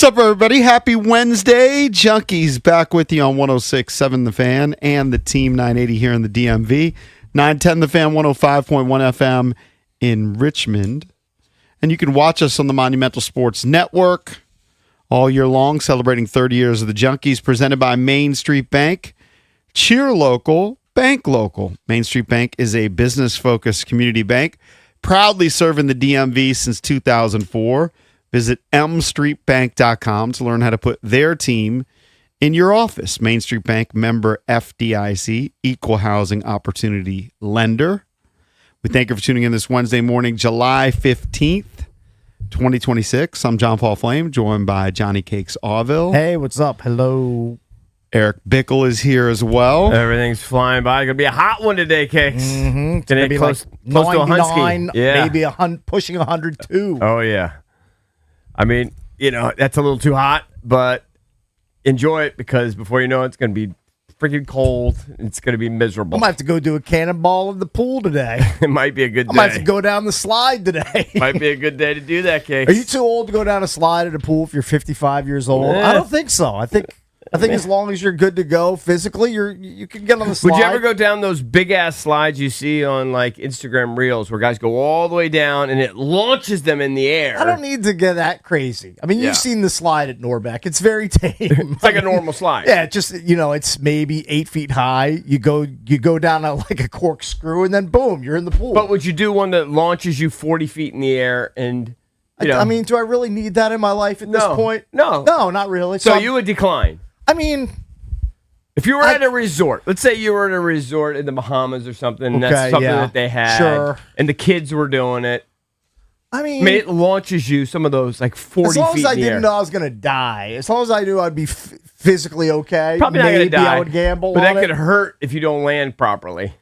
What's up, everybody? Happy Wednesday. Junkies back with you on 106.7 The Fan and the Team 980 here in the DMV. 910 The Fan, 105.1 FM in Richmond. And you can watch us on the Monumental Sports Network all year long, celebrating 30 years of the Junkies, presented by Main Street Bank. Cheer local, bank local. Main Street Bank is a business-focused community bank, proudly serving the DMV since 2004. Visit mstreetbank.com to learn how to put their team in your office. Main Street Bank, member FDIC, equal housing opportunity lender. We thank you for tuning in this Wednesday morning, July 15th, 2026. I'm John Paul Flame, joined by Johnny Cakes Auville. Hey, what's up? Hello. Eric Bickle is here as well. Everything's flying by. Gonna be a hot one today, Cakes. Mm-hmm. It's Gonna be close, like close to 99, 100. Yeah. maybe pushing 102. Oh yeah. I mean, that's a little too hot, but enjoy it because before you know it, it's gonna be freaking cold. It's gonna be miserable. I might have to go do a cannonball in the pool today. It might be a good day. I might have to go down the slide today. Might be a good day to do that, Cakes. Are you too old to go down a slide at a pool if you're 55 years old? Yeah. I don't think so. I think as long as you're good to go physically, you can get on the slide. Would you ever go down those big ass slides you see on like Instagram Reels where guys go all the way down and it launches them in the air? I don't need to get that crazy. I mean, Yeah. you've seen the slide at Norbeck. It's very tame. It's like a normal slide. Yeah, just it's maybe 8 feet high. You go down like a corkscrew, and then boom, you're in the pool. But would you do one that launches you 40 feet in the air and I mean, do I really need that in my life at this point? No, not really. So you would decline. I mean, if you were at a resort, let's say you were at a resort in the Bahamas or something, and that's Okay, something yeah, that they had, sure. and the kids were doing it. I mean, It launches you some of those like 40 as long feet as I in the air. didn't know I was gonna die, as long as I knew I'd be physically okay, Probably not maybe gonna die. I would gamble. but on that it. could hurt if you don't land properly.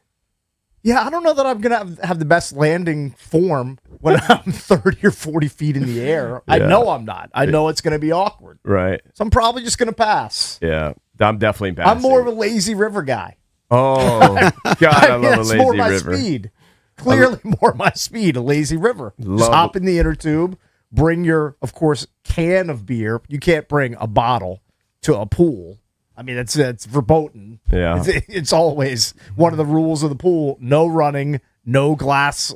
Yeah, I don't know that I'm gonna have the best landing form when I'm 30 or 40 feet in the air. I Yeah. know I'm not. I know it's gonna be awkward, Right. so I'm probably just gonna pass. Yeah. I'm definitely passing. I'm more of a lazy river guy. Oh, God, I love a it's lazy more my river. speed. Clearly more my speed, a lazy river. Just Love hop in the inner tube, bring your, of course, can of beer. You can't bring a bottle to a pool. I mean, it's verboten. Yeah. It's always one of the rules of the pool. No running, no glass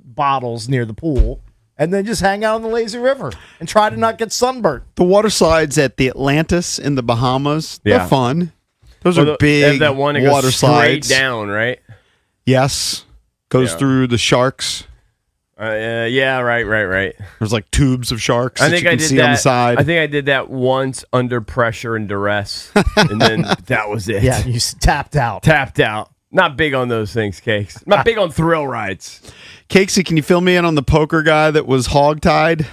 bottles near the pool. And then just hang out on the lazy river and try to not get sunburnt. The water slides at the Atlantis in the Bahamas, they're Yeah. fun. Those Well, are big that one that water goes straight slides. down, right? Yes. Goes Yeah. through the sharks. Yeah, right. There's like tubes of sharks I that think you I can did see that. on the side. I think I did that once under pressure and duress, and then that was it. Yeah, you tapped out. Tapped out. Not big on those things, Cakes. Not big on thrill rides. Casey, can you fill me in on the poker guy that was hogtied?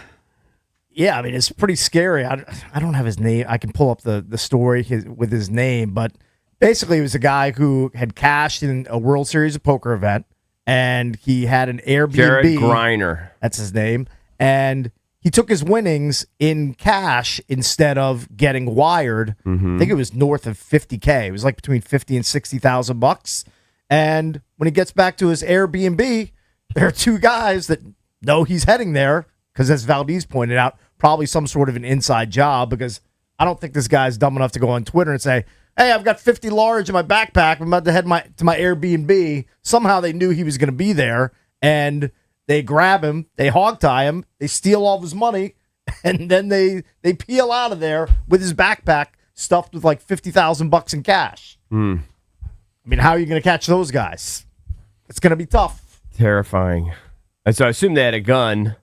Yeah, I mean, it's pretty scary. I don't have his name. I can pull up the story with his name, but basically, it was a guy who had cashed in a World Series of Poker event, and he had an Airbnb. Jared Griner. That's his name. And he took his winnings in cash instead of getting wired. I think it was north of $50K. It was like between $50,000 and $60,000. And when he gets back to his Airbnb, there are two guys that know he's heading there because, as Valdez pointed out, probably some sort of an inside job, because I don't think this guy's dumb enough to go on Twitter and say, hey, I've got 50 large in my backpack. I'm about to head to my Airbnb. Somehow they knew he was going to be there, and they grab him, they hog tie him, they steal all of his money, and then they peel out of there with his backpack stuffed with like $50,000 in cash. I mean, how are you going to catch those guys? It's going to be tough. Terrifying. And so I assume they had a gun,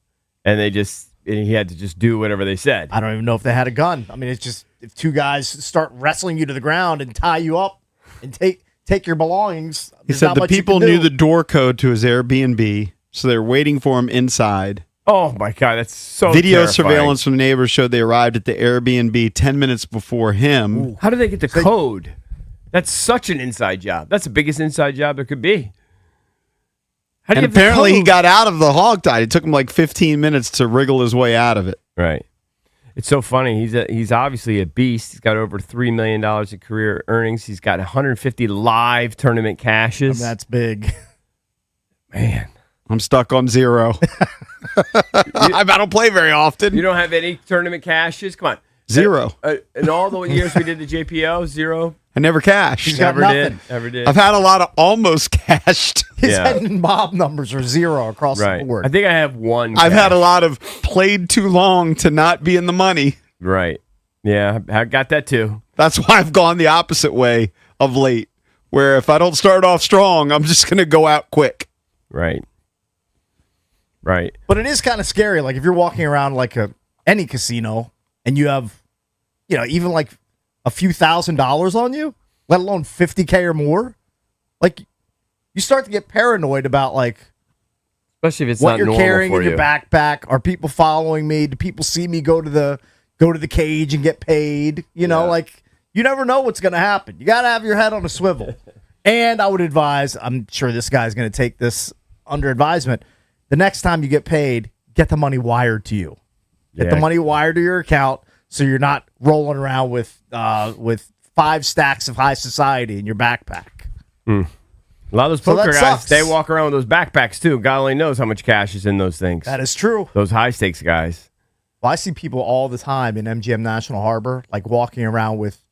and he had to just do whatever they said. I don't even know if they had a gun. I mean, it's just if two guys start wrestling you to the ground and tie you up and take your belongings. He said the people knew the door code to his Airbnb, so they were waiting for him inside. Oh, my God. That's so Video terrifying. surveillance from neighbors showed they arrived at the Airbnb 10 minutes before him. Ooh. How do they get the code? That's such an inside job. That's the biggest inside job there could be. How do And you have the apparently he code? got out of the hogtie. It took him like 15 minutes to wriggle his way out of it. Right. It's so funny. He's obviously a beast. He's got over $3 million in career earnings. He's got 150 live tournament cashes. That's big. Man. I'm stuck on zero. I don't play very often. You don't have any tournament cashes? Come on. Zero. In all the years we did the JPO, zero. I never cashed. He's got Never nothing. did. Never did. I've had a lot of almost cashed. His Yeah. head and mob numbers are zero across Right. the board. I think I have one. I've had a cash. lot of played too long to not be in the money. Right. Yeah, I got that too. That's why I've gone the opposite way of late, where if I don't start off strong, I'm just going to go out quick. Right. Right. But it is kind of scary. Like if you're walking around like any casino and you have, even like a few $1,000s on you, let alone 50K or more, like you start to get paranoid about like Especially if it's what not you're normal carrying for in you. your backpack. Are people following me? Do people see me go to the cage and get paid? Like you never know what's going to happen. You got to have your head on a swivel. And I would advise, I'm sure this guy's going to take this under advisement. The next time you get paid, get the money wired to you. Get the Yeah. money wired to your account so you're not rolling around with 5 stacks of high society in your backpack. A lot of those So poker that guys, sucks. they walk around with those backpacks too. God only knows how much cash is in those things. That is true. Those high stakes guys. Well, I see people all the time in MGM National Harbor, like walking around with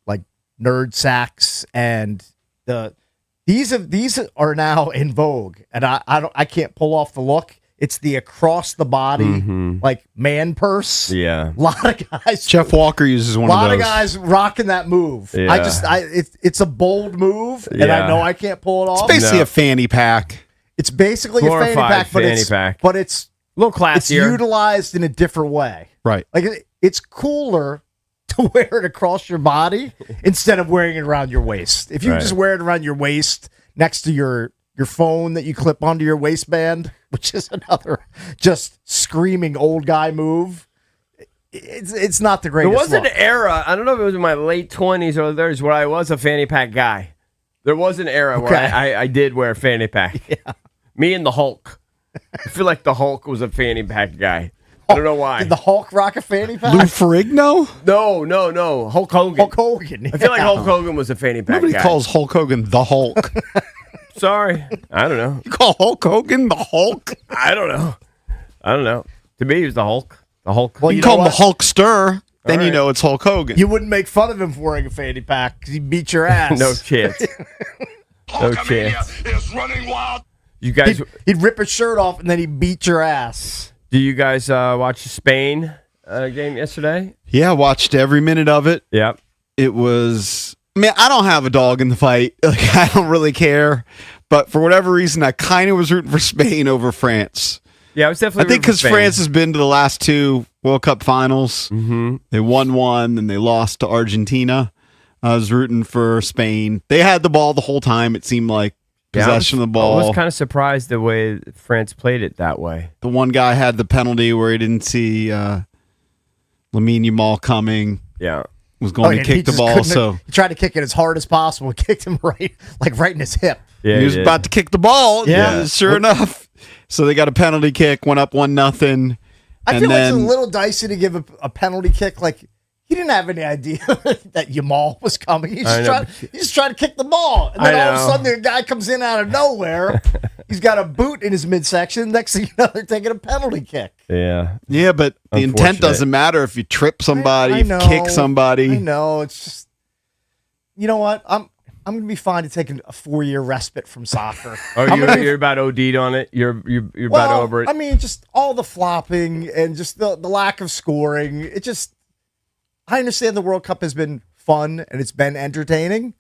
like nerd sacks, and these are now in vogue, and I can't pull off the look. It's the across the body like man purse. Yeah. A lot of guys. Jeff Walker uses A one of lot those. of guys rocking that move. Yeah. It's a bold move, and Yeah. I know I can't pull it off. Basically No. a fanny pack. It's basically a fanny Glorified pack, but fanny it's pack. but it's A little it's classier. utilized in a different way. Right. Like it's cooler to wear it across your body instead of wearing it around your waist. If you Right. just wear it around your waist next to your phone that you clip onto your waistband, which is another just screaming old guy move, it's not the There greatest. was an look. era, I don't know if it was in my late 20s or 30s, where I was a fanny pack guy. There was an era where Okay. I did wear a fanny pack. Me and the Hulk. I feel like the Hulk was a fanny pack guy. I don't know why. Did the Hulk rock a fanny pack? Lou Ferrigno? No. Hulk Hogan. Hulk Hogan. I feel like Hulk Hogan was a fanny pack Nobody guy. calls Hulk Hogan the Hulk. Sorry. I don't know. You call Hulk Hogan the Hulk? I don't know. To me, he was the Hulk. The Hulk. Well, You, you call know him the what? Hulkster, then you right. know it's Hulk Hogan. You wouldn't make fun of him for wearing a fanny pack because he'd beat your ass. no chance. No chance. is running wild. You guys, He'd rip his shirt off and then he'd beat your ass. do you guys watch the Spain game yesterday? Yeah, I watched every minute of it. Yep. It was. I mean, I don't have a dog in the fight. Like, I don't really care. But for whatever reason, I kind of was rooting for Spain over France. Yeah, I was I definitely. think because rooting for France Spain. has been to the last 2 World Cup finals. Mm-hmm. They won one, and they lost to Argentina. I was rooting for Spain. They had the ball the whole time, it seemed like. Yeah, Possession of the I ball. was kind of surprised the way France played it that way. The one guy had the penalty where he didn't see Lamine Yamal coming. Yeah. Was going and to he kick the just ball, couldn't- so he tried to kick it as hard as possible. He kicked him right in his hip. Yeah. he was did. about to kick the ball. Yeah. Sure enough. So they got a penalty kick, went up 1-0. I And feel like then- it's a little dicey to give a penalty kick. Like he didn't have any idea that Yamal was coming. He I just tried to kick the ball, and then all of a sudden the guy comes in out of nowhere. He's got a boot in his midsection. Next thing you know, they're taking a penalty kick. Yeah. Yeah, but the intent Unfortunate. doesn't matter if you trip somebody, I if you know. kick somebody. I know. It's just, you know what? I'm gonna be fine to take a 4-year respite from soccer. Oh, I'm gonna be- you're about OD'd on it. You're about well, over it. I mean, just all the flopping and just the lack of scoring. It just, I understand the World Cup has been fun and it's been entertaining,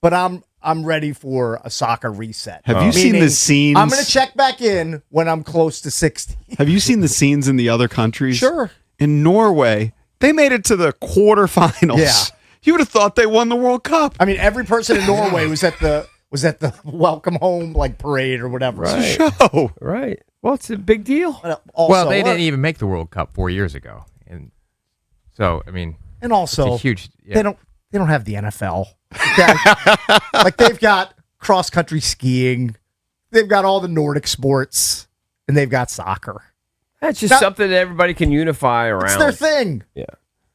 but I'm ready for a soccer reset. Have you seen the Meaning, scenes? I'm going to check back in when I'm close to 60. Have you seen the scenes in the other countries? Sure. In Norway, they made it to the quarterfinals. Yeah. You would have thought they won the World Cup. I mean, every person in Norway was at the welcome home like parade or whatever. Right. Show. Right. Well, it's a big deal. But also, Well, they didn't even make the World Cup 4 years ago, and so I mean, and also it's a huge. Yeah. they don't have the NFL. Okay? Like they've got cross country skiing, they've got all the Nordic sports, and they've got soccer. That's just Now- something that everybody can unify around. It's their thing. Yeah.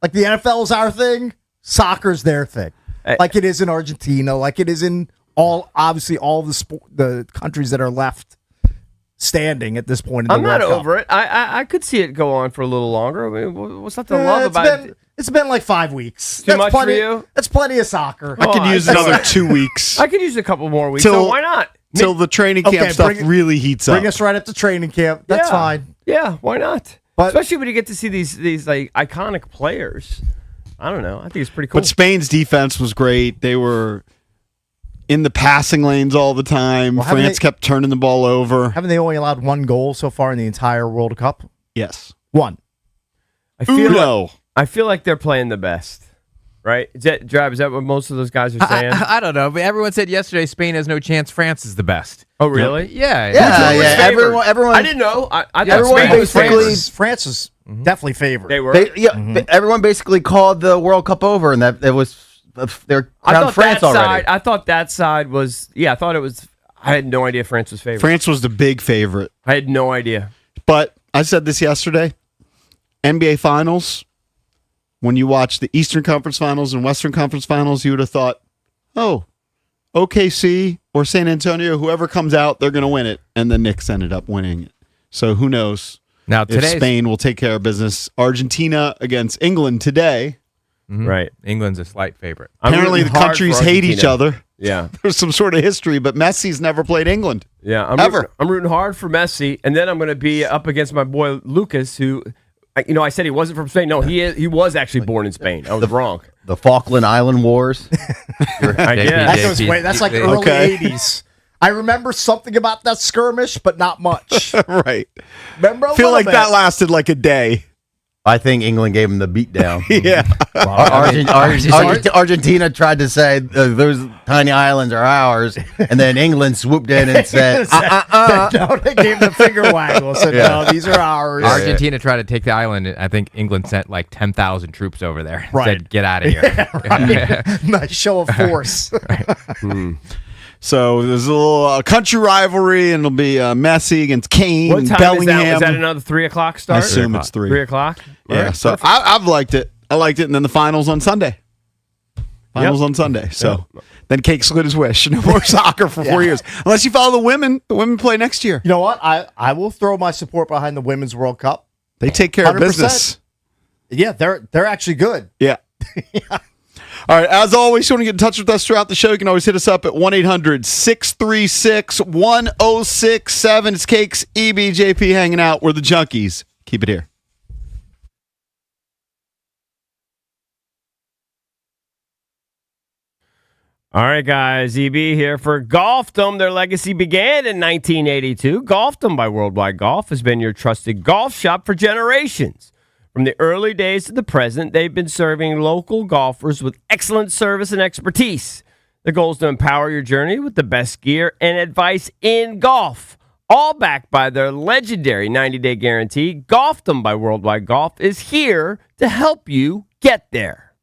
Like the NFL is our thing, soccer's their thing. Hey. Like it is in Argentina, like it is in all the countries that are left standing at this point in the I'm not World Cup. over it. I could see it go on for a little longer. I mean, what's not to love about it? It's been like 5 weeks. Too much for plenty, you? That's plenty of soccer. I could Oh, use I- another 2 weeks I could use a couple more weeks. Till- So why not? till the training camp Okay, stuff bring it- really heats up. Bring us right up to training camp. That's Yeah. fine. Yeah, why not? But- Especially when you get to see these like iconic players. I don't know. I think it's pretty cool. But Spain's defense was great. They were in the passing lanes all the time. Well, haven't France they- kept turning the ball over. Haven't they only allowed 1 goal so far in the entire World Cup? Yes. 1. I feel like they're playing the best. Right? Is that what most of those guys are saying? I don't know, but everyone said yesterday Spain has no chance. France is the best. Oh, really? Yeah. Yeah, Who was yeah. favored? Everyone. I didn't know. I thought everyone Spain was basically- favored. France is definitely favored. They were. Everyone basically called the World Cup over, and that it was they're I around thought France that already. side. I thought that side was. Yeah, I thought it was. I had no idea France was favored. France was the big favorite. I had no idea. But I said this yesterday. NBA Finals, when you watch the Eastern Conference Finals and Western Conference Finals, you would have thought, oh, OKC or San Antonio, whoever comes out, they're going to win it. And the Knicks ended up winning it. So who knows Now if today's Spain will take care of business. Argentina against England today. Right. England's a slight favorite. I'm Apparently the rooting hard countries for hate each Argentina. other. Yeah. There's some sort of history, but Messi's never played England. Yeah. Ever. I'm rooting hard for Messi, and then I'm going to be up against my boy Lucas, who, I said he wasn't from Spain. No, he was actually born in Spain. I was wrong. The Falkland Island Wars. I guess. That's like JP. early Okay. 80s. I remember something about that skirmish, but not much. Right. Remember a I feel little like bit. that lasted like a day. I think England gave them the beatdown. Yeah. Argentina tried to say those tiny islands are ours, and then England swooped in and said, No, they gave the finger waggle. Said, no, these are ours. Argentina tried to take the island. And I think England sent like 10,000 troops over there. Right. Said, get out of here. Nice show of force. So there's a little country rivalry, and it'll be Messi against Kane What and time Bellingham. is that? Is that another 3:00 I start? assume it's 3. 3:00. Yeah, Right, so perfect. I've liked it. I liked it, and then the finals on Sunday. Finals Yep. on Sunday. So then Cake split his wish. No more soccer for 4 years, unless you follow the women. The women play next year. You know what? I will throw my support behind the Women's World Cup. They take care of 100%. business. Yeah, they're actually good. Yeah. All right. As always, if you want to get in touch with us throughout the show, you can always hit us up at 1-800-636-1067. It's Cakes, EBJP hanging out. We're the Junkies. Keep it here. All right, guys. EB here for Golfdom. Their legacy began in 1982. Golfdom by Worldwide Golf has been your trusted golf shop for generations. From the early days to the present, they've been serving local golfers with excellent service and expertise. The goal is to empower your journey with the best gear and advice in golf. All backed by their legendary 90-day guarantee, Golfdom by Worldwide Golf is here to help you get there.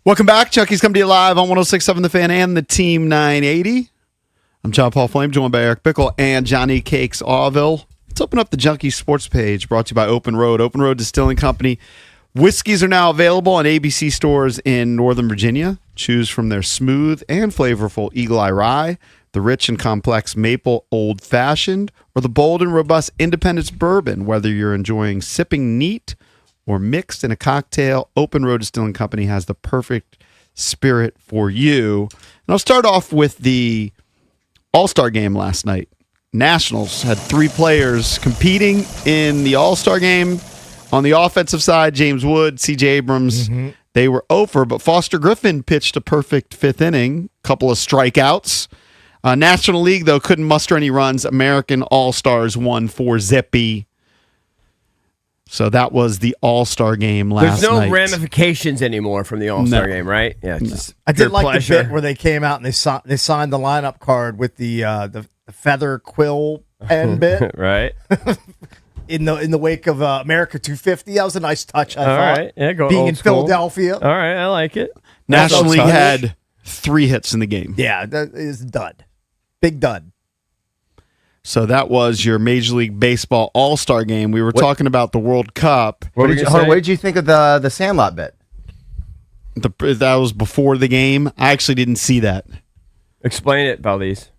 Welcome back. Chucky's coming to you live on 106.7 The Fan and the Team 980. I'm John Paul Flame, joined by Eric Bickle and Johnny Cakes Auville. Let's open up the Junkie Sports page, brought to you by Open Road. Open Road Distilling Company. Whiskeys are now available on ABC stores in Northern Virginia. Choose from their smooth and flavorful Eagle Eye Rye, the rich and complex Maple Old Fashioned, or the bold and robust Independence Bourbon. Whether you're enjoying sipping neat or mixed in a cocktail, Open Road Distilling Company has the perfect spirit for you. And I'll start off with the All-Star game last night. Nationals had 3 players competing in the All-Star game. On the offensive side, James Wood, C.J. Abrams, they were over, but Foster Griffin pitched a perfect 5th inning, couple of strikeouts. National League, though, couldn't muster any runs. American All-Stars won 4-zippy. So that was the All-Star game last There's no night. ramifications anymore from the All-Star No. game, right? Yeah, just I did pure like pleasure. the bit where they came out and they signed the lineup card with the feather quill pen bit Right. in the wake of America 250. That was a nice touch. I All thought. right. Yeah, go Being old in school. Philadelphia. All right, I like it. National That's League outside. had 3 hits in the game. Yeah, that is a dud. Big dud. So that was your Major League Baseball All-Star game. We were talking about the World Cup. What were you gonna say? What did you think of the Sandlot bit? That was before the game. I actually didn't see that. Explain it, Valdez.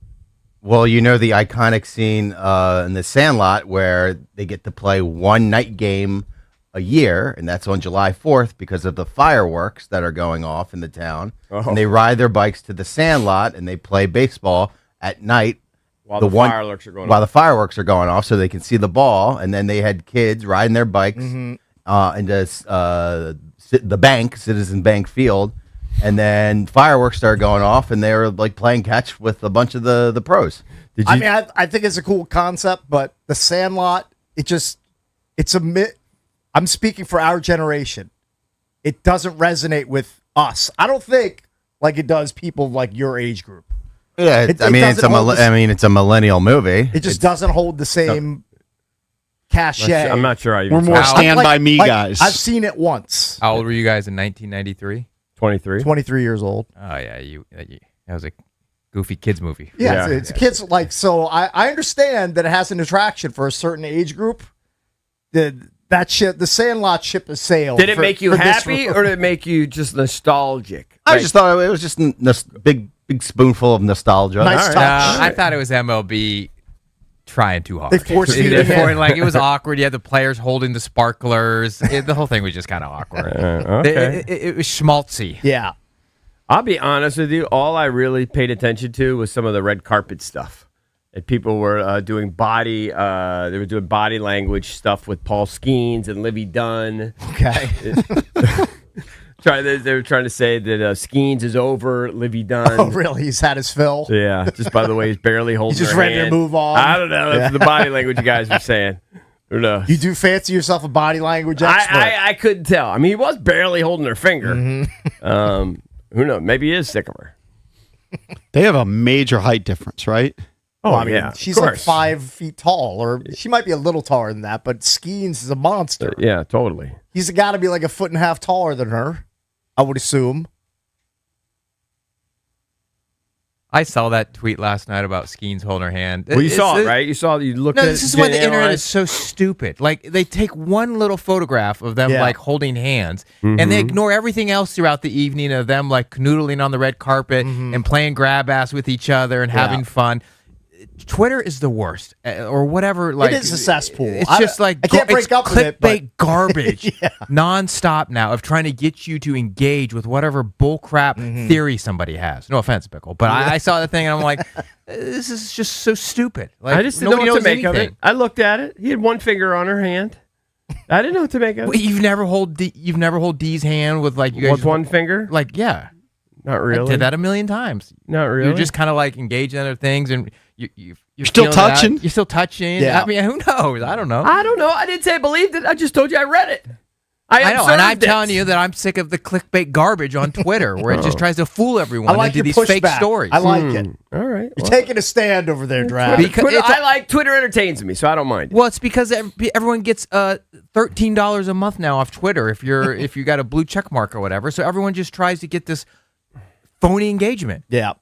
Well, you know the iconic scene in the Sandlot where they get to play one night game a year, and that's on July 4th because of the fireworks that are going off in the town. Oh. And they ride their bikes to the Sandlot and they play baseball at night While the fireworks are going while off. the fireworks are going off, so they can see the ball. And then they had kids riding their bikes into the bank, Citizen Bank Field, and then fireworks started going off, and they were like playing catch with a bunch of the pros. I mean, I think it's a cool concept, but the Sandlot, I'm speaking for our generation. It doesn't resonate with us. I don't think like it does people like your age group. Yeah, It doesn't hold the- it's a millennial movie. It just doesn't hold the same cachet. I'm not sure I even We're more saw it. Stand By Me guys. I've seen it once. How old were you guys in 1993? 23. 23 years old. Oh yeah, that was a goofy kids movie. Yeah, Yeah. it's kids like so. I understand that it has an attraction for a certain age group. The Sandlot ship has sailed. Did it for- make you for this happy group. or did it make you just nostalgic? I just thought it was just big spoonful of nostalgia. Nice All touch. right. I thought it was MLB trying too hard. They force-feed it in. Like it was awkward. You had the players holding the sparklers. The whole thing was just kind of awkward. Okay. It was schmaltzy. Yeah. I'll be honest with you. All I really paid attention to was some of the red carpet stuff. And people were doing body language stuff with Paul Skeens and Livy Dunn. Okay. They were trying to say that Skeens is over Livy Dunn. Oh, really? He's had his fill. Yeah, just by the way, he's barely holding. He's just her ready to hand. move on. I don't know. That's the body language you guys were saying. Who knows? You do fancy yourself a body language expert. I couldn't tell. I mean, he was barely holding her finger. Mm-hmm. Who knows? Maybe he is sick of her. They have a major height difference, right? Oh, I mean, yeah. she's of like course. 5 feet tall, or she might be a little taller than that, but Skeens is a monster. Yeah, totally. He's got to be like a foot and a half taller than her, I would assume. I saw that tweet last night about Skeens holding her hand. Well, you saw it, right? You looked No, at it. this is why the didn't internet analyze? is so stupid. Like they take one little photograph of them Yeah. like holding hands, and they ignore everything else throughout the evening of them like canoodling on the red carpet and playing grab ass with each other and having fun. Twitter is the worst, or whatever. Like is a cesspool. It's I- just like I can't break it's up with it, but- clickbait garbage, nonstop now of trying to get you to engage with whatever bullcrap theory somebody has. No offense, Bickle, but I saw the thing and I'm like, this is just so stupid. Like, I just didn't know nobody what to knows make of it. anything. I looked at it. He had one finger on her hand. I didn't know what to make of Wait, it. you've never hold D's hand with like you guys With one finger? like yeah. Not I really. did that a million times. Not really. You're just kind of like engaged in other things and you're still feeling it out. touching? You're still touching. Yeah. I mean, who knows? I don't know. I don't know. I didn't say I believed it. I just told you I read it. I know, and I'm observed it. telling you that I'm sick of the clickbait garbage on Twitter where it just tries to fool I everyone like into your these fake pushback. stories. I like it. All right. You're taking a stand over there, Drab. Because Twitter, it's- Twitter entertains me, so I don't mind. Well, it's because everyone gets $13 a month now off Twitter if you got a blue check mark or whatever. So everyone just tries to get this phony engagement. Yeah.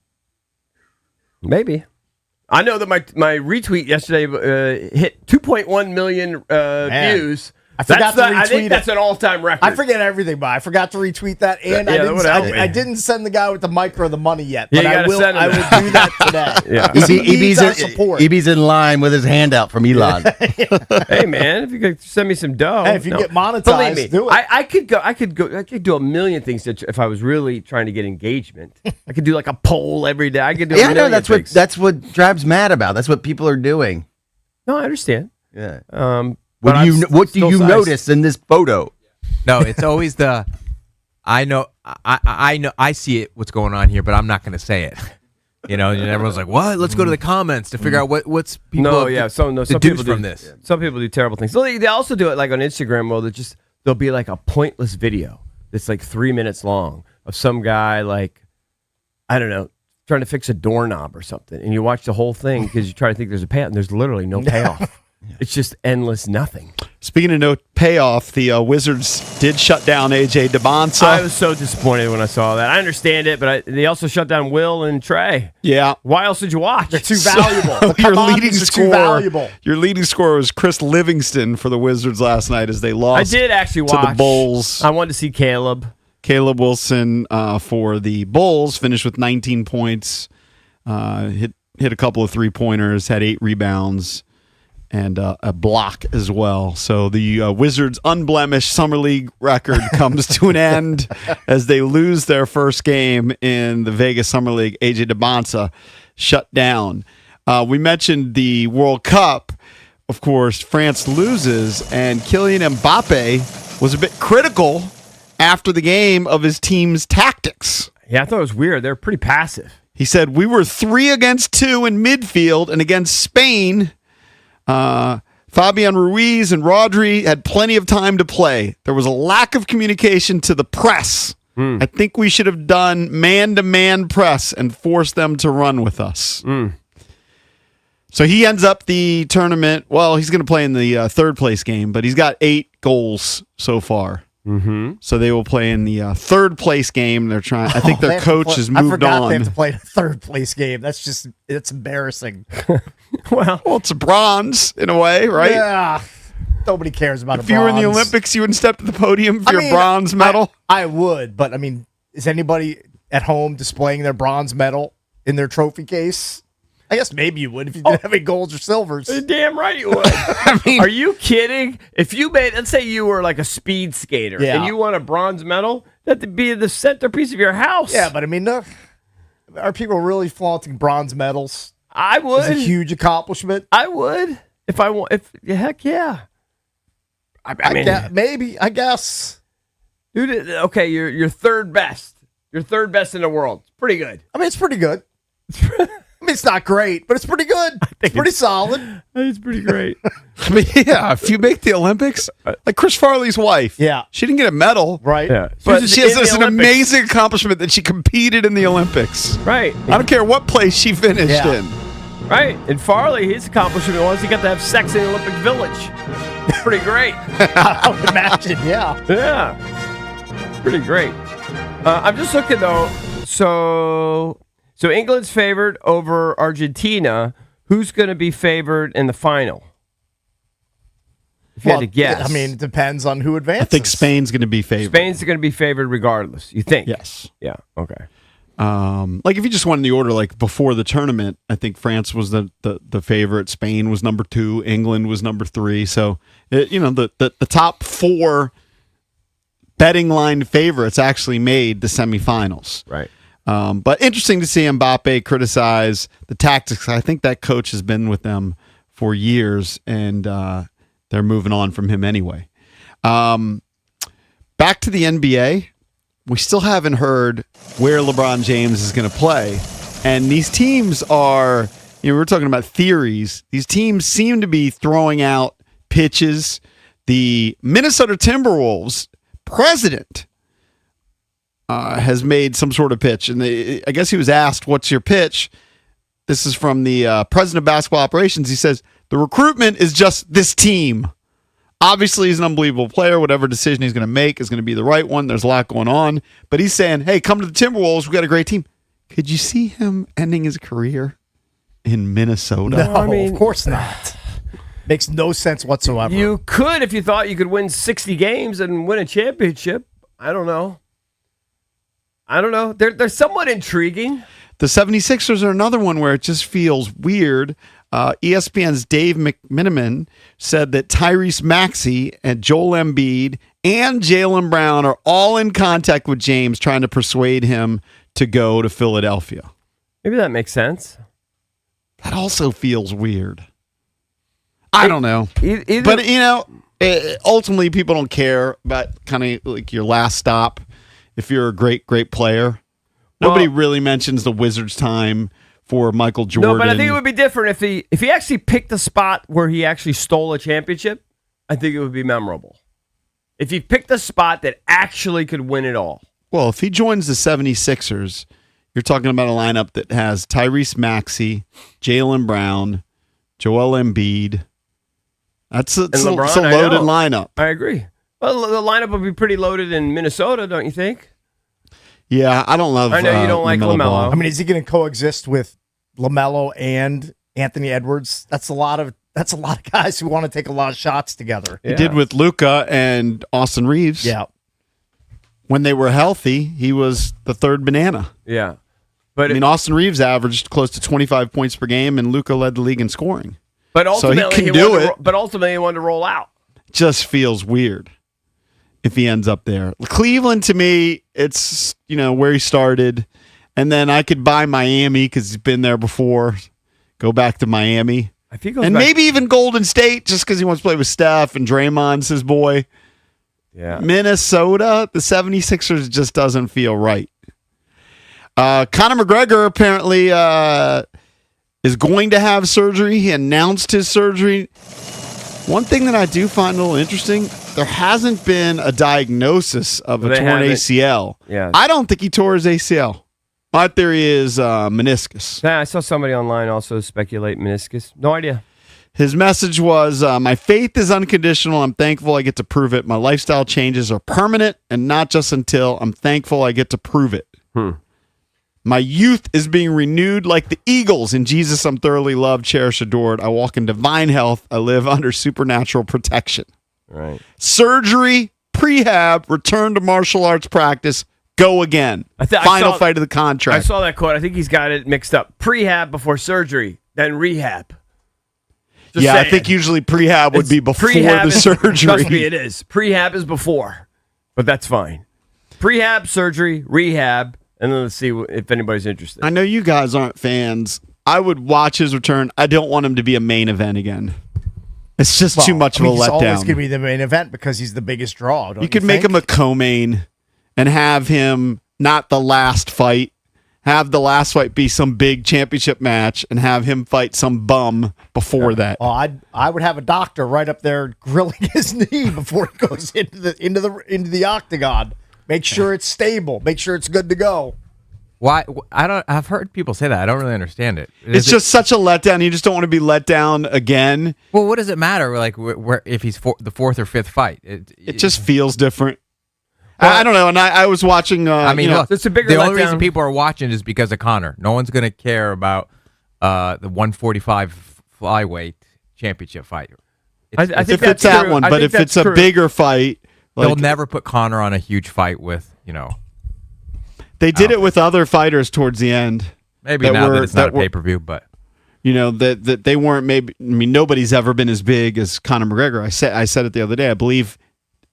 Maybe. I know that my retweet yesterday hit 2.1 million views. I forgot to I retweet think it. that's an all-time record. I forget everything, but I forgot to retweet that, and Yeah, that would help me. I didn't send the guy with the micro the money yet, Yeah, but you I gotta will. send him I that. will do that today. Yeah. He needs our support. EB's in line with his handout from Elon. Hey man, if you could send me some dough. Hey, if you get monetized, believe me, do it. I could do a million things if I was really trying to get engagement. I could do like a poll every day. I could do. Yeah, a I know. million things. That's what Drab's mad about. That's what people are doing. No, I understand. Yeah. But What do you still- notice in this photo? No, it's always the I know I see it what's going on here, but I'm not going to say it. And everyone's like, "What? Let's go to the comments to figure out what's people." No, have yeah. Some deduced people do from this. Some people do terrible things. So they also do it like on Instagram. Well, there'll be like a pointless video that's like 3 minutes long of some guy like, I don't know, trying to fix a doorknob or something, and you watch the whole thing because you try to think there's a payoff, and there's literally no payoff. It's just endless nothing. Speaking of no payoff, the Wizards did shut down AJ DeBonsa. I was so disappointed when I saw that. I understand it, but they also shut down Will and Trey. Yeah. Why else did you watch? They're too valuable. The Your commodities leading are too scorer. valuable. Your leading scorer was Chris Livingston for the Wizards last night as they I lost. did actually to watch the Bulls. I wanted to see Caleb. Caleb Wilson for the Bulls finished with 19 points, hit a couple of 3-pointers, had 8 rebounds, and a block as well. So the Wizards' unblemished summer league record comes to an end as they lose their first game in the Vegas Summer League. AJ DeBonsa shut down. We mentioned the World Cup. Of course, France loses, and Kylian Mbappe was a bit critical after the game of his team's tactics. Yeah, I thought it was weird. They're pretty passive. He said, "We were 3 against 2 in midfield, and against Spain, Fabian Ruiz and Rodri had plenty of time to play. There was a lack of communication to the press. I think we should have done man-to-man press and forced them to run with us." So he ends up the tournament. Well, he's going to play in the third-place game, but he's got 8 goals so far. So they will play in the third-place game. They're trying. I think They their have to coach play- has I moved forgot on. they have to play in a third place game. It's embarrassing. Well, Well, it's a bronze in a way, right? Yeah. Nobody cares about If a you were in the bronze. Olympics, you wouldn't step to the podium for I your mean, bronze medal. I would, but I mean, is anybody at home displaying their bronze medal in their trophy case? I guess maybe you would if you didn't have any golds or silvers. you're damn right you would. Are you kidding? If you let's say you were like a speed skater Yeah. and you won a bronze medal, that'd be the centerpiece of your house. Yeah, but I mean, are people really flaunting bronze medals? I It's a would. huge accomplishment. I would. If I want. Heck yeah. I mean, Maybe, I guess. dude. Okay, you're third best. You're third best in the world. It's pretty good. I mean, it's pretty good. I mean, it's not great, but it's pretty good. It's pretty solid. It's pretty great. I mean, yeah, if you make the Olympics, like Chris Farley's wife, Yeah. she didn't get a medal, Right? Yeah. but was she in has the this an Olympics. amazing accomplishment that she competed in the Olympics. Right. I don't care what place she finished Yeah. in. Right. And Farley, his accomplishment was he got to have sex in the Olympic Village. Pretty great. I would imagine, yeah. Yeah. Pretty great. I'm just looking though. So England's favored over Argentina. Who's going to be favored in the final? If you had to guess. I mean, it depends on who advances. I think Spain's going to be favored. Spain's going to be favored regardless. You think? Yes. Yeah. Okay. Like if you just went in the order, like before the tournament, I think France was the favorite. Spain was number 2. England was number 3. So, the top 4 betting line favorites actually made the semifinals. Right. But interesting to see Mbappe criticize the tactics. I think that coach has been with them for years, and they're moving on from him anyway. Back to the NBA. We still haven't heard where LeBron James is going to play. And these teams are, we're talking about theories. These teams seem to be throwing out pitches. The Minnesota Timberwolves president has made some sort of pitch. And I guess he was asked, what's your pitch? This is from the president of basketball operations. He says, the recruitment is just this team. Obviously, he's an unbelievable player. Whatever decision he's going to make is going to be the right one. There's a lot going on. But he's saying, hey, come to the Timberwolves. We've got a great team. Could you see him ending his career in Minnesota? No, of course not. Makes no sense whatsoever. You could if you thought you could win 60 games and win a championship. I don't know. They're somewhat intriguing. The 76ers are another one where it just feels weird. ESPN's Dave McMiniman said that Tyrese Maxey and Joel Embiid and Jaylen Brown are all in contact with James, trying to persuade him to go to Philadelphia. Maybe that makes sense. That also feels weird. I don't know. Either, But, ultimately, people don't care about kind of like your last stop if you're a great, great player. Nobody really mentions the Wizards' time for Michael Jordan. No, but I think it would be different if he actually picked a spot where he actually stole a championship. I think it would be memorable. If he picked a spot that actually could win it all. Well, if he joins the 76ers, you're talking about a lineup that has Tyrese Maxey, Jaylen Brown, Joel Embiid. It's a loaded lineup. I agree. Well, the lineup would be pretty loaded in Minnesota, don't you think? Yeah, I don't love. I know you don't like LaMelo. Ball. I mean, is he going to coexist with LaMelo and Anthony Edwards? That's a lot of guys who want to take a lot of shots together. He did with Luka and Austin Reeves. Yeah. When they were healthy, he was the third banana. Yeah. But Austin Reeves averaged close to 25 points per game, and Luka led the league in scoring. But ultimately, so he can do it. But ultimately, he wanted to roll out. Just feels weird if he ends up there. Cleveland, to me, it's where he started, and then I could buy Miami because he's been there before. Go back to Miami, maybe even Golden State just because he wants to play with Steph and Draymond's his boy. Yeah, Minnesota, the 76ers just doesn't feel right. Conor McGregor apparently is going to have surgery. He announced his surgery. One thing that I do find a little interesting, there hasn't been a diagnosis of a torn ACL. Yeah. I don't think he tore his ACL. My theory is meniscus. Yeah, I saw somebody online also speculate meniscus. No idea. His message was, my faith is unconditional. I'm thankful I get to prove it. My lifestyle changes are permanent and not just until. I'm thankful I get to prove it. My youth is being renewed like the eagles. In Jesus, I'm thoroughly loved, cherished, adored. I walk in divine health. I live under supernatural protection. Right. Surgery, prehab, return to martial arts practice, go again. Final fight of the contract. I saw that quote. I think he's got it mixed up. Prehab before surgery, then rehab. Just saying. I think usually prehab would be before the surgery. Trust me, it is. Prehab is before, but that's fine. Prehab, surgery, rehab, and then let's see if anybody's interested. I know you guys aren't fans. I would watch his return. I don't want him to be a main event again. It's just too much of a letdown. He's always going to be the main event because he's the biggest draw. You could make him a co-main and have him not the last fight. Have the last fight be some big championship match and have him fight some bum before that. Oh, I would have a doctor right up there grilling his knee before he goes into the octagon. Make sure it's stable. Make sure it's good to go. Why? I've heard people say that. I don't really understand it. It's just such a letdown. You just don't want to be let down again. Well, what does it matter? Like, where if he's the fourth or fifth fight, it just feels different. I don't know. And I was watching. Look, it's a bigger. The only reason people are watching is because of Conor. No one's going to care about the 145 flyweight championship fight. I think if it's that one, but if it's a bigger fight, they'll never put Conor on a huge fight with They did it with other fighters towards the end. Maybe now that it's not a pay-per-view, but that they weren't. Maybe nobody's ever been as big as Conor McGregor. I said it the other day. I believe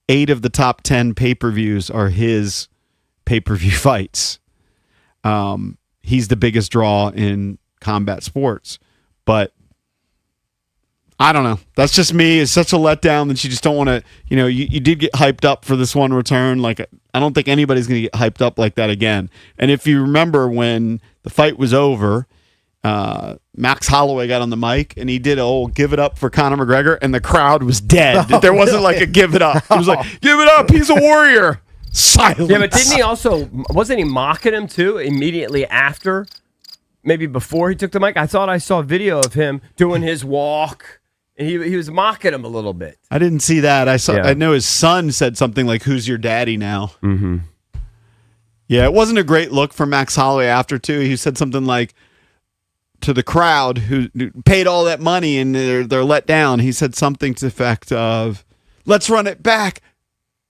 8 of the top 10 pay-per-views are his pay-per-view fights. He's the biggest draw in combat sports, but I don't know. That's just me. It's such a letdown that you just don't want to. You did get hyped up for this one return. Like, I don't think anybody's going to get hyped up like that again. And if you remember when the fight was over, Max Holloway got on the mic and he did a whole give it up for Conor McGregor, and the crowd was dead. There wasn't like a give it up. It was like, give it up. He's a warrior. Silence. Yeah, but wasn't he mocking him too immediately after? Maybe before he took the mic? I thought I saw a video of him doing his walk, and he was mocking him a little bit. I didn't see that. Yeah. I know his son said something like, "Who's your daddy now?" Mm-hmm. Yeah, it wasn't a great look for Max Holloway after too. He said something like to the crowd who paid all that money and they're let down. He said something to the effect of, "Let's run it back.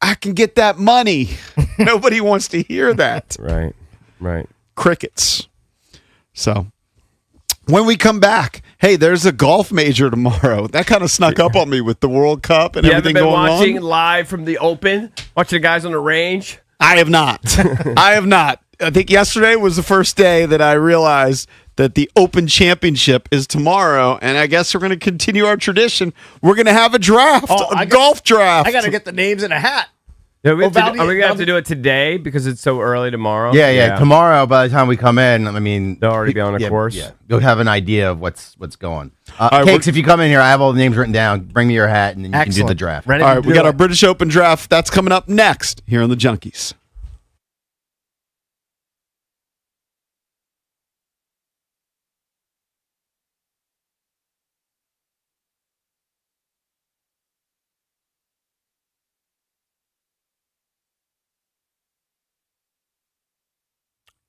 I can get that money." Nobody wants to hear that. Right. Crickets. So when we come back, hey, there's a golf major tomorrow. That kind of snuck up on me with the World Cup and You haven't everything been going watching on. live from the Open? Watching the guys on the range? I have not. I have not. I think yesterday was the first day that I realized that the Open Championship is tomorrow, and I guess we're going to continue our tradition. We're going to have a draft, golf draft. I got to get the names in a hat. Yeah, are we going to Valdi- have to do it today because it's so early tomorrow? Yeah. Tomorrow, by the time we come in, I mean, They'll already be on a course? Yeah, you'll have an idea of what's going. right, Cakes, if you come in here, I have all the names written down. Bring me your hat, and then you can do the Excellent. draft. Ready All to right, we do got it. our British Open draft. That's coming up next here on the Junkies.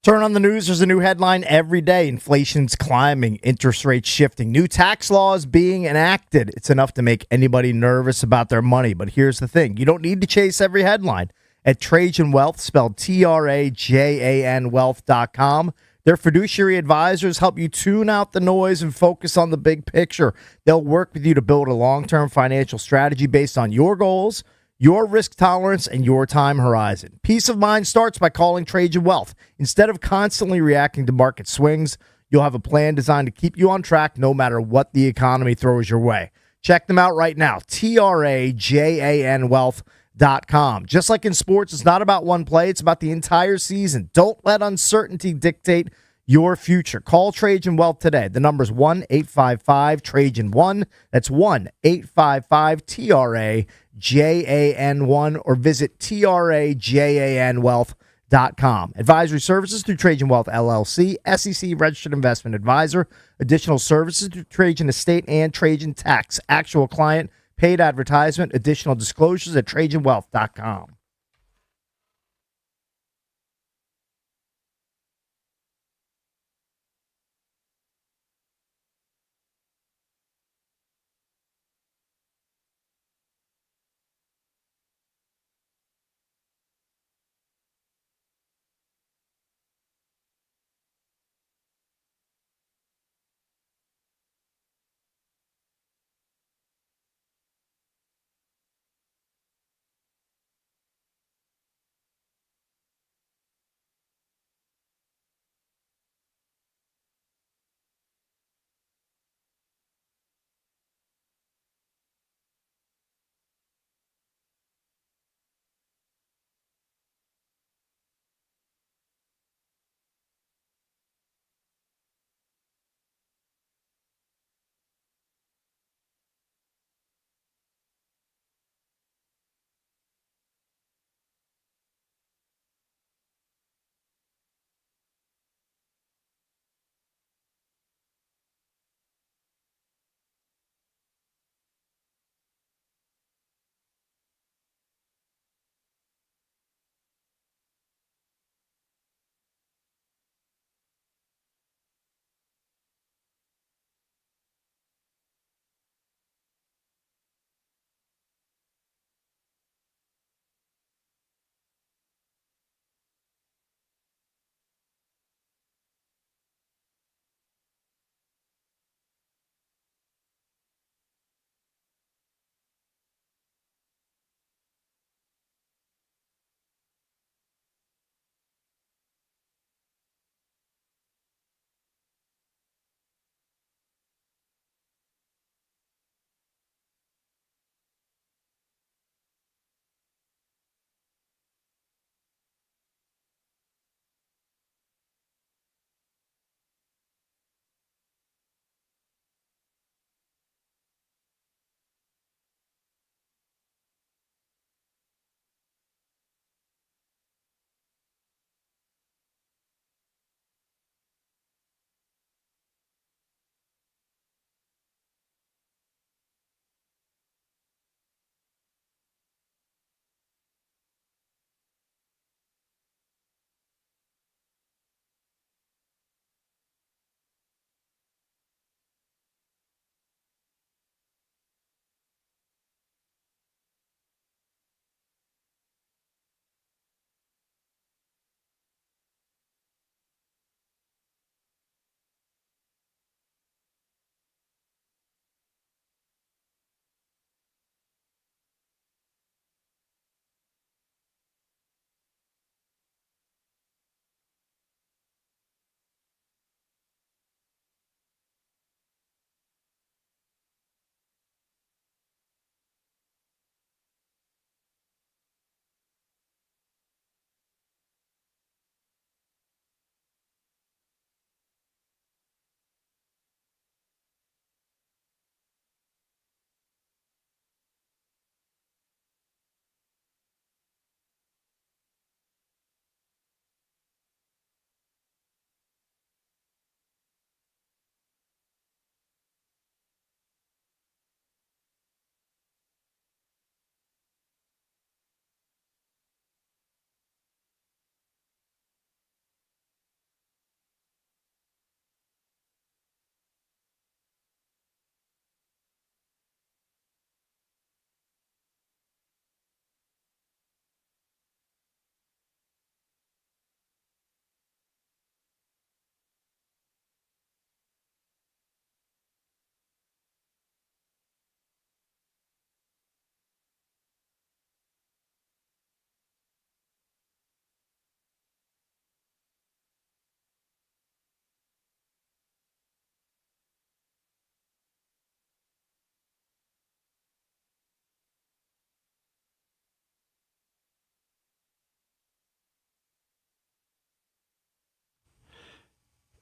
Turn on the news. There's a new headline every day. Inflation's climbing, interest rates shifting, new tax laws being enacted. It's enough to make anybody nervous about their money. But here's the thing. You don't need to chase every headline. At Trajan Wealth, spelled TRAJAN Wealth.com, their fiduciary advisors help you tune out the noise and focus on the big picture. They'll work with you to build a long-term financial strategy based on your goals, your risk tolerance, and your time horizon. Peace of mind starts by calling Trajan Wealth. Instead of constantly reacting to market swings, you'll have a plan designed to keep you on track no matter what the economy throws your way. Check them out right now, TRAJAN Wealth.com. Just like in sports, it's not about one play, it's about the entire season. Don't let uncertainty dictate your future. Call Trajan Wealth today. The number is 1-855-TRAJAN-1. That's 1-855-TRAJAN-1, or visit TRAJANWealth.com. Advisory services through Trajan Wealth LLC, SEC registered investment advisor. Additional services through Trajan Estate and Trajan Tax. Actual client, paid advertisement. Additional disclosures at TrajanWealth.com.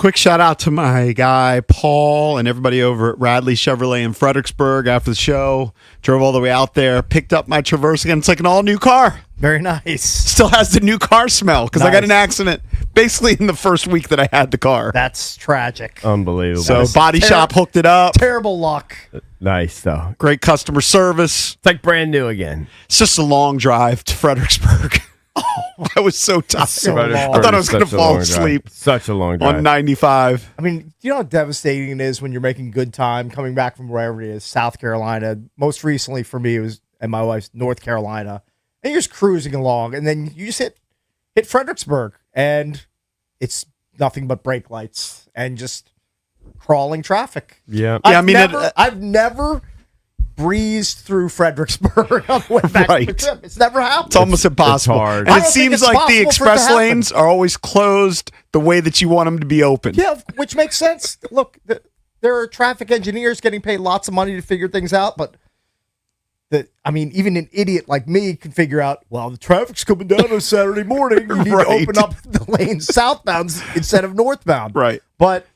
Quick shout out to my guy Paul and everybody over at Radley Chevrolet in Fredericksburg after the show. Drove all the way out there, picked up my Traverse again. It's like an all new car. Very nice. Still has the new car smell because I got Nice. an accident basically in the first week that I had the car. That's tragic. Unbelievable. So body shop hooked it up. Terrible luck. Nice, though. Great customer service. It's like brand new again. It's just a long drive to Fredericksburg. I was so tired. so long. I thought I was going to Such a fall long drive. asleep Such a long drive. on 95. I mean, you know how devastating it is when you're making good time coming back from wherever it is, South Carolina. Most recently for me, it was, and my wife's, North Carolina. And you're just cruising along, and then you just hit Fredericksburg, and it's nothing but brake lights and just crawling traffic. Yeah. Yeah, I mean, I've never breezed through Fredericksburg on the way back from the Right. trip. It's never happened. It's almost impossible. hard. And I it don't think seems it's like the possible for it to express happen. lanes are always closed the way that you want them to be open. Yeah, which makes sense. Look, there are traffic engineers getting paid lots of money to figure things out, but even an idiot like me can figure out, well, the traffic's coming down on a Saturday morning. You need Right. to open up the lanes southbound instead of northbound. Right. But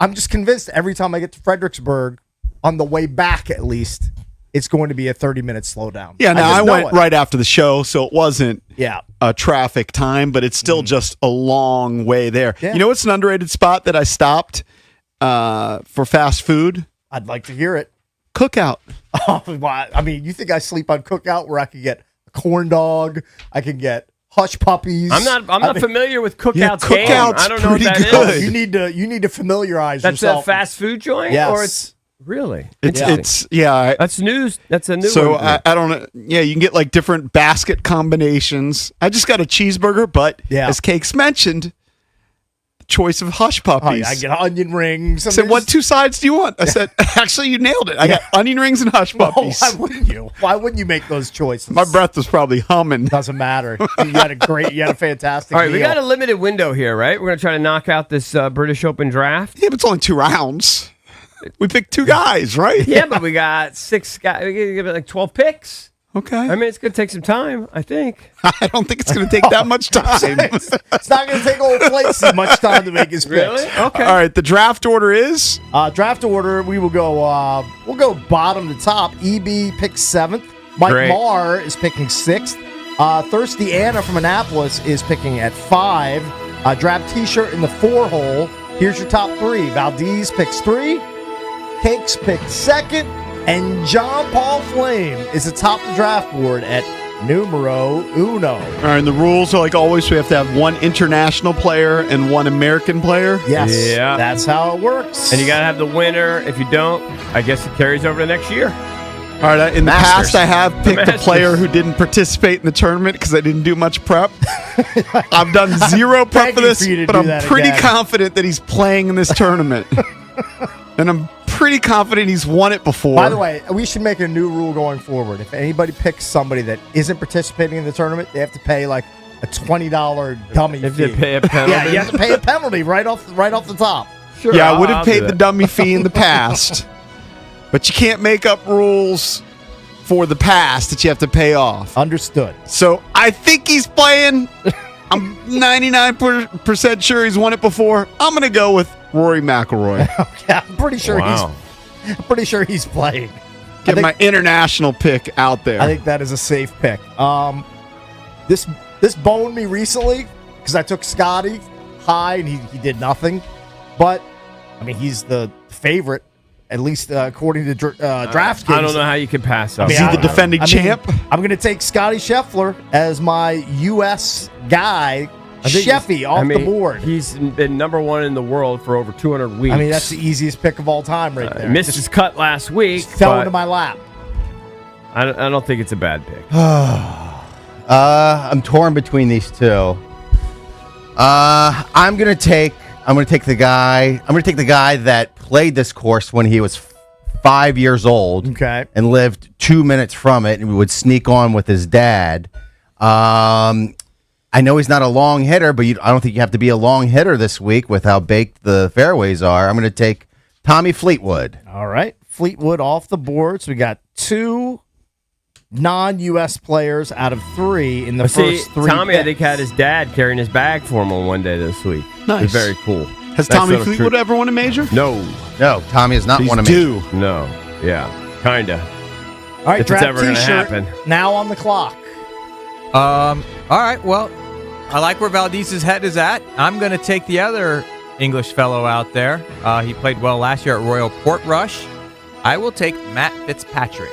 I'm just convinced every time I get to Fredericksburg, on the way back at least, it's going to be a 30-minute slowdown. Yeah, now just I know went it. right after the show, so it wasn't Yeah. a traffic time, but it's still just a long way there. Yeah. You know what's an underrated spot that I stopped for fast food? I'd like to hear it. Cookout. Oh, well, I mean, you think I sleep on Cookout where I could get a corn dog, I can get hush puppies. I'm not familiar with Cookout's Yeah, game. Cookout's I don't know what pretty that good. is. You need to familiarize That's yourself. a fast food joint? Yes. Or it's really? It's yeah. That's news. That's a new So one. I don't know. Yeah, you can get like different basket combinations. I just got a cheeseburger, but Yeah. as Cakes mentioned, the choice of hush Oh, puppies. yeah, I get onion rings. I said, what two sides do you want? I said, actually, you nailed it. I got onion rings and hush Oh, puppies. why wouldn't you? Why wouldn't you make those choices? My breath was probably humming. Doesn't matter. You had a fantastic. All right, we meal. got a limited window here, right? We're going to try to knock out this British Open draft. Yeah, but it's only 2 rounds. We picked 2 guys, right? Yeah, but we got 6 guys. We got give it like 12 picks. Okay. I mean, it's going to take some time, I think. I don't think it's going to take that much time. It's not going to take old Flacy much time to make his picks. Really? Okay. All right, the draft order is Draft order. We will go. We'll go bottom to top. EB picks 7th. Mike Great. Marr is picking 6th. Thirsty Anna from Annapolis is picking at 5. Draft T-shirt in the 4 hole. Here's your top 3. Valdez picks 3. Cakes picked 2nd. And John Paul Flame is atop the draft board at numero uno. all right. And the rules are like always. We have to have 1 international player and 1 American player. Yes, Yeah. that's how it works. And you got to have the winner. If you don't, I guess it carries over to next year. All right. In the Masters. past, I have picked a Masters. player who didn't participate in the tournament because I didn't do much prep. I've done 0 prep begging for this, for you to but do I'm that pretty again. confident that he's playing in this tournament, and I'm pretty confident he's won it before. By the way, we should make a new rule going forward. If anybody picks somebody that isn't participating in the tournament, they have to pay like a $20 dummy If fee. you pay a penalty. Yeah, you have to pay a penalty right off the top. Sure, yeah, I I'll- would I'll have do paid the that. dummy fee in the past, but you can't make up rules for the past that you have to pay off. Understood. So I think he's playing. I'm 99% sure he's won it before. I'm going to go with Rory McIlroy. Yeah, I'm pretty sure Wow. he's playing. Get my international pick out there. I think that is a safe pick. This boned me recently because I took Scotty high and he did nothing. But I mean, he's the favorite, at least according to DraftKings. I don't know how you could pass up. Is he the defending champ? I'm going to take Scotty Scheffler as my U.S. guy. I think Sheffy off the board. He's been number 1 in the world for over 200 weeks. I mean, that's the easiest pick of all time right there. missed his cut last week. Fell but into my lap. I don't think it's a bad pick. I'm torn between these 2. I'm gonna take the guy that played this course when he was 5 years old. Okay. And lived 2 minutes from it, and would sneak on with his dad. I know he's not a long hitter, but I don't think you have to be a long hitter this week with how baked the fairways are. I'm going to take Tommy Fleetwood. All right. Fleetwood off the board. So we got 2 non-U.S. players out of 3 in the See, first 3 Tommy, I picks. think, had his dad carrying his bag for him on one day this week. It Nice. was very cool. Has Nice Tommy little Fleetwood trip. ever won a major? No. No, Tommy has not He's won a major. due. No. Yeah. Kinda. All right, If it's draft ever gonna T-shirt happen. now on the clock. All right. Well, I like where Valdez's head is at. I'm going to take the other English fellow out there. He played well last year at Royal Portrush. I will take Matt Fitzpatrick.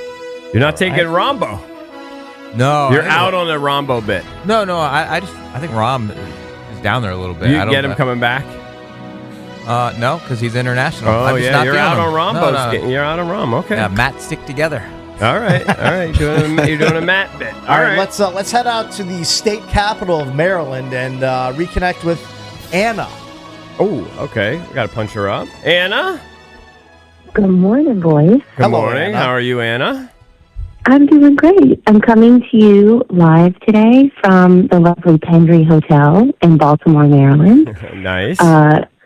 You're not taking Rombo. No, You're out on the Rombo bit. No. I think Rom is down there a little bit. You I don't get him coming back? No, because he's international. Oh, I'm just yeah. not You're feeling out him. on Rombo. No. You're out on Rom. Okay. Yeah, Matt, stick together. All right. You're doing a Matt bit. All right, let's head out to the state capital of Maryland and reconnect with Anna. Oh, okay. We got to punch her up. Anna? Good morning, boys. Good Hello, morning. Anna. How are you, Anna? I'm doing great. I'm coming to you live today from the lovely Pendry Hotel in Baltimore, Maryland. Nice.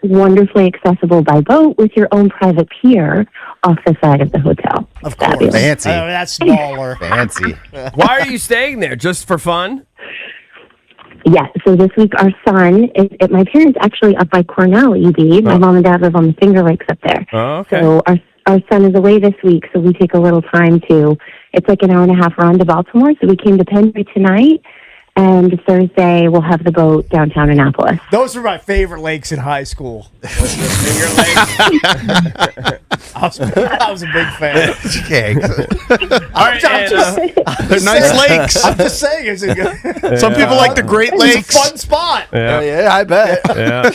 Wonderfully accessible by boat with your own private pier off the side of the hotel. Of course. Fabulous. Fancy. That's baller. Fancy. Why are you staying there? Just for fun? Yeah, so this week our son is at my parents actually up by Cornell, EB. My mom and dad live on the Finger Lakes up there. Oh, okay. So our son is away this week, so we take a little time to, it's like an hour and a half run to Baltimore, so we came to Pendry tonight, and Thursday we'll have the boat downtown Annapolis. Those were my favorite lakes in high school. Finger Lakes. I was a big fan. Okay. All right, Anna. They're nice lakes. I'm just saying, it's a good, Some people like the Great it's a Lakes. fun spot. Yeah. Yeah, I bet. Yeah.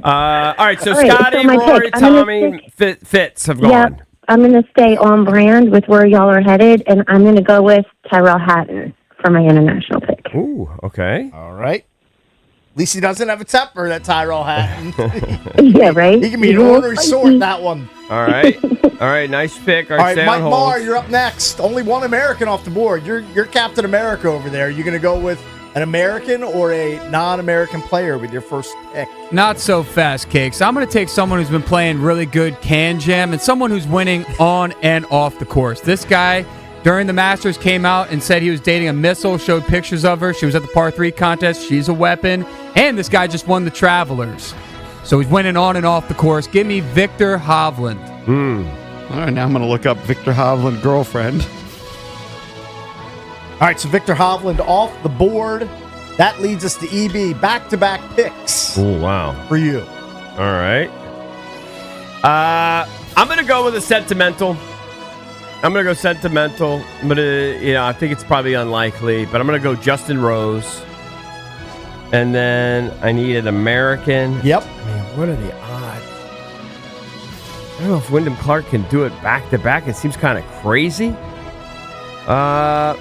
All right, so All right, Scotty, so my Rory, pick, I'm gonna Tommy, Fitz have gone. Yep, I'm going to stay on brand with where y'all are headed, and I'm going to go with Tyrell Hatton for my international pick. Ooh, okay. All right. At least he doesn't have a temper, that Tyrell Hatton. Yeah, right? He can be an He's a little ornery spicy. sort, that one. All right. All right, nice pick. All right, stay Mike on Marr, hold. you're up next. Only one American off the board. You're Captain America over there. You're going to go with an American or a non-American player with your first pick? Not so fast, Cakes. I'm going to take someone who's been playing really good can jam and someone who's winning on and off the course. This guy, during the Masters, came out and said he was dating a missile, showed pictures of her. She was at the par 3 contest. She's a weapon. And this guy just won the Travelers. So he's winning on and off the course. Give me Victor Hovland. All right, now I'm going to look up Victor Hovland girlfriend. All right, so Victor Hovland off the board. That leads us to EB. Back-to-back picks Oh, wow. for you. All right. I'm going to go with a sentimental. I'm going to go sentimental. I'm going to, I think it's probably unlikely, but I'm going to go Justin Rose. And then I need an American. Yep. Man, what are the odds? I don't know if Wyndham Clark can do it back to back. It seems kind of crazy. I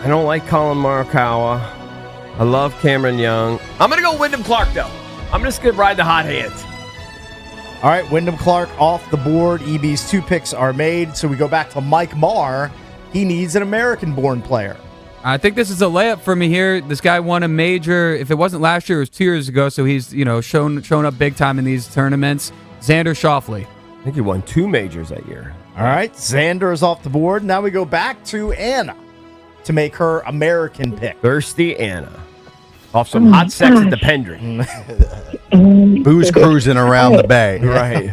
don't like Colin Morikawa. I love Cameron Young. I'm going to go Wyndham Clark, though. I'm just going to ride the hot hand. All right, Wyndham Clark off the board. EB's 2 picks are made. So we go back to Mike Marr. He needs an American-born player. I think this is a layup for me here. This guy won a major. If it wasn't last year, it was 2 years ago. So he's, shown up big time in these tournaments. Xander Schauffele. I think he won 2 majors that year. All right, Xander is off the board. Now we go back to Anna to make her American pick. Thirsty Anna. Off some hot sex at the Pendry. Booze cruising around the bay. Right.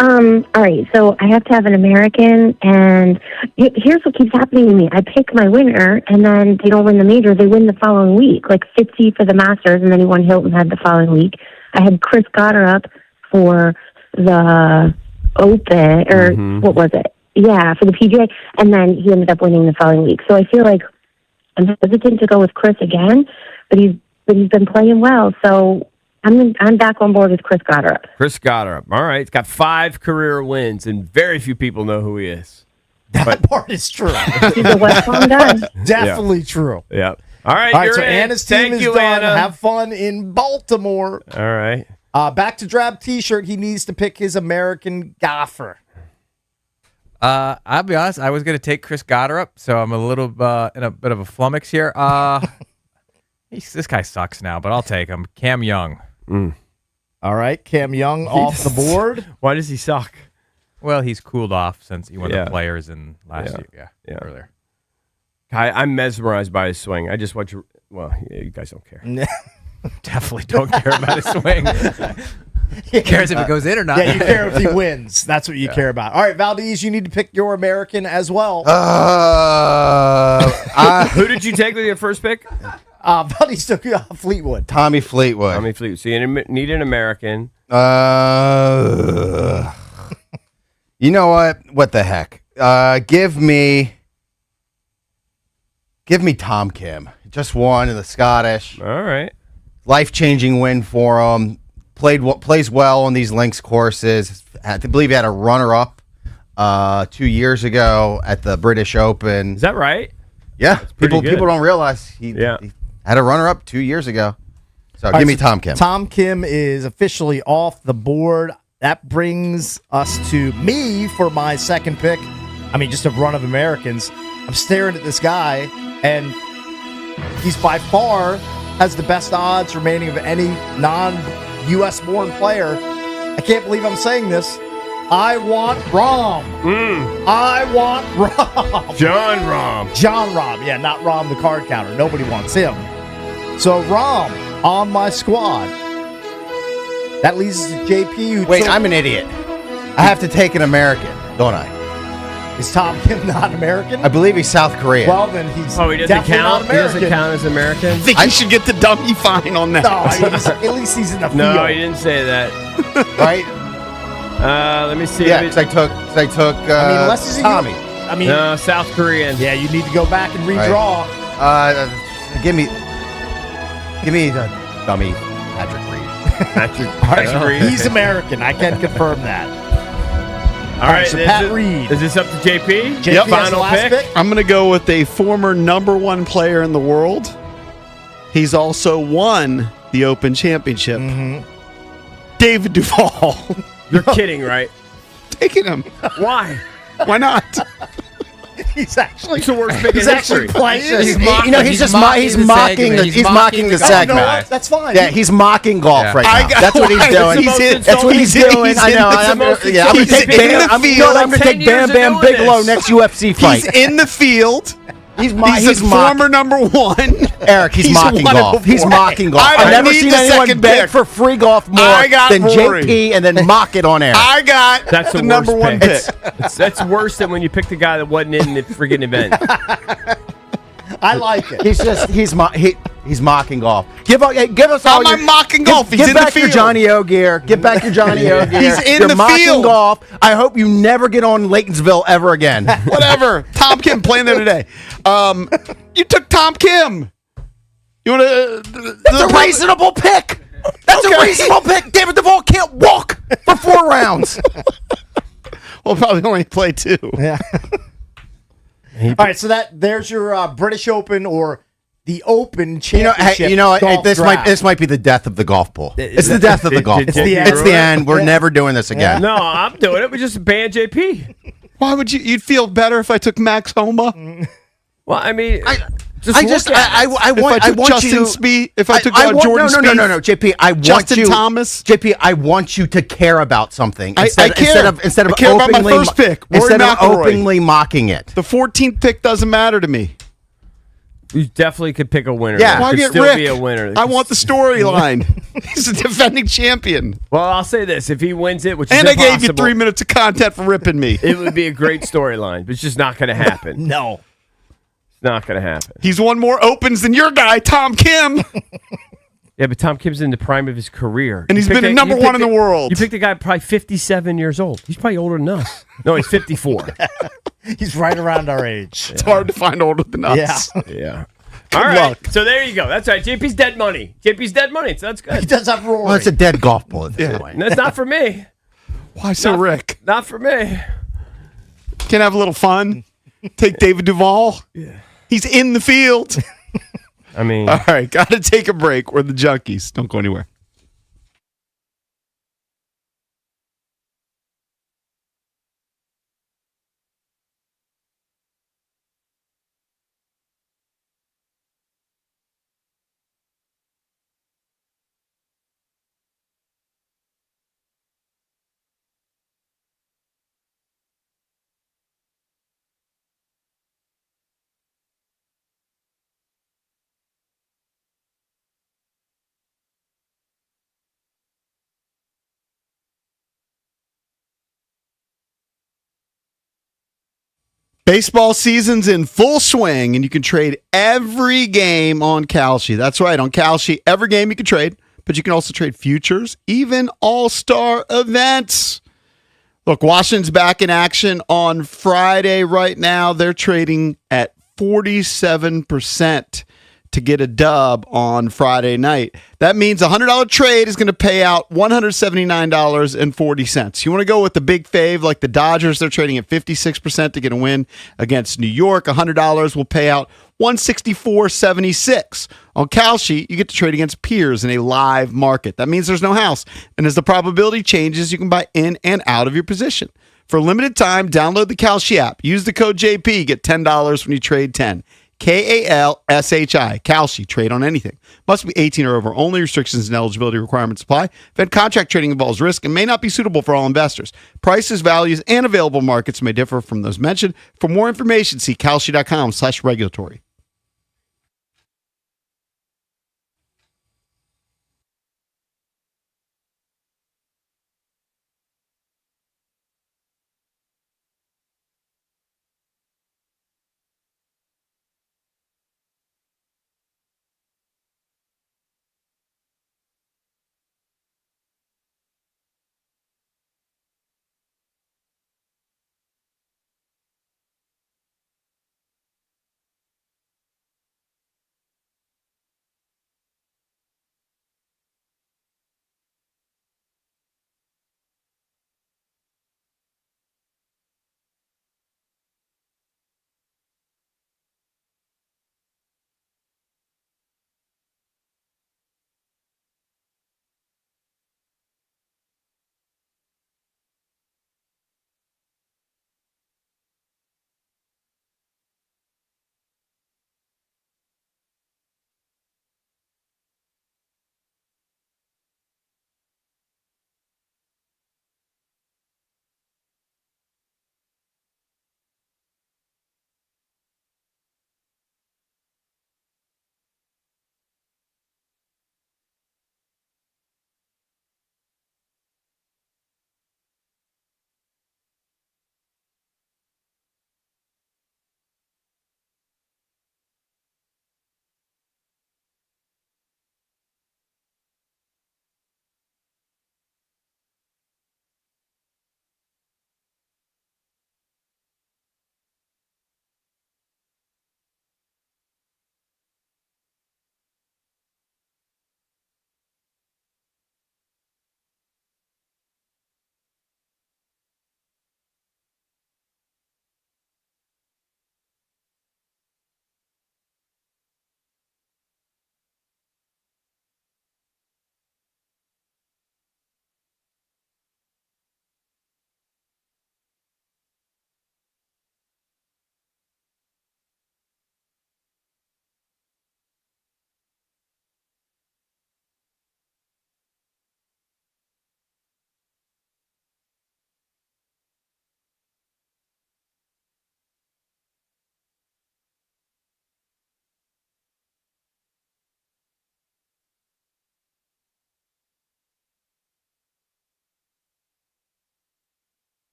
All right, so I have to have an American, and here's what keeps happening to me. I pick my winner, and then they don't win the major. They win the following week, like Fitzy for the Masters, and then he won Hilton Head the following week. I had Chris Gotterup for the Open, or what was it? Yeah, for the PGA, and then he ended up winning the following week. So I feel like I'm hesitant to go with Chris again, but he's been playing well, so I'm back on board with Chris Gotterup. Chris Gotterup. All right. He's got 5 career wins, and very few people know who he is. That part is true. He's a West Palm guy. Definitely true. Yep. All right. All right, you're so in. Anna's team Thank is you, done. Anna. Have fun in Baltimore. All right. Back to Drab T-shirt. He needs to pick his American golfer. I'll be honest. I was going to take Chris Gotterup, so I'm a little in a bit of a flummox here. This guy sucks now, but I'll take him. Cam Young. All right, Cam Young off the board. Why does he suck? Well, he's cooled off since he won Yeah. the Players in last year. Yeah. Earlier. I'm mesmerized by his swing. I just watch Well, yeah, you guys don't care. Definitely don't care about his swing. He cares if it goes in or not. Yeah, you care if he wins. That's what you care about. All right, Valdez, you need to pick your American as well. Who did you take with your first pick? Valdez took Fleetwood. Tommy Fleetwood. Tommy Fleetwood. So you need an American. You know what? What the heck? Give me Tom Kim. Just won in the Scottish. All right. Life-changing win for him. Plays well on these links courses. I believe he had a runner-up 2 years ago at the British Open. Is that right? Yeah, pretty good. people don't realize he had a runner-up 2 years ago. So give me Tom Kim. Tom Kim is officially off the board. That brings us to me for my second pick. I mean, just a run of Americans. I'm staring at this guy, and he's by far has the best odds remaining of any non-U.S. born player. I can't believe I'm saying this. I want Rahm. I want Rahm. John Rahm. John Rahm. Yeah, not Rahm the card counter. Nobody wants him. So Rahm on my squad. That leads us to JP. Who Wait, I'm an idiot. I have to take an American, don't I? Is Tom Kim not American? I believe he's South Korean. Well, then he's Oh, he doesn't definitely count. not He doesn't American. count as American. I think you should get the dummy fine on that. No, at least he's in the field. No, he didn't say that. right? Let me see. Yeah, because I took unless he's a Tommy. I mean, No, South Korean. yeah, you need to go back and redraw. Give me the dummy Patrick Reed. Patrick Reed. He's American. I can confirm that. All right, so Pat Reed. Is this up to JP? JP has the Final last pick. I'm going to go with a former #1 player in the world. He's also won the Open Championship. David Duval. You're kidding, right? Taking him. Why? Why not? He's actually It's the worst pick in he's actually history. playing. He's he's mocking the Oh, segment. no, that's fine. Yeah, he's mocking golf Yeah. right now. That's what he's doing. That's what he's doing. I know. I'm going to take Bam Bam Bigelow next UFC fight. He's in the field. He's He's a former #1. Eric, he's mocking won it golf. before. He's mocking golf. I I've never need seen the anyone second beg pick. for free golf more I got than Rory. JP and then mock it on air. I got That's the the worst #1 pick. pick. That's worse than when you picked the guy that wasn't in the friggin' event. I like it. He's mocking golf. Give us all. How am I mocking golf? He's Give in the back your field. Johnny O gear. Get back your Johnny O gear. He's in You're the mocking field. golf. I hope you never get on Laytonsville ever again. Whatever. Tom Kim playing there today. You took Tom Kim. You want to? That's a reasonable pick. That's a reasonable pick. David Duval can't walk for 4 rounds. We'll probably only play 2. Yeah. All right, so there's your British Open or the Open Championship. golf this draft. might be the death of the golf pool. It's the death of the golf pool. It's the end. It's the end. We're never doing this again. No, I'm doing it. We just ban JP. Why would you? You'd feel better if I took Max Homa. Well, I mean, I If want I took want Justin you. Speed. If I took want, Jordan Spieth. no, JP. I want Justin you, Thomas. JP. I want you to care about something I instead care. instead of I care about my openly first pick, Rory instead of McIlroy. openly mocking it. The 14th pick doesn't matter to me. you definitely could pick a winner. Yeah. There Why could get still Rick? be a winner. I want the storyline. He's a defending champion, Well, I'll say this: if he wins it, which is and I impossible, gave you 3 minutes of content for ripping me. it would be a great storyline. But it's just not going to happen. No. It's not going to happen. He's won more Opens than your guy, Tom Kim. Yeah, but Tom Kim's in the prime of his career, And he's You been picked a number you one picked in the world. You picked a guy probably 57 years old. He's probably older than us. No, he's 54. He's right around our age. It's hard to find older than us. Yeah. Yeah. Good All right. luck. So there you go. That's right. JP's dead money. JP's dead money. So that's He good. does have Rory. Well, it's a dead golf ball at this point. That's not for me. Why so, Rick? Not for me. Can I have a little fun? Take David Duval. Yeah. He's in the field. I mean, All right, got to take a break. We're the Junkies. Don't go anywhere. Baseball season's in full swing, and you can trade every game on Kalshi. That's right, on Kalshi, every game you can trade, but you can also trade futures, even all-star events. Look, Washington's back in action on Friday right now. They're trading at 47% to get a dub on Friday night. That means a $100 trade is going to pay out $179.40. You want to go with the big fave like the Dodgers? They're trading at 56% to get a win against New York. $100 will pay out $164.76. On Kalshi, you get to trade against peers in a live market. That means there's no house. And as the probability changes, you can buy in and out of your position. For a limited time, download the Kalshi app. Use the code JP. Get $10 when you trade 10. Kalshi. Kalshi. Trade on anything. Must be 18 or over. Only restrictions and eligibility requirements apply. Fed contract trading involves risk and may not be suitable for all investors. Prices, values, and available markets may differ from those mentioned. For more information, see kalshi.com/regulatory.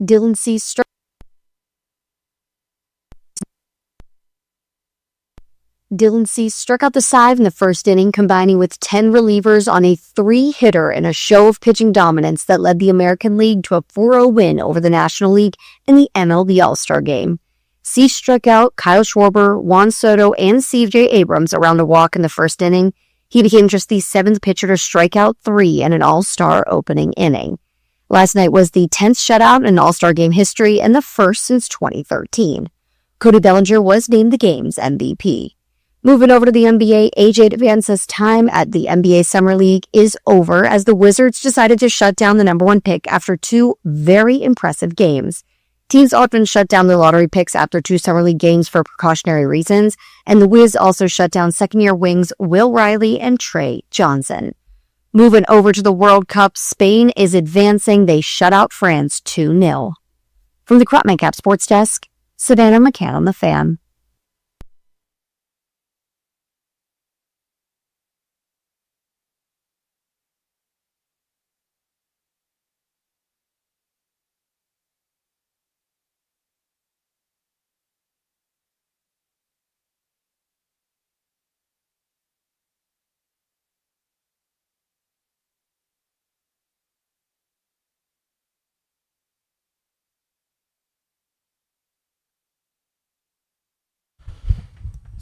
Dylan Cease struck out the side in the first inning, combining with 10 relievers on a 3-hitter in a show of pitching dominance that led the American League to a 4-0 win over the National League in the MLB All-Star Game. Cease struck out Kyle Schwarber, Juan Soto, and C.J. Abrams around a walk in the first inning. He became just the 7th pitcher to strike out 3 in an All-Star opening inning. Last night was the 10th shutout in All-Star Game history and the first since 2013. Cody Bellinger was named the game's MVP. Moving over to the NBA, AJ Devance's time at the NBA Summer League is over as the Wizards decided to shut down the number 1 pick after 2 very impressive games. Teams often shut down their lottery picks after 2 Summer League games for precautionary reasons, and the Wiz also shut down second-year wings Will Riley and Trey Johnson. Moving over to the World Cup, Spain is advancing. They shut out France 2-0. From the Crop Cap Sports Desk, Savannah McCann on the Fan.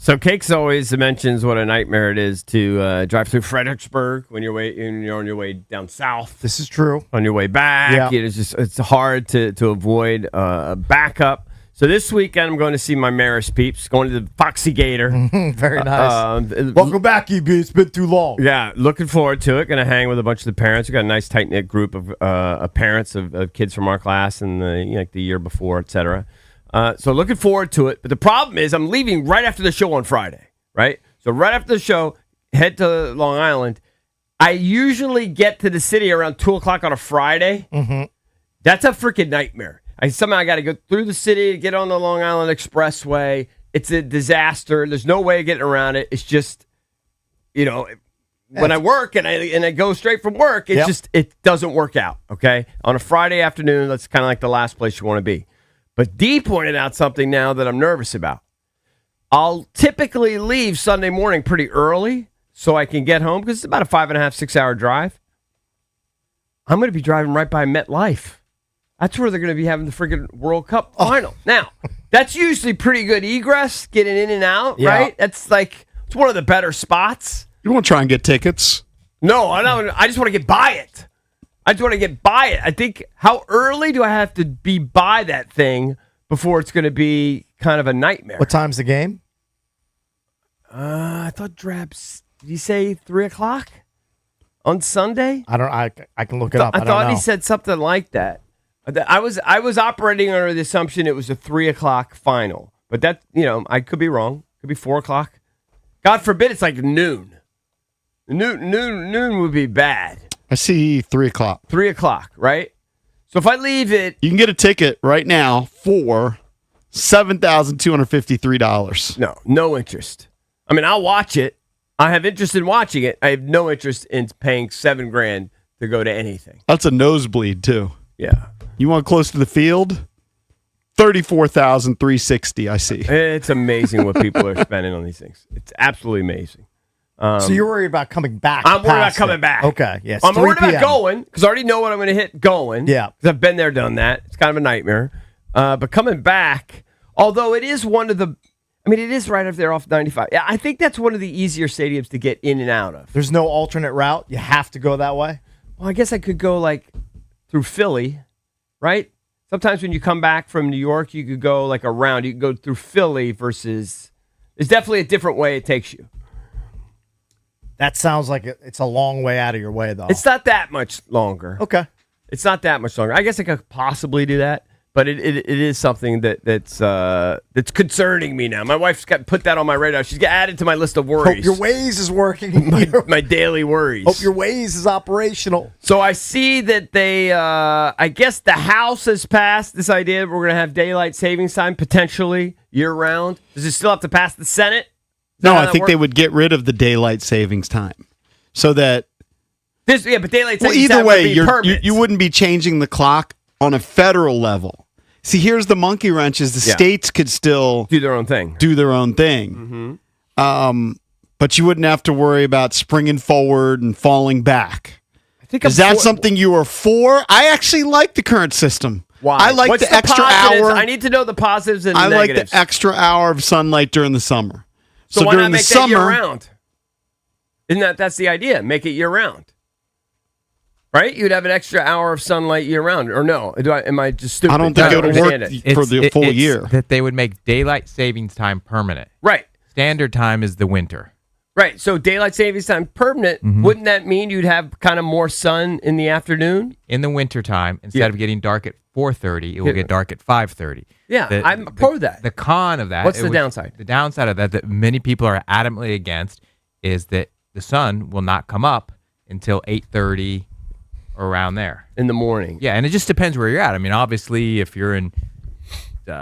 So Cakes always mentions what a nightmare it is to drive through Fredericksburg when you're on your way down south. This is true. On your way back, it's hard to avoid a backup. So this weekend I'm going to see my Maris peeps, going to the Foxy Gator. Very nice. Welcome back, EB. It's been too long. Yeah, looking forward to it. Going to hang with a bunch of the parents. We've got a nice tight knit group of parents of kids from our class and the year before, et cetera. So looking forward to it. But the problem is I'm leaving right after the show on Friday, right? So right after the show, head to Long Island. I usually get to the city around 2 o'clock on a Friday. Mm-hmm. That's a freaking nightmare. Somehow I got to go through the city, get on the Long Island Expressway. It's a disaster. There's no way of getting around it. It's just, when I work and I go straight from work, it doesn't work out, okay? On a Friday afternoon, that's kind of like the last place you want to be. But D pointed out something now that I'm nervous about. I'll typically leave Sunday morning pretty early so I can get home because it's about a 5.5, 6 hour drive. I'm going to be driving right by MetLife. That's where they're going to be having the friggin' World Cup final. Now, that's usually pretty good egress, getting in and out, right? It's one of the better spots. You want to try and get tickets? No, I don't. I just want to get by it. I think, how early do I have to be by that thing before it's going to be kind of a nightmare? What time's the game? I thought Drabs, did he say 3 o'clock on Sunday? I can look it up. I thought he said something like that. I was operating under the assumption it was a 3 o'clock final. But that, I could be wrong. It could be 4 o'clock. God forbid it's like noon. Noon would be bad. I see 3 o'clock. 3 o'clock, right? So if I leave it... You can get a ticket right now for $7,253. No interest. I mean, I'll watch it. I have interest in watching it. I have no interest in paying $7,000 to go to anything. That's a nosebleed, too. Yeah. You want close to the field? $34,360, I see. It's amazing what people are spending on these things. It's absolutely amazing. So you're worried about coming back? I'm worried about coming back. Okay, yes. I'm worried about going because I already know what I'm going to hit going. Yeah. Because I've been there, done that. It's kind of a nightmare. But coming back, although it is it is right up there off 95. Yeah, I think that's one of the easier stadiums to get in and out of. There's no alternate route? You have to go that way? Well, I guess I could go through Philly, right? Sometimes when you come back from New York, you could go around. You could go through Philly versus... There's definitely a different way it takes you. That sounds like it's a long way out of your way, though. It's not that much longer. Okay. It's not that much longer. I guess I could possibly do that, but it is something that's concerning me now. My wife's got put that on my radar. She's got added to my list of worries. Hope your Waze is working. my daily worries. Hope your Waze is operational. So I see that they, I guess the House has passed this idea. We're going to have daylight savings time potentially year round. Does it still have to pass the Senate? No, I think they would get rid of the daylight savings time so that. But daylight savings either time way, would be you wouldn't be changing the clock on a federal level. See, here's the monkey wrench: is the states could still do their own thing. Mm-hmm. But you wouldn't have to worry about springing forward and falling back. I think is that something you are for? I actually like the current system. Why? I like What's the extra positives? hour. I need to know the positives and I negatives. like the extra hour of sunlight during the summer. So why during not make the summer, that year round? That's the idea? Make it year round. Right? You'd have an extra hour of sunlight year round, or no? Am I just stupid? I don't think No, it would understand work it. for the full it's year. that they would make daylight savings time permanent. Right. Standard time is the winter. Right. So daylight savings time permanent. Wouldn't that mean you'd have kind of more sun in the afternoon? In the winter time, instead of getting dark at 4:30, it will get dark at 5:30. Yeah, I'm pro that. The con of that. What's the downside? The downside of that many people are adamantly against is that the sun will not come up until 8:30 or around there. In the morning. Yeah, and it just depends where you're at. I mean, obviously, if you're in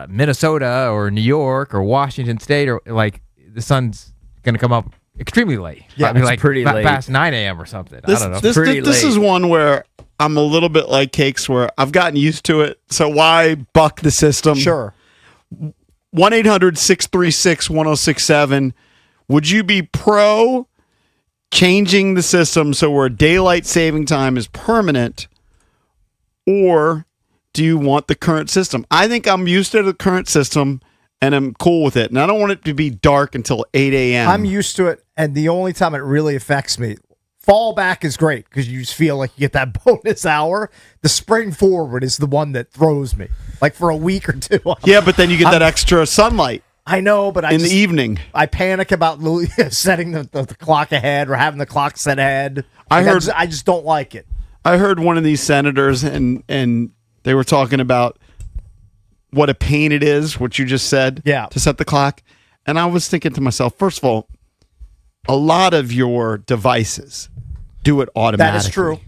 Minnesota or New York or Washington State, or like the sun's going to come up extremely late. Yeah, I mean, it's like pretty late. past 9 a.m. or something. This, I don't know. this, Pretty this late. is one where I'm a little bit like Cakes, where I've gotten used to it. So why buck the system? Sure. 1-800-636-1067. Would you be pro changing the system so where daylight saving time is permanent, or do you want the current system? I think I'm used to the current system and I'm cool with it. And I don't want it to be dark until 8 a.m. I'm used to it, and the only time it really affects me, fall back is great because you just feel like you get that bonus hour. The spring forward is the one that throws me, like for a week or two. Yeah, but then you get that extra sunlight I know, but in the evening. I panic about setting the clock ahead or having the clock set ahead. I Like, heard- I just don't like it. I heard one of these senators and they were talking about what a pain it is, what you just said, Yeah. to set the clock. And I was thinking to myself, first of all, a lot of your devices do it automatically. That is true.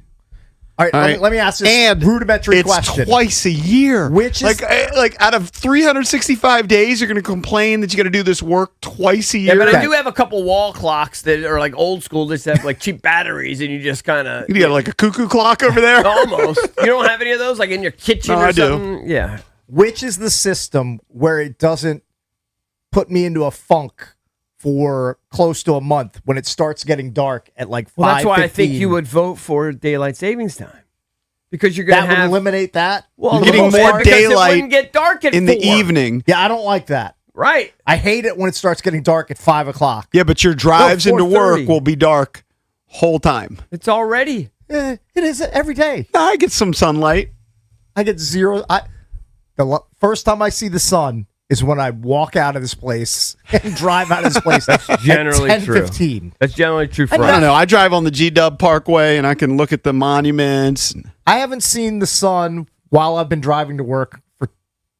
All right, All right. let me ask this And rudimentary it's question. twice a year. Which is- like out of 365 days, you're going to complain that you got to do this work twice a Yeah, year. but I do have a couple wall clocks that are like old school. Just have like cheap batteries, and you just kind of You got like a cuckoo clock over there. almost. You don't have any of those, like in your kitchen No, or I do. something. Yeah. Which is the system where it doesn't put me into a funk for close to a month when it starts getting dark at like 5:15? Well, that's why I think you would vote for daylight savings time, because you're going That to have would eliminate that. well, You're for getting the most more part, because daylight It wouldn't get dark at in the 4. evening. Yeah, I don't like that. Right. I hate it when it starts getting dark at 5 o'clock. Yeah, but your drives into work 4:30. will be dark whole time. It's already. It is every day. I get some sunlight. I get zero. First time I see the sun is when I walk out of this place and drive out of this place. Generally at true. 10:15. That's generally true for I don't us. know. I drive on the G-Dub Parkway and I can look at the monuments. I haven't seen the sun while I've been driving to work for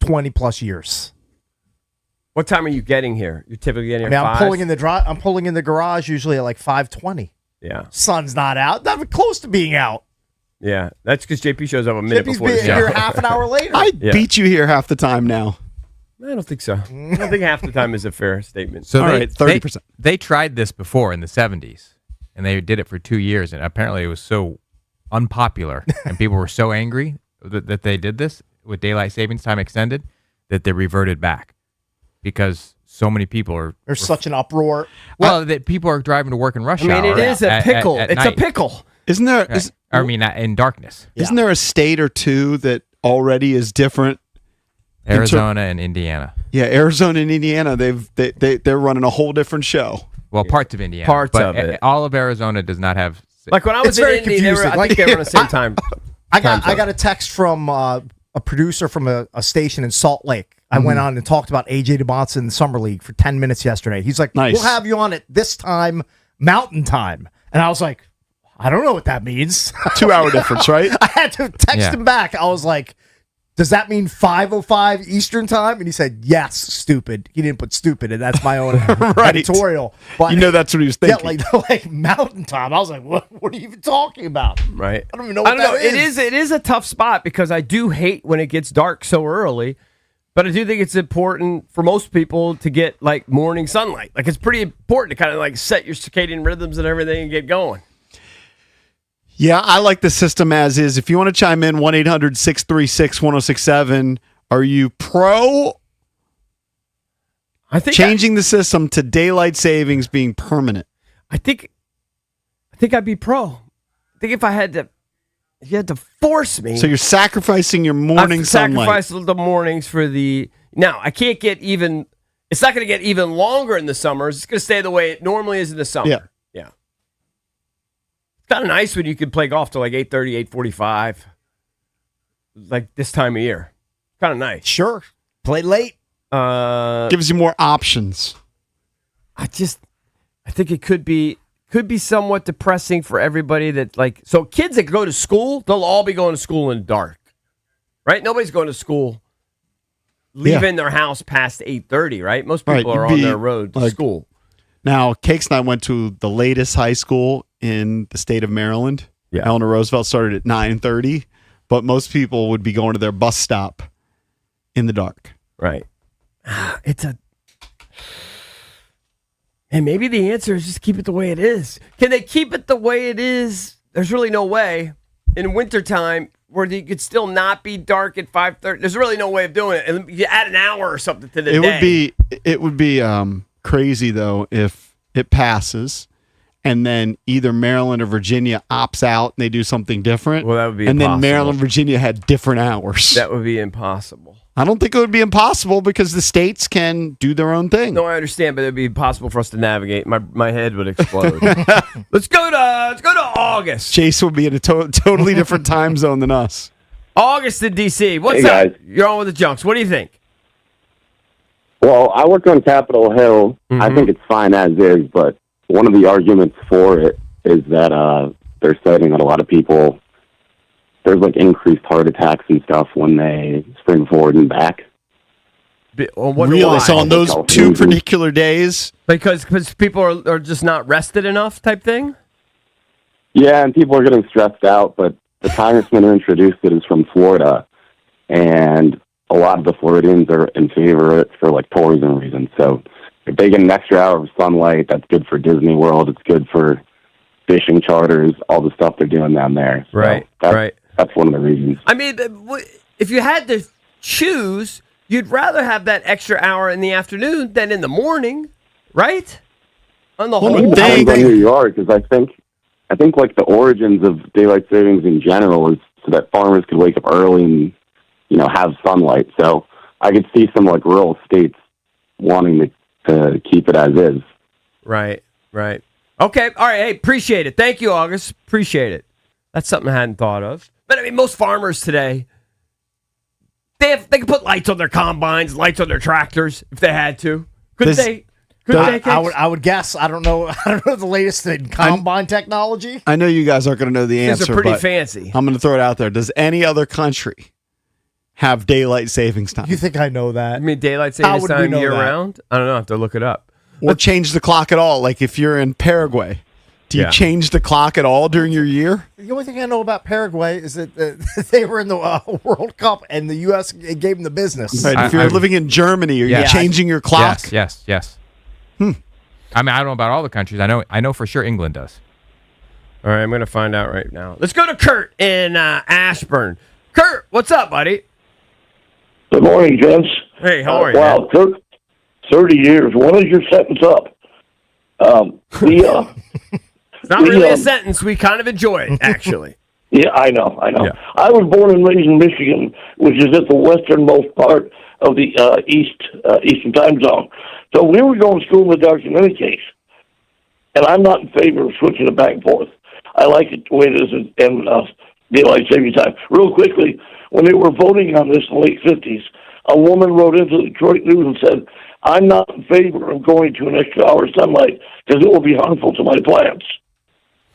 20 plus years. What time are you getting here? You're typically getting I here mean, at I'm 5? pulling in the garage usually at like 5:20. Yeah. Sun's not out. Not even close to being out. Yeah. That's because JP shows up a minute Jippy's before the being show. here half an hour later. I Yeah. beat you here half the time now. I don't think so. I don't think half the time is a fair statement. So All they, right, 30%. They tried this before in the 70s, and they did it for 2 years, and apparently it was so unpopular, and people were so angry that they did this with daylight savings time extended that they reverted back because so many people are. There's such an uproar. Well, that people are driving to work in rush I mean, hour. it is a at- pickle. at It's a night. pickle. Isn't there? Right. I mean, in darkness. Isn't there a state or two that already is different? Arizona and Indiana. Yeah, Arizona and Indiana. They're running a whole different show. Well, parts of Indiana. Parts but of it. all of Arizona does not have. Like when I was It's in very Indy, they were, confusing. I think they were on the same time. I got a text from a producer from a station in Salt Lake. I went on and talked about AJ DeMonson in the Summer League for 10 minutes yesterday. He's like, Nice. we'll have you on at this time, Mountain Time. And I was like, I don't know what that means. 2 hour difference, right? I had to text Yeah. him back. I was like, does that mean 5:05 Eastern Time? And he said, yes, stupid. He didn't put stupid, and that's my own Right. editorial. But You know that's what he was yeah, thinking. like Mountain Time. I was like, what are you even talking about? Right. I don't even know what that is. It is a tough spot because I do hate when it gets dark so early, but I do think it's important for most people to get like morning sunlight. Like it's pretty important to kind of like set your circadian rhythms and everything and get going. Yeah, I like the system as is. If you want to chime in, 1-800-636-1067. Are you pro I think changing the system to daylight savings being permanent? I think I'd be pro. I think if you had to force me. So you're sacrificing your morning I've sunlight. sacrificed the mornings for the. Now I can't get even. It's not going to get even longer in the summers. It's going to stay the way it normally is in the summer. Yeah. yeah. Kind of nice when you could play golf till like 8:30, 8:45, like this time of year. Kind of nice. Sure. Play late. Gives you more options. I think it could be somewhat depressing for everybody that like. So kids that go to school, they'll all be going to school in the dark, right? Nobody's going to school leaving their house past 8:30, right? Most people are on their road to school. Now, Cakes and I went to the latest high school in the state of Maryland. Yeah. Eleanor Roosevelt started at 9:30, but most people would be going to their bus stop in the dark. Right. And maybe the answer is just keep it the way it is. Can they keep it the way it is? There's really no way. In wintertime, where you could still not be dark at 5:30, there's really no way of doing it. And you add an hour or something to the day. It would be crazy, though, if it passes and then either Maryland or Virginia opts out and they do something different. Well, that would be and impossible. then Maryland, Virginia had different hours. That would be impossible. I don't think it would be impossible because the states can do their own thing. No, I understand, but it'd be impossible for us to navigate. My head would explode. Let's go to August. Chase would be in a totally different time zone than us. August in DC. What's Hey, up? guys. You're on with the Junks. What do you think? Well, I work on Capitol Hill. Mm-hmm. I think it's fine as is, but one of the arguments for it is that they're citing that a lot of people, there's like increased heart attacks and stuff when they spring forward and back. Really? Why? So on those two particular days? Because people are just not rested enough type thing? Yeah, and people are getting stressed out, but the congressman who introduced it is from Florida, and a lot of the Floridians are in favor of it for like tourism reasons. So if they get an extra hour of sunlight, that's good for Disney World. It's good for fishing charters, all the stuff they're doing down there. So Right. That's one of the reasons. I mean, if you had to choose, you'd rather have that extra hour in the afternoon than in the morning, right? On the whole It thing. depends on who you are, because I think like the origins of daylight savings in general is so that farmers could wake up early and have sunlight. So I could see some like rural states wanting to keep it as is. Right. Okay. All right. Hey, appreciate it. Thank you, August. Appreciate it. That's something I hadn't thought of. But I mean, most farmers today, they can put lights on their combines, lights on their tractors if they had to. Could they? I would guess. I don't know the latest in combine technology. I know you guys aren't going to know the These answer. are pretty but fancy. I'm going to throw it out there. Does any other country have daylight savings time? You think I know that? I mean, daylight How savings would we time know year that? round? I don't know. I have to look it up. Or change the clock at all? Like if you're in Paraguay, do you Yeah. change the clock at all during your year? The only thing I know about Paraguay is that they were in the World Cup and the U.S. gave them the business. Right, if you're living in Germany, are you Yes. changing your clock? Yes. I mean, I don't know about all the countries. I know for sure England does. All right, I'm going to find out right now. Let's go to Kurt in Ashburn. Kurt, what's up, buddy? Good morning, gents. Hey, how are you? Wow, 30 years. When is your sentence up? It's not really a sentence. We kind of enjoy it, actually. Yeah, I know. Yeah. I was born and raised in Michigan, which is at the westernmost part of the Eastern time zone. So we were going to school in the dark in any case. And I'm not in favor of switching it back and forth. I like it the way it is in daylight saving time. Real quickly, when they were voting on this in the late 50s, a woman wrote into the Detroit News and said, I'm not in favor of going to an extra hour of sunlight because it will be harmful to my plants.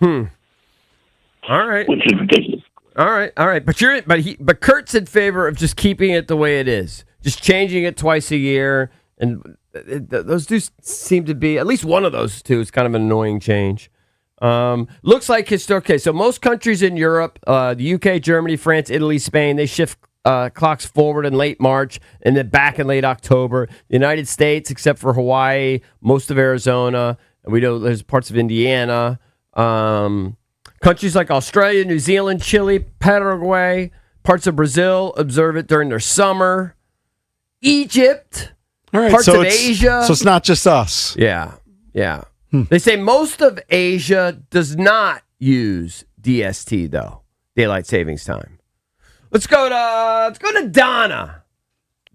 All right. Which is ridiculous. All right. But Kurt's in favor of just keeping it the way it is, just changing it twice a year, and those do seem to be, at least one of those two is kind of an annoying change. Looks like okay. So most countries in Europe, the UK, Germany, France, Italy, Spain, they shift clocks forward in late March and then back in late October. The United States, except for Hawaii, most of Arizona, and we know there's parts of Indiana. Countries like Australia, New Zealand, Chile, Paraguay, parts of Brazil observe it during their summer. Egypt, All right, parts so of it's, Asia. So it's not just us. Yeah. They say most of Asia does not use DST though, daylight savings time. Let's go to Donna.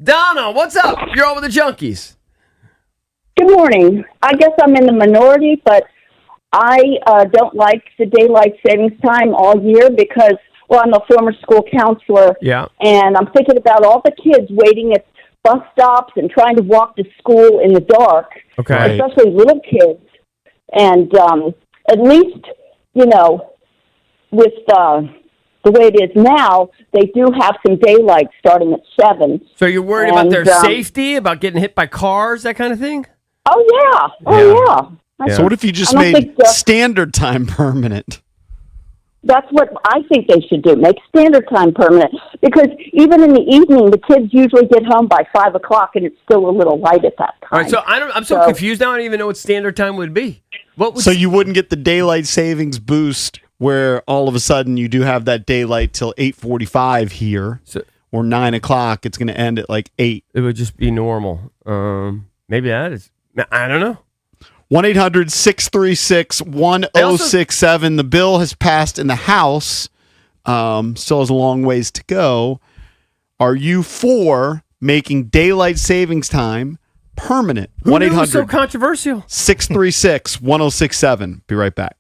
Donna, what's up? You're on with the Junkies. Good morning. I guess I'm in the minority, but I don't like the daylight savings time all year because, well, I'm a former school counselor, Yeah. and I'm thinking about all the kids waiting at bus stops and trying to walk to school in the dark, Okay. Right. especially little kids. And at least, you know, with the way it is now, they do have some daylight starting at 7. So you're worried about And, their safety, about getting hit by cars, that kind of thing? Oh, yeah. Oh, yeah. So what if you just I don't made think, standard time permanent? That's what I think they should do. Make standard time permanent. Because even in the evening, the kids usually get home by 5 o'clock, and it's still a little light at that time. All right, so I'm so confused now. I don't even know what standard time would be. What would So you wouldn't get the daylight savings boost where all of a sudden you do have that daylight till 8:45 here, or 9 o'clock. It's going to end at like 8. It would just be normal. Maybe that is. I don't know. 1-800-636-1067. The bill has passed in the House. Still has a long ways to go. Are you for making daylight savings time permanent? Who knew it was so controversial? 636-1067. Be right back.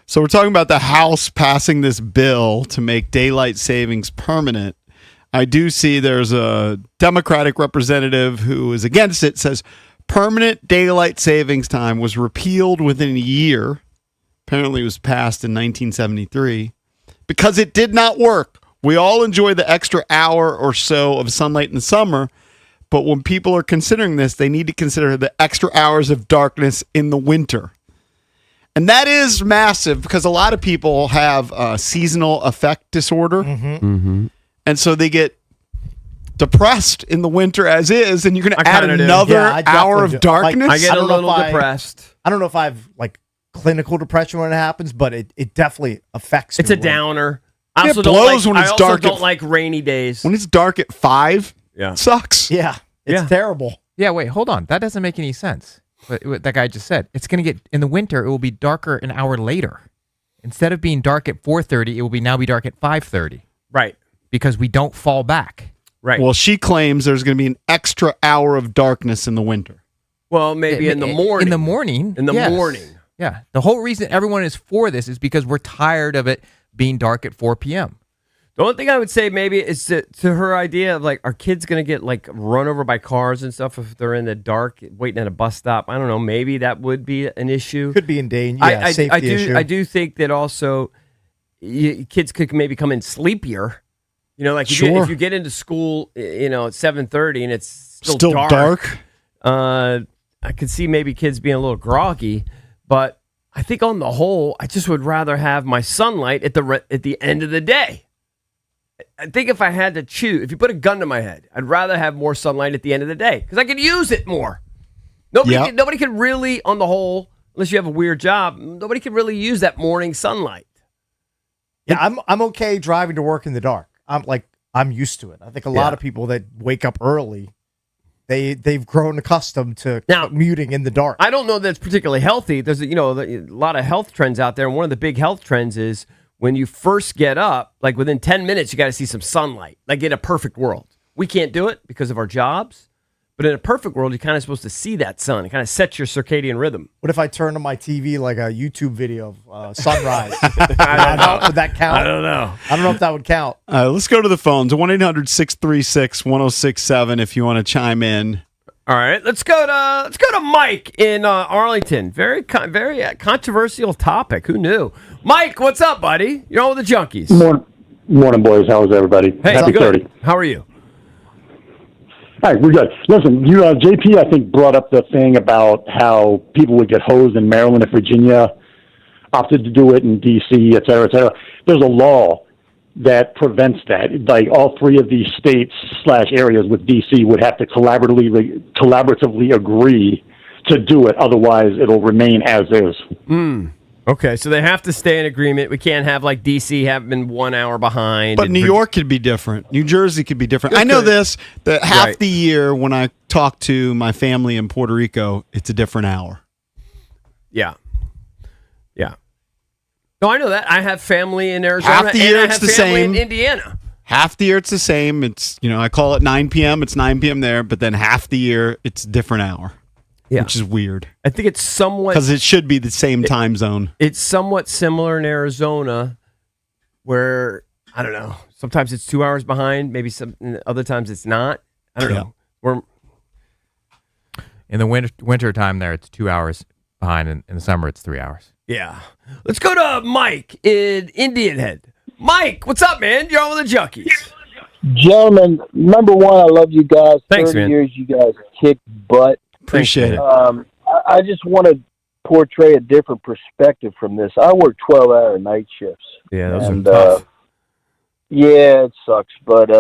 So we're talking about the House passing this bill to make daylight savings permanent. I do see there's a Democratic representative who is against it, says permanent daylight savings time was repealed within a year. Apparently it was passed in 1973 because it did not work. We all enjoy the extra hour or so of sunlight in the summer, but when people are considering this, they need to consider the extra hours of darkness in the winter. And that is massive because a lot of people have seasonal affect disorder. And so they get depressed in the winter as is, and you're going to add kinda do. another Yeah, I hour of definitely do. Like, darkness. I get I a don't know little if I- depressed. I don't know if I have like clinical depression when it happens, but it definitely affects It's me a when- downer. I It also don't blows like, when it's I also dark don't at- like rainy days. When it's dark at 5, Yeah. sucks. Yeah, it's Yeah. terrible. Yeah, wait, hold on. That doesn't make any sense. What that guy just said. It's going to get in the winter. It will be darker an hour later. Instead of being dark at 4:30, it will now be dark at 5:30 Right. because we don't fall back. Right. Well, she claims there's going to be an extra hour of darkness in the winter. Well, maybe in the morning. In the morning. In the yes. morning. Yeah. The whole reason everyone is for this is because we're tired of it being dark at 4 p.m. The only thing I would say maybe is to her idea of like, are kids going to get like run over by cars and stuff if they're in the dark waiting at a bus stop? I don't know. Maybe that would be an issue. Could be in danger. Yeah, safety issue. I do think that also kids could maybe come in sleepier. You know, like if you get into school, at 7:30 and it's still dark. I could see maybe kids being a little groggy, but I think on the whole, I just would rather have my sunlight at the end of the day. I think if I had to choose, if you put a gun to my head, I'd rather have more sunlight at the end of the day because I could use it more. Nobody can really, on the whole, unless you have a weird job, nobody can really use that morning sunlight. Yeah, I'm okay driving to work in the dark. I'm used to it. I think a lot of people that wake up early, they've grown accustomed to commuting in the dark. I don't know that it's particularly healthy. There's a lot of health trends out there, and one of the big health trends is when you first get up, like within 10 minutes, you got to see some sunlight. Like in a perfect world, we can't do it because of our jobs. But in a perfect world, you're kind of supposed to see that sun. It kind of sets your circadian rhythm. What if I turn on my TV like a YouTube video of sunrise? I don't know. Would that count? I don't know. I don't know if that would count. Let's go to the phones. 1-800-636-1067 if you want to chime in. All right, let's go to Mike in Arlington. Very controversial topic. Who knew? Mike, what's up, buddy? You're on with the Junkies. Morning, boys. How is everybody? Hey, Happy good. 30. How are you? All right, we're good. Listen, JP, I think, brought up the thing about how people would get hosed in Maryland if Virginia opted to do it in D.C., et cetera, et cetera. There's a law that prevents that. Like all three of these states/areas with D.C. would have to collaboratively agree to do it. Otherwise, it'll remain as is. Okay, so they have to stay in agreement. We can't have like DC have been 1 hour behind. But New York could be different. New Jersey could be different. I know this, that half the year when I talk to my family in Puerto Rico, it's a different hour. Yeah. No, I know that. I have family in Arizona. Half the year and I it's have the family same. in Indiana. Half the year it's the same. It's, I call it 9 p.m. It's 9 p.m. there, but then half the year it's a different hour. Yeah. Which is weird. I think it's somewhat... Because it should be the same time zone. It's somewhat similar in Arizona where, I don't know, sometimes it's 2 hours behind. Maybe other times it's not. I don't know. In the winter time there, it's 2 hours behind. In the summer, it's 3 hours. Yeah. Let's go to Mike in Indian Head. Mike, what's up, man? You're on with the Junkies. Gentlemen, number one, I love you guys. Thanks, 30 man. years, you guys kick butt. Appreciate it. I just want to portray a different perspective from this. I work 12-hour night shifts. Yeah, those and, are tough. Yeah, it sucks. But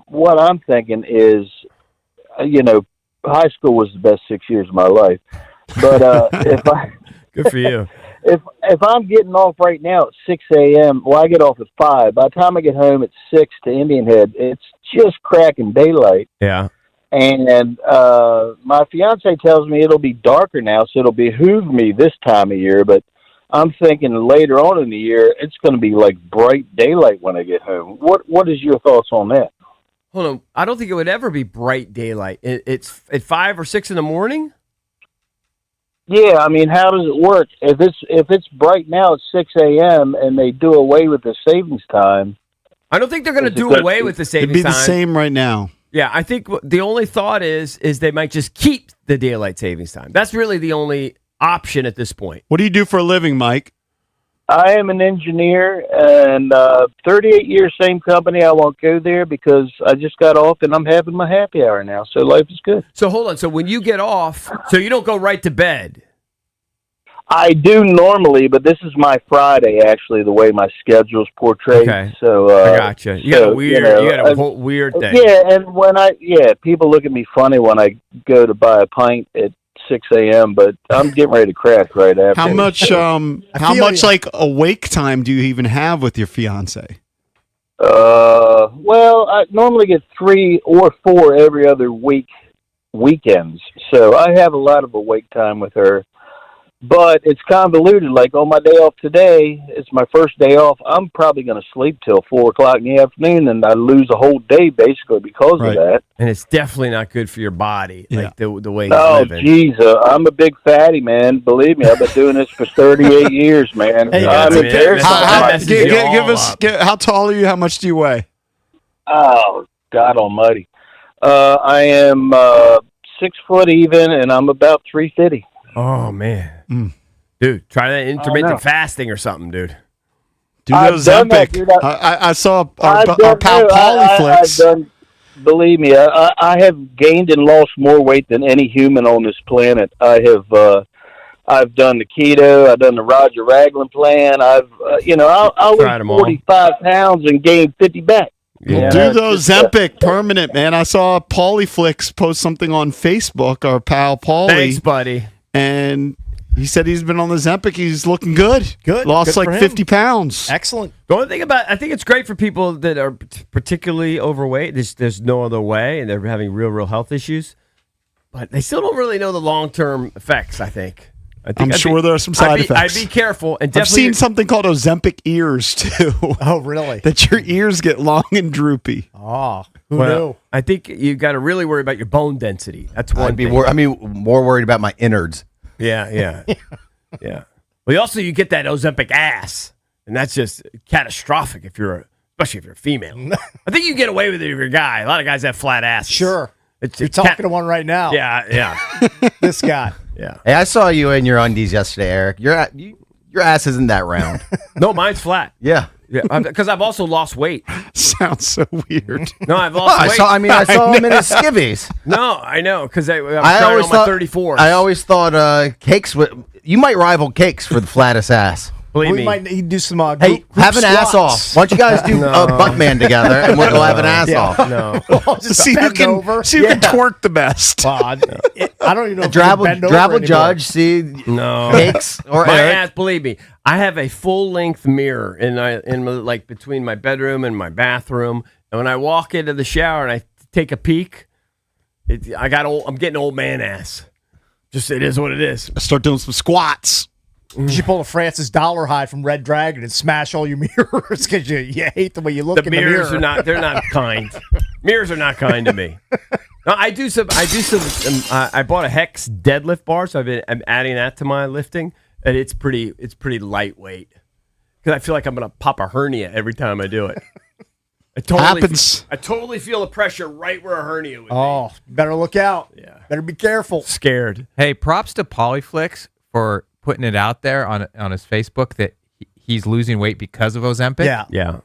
what I'm thinking is, high school was the best 6 years of my life. But Good for you. If I'm getting off right now at 6 a.m., I get off at 5. By the time I get home at 6 to Indian Head, it's just cracking daylight. Yeah. And my fiance tells me it'll be darker now, so it'll behoove me this time of year. But I'm thinking later on in the year, it's going to be like bright daylight when I get home. What is your thoughts on that? Hold on. I don't think it would ever be bright daylight. It's at 5 or 6 in the morning? Yeah, I mean, how does it work? If it's right now at 6 a.m. and they do away with the savings time, I don't think they're going to do away with the It'd savings be time. the same right now. Yeah, I think the only thought is they might just keep the daylight savings time. That's really the only option at this point. What do you do for a living, Mike? I am an engineer, and 38 years, same company. I won't go there because I just got off, and I'm having my happy hour now, so life is good. So hold on. So when you get off, so you don't go right to bed. I do normally, but this is my Friday, actually, the way my schedule's portrayed. Okay. So I gotcha. You got a weird, you got a whole weird thing. Yeah, and people look at me funny when I go to buy a pint at 6 a.m., but I'm getting ready to crash right after. How much like awake time do you even have with your fiance? Well, I normally get 3 or 4 every other weekends, so I have a lot of awake time with her. But it's convoluted. Like on my day off today, it's my first day off. I'm probably going to sleep till 4 o'clock in the afternoon, and I lose a whole day basically because of that. And it's definitely not good for your body, like the way he's Oh, living. geez, I'm a big fatty, man. Believe me, I've been doing this for 38 years, man. I'm embarrassed. How tall are you? How much do you weigh? Oh, God almighty. I am 6 foot even, and I'm about 350. Oh, man. Dude, try that intermittent fasting or something, dude. Do those Ozempic. I saw our pal Polyflix. Believe me, I have gained and lost more weight than any human on this planet. I've done the keto. I've done the Roger Ragland plan. I'll lose 45 pounds and gain 50 back. Yeah. Do those Ozempic permanent, man. I saw Polyflix post something on Facebook, our pal Paulie. Thanks, buddy. And he said he's been on the Ozempic. He's looking good. Good. Lost Good like for him. 50 pounds. Excellent. The only thing I think it's great for people that are particularly overweight. There's no other way, and they're having real health issues. But they still don't really know the long-term effects, I think. I'm sure there are some side effects. I'd be careful. And I've seen something called Ozempic ears, too. Oh, really? That your ears get long and droopy. Oh, who knew? I think you got to really worry about your bone density. That's one thing. More worried about my innards. Yeah. Well, you get that Ozempic ass, and that's just catastrophic especially if you're a female. I think you get away with it if you're a guy. A lot of guys have flat asses. Sure. You're talking to one right now. Yeah. This guy. Yeah. Hey, I saw you in your undies yesterday, Eric. Your ass isn't that round. No, mine's flat. Yeah. Yeah, because I've also lost weight. Sounds so weird. No, I've lost weight. I saw him in his skivvies. No, I know, because I was trying on my 34. I always thought Cakes you might rival Cakes for the flattest ass. Believe we me. might need to do some group have an ass squats. off. Why don't you guys do a butt man together, and we'll have an ass off. No. See who can twerk the best. I don't even know if Drabble Judge, see Cakes or my Eric. ass, believe me, I have a full-length mirror in between my bedroom and my bathroom, and when I walk into the shower and I take a peek, I'm getting old man ass. Just it is what it is. I start doing some squats. You should pull a Francis Dollarhide from Red Dragon and smash all your mirrors because you hate the way you look in the mirror. Mirrors they're not kind. Mirrors are not kind to me. No, I bought a Hex deadlift bar, so I'm adding that to my lifting, and it's pretty lightweight because I feel like I'm gonna pop a hernia every time I do it. Happens. I totally feel the pressure right where a hernia would be. Oh, better look out. Yeah. Better be careful. Scared. Hey, props to Polyflix for putting it out there on his Facebook that he's losing weight because of Ozempic. Yeah.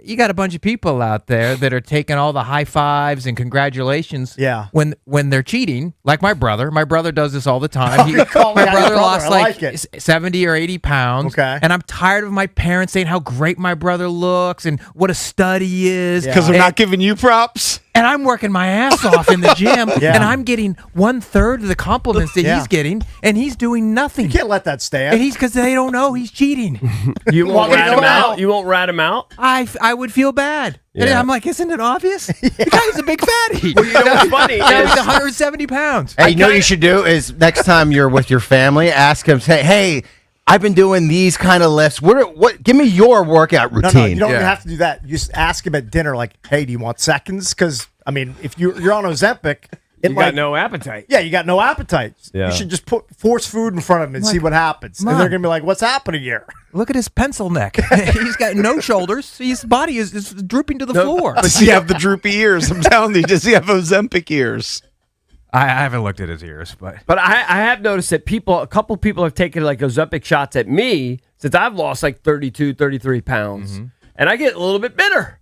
You got a bunch of people out there that are taking all the high fives and congratulations. Yeah. When they're cheating, like my brother. My brother does this all the time. You're calling My out your brother brother. lost I like it. 70 or 80 pounds. Okay. And I'm tired of my parents saying how great my brother looks and what a stud he is. Because they're not giving you props. And I'm working my ass off in the gym, Yeah. and I'm getting 1/3 of the compliments that he's getting, and he's doing nothing. You can't let that stand. And he's because they don't know he's cheating. You won't Well, rat him out. You won't rat him out. I would feel bad. And Yeah. I'm like, isn't it obvious? The guy's a big fatty. Well, you know what's funny? Now he's is- 170 pounds. Hey, you know what you should do is next time you're with your family, ask him, say, hey, I've been doing these kind of lifts. What? Give me your workout routine. No, you don't even have to do that. You just ask him at dinner, like, hey, do you want seconds? Because, I mean, if you're on Ozempic, You got no appetite. Yeah, you got no appetite. Yeah. You should just force food in front of him and see what happens. And they're going to be like, what's happening here? Look at his pencil neck. He's got no shoulders. His body is drooping to the floor. Does he have the droopy ears? I'm telling you. Does he have Ozempic ears? I haven't looked at his ears, but I have noticed that a couple people have taken like Ozempic shots at me since I've lost like 32, 33 pounds. And I get a little bit bitter.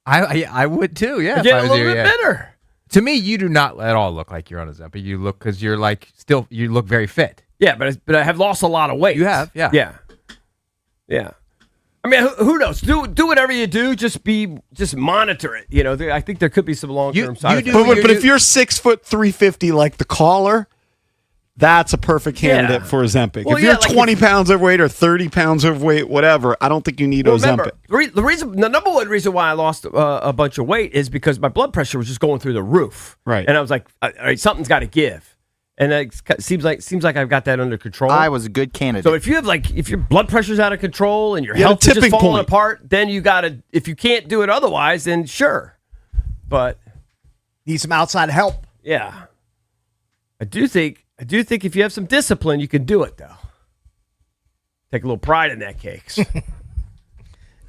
I would too, yeah. I get a little bit bitter. To me, you do not at all look like you're on Ozempic. You look, because you're like you look very fit. Yeah, but I have lost a lot of weight. You have, yeah. Yeah. I mean, who knows? Do whatever you do. Just monitor it. You know, I think there could be some long-term side effects. But if you're 6 foot 350 like the caller, that's a perfect candidate for Ozempic. Well, if you're 20 pounds overweight or 30 pounds overweight, whatever, I don't think you need Ozempic. Remember, the number one reason why I lost a bunch of weight is because my blood pressure was just going through the roof. Right. And I was like, all right, something's got to give. And it seems like I've got that under control. I was a good candidate. So if your blood pressure's out of control and your You had a health is just tipping falling point. apart, then you got to. If you can't do it otherwise, then sure. But need some outside help. Yeah, I do think if you have some discipline, you can do it though. Take a little pride in that, Cakes.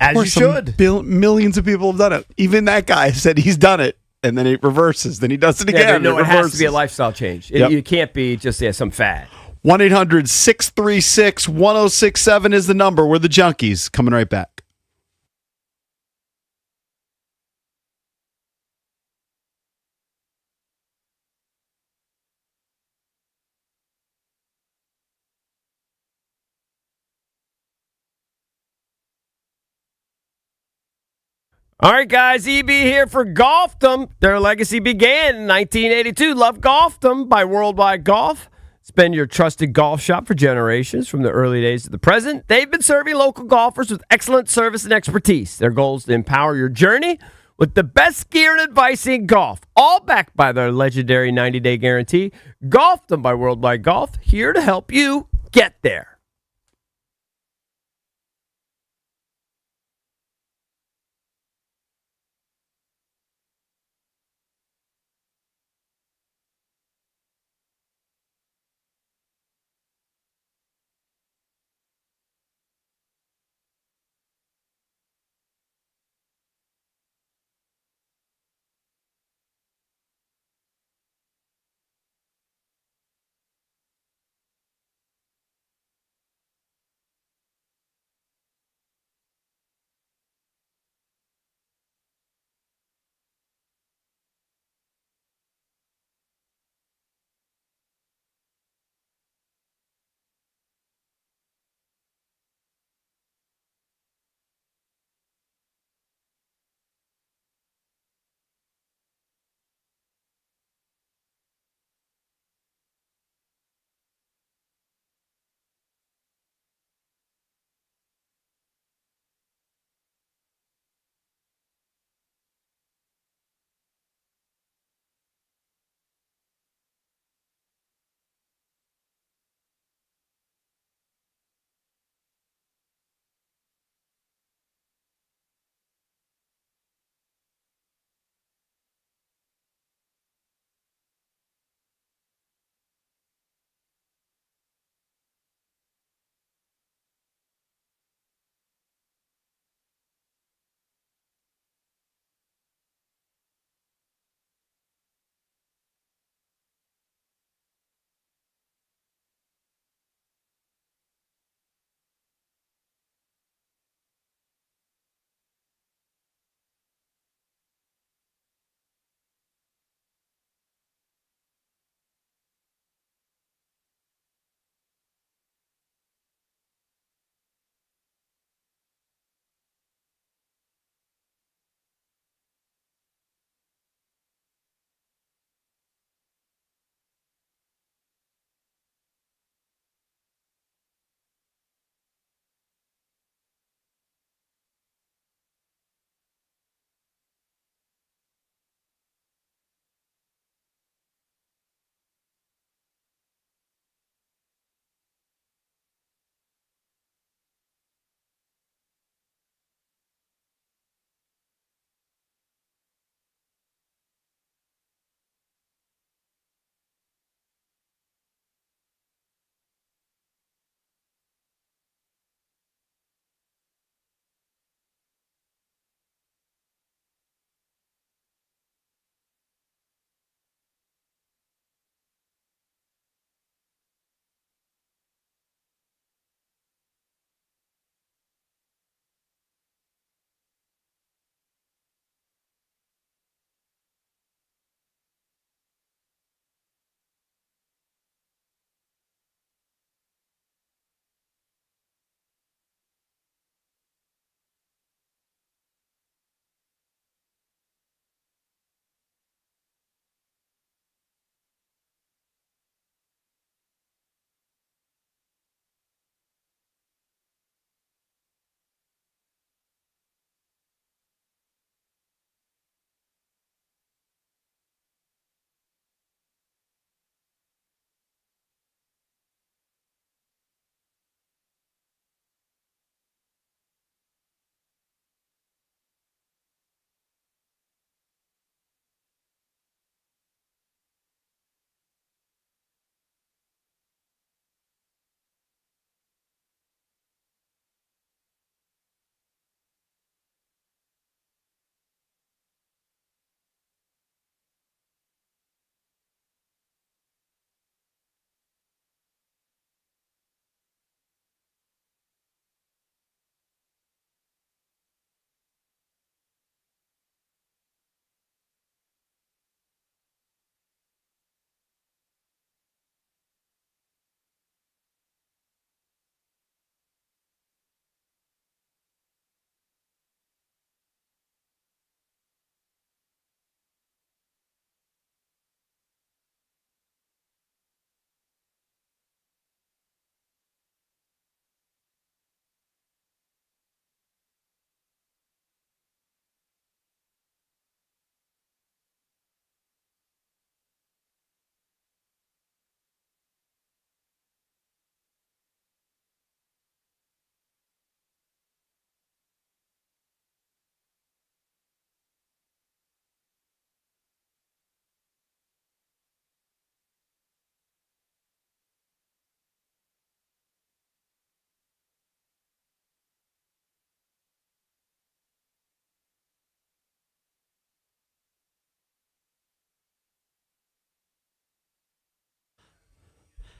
As you should. Millions of people have done it. Even that guy said he's done it. And then it reverses. Then he does it again. No, it has to be a lifestyle change. You can't be just some fad. 1-800-636-1067 is the number. We're the Junkies. Coming right back. All right, guys, EB here for Golfdom. Their legacy began in 1982. Love Golfdom by Worldwide Golf. It's been your trusted golf shop for generations, from the early days to the present. They've been serving local golfers with excellent service and expertise. Their goal is to empower your journey with the best gear and advice in golf, all backed by their legendary 90-day guarantee. Golfdom by Worldwide Golf, here to help you get there.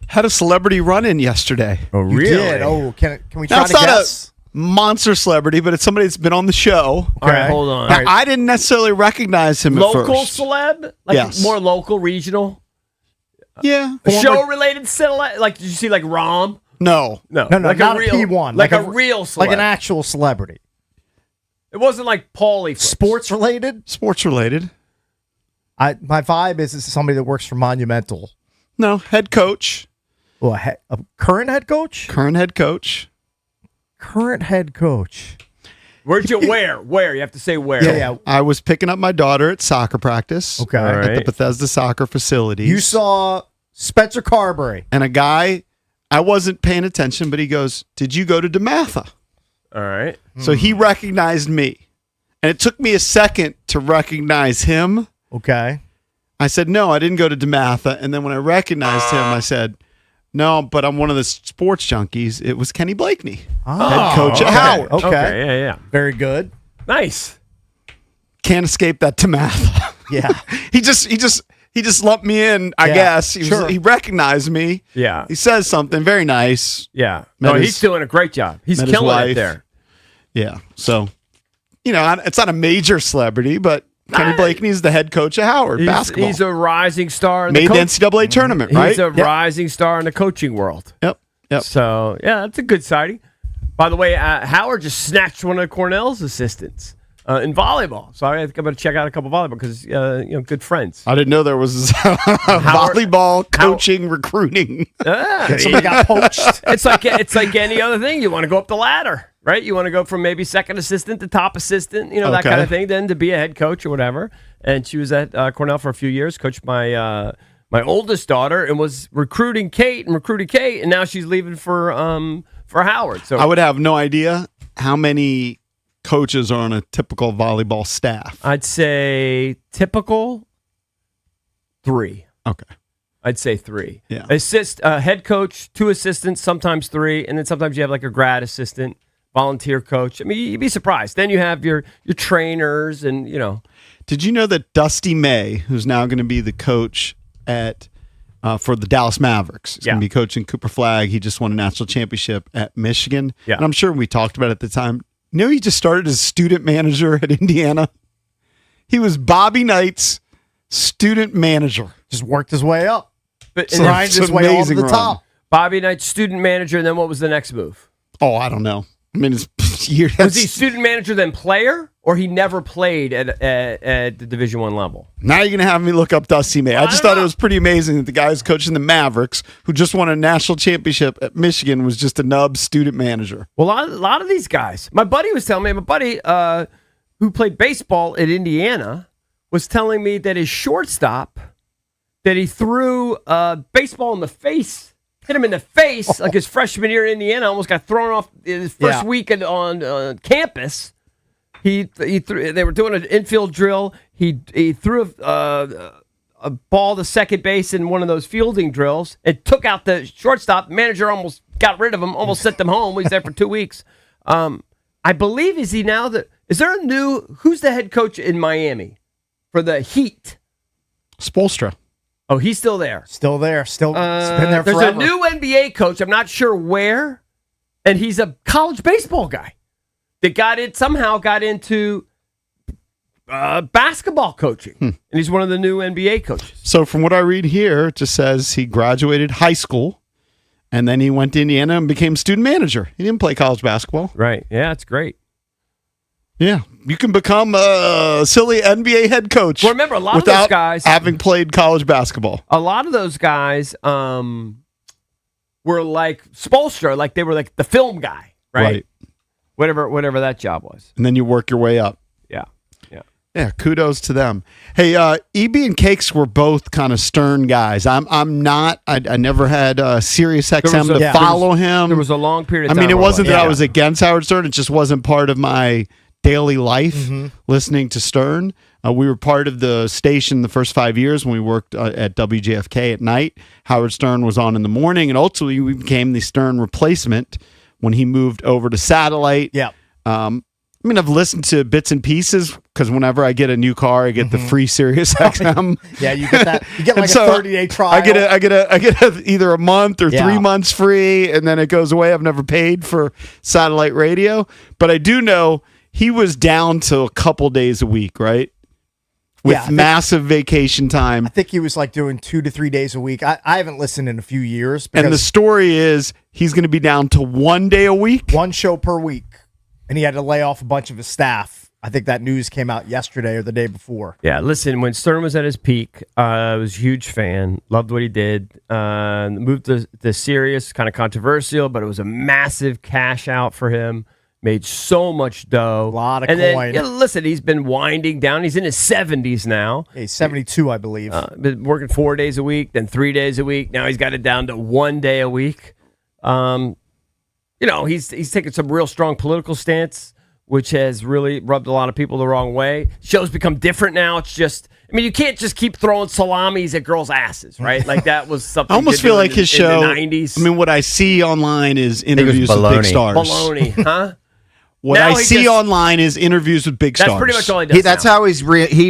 Had a celebrity run-in yesterday. Oh, You really? did. Oh, can we Now, try it's to not guess? a monster celebrity, but it's somebody that's been on the show. All right, hold on. Now, I didn't necessarily recognize him at Local first. celeb? Like Yes. more local, regional? Yeah. Show-related celeb? Like, did you see like Rom? No. No, like not a real P1. Like a real celeb. Like an actual celebrity. It wasn't like Paulie. Flips. Sports related? Sports related. My vibe is this is somebody that works for Monumental. No, head coach. Well, a current head coach? Current head coach. Current head coach. Where'd you where? Where? You have to say where. Yeah. I was picking up my daughter at soccer practice. Okay. All At the right. Bethesda soccer facilities. You saw Spencer Carberry. And a guy, I wasn't paying attention, but he goes, "Did you go to DeMatha?" All right. So he recognized me. And it took me a second to recognize him. Okay. I said, "No, I didn't go to DeMatha." And then when I recognized him, I said, "No, but I'm one of the sports junkies." It was Kenny Blakeney, head coach at Howard. Okay. Yeah. Very good. Nice. Can't escape that DeMatha. Yeah. he just lumped me in, I Yeah, guess. sure. He recognized me. Yeah. He says something very nice. Yeah. Met No, his- he's doing a great job. He's met his killing it wife. there. Yeah. So, it's not a major celebrity, but Kenny Blakeney's the head coach of Howard basketball. He's a rising star in Made the the NCAA tournament, right? He's a rising star in the coaching world. Yep. So, yeah, that's a good sighting. By the way, Howard just snatched one of Cornell's assistants in volleyball. So I got to check out a couple of volleyball because, good friends. I didn't know there was volleyball coaching recruiting. Somebody got poached. It's like any other thing. You want to go up the ladder, right? You want to go from maybe second assistant to top assistant, that Okay. kind of thing, then to be a head coach or whatever. And she was at Cornell for a few years, coached my oldest daughter, and was recruiting Kate, and now she's leaving for Howard. So I would have no idea how many coaches are on a typical volleyball staff. I'd say typical 3. Okay. I'd say 3. Yeah. Head coach, 2 assistants, sometimes 3, and then sometimes you have like a grad assistant, volunteer coach. I mean, you'd be surprised. Then you have your trainers and, Did you know that Dusty May, who's now going to be the coach for the Dallas Mavericks, is going to be coaching Cooper Flagg. He just won a national championship at Michigan. Yeah. And I'm sure we talked about it at the time. He just started as student manager at Indiana. He was Bobby Knight's student manager. Just worked his way up. But So Grind it's his an way all to amazing the run. top. Bobby Knight, student manager, and then what was the next move? Oh, I don't know. I mean, it's years. Was he student manager then player, or he never played at the Division I level? Now you're going to have me look up Dusty May. I just thought it was pretty amazing that the guy who's coaching the Mavericks, who just won a national championship at Michigan, was just a nub student manager. Well, a lot of these guys. My buddy was telling me, who played baseball at Indiana, was telling me that his shortstop, that he threw baseball in the face, hit him in the face, like his freshman year in Indiana, almost got thrown off his first week on campus. He threw. They were doing an infield drill. He threw a ball to second base in one of those fielding drills. It took out the shortstop. Manager almost got rid of him. Almost sent them home. He was there for 2 weeks. I believe is there a new? Who's the head coach in Miami for the Heat? Spoelstra. Oh, he's still there. Still there. Still it's been there There's forever. a new NBA coach. I'm not sure where, and he's a college baseball guy that somehow got into basketball coaching, and he's one of the new NBA coaches. So from what I read here, it just says he graduated high school, and then he went to Indiana and became student manager. He didn't play college basketball. Right. Yeah, it's great. Yeah, you can become a silly NBA head coach. Well, remember, a lot of without those guys having played college basketball. A lot of those guys were like Spoelstra, like they were like the film guy, right? Whatever that job was. And then you work your way up. Yeah, kudos to them. Hey, EB and Cakes were both kind of stern guys. I'm not. I never had Sirius XM to follow him. There was a long period of time. I mean, it wasn't that I was Yeah. against Howard Stern. It just wasn't part of my daily life listening to Stern. We were part of the station the first 5 years when we worked at WJFK at night. Howard Stern was on in the morning, and ultimately we became the Stern replacement when he moved over to satellite. Yeah. I mean, I've listened to bits and pieces, because whenever I get a new car, I get the free Sirius XM. Yeah, you get that. You get And like so a 30-day trial. I get either a month or Yeah. 3 months free, and then it goes away. I've never paid for satellite radio, but I do know he was down to a couple days a week, right? With Yeah, I think- massive vacation time. I think he was like doing 2 to 3 days a week. I haven't listened in a few years. Because And the story is he's going to be down to 1 day a week. one show per week, and he had to lay off a bunch of his staff. I think that news came out yesterday or the day before. Yeah, listen, when Stern was at his peak, I was a huge fan. Loved what he did. Moved to Sirius, kind of controversial, but it was a massive cash out for him. Made so much dough. A lot of and coin. Then, listen, he's been winding down. He's in his 70s now. Yeah, he's 72, I believe. Been working 4 days a week, then 3 days a week. Now he's got it down to 1 day a week. He's taken some real strong political stance, which has really rubbed a lot of people the wrong way. Shows become different now. It's just, you can't just keep throwing salamis at girls' asses, right? Like that was something. I almost you feel could do like his show. in the 90s. I mean, what I see online is it was interviews with big baloney. stars. Baloney, huh? What Now I he see just- online is interviews with big That's stars. pretty much all he does. That's now. how he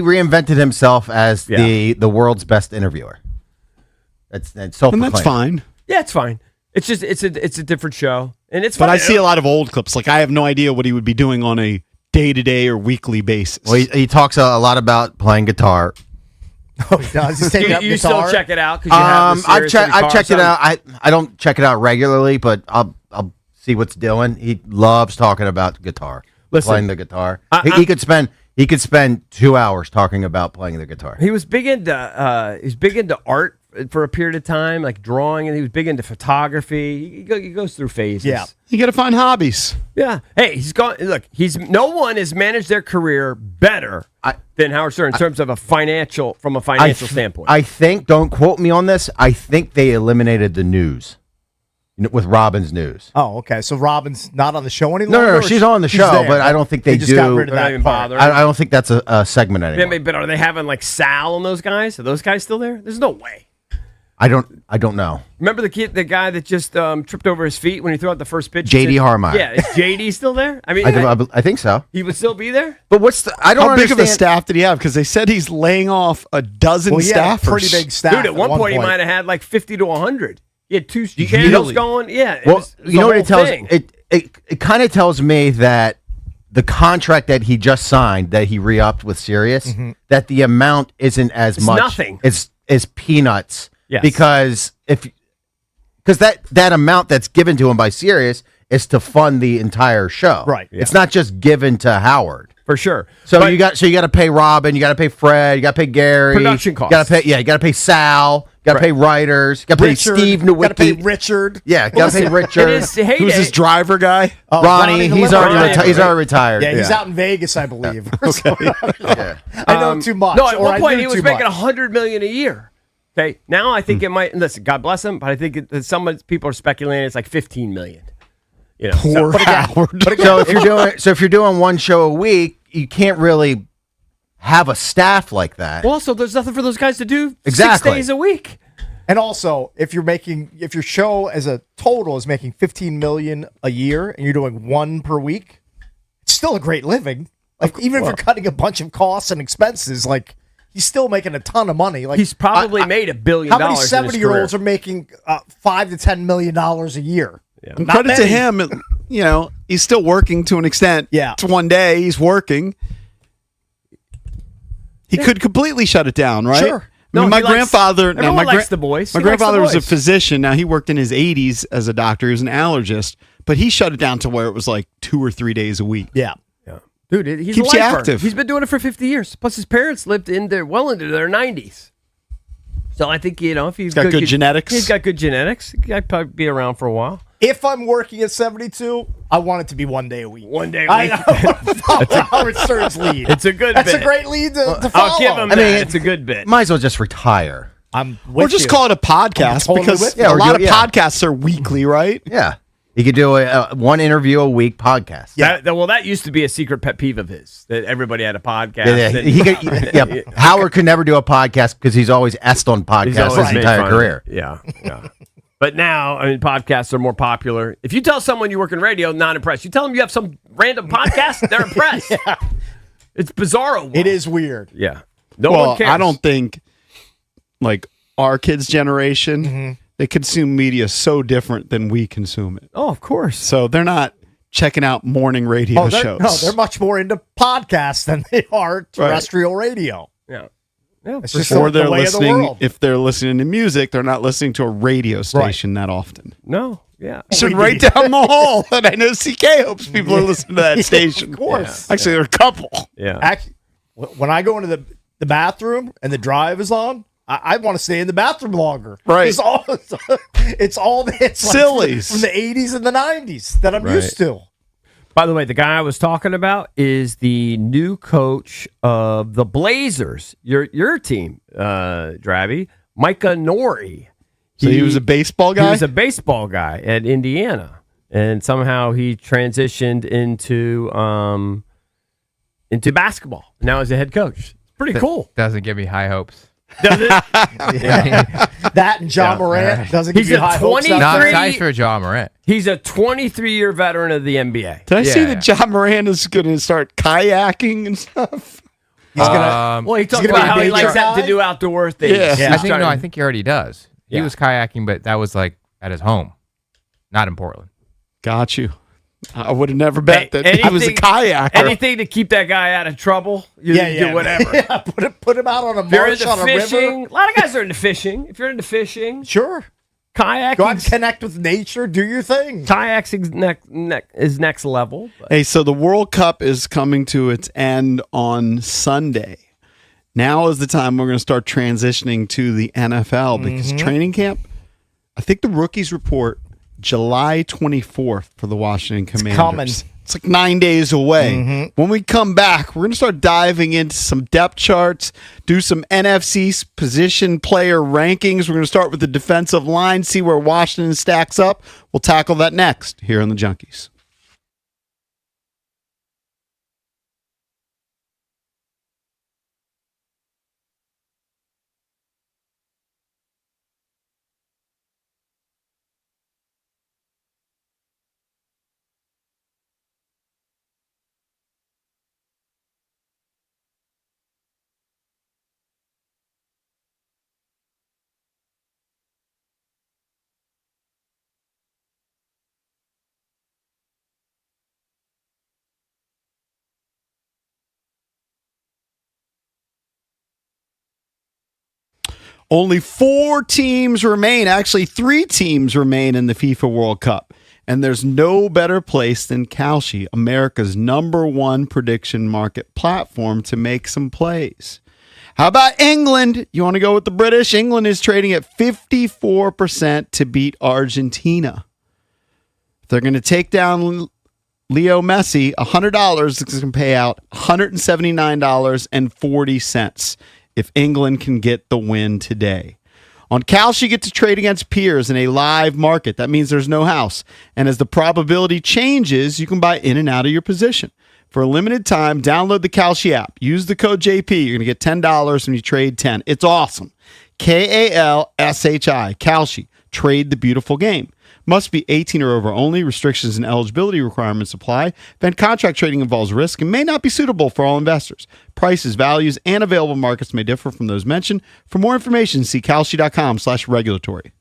reinvented himself as the world's best interviewer. That's And self-proclaimed. that's fine. Yeah, it's fine. It's just it's a different show, and it's. But fine. I see a lot of old clips. Like I have no idea what he would be doing on a day-to-day or weekly basis. Well, he talks a lot about playing guitar. Oh, he does. He's taking up You guitar. still check it out because you have the I've Sirius in your car, checked it so- out. I don't check it out regularly, but I'll see what's doing. He loves talking about guitar, Listen, playing the guitar. I- He could spend 2 hours talking about playing the guitar. He was big into art for a period of time, like drawing, and he was big into photography. He goes through phases. Yeah. You got to find hobbies. Yeah. Hey, he's gone. Look, no one has managed their career better than Howard Stern in terms of from a financial standpoint. I think, don't quote me on this, I think they eliminated the news with Robin's News. Oh, okay. So Robin's not on the show any No, longer? no, or she's on the she's show, there, but I don't think they just got do- rid of They're not that even part. bothering. I don't think that's a segment anymore. But are they having like Sal and those guys? Are those guys still there? There's no way. I don't know. Remember the guy that just tripped over his feet when he threw out the first pitch? J.D. Harmeyer. Yeah, is JD still there? I mean, I think so. he would still be there. But I don't How big understand. of a staff did he have? Because they said he's laying off a dozen Well, he had a staffers. pretty big staff. Dude, at one point he might have had like 50 to 100. He had two Really? channels going. Yeah. It Well, was you know what the it tells whole thing. it kind of tells me that the contract that he just signed, that he re-upped with Sirius, that the amount isn't as It's much. nothing. It's peanuts. Yes. Because that amount that's given to him by Sirius is to fund the entire show. Right. It's not just given to Howard. For sure. So But- you got to pay Robin, you got to pay Fred, you got to pay Gary, Production You got costs. to pay Sal, you got to Right. pay writers, you got to pay Richard, Steve gotta pay Nowicki. Richard. Yeah, you got to pay It Richard. is heyday. Who's his driver guy? Oh, Ronnie, the he's Liberty. already he's already retired. Yeah, he's out in Vegas, I believe. Yeah. I know too much. No, at or one I point knew he was too making much. $100 million a year. Okay, now I think it might. Listen, God bless him, but I think that some people are speculating it's like $15 million. You know, Poor Howard. So if you're doing one show a week, you can't really have a staff like that. well, also there's nothing for those guys to do. Exactly. 6 days a week. And also, if your show as a total is making $15 million a year and you're doing one per week, it's still a great living. Like even if you're cutting a bunch of costs and expenses, like he's still making a ton of money. Like He's probably made $1 billion. how many in his 70-year-olds career. are making $5 to $10 million a year? And Not credit to many. him, he's still working to an extent. Yeah. It's one day he's working. He could completely shut it down, right? Sure. I mean, No, my he likes- grandfather. everyone my likes the boys. My He likes the grandfather was a boys. physician. Now he worked in his 80s as a doctor. He was an allergist, but he shut it down to where it was like 2 or 3 days a week. Yeah. Dude, he's Keeps a you lifer. active. He's been doing it for 50 years. Plus, his parents lived into their 90s. So I think if he's got good genetics. he's got good genetics. He'd probably be around for a while. If I'm working at 72, I want it to be 1 day a week. 1 day a I week. know. Follow Howard Stern's lead. It's a good That's bit. a great lead to follow. I'll give him I that. mean, It's a good bit. Might as well just retire. I'm Or with just you. call it a podcast totally because with you. a Or lot do- of yeah. podcasts are weekly, right? Yeah. He could do a one interview a week podcast. That used to be a secret pet peeve of his, that everybody had a podcast. Yeah, and- he could, yeah. Howard could never do a podcast because he's always est on He's podcasts always his made entire fun of career. it. Yeah. But now, podcasts are more popular. If you tell someone you work in radio, not impressed. You tell them you have some random podcast, they're impressed. It's bizarro. It is weird. Yeah. No well, one cares. I don't think like our kids' generation they consume media so different than we consume it. Oh, of course. So they're not checking out morning radio shows. No, they're much more into podcasts than they are terrestrial radio. Yeah. Yeah. It's just or the they're way of the listening. world. If they're listening to music, they're not listening to a radio station that often. No. Yeah. I should write down the hall that I know CK hopes people are listening to that station. Of course. Actually, there are a couple. Yeah. Actually, when I go into the bathroom and the drive is on, I want to stay in the bathroom longer. Right. It's all it's Sillies. from the 80s and the 90s that I'm used to. By the way, the guy I was talking about is the new coach of the Blazers, your team, Drabby, Micah Nori. So he was a baseball guy? He was a baseball guy at Indiana, and somehow he transitioned into basketball. Now he's a head coach. It's pretty cool. Doesn't give me high hopes. Does it? That and John Morant doesn't give He's you a high hopes. 23 Not nice for John Morant. He's a 23-year veteran of the NBA. Did I see that John Moran is going to start kayaking and stuff? He's gonna. Well, he talked gonna be about a how he nature likes guy? to do outdoor things. Yeah. He's I trying- think he already does. He Yeah. was kayaking, but that was like at his home, not in Portland. Got you. I would have never bet Hey, that he was a kayaker. Anything to keep that guy out of trouble. You do whatever. Yeah, put him out on a If you're marsh into on a fishing, river. a lot of guys are into fishing. If you're into fishing, Sure. kayaking, Go out and connect with nature. Do your thing. kayaks is next level. But Hey, so the World Cup is coming to its end on Sunday. Now is the time we're going to start transitioning to the NFL because training camp, I think the rookies report July 24th for the Washington Commanders. coming. It's like 9 days away. When we come back, we're going to start diving into some depth charts, do some NFC position player rankings. We're going to start with the defensive line, see where Washington stacks up. We'll tackle that next here on the Junkies. Only 4 teams remain. Actually, 3 teams remain in the FIFA World Cup. And there's no better place than Kalshi, America's #1 prediction market platform, to make some plays. How about England? You want to go with the British? England is trading at 54% to beat Argentina. If they're going to take down Leo Messi, $100 is going to pay out $179.40 if England can get the win today. On Kalshi, you get to trade against peers in a live market. That means there's no house. And as the probability changes, you can buy in and out of your position. For a limited time, download the Kalshi app. Use the code JP. You're going to get $10 when you trade 10. It's awesome. KALSHI. Kalshi. Trade the beautiful game. Must be 18 or over only. Restrictions and eligibility requirements apply. Then contract trading involves risk and may not be suitable for all investors. Prices, values, and available markets may differ from those mentioned. For more information, see kalshi.com/regulatory.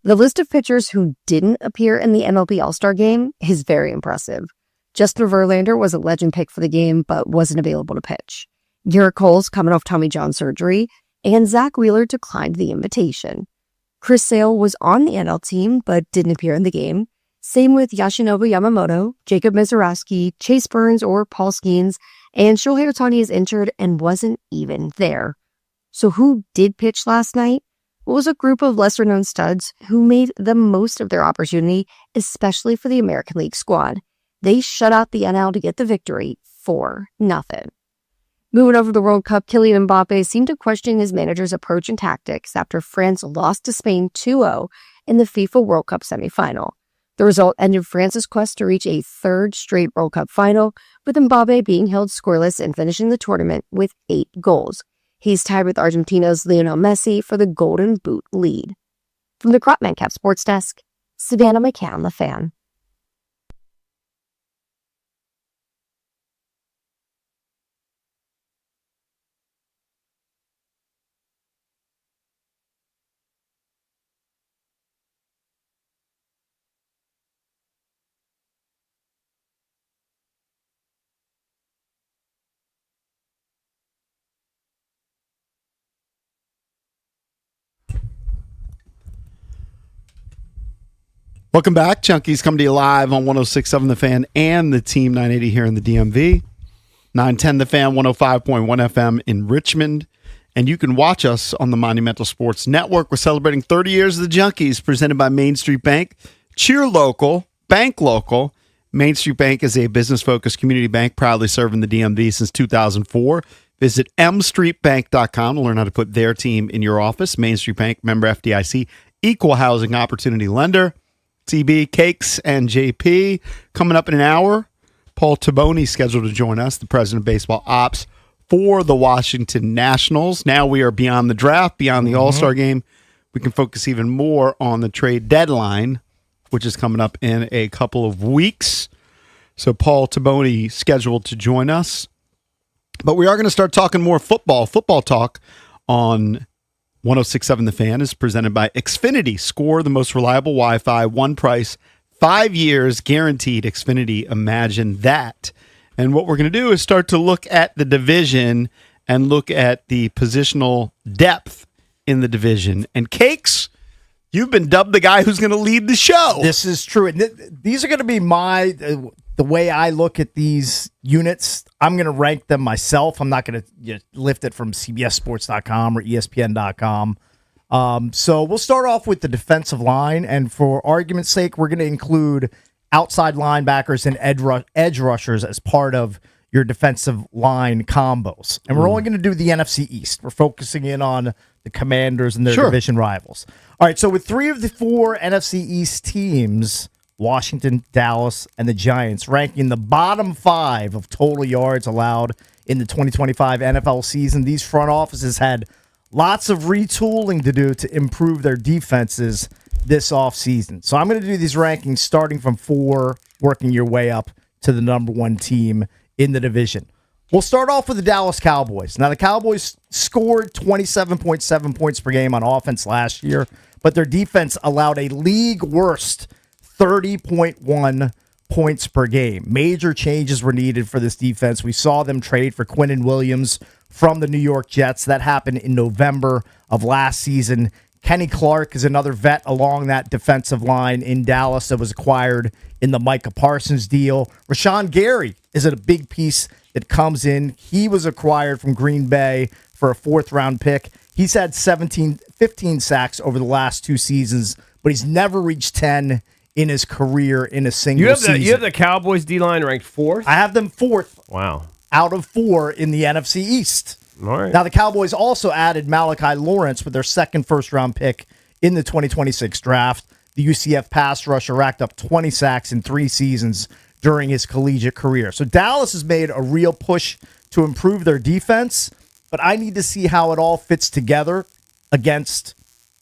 The list of pitchers who didn't appear in the MLB All-Star game is very impressive. Justin Verlander was a legend pick for the game, but wasn't available to pitch. Garrett Cole's coming off Tommy John surgery, and Zach Wheeler declined the invitation. Chris Sale was on the NL team, but didn't appear in the game. Same with Yoshinobu Yamamoto, Jacob Mizorowski, Chase Burns, or Paul Skeens, and Shohei Ohtani is injured and wasn't even there. So who did pitch last night? It was a group of lesser-known studs who made the most of their opportunity, especially for the American League squad. They shut out the NL to get the victory 4-0. Moving over to the World Cup, Kylian Mbappe seemed to question his manager's approach and tactics after France lost to Spain 2-0 in the FIFA World Cup semifinal. The result ended France's quest to reach a third straight World Cup final, with Mbappe being held scoreless and finishing the tournament with 8 goals. He's tied with Argentina's Lionel Messi for the Golden Boot lead. From the Crop Mancap Sports Desk, Savannah McCann, The Fan. Welcome back. Junkies come to you live on 106.7 The Fan and the Team 980 here in the DMV. 910 The Fan, 105.1 FM in Richmond. And you can watch us on the Monumental Sports Network. We're celebrating 30 years of the Junkies, presented by Main Street Bank. Cheer local, bank local. Main Street Bank is a business-focused community bank proudly serving the DMV since 2004. Visit mstreetbank.com to learn how to put their team in your office. Main Street Bank, member FDIC, equal housing opportunity lender. TB, Cakes, and JP. Coming up in an hour, Paul Taboni scheduled to join us, the president of baseball ops for the Washington Nationals. Now we are beyond the draft, beyond the All-Star game. We can focus even more on the trade deadline, which is coming up in a couple of weeks. So Paul Taboni scheduled to join us. But we are going to start talking more football. Football talk on 106.7 The Fan is presented by Xfinity. Score the most reliable Wi-Fi, one price, 5 years guaranteed. Xfinity, imagine that. And what we're going to do is start to look at the division and look at the positional depth in the division. And Cakes, you've been dubbed the guy who's going to lead the show. This is true. And these are going to be the way I look at these units. I'm going to rank them myself. I'm not going to lift it from CBSSports.com or ESPN.com. So we'll start off with the defensive line. And for argument's sake, we're going to include outside linebackers and edge rushers as part of your defensive line combos. And we're only going to do the NFC East. We're focusing in on the Commanders and their division rivals. All right, so with 3 of the 4 NFC East teams, Washington, Dallas, and the Giants, ranking the bottom 5 of total yards allowed in the 2025 NFL season, these front offices had lots of retooling to do to improve their defenses this offseason. So I'm going to do these rankings starting from 4, working your way up to the number 1 team in the division. We'll start off with the Dallas Cowboys. Now, the Cowboys scored 27.7 points per game on offense last year, but their defense allowed a league-worst 30.1 points per game. Major changes were needed for this defense. We saw them trade for Quinnen Williams from the New York Jets. That happened in November of last season. Kenny Clark is another vet along that defensive line in Dallas that was acquired in the Micah Parsons deal. Rashawn Gary is a big piece that comes in. He was acquired from Green Bay for a 4th-round pick. He's had 15 sacks over the last 2 seasons, but he's never reached 10 in his career in a single season. You have the Cowboys D-line ranked 4th? I have them 4th. Wow. Out of 4 in the NFC East. All right. Now, the Cowboys also added Malachi Lawrence with their 2nd first-round pick in the 2026 draft. The UCF pass rusher racked up 20 sacks in 3 seasons during his collegiate career. So Dallas has made a real push to improve their defense, but I need to see how it all fits together against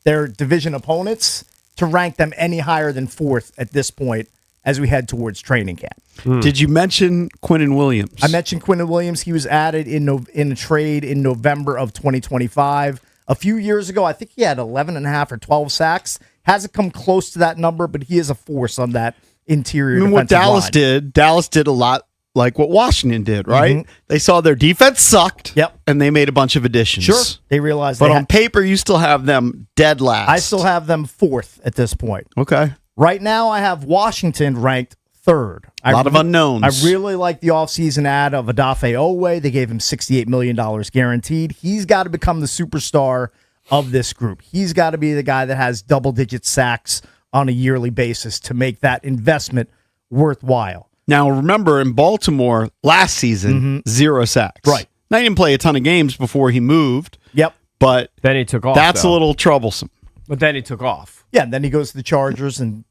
their division opponents to rank them any higher than 4th at this point as we head towards training camp. Did you mention Quinnen Williams? I mentioned Quinnen Williams. He was added in a trade in November of 2025. A few years ago, I think he had 11 and a half or 12 sacks. Hasn't come close to that number, but he is a force on that interior. I mean, what defensive Dallas did a lot like what Washington did, right? Mhm. They saw their defense sucked, Yep. and they made a bunch of additions. Sure, they realized. But they on paper, you still have them dead last. I still have them fourth at this point. Okay. Right now, I have Washington ranked third. A lot of unknowns. I really like the offseason ad of Odafe Oweh. They gave him $68 million guaranteed. He's got to become the superstar of this group. He's got to be the guy that has double-digit sacks on a yearly basis to make that investment worthwhile. Now, remember, in Baltimore last season, 0 sacks. Right. Now, he didn't play a ton of games before he moved. Yep. But then he took off. That's though. a little troublesome. But then he took off. Yeah, and then he goes to the Chargers and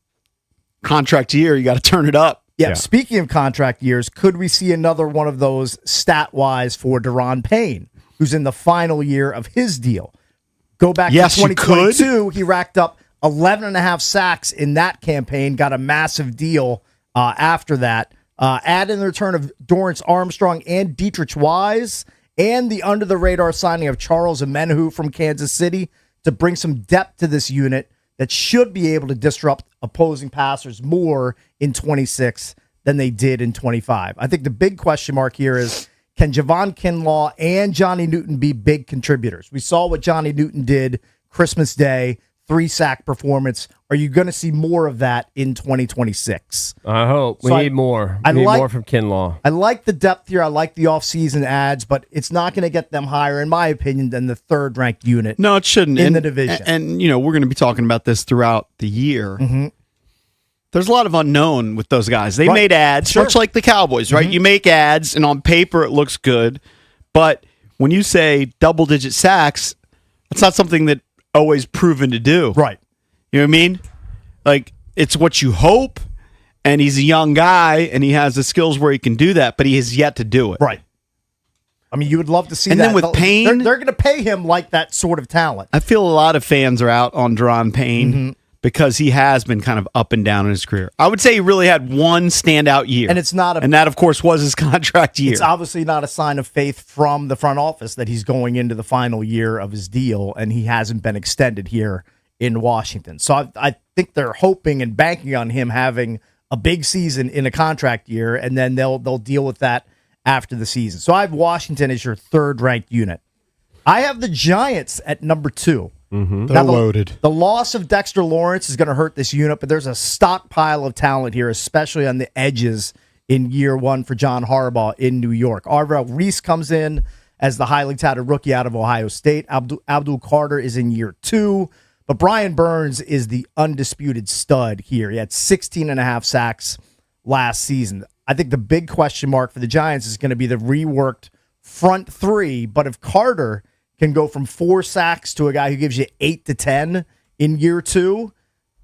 contract year, you got to turn it up. Yeah. Speaking of contract years, could we see another one of those stat-wise for Deron Payne, who's in the final year of his deal? Go back Yes, to you could. 2022. He racked up 11 and a half sacks in that campaign, got a massive deal after that. Add in the return of Dorrance Armstrong and Dietrich Wise and the under-the-radar signing of Charles Omenihu from Kansas City to bring some depth to this unit that should be able to disrupt opposing passers more in 26 than they did in 25. I think the big question mark here is, can Javon Kinlaw and Johnny Newton be big contributors? We saw what Johnny Newton did Christmas Day, 3-sack performance. Are you going to see more of that in 2026? I hope. We need more. We need more from Kinlaw. I like the depth here. I like the offseason ads, but it's not going to get them higher, in my opinion, than the third-ranked unit. No, it shouldn't. In the division. And, you know, we're going to be talking about this throughout the year. Mm-hmm. There's a lot of unknown with those guys. They Right. made ads, Sure. much like the Cowboys, right? Mhm. You make ads, and on paper it looks good. But when you say double-digit sacks, it's not something that always proven to do. Right. You know what I mean? Like, it's what you hope, and he's a young guy, and he has the skills where he can do that, but he has yet to do it. Right. I mean, you would love to see And that. then with Payne- they're going to pay him like that sort of talent. I feel a lot of fans are out on Deron Payne Mm-hmm. because he has been kind of up and down in his career. I would say he really had one standout year. And it's not a- and that, of course, was his contract year. It's obviously not a sign of faith from the front office that he's going into the final year of his deal, and he hasn't been extended here in Washington. So I think they're hoping and banking on him having a big season in a contract year, and then they'll deal with that after the season. So I have Washington as your third-ranked unit. I have the Giants at number 2. They're Now, loaded. The loss of Dexter Lawrence is going to hurt this unit, but there's a stockpile of talent here, especially on the edges in year one for John Harbaugh in New York. Arvell Reese comes in as the highly touted rookie out of Ohio State. Abdul Carter is in year 2, but Brian Burns is the undisputed stud here. He had 16 and a half sacks last season. I think the big question mark for the Giants is going to be the reworked front three, but if Carter can go from 4 sacks to a guy who gives you 8 to 10 in year 2,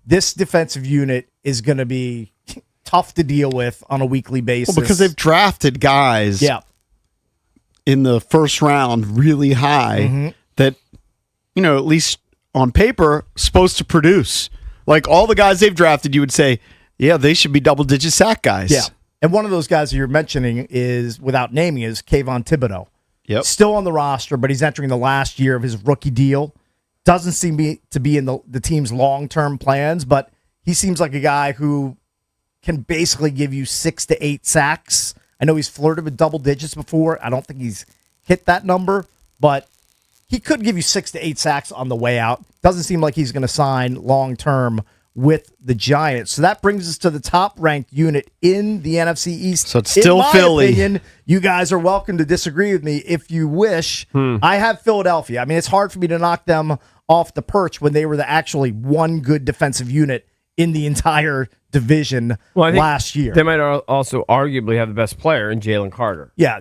this defensive unit is going to be tough to deal with on a weekly basis. Well, because they've drafted guys in the first round really high that, you know, at least on paper, supposed to produce. Like all the guys they've drafted, you would say, yeah, they should be double-digit sack guys. Yeah. And one of those guys that you're mentioning is, without naming, is Kayvon Thibodeau. Yep. Still on the roster, but he's entering the last year of his rookie deal. Doesn't seem to be in the team's long-term plans, but he seems like a guy who can basically give you 6 to 8 sacks. I know he's flirted with double digits before. I don't think he's hit that number, but he could give you 6 to 8 sacks on the way out. Doesn't seem like he's going to sign long-term with the Giants. So that brings us to the top-ranked unit in the NFC East. So it's still in my Philly. Opinion, you guys are welcome to disagree with me if you wish. I have Philadelphia. I mean, it's hard for me to knock them off the perch when they were the actually one good defensive unit in the entire division I think last year. They might also arguably have the best player in Jalen Carter. Yeah.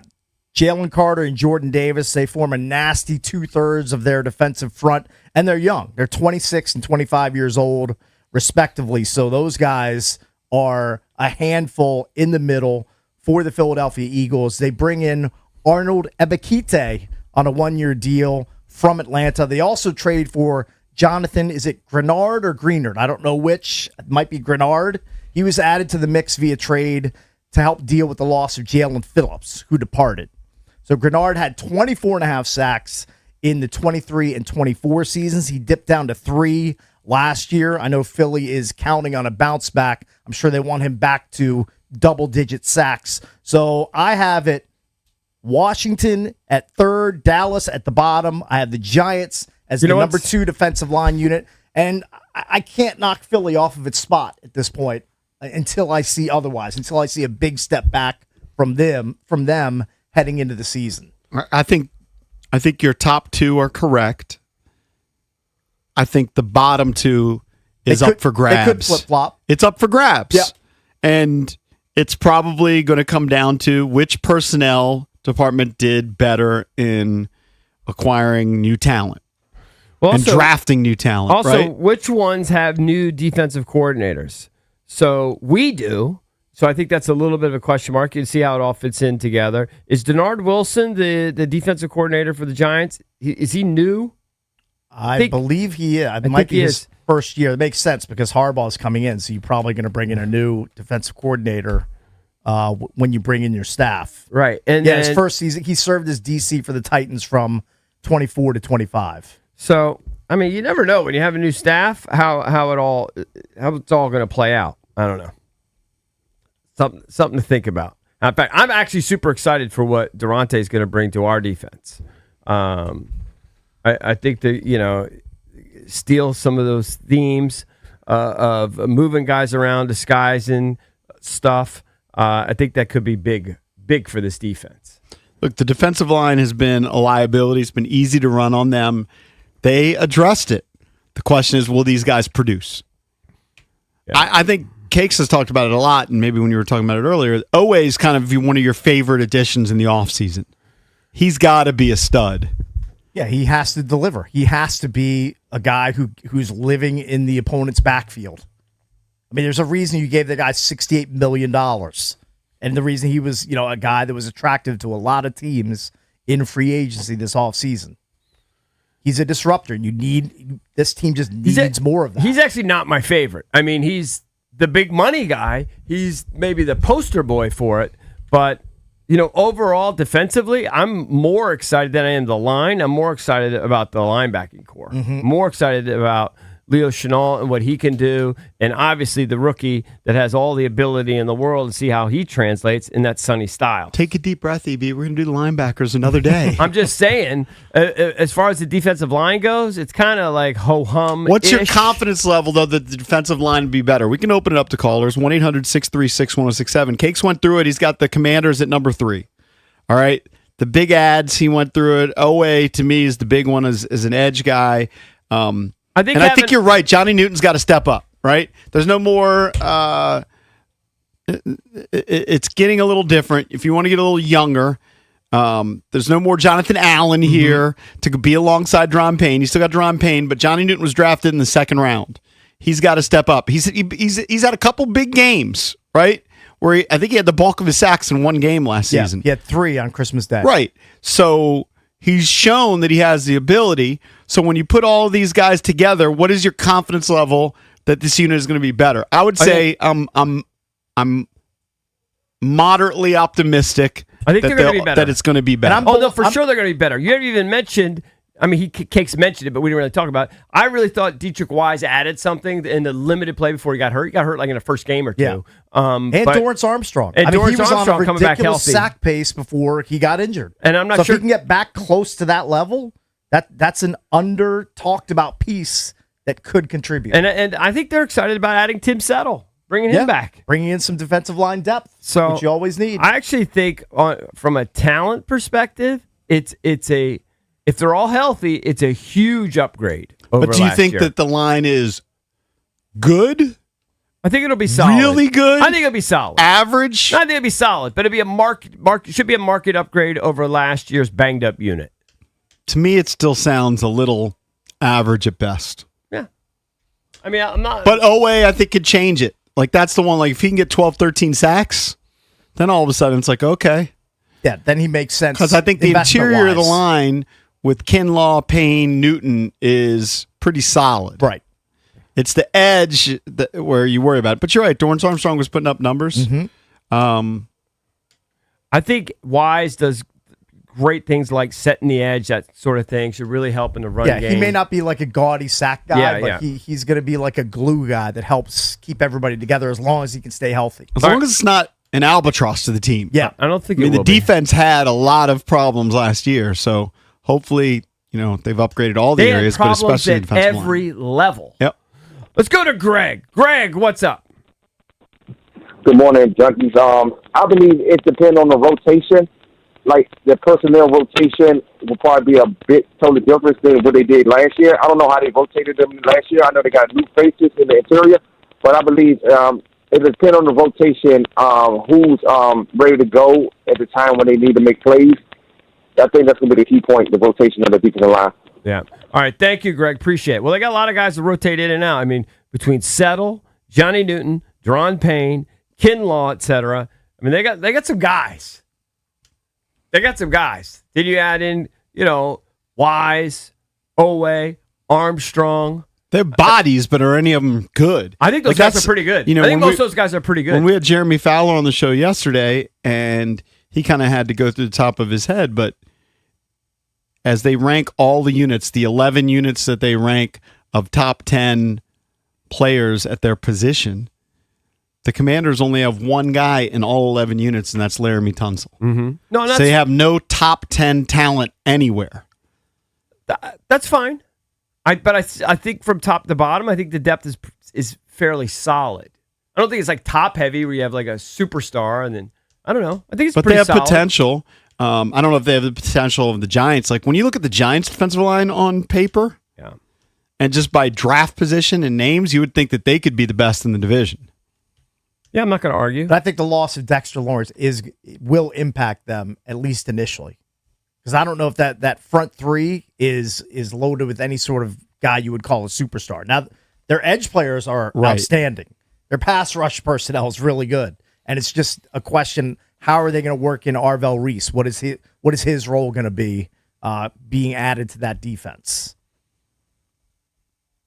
Jalen Carter and Jordan Davis, they form a nasty 2/3 of their defensive front, and they're young. They're 26 and 25 years old, respectively. So those guys are a handful in the middle for the Philadelphia Eagles. They bring in Arnold Ebiketie on a 1-year deal from Atlanta. They also trade for Jonathan, is it Grenard or Greenard? I don't know which. It might be Grenard. He was added to the mix via trade to help deal with the loss of Jalen Phillips, who departed. So Grenard had 24 and a half sacks in the 23 and 24 seasons. He dipped down to 3 last year. I know Philly is counting on a bounce back. I'm sure they want him back to double-digit sacks. So I have it Washington at third, Dallas at the bottom. I have the Giants as the number 2 defensive line unit. And I can't knock Philly off of its spot at this point until I see otherwise, until I see a big step back from them heading into the season. I think your top 2 are correct. I think the bottom 2 is up for grabs. They could flip-flop. It's up for grabs. Yeah. And it's probably going to come down to which personnel department did better in acquiring new talent and drafting new talent. Also, right? which ones have new defensive coordinators? So we do. So I think that's a little bit of a question mark. You can see how it all fits in together. Is Denard Wilson the defensive coordinator for the Giants? Is he new? I believe he is. It might be his first year. It makes sense because Harbaugh is coming in, so you're probably going to bring in a new defensive coordinator when you bring in your staff. Right. And his first season, he served as DC for the Titans from 24 to 25. So, I mean, you never know when you have a new staff how it's all going to play out. I don't know. Something to think about. In fact, I'm actually super excited for what Durante is going to bring to our defense. I think that, steal some of those themes of moving guys around, disguising stuff. I think that could be big for this defense. Look, the defensive line has been a liability. It's been easy to run on them. They addressed it. The question is, will these guys produce? Yeah. I think Cakes has talked about it a lot, and maybe when you were talking about it earlier, Owe is kind of one of your favorite additions in the offseason. He's got to be a stud. Yeah, he has to deliver. He has to be a guy who's living in the opponent's backfield. I mean, there's a reason you gave the guy $68 million. And the reason he was, a guy that was attractive to a lot of teams in free agency this offseason. He's a disruptor, and this team just needs more of that. He's actually not my favorite. I mean, he's the big money guy. He's maybe the poster boy for it. But, overall, defensively, I'm more excited than I am the line. I'm more excited about the linebacking core. Mm-hmm. More excited about Leo Chenal and what he can do, and obviously the rookie that has all the ability in the world, to see how he translates in that Sonny style. Take a deep breath, EB. We're going to do the linebackers another day. I'm just saying, as far as the defensive line goes, it's kind of like ho-hum. What's your confidence level, though, that the defensive line would be better? We can open it up to callers, 1-800-636-1067. Cakes went through it. He's got the Commanders at number 3. All right? The big ads, he went through it. Owe, to me, is the big one as an edge guy. I think you're right. Johnny Newton's got to step up, right? There's no more it's getting a little different. If you want to get a little younger, there's no more Jonathan Allen here to be alongside Deron Payne. You still got Deron Payne, but Johnny Newton was drafted in the second round. He's got to step up. He's had a couple big games, right? Where I think he had the bulk of his sacks in one game last season. He had 3 on Christmas Day. Right. So he's shown that he has the ability. So when you put all of these guys together, what is your confidence level that this unit is going to be better? I would say I'm moderately optimistic. I think they're going to be better. That it's going to be better. No, for sure they're going to be better. You haven't even mentioned. I mean, Cakes mentioned it, but we didn't really talk about it. I really thought Dietrich Wise added something in the limited play before he got hurt. He got hurt like in the first game or two. Yeah. Dorrance Armstrong. And Dorrance he was Armstrong on a coming back ridiculous healthy. sack pace before he got injured. And I'm not sure sure if he can get back close to that level. That's an under talked about piece that could contribute. And I think they're excited about adding Tim Settle, bringing him back, bringing in some defensive line depth, which you always need. I actually think, from a talent perspective, if they're all healthy, it's a huge upgrade. But do you think that the line is good? I think it'll be solid. Really good? I think it'll be solid. Average? I think it'll be solid, but it'll be should be a market upgrade over last year's banged up unit. To me, it still sounds a little average at best. Yeah. I mean, I'm not. But Owe, I think, could change it. Like, that's the one. Like, if he can get 12, 13 sacks, then all of a sudden it's like, okay. Yeah, then he makes sense. Because I think the interior of the line with Kinlaw, Payne, Newton is pretty solid. Right. It's the edge where you worry about it. But you're right. Dorrance Armstrong was putting up numbers. Mm-hmm. I think Wise does great things like setting the edge, that sort of thing. Should really help in the run game. He may not be like a gaudy sack guy, Yeah, but yeah. he's going to be like a glue guy that helps keep everybody together as long as he can stay healthy. As long as it's not an albatross to the team. Yeah. I don't think I mean, it the will be. defense had a lot of problems last year, so hopefully, they've upgraded all the They had areas, but problems especially the at defensive line. every level. Yep. Let's go to Greg. Greg, what's up? Good morning, Junkies. I believe it depends on the rotation. Like, the personnel rotation will probably be a bit totally different than what they did last year. I don't know how they rotated them last year. I know they got new faces in the interior, but I believe it depends on the rotation, who's ready to go at the time when they need to make plays. I think that's going to be the key point, the rotation of the defensive line. Yeah. All right. Thank you, Greg. Appreciate it. Well, they got a lot of guys to rotate in and out. I mean, between Settle, Johnny Newton, Deron Payne, Kinlaw, etc. I mean, they got some guys. They got some guys. Did you add in, Wise, Owe, Armstrong? They're bodies, but are any of them good? I think those guys are pretty good. I think most of those guys are pretty good. When we had Jeremy Fowler on the show yesterday, and he kind of had to go through the top of his head, but as they rank all the units, the 11 units that they rank of top 10 players at their position, the Commanders only have one guy in all 11 units, and that's Laramie Tunsil. Mm-hmm. No, So they have no top 10 talent anywhere. That's fine. I think from top to bottom, I think the depth is fairly solid. I don't think it's like top heavy where you have like a superstar and then I don't know. I think it's But pretty they have solid. potential. I don't know if they have the potential of the Giants. Like when you look at the Giants' defensive line on paper, yeah, and just by draft position and names, you would think that they could be the best in the division. Yeah, I'm not going to argue. But I think the loss of Dexter Lawrence will impact them at least initially, because I don't know if that front three is loaded with any sort of guy you would call a superstar. Now their edge players are outstanding. Their pass rush personnel is really good, and it's just a question: how are they going to work in Arvell Reese? What is his role going to be being added to that defense?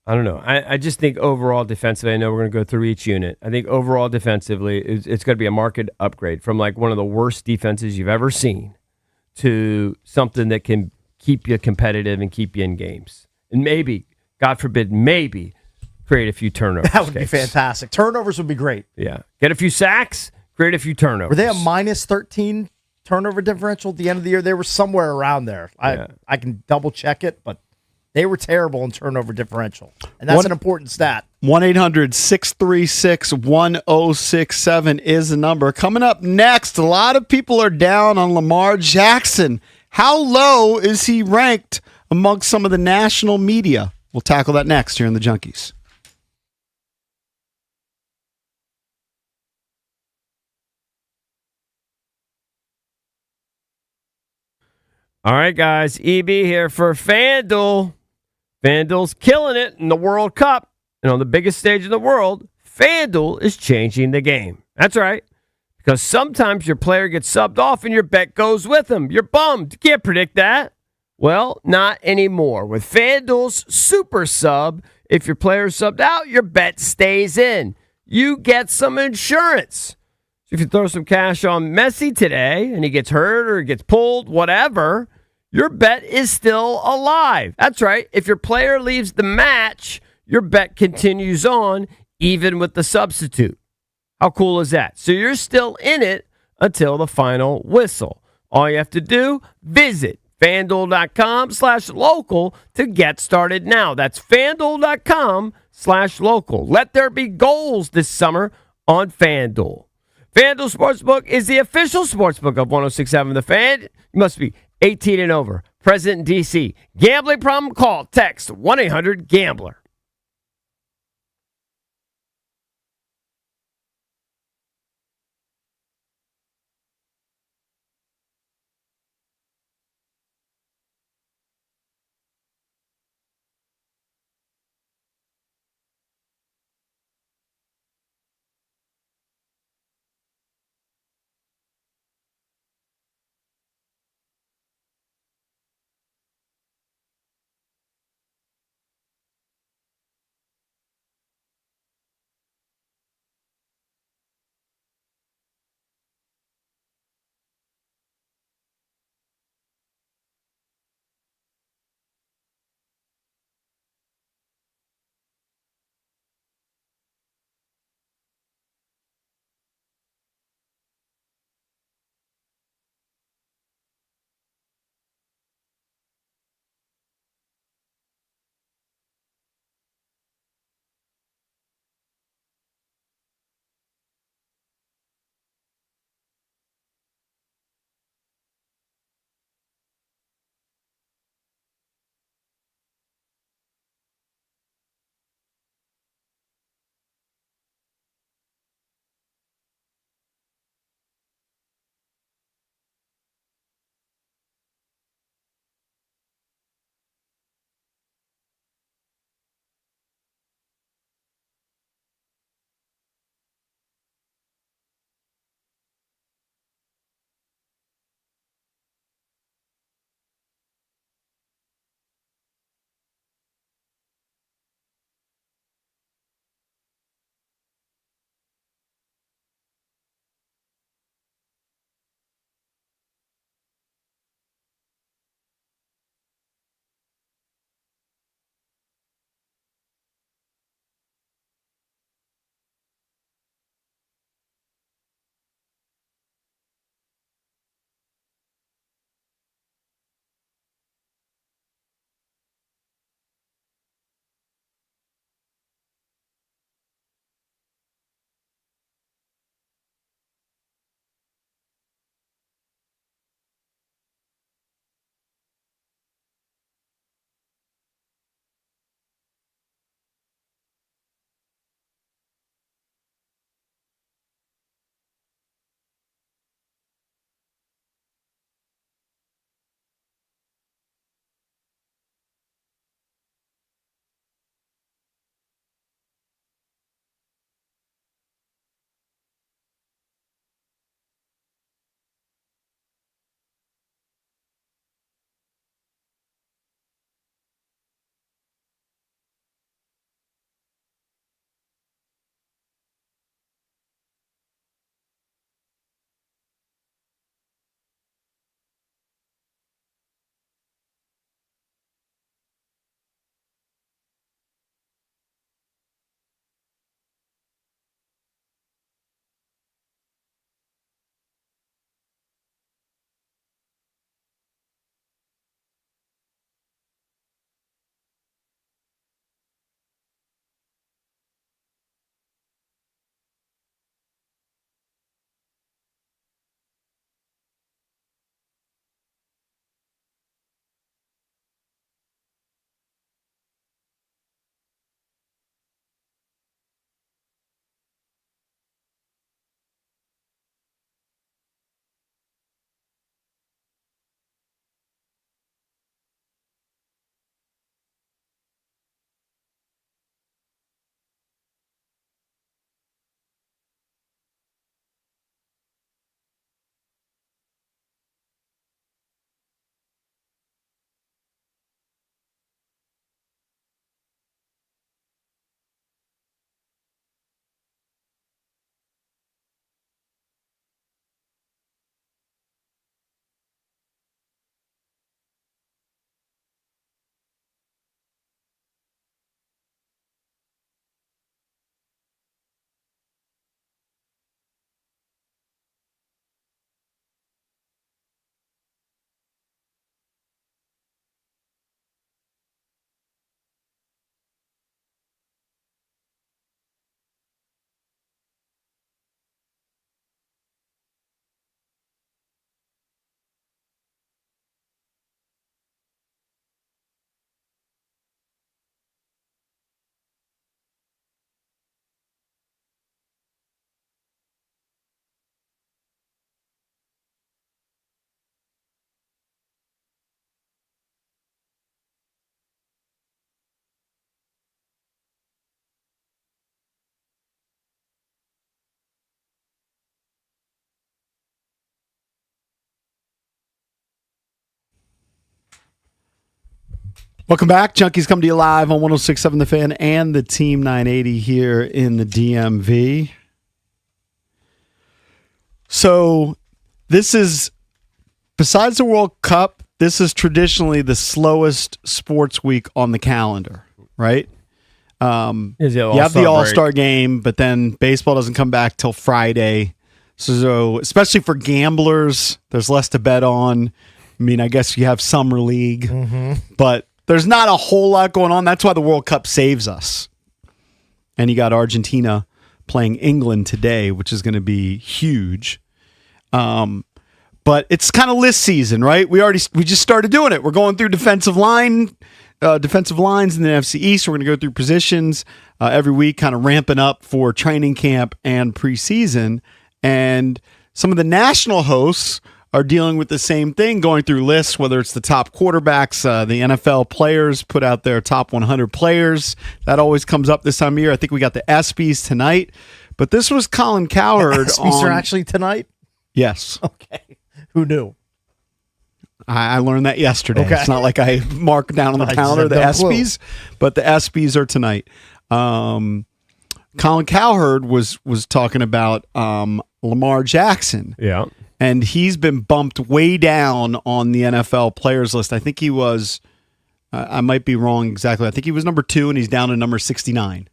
I don't know. I just think overall defensively, I know we're going to go through each unit. I think overall defensively, it's going to be a market upgrade from like one of the worst defenses you've ever seen to something that can keep you competitive and keep you in games. And maybe, God forbid, maybe create a few turnovers. That would be fantastic. Turnovers would be great. Yeah. Get a few sacks, create a few turnovers. Were they a minus 13 turnover differential at the end of the year? They were somewhere around there. I can double check it, but they were terrible in turnover differential. And that's an important stat. 1-800-636-1067 is the number. Coming up next, a lot of people are down on Lamar Jackson. How low is he ranked amongst some of the national media? We'll tackle that next here in the Junkies. All right, guys. EB here for FanDuel. FanDuel's killing it in the World Cup. And on the biggest stage in the world, FanDuel is changing the game. That's right. Because sometimes your player gets subbed off and your bet goes with them. You're bummed. You can't predict that. Well, not anymore. With FanDuel's Super Sub, if your player is subbed out, your bet stays in. You get some insurance. So if you throw some cash on Messi today and he gets hurt or gets pulled, whatever, your bet is still alive. That's right. If your player leaves the match, your bet continues on, even with the substitute. How cool is that? So you're still in it until the final whistle. All you have to do, visit FanDuel.com/local to get started now. That's FanDuel.com/local. Let there be goals this summer on FanDuel. FanDuel Sportsbook is the official sportsbook of 106.7 The Fan. You must be 18 and over. Present in D.C. Gambling problem? Call, text 1-800-GAMBLER. Welcome back. Junkies come to you live on 106.7 The Fan and the Team 980 here in the DMV. So this is, besides the World Cup, this is traditionally the slowest sports week on the calendar, right? You have the All-Star game, but then baseball doesn't come back till Friday. So especially for gamblers, there's less to bet on. I mean, I guess you have Summer League, but there's not a whole lot going on. That's why the World Cup saves us. And you got Argentina playing England today, which is going to be huge. But it's kind of list season, right? We just started doing it. We're going through defensive lines in the NFC East. We're going to go through positions every week, kind of ramping up for training camp and preseason. And some of the national hosts are dealing with the same thing, going through lists, whether it's the top quarterbacks, the NFL players put out their top 100 players. That always comes up this time of year. I think we got the ESPYs tonight. But this was Colin Cowherd. The ESPYs are actually tonight? Yes. Okay. Who knew? I learned that yesterday. Okay. It's not like I marked down on the I calendar just the had no ESPYs, but the ESPYs are tonight. Colin Cowherd was talking about Lamar Jackson. Yeah. And he's been bumped way down on the NFL players list. I think he was, I might be wrong exactly. I think he was number 2, and he's down to number 69.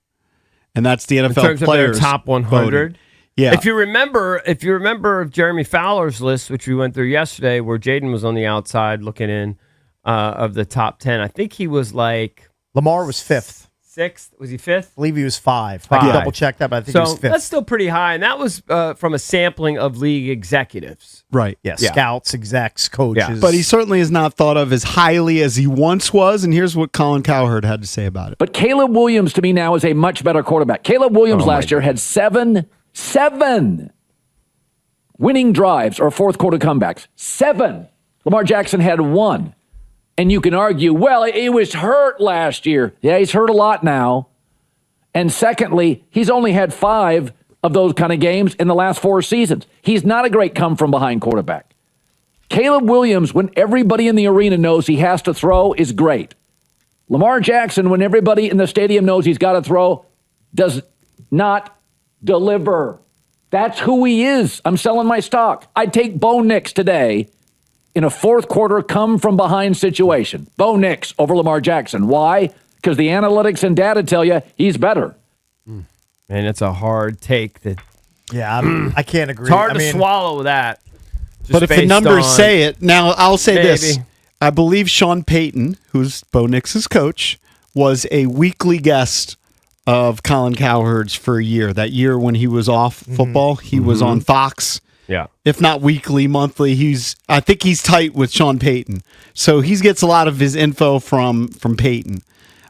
And that's the NFL in terms players of their top 100. voting. Yeah. If you remember Jeremy Fowler's list, which we went through yesterday, where Jaden was on the outside looking in of the top 10, I think he was like Lamar was 5th. 6th? Was he 5th? I believe he was 5. I can double check that, but I think he was 5th. That's still pretty high, and that was from a sampling of league executives. Right. Yeah, scouts, execs, coaches. But he certainly is not thought of as highly as he once was, and here's what Colin Cowherd had to say about it. But Caleb Williams, to me now, is a much better quarterback. Caleb Williams last year had seven winning drives or fourth quarter comebacks. 7. Lamar Jackson had 1. And you can argue, well, he was hurt last year. Yeah, he's hurt a lot now. And secondly, he's only had 5 of those kind of games in the last 4 seasons. He's not a great come-from-behind quarterback. Caleb Williams, when everybody in the arena knows he has to throw, is great. Lamar Jackson, when everybody in the stadium knows he's got to throw, does not deliver. That's who he is. I'm selling my stock. I'd take Bo Nix today in a fourth quarter come-from-behind situation. Bo Nix over Lamar Jackson. Why? Because the analytics and data tell you he's better. Man, it's a hard take. I can't agree. It's hard to swallow that. But if the numbers say it, now I'll say this. I believe Sean Payton, who's Bo Nix's coach, was a weekly guest of Colin Cowherd's for a year. That year when he was off football, he was on Fox. Yeah. If not weekly, monthly, I think he's tight with Sean Payton. So he gets a lot of his info from Payton.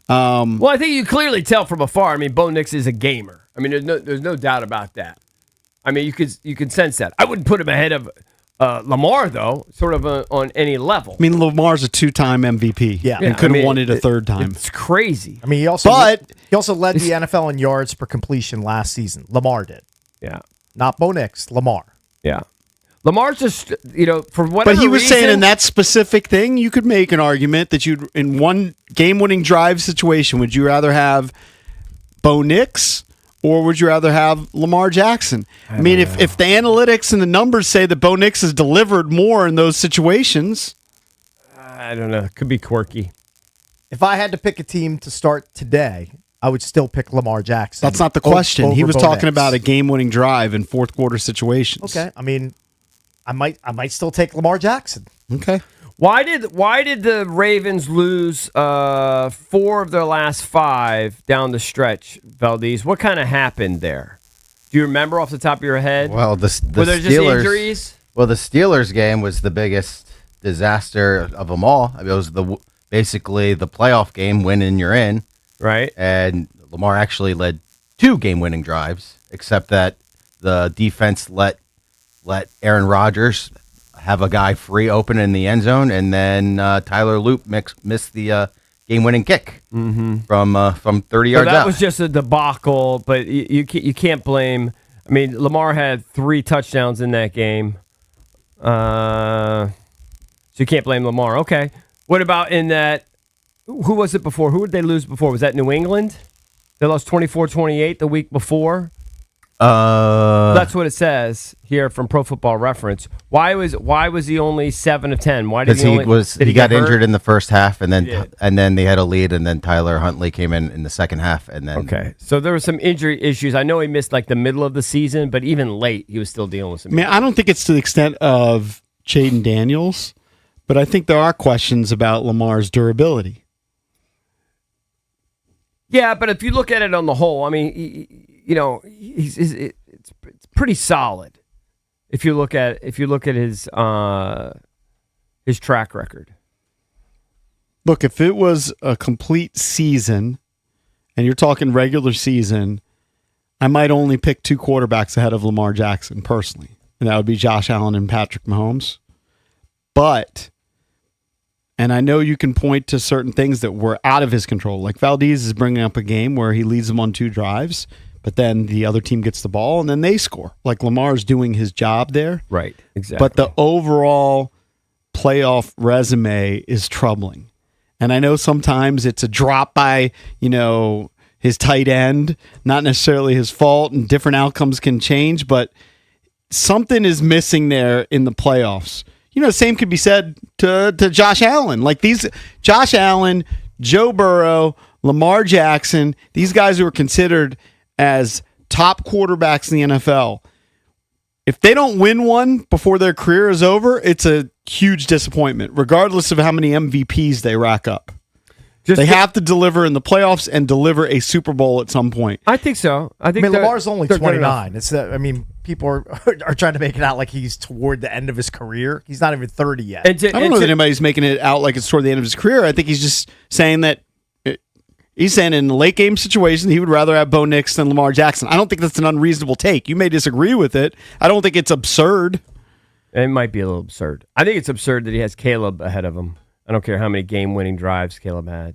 Well, I think you clearly tell from afar. I mean, Bo Nix is a gamer. I mean, there's no doubt about that. I mean, you could sense that. I wouldn't put him ahead of Lamar, though, sort of on any level. I mean, Lamar's a 2-time MVP. Yeah. And could have won it a third time. It's crazy. I mean, he also led the NFL in yards per completion last season. Lamar did. Yeah. Not Bo Nix, Lamar. Yeah. Lamar's just, for whatever But he was reason, saying in that specific thing, you could make an argument that you'd, in one game-winning drive situation, would you rather have Bo Nix or would you rather have Lamar Jackson? I mean, if the analytics and the numbers say that Bo Nix has delivered more in those situations. I don't know. It could be quirky. If I had to pick a team to start today, I would still pick Lamar Jackson. That's not the question. He was Bo talking Nix. about a game-winning drive in fourth quarter situations. Okay. I mean, I might still take Lamar Jackson. Okay. Why did the Ravens lose 4 of their last 5 down the stretch, Valdez? What kind of happened there? Do you remember off the top of your head? Well, were there just injuries? Well, the Steelers game was the biggest disaster of them all. I mean, it was basically the playoff game, win and you're in. Right. And Lamar actually led 2 game-winning drives, except that the defense let Aaron Rodgers have a guy free open in the end zone, and then Tyler Loop missed the game-winning kick from 30 yards out. That was just a debacle, but you can't blame. I mean, Lamar had 3 touchdowns in that game, so you can't blame Lamar. Okay, what about in that Who was it before? Who did they lose before? Was that New England? They lost 24-28 the week before. That's what it says here from Pro Football Reference. Why was he only 7 of 10? Why did he got injured in the first half, and then they had a lead, and then Tyler Huntley came in the second half, and then So there were some injury issues. I know he missed like the middle of the season, but even late he was still dealing with some. I don't think it's to the extent of Jaden Daniels, but I think there are questions about Lamar's durability. Yeah, but if you look at it on the whole, I mean, it's pretty solid. If you look at his track record. Look, if it was a complete season, and you're talking regular season, I might only pick 2 quarterbacks ahead of Lamar Jackson personally, and that would be Josh Allen and Patrick Mahomes. But, and I know you can point to certain things that were out of his control, like Valdez is bringing up a game where he leads them on 2 drives, but then the other team gets the ball and then they score. Like Lamar's doing his job there. Right, exactly. But the overall playoff resume is troubling. And I know sometimes it's a drop by, his tight end, not necessarily his fault, and different outcomes can change, but something is missing there in the playoffs. The same could be said to Josh Allen. Like Josh Allen, Joe Burrow, Lamar Jackson, these guys who are considered as top quarterbacks in the NFL. If they don't win one before their career is over, it's a huge disappointment, regardless of how many MVPs they rack up. They have to deliver in the playoffs and deliver a Super Bowl at some point. I think so. I mean, Lamar's only 29. People are trying to make it out like he's toward the end of his career. He's not even 30 yet. I don't know that anybody's making it out like it's toward the end of his career. I think he's just saying that he's saying in the late game situation he would rather have Bo Nix than Lamar Jackson. I don't think that's an unreasonable take. You may disagree with it. I don't think it's absurd. It might be a little absurd. I think it's absurd that he has Caleb ahead of him. I don't care how many game-winning drives Caleb had.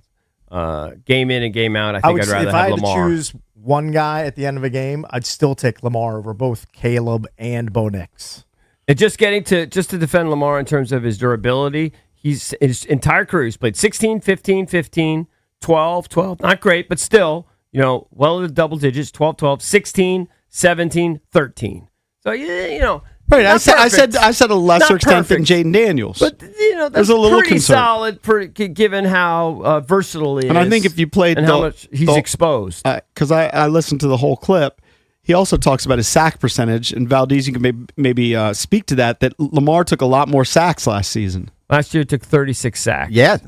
Game in and game out, I think I'd rather have Lamar. If I had to choose one guy at the end of a game, I'd still take Lamar over both Caleb and Bo Nix. And just to defend Lamar in terms of his durability, his entire career, he's played 16, 15, 15, 12, not great, but still, well in the double digits, 12, 16, 17, 13. So, right, I said a lesser extent than Jaden Daniels. But, that's there's a little pretty concern. Solid, given how versatile he is. And I think if you played and how much he's exposed. Because I listened to the whole clip, he also talks about his sack percentage. And Valdez, you can maybe speak to that Lamar took a lot more sacks last season. Last year, he took 36 sacks. Yeah,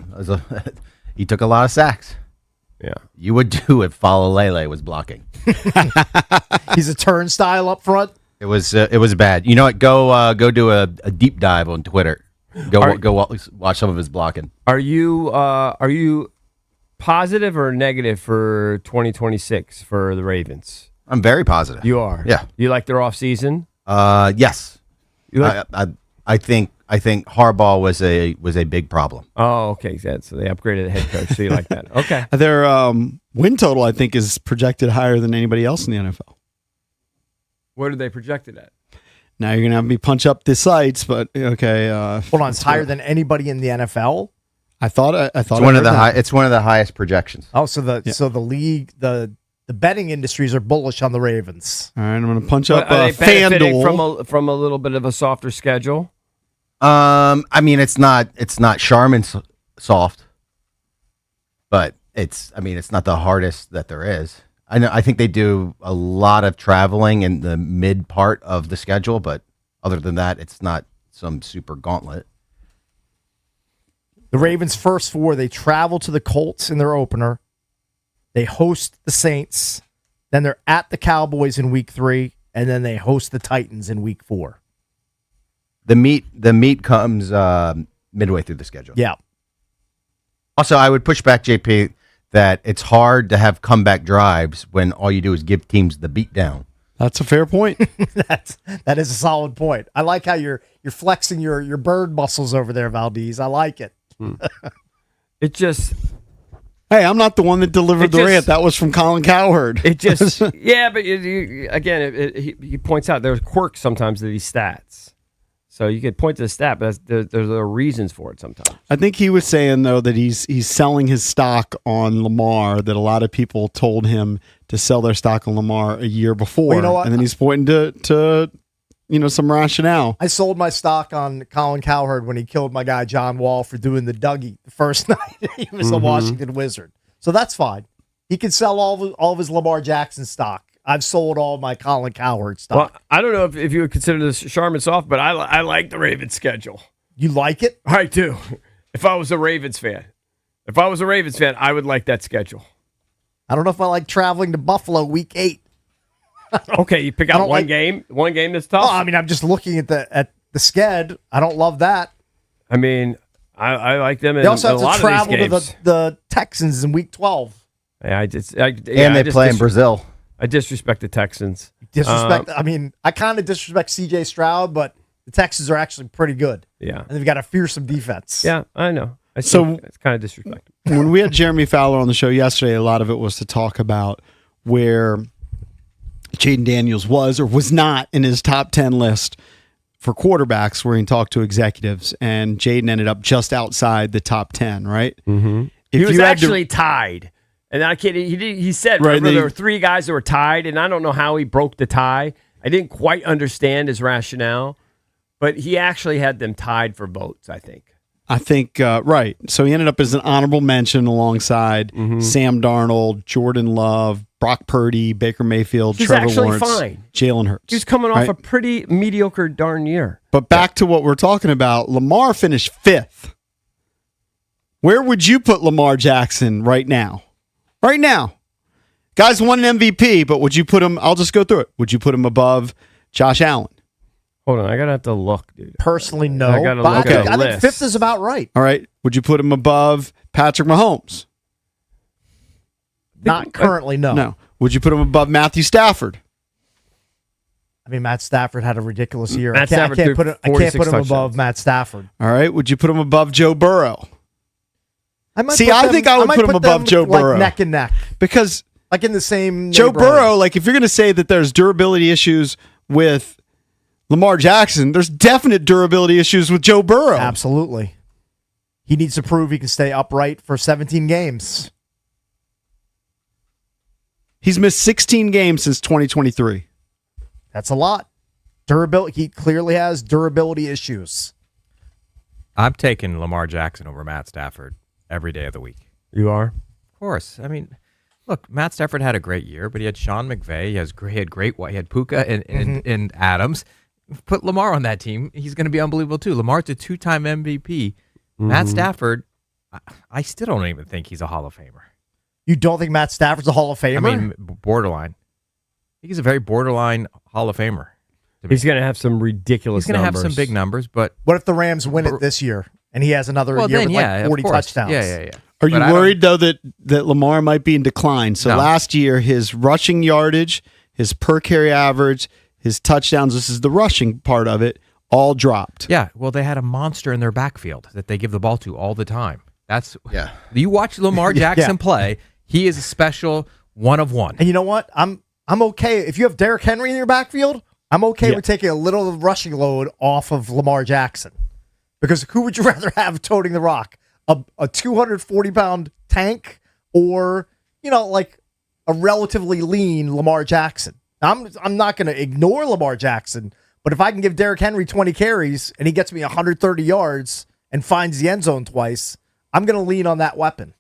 he took a lot of sacks. Yeah. You would do if Falalele was blocking. He's a turnstile up front. It was bad. You know what? Go do a deep dive on Twitter. Go watch some of his blocking. Are you positive or negative for 2026 for the Ravens? I'm very positive. You are. Yeah. You like their off season? Yes. I think Harbaugh was a big problem. Oh, okay. So they upgraded the head coach. So you like that? Okay. Their win total, I think, is projected higher than anybody else in the NFL. What did they project it at? Now you're gonna have me punch up the sites, but okay. Hold on, it's higher than anybody in the NFL. I thought it's one of the it's one of the highest projections. Oh, so the league, the betting industries are bullish on the Ravens. All right, I'm gonna punch up Are they benefiting FanDuel from a little bit of a softer schedule? I mean, it's not Charmin soft, but it's not the hardest that there is. I think they do a lot of traveling in the mid part of the schedule, but other than that, it's not some super gauntlet. The Ravens' first 4, they travel to the Colts in their opener. They host the Saints. Then they're at the Cowboys in week 3, and then they host the Titans in week 4. The meat comes midway through the schedule. Yeah. Also, I would push back, JP, that it's hard to have comeback drives when all you do is give teams the beat down. That's a fair point. That is a solid point. I like how you're flexing your bird muscles over there, Valdez. I like it. It just. Hey, I'm not the one that delivered the rant. That was from Colin Cowherd. It just, yeah, but again, he points out there's quirks sometimes to these stats. So you could point to the stat, but there are reasons for it sometimes. I think he was saying though that he's selling his stock on Lamar. That a lot of people told him to sell their stock on Lamar a year before, Well, you know what? and then he's pointing to some rationale. I sold my stock on Colin Cowherd when he killed my guy John Wall for doing the Dougie the first night he was the Washington Wizard. So that's fine. He can sell all of his Lamar Jackson stock. I've sold all my Colin Cowherd stock. Well, I don't know if you would consider this Charmin soft, but I like the Ravens schedule. You like it? I do. If I was a Ravens fan, I would like that schedule. I don't know if I like traveling to Buffalo week 8. Okay, you pick out one game that's tough. Oh, I mean, I'm just looking at the sched. I don't love that. I mean, I like them in They also a have lot to travel of these to games. the Texans in week 12. Yeah, And they play in Brazil. I disrespect the Texans. Disrespect. I mean, I kind of disrespect C.J. Stroud, but the Texans are actually pretty good. Yeah, and they've got a fearsome defense. Yeah, I know. So it's kind of disrespectful. When we had Jeremy Fowler on the show yesterday, a lot of it was to talk about where Jaden Daniels was or was not in his top 10 list for quarterbacks, where he talked to executives, and Jaden ended up just outside the top 10, right? Mm-hmm. If He was you had to- actually tied. And I can't. He said, Right, remember, they- there were 3 guys that were tied, and I don't know how he broke the tie. I didn't quite understand his rationale, but he actually had them tied for votes, I think. Right. So he ended up as an honorable mention alongside Sam Darnold, Jordan Love, Brock Purdy, Baker Mayfield, He's Trevor actually Lawrence, fine. Jalen Hurts. He was coming off right? a pretty mediocre darn year. But back to what we're talking about, Lamar finished 5th. Where would you put Lamar Jackson right now? Right now. Guys won an MVP, but would you put him, I'll just go through it. Would you put him above Josh Allen? Hold on, I gotta have to look, dude. Personally, no. I gotta But look at I the think list. 5th is about right. All right. Would you put him above Patrick Mahomes? Not currently, no. No. Would you put him above Matthew Stafford? I mean, Matt Stafford had a ridiculous year. Matt I Stafford can't threw put him 46 above touchdowns. Matt Stafford. All right. Would you put him above Joe Burrow? I might See, put I them- think I would might put him above them, Joe like, Burrow. neck and neck, Because like in the same Joe neighborhood. Burrow, like if you're going to say that there's durability issues with Lamar Jackson, there's definite durability issues with Joe Burrow. Absolutely. He needs to prove he can stay upright for 17 games. He's missed 16 games since 2023. That's a lot. Durability. He clearly has durability issues. I'm taking Lamar Jackson over Matt Stafford every day of the week. You are? Of course. I mean, look, Matt Stafford had a great year, but he had Sean McVay. He had Puka and Adams. Put Lamar on that team, he's going to be unbelievable too. Lamar's a 2-time MVP. Matt Stafford, I still don't even think he's a Hall of Famer. You don't think Matt Stafford's a Hall of Famer? I mean, borderline. I think he's a very borderline Hall of Famer. He's going to have some ridiculous He's going to have numbers. some big numbers, but what if the Rams win it this year and he has another year then, with like 40 of course. touchdowns? Yeah. Are you But I don't- worried, though, that Lamar might be in decline? So No. last year, his rushing yardage, his per carry average, his touchdowns, this is the rushing part of it, all dropped. Yeah, well, they had a monster in their backfield that they give the ball to all the time. Yeah. You watch Lamar Jackson play, he is a special one of one. And you know what? I'm okay. If you have Derrick Henry in your backfield, I'm okay with taking a little rushing load off of Lamar Jackson. Because who would you rather have toting the rock? A 240-pound tank or, like a relatively lean Lamar Jackson? I'm not going to ignore Lamar Jackson, but if I can give Derrick Henry 20 carries and he gets me 130 yards and finds the end zone twice, I'm going to lean on that weapon.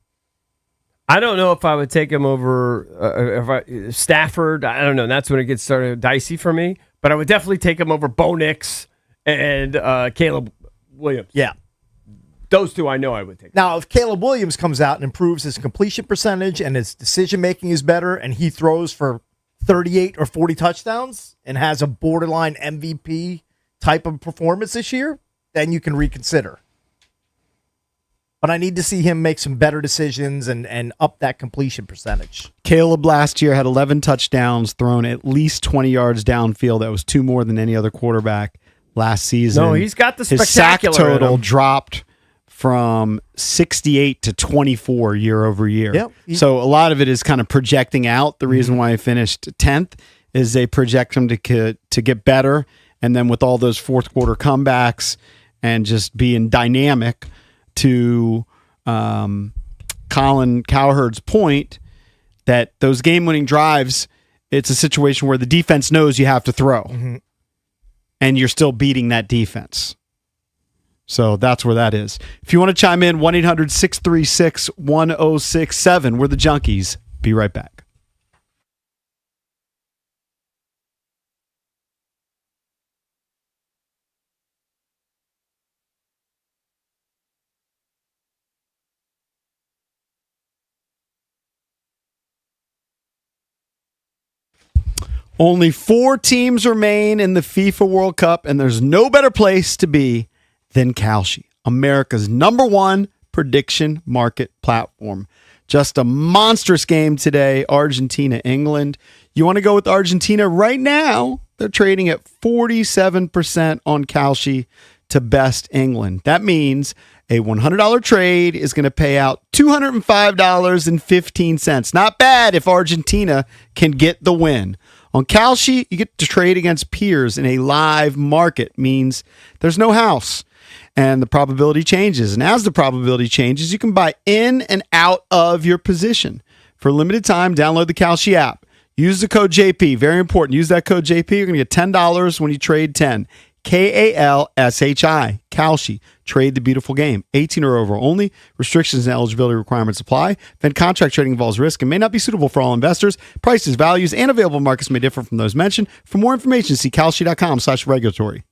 I don't know if I would take him over Stafford. I don't know. That's when it gets sort of dicey for me. But I would definitely take him over Bo Nix and Caleb Williams. Yeah. Those two I know I would take. Now, if Caleb Williams comes out and improves his completion percentage and his decision-making is better and he throws for 38 or 40 touchdowns and has a borderline MVP type of performance this year, then you can reconsider. But I need to see him make some better decisions and up that completion percentage. Caleb last year had 11 touchdowns, thrown at least 20 yards downfield. That was 2 more than any other quarterback last season. No, he's got the His sack spectacular in total him. dropped from 68 to 24 year over year. Yep. So a lot of it is kind of projecting out. The reason why he finished 10th is they project him to get better And then with all those fourth quarter comebacks and just being dynamic, to Colin Cowherd's point, that those game-winning drives, it's a situation where the defense knows you have to throw. And you're still beating that defense. So that's where that is. If you want to chime in, 1-800-636-1067. We're the Junkies. Be right back. Only 4 teams remain in the FIFA World Cup, and there's no better place to be than Kalshi, America's #1 prediction market platform. Just a monstrous game today, Argentina, England. You want to go with Argentina right now? They're trading at 47% on Kalshi to best England. That means a $100 trade is going to pay out $205.15. Not bad if Argentina can get the win. On Kalshi, you get to trade against peers in a live market. Means there's no house, and the probability changes. And as the probability changes, you can buy in and out of your position. For a limited time, download the Kalshi app. Use the code JP. Very important. Use that code JP. You're going to get $10 when you trade 10. KALSHI. Kalshi. Trade the beautiful game. 18 or over only. Restrictions and eligibility requirements apply. Then contract trading involves risk and may not be suitable for all investors. Prices, values, and available markets may differ from those mentioned. For more information, see kalshi.com/regulatory.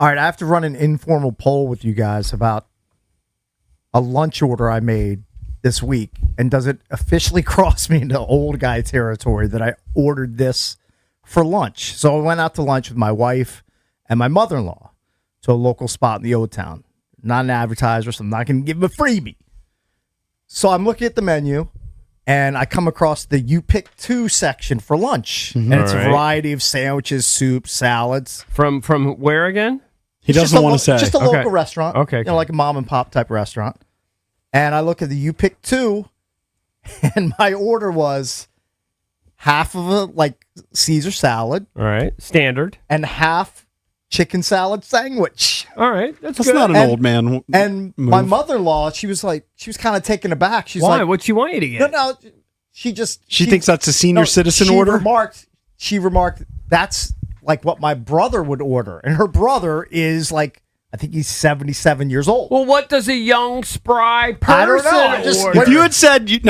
All right, I have to run an informal poll with you guys about a lunch order I made this week. And does it officially cross me into old guy territory that I ordered this for lunch? So I went out to lunch with my wife and my mother-in-law to a local spot in the O-Town. Not an advertiser, so I'm not going to give them a freebie. So I'm looking at the menu, and I come across the You Pick 2 section for lunch. And it's a variety of sandwiches, soups, salads. From where again? He doesn't want to say. Just a local restaurant. Okay. You know, like a mom and pop type restaurant. And I look at the You Pick 2, and my order was half of a Caesar salad. All right. Standard. And half chicken salad sandwich. All right. That's That's good. not an old man. And move. my mother-in-law, she was kind of taken aback. She's Why? like, What'd she want you to get? No, she thinks that's a senior citizen she order? She remarked, that's like what my brother would order. And her brother is I think he's 77 years old. Well, what does a young, spry person I don't know. order? If you had said it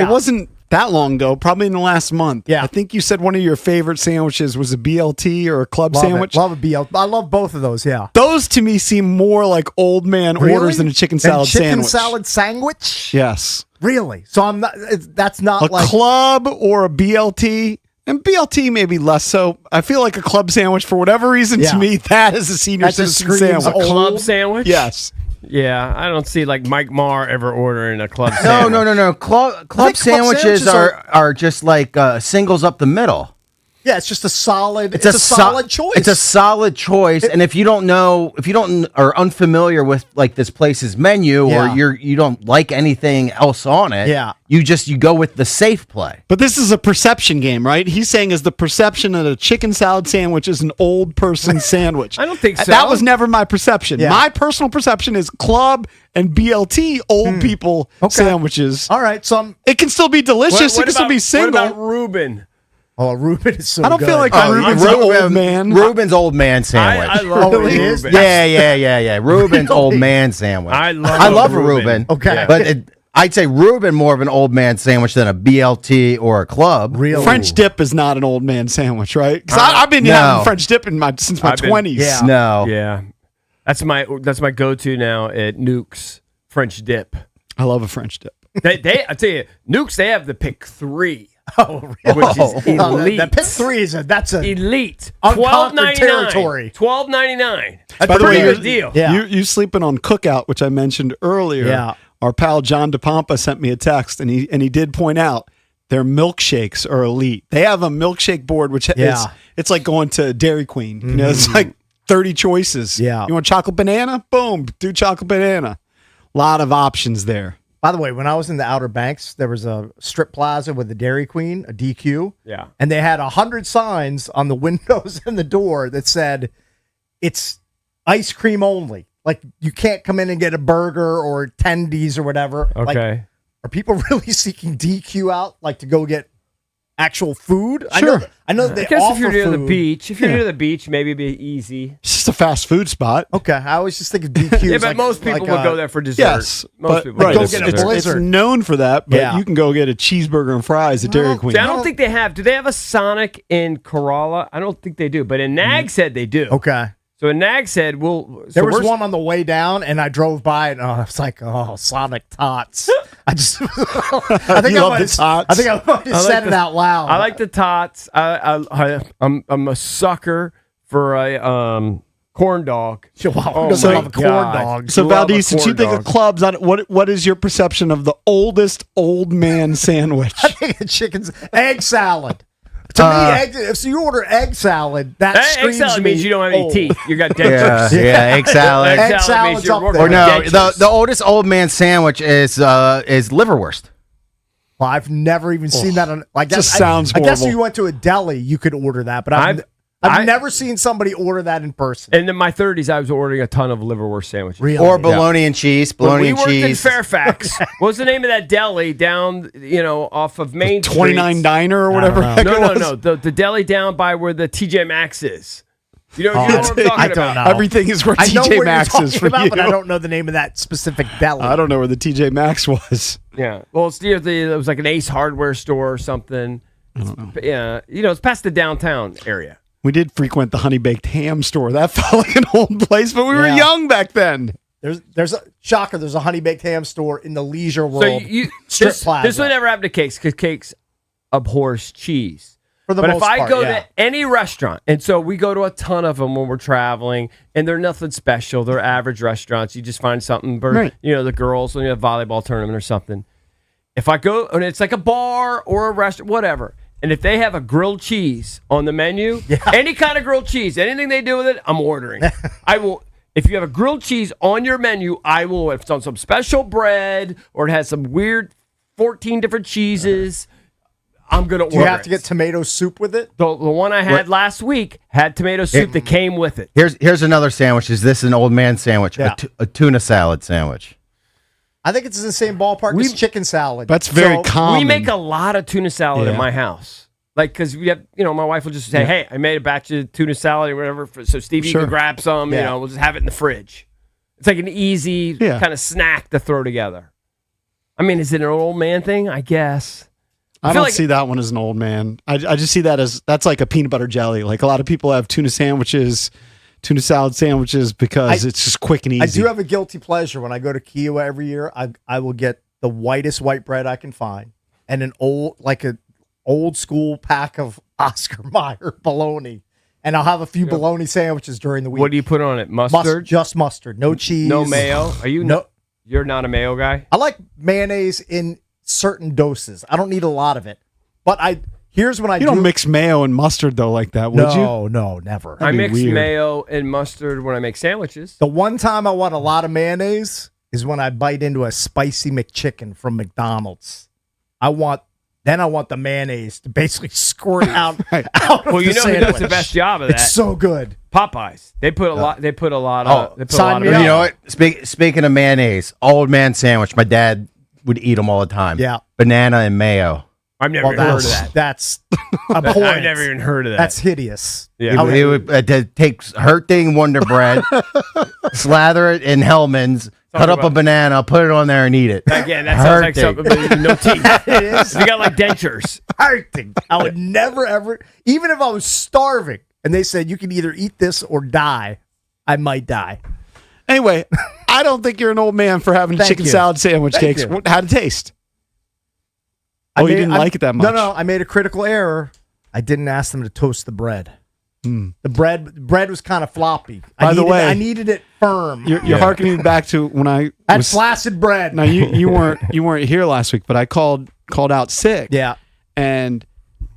wasn't that long ago, probably in the last month. Yeah. I think you said one of your favorite sandwiches was a BLT or a club Love sandwich. it. Love a BL. I love both of those, yeah. Those to me seem more like old man orders than a chicken salad chicken sandwich. salad sandwich? Yes. Really? So I'm not. That's not A club or a BLT. And BLT maybe less so. I feel like a club sandwich, for whatever reason, Yeah. to me, that is a senior That just citizen screams sandwich. A club sandwich? Yes. Yeah, I don't see Mike Marr ever ordering a club No, sandwich. no. Club sandwiches are just like singles up the middle. Yeah, it's just a solid. It's a solid choice. It's a solid choice, and if you don't are unfamiliar with this place's menu, Yeah. or you don't like anything else on it, Yeah. you go with the safe play. But this is a perception game, right? He's saying is the perception that a chicken salad sandwich is an old person sandwich. I don't think so. That was never my perception. Yeah. My personal perception is club and BLT old people sandwiches. All right, so It can still be delicious. It can still be single. What about Reuben? Oh, Reuben is so I don't good. feel like Reuben's an old man. Reuben's old man sandwich. I love Really? Reuben. Yeah. Reuben's old man sandwich. I love a Reuben. Okay. But I'd say Reuben more of an old man sandwich than a BLT or a club. Really? French dip is not an old man sandwich, right? Because I've been no. having French dip since my I've been- 20s. Yeah. No. Yeah, that's my go-to now at Nuke's French dip. I love a French dip. I tell you, Nuke's, they have the pick 3. Oh, really? Which is No, elite. that pick 3 is that's a Elite. Unconquered $12.99. territory. $12.99. That's By a the way, pretty you're- good deal. Yeah. You sleeping on Cookout, which I mentioned earlier. Yeah. Our pal John DePompa sent me a text, and he did point out their milkshakes are elite. They have a milkshake board, which is it's like going to Dairy Queen. You know, it's like 30 choices. Yeah. You want chocolate banana? Boom, do chocolate banana. A lot of options there. By the way, when I was in the Outer Banks, there was a strip plaza with a Dairy Queen, a DQ. Yeah. And they had 100 signs on the windows and the door that said, it's ice cream only. Like, you can't come in and get a burger or tendies or whatever. Okay. Like, are people really seeking DQ out, to go get actual food? Sure. I know they I guess offer if you're near the food. beach, near the beach, maybe it'd be easy. It's just a fast food spot. Okay, I always just think of DQ. Yeah, as but most people would go there for dessert. Yes, most but people would go go get for a dessert. Blizzard. It's known for that, but Yeah. you can go get a cheeseburger and fries at Dairy Queen. See, I don't think they have. Do they have a Sonic in Corolla? I don't think they do. But in Nags Head, they do. Okay. So in Nags Head, There was one on the way down, and I drove by, and I was like, "Oh, Sonic Tots!" I just, I think You I love might the have- tots? I think I might have said it out loud. I like the tots. I'm a sucker for a corn dog. Wow, Oh doesn't my love corn God. dogs. So, Love a Valdez, since you corn think of dog. clubs, what is your perception of the oldest old man sandwich? I think of chicken's egg salad. To me, if you order egg salad, that Egg screams salad me means you don't have any old. teeth. You got Yeah, dentures. egg salad. Egg Egg salad means salad's you're up working there. Or no, with dentures. the oldest old man sandwich is liverwurst. Well, I've never even seen that on. I guess just sounds I guess if horrible. you went to a deli, you could order that, but I've I've never seen somebody order that in person. And in my 30s, I was ordering a ton of liverwurst sandwiches. Really? Or bologna and cheese. When Bologna we and worked in cheese. Fairfax, what was the name of that deli down, off of Main Street? 29 Diner or whatever. know. heck it was. No. The deli down by where the TJ Maxx is. You know what I'm I talking don't about? know. Everything is where I know TJ what Maxx you're is talking for about, you. but I don't know the name of that specific deli. I don't know where the TJ Maxx was. Yeah. Well, it's near it was like an Ace Hardware store or something. I don't know. Yeah. It's past the downtown area. We did frequent the Honey Baked Ham store. That felt like an old place, but we were Yeah. young back then. There's a shocker. There's a Honey Baked Ham store in the Leisure World Strip this Plaza. would never happen to Cakes because Cakes abhors cheese. For the but most if I part, go yeah. to any restaurant, and so we go to a ton of them when we're traveling, and they're nothing special. They're average restaurants. You just find something for Right. the girls when you have a volleyball tournament or something. If I go, and it's like a bar or a restaurant, whatever, and if they have a grilled cheese on the menu, any kind of grilled cheese, anything they do with it, I'm ordering. I will. If you have a grilled cheese on your menu, I will. If it's on some special bread or it has some weird 14 different cheeses, I'm going to order Do you have it. to get tomato soup with it? The one I had last week had tomato soup that came with it. Here's another sandwich. Is this an old man sandwich? Yeah. A tuna salad sandwich. I think it's in the same ballpark as chicken salad. That's very common. We make a lot of tuna salad at my house. Like, because we have, my wife will just say, hey, I made a batch of tuna salad or whatever. So, Stevie, you can grab some, we'll just have it in the fridge. It's like an easy kind of snack to throw together. I mean, is it an old man thing? I guess. I feel don't like- see that one as an old man. I just see that as that's like a peanut butter jelly. Like a lot of people have tuna salad sandwiches because it's just quick and easy. I do have a guilty pleasure when I go to Kiowa every year. I will get the whitest white bread I can find and an old school pack of Oscar Mayer bologna, and I'll have a few bologna sandwiches during the week. What do you put on it? Mustard? Just mustard, no cheese, No mayo? Are you no? You're not a mayo guy? I like mayonnaise in certain doses. I don't need a lot of it, but here's when I You don't mix mayo and mustard though like that, would you? No, never. I That'd be mix weird. mayo and mustard when I make sandwiches. The one time I want a lot of mayonnaise is when I bite into a spicy McChicken from McDonald's. I want the mayonnaise to basically squirt out. out Well, of you the know who does the sandwich. best job of that? It's so good. Popeyes. They put a lot. They put a lot of. They put a sign lot me of. up. You know what? Speaking of mayonnaise, old man sandwich. My dad would eat them all the time. Yeah. Banana and mayo. I've never even heard of that. That's I've abhorrent. never even heard of that. That's hideous. Yeah. He would take Herting Wonder Bread, slather it in Hellman's, cut up a banana, put it on there, and eat it. Again, that sounds like Herting. something with no teeth. It is. You got like dentures. Hurting. I would never ever, even if I was starving and they said you can either eat this or die, I might die. Anyway, I don't think you're an old man for having a Thank chicken you. salad sandwich, Thank Cakes. you. How'd it taste? I You didn't like it that much. No, I made a critical error. I didn't ask them to toast the bread. The bread was kind of floppy. By the way, I needed it firm. You're harkening back to when I That was flaccid bread. Now you weren't here last week, but I called out sick. Yeah. And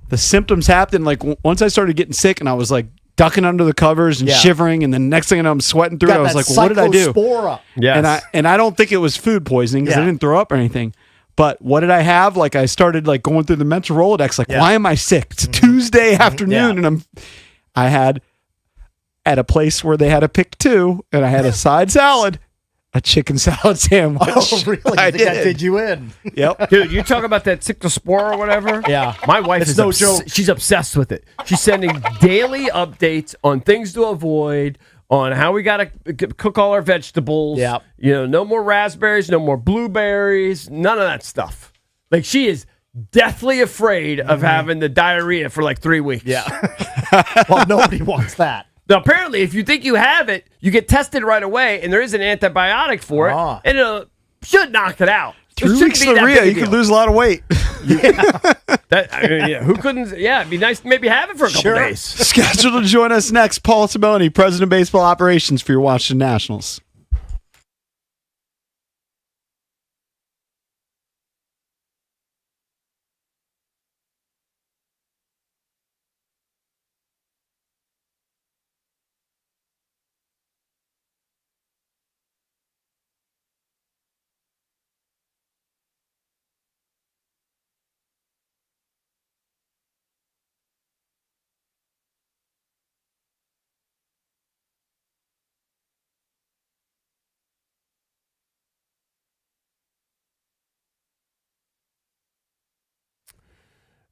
the symptoms happened like once I started getting sick and I was like ducking under the covers and Yeah. shivering, and the next thing I know I'm sweating through it. Got I was that like, well, what did I do? cyclospora. Yes. And I don't think it was food poisoning because I Yeah. didn't throw up or anything. But what did I have? Like I started like going through the mental Rolodex. Like, Yeah. why am I sick? It's a Tuesday afternoon, and I had at a place where they had a pick two, and I had a side salad, a chicken salad sandwich. Oh, really? I You think that did. did you in? Yep. Dude, you talk about that cyclospora or whatever? Yeah. My wife It's is no joke. She's obsessed with it. She's sending daily updates on things to avoid, on how we got to cook all our vegetables. Yep. No more raspberries, no more blueberries, none of that stuff. Like, she is deathly afraid of having the diarrhea for like 3 weeks. Yeah. Well, nobody wants that. Now, apparently, if you think you have it, you get tested right away, and there is an antibiotic for it, Ah. and it should knock it out. It 3 shouldn't weeks be that Laria, big a you could deal. lose a lot of weight. Who couldn't? Yeah, it'd be nice to maybe have it for a couple days. Scheduled to join us next, Paul Simoni, President of Baseball Operations for your Washington Nationals.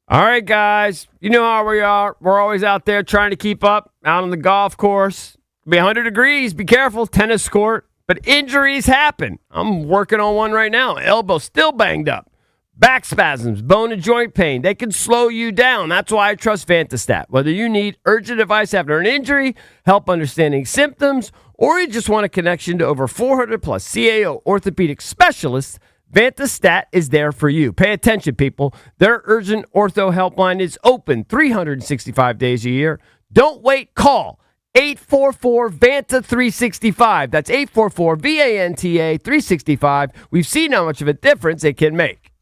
All right, guys. You know how we are. We're always out there trying to keep up out on the golf course. Be 100 degrees. Be careful. Tennis court. But injuries happen. I'm working on one right now. Elbow still banged up. Back spasms, bone and joint pain, they can slow you down. That's why I trust Vantastat. Whether you need urgent advice after an injury, help understanding symptoms, or you just want a connection to over 400 plus CAO orthopedic specialists, Vantastat is there for you. Pay attention, people. Their urgent ortho helpline is open 365 days a year. Don't wait. Call 844-VANTA-365. That's 844-VANTA-365. We've seen how much of a difference it can make.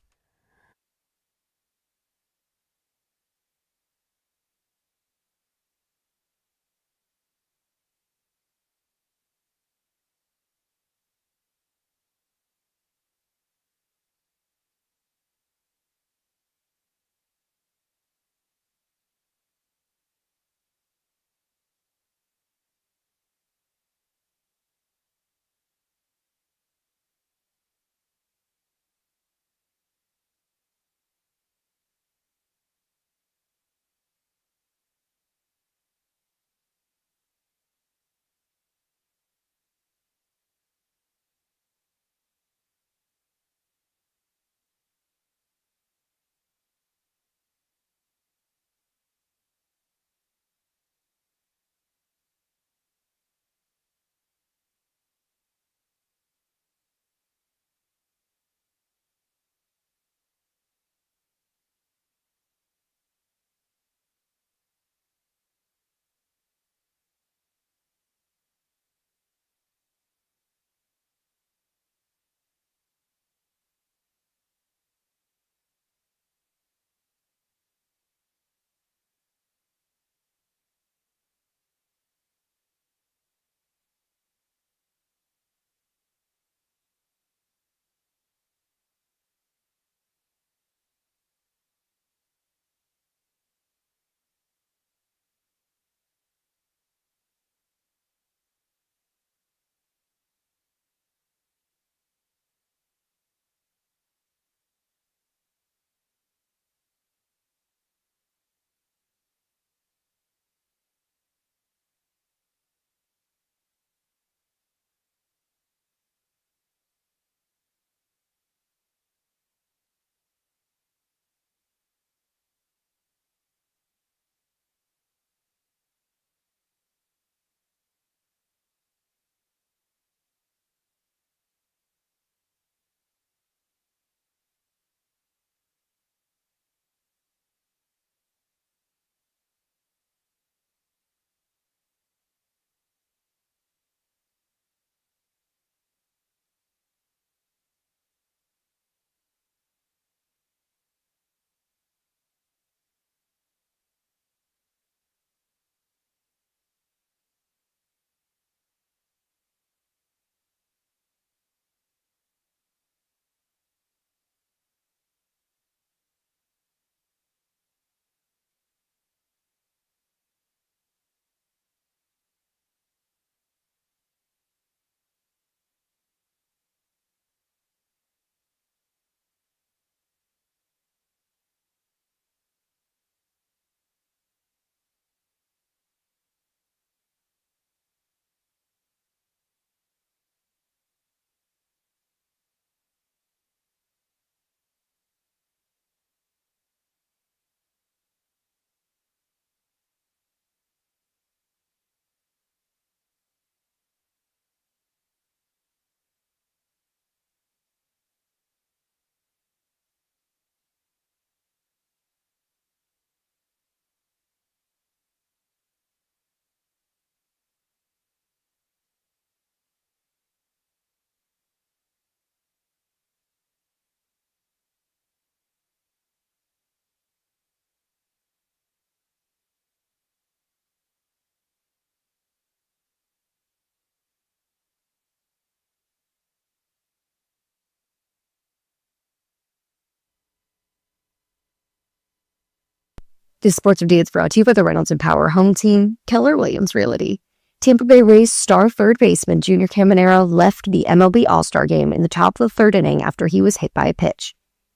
This sports update is brought to you by the Reynolds and Power Home Team, Keller Williams Realty. Tampa Bay Rays star third baseman Junior Caminero left the MLB All-Star game in the top of the third inning after he was hit by a pitch.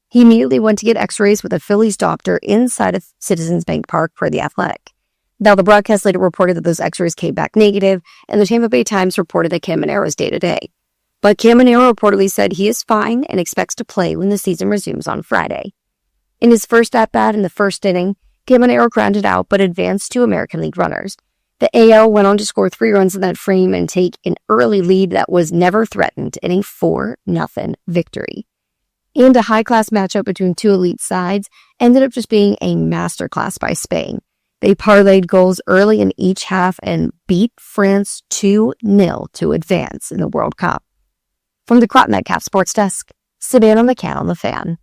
He immediately went to get x-rays with a Phillies doctor inside of Citizens Bank Park per The Athletic. Now, the broadcast later reported that those x-rays came back negative, and the Tampa Bay Times reported that Caminero's day-to-day. But Caminero reportedly said he is fine and expects to play when the season resumes on Friday. In his first at-bat in the first inning, Caminero grounded out but advanced two American League runners. The AL went on to score 3 runs in that frame and take an early lead that was never threatened in a 4-0 victory. And a high-class matchup between two elite sides ended up just being a masterclass by Spain. They parlayed goals early in each half and beat France 2-0 to advance in the World Cup. From the Crop Metcalf Sports Desk, Savannah McCann on The Fan.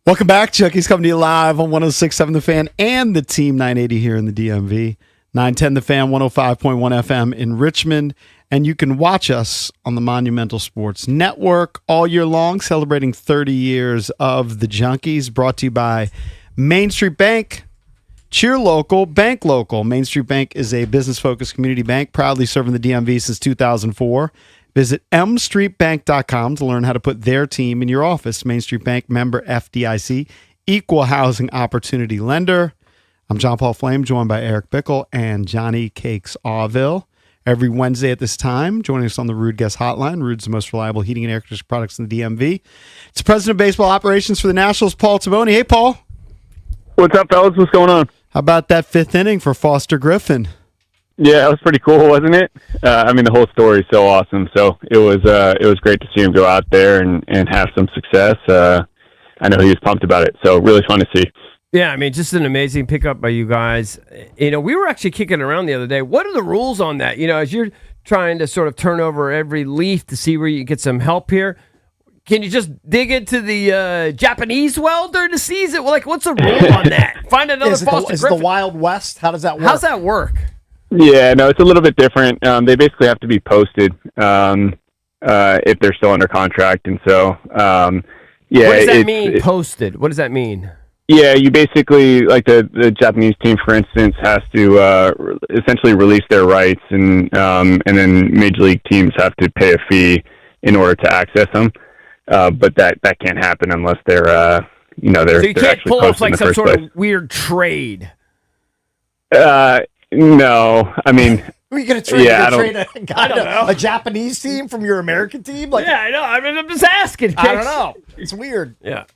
Welcome back. Chucky's coming to you live on 106.7 The Fan and the Team 980 here in the DMV. 910 The Fan, 105.1 FM in Richmond. And you can watch us on the Monumental Sports Network all year long, celebrating 30 years of the Junkies, brought to you by Main Street Bank. Cheer local, bank local. Main Street Bank is a business-focused community bank, proudly serving the DMV since 2004. Visit mstreetbank.com to learn how to put their team in your office. Main Street Bank, member FDIC, equal housing opportunity lender. I'm John Paul Flame, joined by Eric Bickle and Johnny Cakes Auville. Every Wednesday at this time, joining us on the Rude Guest Hotline. Rude's the most reliable heating and air conditioning products in the DMV. It's the president of baseball operations for the Nationals, Paul Taboni. Hey, Paul. What's up, fellas? What's going on? How about that 5th inning for Foster Griffin? Yeah, it was pretty cool, wasn't it? The whole story is so awesome. So it was great to see him go out there and have some success. I know he was pumped about it, so really fun to see. Yeah, just an amazing pickup by you guys. We were actually kicking around the other day. What are the rules on that? As you're trying to sort of turn over every leaf to see where you get some help here, can you just dig into the Japanese well during the season? Well, what's the rule on that? Find another Foster Griffin. Is the Wild West? How does that work? How's that work? Yeah, no, it's a little bit different. They basically have to be posted if they're still under contract, and so what does that mean? Posted. What does that mean? Yeah, you basically, like the Japanese team, for instance, has to essentially release their rights, and then major league teams have to pay a fee in order to access them. But that can't happen unless they're they're so you can't actually pull off posted in the some first sort place. of weird trade. No, Are you going to trade a Japanese team from your American team? Yeah, I know. I'm just asking. I don't know. It's weird. Yeah.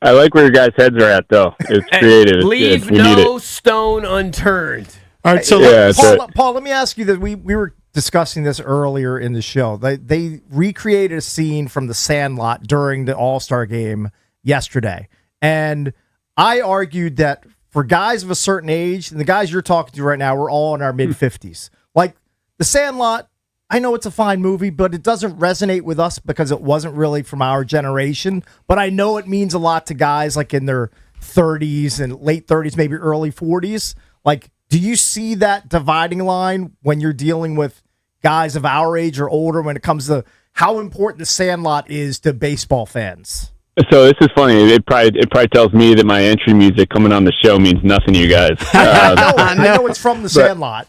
I like where your guys' heads are at, though. It's creative. It's Leave good. We need no it. stone unturned. All right, so Paul, let me ask you that we were discussing this earlier in the show. They recreated a scene from The Sandlot during the All-Star game yesterday. And I argued that for guys of a certain age, and the guys you're talking to right now, we're all in our mid-50s. Like, The Sandlot, I know it's a fine movie, but it doesn't resonate with us because it wasn't really from our generation. But I know it means a lot to guys like in their 30s and late 30s, maybe early 40s. Like, do you see that dividing line when you're dealing with guys of our age or older when it comes to how important The Sandlot is to baseball fans? So this is funny. It probably tells me that my entry music coming on the show means nothing to you guys. I know it's from The Sandlot.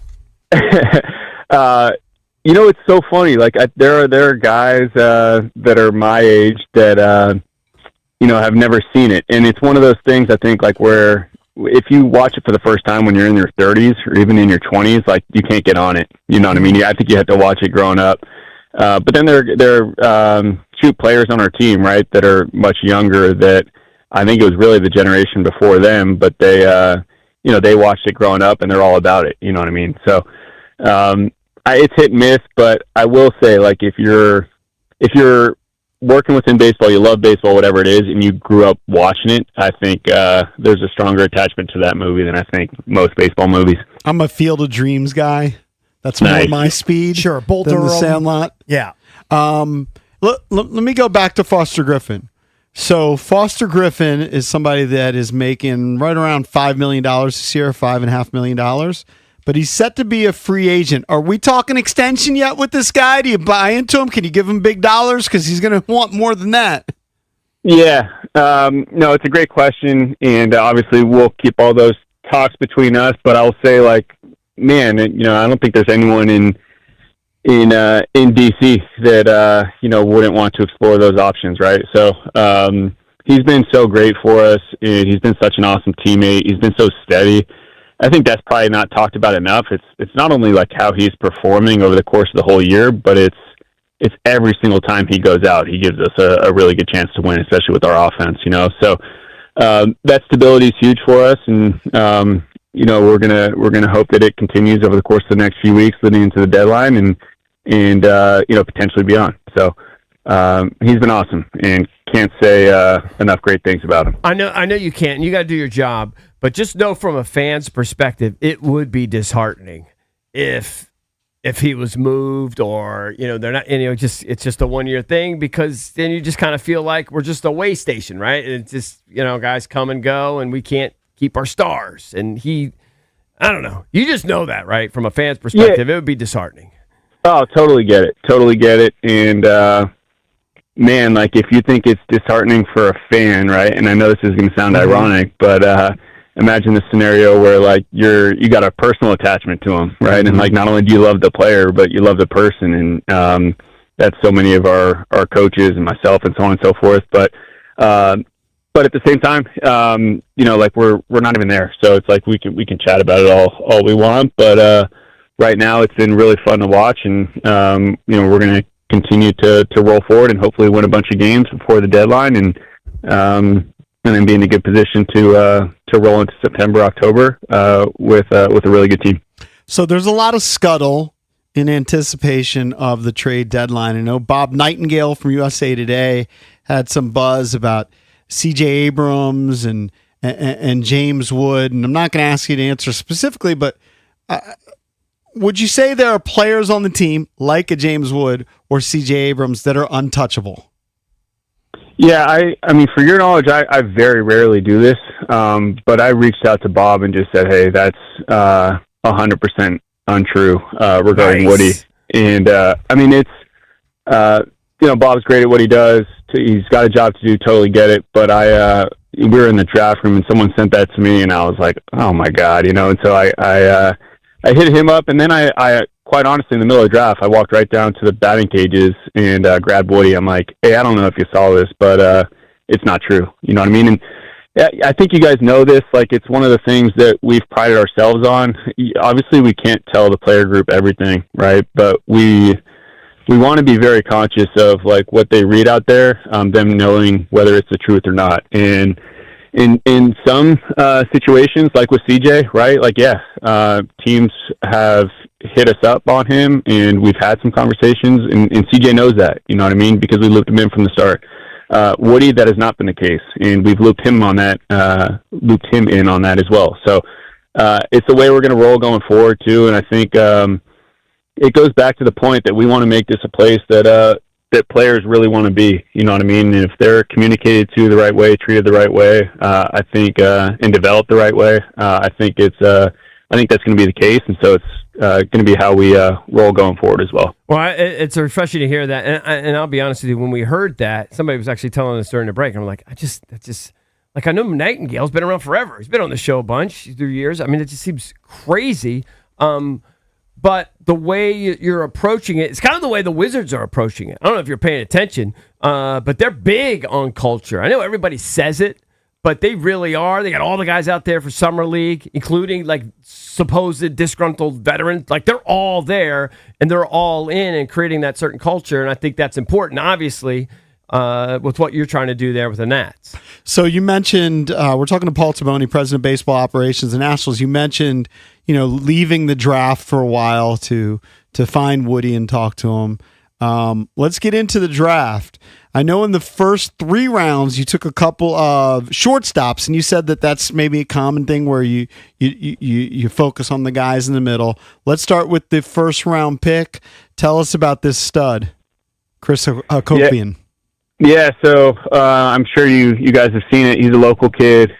It's so funny. Like there are guys that are my age that have never seen it, and it's one of those things. I think like where if you watch it for the first time when you're in your 30s or even in your 20s, like you can't get on it. You know what I mean? I think you have to watch it growing up. But then there are two players on our team, right, that are much younger. That I think it was really the generation before them, but they they watched it growing up and they're all about it. You know what I mean? So. It's hit and miss, but I will say, like, if you're working within baseball, you love baseball, whatever it is, and you grew up watching it, I think there's a stronger attachment to that movie than I think most baseball movies. I'm a Field of Dreams guy. That's more my speed. Sure, Bull than Durham. The Sandlot. Yeah. Let me go back to Foster Griffin. So Foster Griffin is somebody that is making right around $5 million this year, $5.5 million. but he's set to be a free agent. Are we talking extension yet with this guy? Do you buy into him? Can you give him big dollars? Because he's going to want more than that. Yeah, no, it's a great question, and obviously we'll keep all those talks between us. But I'll say, like, man, I don't think there's anyone in DC that wouldn't want to explore those options, right? So he's been so great for us, and he's been such an awesome teammate. He's been so steady. I think that's probably not talked about enough. It's not only like how he's performing over the course of the whole year, but it's every single time he goes out, he gives us a really good chance to win, especially with our offense. So that stability is huge for us, and we're gonna hope that it continues over the course of the next few weeks leading into the deadline, and potentially beyond. So he's been awesome, and can't say enough great things about him. I know you can't, and you got to do your job, but just know from a fan's perspective, it would be disheartening if he was moved, or they're not. It's just a 1 year thing, because then you just kind of feel like we're just a way station, right? And it's just guys come and go, and we can't keep our stars. And I don't know. You just know that, right? From a fan's perspective, It would be disheartening. Oh, totally get it. And man, like, if you think it's disheartening for a fan, right? And I know this is going to sound ironic, but imagine the scenario where, like, you got a personal attachment to him, right? Mm-hmm. And, like, not only do you love the player, but you love the person, and that's so many of our coaches and myself and so on and so forth. But at the same time, like, we're not even there, so it's like we can chat about it all we want. But right now, it's been really fun to watch, and we're going to continue to roll forward and hopefully win a bunch of games before the deadline, and then be in a good position to roll into September, October with a really good team. So there's a lot of scuttle in anticipation of the trade deadline. I know Bob Nightingale from USA Today had some buzz about C.J. Abrams and James Wood, and I'm not going to ask you to answer specifically, but would you say there are players on the team like a James Wood or C.J. Abrams that are untouchable? Yeah, I mean, for your knowledge, I very rarely do this, but I reached out to Bob and just said, hey, that's 100% untrue regarding Woody. And, I mean, it's, Bob's great at what he does. He's got a job to do, totally get it. But we were in the draft room, and someone sent that to me, and I was like, oh, my God, and so I hit him up, and then I quite honestly, in the middle of the draft, I walked right down to the batting cages and grabbed Woody. I'm like, hey, I don't know if you saw this, but it's not true. You know what I mean? And I think you guys know this. Like, it's one of the things that we've prided ourselves on. Obviously, we can't tell the player group everything, right? But we want to be very conscious of, like, what they read out there, them knowing whether it's the truth or not. And in some situations, like with CJ, right? Like, teams have hit us up on him, and we've had some conversations, and CJ knows that, you know what I mean? Because we looped him in from the start. Woody, that has not been the case, and we've looped him in on that as well. So it's the way we're going to roll going forward too. And I think it goes back to the point that we want to make this a place that players really want to be, you know what I mean? And if they're communicated to the right way, treated the right way, I think, and developed the right way, I think that's going to be the case. And so it's going to be how we roll going forward as well. Well, it's refreshing to hear that. And I'll be honest with you, when we heard that, somebody was actually telling us during the break, and I'm like, I know Nightingale's been around forever. He's been on the show a bunch through years. I mean, it just seems crazy. But the way you're approaching it, it's kind of the way the Wizards are approaching it. I don't know if you're paying attention, but they're big on culture. I know everybody says it, but they really are. They got all the guys out there for Summer League, including, like, supposed disgruntled veterans. Like, they're all there, and they're all in and creating that certain culture, and I think that's important, obviously, with what you're trying to do there with the Nats. So you mentioned, we're talking to Paul Taboni, President of Baseball Operations and Nationals. You mentioned, leaving the draft for a while to find Woody and talk to him. Let's get into the draft. I know in the first 3 rounds you took a couple of shortstops, and you said that that's maybe a common thing where you focus on the guys in the middle. Let's start with the first round pick. Tell us about this stud, Chris Hakopian. Yeah, so I'm sure you guys have seen it. He's a local kid,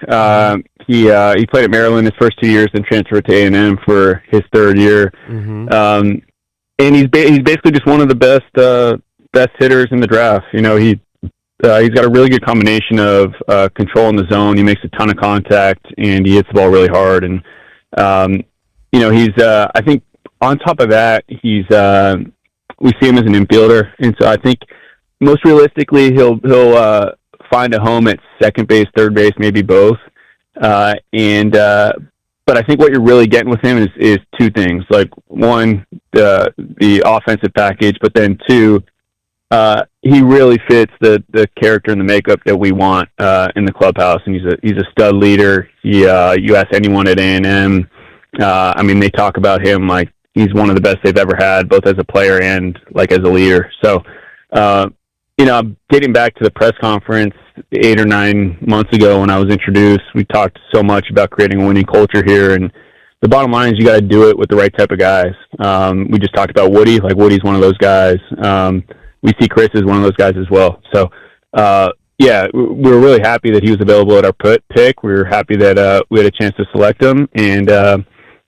He played at Maryland his first 2 years, then transferred to A&M for his third year. And he's basically just one of the best hitters in the draft. You know, he's got a really good combination of control in the zone. He makes a ton of contact, and he hits the ball really hard. And you know, he's I think on top of that, we see him as an infielder, and so I think most realistically he'll find a home at second base, third base, maybe both. But I think what you're really getting with him is two things. Like, one, the offensive package, but then two, he really fits the character and the makeup that we want in the clubhouse. And he's a stud leader. You ask anyone at A&M, I mean, they talk about him like he's one of the best they've ever had, both as a player and like as a leader. So, you know, dating back to the press conference 8 or 9 months ago when I was introduced, we talked so much about creating a winning culture here. And the bottom line is you got to do it with the right type of guys. We just talked about Woody. Like, Woody's one of those guys. We see Chris as one of those guys as well. So, yeah, we were really happy that he was available at our pick. We were happy that we had a chance to select him. And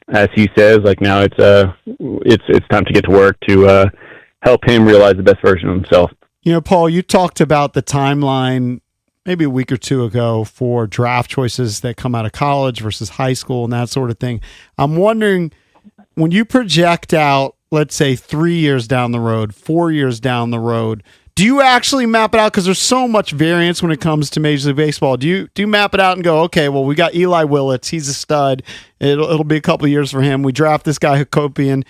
as he says, like, now it's time to get to work to help him realize the best version of himself. You know, Paul, you talked about the timeline maybe a week or two ago for draft choices that come out of college versus high school and that sort of thing. I'm wondering, when you project out, let's say 3 years down the road, 4 years down the road, do you actually map it out? Because there's so much variance when it comes to Major League Baseball. Do you map it out and go, okay, well, we got Eli Willits. He's a stud. It'll be a couple of years for him. We draft this guy, Hakopian.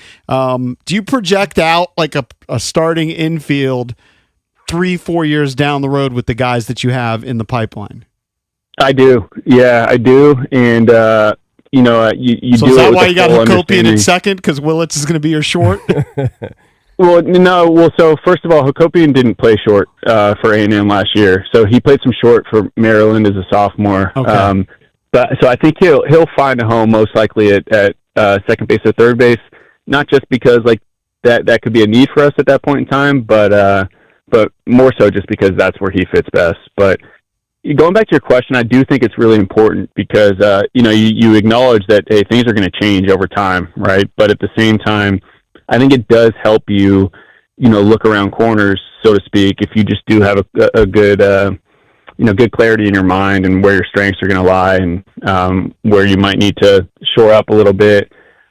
Do you project out like a starting infield 3-4 years down the road with the guys that you have in the pipeline? I do. Yeah, I do. And, you know, you so do. Is that it with why the you got full Hakopian in understanding. second? Because Willits is going to be your short? Well, no. Well, so first of all, Hakopian didn't play short for A&M last year. So he played some short for Maryland as a sophomore. Okay. But so I think he'll find a home most likely at second base or third base. Not just because like that could be a need for us at that point in time, but more so just because that's where he fits best. But going back to your question, I do think it's really important because you know, you acknowledge that, hey, things are going to change over time, right? But at the same time, I think it does help you, you know, look around corners, so to speak, if you just do have a good, you know, good clarity in your mind and where your strengths are going to lie and where you might need to shore up a little bit.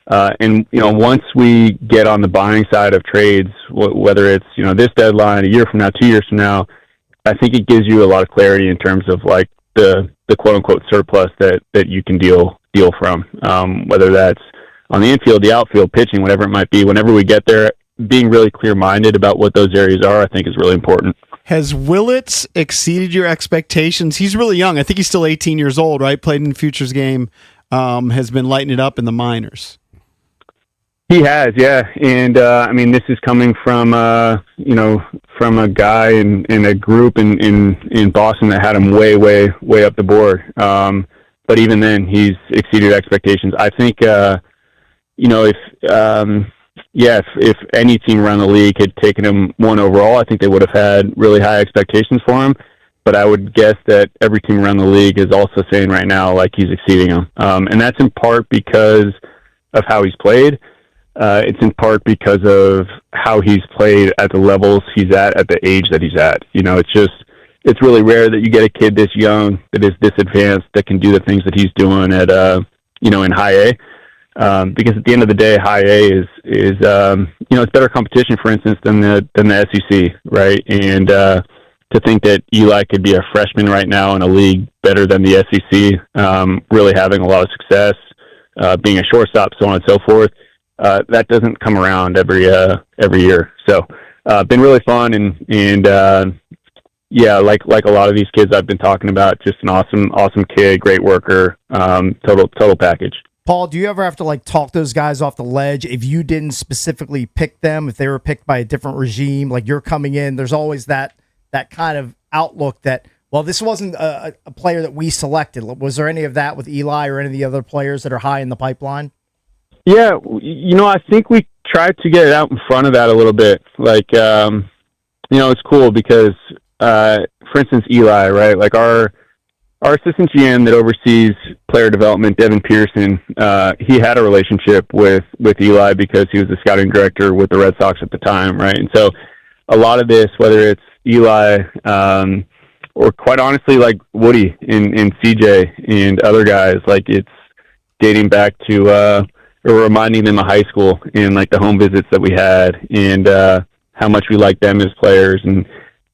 And, you know, once we get on the buying side of trades, whether it's, you know, this deadline, a year from now, 2 years from now, I think it gives you a lot of clarity in terms of like the quote unquote surplus that you can deal from, whether that's on the infield, the outfield, pitching, whatever it might be. Whenever we get there, being really clear-minded about what those areas are, I think is really important. Has Willits exceeded your expectations? He's really young. I think he's still 18 years old, right? Played in the Futures game, has been lighting it up in the minors. He has, yeah. And, I mean, this is coming from, you know, from a guy in a group in Boston that had him way up the board. But even then, he's exceeded expectations. I think, you know, if any team around the league had taken him one overall, I think they would have had really high expectations for him. But I would guess that every team around the league is also saying right now, like, he's exceeding him. And that's in part because of how he's played. It's in part because of how he's played at the levels he's at the age that he's at. You know, it's really rare that you get a kid this young, that is this advanced, that can do the things that he's doing at, you know, in high A. Because at the end of the day, high A is you know, it's better competition, for instance, than the SEC, right? And to think that Eli could be a freshman right now in a league better than the SEC, really having a lot of success, being a shortstop, so on and so forth, that doesn't come around every year. So, been really fun and yeah, like a lot of these kids I've been talking about, just an awesome kid, great worker, total package. Paul, do you ever have to like talk those guys off the ledge if you didn't specifically pick them, if they were picked by a different regime, like you're coming in, there's always that kind of outlook that, well, this wasn't a player that we selected. Was there any of that with Eli or any of the other players that are high in the pipeline? Yeah, you know, I think we tried to get out in front of that a little bit. Like, you know, it's cool because, for instance, Eli, right? Like our our assistant GM that oversees player development, Devin Pearson, he had a relationship with Eli because he was the scouting director with the Red Sox at the time, right? And so a lot of this, whether it's Eli or quite honestly like Woody and CJ and other guys, like it's dating back to or reminding them of high school and like the home visits that we had and how much we like them as players. And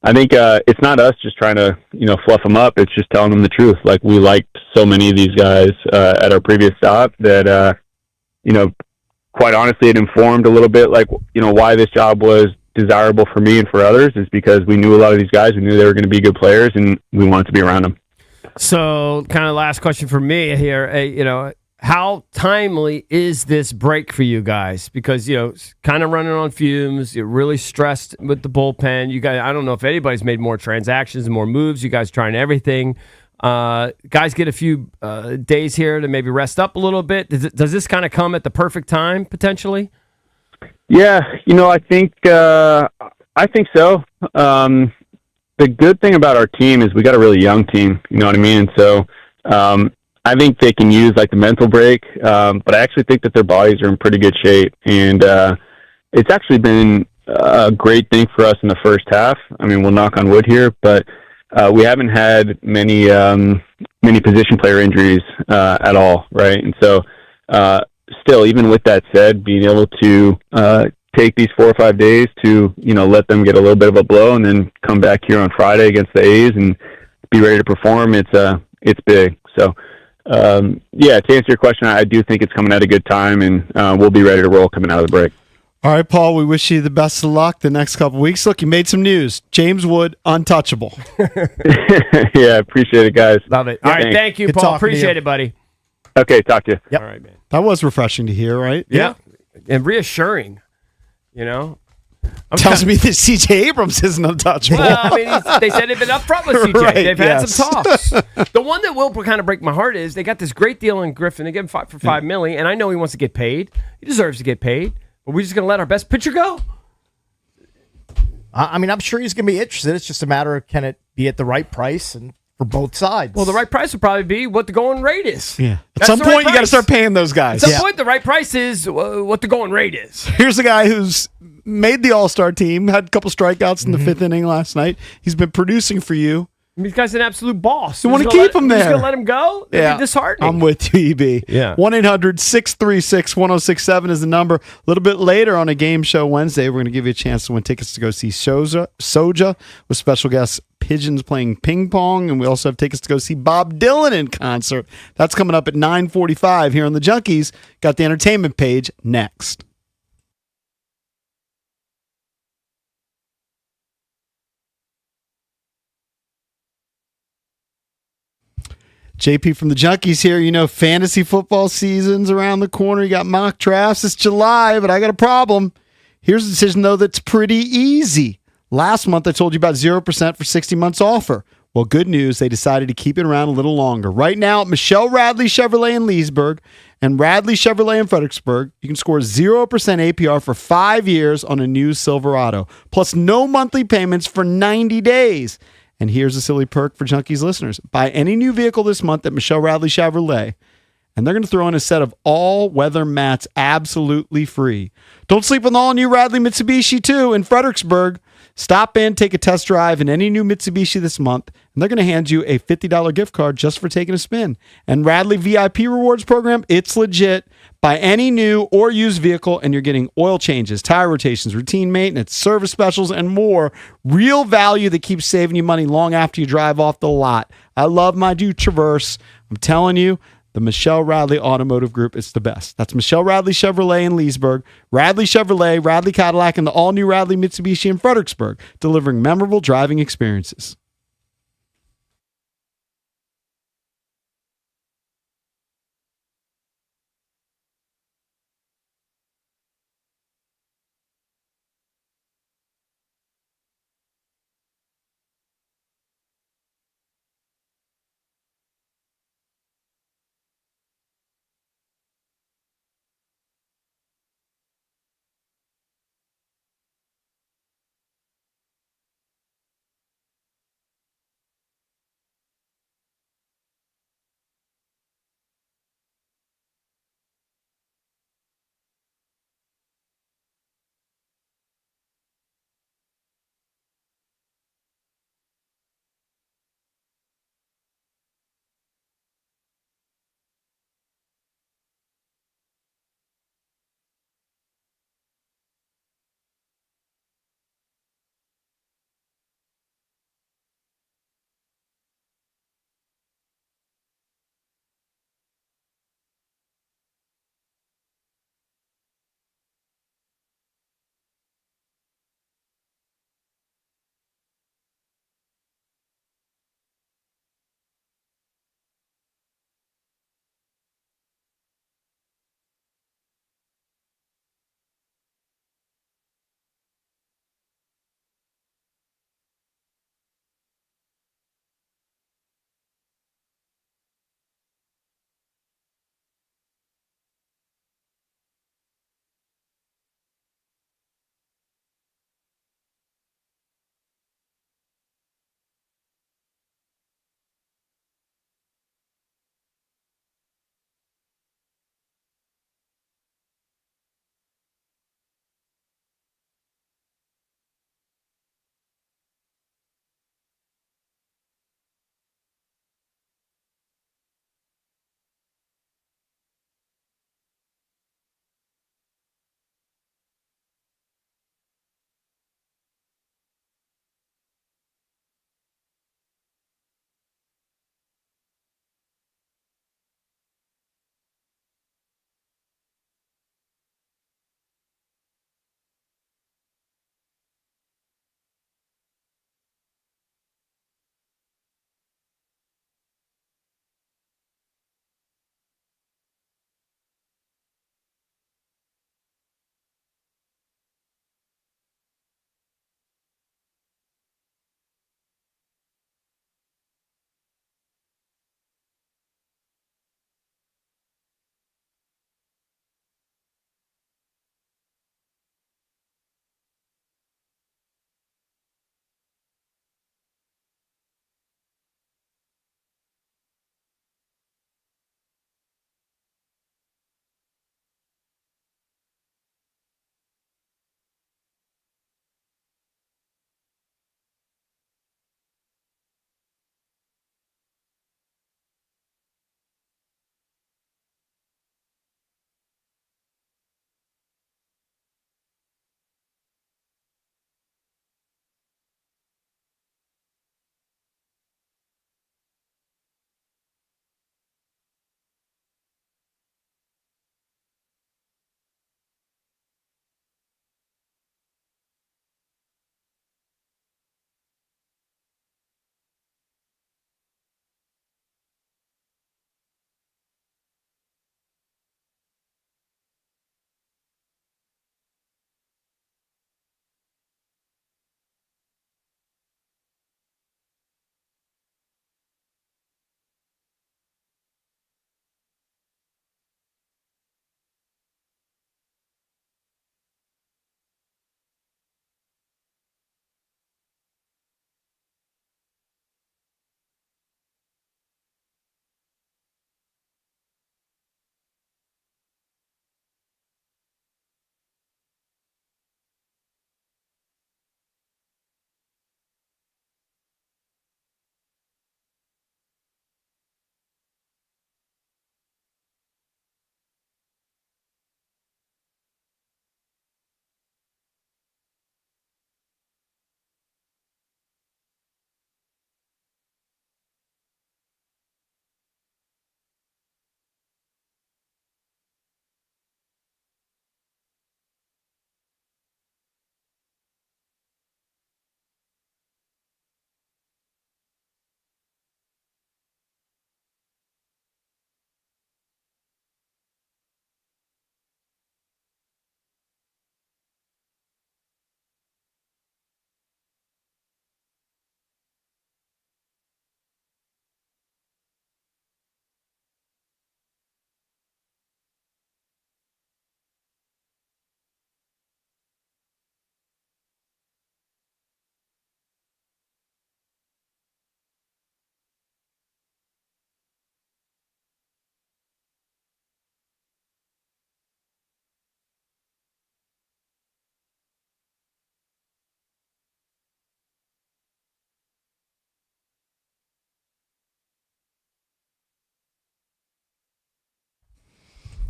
I think it's not us just trying to, fluff them up. It's just telling them the truth. Like we liked so many of these guys at our previous stop that, quite honestly, it informed a little bit like, why this job was desirable for me and for others is because we knew a lot of these guys. We knew they were going to be good players and we wanted to be around them. So kind of last question for me here, how timely is this break for you guys? Because, kind of running on fumes, you're really stressed with the bullpen. You guys, I don't know if anybody's made more transactions and more moves. You guys trying everything. Guys get a few days here to maybe rest up a little bit. Does this kind of come at the perfect time, potentially? Yeah, I think so. The good thing about our team is we got a really young team, you know what I mean? And so I think they can use like the mental break, but I actually think that their bodies are in pretty good shape. And it's actually been a great thing for us in the first half. I mean, we'll knock on wood here, but we haven't had many position player injuries at all, right? And so still, even with that said, being able to take these 4 or 5 days to, let them get a little bit of a blow and then come back here on Friday against the A's and be ready to perform, it's big. So, to answer your question, I do think it's coming at a good time, and we'll be ready to roll coming out of the break. All right, Paul, we wish you the best of luck the next couple of weeks. Look, you made some news. James Wood, untouchable. Yeah, appreciate it, guys. Love it. All right, thank you, Good Paul. talking to Appreciate you. it, buddy. Okay, talk to you. Yep. All right, man. That was refreshing to hear, right? Yeah. And reassuring, Tells me that C.J. Abrams isn't untouchable. Well, I mean, they said they've been upfront with CJ. Right, They've had some yes. talks. The one that will kind of break my heart is they got this great deal in Griffin. They give him $5 million, and I know he wants to get paid. He deserves to get paid. But we're just going to let our best pitcher go? I mean, I'm sure he's going to be interested. It's just a matter of can it be at the right price and for both sides. Well, the right price would probably be what the going rate is. Yeah. At That's some the right point, you got to price. start paying those At guys. some point, the right price is what the going rate is. Here's a guy who's made the All-Star team, had a couple strikeouts in the fifth inning last night. He's been producing for you. I mean, this guy's an absolute boss. You want to Just gonna keep him You're there. just going to let him go? That'd be disheartening. I'm with you, EB. Yeah. 1-800-636-1067 is the number. A little bit later on a game show Wednesday, we're going to give you a chance to win tickets to go see Soja with special guests Pigeons playing ping pong, and we also have tickets to go see Bob Dylan in concert. That's coming up at 9:45 here on the Junkies. Got the entertainment page next. JP from the Junkies here. Fantasy football season's around the corner. You got mock drafts. It's July, but I got a problem. Here's a decision, though, that's pretty easy. Last month, I told you about 0% for 60 months offer. Well, good news. They decided to keep it around a little longer. Right now, at Michelle Radley Chevrolet in Leesburg and Radley Chevrolet in Fredericksburg, you can score 0% APR for 5 years on a new Silverado, plus no monthly payments for 90 days. And here's a silly perk for Junkies listeners. Buy any new vehicle this month at Michelle Radley Chevrolet, and they're going to throw in a set of all-weather mats absolutely free. Don't sleep on the all-new Radley Mitsubishi, too, in Fredericksburg. Stop in, take a test drive in any new Mitsubishi this month, and they're going to hand you a $50 gift card just for taking a spin. And Radley VIP Rewards program, it's legit. Buy any new or used vehicle, and you're getting oil changes, tire rotations, routine maintenance, service specials, and more. Real value that keeps saving you money long after you drive off the lot. I love my new Traverse. I'm telling you, the Michelle Radley Automotive Group is the best. That's Michelle Radley Chevrolet in Leesburg, Radley Chevrolet, Radley Cadillac, and the all-new Radley Mitsubishi in Fredericksburg, delivering memorable driving experiences.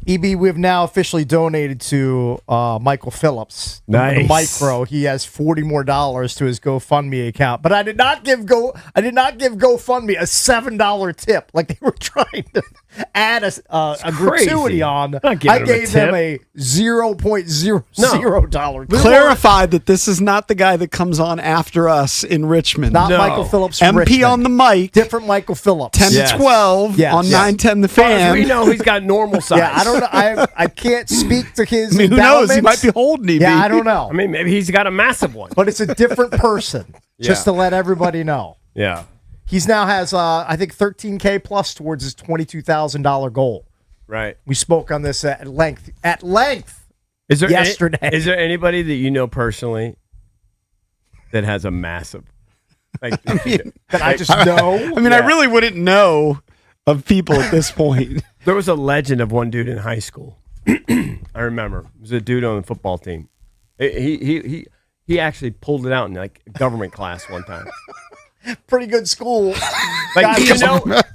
EB, we've now officially donated to Michael Phillips. Nice. The micro. He has $40 more to his GoFundMe account. But I did not give GoFundMe a $7 tip like they were trying to add a gratuity on. I gave them a $0.00 tip. Clarify that this is not the guy that comes on after us in Richmond. Not Michael Phillips from MP Richmond. on the mic. Different Michael Phillips. 10 to 12 on 910 The Fan. We know he's got normal size. Yeah, I don't know. I can't speak to his who knows? He endowments. might be holding EB. Yeah, I don't know. I mean, maybe he's got a massive one. But it's a different person, just to let everybody know. Yeah. He's now has, I think, $13K plus towards his $22,000 goal. Right. We spoke on this at length. Is there yesterday. Is there anybody that you know personally that has a massive? Like, that I just know? I mean, I really wouldn't know of people at this point. There was a legend of one dude in high school. I remember. It was a dude on the football team. He actually pulled it out in like government class one time. Pretty good school. Like, Guys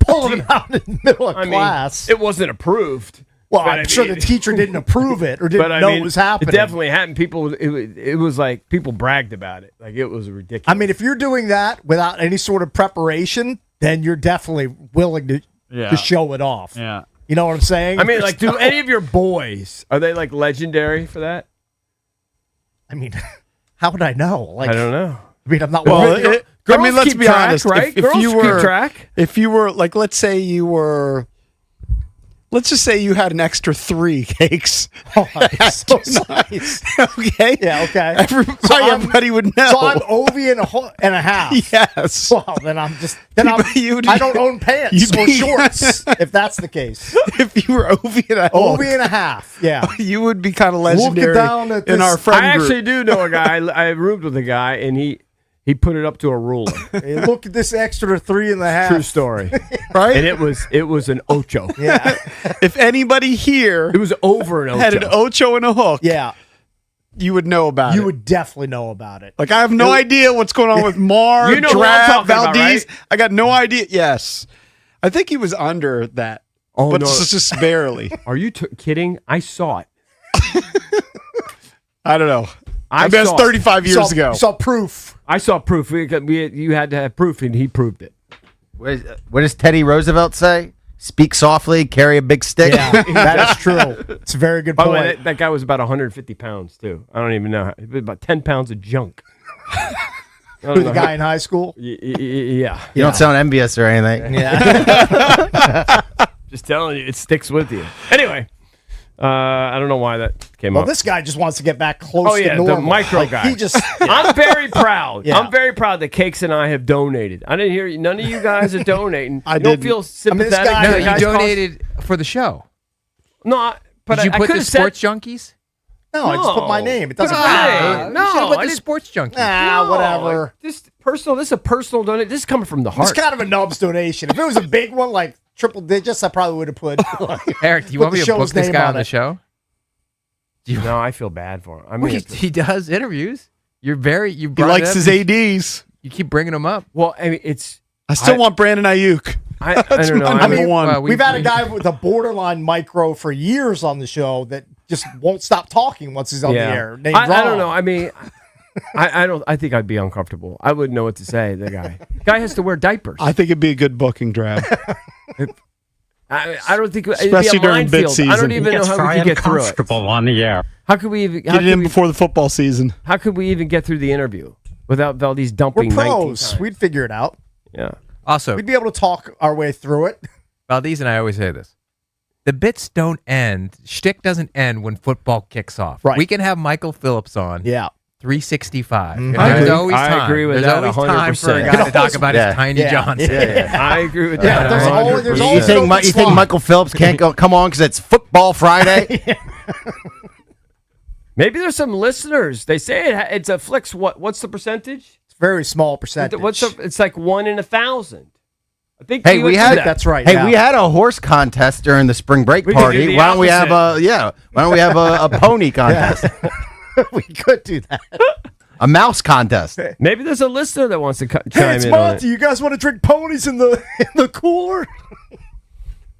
pulling it out in the middle of I mean, class. it wasn't approved. Well, but I'm I sure mean- the teacher didn't approve it or didn't But I know mean, it was happening. It definitely happened. People, it was like people bragged about it. Like it was ridiculous. I mean, if you're doing that without any sort of preparation, then you're definitely willing to show it off. Yeah. You know what I'm saying? I mean, like, do any of your boys, are they like legendary for that? I mean, how would I know? Like, I don't know. I mean, I'm not. Well, Girls I mean, let's keep be track, honest. right? If Girls you keep were, track. if you were like, let's say you were, let's just say you had an extra 3 cakes. Oh, that's so nice. Okay. Yeah. Okay. Everybody would know. So I'm Ovi and a half. Yes. Well, then I'm just. Then I'm. I don't own pants or shorts. If that's the case. If you were Ovi and a half, Ovi and a half. Yeah. you would be kind of legendary down at in this- our friend I group. actually do know a guy. I roomed with a guy, and he put it up to a ruler. Hey, look at this extra 3.5. True story. Right? And it was an ocho. Yeah. If anybody here It was over an ocho. had an ocho and a hook, Yeah. you would know about You it. would definitely know about it. Like, I have no idea what's going on with Mar, You know who I'm Drab, talking about, Valdez. right? I got no idea. Yes. I think he was under that. Oh, but no. just barely. Are you kidding? I saw it. I don't know. I mean, that's saw it. 35 years ago. Saw proof. I saw proof. You had to have proof, and he proved it. What does Teddy Roosevelt say? Speak softly, carry a big stick. Yeah, that is true. It's a very good By the point. way, that guy was about 150 pounds, too. I don't even know. How, about 10 pounds of junk. Who, the guy in high school? Yeah. You don't sound envious or anything. Yeah. Just telling you, it sticks with you. Anyway, I don't know why that came Well, up. this guy just wants to get back close Oh, yeah, to normal. the micro Like, guy. He just. I'm very proud. Yeah. I'm very proud that Cakes and I have donated. I didn't hear none of you guys are donating. I You don't didn't. feel I mean, this sympathetic. guy- to No, the you guy's donated for the show. No, but Did you I put could the have said sports junkies? No, I just put my No. name. It doesn't No. matter. No, you should have I put the didn't- sports junkies. Ah, whatever. This personal. This is a personal donation. This is coming from the It's heart. kind of a Nubs donation. If it was a big one, like triple digits, I probably would have put. Eric, do you put want the me to book show's this name guy on on the it. show? No, I feel bad for him. I Well, mean, he does interviews. You He brought likes it up. his ADs. You keep bringing them up. well, I mean, it's. I still want Brandon Ayuk. I That's don't know. my I number mean, one. We've had a guy with a borderline micro for years on the show that just won't stop talking once he's on the air. Named I Ron. don't know. I mean, I don't. I think I'd be uncomfortable. I wouldn't know what to say. The guy has to wear diapers. I think it'd be a good booking Drab. I don't think it'd Especially be a during bid minefield. I don't season. even know how we could get through it. on the air. How could we even Get it in before the football season. How could we even get through the interview without Valdez We're dumping 19 pros. times? We'd figure it out. Yeah. Also, We'd be able to talk our way through it. Valdez and I always say this. The bits don't end. Shtick doesn't end when football kicks off. Right. We can have Michael Phillips on. Yeah. 365. Mhm. I There's agree. always I time. agree with There's that always time for a 100%. guy to talk about Yeah. his tiny Yeah. Johnson. I agree with Yeah, that. there's always- 100%. always You an open think slot. Michael Phillips can't come on because it's Football Friday? Maybe there's some listeners. They say it's a flicks. What's the percentage? It's a very small percentage. It's like 1 in 1,000. I think. Hey, you we would had do that. That's right. Hey, yeah. we had a horse contest during the spring break We could do party. the Why don't we have opposite. Why don't we have a pony contest? we could do that. A mouse contest. Maybe there's a listener that wants to Hey, chime it's in on Monty. it. You guys want to drink ponies in the cooler?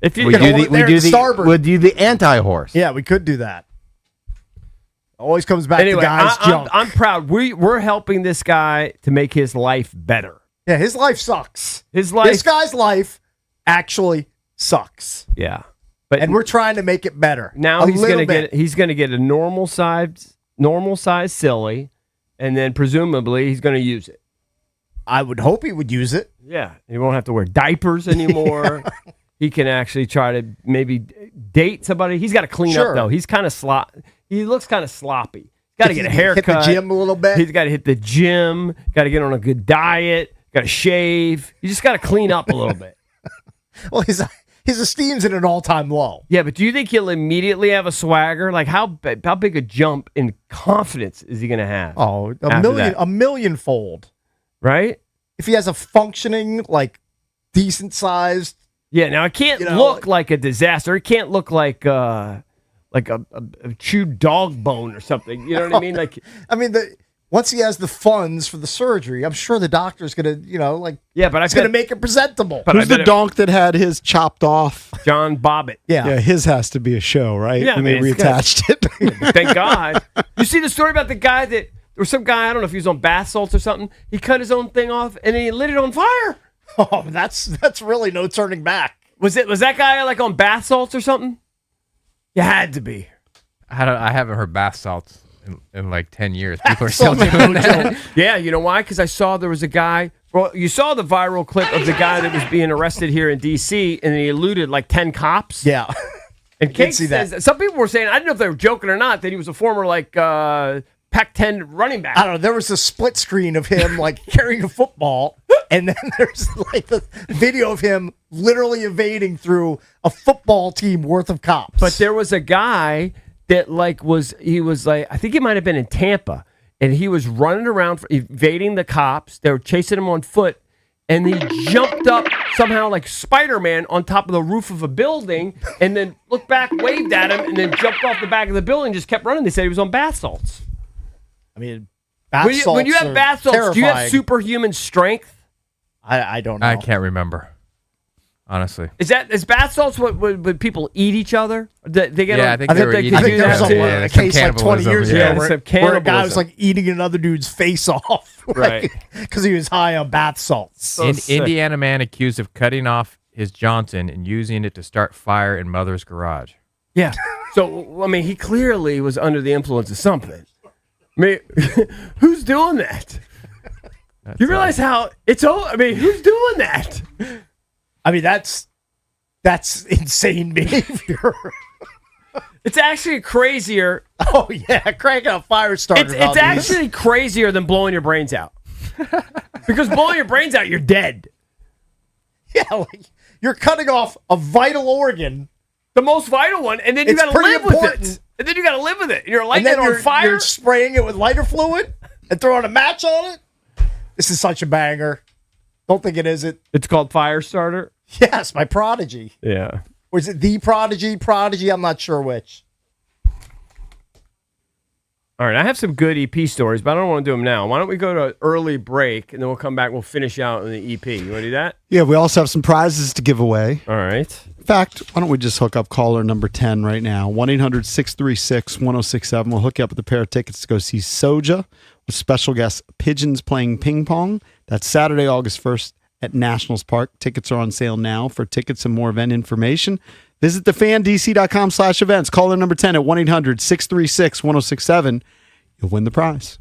If you We can do hold the it there at starboard. we do the anti-horse. Yeah, we could do that. Always comes back anyway, to guys' junk. I'm proud. We're helping this guy to make his life better. Yeah, his life sucks. His life. This guy's life actually sucks. Yeah, but And we're trying to make it better. now he's gonna get a normal size silly, and then presumably he's gonna use it. I would hope he would use it. Yeah, he won't have to wear diapers anymore. He can actually try to maybe date somebody. He's got to clean Sure. up though. He's kind of He looks kind of sloppy. Got to get a haircut. Hit the gym a little bit. He's got to hit the gym. Got to get on a good diet. Got to shave. You just got to clean up a little bit. Well, his esteem's at an all-time low. Yeah, but do you think he'll immediately have a swagger? Like how big a jump in confidence is he going to have? Oh, after that? a millionfold. Right? If he has a functioning, like, decent-sized. Yeah. Now it can't look like a disaster. It can't look like a chewed dog bone or something. You know what I mean? Like, I mean, once he has the funds for the surgery, I'm sure the doctor's gonna, yeah, but it's gonna make it presentable. But Who's the donk that had his chopped off? John Bobbitt. Yeah. His has to be a show, right? Yeah, when they man, it's got- reattached it. Thank God. You see the story about the guy there was some guy, I don't know if he was on bath salts or something. He cut his own thing off and then he lit it on fire. Oh, that's really no turning back. Was that guy like on bath salts or something? You had to be. I haven't heard bath salts in like 10 years. People are still doing that. Yeah, you know why? Because I saw there was a guy. Well, you saw the viral clip of the guy that was being arrested here in D.C. and he eluded like 10 cops. Yeah. And did Cake see says that. some people were saying, I didn't know if they were joking or not, that he was a former like Pac-10 running back. I don't know. There was a split screen of him like carrying a football, and then there's like the video of him literally evading through a football team worth of cops. But there was a guy that I think he might have been in Tampa, and he was running around evading the cops. They were chasing him on foot, and he jumped up somehow like Spider-Man on top of the roof of a building, and then looked back, waved at him, and then jumped off the back of the building, just kept running. They said he was on bath salts. I mean, When you have bath salts, do you have superhuman strength? I don't know. I can't remember. Honestly. Is bath salts when people eat each other? They get Yeah, on, I think they were eating I think there was each other. a case like 20 cannibalism, years yeah. ago where a guy was like eating another dude's face off. Right. Because he was high on bath salts. Indiana man accused of cutting off his Johnson and using it to start fire in mother's garage. Yeah. So, I mean, he clearly was under the influence of something. I mean, who's doing that? You realize how it's all, I mean, who's doing that? I mean, that's insane behavior. It's actually crazier. Oh, yeah. Cranking a fire starter. It's actually crazier than blowing your brains out. Because blowing your brains out, you're dead. Yeah, like you're cutting off a vital organ. The most vital one, and then you It's got to pretty live with important. it. And then you got to live with it. And you're And lighting then it on fire. You're spraying it with lighter fluid and throwing a match on it. This is such a banger. Don't think it isn't. It's called Firestarter. Yes, by Prodigy. Yeah. Or is it the Prodigy? Prodigy, I'm not sure which. All right, I have some good EP stories, but I don't want to do them now. Why don't we go to an early break, and then we'll come back, we'll finish out on the EP. You want to do that? Yeah, we also have some prizes to give away. All right. In fact, why don't we just hook up caller number 10 right now? 1-800-636-1067. We'll hook you up with a pair of tickets to go see Soja with special guest Pigeons playing ping pong. That's Saturday, August 1st at Nationals Park. Tickets are on sale now. For tickets and more event information, visit thefandc.com/events. Caller number 10 at 1-800-636-1067. You'll win the prize.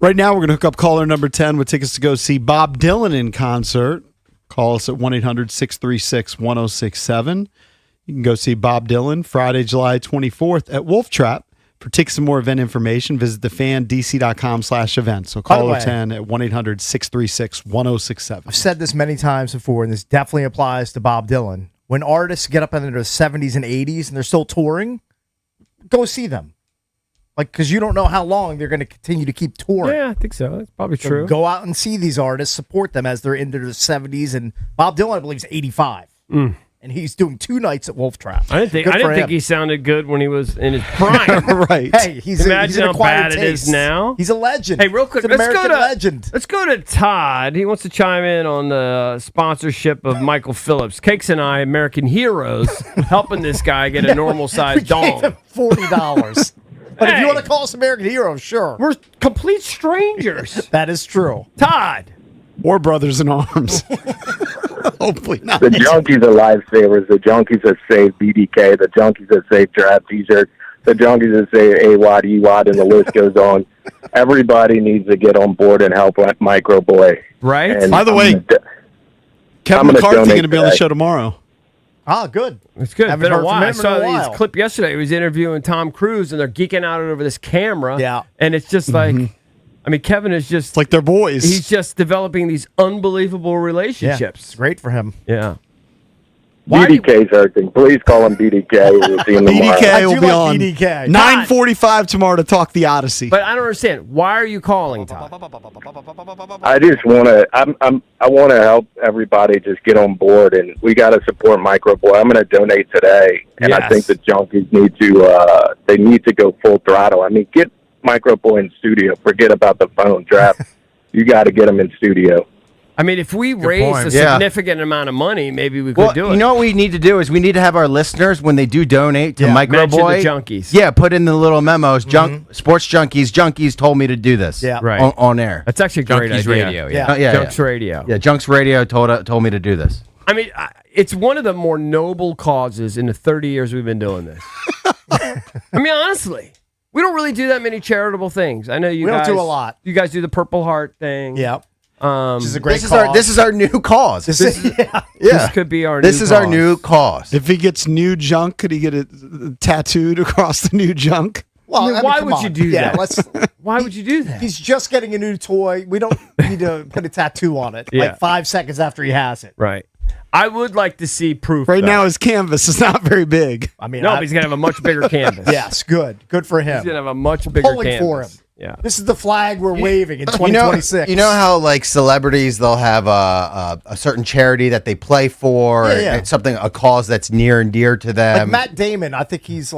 Right now, we're going to hook up caller number 10 with tickets to go see Bob Dylan in concert. Call us at 1-800-636-1067. You can go see Bob Dylan Friday, July 24th at Wolf Trap. For tickets and more event information, visit thefandc.com/events. So By the call way, 10 at 1-800-636-1067. I've said this many times before, and this definitely applies to Bob Dylan. When artists get up into their 70s and 80s and they're still touring, go see them. Like, because you don't know how long they're going to continue to keep touring. Yeah, I think so. That's probably So true. go out and see these artists, support them as they're into their 70s. And Bob Dylan, I believe, is 85. Mm. And he's doing 2 nights at Wolf Trap. I didn't think Good for him. he sounded good when he was in his prime. Right. Hey, he's Imagine an how acquired bad it is taste. now. He's a legend. Hey, real quick, He's an let's American go to legend. Let's go to Todd. He wants to chime in on the sponsorship of Michael Phillips. Cakes and I, American heroes, helping this guy get a normal sized dong. $40. But if you want to call us American heroes, sure. We're complete strangers. That is true. Todd. Or brothers in arms. Hopefully not. The junkies are lifesavers. The junkies that save BDK. The junkies that save draft t-shirts. The junkies that save AWOD, EWOD, and the list goes on. Everybody needs to get on board and help Micro Boy. Right. And By the way, Kevin I'm gonna McCarthy donate going to be on the today. show tomorrow. Ah, good. It's good. Haven't Been a heard from while. him I in saw a while. his clip yesterday. He was interviewing Tom Cruise, and they're geeking out over this camera. Yeah. And it's just like, I mean, Kevin is just It's like they're boys. he's just developing these unbelievable relationships. It's great for him. Yeah. BDK's hurting. Please call him BDK. We'll see him tomorrow. BDK will do be like on BDK. 9:45 tomorrow to talk the Odyssey. But I don't understand. Why are you calling, Todd? I just want to. I want to help everybody just get on board, and we got to support Micro Boy. I'm going to donate today, and I Yes. think the junkies need to. They need to go full throttle. I mean, get Micro Boy in studio. Forget about the phone draft. You got to get him in studio. I mean, if we raise point. a Yeah. significant amount of money, maybe we could Well, do it. you know what we need to do is we need to have our listeners, when they do donate to Micro mention Boy, the junkies. Yeah, put in the little memos. Sports junkies told me to do this. Yeah. Right. On air. That's actually a great Junkies idea. Radio, Yeah. Yeah, Junks Radio. Yeah, Junks Radio told me to do this. I mean, it's one of the more noble causes in the 30 years we've been doing this. I mean, honestly, we don't really do that many charitable things. I know you We don't guys do a lot. You guys do the Purple Heart thing. Yeah. Which is a great This is our new cause. This could be our This new is our cause. new cause. If he gets new junk, could he get it tattooed across the new junk? Well, I mean, I mean, why come would on. you do Yeah, that? let's- Why would you do that? He's just getting a new toy. We don't need to put a tattoo on it. Yeah. Like 5 seconds after he has it. Right. I would like to see proof. Right though. now, his canvas is not very big. I mean, No, but he's gonna have a much bigger canvas. Yes, good for him. He's gonna have a much bigger Pulling canvas. for him. Yeah. This is the flag we're waving in 2026. You know how like celebrities, they'll have a certain charity that they play for, Yeah, yeah. and something, a cause that's near and dear to like them. Matt Damon, I think he's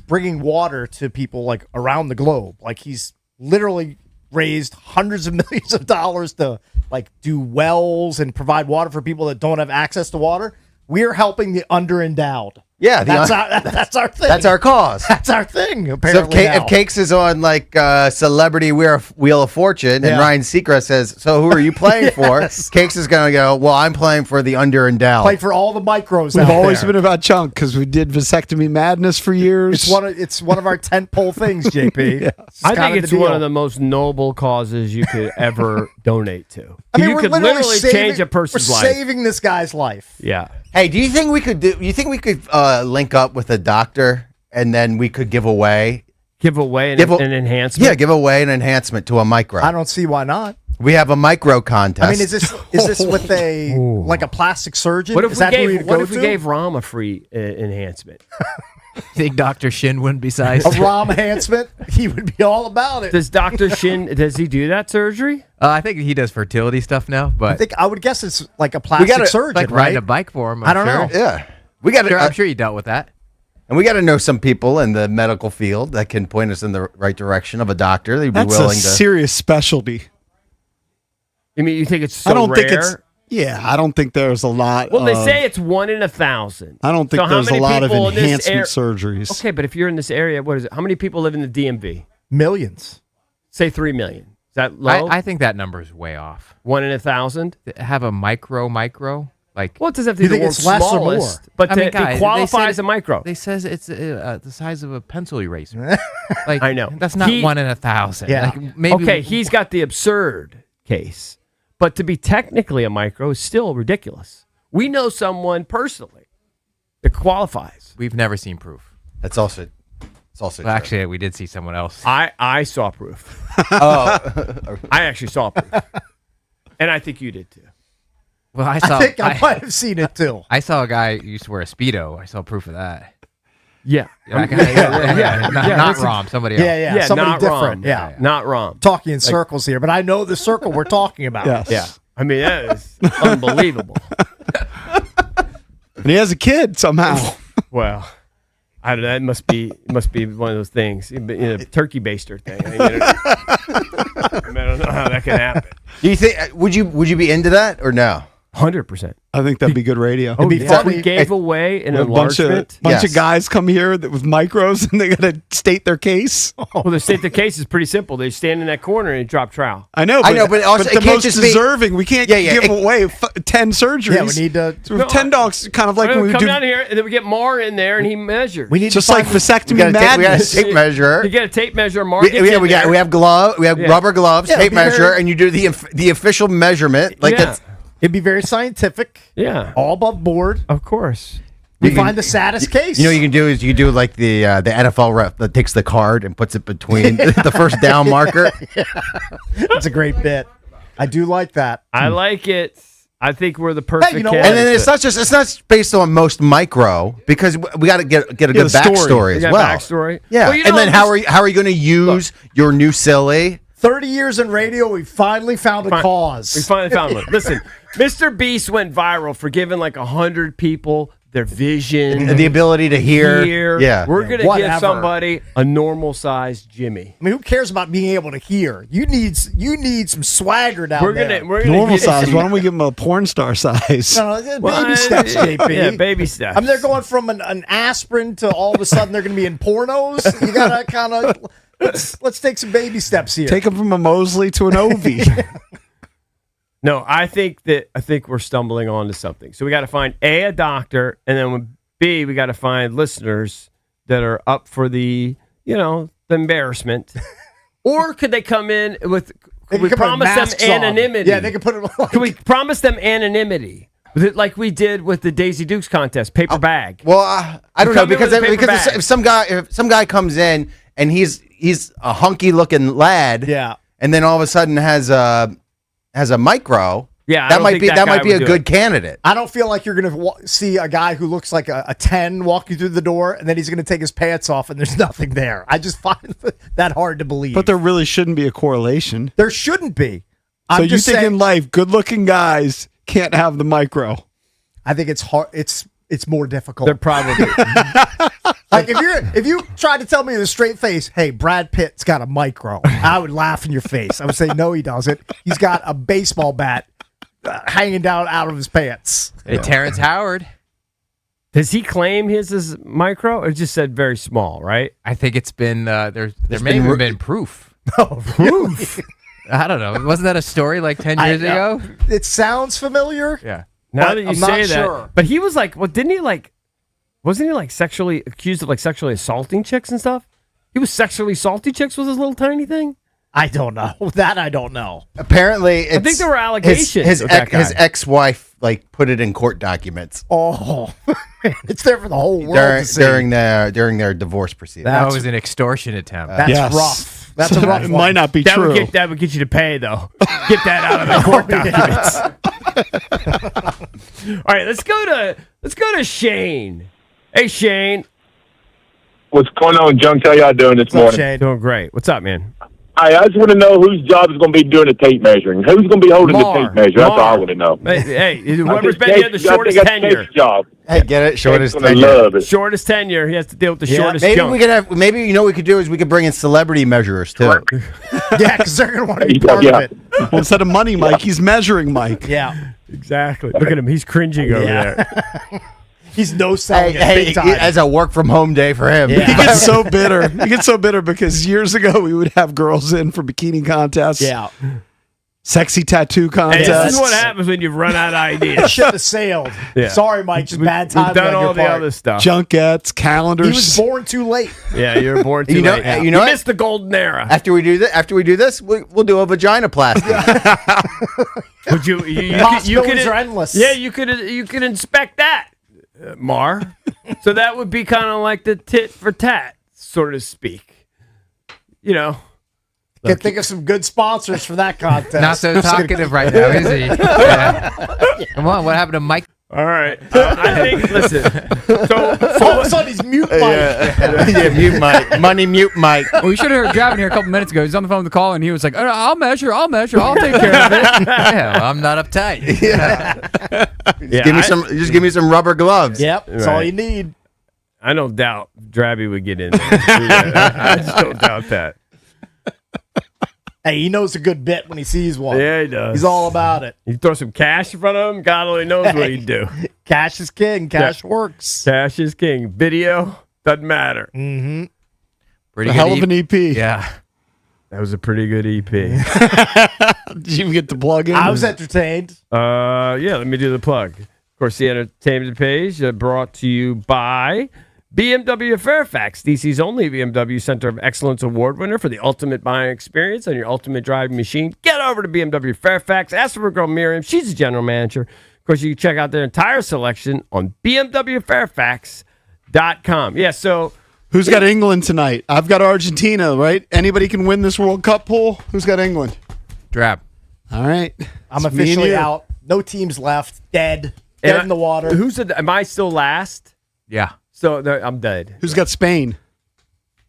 bringing water to people like around the globe. Like he's literally raised hundreds of millions of dollars to like do wells and provide water for people that don't have access to water. We're helping the underendowed. Yeah, that's our thing. That's our cause. That's our thing. So Apparently, if Cakes is on like Celebrity Wheel of Fortune, Yeah. and Ryan Seacrest says, "So who are you playing for?" Cakes is going to go, "Well, I'm playing for the underendowed." play for all the micros. We've out always there. been about chunk because we did vasectomy madness for years. It's one of our tentpole things, JP. It's I kinda think it's the one deal. of the most noble causes you could ever donate to. I mean, you we're could literally change a person's we're life. saving this guy's life. Yeah. Hey, do you think we could link up with a doctor, and then we could give away an enhancement? Yeah, give away an enhancement to a micro. I don't see why not. We have a micro contest. I mean, is this with like a plastic surgeon? What if is we that who gave we'd what go if we to? gave Rom a free enhancement? Think Dr. Shin wouldn't be sized? a ROM enhancement? He would be all about it. Does Dr. Shin does he do that surgery? I think he does fertility stuff now, but I would guess it's like a plastic surgeon, like right? riding a bike for him. I don't sure. know. Yeah, we got. I'm sure you dealt with that. And we got to know some people in the medical field that can point us in the right direction of a doctor. They'd be That's willing a to. serious specialty. I mean, you think it's so I don't rare? think it's. Yeah, I don't think there's a lot. Well, they of- say it's 1 in 1,000. I don't think So how there's a many lot of people in this enhancement surgeries. Okay, but if you're in this area, what is it? How many people live in the DMV? Millions. Say 3 million. Is that low? I think that number is way off. 1 in 1,000. Have a micro, Like, Well, it doesn't have to You be the think world's it's less or smallest, more? but I mean, it guys, qualifies as a micro. They says it's the size of a pencil eraser. Like, I know. That's not 1 in 1,000. Yeah. Like, maybe Okay, he's got the absurd case, but to be technically a micro is still ridiculous. We know someone personally that qualifies. We've never seen proof. It's also Well, true. actually, we did see someone else. I saw proof. Oh. I actually saw proof, and I think you did too. Well, I saw. I think I might have seen it too. I saw a guy who used to wear a Speedo. I saw proof of that. Yeah, Not that's Rom, somebody else. Yeah, somebody not different. Rom. Yeah. Not Rom. Talking in circles here, but I know the circle we're talking about. Yes. Yeah, I mean that is unbelievable. And he has a kid somehow. Well, I don't know. It must be one of those things, turkey baster thing. I don't know how that can happen. Do you think would you be into that or no? 100%. I think that'd be good radio. Oh, be funny. we gave away an A bunch enlargement. of guys come here with micros and they got to state their case. Well, the state the case is pretty simple. They stand in that corner and drop trowel. I know, but also but it the can't most just be- deserving, we can't give away 10 surgeries. Yeah, we need to. So we have 10 dogs, kind of like when we come do, down here and then we get Mar in there and he measures. We need just to like find- vasectomy We got a madness. tape measure. You get a tape measure. Mar We, gets in we there. have glove. We have Yeah. rubber gloves, Yeah, tape it'd be measure, very- and you do the official measurement. Like Yeah. that's It'd be very scientific. Yeah, All above board. of course. We find the saddest case. you know what you can do is you do like the NFL rep that takes the card and puts it between the first down marker. That's a great bit. I do like that. I like it. I think we're the perfect. you know candidate. what? And then it's not based on most micro because we got to get a good a story. backstory You as got well. backstory. Yeah, Well, you and know, then how are you going to use your new silly? 30 years in radio, we finally found a cause. We finally found one. Listen, Mr. Beast went viral for giving like 100 people their vision, The ability to hear. Yeah. We're gonna Whatever. give somebody a normal sized Jimmy. I mean, who cares about being able to hear? You need some swagger down We're there. gonna Normal get size. some- Why don't we give him a porn star size? No, baby Well, steps, JP. Yeah, baby steps. I mean, they're going from an aspirin to all of a sudden they're going to be in pornos. You gotta kind of let's take some baby steps here. Take him from a Mosley to an Ovi. No, I think we're stumbling onto something. So we got to find a doctor, and then B, we got to find listeners that are up for the the embarrassment. Or could they come in with? Could we can put promise masks them on. anonymity? Yeah, they can put it. Like, Can we promise them anonymity, like we did with the Daisy Dukes contest, paper bag? Well, I don't You know come in with because a paper because bag. if some guy comes in and he's a hunky looking lad, Yeah. and then all of a sudden has a micro, Yeah, I that don't might think be that that guy might be would a do good it. candidate. I don't feel like you're going to see a guy who looks like a 10 walk you through the door, and then he's going to take his pants off, and there's nothing there. I just find that hard to believe. But there really shouldn't be a correlation. There shouldn't be. So I'm you just think saying, in life, good-looking guys can't have the micro? I think it's hard. It's more difficult. They're probably. Like if you tried to tell me with a straight face, hey, Brad Pitt's got a micro, I would laugh in your face. I would say, no, he doesn't. He's got a baseball bat hanging down out of his pants. Hey, Terrence Howard. Does he claim his is micro, or just said very small? Right. I think it's been there may been have been proof. Oh, proof. I don't know. Wasn't that a story like 10 years ago? It sounds familiar. Yeah. Now But that you I'm say not that, sure. but he was like, what? Didn't he like? Wasn't he like sexually accused of like sexually assaulting chicks and stuff? He was sexually assaulting chicks with his little tiny thing. I don't know. That I don't know. Apparently, it's, think there were allegations His with that guy. ex-wife like put it in court documents Oh, it's there for the whole world to see. during their divorce proceedings. That That's- was an extortion attempt. That's Yes. rough. That's So a rough it one. might not be That true. would get you to pay though. Get that out of the court documents. All right, let's go to Shane. Hey Shane, What's going on, Junk? How y'all doing this What's up, morning? Shane? doing great. What's up, man? I just want to know whose job is going to be doing the tape measuring. Who's going to be holding Mar. the tape measure? That's all I Mar. want to know. Hey, I whoever's think been here the Jake's- I shortest think that's tenure. Jake's job. Hey, get it? Shortest Jake's gonna tenure. love it. Shortest tenure. He has to deal with the shortest Maybe junk. we could have. Maybe you know what we could do is we could bring in celebrity measurers too. Yeah, because they're going to want to be Yeah, part yeah. of it. Well, instead of money, Mike, he's measuring Mike. Yeah. Exactly. Look at him. He's cringing over there. He's no selling it big time. As a work from home day for him. He gets so bitter. He gets so bitter because years ago we would have girls in for bikini contests. Yeah. Sexy tattoo Hey, contest. this is what happens when you run out of ideas. Ship has sailed. Yeah. Sorry, Mike. Just bad We've timing done on your all the part. other stuff. Junkets, calendars. He was born too late. Yeah, you were born too You know- late. you know what? missed the golden era. After we do this, we'll do a vaginoplasty. Would you Possibilities are endless. Yeah, you could inspect that, Mar. So that would be kind of like the tit for tat, so to speak. You know. Can think of some good sponsors for that contest. Not so talkative right now, is he? Yeah. Come on, what happened to Mike? All right. I think, listen. So all of a sudden he's mute Mike. Yeah, mute Mike. Money mute Mike. Well, we should have heard Gavin here a couple minutes ago. He's on the phone with the caller, and he was like, I'll measure, I'll take care of it. Yeah, well, I'm not uptight. Just give me some rubber gloves. Yep, that's all you need. I don't doubt Drabby would get in there. I just don't doubt that. Hey, he knows a good bit when he sees one. Yeah, he does. He's all about it. You throw some cash in front of him, God only knows what he'd do. Cash is king. Cash works. Cash is king. Video doesn't matter. Mm-hmm. Pretty A good hell of an EP. Yeah. That was a pretty good EP. Did you even get the plug in? I was entertained. Yeah, let me do the plug. Of course, the entertainment page brought to you by BMW Fairfax, DC's only BMW Center of Excellence Award winner for the ultimate buying experience on your ultimate driving machine. Get over to BMW Fairfax. Ask for a girl Miriam. She's the general manager. Of course, you can check out their entire selection on BMWFairfax.com. Yeah, so Who's got England tonight? I've got Argentina, right? Anybody can win this World Cup pool? Who's got England? Drab. All right. I'm It's me and officially you. out. No teams left. Dead. Dead in the water. Am I still last? Yeah. So I'm dead. Who's got Spain?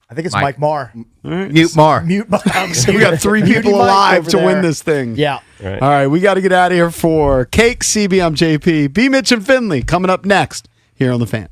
I think it's Mike Marr. All right. Mute Mar. Mute Mike. So we got three Muty people Mike alive over to win there. this thing. Yeah. Right. All right, we got to get out of here for Cake, CB, I'm JP. B. Mitch and Finley coming up next here on The Fan.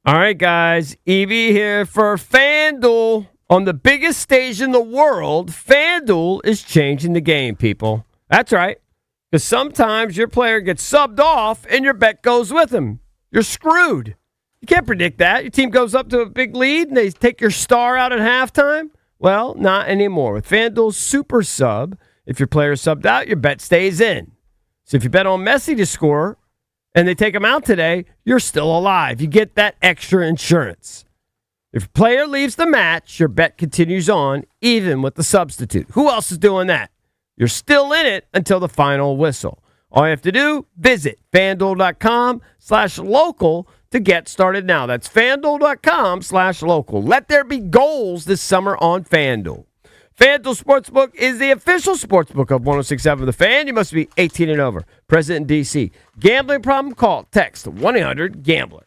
All right, guys. Evie here for FanDuel. On the biggest stage in the world, FanDuel is changing the game, people. That's right. Because sometimes your player gets subbed off and your bet goes with him. You're screwed. You can't predict that. Your team goes up to a big lead and they take your star out at halftime. Well, not anymore. With FanDuel's Super Sub, if your player is subbed out, your bet stays in. So if you bet on Messi to score and they take him out today, you're still alive. You get that extra insurance. If a player leaves the match, your bet continues on, even with the substitute. Who else is doing that? You're still in it until the final whistle. All you have to do, visit FanDuel.com/local to get started now. That's FanDuel.com/local. Let there be goals this summer on FanDuel. FanDuel Sportsbook is the official sportsbook of 106.7 The Fan. You must be 18 and over. Present in D.C. Gambling problem? Call, text 1-800-GAMBLER.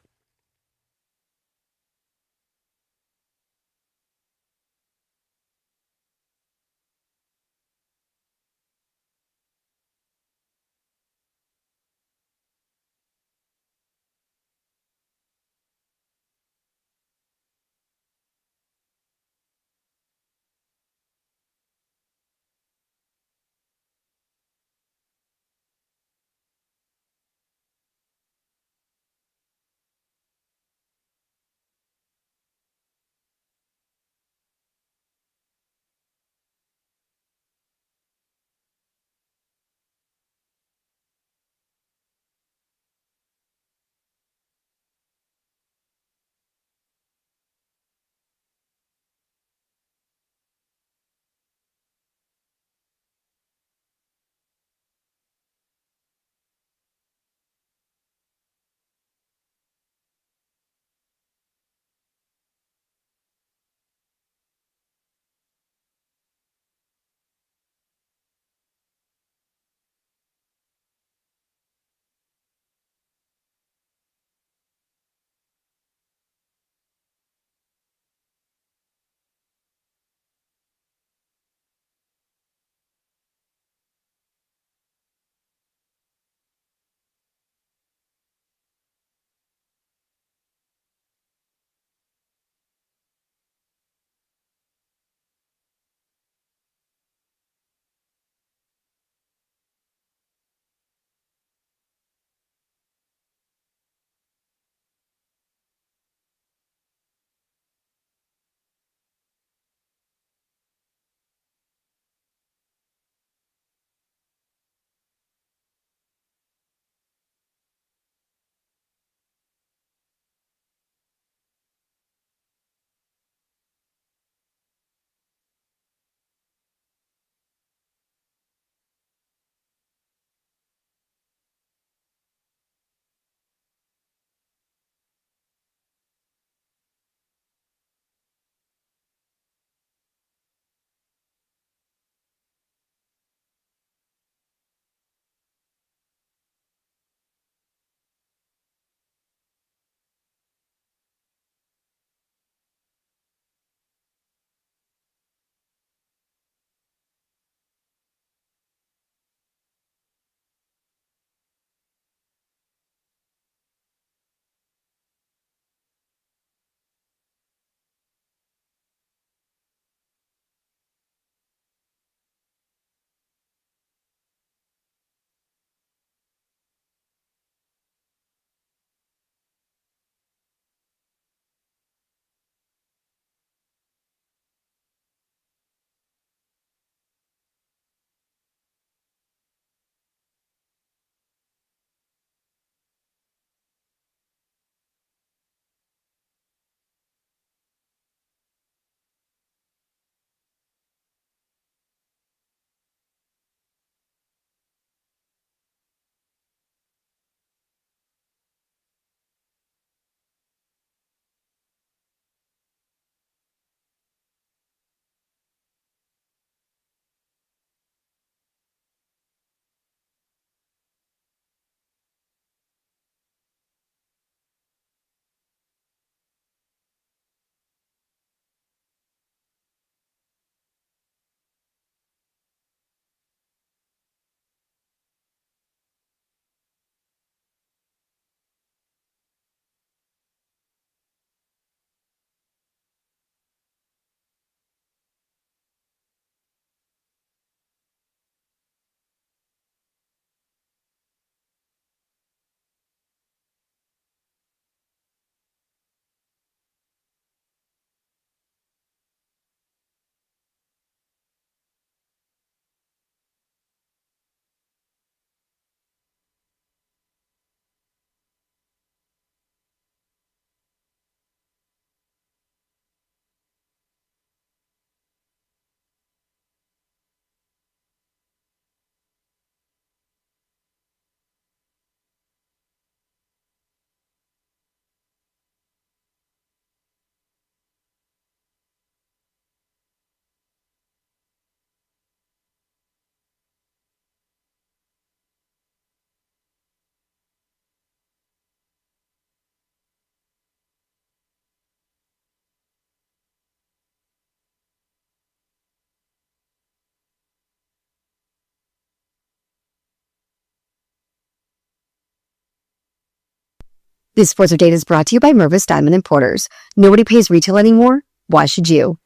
This sports update is brought to you by Mervis Diamond Importers. Nobody pays retail anymore. Why should you?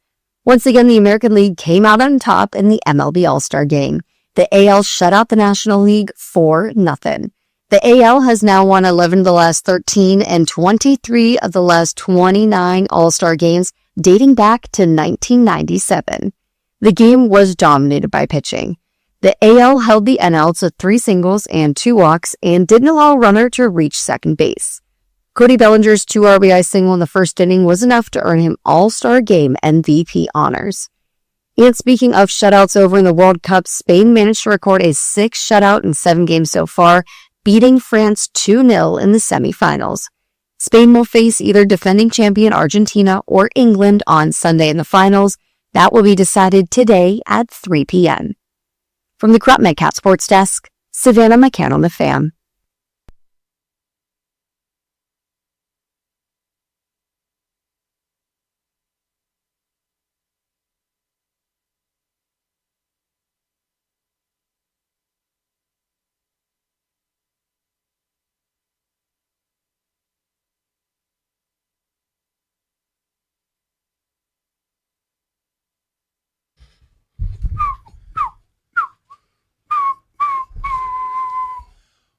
Once again, the American League came out on top in the MLB All-Star Game. The AL shut out the National League 4-0. The AL has now won 11 of the last 13 and 23 of the last 29 All-Star games dating back to 1997. The game was dominated by pitching. The AL held the NL to 3 singles and 2 walks and didn't allow a runner to reach second base. Cody Bellinger's 2 RBI single in the first inning was enough to earn him All-Star Game MVP honors. And speaking of shutouts over in the World Cup, Spain managed to record a 6 shutout in 7 games so far, beating France 2-0 in the semifinals. Spain will face either defending champion Argentina or England on Sunday in the finals. That will be decided today at 3 p.m. From the Crop Medcat Sports Desk, Savannah McCann on the Fan.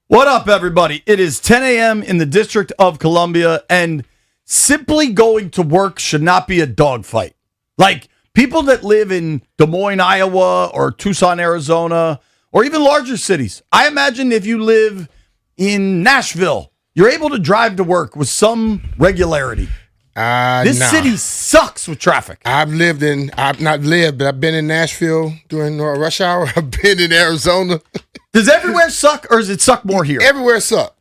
What up, everybody? It is 10 a.m. in the District of Columbia, and simply going to work should not be a dogfight. Like, people that live in Des Moines, Iowa, or Tucson, Arizona, or even larger cities. I imagine if you live in Nashville, you're able to drive to work with some regularity. This city sucks with traffic. I've not lived, but I've been in Nashville during rush hour. I've been in Arizona. Does everywhere suck, or does it suck more here? Everywhere suck.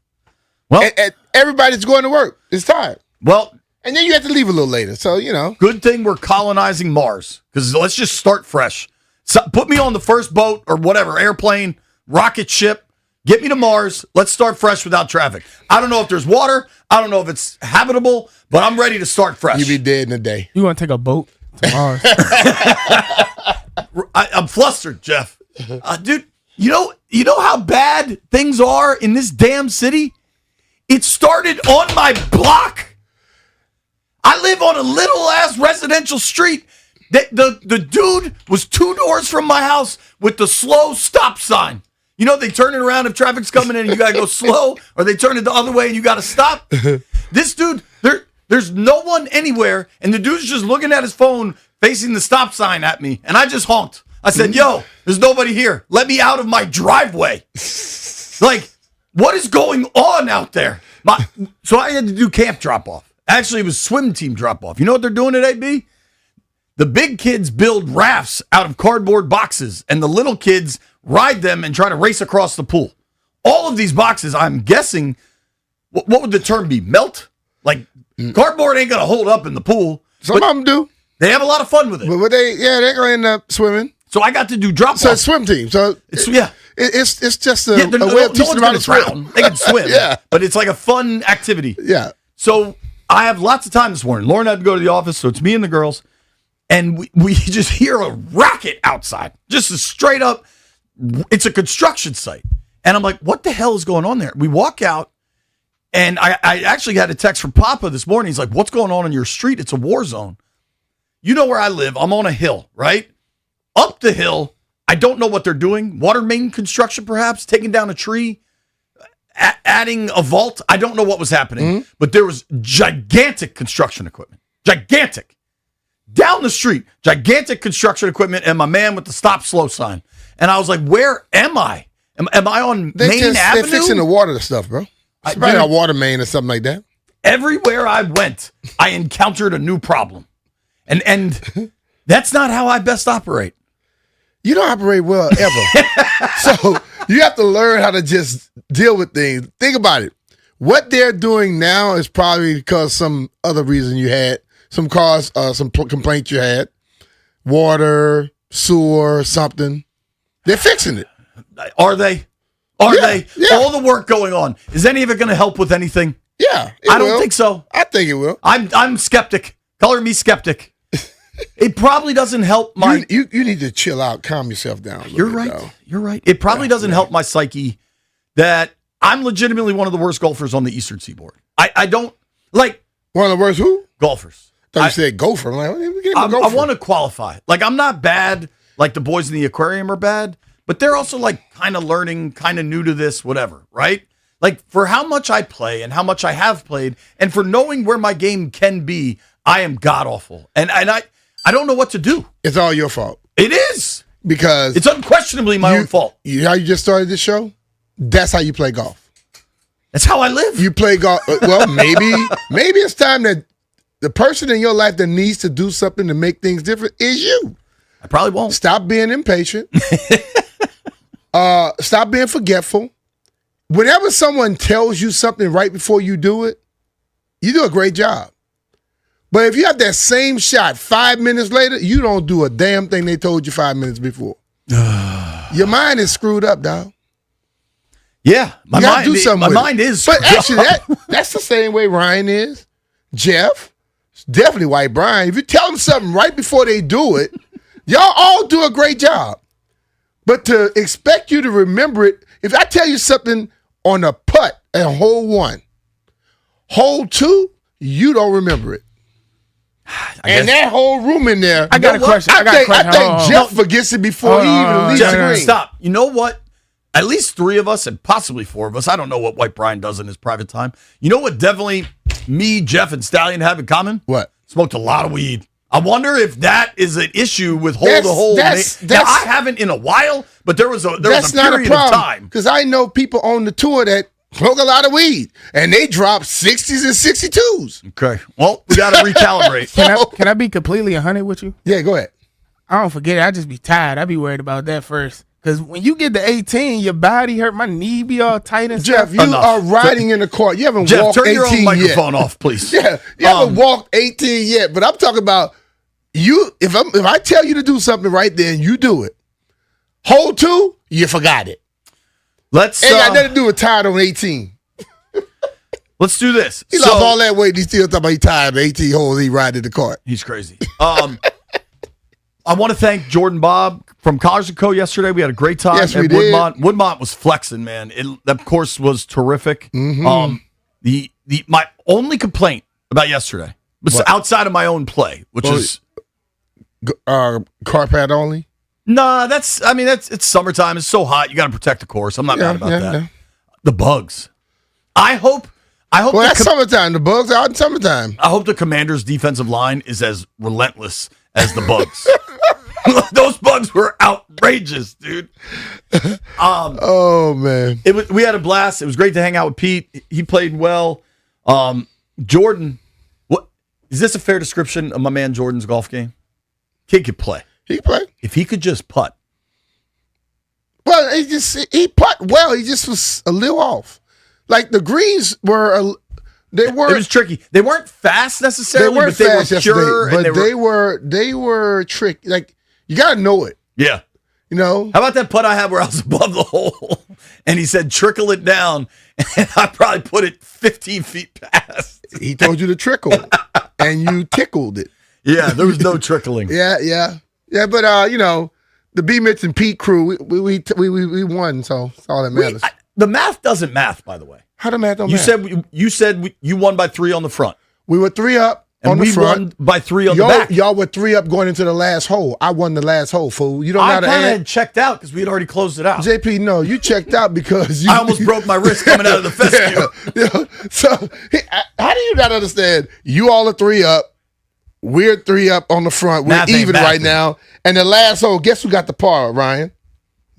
Well, and everybody's going to work. It's tired. Well, and then you have to leave a little later. So, Good thing we're colonizing Mars, because let's just start fresh. So, put me on the first boat or whatever, airplane, rocket ship. Get me to Mars. Let's start fresh without traffic. I don't know if there's water. I don't know if it's habitable, but I'm ready to start fresh. You'll be dead in a day. You want to take a boat to Mars? I'm flustered, Jeff. Dude, you know how bad things are in this damn city? It started on my block. I live on a little ass residential street. The dude was 2 doors from my house with the slow stop sign. You know, they turn it around if traffic's coming in and you got to go slow, or they turn it the other way and you got to stop. This dude, there's no one anywhere, and the dude's just looking at his phone facing the stop sign at me, and I just honked. I said, yo, there's nobody here. Let me out of my driveway. Like, what is going on out there? So I had to do camp drop-off. Actually, it was swim team drop-off. You know what they're doing at AB? The big kids build rafts out of cardboard boxes, and the little kids ride them and try to race across the pool. All of these boxes, I'm guessing, what would the term be? Melt? Like, cardboard ain't going to hold up in the pool. Some of them do. They have a lot of fun with it. But they're going to end up swimming. So I got to do drop-off. So it's swim team. So it's just a way of teaching them how to swim. They can swim. Yeah. But it's like a fun activity. Yeah. So I have lots of time this morning. Lauren had to go to the office, so it's me and the girls. And we just hear a racket outside. Just a straight up, it's a construction site. And I'm like, what the hell is going on there? We walk out, and I actually had a text from Papa this morning. He's like, what's going on in your street? It's a war zone. You know where I live. I'm on a hill, right? Up the hill, I don't know what they're doing. Water main construction, perhaps, taking down a tree, adding a vault. I don't know what was happening, but there was gigantic construction equipment. Gigantic. Down the street, gigantic construction equipment, and my man with the stop slow sign. And I was like, where am I? Am I on Main Avenue? They're fixing the water stuff, bro. It's probably a water main or something like that. Everywhere I went, I encountered a new problem. And that's not how I best operate. You don't operate well ever. So you have to learn how to just deal with things. Think about it. What they're doing now is probably because some other reason you had, some cause, some complaints you had, water, sewer, something. They're fixing it. Are they? Are they? Yeah. All the work going on. Is any of it going to help with anything? Yeah. I don't think so. I think it will. I'm skeptic. Color me skeptic. It probably doesn't help my... You need to chill out, calm yourself down. You're right. Though. You're right. It probably doesn't help my psyche that I'm legitimately one of the worst golfers on the Eastern Seaboard. I don't like one of the worst who golfers. I thought you said gopher. I'm like, what are you I gopher? want to qualify. Like, I'm not bad. Like the boys in the aquarium are bad, but they're also like kind of learning, kind of new to this, whatever, right? Like for how much I play and how much I have played, and for knowing where my game can be, I am god awful, and I don't know what to do. It's all your fault. It is because it's unquestionably my own fault. You know how you just started this show? That's how you play golf. That's how I live. You play golf. Well, maybe it's time that the person in your life that needs to do something to make things different is you. I probably won't. Stop being impatient. Stop being forgetful. Whenever someone tells you something right before you do it, you do a great job. But if you have that same shot 5 minutes later, you don't do a damn thing they told you 5 minutes before. Your mind is screwed up, dog. Yeah, my you gotta mind. do something My with mind it. is. But actually, that's the same way Ryan is. Jeff, it's definitely White Brian. If you tell them something right before they do it, y'all all do a great job. But to expect you to remember it, if I tell you something on a putt at hole 1, hole 2, you don't remember it. And that whole room in there. I got a question. I think Jeff forgets it before he even leaves the green. Stop. You know what? At least 3 of us and possibly 4 of us. I don't know what White Brian does in his private time. You know what definitely me, Jeff, and Stallion have in common? What? Smoked a lot of weed. I wonder if that is an issue with hole to hole. Now, I haven't in a while, but there was a period of time. Because I know people on the tour that smoke a lot of weed, and they drop 60s and 62s. Okay. Well, we got to recalibrate. Can I be completely 100 with you? Yeah, go ahead. I don't forget it. I just be tired. I be worried about that first. Because when you get to 18, your body hurt. My knee be all tight and Jeff, stuff. you are riding in the car. You haven't Jeff, walked turn 18 your own microphone yet. off, please. Yeah, you haven't walked 18 yet. But I'm talking about you. If I tell you to do something right then, you do it. Hole 2, you forgot it. Let's. Ain't got nothing to do with tired on 18. Let's do this. He lost all that weight. He still talking about he tired of 18 holes. He riding the cart. He's crazy. I want to thank Jordan Bob from College & Co. yesterday. We had a great time Yes, at we did. Woodmont. Woodmont was flexing, man. That course was terrific. Mhm. My only complaint about yesterday was What? outside of my own play, which is car pad only. nah. It's summertime. It's so hot. You got to protect the course. I'm not mad about that. Yeah. The bugs. I hope. Well, that's summertime. The bugs are out in summertime. I hope the Commanders' defensive line is as relentless as the bugs. Those bugs were outrageous, dude. Oh man, we had a blast. It was great to hang out with Pete. He played well. Jordan, what is this a fair description of my man Jordan's golf game? Kid could play. He could play if he could just putt. Well, he putt well. He just was a little off. Like the greens were, they were. It was tricky. They weren't fast They necessarily, weren't but they fast were pure. yesterday, And but they were tricky. Like you gotta know it. Yeah. You know. How about that putt I had where I was above the hole, and he said trickle it down, and I probably put it 15 feet past. He told you to trickle, and you tickled it. Yeah, there was no trickling. Yeah. But the B Mitch and Pete crew, we won, so that's all that matters. The math doesn't math, by the way. How the math don't You matter? said you won by 3 on the front. We were 3 up And on the we front. won by 3 on y'all, the back. Y'all were 3 up going into the last hole. I won the last hole, fool. You don't know I how to kind of add. had checked out because we had already closed it out. JP, no, you checked out because you. I almost broke my wrist coming out of the fescue. Yeah. So how do you not understand? You all are 3 up. We're 3 up on the front. We're Math ain't even right mathing. now. And the last hole, guess who got the par, Ryan?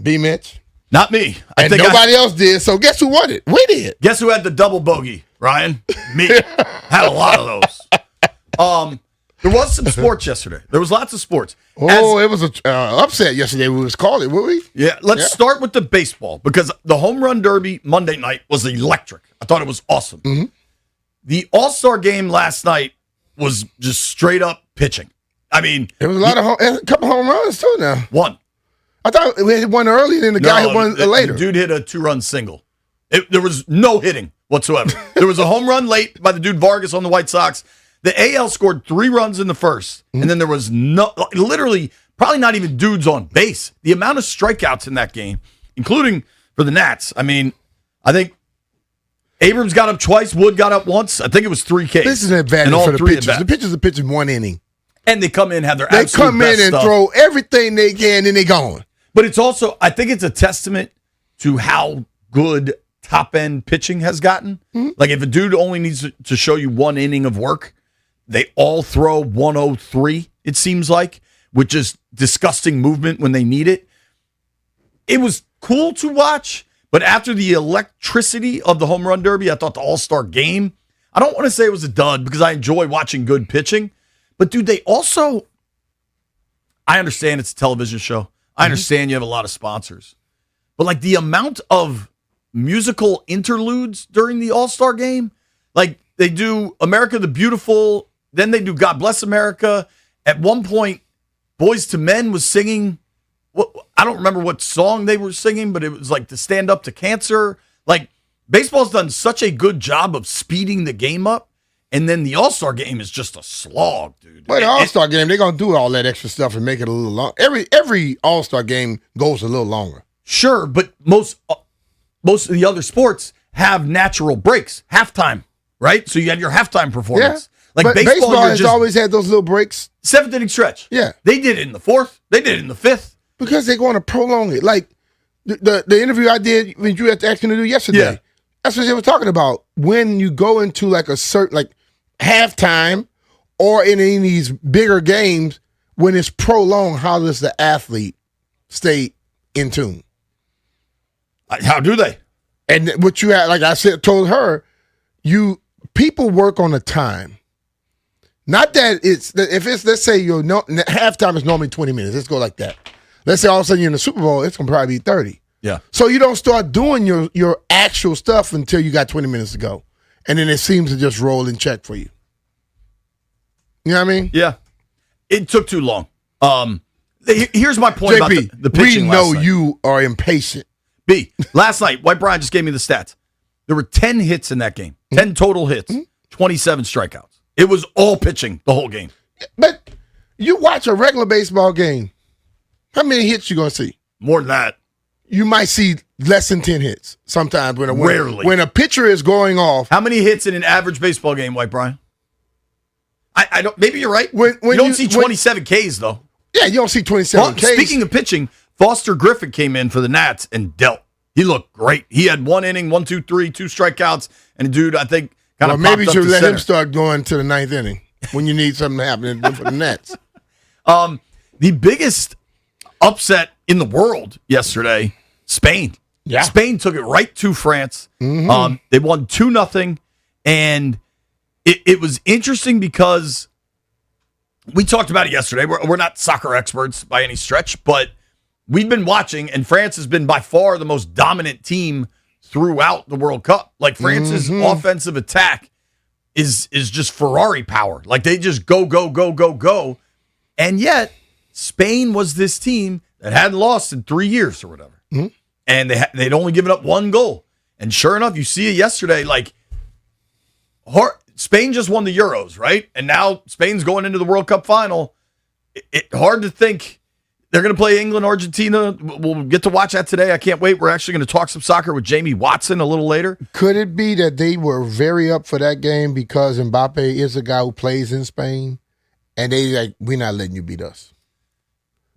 B Mitch. Not me. And nobody else did. So guess who won it? We did. Guess who had the double bogey? Ryan. Me. Had a lot of those. There was some sports yesterday. There was lots of sports. Oh, it was an upset yesterday. We was called it, were we? Yeah, let's start with the baseball because the home run derby Monday night was electric. I thought it was awesome. Mm-hmm. The All-Star game last night was just straight up pitching. I mean, There was a couple home runs too. Now one. I thought we had one early, and then the guy hit one later. The dude hit a 2-run single. There was no hitting whatsoever. There was a home run late by the dude Vargas on the White Sox. The AL scored 3 runs in the first, and then there was literally probably not even dudes on base. The amount of strikeouts in that game, including for the Nats. I mean, I think Abrams got up twice. Wood got up once. I think it was 3 Ks. This is an advantage And all for the three pitchers. at-bats. The pitchers are pitching 1 inning. And they come in, have their They absolute come best in and stuff. throw everything they can, and they gone. But it's also, I think it's a testament to how good top-end pitching has gotten. Like, if a dude only needs to show you 1 inning of work, they all throw 103, it seems like, with just disgusting movement when they need it. It was cool to watch, but after the electricity of the home run derby, I thought the All-Star game, I don't want to say it was a dud because I enjoy watching good pitching, but dude, they also, I understand it's a television show. I understand you have a lot of sponsors, but like the amount of musical interludes during the All-Star game, like they do America the Beautiful, then they do God Bless America. At one point, Boys to Men was singing, I don't remember what song they were singing, but it was like to Stand Up to Cancer. Like, baseball's done such a good job of speeding the game up, and then the All-Star game is just a slog, dude. But the All-Star game, they're going to do all that extra stuff and make it a little long. Every All-Star game goes a little longer. Sure, but most of the other sports have natural breaks, halftime, right? So you have your halftime performance. Yeah. But baseball has always had those little breaks. 7th inning stretch. Yeah. They did it in the 4th. They did it in the 5th. Because they're going to prolong it. Like the interview I did when you had asked me to do yesterday. Yeah. That's what they were talking about. When you go into like a certain, like halftime or in any of these bigger games, when it's prolonged, how does the athlete stay in tune? How do they? And what you had, like I said, told her, people work on the time. Not that let's say halftime is normally 20 minutes. Let's go like that. Let's say all of a sudden you're in the Super Bowl, it's going to probably be 30. Yeah. So you don't start doing your actual stuff until you got 20 minutes to go. And then it seems to just roll in check for you. You know what I mean? Yeah. It took too long. Here's my point about JP, the pitching we know last night. you are impatient. B, last night, White Brian just gave me the stats. There were 10 hits in that game. 10 total hits, 27 strikeouts. It was all pitching the whole game. But you watch a regular baseball game, how many hits you going to see? More than that. You might see less than 10 hits sometimes. Rarely. When a pitcher is going off. How many hits in an average baseball game, White Brian? I don't. Maybe you're right. When you don't see 27 Ks, though. Yeah, you don't see 27 Ks. Speaking of pitching, Foster Griffin came in for the Nats and dealt. He looked great. He had 1 inning, 1, 2, 3, 2 strikeouts, and dude, I think kind of maybe you popped should up to let center. him start going to the 9th inning when you need something to happen for the Nets. The biggest upset in the world yesterday, Spain. Yeah. Spain took it right to France. Mm-hmm. They won 2-0, and it was interesting because we talked about it yesterday. We're not soccer experts by any stretch, but we've been watching, and France has been by far the most dominant team throughout the World Cup. Like, France's offensive attack is just Ferrari power. Like, they just go, go, go, go, go. And yet, Spain was this team that hadn't lost in 3 years or whatever. Mm-hmm. And they'd only given up 1 goal. And sure enough, you see it yesterday, like, Spain just won the Euros, right? And now Spain's going into the World Cup final. Hard to think they're going to play England, Argentina. We'll get to watch that today. I can't wait. We're actually going to talk some soccer with Jamie Watson a little later. Could it be that they were very up for that game because Mbappe is a guy who plays in Spain, and they like, we're not letting you beat us?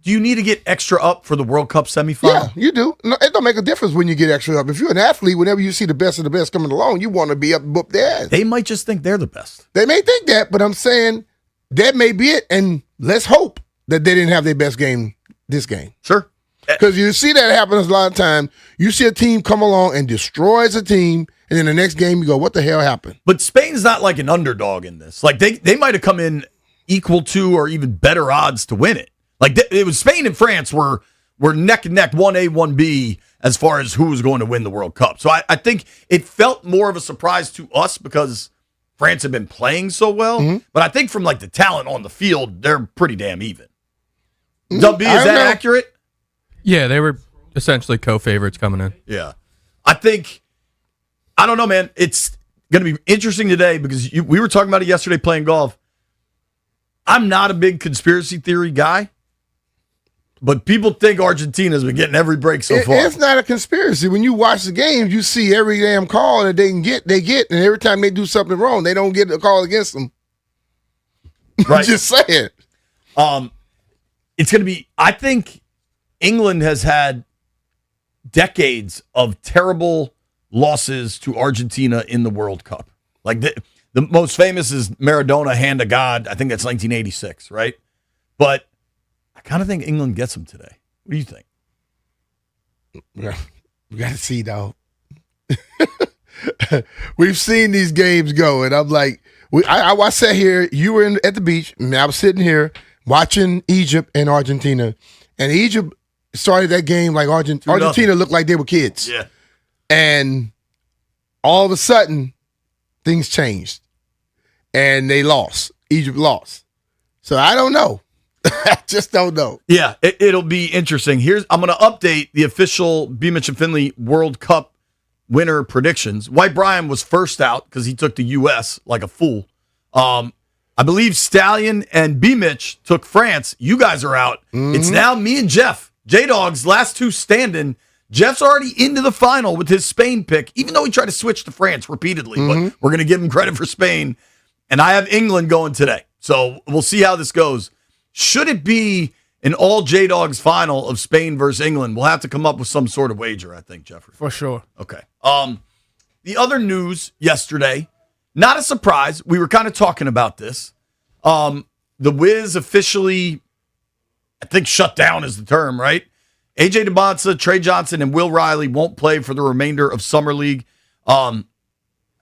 Do you need to get extra up for the World Cup semifinal? Yeah, you do. No, it don't make a difference when you get extra up. If you're an athlete, whenever you see the best of the best coming along, you want to be up and whoop their ass. They might just think they're the best. They may think that, but I'm saying that may be it, and let's hope that they didn't have their best game this game. Sure. Because you see that happens a lot of times. You see a team come along and destroys a team, and then the next game you go, what the hell happened? But Spain's not like an underdog in this. Like, they might have come in equal to or even better odds to win it. Like, it was Spain and France were neck and neck, 1A, 1B, as far as who was going to win the World Cup. So I think it felt more of a surprise to us because France had been playing so well. Mm-hmm. But I think from, like, the talent on the field, they're pretty damn even. Dub, is that accurate? Yeah, they were essentially co-favorites coming in. Yeah. I don't know, man. It's going to be interesting today because we were talking about it yesterday playing golf. I'm not a big conspiracy theory guy. But people think Argentina's been getting every break so far. It's not a conspiracy. When you watch the games, you see every damn call that they can get, and every time they do something wrong, they don't get a call against them. Right. Just saying. It's going to be, I think England has had decades of terrible losses to Argentina in the World Cup. Like the most famous is Maradona, hand of God. I think that's 1986, right? But I kind of think England gets them today. What do you think? Yeah, we got to see, though. We've seen these games go, and I'm like, I sat here. You were at the beach, and I was sitting here watching Egypt and Argentina, and Egypt started that game like Argentina looked like they were kids. Yeah, and all of a sudden, things changed, and they lost. Egypt lost. So I don't know. I just don't know. Yeah, it'll be interesting. I'm going to update the official B. Mitch and Finley World Cup winner predictions. White Brian was first out because he took the U.S. like a fool. I believe Stallion and B. Mitch took France. You guys are out. Mm-hmm. It's now me and Jeff. J-Dog's last two standing. Jeff's already into the final with his Spain pick, even though he tried to switch to France repeatedly. But we're going to give him credit for Spain. And I have England going today. So we'll see how this goes. Should it be an all J-Dogs final of Spain versus England, we'll have to come up with some sort of wager, I think, Jeffrey. For sure. Okay. The other news yesterday, not a surprise. We were kind of talking about this. The Wiz officially, I think shut down is the term, right? AJ DeBonsa, Trey Johnson, and Will Riley won't play for the remainder of Summer League. I'll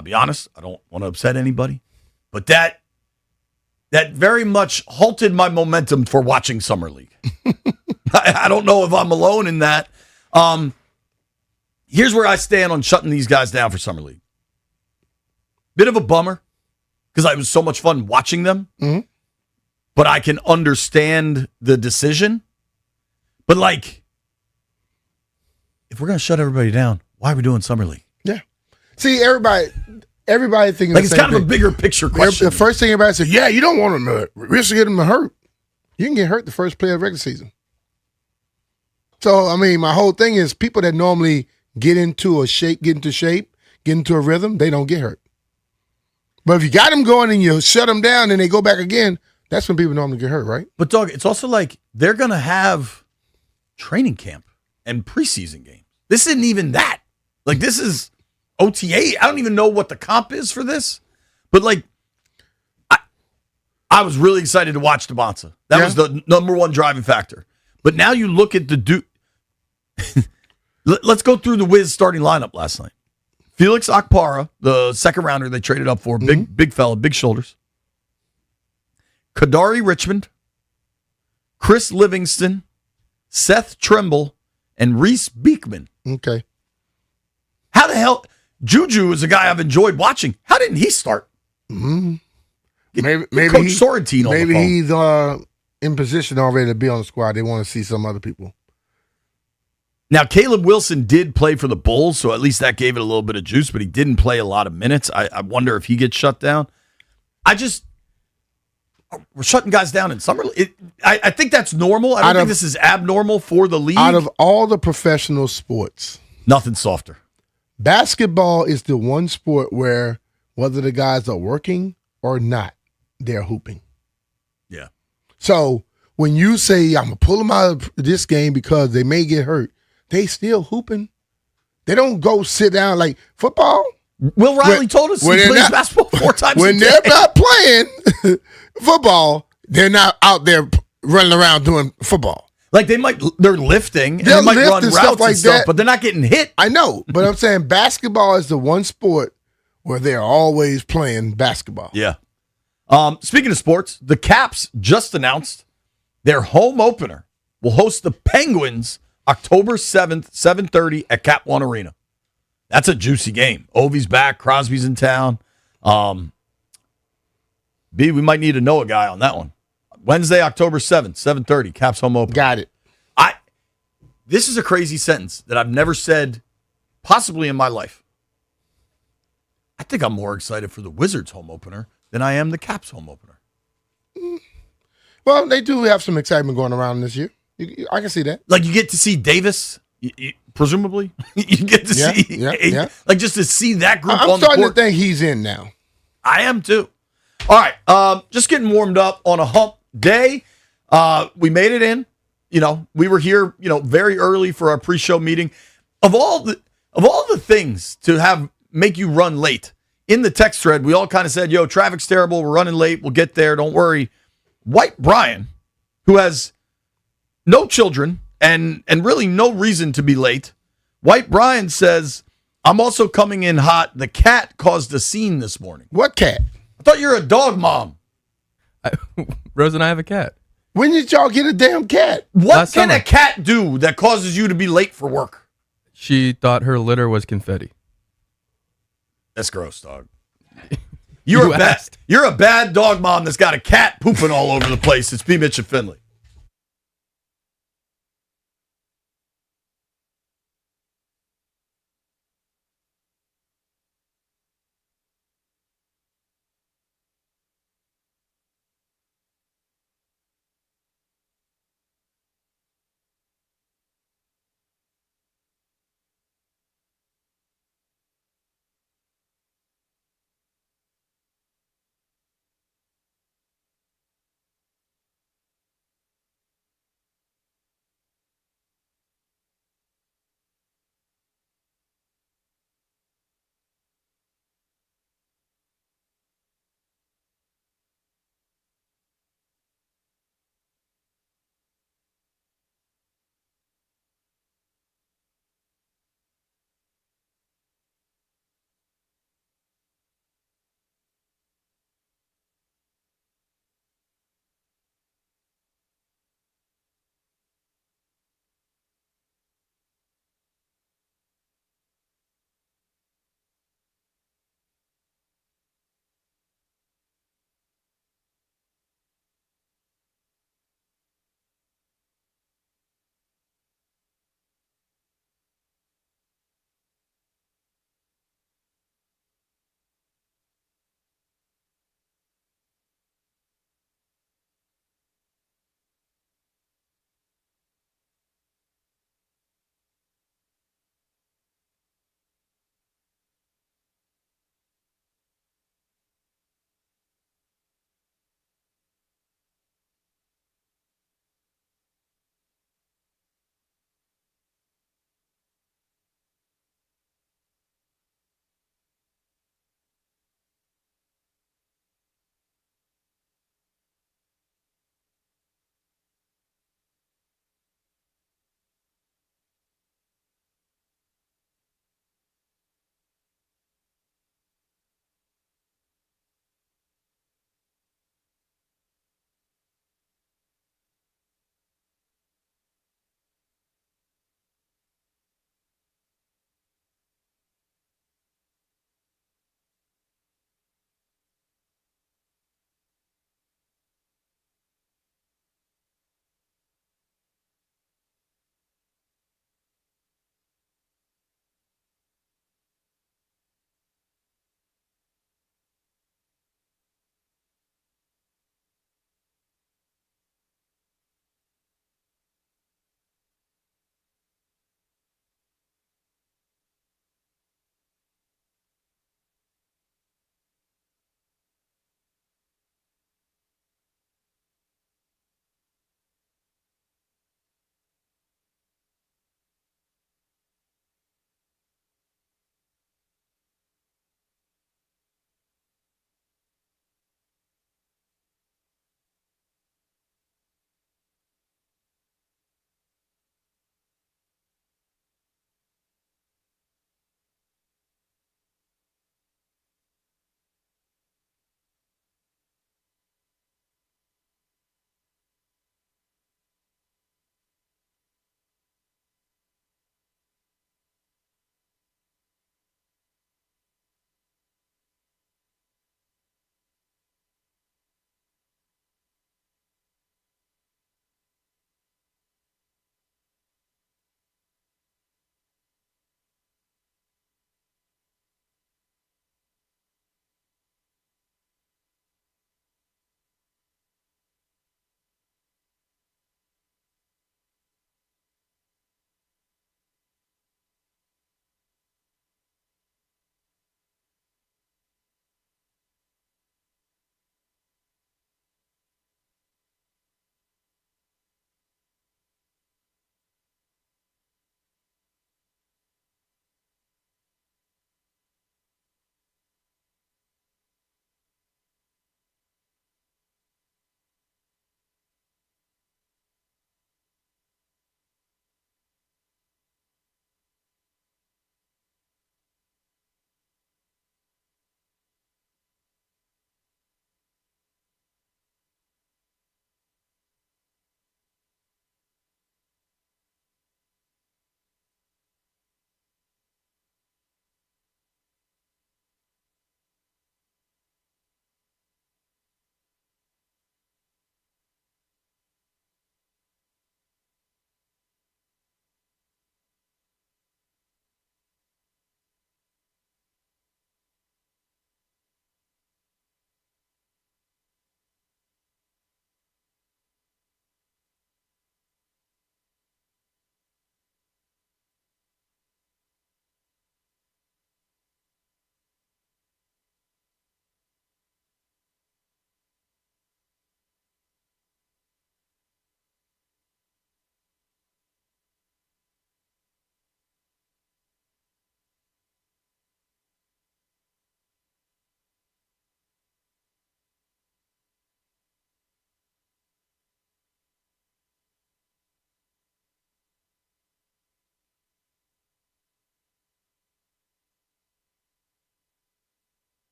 be honest, I don't want to upset anybody, but that very much halted my momentum for watching Summer League. I don't know if I'm alone in that. Here's where I stand on shutting these guys down for Summer League. Bit of a bummer because it was so much fun watching them, but I can understand the decision. But like, if we're going to shut everybody down, why are we doing Summer League? Yeah. See, everybody thinking like it's kind of a bigger picture question. The first thing everybody says, yeah, you don't want them to risk getting them hurt. You can get hurt the first play of the regular season. So, I mean, my whole thing is people that normally get into shape, get into a rhythm, they don't get hurt. But if you got them going and you shut them down and they go back again, that's when people normally get hurt, right? But, Doug, it's also like they're going to have training camp and preseason games. This isn't even that. Like, this is OTA. I don't even know what the comp is for this. But, like, I was really excited to watch DeBonsa. That was the number one driving factor. But now you look at the dude. Let's go through the Wiz starting lineup last night. Felix Akpara, the second rounder they traded up for, big fella, big shoulders. Kadari Richmond, Chris Livingston, Seth Trimble, and Reese Beekman. Okay. How the hell? Juju is a guy I've enjoyed watching. How didn't he start? Maybe Coach Sorrentino. Maybe he's in position already to be on the squad. They want to see some other people. Now, Caleb Wilson did play for the Bulls, so at least that gave it a little bit of juice, but he didn't play a lot of minutes. I wonder if he gets shut down. We're shutting guys down in summer. I think that's normal. I don't think this is abnormal for the league. Out of all the professional sports, nothing softer. Basketball is the one sport where whether the guys are working or not, they're hooping. Yeah. So when you say, I'm going to pull them out of this game because they may get hurt, they still hooping. They don't go sit down like football. Will Riley told us he plays basketball 4 times a day. When they're not playing football, they're not out there running around doing football. Like they're lifting and they might run routes and stuff, but they're not getting hit. I know, but I'm saying basketball is the one sport where they're always playing basketball. Yeah. Speaking of sports, the Caps just announced their home opener will host the Penguins October 7th, 7:30 at Cap One Arena. That's a juicy game. Ovi's back. Crosby's in town. B, we might need to know a guy on that one. Wednesday, October 7th, 7:30, Caps home opener. Got it. This is a crazy sentence that I've never said possibly in my life. I think I'm more excited for the Wizards home opener than I am the Caps home opener. Well, they do have some excitement going around this year. I can see that. Like you get to see Davis, presumably. You get to see, like just to see that group. I'm on starting the to court. think he's in now. I am too. All right, just getting warmed up on a hump day. We made it in. We were here, very early for our pre-show meeting. Of all the things to make you run late in the text thread, we all kind of said, "Yo, traffic's terrible. We're running late. We'll get there. Don't worry." White Brian, who has no children and really no reason to be late. White Brian says, "I'm also coming in hot. The cat caused a scene this morning." What cat? I thought you're a dog mom. Rose and I have a cat. When did y'all get a damn cat? What Last can summer. a cat do that causes you to be late for work? She thought her litter was confetti. That's gross, dog. You're a bad dog mom that's got a cat pooping all over the place. It's B. Mitch and Finley.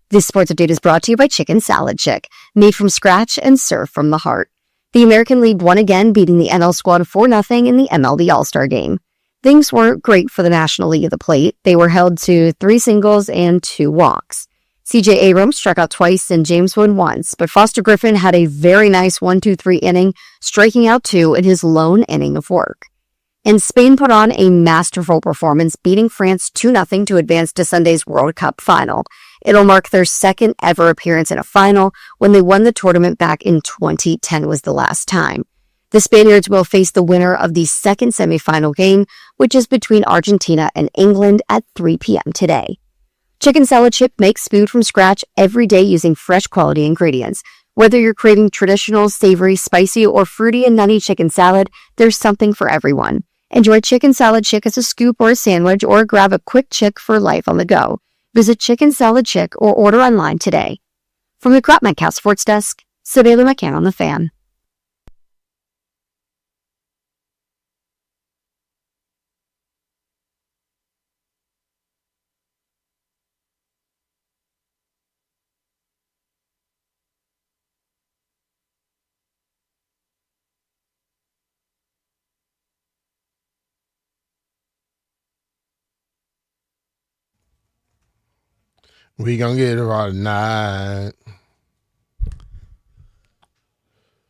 This sports update is brought to you by Chicken Salad Chick, made from scratch and served from the heart. The American League won again, beating the NL squad 4-0 in the MLB All-Star Game. Things weren't great for the National League at the plate. They were held to 3 singles and 2 walks. C.J. Abrams struck out twice and James Wood once, but Foster Griffin had a very nice 1-2-3 inning, striking out 2 in his lone inning of work. And Spain put on a masterful performance, beating France 2-0 to advance to Sunday's World Cup final. It'll mark their second ever appearance in a final. When they won the tournament back in 2010 was the last time. The Spaniards will face the winner of the second semifinal game, which is between Argentina and England at 3 p.m. today. Chicken Salad Chick makes food from scratch every day using fresh quality ingredients. Whether you're craving traditional, savory, spicy, or fruity and nutty chicken salad, there's something for everyone. Enjoy Chicken Salad Chick as a scoop or a sandwich, or grab a quick chick for life on the go. Visit Chicken Salad Chick or order online today. From the Crop Metcalf Sports Desk, Sabela McCann on the Fan. We gonna get it right tonight.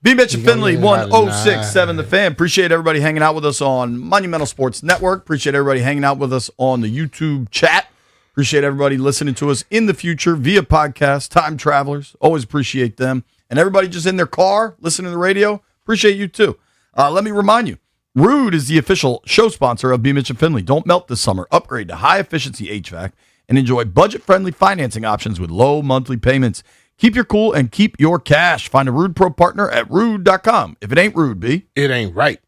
B. Mitch and Finley, 106.7 The Fan. Appreciate everybody hanging out with us on Monumental Sports Network. Appreciate everybody hanging out with us on the YouTube chat. Appreciate everybody listening to us in the future via podcast. Time travelers, always appreciate them. And everybody just in their car, listening to the radio, appreciate you too. Let me remind you, Rude is the official show sponsor of B. Mitch and Finley. Don't melt this summer. Upgrade to high-efficiency HVAC and enjoy budget-friendly financing options with low monthly payments. Keep your cool and keep your cash. Find a Rude Pro partner at rude.com. If it ain't Rude, B. It ain't right.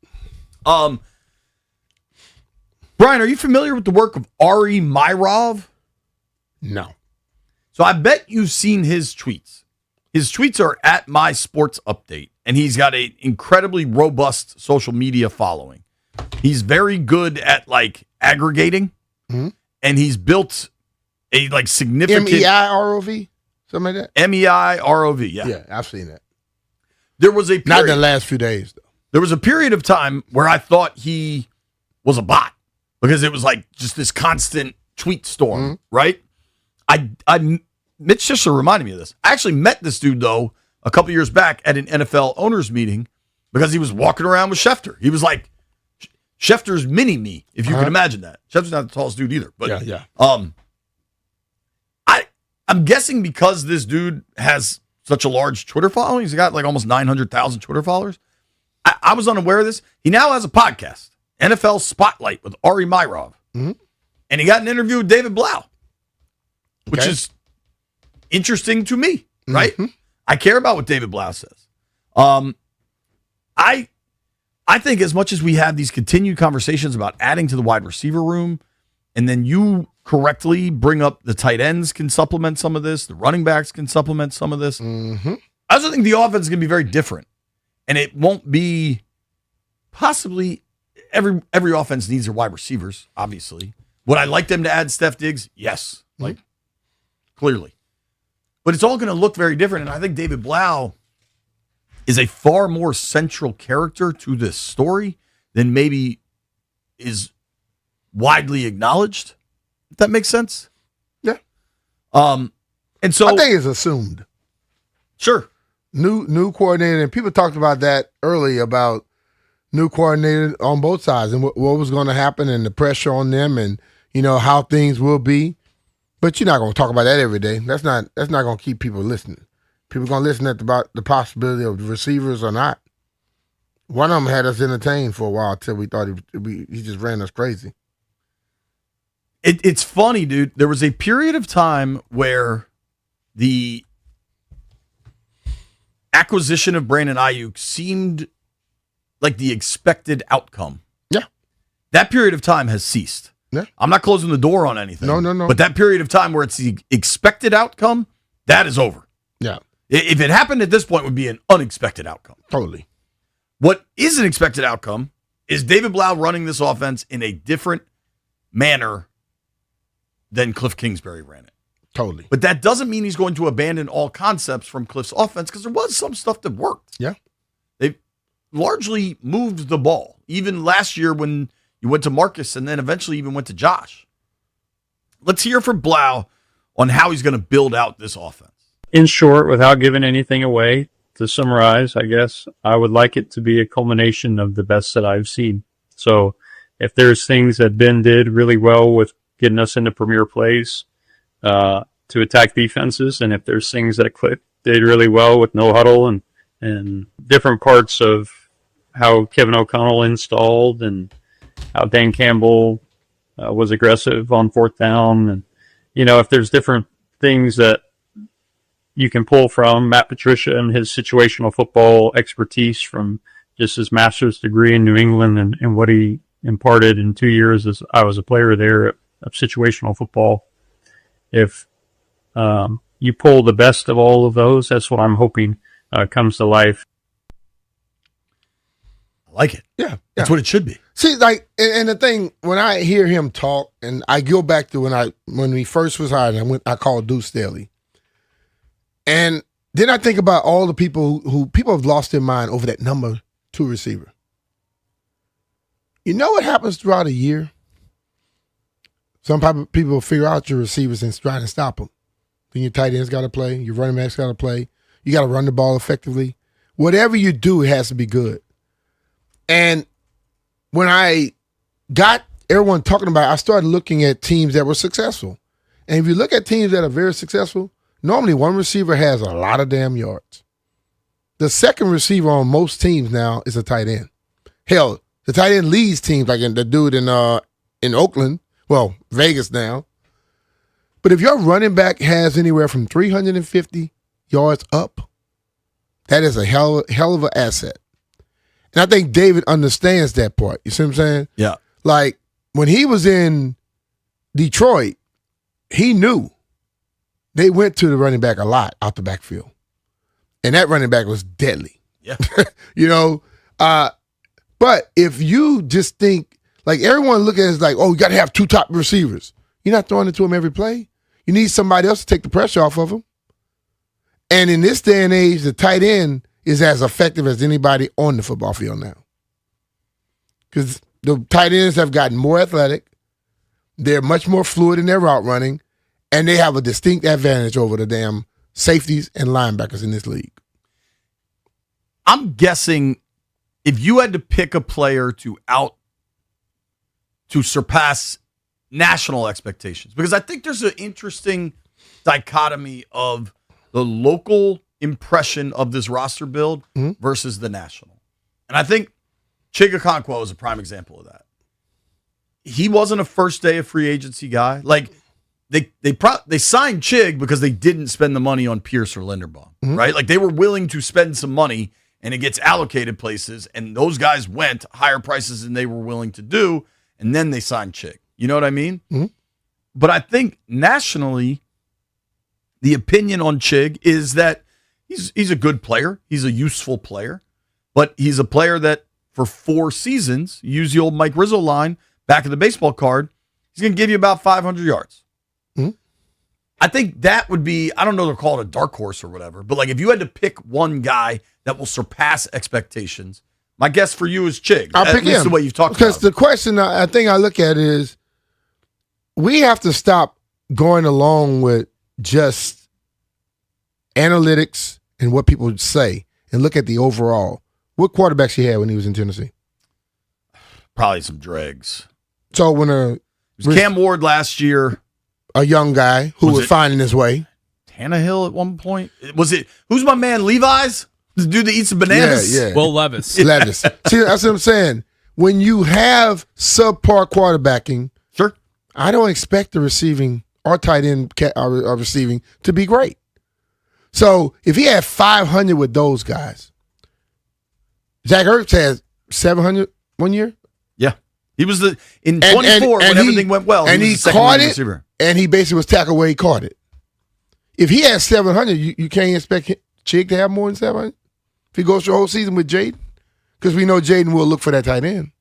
Brian, are you familiar with the work of Ari Myrov? No. So I bet you've seen his tweets. His tweets are at My Sports Update, and he's got an incredibly robust social media following. He's very good at, like, aggregating, and he's built a, like, significant... MEIROV? Something like that? MEIROV, yeah. Yeah, I've seen that. There was a period, not in the last few days, though. There was a period of time where I thought he was a bot because it was like just this constant tweet storm, right? Mitch Sisler reminded me of this. I actually met this dude, though, a couple years back at an NFL owners meeting because he was walking around with Schefter. He was like Schefter's mini-me, if you can imagine that. Schefter's not the tallest dude either. But yeah. I'm guessing because this dude has such a large Twitter following, he's got like almost 900,000 Twitter followers. I was unaware of this. He now has a podcast, NFL Spotlight with Ari Myrov. And he got an interview with David Blau, which is interesting to me, right? I care about what David Blau says. I think as much as we have these continued conversations about adding to the wide receiver room, and then you correctly bring up the tight ends can supplement some of this, the running backs can supplement some of this. I also think the offense is going to be very different, and it won't be possibly every offense needs their wide receivers, obviously. Would I like them to add Steph Diggs? Yes, like clearly. But it's all going to look very different, and I think David Blau is a far more central character to this story than maybe is widely acknowledged. If that makes sense? Yeah. And so I think it's assumed. Sure. New coordinator, and people talked about that early about new coordinator on both sides and what was going to happen and the pressure on them and, you know, how things will be. But you're not going to talk about that every day. That's not going to keep people listening. People going to listen about the possibility of the receivers or not. One of them had us entertained for a while till we thought he just ran us crazy. It's funny, dude. There was a period of time where the acquisition of Brandon Ayuk seemed like the expected outcome. Yeah. That period of time has ceased. Yeah. I'm not closing the door on anything. No. But that period of time where it's the expected outcome, that is over. Yeah. If it happened at this point, it would be an unexpected outcome. Totally. What is an expected outcome is David Blau running this offense in a different manner than Cliff Kingsbury ran it. Totally. But that doesn't mean he's going to abandon all concepts from Cliff's offense because there was some stuff that worked. Yeah. They've largely moved the ball. Even last year when you went to Marcus and then eventually even went to Josh. Let's hear from Blau on how he's going to build out this offense. In short, without giving anything away, to summarize, I guess, I would like it to be a culmination of the best that I've seen. So if there's things that Ben did really well with getting us into premier plays to attack defenses, and if there's things that Cliff did really well with no huddle and different parts of how Kevin O'Connell installed and how Dan Campbell was aggressive on fourth down, and if there's different things that you can pull from Matt Patricia and his situational football expertise from just his master's degree in New England and what he imparted in 2 years as I was a player there of situational football. If you pull the best of all of those, that's what I'm hoping comes to life. I like it. Yeah. That's what it should be. See, and the thing, when I hear him talk, and I go back to when he first was hired, I called Deuce Staley. And then I think about all the people who people have lost their mind over that number 2 receiver. You know what happens throughout a year? Some people will figure out your receivers and try to stop them. Then your tight end's got to play. Your running back's got to play. You got to run the ball effectively. Whatever you do, it has to be good. And when I got everyone talking about it, I started looking at teams that were successful. And if you look at teams that are very successful, normally one receiver has a lot of damn yards. The second receiver on most teams now is a tight end. Hell, the tight end leads teams like the dude in Oakland, well, Vegas now. But if your running back has anywhere from 350 yards up, that is a hell of an asset. And I think David understands that part. You see what I'm saying? Yeah. Like, when he was in Detroit, he knew they went to the running back a lot out the backfield. And that running back was deadly. Yeah. But if you just think, like everyone look at it as like, oh, you got to have 2 top receivers. You're not throwing it to him every play. You need somebody else to take the pressure off of him. And in this day and age, the tight end is as effective as anybody on the football field now. Because the tight ends have gotten more athletic. They're much more fluid in their route running. And they have a distinct advantage over the damn safeties and linebackers in this league. I'm guessing if you had to pick a player to surpass national expectations, because I think there's an interesting dichotomy of the local impression of this roster build versus the national. And I think Chig Okonkwo is a prime example of that. He wasn't a first day of free agency guy. Like, They signed Chig because they didn't spend the money on Pierce or Linderbaum, right? Like, they were willing to spend some money, and it gets allocated places, and those guys went higher prices than they were willing to do, and then they signed Chig. You know what I mean? But I think nationally, the opinion on Chig is that he's a good player. He's a useful player, but he's a player that for 4 seasons, use the old Mike Rizzo line, back of the baseball card, he's going to give you about 500 yards. I think that would be, I don't know, they're called a dark horse or whatever, but like if you had to pick one guy that will surpass expectations, my guess for you is Chig. I'll pick him. The way you've talked because about it. the question I think I look at is we have to stop going along with just analytics and what people say and look at the overall. What quarterbacks he had when he was in Tennessee? Probably some dregs. So when it was Cam Ward last year. A young guy who was finding his way. Tannehill at one point. Was it, who's my man, Levi's? The dude that eats the bananas? Yeah. Will Levis. See, that's what I'm saying. When you have subpar quarterbacking, sure, I don't expect the receiving or tight end receiving to be great. So if he had 500 with those guys, Zach Ertz had 700 one year. Yeah, he was in 24 when everything went well, and he caught it, receiver. And he basically was tackled where he caught it. If he had 700, you can't expect Chig to have more than 700 if he goes through the whole season with Jaden, because we know Jaden will look for that tight end.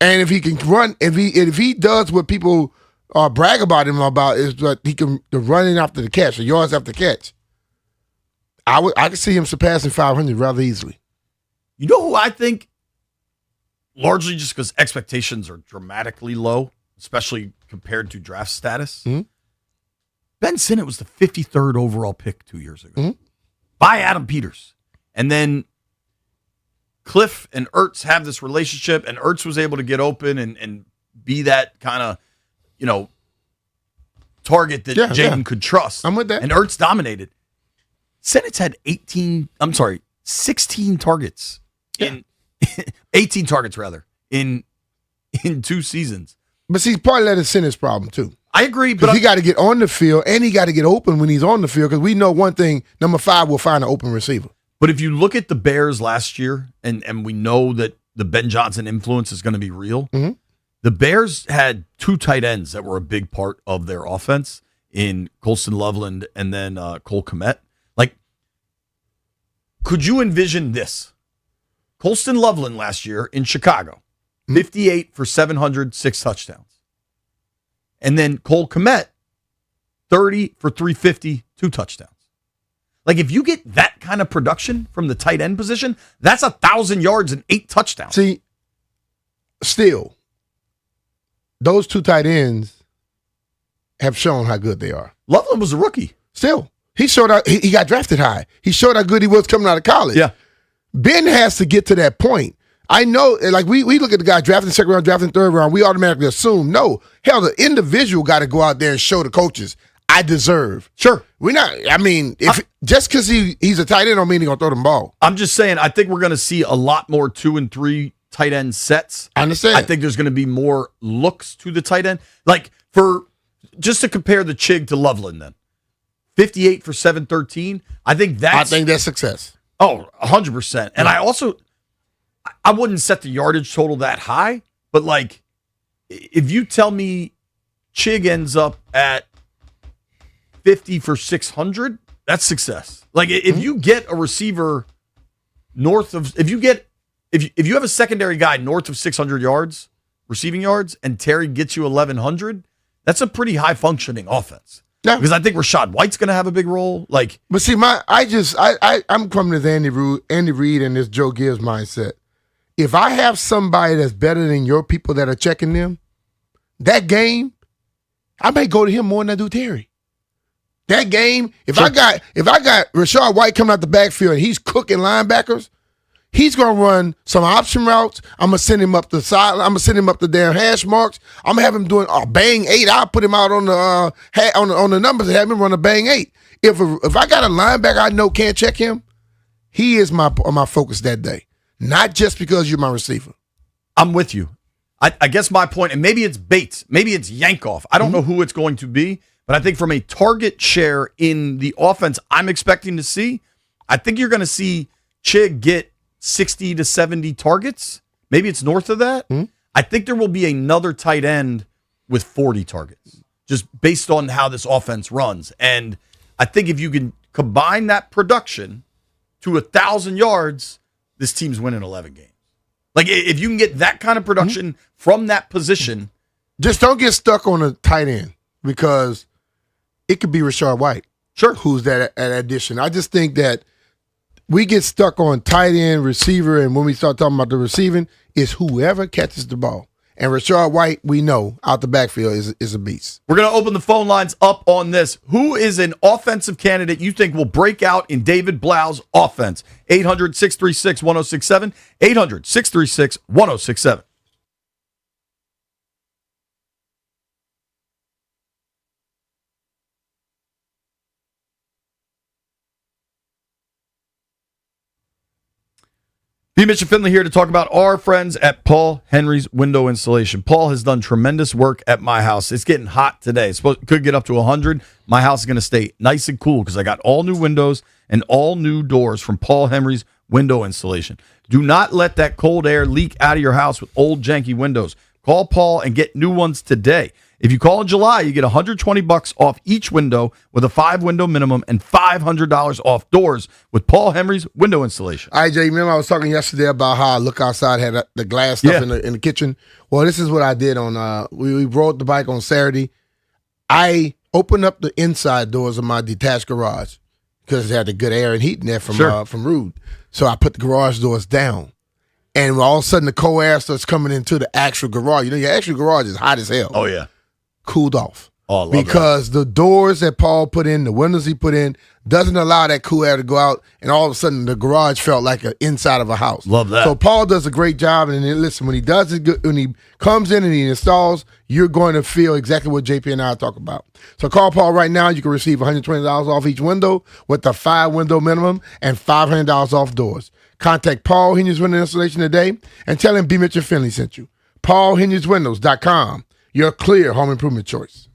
And if he can run, if he does what people or brag about him about is that he can the running after the catch, the yards after the catch. I could see him surpassing 500 rather easily. You know who I think, largely just because expectations are dramatically low, especially compared to draft status. Mm-hmm. Ben Sinnott was the 53rd overall pick 2 years ago Mm-hmm. by Adam Peters. And then Cliff and Ertz have this relationship, and Ertz was able to get open and be that kind of, target that Jaden could trust. I'm with that. And Ertz dominated. Sinnott's had 16 targets in 18 targets rather in 2 seasons. But see, part of that is Sinnott's problem too. I agree, but he got to get on the field and he got to get open when he's on the field because we know one thing: number 5 will find an open receiver. But if you look at the Bears last year, and we know that the Ben Johnson influence is going to be real, the Bears had 2 tight ends that were a big part of their offense in Colston Loveland and then Cole Kmet. Like, could you envision this? Colston Loveland last year in Chicago, 58 for 700, 6 touchdowns. And then Cole Kmet, 30 for 350, 2 touchdowns. Like, if you get that kind of production from the tight end position, that's 1,000 yards and 8 touchdowns. See, still, those 2 tight ends have shown how good they are. Loveland was a rookie. Still, he showed out. He got drafted high. He showed how good he was coming out of college. Yeah. Ben has to get to that point. I know, like, we look at the guy drafting second round, drafting third round, we automatically assume, no. Hell, the individual got to go out there and show the coaches, I deserve. Sure. We're not, I mean, just because he's a tight end don't mean he's going to throw the ball. I'm just saying, I think we're going to see a lot more 2 and 3 tight end sets. I understand. I think there's going to be more looks to the tight end. Like, just to compare the Chig to Loveland then. 58 for 713. I think that's success. Oh, 100%. And I wouldn't set the yardage total that high, but like, if you tell me Chig ends up at 50 for 600, that's success. Like, if you get a receiver north of, if you have a secondary guy north of 600 yards, receiving yards, and Terry gets you 1,100, that's a pretty high functioning offense. Yeah. Because I think Rashad White's going to have a big role. Like, but see, I'm coming to the Andy Reid and this Joe Gibbs mindset. If I have somebody that's better than your people that are checking them, that game, I may go to him more than I do Terry. That game, if I got Rashad White coming out the backfield and he's cooking linebackers, he's gonna run some option routes. I'm gonna send him up the side. I'm gonna send him up the damn hash marks. I'm gonna have him doing a bang 8. I'll put him out on the numbers and have him run a bang 8. If I got a linebacker I know can't check him, he is my focus that day. Not just because you're my receiver. I'm with you. I guess my point, and maybe it's Bates, maybe it's Yankoff. I don't know who it's going to be, but I think from a target share in the offense I'm expecting to see, I think you're going to see Chig get 60 to 70 targets. Maybe it's north of that. I think there will be another tight end with 40 targets, just based on how this offense runs. And I think if you can combine that production to 1,000 yards, this team's winning 11 games. Like, if you can get that kind of production from that position. Just don't get stuck on a tight end because it could be Rashad White. Sure. Who's that addition. I just think that we get stuck on tight end, receiver, and when we start talking about the receiving, it's whoever catches the ball. And Rashad White, we know, out the backfield is a beast. We're going to open the phone lines up on this. Who is an offensive candidate you think will break out in David Blau's offense? 800-636-1067, 800-636-1067. B. Mitch and Finley here to talk about our friends at Paul Henry's Window Installation. Paul has done tremendous work at my house. It's getting hot today. Could get up to 100. My house is going to stay nice and cool because I got all new windows and all new doors from Paul Henry's Window Installation. Do not let that cold air leak out of your house with old janky windows. Call Paul and get new ones today. If you call in July, you get $120 off each window with a 5-window minimum and $500 off doors with Paul Henry's Window Installation. All right, Jay, remember I was talking yesterday about how I look outside, had the glass stuff in the kitchen? Well, this is what I did on, we rode the bike on Saturday. I opened up the inside doors of my detached garage because it had the good air and heat in there from Rude. So I put the garage doors down. And all of a sudden, the cold air starts coming into the actual garage. You know, your actual garage is hot as hell. Oh, yeah. Cooled off. Oh, I love because the doors that Paul put in, the windows he put in, doesn't allow that cool air to go out. And all of a sudden, the garage felt like an inside of a house. Love that. So Paul does a great job. And then, listen, when he does it, when he comes in and he installs, you're going to feel exactly what JP and I talk about. So call Paul right now. You can receive $120 off each window with a 5-window minimum and $500 off doors. Contact Paul Henius Window Installation today and tell him B. Mitchell Finley sent you. PaulHeniusWindows.com, your clear home improvement choice.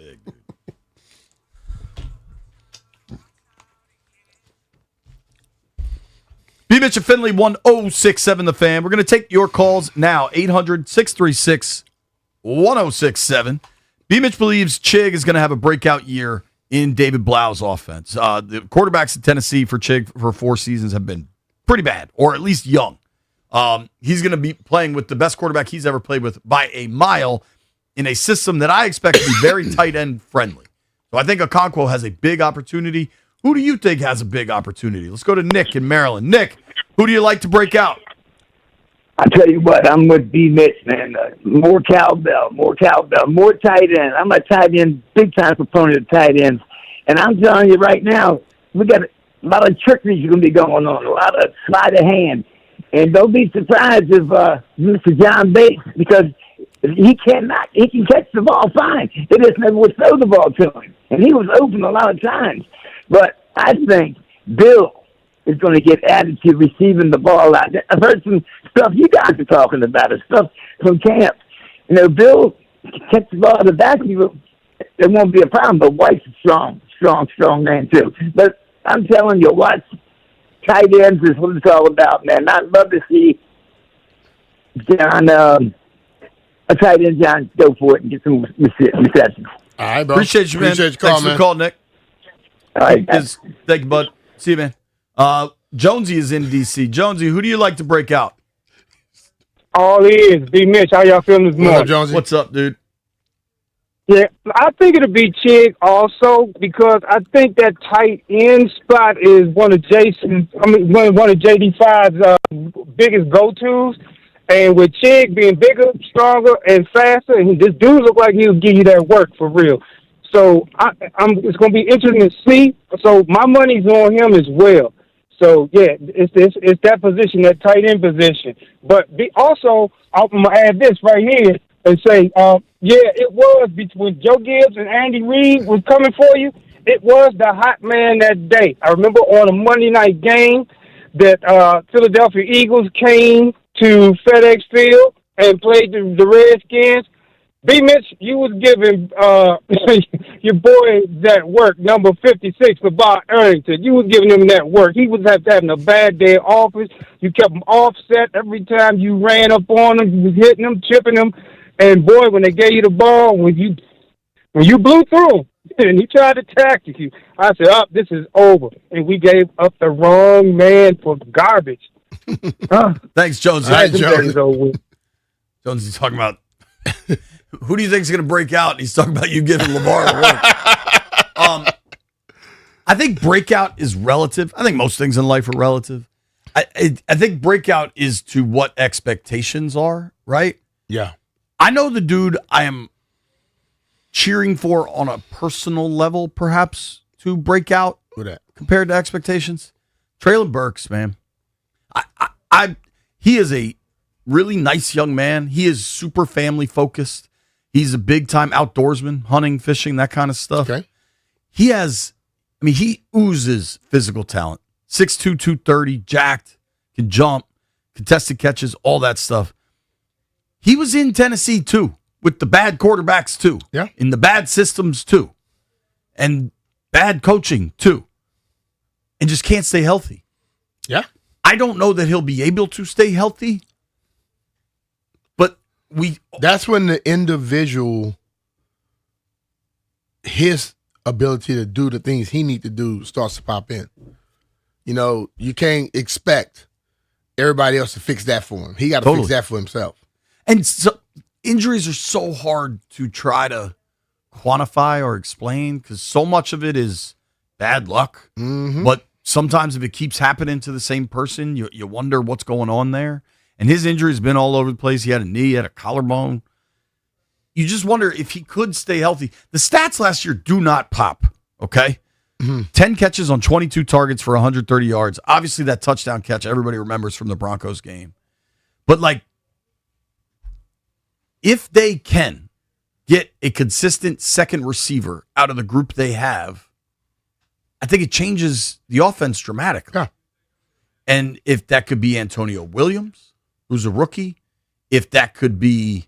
big. B. Mitch and Finley, 1067 The Fan. We're going to take your calls now, 800-636-1067. B. Mitch believes Chig is going to have a breakout year in David Blau's offense. The quarterbacks in Tennessee for Chig for 4 seasons have been pretty bad, or at least young. He's going to be playing with the best quarterback he's ever played with by a mile in a system that I expect to be very tight end friendly. So I think Okonkwo has a big opportunity. Who do you think has a big opportunity? Let's go to Nick in Maryland. Nick, who do you like to break out? I tell you what, I'm with B. Mitch, man. More cowbell, more tight end. I'm a tight end, big time proponent of tight ends. And I'm telling you right now, we got a lot of trickery going to be going on, a lot of sleight of hand. And don't be surprised if Mr. John Bates, because he can catch the ball fine. They just never would throw the ball to him. And he was open a lot of times. But I think Bill is going to get added to receiving the ball out. I've heard some stuff you guys are talking about, stuff from camp. You know, Bill catch the ball in the back of you, there won't be a problem. But White's a strong man too. But I'm telling you, watch tight ends is what it's all about, man. I'd love to see John, a tight end, John, go for it and get some receptions. All right, bro. Appreciate you, man. Appreciate your call, Thanks for the call, Nick. All right. Thank you, bud. See you, man. Jonesy is in D.C. Jonesy, who do you like to break out? All is B. Mitch. How y'all feeling this morning? Jonesy? What's up, dude? Yeah, I think it'll be Chig also because I think that tight end spot is one of JD5's biggest go-tos. And with Chig being bigger, stronger, and faster, and this dude look like he'll give you that work for real. So it's going to be interesting to see. So my money's on him as well. So, yeah, it's that position, that tight end position. But also, I'm going to add this right here and say, it was between Joe Gibbs and Andy Reid was coming for you. It was the hot man that day. I remember on a Monday night game that Philadelphia Eagles came to FedEx Field and played the Redskins. B. Mitch, you was giving your boy that work, number 56, for Bob Arrington. You was giving him that work. He was having a bad day at office. You kept him offset every time you ran up on him. You was hitting him, chipping him. And, boy, when they gave you the ball, when you blew through him and he tried to tackle you, I said, this is over. And we gave up the wrong man for garbage. Thanks, Jonesy. Jonesy's talking about who do you think is going to break out? And he's talking about you giving Lamar the work. I think breakout is relative. I think most things in life are relative. I think breakout is to what expectations are, right? Yeah. I know the dude I am cheering for on a personal level, perhaps, to break out Who that? compared to expectations. Traylon Burks, man. He is a really nice young man. He is super family focused. He's a big time outdoorsman, hunting, fishing, that kind of stuff. Okay. He oozes physical talent. 6'2", 230, jacked, can jump, contested catches, all that stuff. He was in Tennessee too, with the bad quarterbacks too. Yeah. In the bad systems too. And bad coaching too. And just can't stay healthy. Yeah. I don't know that he'll be able to stay healthy. But that's when the individual, his ability to do the things he need to do starts to pop in. You know, you can't expect everybody else to fix that for him. He got to fix that for himself. And so, injuries are so hard to try to quantify or explain because so much of it is bad luck. Mm-hmm. But sometimes if it keeps happening to the same person, you wonder what's going on there. And his injury's been all over the place. He had a knee, he had a collarbone. You just wonder if he could stay healthy. The stats last year do not pop, okay? 10 catches on 22 targets for 130 yards. Obviously, that touchdown catch everybody remembers from the Broncos game. But, if they can get a consistent second receiver out of the group they have, I think it changes the offense dramatically. Yeah. And if that could be Antonio Williams, who's a rookie, if that could be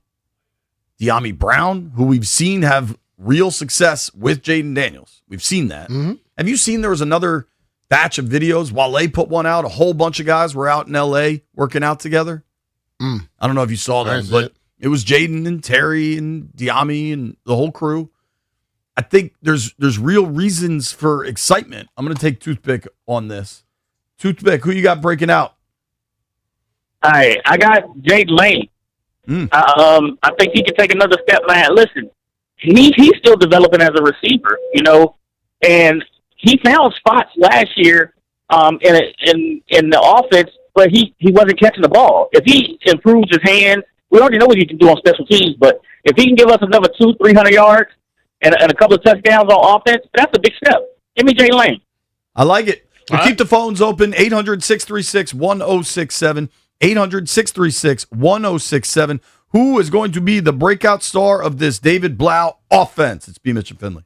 De'Ami Brown, who we've seen have real success with Jaden Daniels. We've seen that. Have you seen there was another batch of videos? Wale put one out. A whole bunch of guys were out in L.A. working out together. I don't know if you saw that, but it was Jaden and Terry and Diami and the whole crew. I think there's real reasons for excitement. I'm going to take Toothpick on this. Toothpick, who you got breaking out? I got Jade Lane. I think he can take another step, man. Listen, he's still developing as a receiver, and he found spots last year in the offense, but he wasn't catching the ball. If he improves his hands, we already know what he can do on special teams, but if he can give us another 200-300 yards and a couple of touchdowns on offense, that's a big step. Give me Jay Lane. I like it. We'll keep the phones open, 800-636-1067, 800-636-1067. Who is going to be the breakout star of this David Blau offense? It's B. Mitch and Finley.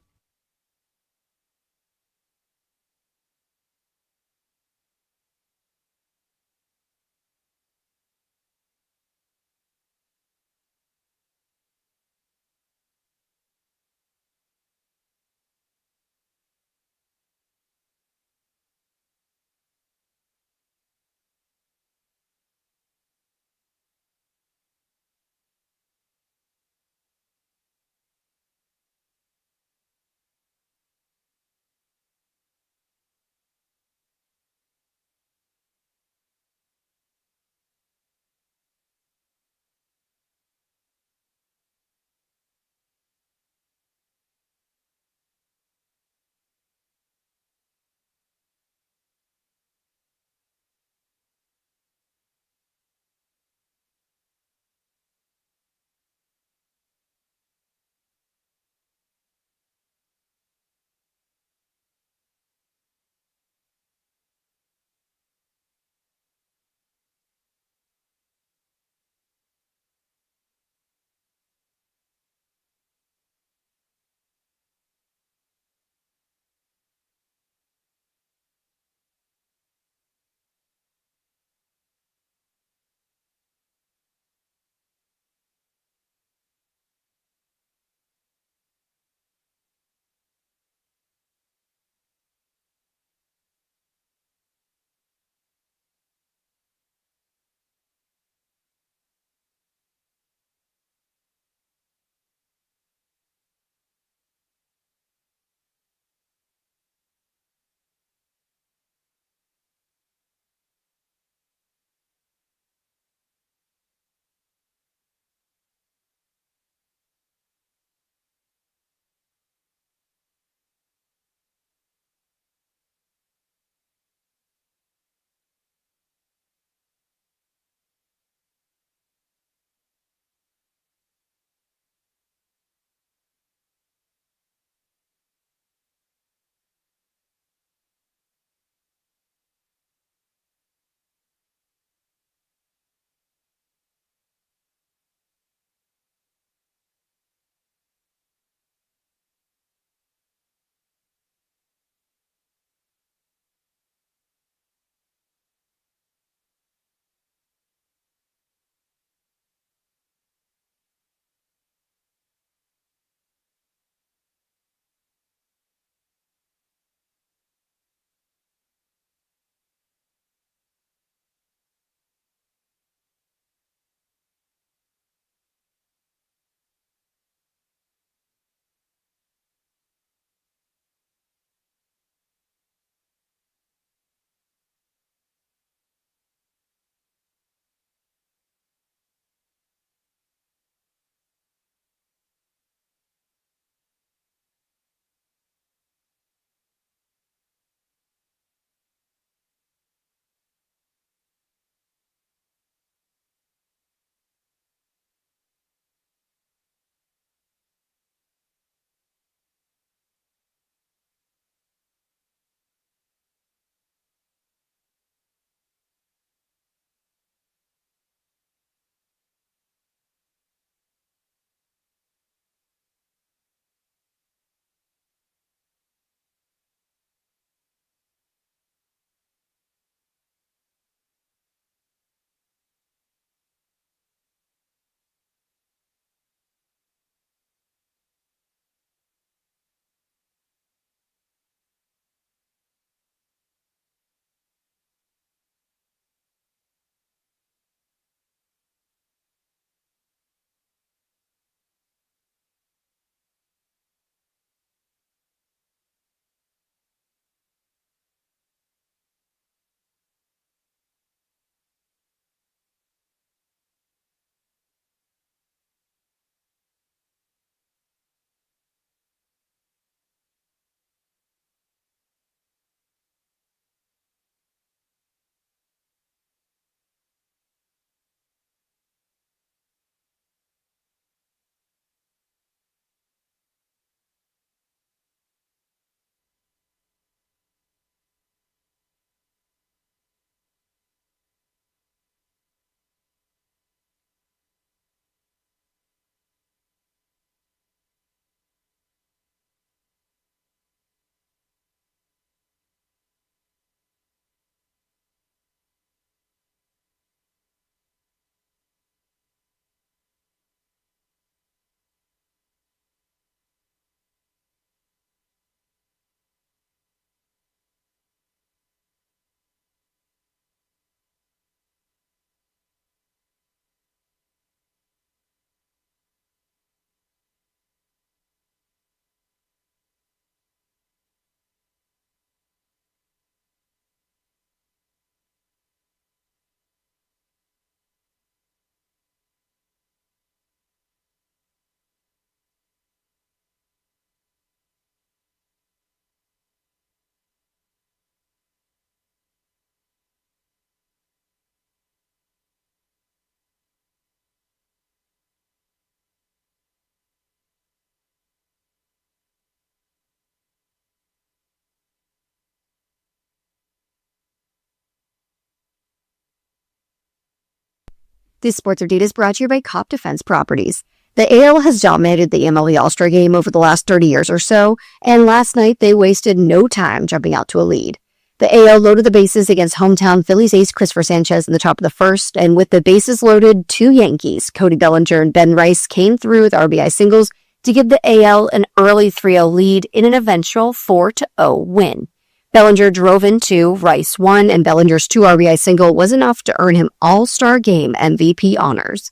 This sports update is brought to you by Cop Defense Properties. The AL has dominated the MLB All-Star Game over the last 30 years or so, and last night they wasted no time jumping out to a lead. The AL loaded the bases against hometown Phillies ace Christopher Sanchez in the top of the first, and with the bases loaded, two Yankees, Cody Bellinger and Ben Rice, came through with RBI singles to give the AL an early 3-0 lead in an eventual 4-0 win. Bellinger drove in 2, Rice 1, and Bellinger's 2 RBI single was enough to earn him All-Star Game MVP honors.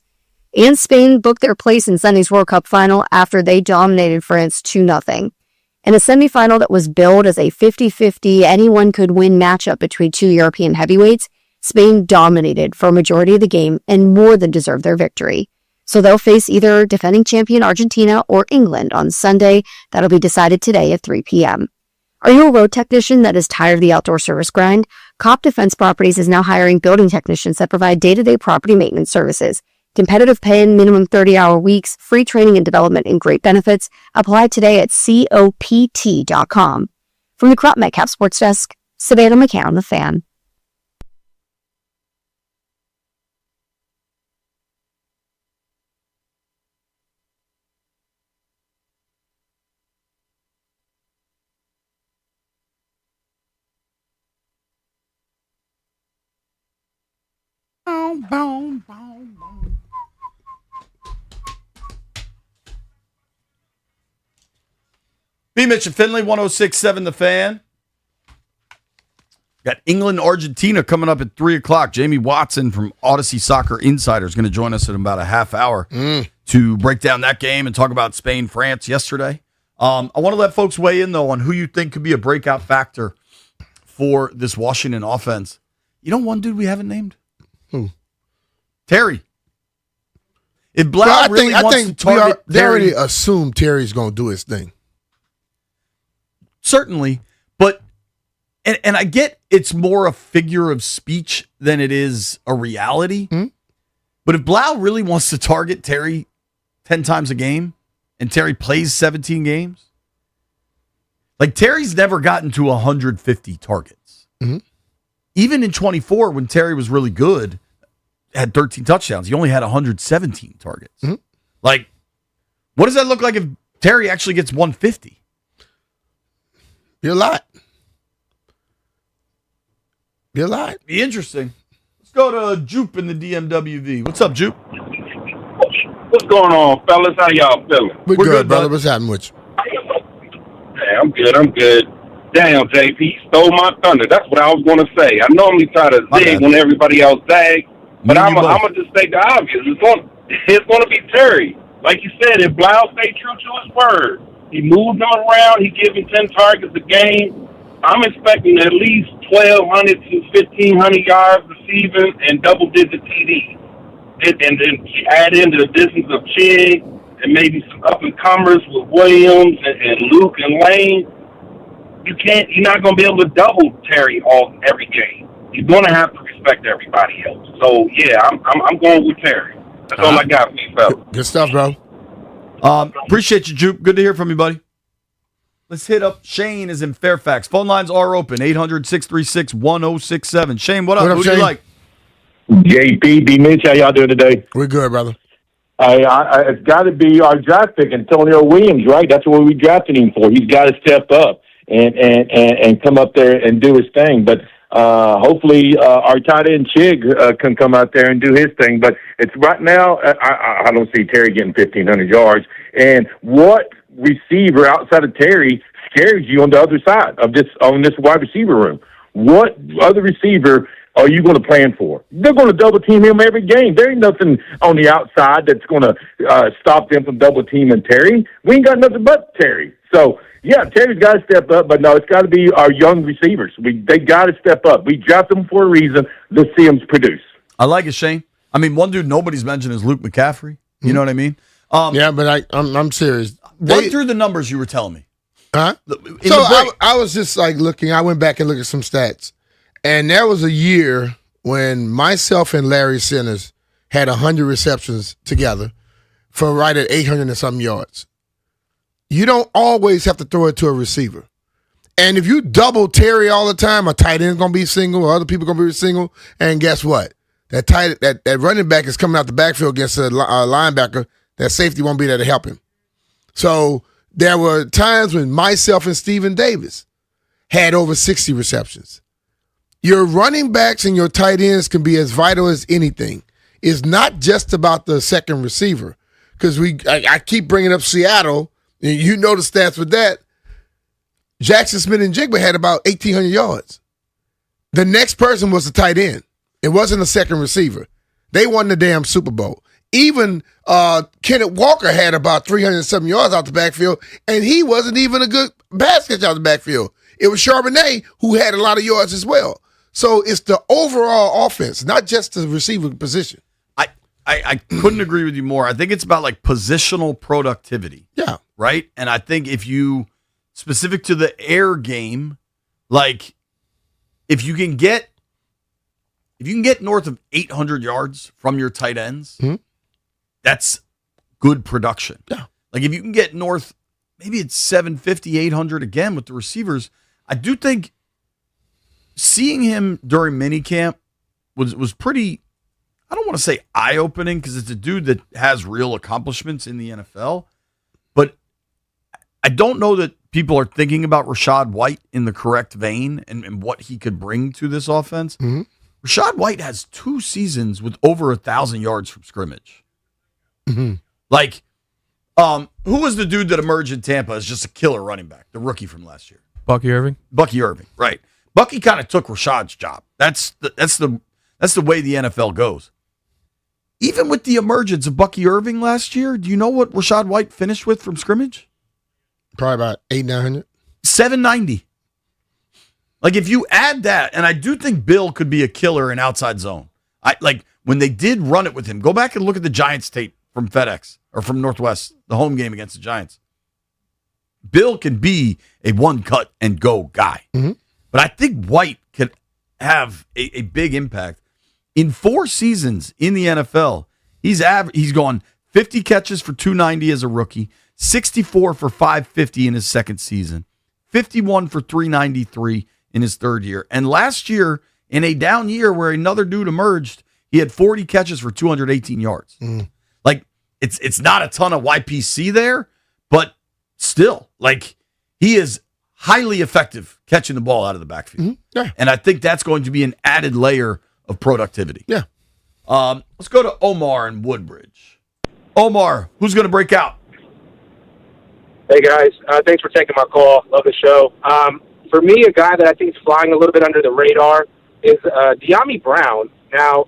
And Spain booked their place in Sunday's World Cup final after they dominated France 2-0. In a semifinal that was billed as a 50-50 anyone-could-win matchup between two European heavyweights, Spain dominated for a majority of the game and more than deserved their victory. So they'll face either defending champion Argentina or England on Sunday. That'll be decided today at 3 p.m. Are you a road technician that is tired of the outdoor service grind? Cop Defense Properties is now hiring building technicians that provide day-to-day property maintenance services. Competitive pay and minimum 30-hour weeks, free training and development, and great benefits. Apply today at COPT.com. From the Crop Metcalf Sports Desk, Savannah McCann, The Fan. Boom, boom, boom, boom. B. Mitch and Finley, 106.7 The Fan. Got England, Argentina coming up at 3 o'clock. Jamie Watson from Odyssey Soccer Insider is going to join us in about a half hour to break down that game and talk about Spain, France yesterday. I want to let folks weigh in, though, on who you think could be a breakout factor for this Washington offense. You know one dude we haven't named? Who? Terry. If Blau really wants to target they Terry, already assume Terry's going to do his thing. certainly, but and I get it's more a figure of speech than it is a reality. But if Blau really wants to target Terry 10 times a game and Terry plays 17 games, like Terry's never gotten to 150 targets. Even in 24, when Terry was really good, had 13 touchdowns. He only had 117 targets. Like, what does that look like if Terry actually gets 150? Be a lot. Be a lot. Be interesting. Let's go to Jupe in the DMWV. What's up, Jupe? What's going on, fellas? How y'all feeling? We're good, brother. What's happening with you? Yeah, I'm good. Damn, JP, stole my thunder. That's what I was going to say. I normally try to zig when everybody else zags, but I'm going to just state the obvious. It's going to be Terry. Like you said, if Blau stay true to his word, he moves them around, he gives him 10 targets a game, I'm expecting at least 1,200 to 1,500 yards receiving and double-digit TDs. And then add in the additions of Chig and maybe some up-and-comers with Williams and Luke and Lane. You're not going to be able to double Terry every game. You're going to have to respect everybody else. So, yeah, I'm going with Terry. That's all I got for you, fellas. Good stuff, bro. Appreciate you, Jupe. Good to hear from you, buddy. Let's hit up Shane is in Fairfax. Phone lines are open, 800-636-1067. Shane, what up? Who do you like? JP, B. Mitch, how y'all doing today? We're good, brother. It's got to be our draft pick, Antonio Williams, right? That's what we drafted him for. He's got to step up and come up there and do his thing. But hopefully our tight end Chig can come out there and do his thing. But it's right now, I don't see Terry getting 1,500 yards. And what receiver outside of Terry scares you on the other side of this wide receiver room? What other receiver are you going to plan for? They're going to double team him every game. There ain't nothing on the outside that's going to stop them from double teaming Terry. We ain't got nothing but Terry. So, yeah, Terry's got to step up, but no, it's got to be our young receivers. They got to step up. We draft them for a reason. Let's see them produce. I like it, Shane. I mean, one dude nobody's mentioned is Luke McCaffrey. You know what I mean? Yeah, but I'm serious. Run through the numbers you were telling me. Huh? I was just like looking. I went back and looked at some stats. And there was a year when myself and Larry Sinners had 100 receptions together for right at 800 and something yards. You don't always have to throw it to a receiver. And if you double Terry all the time, a tight end's going to be single, or other people going to be single, and guess what? that running back is coming out the backfield against a linebacker, that safety won't be there to help him. So there were times when myself and Stephen Davis had over 60 receptions. Your running backs and your tight ends can be as vital as anything. It's not just about the second receiver. Because I keep bringing up Seattle, and you know the stats with that. Jackson Smith and Jigba had about 1,800 yards. The next person was the tight end. It wasn't a second receiver. They won the damn Super Bowl. Even Kenneth Walker had about 307 yards out the backfield, and he wasn't even a good pass catcher out the backfield. It was Charbonnet who had a lot of yards as well. So it's the overall offense, not just the receiver position. I couldn't agree with you more. I think it's about like positional productivity. Yeah. Right? And I think if you, specific to the air game, like if you can get north of 800 yards from your tight ends, that's good production. Yeah. Like if you can get north, maybe it's 750, 800 again with the receivers. I do think seeing him during minicamp was pretty, I don't want to say eye-opening because it's a dude that has real accomplishments in the NFL, but I don't know that people are thinking about Rachaad White in the correct vein and what he could bring to this offense. Rachaad White has 2 seasons with over 1,000 yards from scrimmage. Like, who was the dude that emerged in Tampa as just a killer running back, the rookie from last year? Bucky Irving? Bucky Irving, right. Bucky kind of took Rashaad's job. That's the way the NFL goes. Even with the emergence of Bucky Irving last year, do you know what Rachaad White finished with from scrimmage? Probably about 800-900. 790. Like if you add that, and I do think Bill could be a killer in outside zone. Like when they did run it with him, go back and look at the Giants tape from FedEx or from Northwest, the home game against the Giants. Bill can be a one cut and go guy. But I think White could have a big impact. In 4 seasons in the NFL, he's gone 50 catches for 290 as a rookie, 64 for 550 in his second season, 51 for 393 in his third year. And last year, in a down year where another dude emerged, he had 40 catches for 218 yards. Like, it's not a ton of YPC there, but still, like, he is highly effective catching the ball out of the backfield. Yeah. And I think that's going to be an added layer of productivity. Yeah. Let's go to Omar in Woodbridge. Omar, who's going to break out? Hey, guys. Thanks for taking my call. Love the show. For me, a guy that I think is flying a little bit under the radar is De'Ami Brown. Now,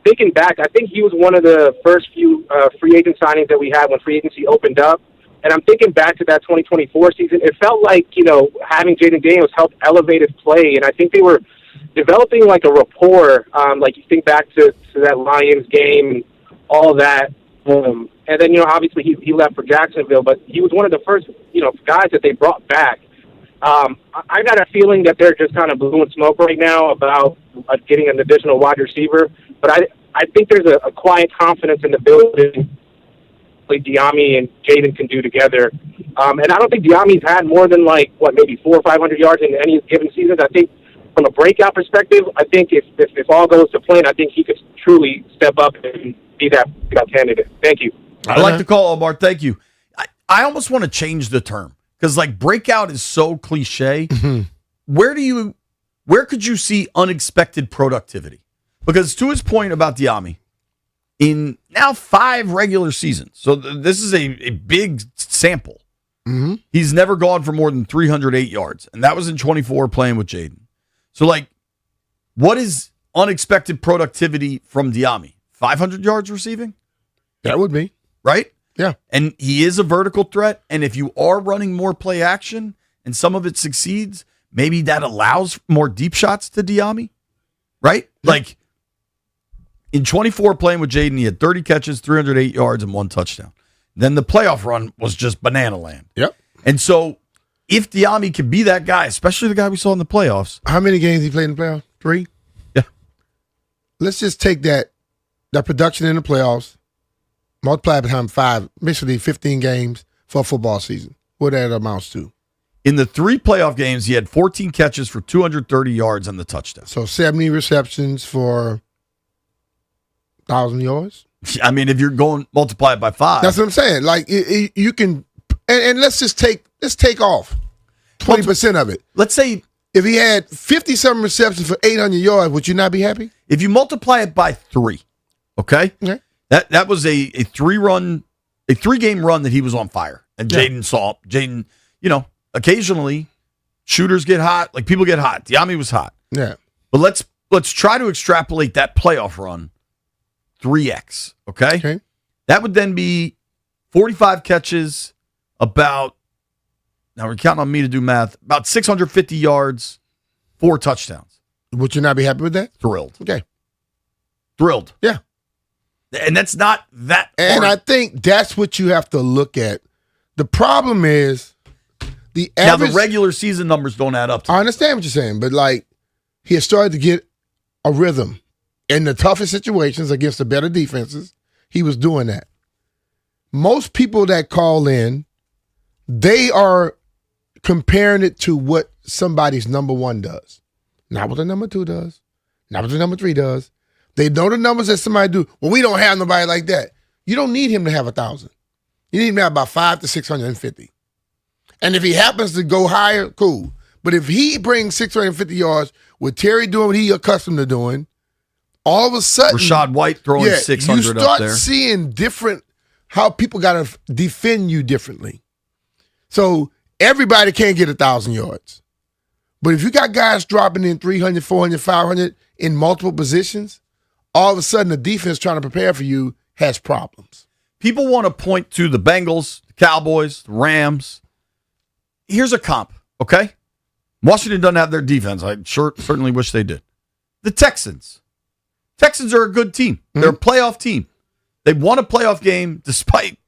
thinking back, I think he was one of the first few free agent signings that we had when free agency opened up. And I'm thinking back to that 2024 season. It felt like, having Jaden Daniels helped elevate his play. And I think they were developing like a rapport. Like you think back to that Lions game and all that. And then, obviously he left for Jacksonville, but he was one of the first, guys that they brought back. I got a feeling that they're just kind of blowing smoke right now about getting an additional wide receiver. But I think there's a quiet confidence in the building De'Ami and Jaden can do together. And I don't think De'Ami's had more than maybe 400 or 500 yards in any given season. I think from a breakout perspective, I think if all goes to plan, I think he could truly step up and be that candidate. Thank you. I like the call, Omar. Thank you. I almost want to change the term because breakout is so cliche. Where could you see unexpected productivity? Because to his point about De'Ami, in now 5 regular seasons, so this is a big sample. He's never gone for more than 308 yards, and that was in 24 playing with Jaden. So, what is unexpected productivity from De'Ami? 500 yards receiving? That would be. Right? Yeah. And he is a vertical threat, and if you are running more play action and some of it succeeds, maybe that allows more deep shots to De'Ami, right? Yeah. In 24 playing with Jaden, he had 30 catches, 308 yards, and 1 touchdown. Then the playoff run was just banana land. Yep. And so if De'Ami can be that guy, especially the guy we saw in the playoffs. How many games he played in the playoffs? 3? Yeah. Let's just take that production in the playoffs, multiply it times 5, basically 15 games for a football season. What that amounts to. In the 3 playoff games, he had 14 catches for 230 yards and the touchdown. So 70 receptions for 1,000 yards. I mean, if you're going multiply it by 5. That's what I'm saying. Like you can, and let's just take off 20% of it. Let's say if he had 57 receptions for 800 yards, would you not be happy? If you multiply it by 3, okay? That was a 3-game run that he was on fire. And Jaden, occasionally shooters get hot, like people get hot. Diami was hot. Yeah. But let's try to extrapolate that playoff run 3x, okay? That would then be 45 catches, now we're counting on me to do math, about 650 yards, 4 touchdowns. Would you not be happy with that? Thrilled. Okay. Thrilled. Yeah. And that's not that And hard. I think that's what you have to look at. The problem is the average. Now, the regular season numbers don't add up to I understand what you're saying, but like he has started to get a rhythm in the toughest situations against the better defenses. He was doing that. Most people that call in, they are comparing it to what somebody's number 1 does. Not what the number 2 does. Not what the number 3 does. They know the numbers that somebody do. Well, we don't have nobody like that. You don't need him to have 1,000. You need him to have about 500 to 650. And if he happens to go higher, cool. But if he brings 650 yards with Terry doing what he accustomed to doing, all of a sudden Rashad White throwing 600 you up start there. seeing different how people got to defend you differently. So everybody can't get 1,000 yards. But if you got guys dropping in 300, 400, 500 in multiple positions, all of a sudden the defense trying to prepare for you has problems. People want to point to the Bengals, the Cowboys, the Rams. Here's a comp, okay? Washington doesn't have their defense. I certainly wish they did. The Texans. Texans are a good team. They're a playoff team. They won a playoff game despite,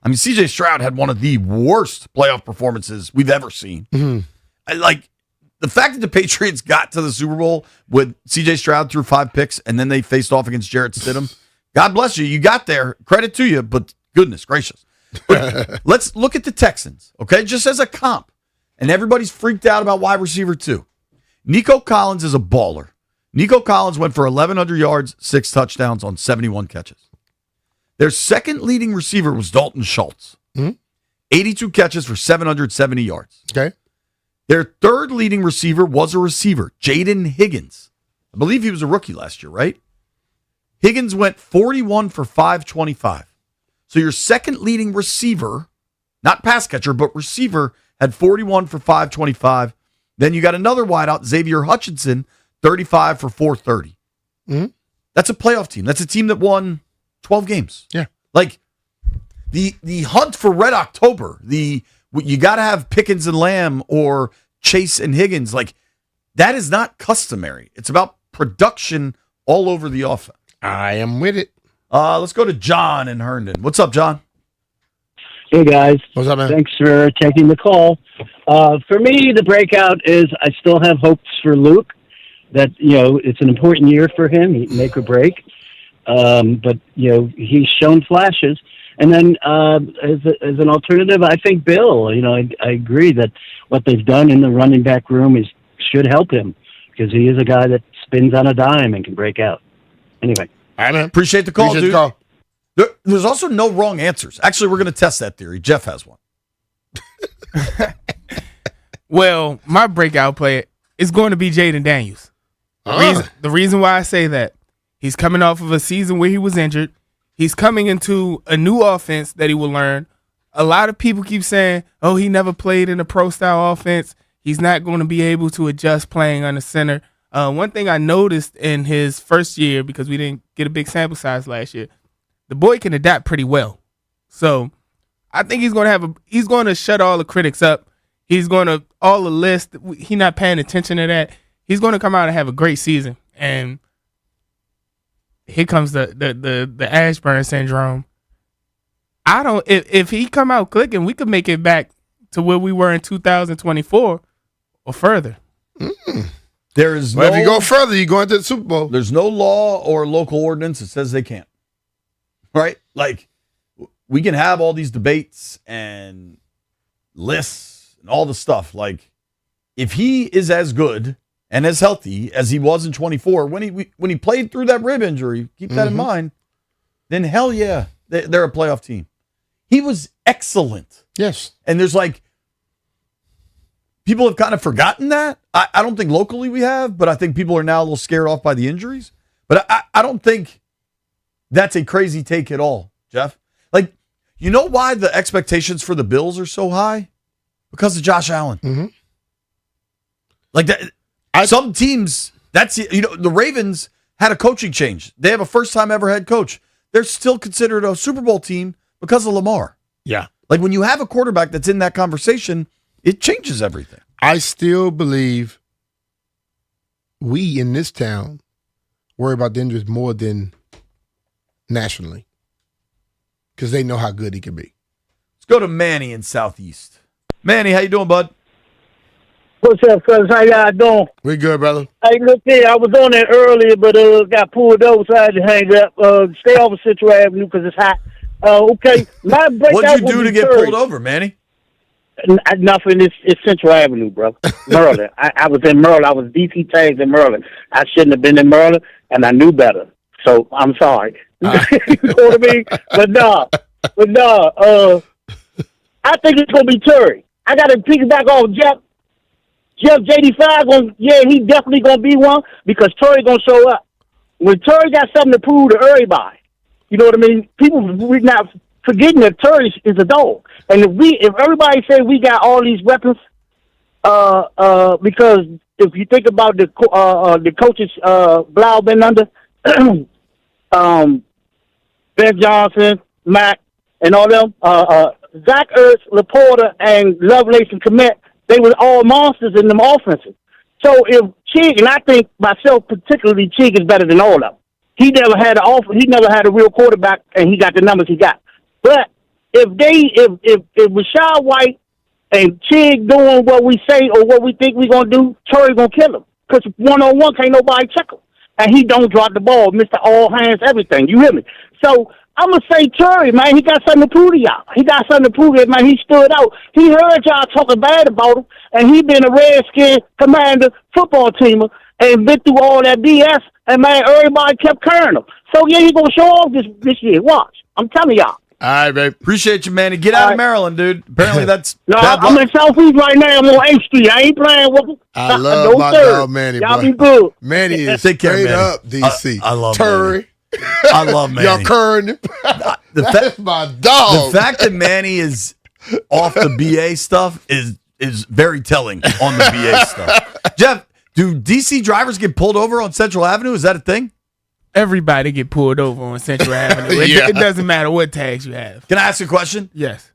C.J. Stroud had one of the worst playoff performances we've ever seen. The fact that the Patriots got to the Super Bowl with C.J. Stroud threw 5 picks and then they faced off against Jarrett Stidham, God bless you. You got there. Credit to you, but goodness gracious. But let's look at the Texans, okay? Just as a comp. And everybody's freaked out about wide receiver 2. Nico Collins is a baller. Nico Collins went for 1,100 yards, 6 touchdowns on 71 catches. Their second leading receiver was Dalton Schultz. 82 catches for 770 yards. Okay. Their third leading receiver was a receiver, Jaden Higgins. I believe he was a rookie last year, right? Higgins went 41 for 525. So your second leading receiver, not pass catcher, but receiver, had 41 for 525. Then you got another wideout, Xavier Hutchinson, 35 for 430. That's a playoff team. That's a team that won 12 games. Yeah. Like the hunt for Red October, you got to have Pickens and Lamb or Chase and Higgins. Like that is not customary. It's about production all over the offense. I am with it. Let's go to John in Herndon. What's up, John? Hey, guys. What's up, man? Thanks for taking the call. For me, the breakout is I still have hopes for Luke. That, it's an important year for him, make or break. But, he's shown flashes. And then as an alternative, I think Bill, I agree that what they've done in the running back room should help him because he is a guy that spins on a dime and can break out. Anyway. All right, man. Appreciate the call, Appreciate dude. the call. There's also no wrong answers. Actually, we're going to test that theory. Jeff has one. Well, my breakout player is going to be Jaden Daniels. The reason why I say that, he's coming off of a season where he was injured. He's coming into a new offense that he will learn. A lot of people keep saying, oh, he never played in a pro-style offense. He's not going to be able to adjust playing on the center. One thing I noticed in his first year, because we didn't get a big sample size last year, the boy can adapt pretty well. So I think he's going to shut all the critics up. He's going to, all the list, he's not paying attention to that. He's going to come out and have a great season. And here comes the Ashburn syndrome. If he come out clicking, we could make it back to where we were in 2024 or further. There is if you go further, you're going to the Super Bowl. There's no law or local ordinance that says they can't. Right? Like, we can have all these debates and lists and all the stuff. Like, if he is as good and as healthy as he was in 24, when he played through that rib injury, keep that in mind, then hell yeah, they're a playoff team. He was excellent. Yes. And there's like, people have kind of forgotten that. I don't think locally we have, but I think people are now a little scared off by the injuries. But I don't think that's a crazy take at all, Jeff. Like, you know why the expectations for the Bills are so high? Because of Josh Allen. Mm-hmm. Like that, some teams, the Ravens had a coaching change. They have a first-time ever head coach. They're still considered a Super Bowl team because of Lamar. Yeah. Like when you have a quarterback that's in that conversation, it changes everything. I still believe we in this town worry about the injuries more than nationally because they know how good he can be. Let's go to Manny in Southeast. Manny, how you doing, bud? What's up, fellas? How y'all doing? We good, brother. Hey, look here. I was on there earlier, but got pulled over, so I had to hang up. Stay off of Central Avenue because it's hot. Okay. My breakout. What'd you do to get pulled over, Manny? Nothing. It's Central Avenue, bro. Maryland. I was in Maryland. I was DC tags in Maryland. I shouldn't have been in Maryland, and I knew better. So I'm sorry. You know what I mean? But no. I think it's gonna be Terry. I got to piggyback off Jeff. JD5, he definitely going to be one because Terry going to show up. When Terry got something to prove to everybody, you know what I mean? We're not forgetting that Terry is a dog. And if everybody say we got all these weapons, because if you think about the coaches Blau been under, Ben Johnson, Mac, and all them, Zach Ertz, Laporta, and Lovelace and Komet, they were all monsters in them offenses. So if Chig, and I think myself particularly, Chig is better than all of them. He never had a real quarterback, and he got the numbers he got. But if Rashad White and Chig doing what we say or what we think we're gonna do, Terry gonna kill him. Because 1-on-1 can't nobody check him, and he don't drop the ball, Mr. All Hands, everything. You hear me? So I'm going to say Terry, man, he got something to prove to y'all. He got something to prove that, man, he stood out. He heard y'all talking bad about him, and he been a Redskin commander, football teamer, and been through all that BS, and, man, everybody kept carrying him. So, yeah, he going to show off this year. Watch. I'm telling y'all. All right, babe. Appreciate you, Manny. Get out of Maryland, dude. Apparently that's... No, I'm in Southeast right now. I'm on 8th Street. I ain't playing with him. I love my dog, Manny, Y'all bro. be good. Manny is Take care, straight Manny. up DC. I love Terry. I love Manny. Y'all current. That's my dog. The fact that Manny is off the BA stuff is very telling on the BA stuff. Jeff, do DC drivers get pulled over on Central Avenue? Is that a thing? Everybody get pulled over on Central Avenue. It doesn't matter what tags you have. Can I ask you a question? Yes.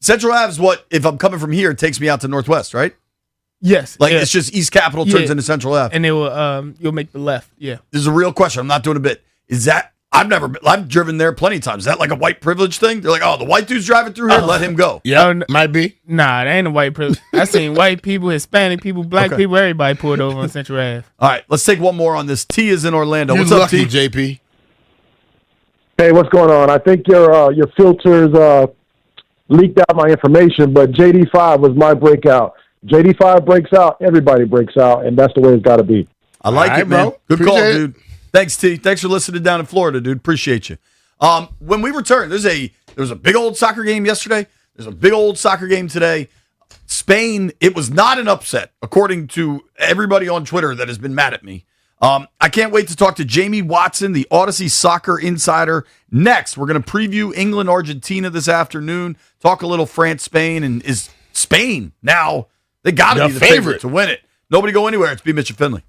Central Ave is what, if I'm coming from here, it takes me out to Northwest, right? Yes. Like yeah. it's just East Capitol turns into Central Ave. And it will you'll make the left. Yeah. This is a real question. I'm not doing a bit. Is that I've driven there plenty of times. Is that like a white privilege thing? They're like, oh, the white dude's driving through here, let him go. Yeah, might be. Nah, that ain't a white privilege. I seen white people, Hispanic people, black people, everybody pulled over on Central Ave. All right, let's take one more on this. T is in Orlando. You're What's up, lucky, T? JP. Hey, what's going on? I think your filters leaked out my information, but JD5 was my breakout. JD5 breaks out, everybody breaks out, and that's the way it's got to be. I like it, man. bro. Good call, Appreciate it. dude. Thanks, T. Thanks for listening down in Florida, dude. Appreciate you. When we return, there was a big old soccer game yesterday. There's a big old soccer game today. Spain, it was not an upset, according to everybody on Twitter that has been mad at me. I can't wait to talk to Jamie Watson, the Odyssey Soccer Insider. Next, we're going to preview England-Argentina this afternoon, talk a little France-Spain, and is Spain now, they got to be the favorite to win it. Nobody go anywhere. It's B. Mitch and Finley.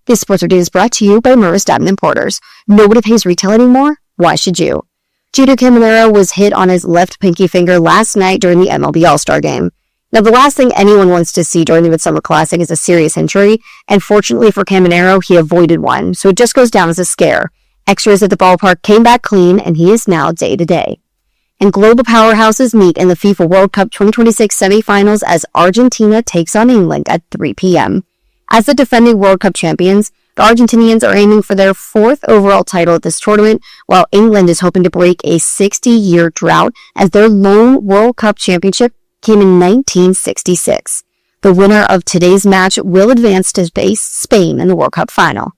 This sports review is brought to you by Mervis Diamond Importers. Nobody pays retail anymore? Why should you? Gio Caminero was hit on his left pinky finger last night during the MLB All-Star Game. Now, the last thing anyone wants to see during the Midsummer Classic is a serious injury, and fortunately for Caminero, he avoided one, so it just goes down as a scare. X-rays at the ballpark came back clean, and he is now day-to-day. And global powerhouses meet in the FIFA World Cup 2026 semifinals as Argentina takes on England at 3 p.m. As the defending World Cup champions, the Argentinians are aiming for their 4th overall title at this tournament, while England is hoping to break a 60-year drought as their lone World Cup championship came in 1966. The winner of today's match will advance to face Spain in the World Cup final.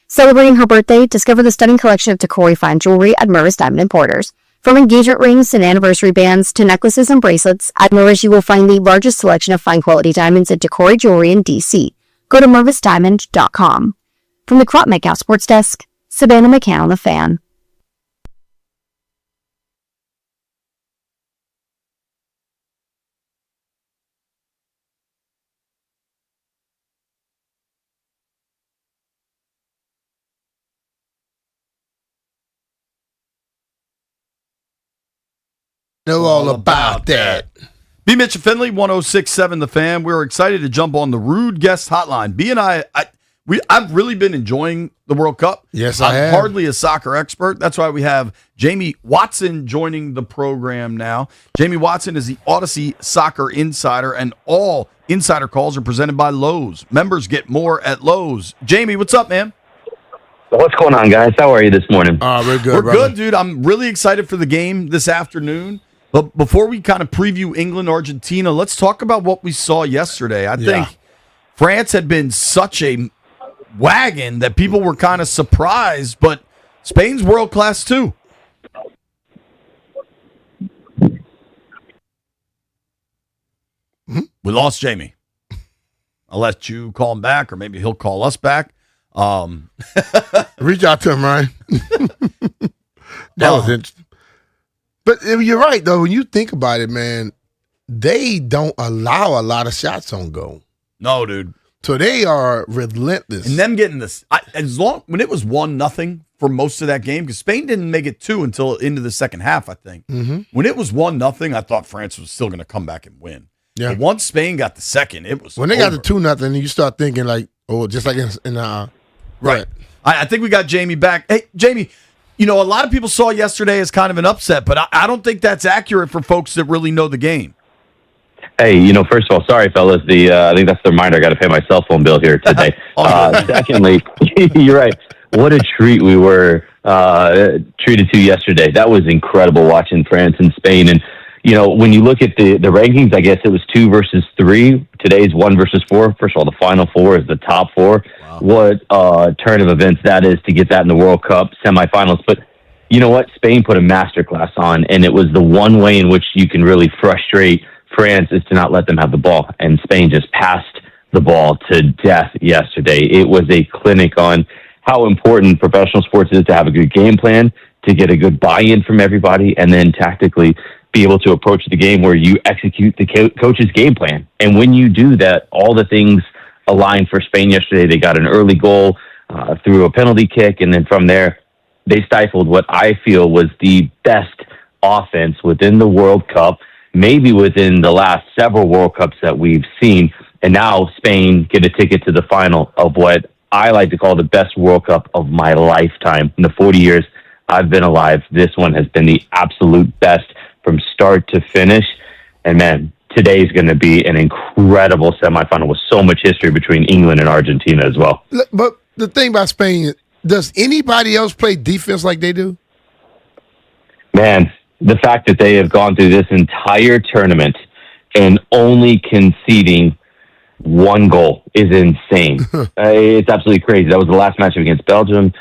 Celebrating her birthday, discover the stunning collection of Tacori fine jewelry at Mervis Diamond Importers. From engagement rings and anniversary bands to necklaces and bracelets, at Mervis you will find the largest selection of fine quality diamonds and Tacori jewelry in DC. Go to mervisdiamond.com. From the Crop Makeout Sports Desk, Savannah McCann on The Fan. Know all about that. B. Mitch and Finley, 106.7 The Fan. We're excited to jump on the Rude Guest Hotline. B and I've really been enjoying the World Cup. Yes, I'm I have. hardly a soccer expert. That's why we have Jamie Watson joining the program now. Jamie Watson is the Odyssey Soccer Insider, and all insider calls are presented by Lowe's. Members get more at Lowe's. Jamie, what's up, man? What's going on, guys? How are you this morning? We're good, We're brother. good, dude. I'm really excited for the game this afternoon. But before we kind of preview England, Argentina, let's talk about what we saw yesterday. I think France had been such a wagon that people were kind of surprised, but Spain's world class too. We lost Jamie. I'll let you call him back, or maybe he'll call us back. Reach out to him, Ryan. That was interesting. But you're right, though. When you think about it, man, they don't allow a lot of shots on goal. No, dude. So they are relentless. And them getting this, when it was 1-0 for most of that game, because Spain didn't make it 2 until into the second half, I think. Mhm. When it was 1-0, I thought France was still going to come back and win. Yeah. But once Spain got the second, it was When they over. got the 2-0, you start thinking like, oh, just like in Right. I think we got Jamie back. Hey, Jamie, a lot of people saw yesterday as kind of an upset, but I don't think that's accurate for folks that really know the game. Hey, first of all, sorry, fellas. I think that's the reminder. I got to pay my cell phone bill here today. Secondly, you're right. What a treat we were treated to yesterday. That was incredible watching France and Spain. And, when you look at the rankings, I guess it was 2 versus 3. Today's 1 versus 4. First of all, the Final Four is the top 4. Wow. What a turn of events that is to get that in the World Cup semifinals. But you know what? Spain put a masterclass on, and it was the one way in which you can really frustrate France is to not let them have the ball. And Spain just passed the ball to death yesterday. It was a clinic on how important professional sports is to have a good game plan, to get a good buy-in from everybody, and then tactically be able to approach the game where you execute the coach's game plan. And when you do that, all the things aligned for Spain yesterday. They got an early goal through a penalty kick, and then from there, they stifled what I feel was the best offense within the World Cup, maybe within the last several World Cups that we've seen. And now Spain get a ticket to the final of what I like to call the best World Cup of my lifetime. In the 40 years I've been alive, this one has been the absolute best from start to finish. And man, today's going to be an incredible semifinal with so much history between England and Argentina as well. But the thing about Spain, does anybody else play defense like they do? Man, the fact that they have gone through this entire tournament and only conceding one goal is insane. It's absolutely crazy. That was the last matchup against Belgium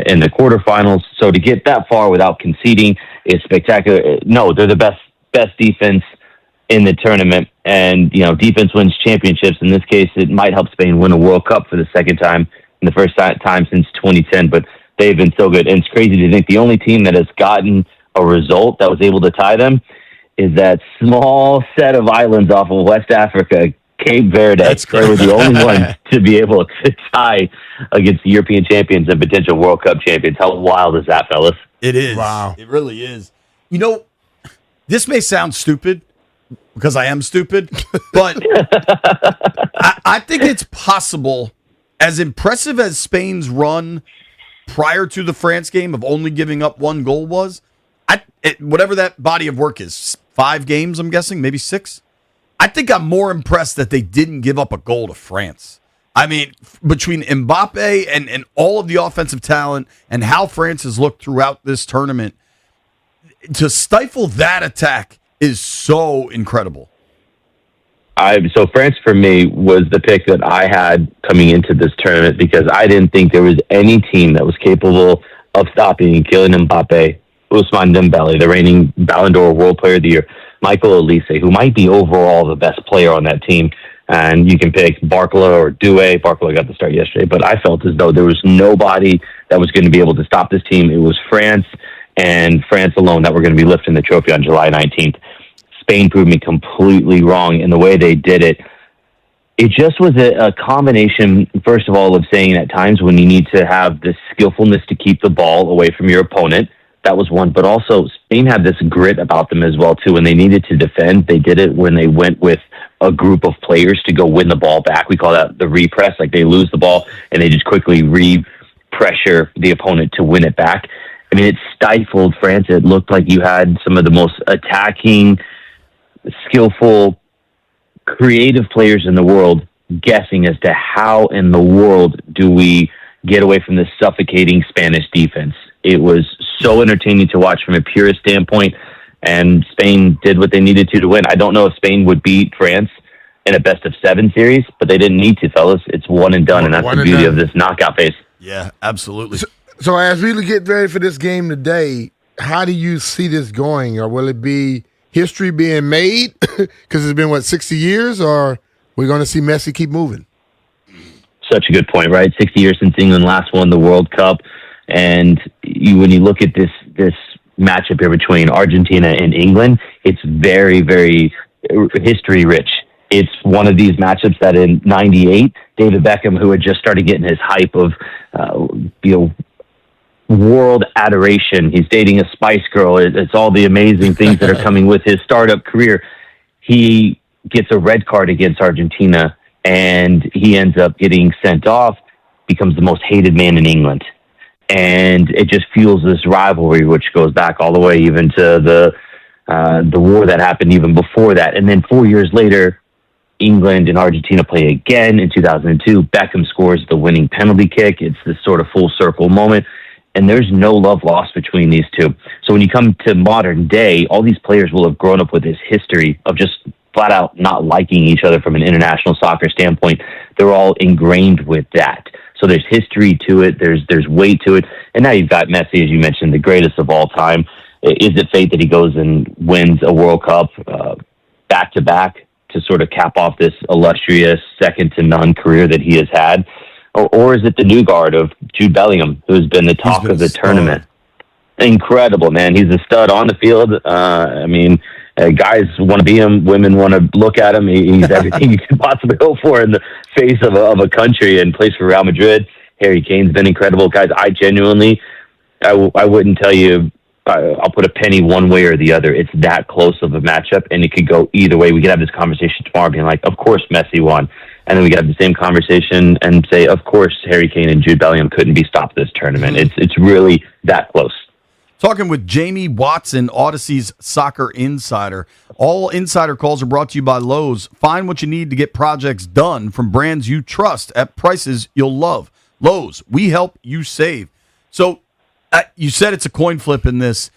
in the quarterfinals. So to get that far without conceding is spectacular. No, they're the best defense in the tournament. And, defense wins championships. In this case, it might help Spain win a World Cup for the second time in the first time since 2010. But they've been so good. And it's crazy to think the only team that has gotten a result that was able to tie them is that small set of islands off of West Africa Cape Verde. They were the only ones to be able to tie against the European champions and potential World Cup champions. How wild is that, fellas? It is. Wow. It really is. You know, this may sound stupid because I am stupid, but I think it's possible, as impressive as Spain's run prior to the France game of only giving up one goal was, whatever that body of work is, 5 games, I'm guessing, maybe 6. I think I'm more impressed that they didn't give up a goal to France. I mean, between Mbappe and all of the offensive talent and how France has looked throughout this tournament, to stifle that attack is so incredible. So France, for me, was the pick that I had coming into this tournament because I didn't think there was any team that was capable of stopping Kylian Mbappe, Ousmane Dembele, the reigning Ballon d'Or World Player of the Year, Michael Olise, who might be overall the best player on that team. And you can pick Barcola or Doué. Barcola got the start yesterday, but I felt as though there was nobody that was going to be able to stop this team. It was France and France alone that were going to be lifting the trophy on July 19th. Spain proved me completely wrong in the way they did it. It just was a combination, first of all, of saying at times when you need to have the skillfulness to keep the ball away from your opponent. That was one. But also, Spain had this grit about them as well, too. When they needed to defend, they did it when they went with a group of players to go win the ball back. We call that the repress. Like, they lose the ball, and they just quickly re-pressure the opponent to win it back. I mean, it stifled France. It looked like you had some of the most attacking, skillful, creative players in the world guessing as to how in the world do we get away from this suffocating Spanish defense. It was so entertaining to watch from a purist standpoint, and Spain did what they needed to win. I don't know if Spain would beat France in a best-of-7 series, but they didn't need to, fellas. It's one and done, and that's the beauty of this knockout phase. Yeah, absolutely. So as we get ready for this game today, how do you see this going? Or will it be history being made because it's been, 60 years? Or we're going to see Messi keep moving? Such a good point, right? 60 years since England last won the World Cup. And when you look at this matchup here between Argentina and England, it's very, very history rich. It's one of these matchups that in '98, David Beckham, who had just started getting his hype of, world adoration, he's dating a Spice Girl. It's all the amazing things that are coming with his startup career. He gets a red card against Argentina, and he ends up getting sent off, becomes the most hated man in England. And it just fuels this rivalry, which goes back all the way even to the war that happened even before that. And then 4 years later, England and Argentina play again in 2002. Beckham scores the winning penalty kick. It's this sort of full circle moment. And there's no love lost between these two. So when you come to modern day, all these players will have grown up with this history of just flat out not liking each other from an international soccer standpoint. They're all ingrained with that. So there's history to it. There's weight to it. And now you've got Messi, as you mentioned, the greatest of all time. Is it fate that he goes and wins a World Cup back-to-back to sort of cap off this illustrious second-to-none career that he has had? Or is it the new guard of Jude Bellingham, who's been the talk of the tournament? Incredible, man. He's a stud on the field. Guys want to be him. Women want to look at him. He's everything you could possibly hope for in the face of a country, and plays for Real Madrid. Harry Kane's been incredible. Guys, I genuinely, I wouldn't tell you, I'll put a penny one way or the other. It's that close of a matchup, and it could go either way. We could have this conversation tomorrow being like, of course Messi won. And then we got the same conversation and say, of course, Harry Kane and Jude Bellingham couldn't be stopped this tournament. It's really that close. Talking with Jamie Watson, Odyssey's Soccer Insider. All insider calls are brought to you by Lowe's. Find what you need to get projects done from brands you trust at prices you'll love. Lowe's, we help you save. So you said it's a coin flip in this.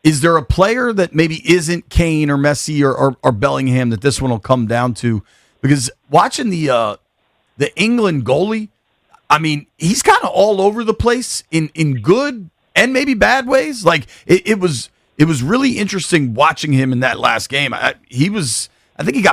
Is there a player that maybe isn't Kane or Messi or Bellingham that this one will come down to? Because watching the England goalie, I mean, he's kind of all over the place in good and maybe bad ways. Like it was really interesting watching him in that last game. I think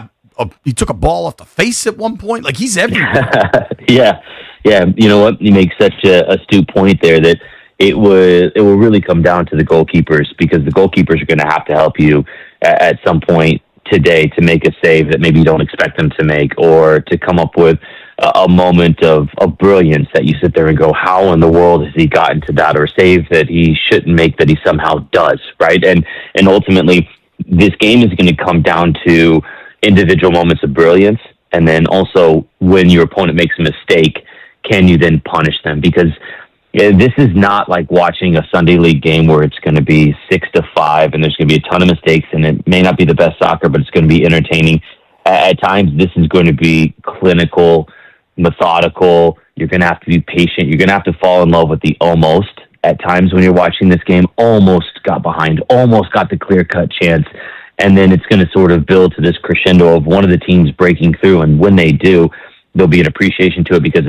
he took a ball off the face at one point. Like, he's everywhere. Yeah. You know what? You make such a astute point there that it will really come down to the goalkeepers, because the goalkeepers are going to have to help you at some point today to make a save that maybe you don't expect them to make, or to come up with a moment of brilliance that you sit there and go, how in the world has he gotten to that, or a save that he shouldn't make that he somehow does, right? And ultimately, this game is going to come down to individual moments of brilliance, and then also when your opponent makes a mistake, can you then punish them? Because this is not like watching a Sunday league game where it's going to be 6-5 and there's going to be a ton of mistakes, and it may not be the best soccer, but it's going to be entertaining. At times, this is going to be clinical, methodical. You're going to have to be patient. You're going to have to fall in love with the almost. At times when you're watching this game, almost got behind, almost got the clear-cut chance, and then it's going to sort of build to this crescendo of one of the teams breaking through, and when they do, there'll be an appreciation to it, because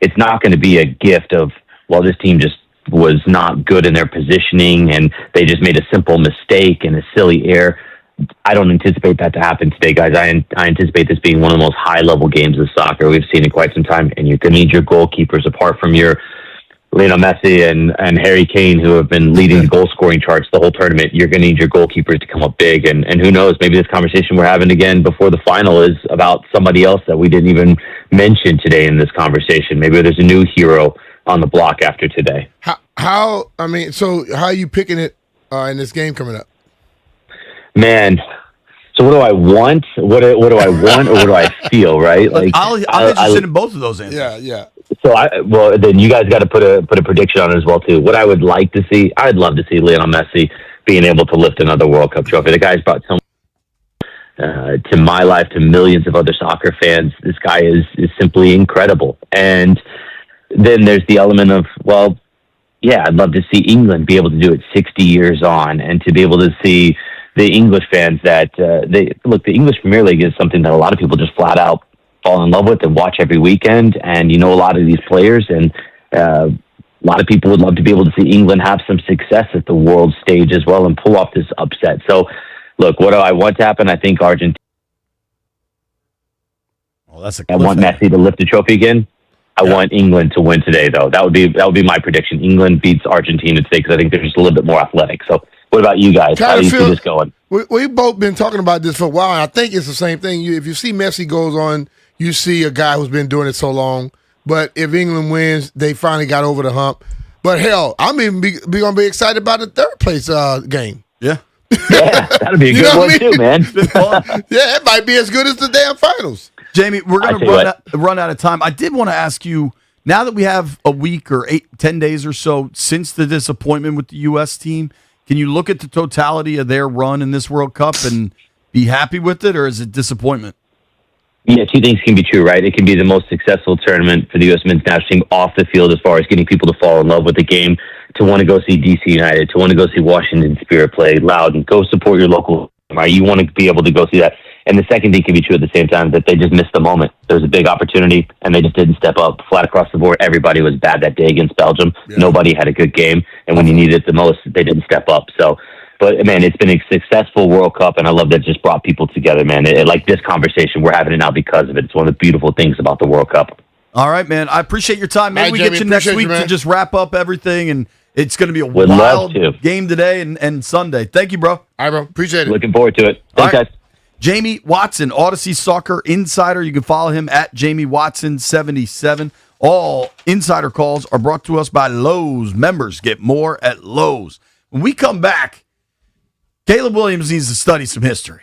it's not going to be a gift of, well, this team just was not good in their positioning and they just made a simple mistake and a silly error. I don't anticipate that to happen today, guys. I anticipate this being one of the most high-level games of soccer we've seen in quite some time, and you're going to need your goalkeepers, apart from your Lionel Messi and Harry Kane, who have been leading the goal-scoring charts the whole tournament. You're going to need your goalkeepers to come up big, and who knows, maybe this conversation we're having again before the final is about somebody else that we didn't even mention today in this conversation. Maybe there's a new hero on the block after today. So how are you picking it in this game coming up? Man, so what do I want? What do I want, or what do I feel? Right? Like I'm interested in both of those answers. Yeah. So then you guys got to put a prediction on it as well too. What I would like to see, I'd love to see Lionel Messi being able to lift another World Cup trophy. The guy's brought so much to my life, to millions of other soccer fans. This guy is simply incredible. And then there's the element of, well, yeah, I'd love to see England be able to do it 60 years on, and to be able to see the English fans that the English Premier League is something that a lot of people just flat out fall in love with and watch every weekend. And a lot of these players, and a lot of people would love to be able to see England have some success at the world stage as well and pull off this upset. So, look, what do I want to happen? I think Argentina. Well, that's I want Messi to lift the trophy again. I want England to win today, though. That would be my prediction. England beats Argentina today, because I think they're just a little bit more athletic. So, what about you guys? How do you see this going? We've both been talking about this for a while, and I think it's the same thing. If you see Messi goes on, you see a guy who's been doing it so long. But if England wins, they finally got over the hump. But hell, I'm even going to be excited about the third place game. Yeah. Yeah, that'd be a good one too, man. Yeah, it might be as good as the damn finals. Jamie, we're going to run out of time. I did want to ask you, now that we have a week or 10 days or so since the disappointment with the U.S. team, can you look at the totality of their run in this World Cup and be happy with it, or is it disappointment? Yeah, two things can be true, right? It can be the most successful tournament for the U.S. men's national team off the field, as far as getting people to fall in love with the game, to want to go see D.C. United, to want to go see Washington Spirit play loud, and go support your local, right? You want to be able to go see that. And the second thing can be true at the same time, that they just missed the moment. There was a big opportunity, and they just didn't step up. Flat across the board, everybody was bad that day against Belgium. Yeah. Nobody had a good game, and when you needed it the most, they didn't step up. So, but man, it's been a successful World Cup, and I love that it just brought people together, man. Like this conversation, we're having it now because of it. It's one of the beautiful things about the World Cup. All right, man. I appreciate your time. Maybe we get you next week to just wrap up everything, and it's going to be a wild game today and Sunday. Thank you, bro. All right, bro. Appreciate it. Looking forward to it. Thanks, guys. Jamie Watson, Odyssey Soccer Insider. You can follow him at Jamie Watson77. All insider calls are brought to us by Lowe's. Members get more at Lowe's. When we come back, Caleb Williams needs to study some history.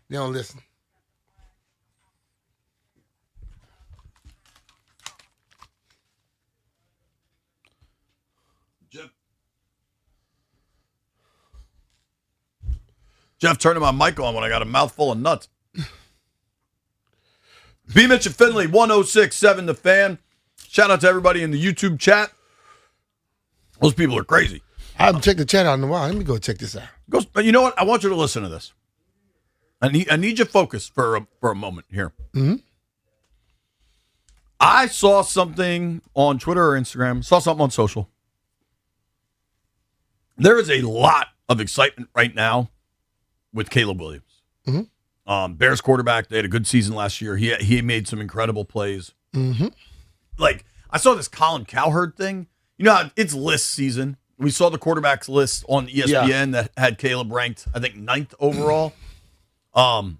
They don't listen. Jeff turning my mic on when I got a mouthful of nuts. B. Mitch and Finley, 106.7 The Fan. Shout out to everybody in the YouTube chat. Those people are crazy. I haven't checked the chat out in a while. Let me go check this out. You know what? I want you to listen to this. I need you focused for a moment here. Mm-hmm. I saw something on Twitter or Instagram, saw something on social. There is a lot of excitement right now with Caleb Williams. Mm-hmm. Bears quarterback. They had a good season last year. He made some incredible plays. Mm-hmm. Like, I saw this Colin Cowherd thing. You know, it's list season. We saw the quarterbacks list on ESPN that had Caleb ranked, I think, 9th overall. Colin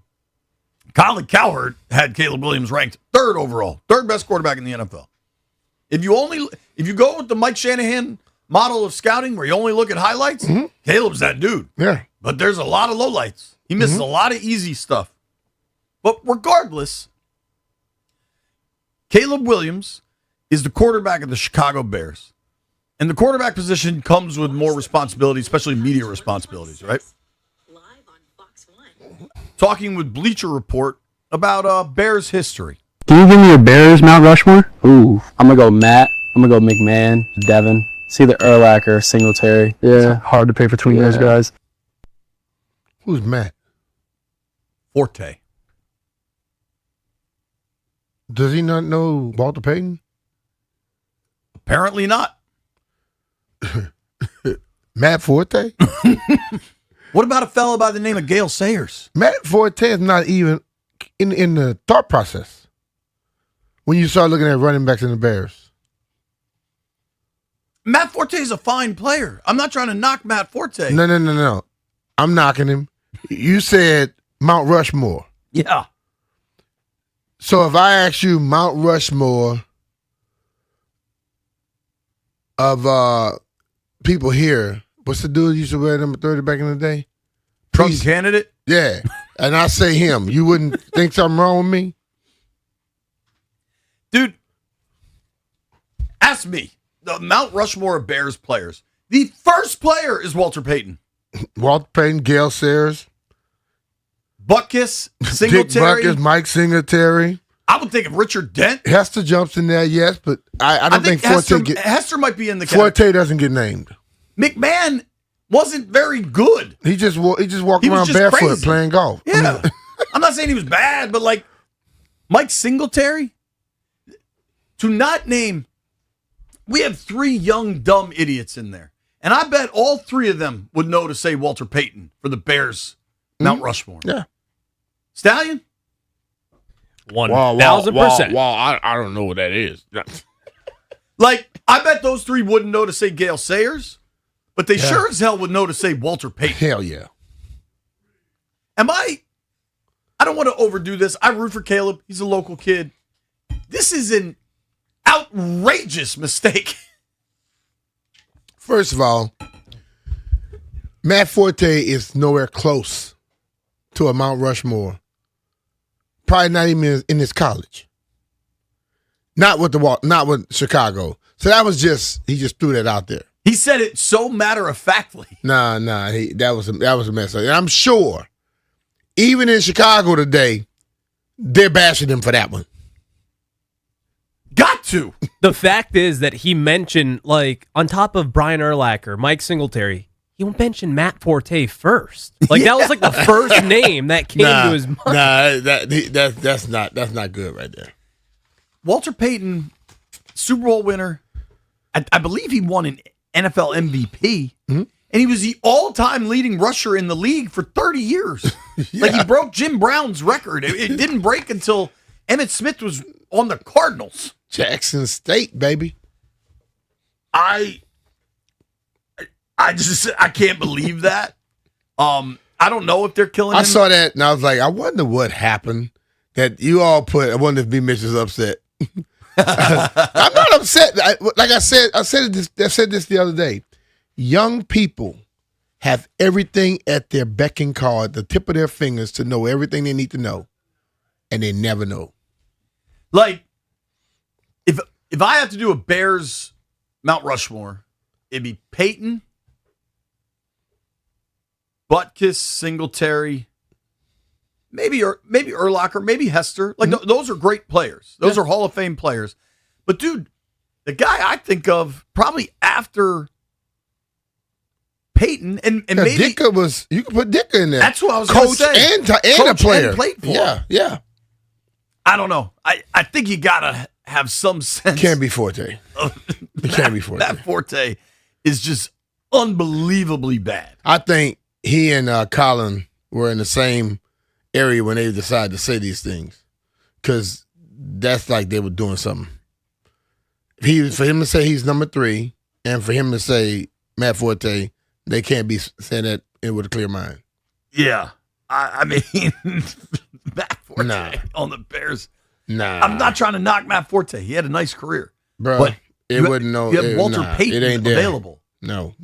Cowherd had Caleb Williams ranked 3rd overall, 3rd best quarterback in the NFL. If you go with the Mike Shanahan model of scouting where you only look at highlights, Caleb's that dude. Yeah. But there's a lot of lowlights. He misses a lot of easy stuff. But regardless, Caleb Williams is the quarterback of the Chicago Bears. And the quarterback position comes with more responsibility, especially media responsibilities, right? Talking with Bleacher Report about Bears history. Can you give me your Bears Mount Rushmore? Ooh, I'm going to go Matt. I'm going to go McMahon, Devin. It's either Urlacher or Singletary. Yeah, hard to pick between those guys. Who's Matt? Forte. Does he not know Walter Payton? Apparently not. Matt Forte? What about a fellow by the name of Gale Sayers? Matt Forte is not even in the thought process when you start looking at running backs in the Bears. Matt Forte is a fine player. I'm not trying to knock Matt Forte. No. I'm knocking him. You said Mount Rushmore. Yeah. So if I ask you Mount Rushmore of people here, what's the dude used to wear number 30 back in the day? Trump candidate? Yeah. And I say him. You wouldn't think something wrong with me? Dude, ask me. The Mount Rushmore of Bears players. The first player is Walter Payton. Walter Payton, Gale Sayers. Butkus, Singletary. Dick Butkus, Mike Singletary. I would think of Richard Dent. Hester jumps in there, yes, but I don't think Forte Hester might be in the Forte doesn't get named. McMahon wasn't very good. He just walked around barefoot crazy. playing golf. Yeah. I'm not saying he was bad, but like Mike Singletary, to not name, we have 3 young, dumb idiots in there. And I bet all 3 of them would know to say Walter Payton for the Bears Mount Rushmore. Yeah. Stallion? 1,000%. Wow, I don't know what that is. Like, I bet those 3 wouldn't know to say Gale Sayers, but they sure as hell would know to say Walter Payton. Hell yeah. I don't want to overdo this. I root for Caleb. He's a local kid. This is an outrageous mistake. First of all, Matt Forte is nowhere close to a Mount Rushmore. Probably not even in his college. Not with Chicago. So that was he just threw that out there. He said it so matter-of-factly. Nah, that was a mess up. And I'm sure, even in Chicago today, they're bashing him for that one. Got to. The fact is that he mentioned, like, on top of Brian Urlacher, Mike Singletary, he mentioned Matt Forte first. Like, that was like the first name that came to his mind. That's not good right there. Walter Payton, Super Bowl winner. I believe he won an NFL MVP. Mm-hmm. And he was the all-time leading rusher in the league for 30 years. Like, he broke Jim Brown's record. It didn't break until Emmitt Smith was on the Cardinals. Jackson State, baby. I can't believe that. I don't know if they're killing him. I saw that and I was like, I wonder what happened that you all put. I wonder if B. Mitch is upset. I'm not upset. I said this the other day. Young people have everything at their beck and call, at the tip of their fingers to know everything they need to know, and they never know. Like, if I have to do a Bears Mount Rushmore, it'd be Peyton, Butkus, Singletary, maybe Urlacher, maybe Hester. Like those are great players. Those are Hall of Fame players. But dude, the guy I think of probably after Peyton and maybe Ditka was. You could put Ditka in there. That's what I was going to coach say. and a Coach player. and played for him. Yeah. I don't know. I think you gotta have some sense. Can't be Forte. It can't be Forte. That Forte is just unbelievably bad. I think he and Colin were in the same area when they decided to say these things, because that's like they were doing something. For him to say he's number 3, and for him to say Matt Forte, they can't be saying that with a clear mind. Yeah, I mean, Matt Forte on the Bears. Nah, I'm not trying to knock Matt Forte. He had a nice career, bro. But it wouldn't know. You have Walter Payton it ain't there. available. No.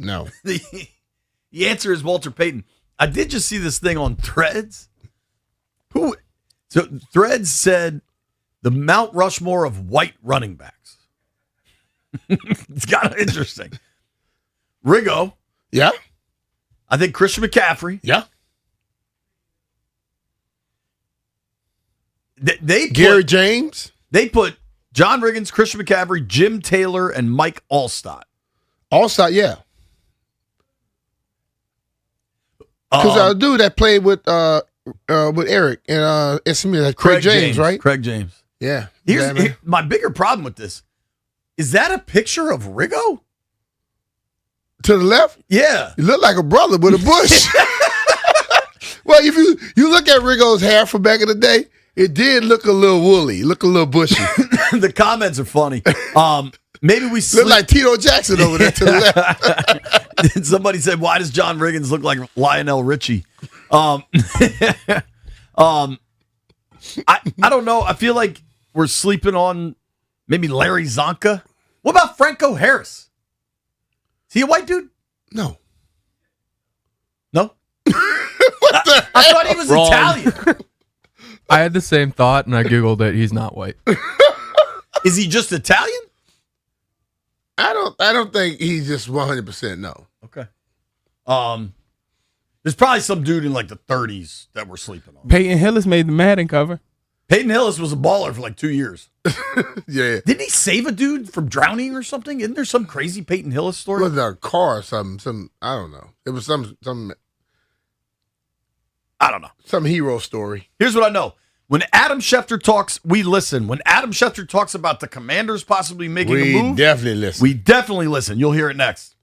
The answer is Walter Payton. I did just see this thing on Threads. So Threads said the Mount Rushmore of white running backs. It's kind of interesting. Riggo. Yeah. I think Christian McCaffrey. Yeah. Gary James. They put John Riggins, Christian McCaffrey, Jim Taylor, and Mike Allstott. Allstott, yeah. Because a dude that played with Eric and that's Craig James, right? Craig James. Yeah. Here's my bigger problem with this. Is that a picture of Riggo? To the left? Yeah. You look like a brother with a bush. Well, if you look at Riggo's hair from back in the day, it did look a little woolly, look a little bushy. The comments are funny. Maybe we look like Tito Jackson over there to the left. Somebody said, "Why does John Riggins look like Lionel Richie?" I don't know. I feel like we're sleeping on maybe Larry Zonka. What about Franco Harris? Is he a white dude? No. No? I thought he was Wrong. Italian. I had the same thought, and I googled it. He's not white. Is he just Italian? I don't think he's just 100% no. Okay. There's probably some dude in like the 30s that we're sleeping on. Peyton Hillis made the Madden cover. Peyton Hillis was a baller for like 2 years. Yeah. Didn't he save a dude from drowning or something? Isn't there some crazy Peyton Hillis story? Was it a car or something? Some I don't know. It was some I don't know. Some hero story. Here's what I know. When Adam Schefter talks, we listen. When Adam Schefter talks about the Commanders possibly making a move, definitely listen. We definitely listen. You'll hear it next.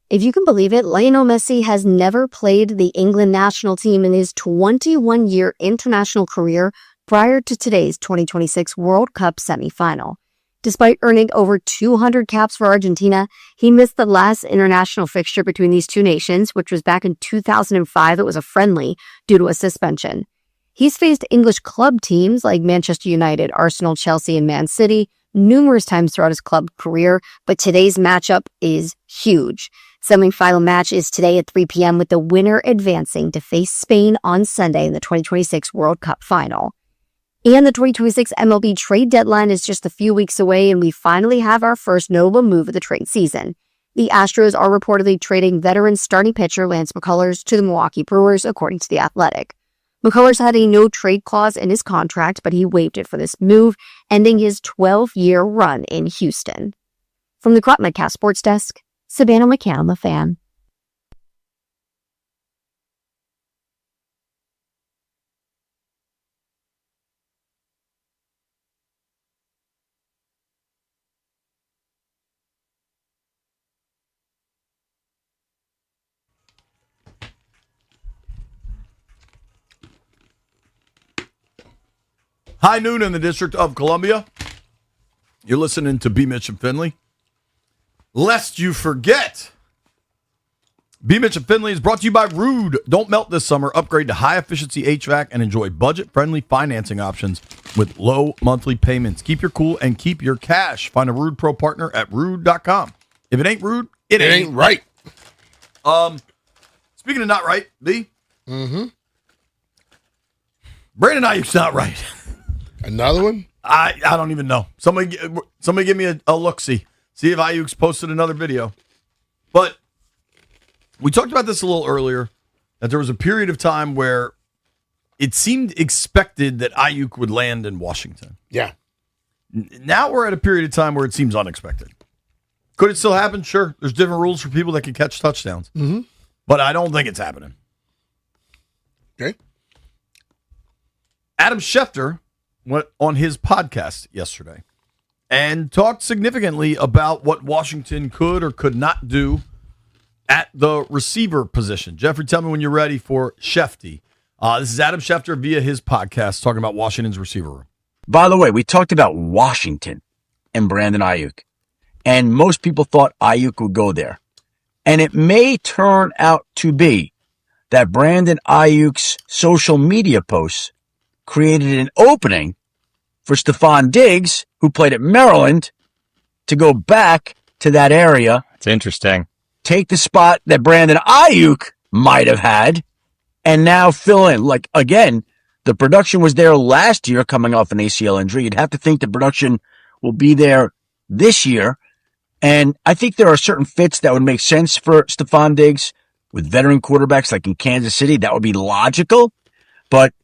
If you can believe it, Lionel Messi has never played the England national team in his 21-year international career prior to today's 2026 World Cup semifinal. Despite earning over 200 caps for Argentina, he missed the last international fixture between these two nations, which was back in 2005. It was a friendly due to a suspension. He's faced English club teams like Manchester United, Arsenal, Chelsea, and Man City numerous times throughout his club career, but today's matchup is huge. Semi-final match is today at 3 p.m. with the winner advancing to face Spain on Sunday in the 2026 World Cup final. And the 2026 MLB trade deadline is just a few weeks away, and we finally have our first notable move of the trade season. The Astros are reportedly trading veteran starting pitcher Lance McCullers to the Milwaukee Brewers, according to The Athletic. McCullers had a no-trade clause in his contract, but he waived it for this move, ending his 12-year run in Houston. From the Crop Metcalf Sports Desk, Savannah McCann, The Fan. High noon in the District of Columbia. You're listening to B. Mitch and Finley. Lest you forget, B. Mitch and Finley is brought to you by Rude. Don't melt this summer. Upgrade to high-efficiency HVAC and enjoy budget-friendly financing options with low monthly payments. Keep your cool and keep your cash. Find a Rude Pro partner at Rude.com. If it ain't Rude, it ain't right. Speaking of not right, B. Mm-hmm. Brandon Ayuk's not right. Another one? I don't even know. Somebody give me a look-see. See if Ayuk's posted another video. But we talked about this a little earlier, that there was a period of time where it seemed expected that Ayuk would land in Washington. Yeah. Now we're at a period of time where it seems unexpected. Could it still happen? Sure. There's different rules for people that can catch touchdowns. Mm-hmm. But I don't think it's happening. Okay. Adam Schefter went on his podcast yesterday and talked significantly about what Washington could or could not do at the receiver position. Jeffrey, tell me when you're ready for Shefty. This is Adam Schefter via his podcast talking about Washington's receiver room. By the way, we talked about Washington and Brandon Ayuk, and most people thought Ayuk would go there. And it may turn out to be that Brandon Ayuk's social media posts created an opening for Stephon Diggs, who played at Maryland, to go back to that area. It's interesting. Take the spot that Brandon Ayuk might have had, and now fill in. Like, again, the production was there last year coming off an ACL injury. You'd have to think the production will be there this year. And I think there are certain fits that would make sense for Stephon Diggs with veteran quarterbacks like in Kansas City. That would be logical. But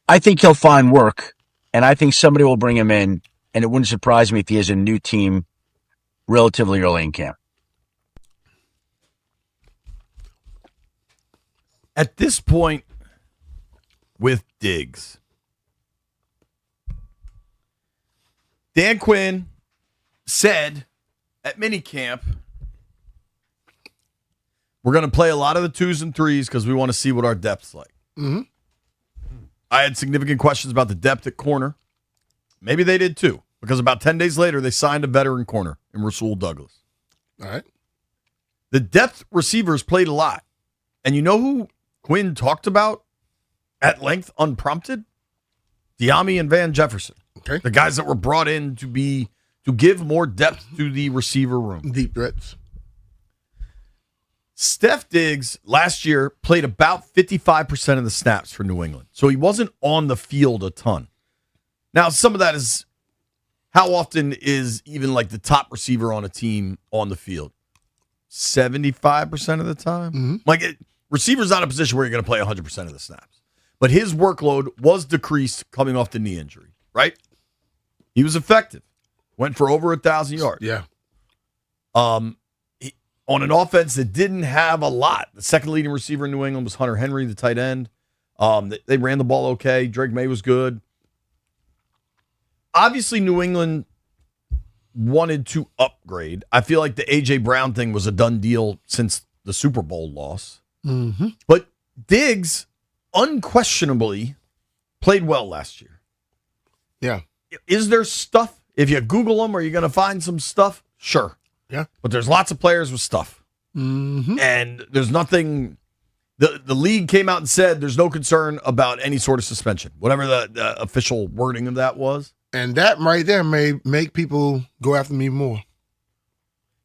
I think he'll find work, and I think somebody will bring him in, and it wouldn't surprise me if he has a new team relatively early in camp. At this point with Diggs, Dan Quinn said at minicamp, we're going to play a lot of the 2s and 3s because we want to see what our depth's like. Mm-hmm. I had significant questions about the depth at corner. Maybe they did too, because about 10 days later, they signed a veteran corner in Rasul Douglas. All right. The depth receivers played a lot. And you know who Quinn talked about at length, unprompted? Diami and Van Jefferson. Okay. The guys that were brought in to give more depth to the receiver room. Deep threats. Steph Diggs last year played about 55% of the snaps for New England. So he wasn't on the field a ton. Now, some of that is how often is even like the top receiver on a team on the field? 75% of the time? Mm-hmm. Receiver's not a position where you're going to play 100% of the snaps. But his workload was decreased coming off the knee injury, right? He was effective. Went for over 1,000 yards. Yeah. On an offense that didn't have a lot. The second leading receiver in New England was Hunter Henry, the tight end. They ran the ball okay. Drake May was good. Obviously, New England wanted to upgrade. I feel like the A.J. Brown thing was a done deal since the Super Bowl loss. Mm-hmm. But Diggs unquestionably played well last year. Yeah. Is there stuff? If you Google them, are you going to find some stuff? Sure. Yeah. But there's lots of players with stuff. Mm-hmm. And there's nothing. The league came out and said there's no concern about any sort of suspension, whatever the official wording of that was. And that right there may make people go after me more.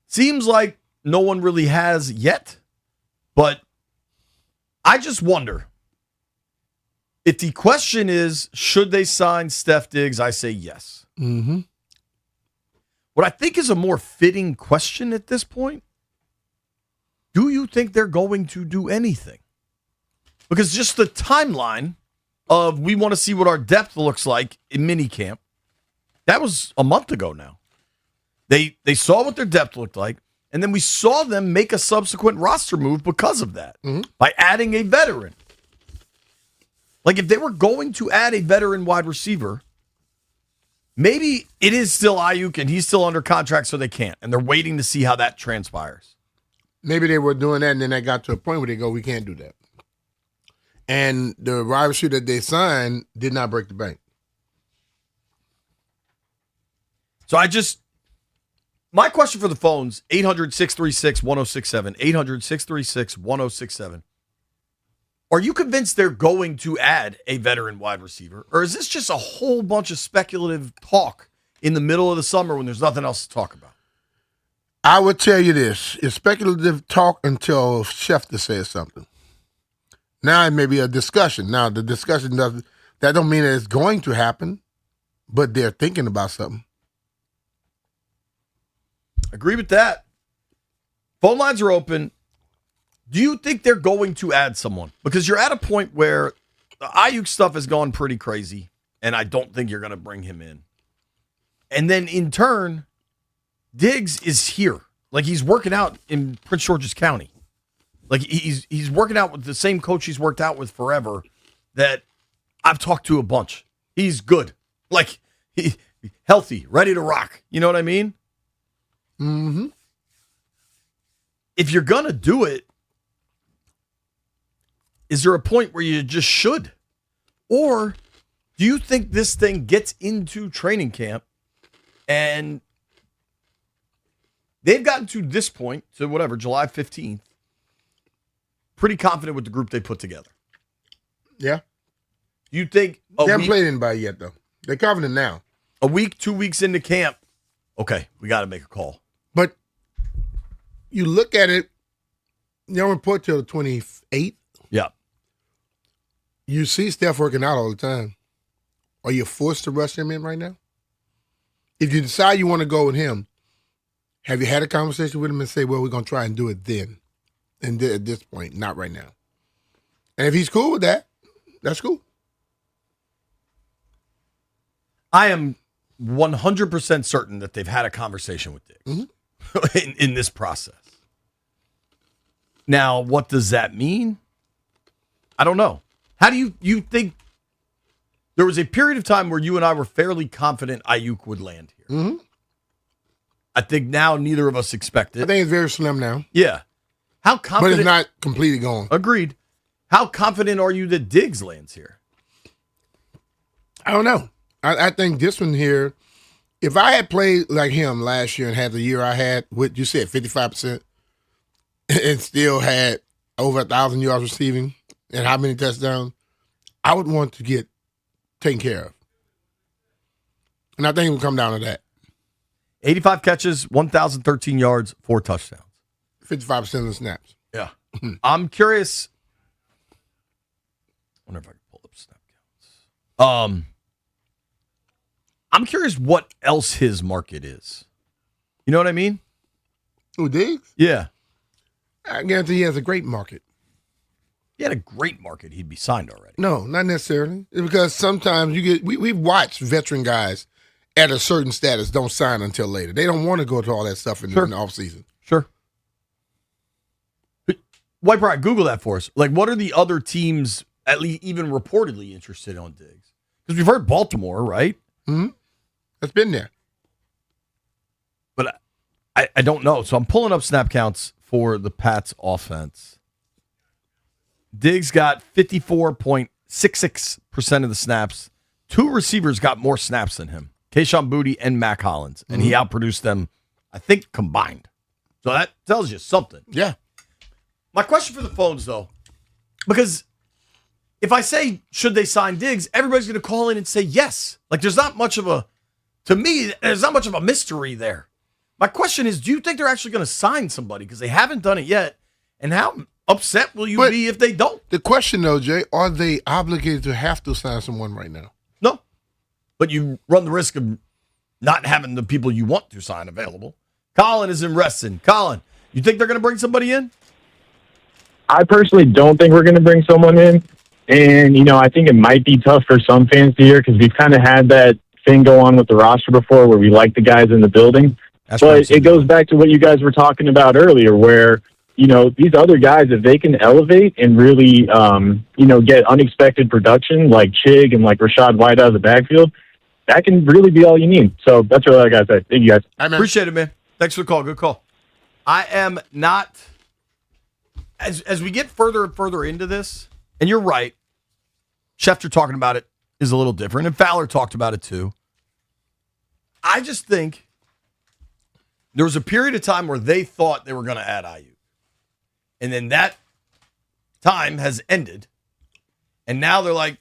Seems like no one really has yet. But I just wonder if the question is, should they sign Steph Diggs? I say yes. Mm-hmm. What I think is a more fitting question at this point, do you think they're going to do anything? Because just the timeline of we want to see what our depth looks like in minicamp, that was a month ago now. They saw what their depth looked like, and then we saw them make a subsequent roster move because of that, by adding a veteran. Like if they were going to add a veteran wide receiver, maybe it is still Ayuk and he's still under contract, so they can't, and they're waiting to see how that transpires. Maybe they were doing that, and then they got to a point where they go, we can't do that. And the wide receiver that they signed did not break the bank. So my question for the phones, 800-636-1067, 800-636-1067. Are you convinced they're going to add a veteran wide receiver? Or is this just a whole bunch of speculative talk in the middle of the summer when there's nothing else to talk about? I would tell you this. It's speculative talk until Schefter says something. Now it may be a discussion. Now the discussion that don't mean that it's going to happen, but they're thinking about something. Agree with that. Phone lines are open. Do you think they're going to add someone? Because you're at a point where the Ayuk stuff has gone pretty crazy, and I don't think you're going to bring him in. And then in turn, Diggs is here. Like he's working out in Prince George's County. Like he's working out with the same coach he's worked out with forever that I've talked to a bunch. He's good. Like he healthy, ready to rock. You know what I mean? Mm-hmm. If you're going to do it, is there a point where you just should? Or do you think this thing gets into training camp and they've gotten to this point, to whatever, July 15th, pretty confident with the group they put together? Yeah. You think they haven't played anybody yet, though. They're confident now. A week, 2 weeks into camp, okay, we got to make a call. But you look at it, you don't report till the 28th. Yeah. You see Steph working out all the time. Are you forced to rush him in right now? If you decide you want to go with him, have you had a conversation with him and say, well, we're going to try and do it then? And at this point, not right now. And if he's cool with that, that's cool. I am 100% certain that they've had a conversation with Diggs in this process. Now, what does that mean? I don't know. How do you think there was a period of time where you and I were fairly confident Ayuk would land here? Mm-hmm. I think now neither of us expect it. I think it's very slim now. Yeah. How confident? But it's not completely gone. Agreed. How confident are you that Diggs lands here? I don't know. I think this one here, if I had played like him last year and had the year I had, what you said, 55%, and still had over 1,000 yards receiving and how many touchdowns, I would want to get taken care of. And I think it will come down to that. 85 catches, 1,013 yards, 4 touchdowns. 55% of the snaps. Yeah. I'm curious. I wonder if I can pull up snap counts. I'm curious what else his market is. You know what I mean? Who, Diggs? Yeah. I guarantee he has a great market. He had a great market. He'd be signed already. No, not necessarily. It's because sometimes you get we've watched veteran guys at a certain status don't sign until later. They don't want to go to all that stuff in the offseason. Sure. White Brian, Google that for us. Like, what are the other teams, at least even reportedly, interested on Diggs? Because we've heard Baltimore, right? Mm-hmm. That's been there. I don't know. So I'm pulling up snap counts for the Pats offense. Diggs got 54.66% of the snaps. Two receivers got more snaps than him, Kayshon Boutte and Mac Hollins, and he outproduced them, I think, combined. So that tells you something. Yeah. My question for the phones, though, because if I say, should they sign Diggs, everybody's going to call in and say yes. Like, there's not much of a, to me, there's not much of a mystery there. My question is, do you think they're actually going to sign somebody? Because they haven't done it yet. And how upset will you be if they don't? The question, though, Jay, are they obligated to have to sign someone right now? No. But you run the risk of not having the people you want to sign available. Colin is in Reston. Colin, you think they're going to bring somebody in? I personally don't think we're going to bring someone in. And, I think it might be tough for some fans to hear because we've kind of had that thing go on with the roster before where we like the guys in the building. But it goes back to what you guys were talking about earlier where, these other guys, if they can elevate and really, get unexpected production like Chig and like Rachaad White out of the backfield, that can really be all you need. So that's really all I got to say. Thank you guys. Appreciate it, man. Thanks for the call. Good call. I am not, as we get further and further into this, and you're right, Schefter talking about it is a little different, and Fowler talked about it too. I just think there was a period of time where they thought they were going to add Ayuk. And then that time has ended. And now they're like,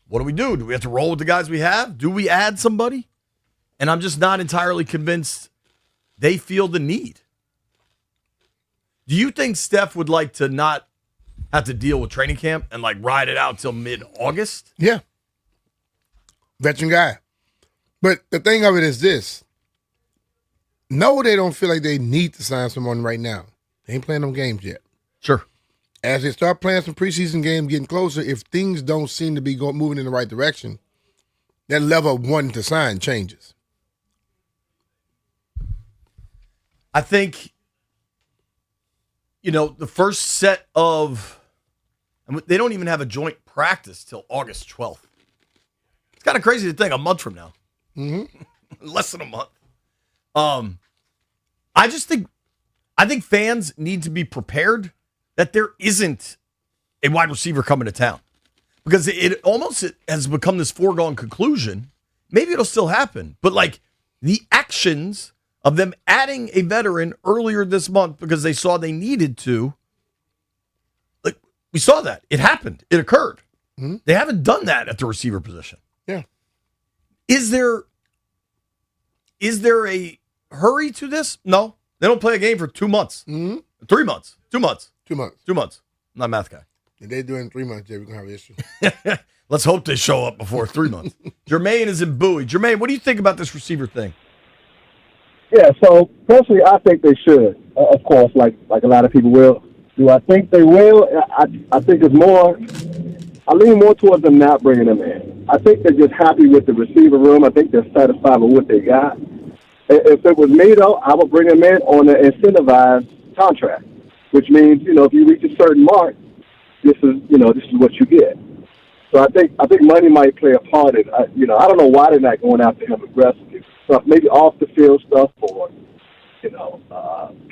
what do we do? Do we have to roll with the guys we have? Do we add somebody? And I'm just not entirely convinced they feel the need. Do you think Steph would like to not have to deal with training camp and like ride it out till mid-August? Yeah. Veteran guy. But the thing of it is this. No, they don't feel like they need to sign someone right now. They ain't playing them games yet. Sure. As they start playing some preseason games, getting closer, if things don't seem to be moving in the right direction, that level of wanting to sign changes. I think, the first set of, they don't even have a joint practice till August 12th. It's kind of crazy to think a month from now. Mm-hmm. Less than a month. I think fans need to be prepared that there isn't a wide receiver coming to town because it almost has become this foregone conclusion. Maybe it'll still happen, but like the actions of them adding a veteran earlier this month because they saw they needed to, like we saw that. It happened. It occurred. Mm-hmm. They haven't done that at the receiver position. Yeah. Is there a hurry to this? No. They don't play a game for 2 months. Mm-hmm. 3 months. 2 months. 2 months. 2 months. I'm not a math guy. If they do it in 3 months, Jay, we're going to have an issue. Let's hope they show up before 3 months. Jermaine is in Bowie. Jermaine, what do you think about this receiver thing? Yeah, so personally, I think they should. Of course, like a lot of people will. Do I think they will? I think it's more. I lean more towards them not bringing them in. I think they're just happy with the receiver room. I think they're satisfied with what they got. If it was me, though, I would bring them in on an incentivized contract, which means, if you reach a certain mark, this is what you get. So I think money might play a part in it. I don't know why they're not going after him aggressively. Stuff maybe off the field stuff or,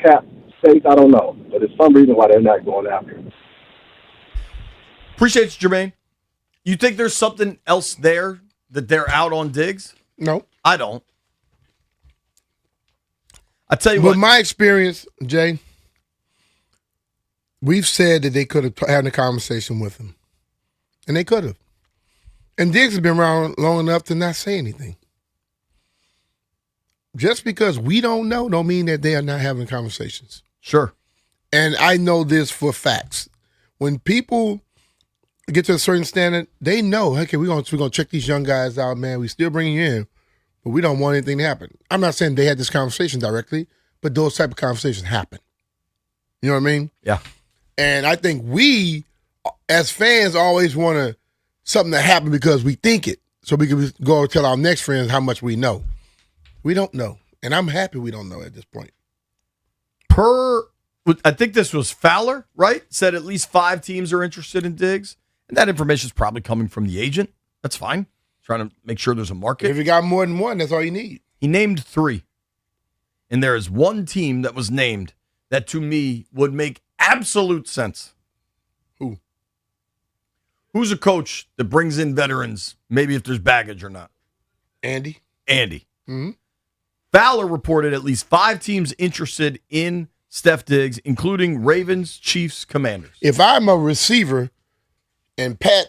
cap space. I don't know, but there's some reason why they're not going after him. Appreciate you, Jermaine. You think there's something else there that they're out on Diggs? No, I don't. I tell you what. what. My experience, Jay, we've said that they could have had a conversation with him. And they could have. And Diggs has been around long enough to not say anything. Just because we don't know don't mean that they are not having conversations. Sure. And I know this for facts. When people get to a certain standard, they know, okay, we're gonna check these young guys out, man. We still bring you in, but we don't want anything to happen. I'm not saying they had this conversation directly, but those type of conversations happen. You know what I mean? Yeah. And I think we, as fans, always want something to happen because we think it, so we can go tell our next friends how much we know. We don't know, and I'm happy we don't know at this point. I think this was Fowler, right? Said at least 5 teams are interested in Diggs, and that information is probably coming from the agent. That's fine. Trying to make sure there's a market. If you got more than one, that's all you need. He named 3. and there is one team that was named that to me would make absolute sense. Who? Who's a coach that brings in veterans, maybe if there's baggage or not? Andy. Mm-hmm. Fowler reported at least 5 teams interested in Steph Diggs, including Ravens, Chiefs, Commanders. If I'm a receiver and Pat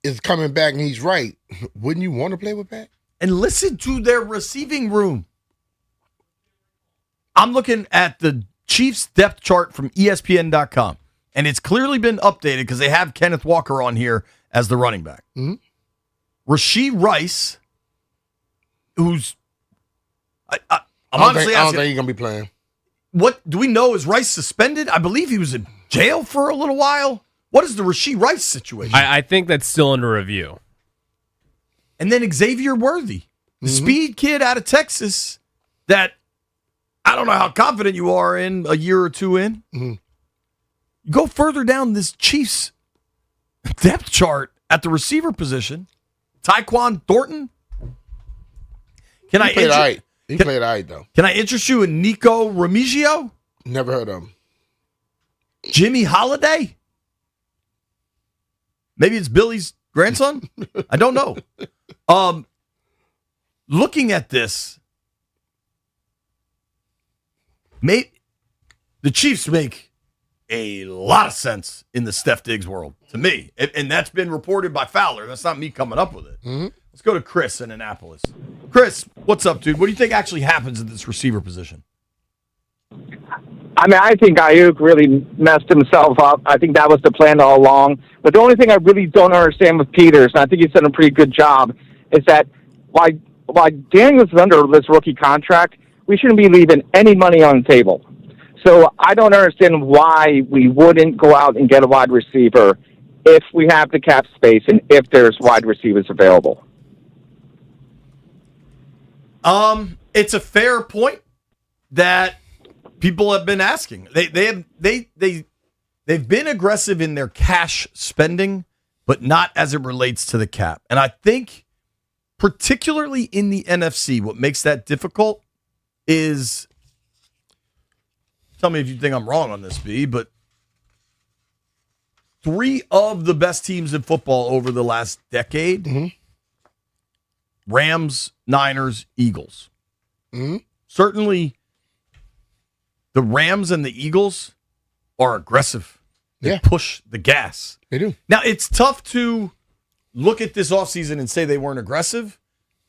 is coming back and he's right, wouldn't you want to play with Pat? And listen to their receiving room. I'm looking at the Chiefs depth chart from ESPN.com, and it's clearly been updated because they have Kenneth Walker on here as the running back. Mm-hmm. Rashee Rice, who's I'm I honestly don't asking, think he's going to be playing. what do we know? Is Rice suspended? I believe he was in jail for a little while. What is the Rashee Rice situation? I think that's still under review. And then Xavier Worthy, the speed kid out of Texas that I don't know how confident you are in a year or two in. Mm-hmm. You go further down this Chiefs depth chart at the receiver position. Tyquan Thornton. He played all right. He played all right, though. Can I interest you in Nico Remigio? Never heard of him. Jimmy Holiday? Maybe it's Billy's grandson? I don't know. Looking at this, the Chiefs make a lot of sense in the Steph Diggs world to me. And that's been reported by Fowler. That's not me coming up with it. Mm-hmm. Let's go to Chris in Annapolis. Chris, what's up, dude? What do you think actually happens at this receiver position? I mean, I think Ayuk really messed himself up. I think that was the plan all along. But the only thing I really don't understand with Peters, and I think he's done a pretty good job, is that while Daniels is under this rookie contract, we shouldn't be leaving any money on the table. So I don't understand why we wouldn't go out and get a wide receiver if we have the cap space and if there's wide receivers available. It's a fair point that people have been asking. They've been aggressive in their cash spending, but not as it relates to the cap. And I think particularly in the NFC, what makes that difficult is, tell me if you think I'm wrong on this, B, but 3 of the best teams in football over the last decade, Rams, Niners, Eagles. Certainly the Rams and the Eagles are aggressive. They push the gas. They do. Now, it's tough to look at this offseason and say they weren't aggressive,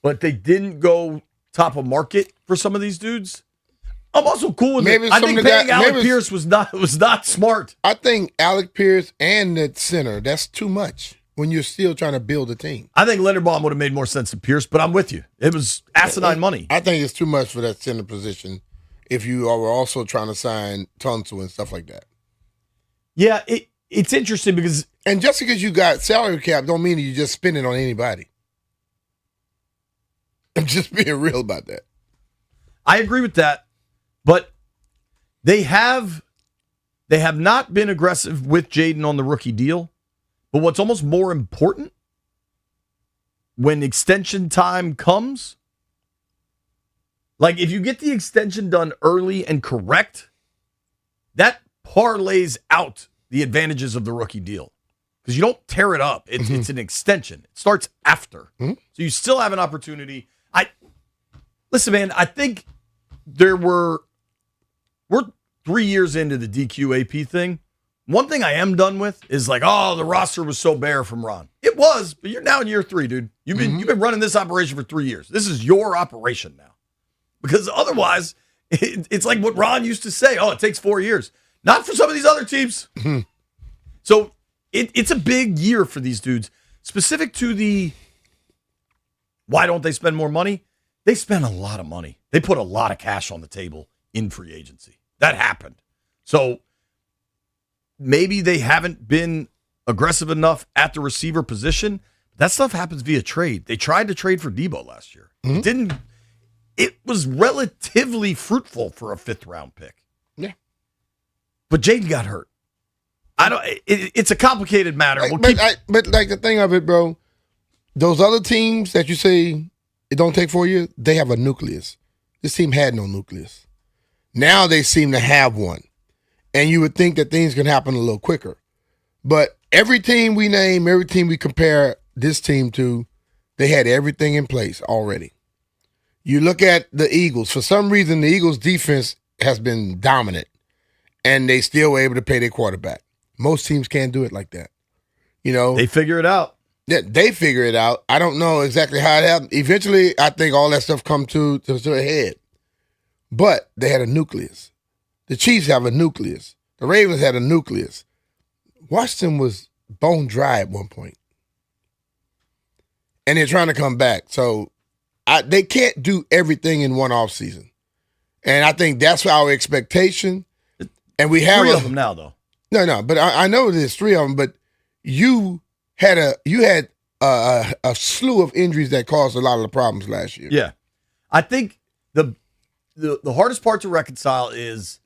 but they didn't go top of market for some of these dudes. I'm also cool with it. I think paying Alec Pierce was not smart. I think Alec Pierce and that center, that's too much when you're still trying to build a team. I think Leonard Baum would have made more sense than Pierce, but I'm with you. It was asinine money. I think it's too much for that center position if you are also trying to sign Tunsil and stuff like that. Yeah, it's interesting because... And just because you got salary cap don't mean that you just spend it on anybody. I'm just being real about that. I agree with that, but they have not been aggressive with Jaden on the rookie deal. But what's almost more important, when extension time comes, like if you get the extension done early and correct, that parlays out the advantages of the rookie deal. Because you don't tear it up. It's an extension. It starts after. So you still have an opportunity. Listen, man, I think we're 3 years into the DQAP thing. One thing I am done with is like, oh, the roster was so bare from Ron. It was, but you're now in year 3, dude. You've been running this operation for 3 years. This is your operation now. Because otherwise, it's like what Ron used to say. Oh, it takes 4 years. Not for some of these other teams. So it's a big year for these dudes. Specific to the why don't they spend more money? They spend a lot of money. They put a lot of cash on the table in free agency. That happened. So maybe they haven't been aggressive enough at the receiver position. That stuff happens via trade. They tried to trade for Debo last year. It was relatively fruitful for a 5th round pick. Yeah. But Jaden got hurt. It's a complicated matter. But like the thing of it, bro, those other teams that you say it don't take 4 years, they have a nucleus. This team had no nucleus. Now they seem to have one. And you would think that things can happen a little quicker. But every team we name, every team we compare this team to, they had everything in place already. You look at the Eagles. For some reason, the Eagles' defense has been dominant, and they still were able to pay their quarterback. Most teams can't do it like that. They figure it out. Yeah, they figure it out. I don't know exactly how it happened. Eventually, I think all that stuff come to a head. But they had a nucleus. The Chiefs have a nucleus. The Ravens had a nucleus. Washington was bone dry at one point. And they're trying to come back. So they can't do everything in one offseason. And I think that's our expectation. And we have 3 of them now, though. No, but I know there's 3 of them, but you had a slew of injuries that caused a lot of the problems last year. Yeah. I think the hardest part to reconcile is,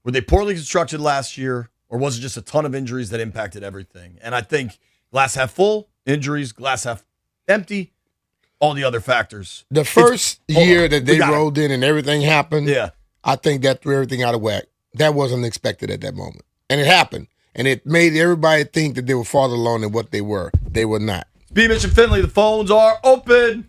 were they poorly constructed last year, or was it just a ton of injuries that impacted everything? And I think glass half full, injuries, glass half empty, all the other factors. The first year that they rolled in and everything happened, I think that threw everything out of whack. That wasn't expected at that moment. And it happened. And it made everybody think that they were farther along than what they were. They were not. B. Mitch and Finley, the phones are open.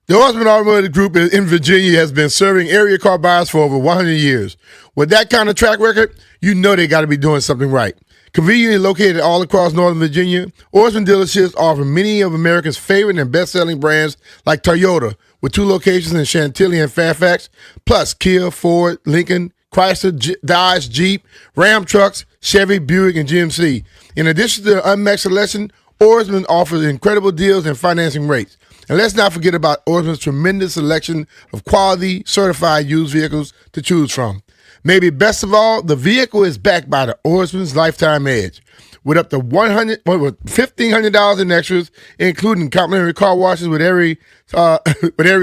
The Horseman Automotive Group in Virginia has been serving area car buyers for over 100 years. With that kind of track record, you know they got to be doing something right. Conveniently located all across Northern Virginia, Horseman dealerships offer many of America's favorite and best-selling brands like Toyota, with 2 locations in Chantilly and Fairfax, plus Kia, Ford, Lincoln, Chrysler, Dodge, Jeep, Ram trucks, Chevy, Buick, and GMC. In addition to the unmatched selection, Oarsman offers incredible deals and financing rates. And let's not forget about Oarsman's tremendous selection of quality, certified used vehicles to choose from. Maybe best of all, the vehicle is backed by the Oarsman's Lifetime Edge, with up to $1,500 in extras, including complimentary car washes with every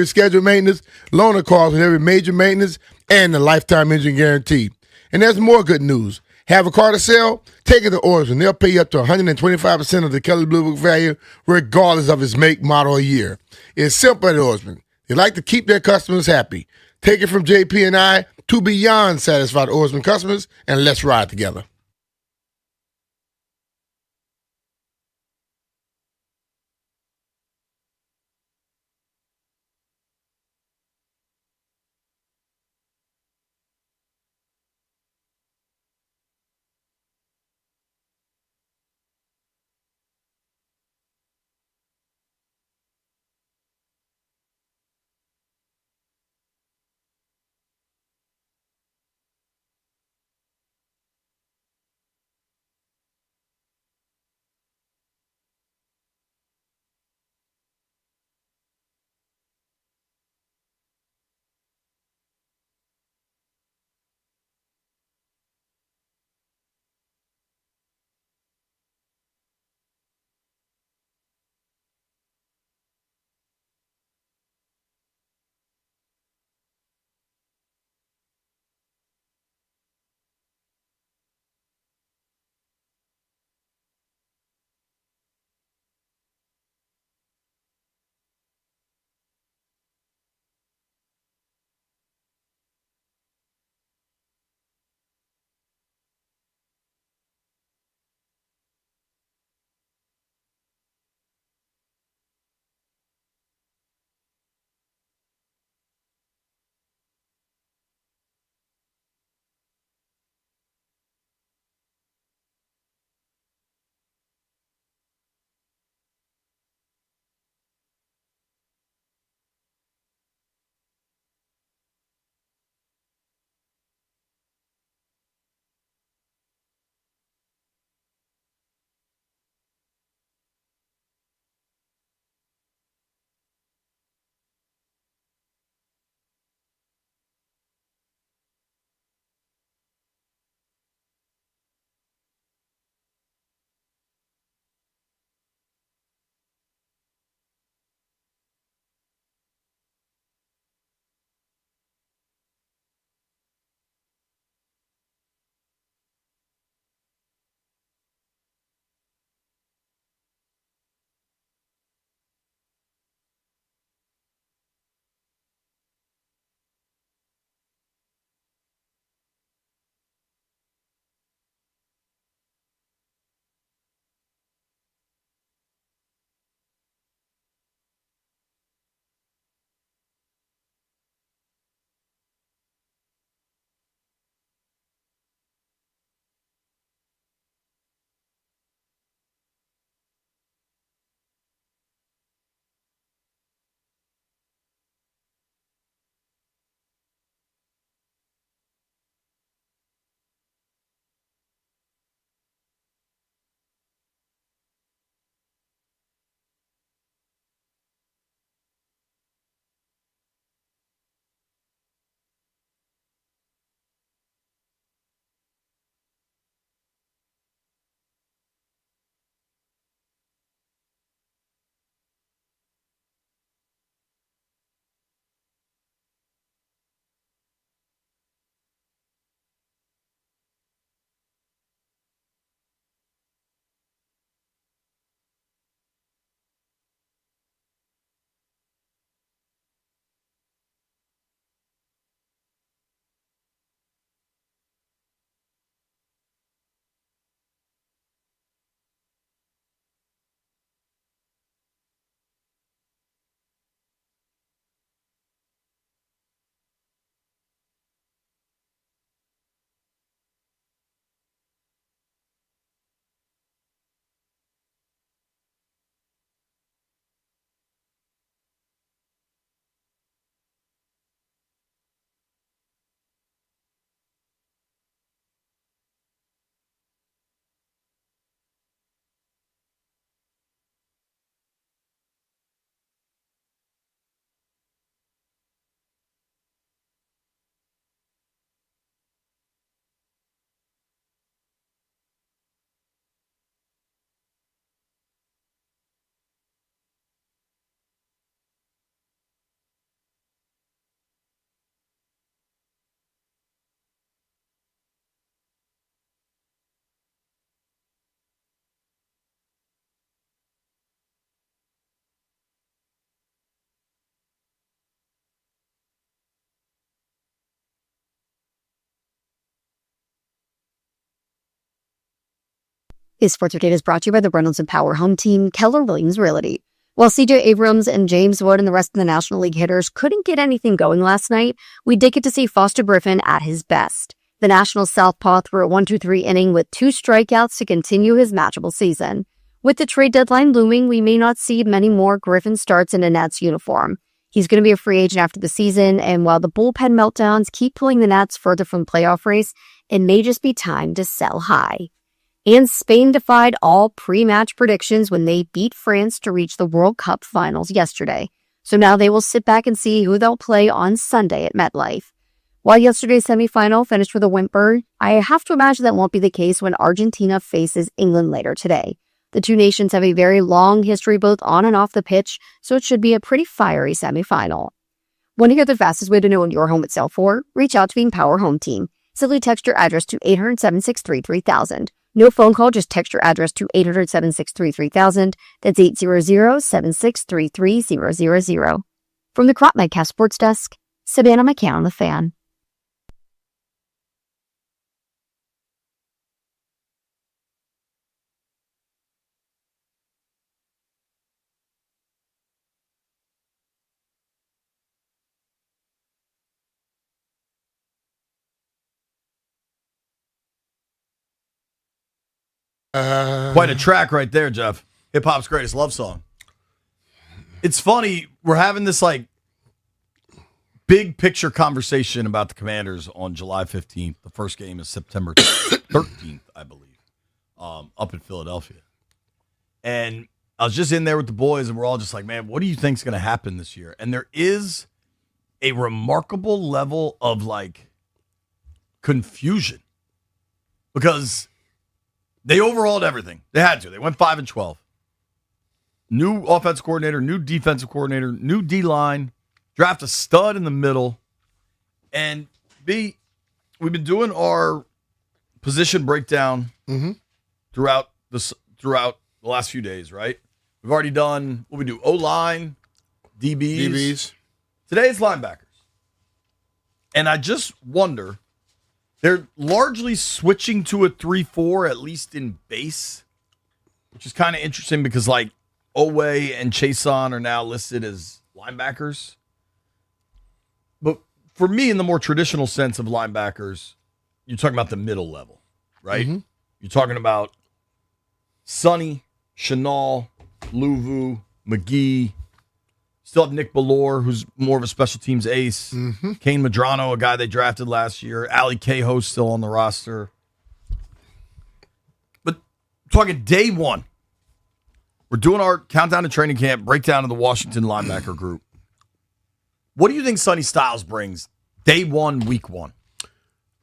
scheduled maintenance, loaner cars with every major maintenance, and the lifetime engine guarantee. And there's more good news. Have a car to sell? Take it to Oarsman. They'll pay you up to 125% of the Kelley Blue Book value, regardless of its make, model, or year. It's simple at Oarsman. They like to keep their customers happy. Take it from JP and I to beyond satisfied Oarsman customers, and let's ride together. His sports update is brought to you by the Reynolds and Power Home Team, Keller Williams Realty. While C.J. Abrams and James Wood and the rest of the National League hitters couldn't get anything going last night, we did get to see Foster Griffin at his best. The National Southpaw threw a 1-2-3 inning with 2 strikeouts to continue his matchable season. With the trade deadline looming, we may not see many more Griffin starts in a Nats uniform. He's going to be a free agent after the season, and while the bullpen meltdowns keep pulling the Nats further from the playoff race, it may just be time to sell high. And Spain defied all pre-match predictions when they beat France to reach the World Cup finals yesterday. So now they will sit back and see who they'll play on Sunday at MetLife. While yesterday's semifinal finished with a whimper, I have to imagine that won't be the case when Argentina faces England later today. The two nations have a very long history both on and off the pitch, so it should be a pretty fiery semifinal. Want to hear the fastest way to know when your home would sell for? Reach out to the Empower Home Team. Simply text your address to 800-763-3000. No phone call, just text your address to 800-763-3000. That's 800-763-3000. From the Crop Medcast Sports Desk, Savannah McCann on The Fan. Quite a track right there, Jeff. Hip hop's greatest love song. It's funny, we're having this like big picture conversation about the Commanders on July 15th. The first game is September 13th, I believe, up in Philadelphia. And I was just in there with the boys, and we're all just like, man, what do you think's going to happen this year? And there is a remarkable level of like confusion because they overhauled everything. They had to. They went 5-12. New offense coordinator, new defensive coordinator, new D-line, draft a stud in the middle. And B, we've been doing our position breakdown throughout the last few days, right? We've already done what we do, O-line, DBs. Today it's linebackers. And I just wonder, they're largely switching to a 3-4, at least in base, which is kind of interesting because, like, Owe and Chason are now listed as linebackers. But for me, in the more traditional sense of linebackers, you're talking about the middle level, right? You're talking about Sonny, Chenal, Luvu, McGee. Still have Nick Bellore, who's more of a special teams ace. Kane Madrano, a guy they drafted last year. Ali Cahoe's still on the roster. But talking day one, we're doing our countdown to training camp, breakdown of the Washington linebacker group. What do you think Sonny Styles brings day one, week one?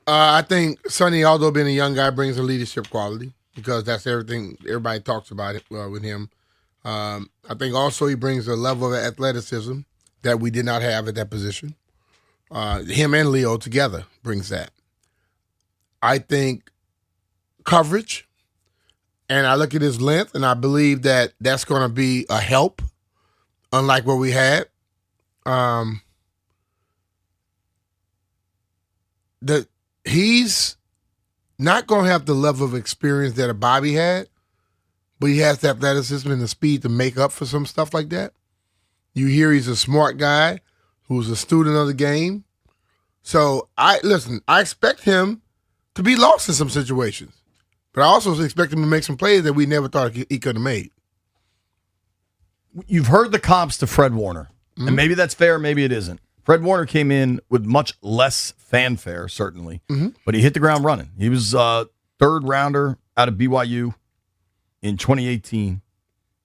I think Sonny, although being a young guy, brings a leadership quality because that's everything everybody talks about it with him. I think also he brings a level of athleticism that we did not have at that position. Him and Leo together brings that. I think coverage, and I look at his length, and I believe that that's going to be a help, unlike what we had. He's not going to have the level of experience that a Bobby had, but he has the athleticism and the speed to make up for some stuff like that. You hear he's a smart guy who's a student of the game. So, I expect him to be lost in some situations, but I also expect him to make some plays that we never thought he could have made. You've heard the comps to Fred Warner, and maybe that's fair, maybe it isn't. Fred Warner came in with much less fanfare, certainly, but he hit the ground running. He was a third rounder out of BYU in 2018.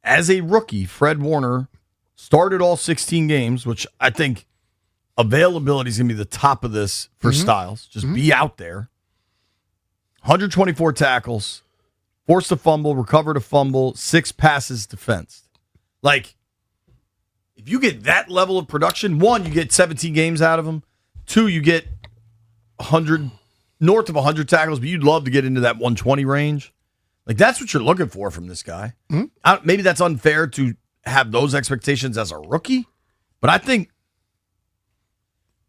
As a rookie, Fred Warner started all 16 games, which I think availability is going to be the top of this for Styles. Just be out there. 124 tackles, forced a fumble, recovered a fumble, 6 passes defensed. Like, if you get that level of production, 1, you get 17 games out of him. 2, you get north of 100 tackles, but you'd love to get into that 120 range. Like, that's what you're looking for from this guy. Maybe that's unfair to have those expectations as a rookie, but I think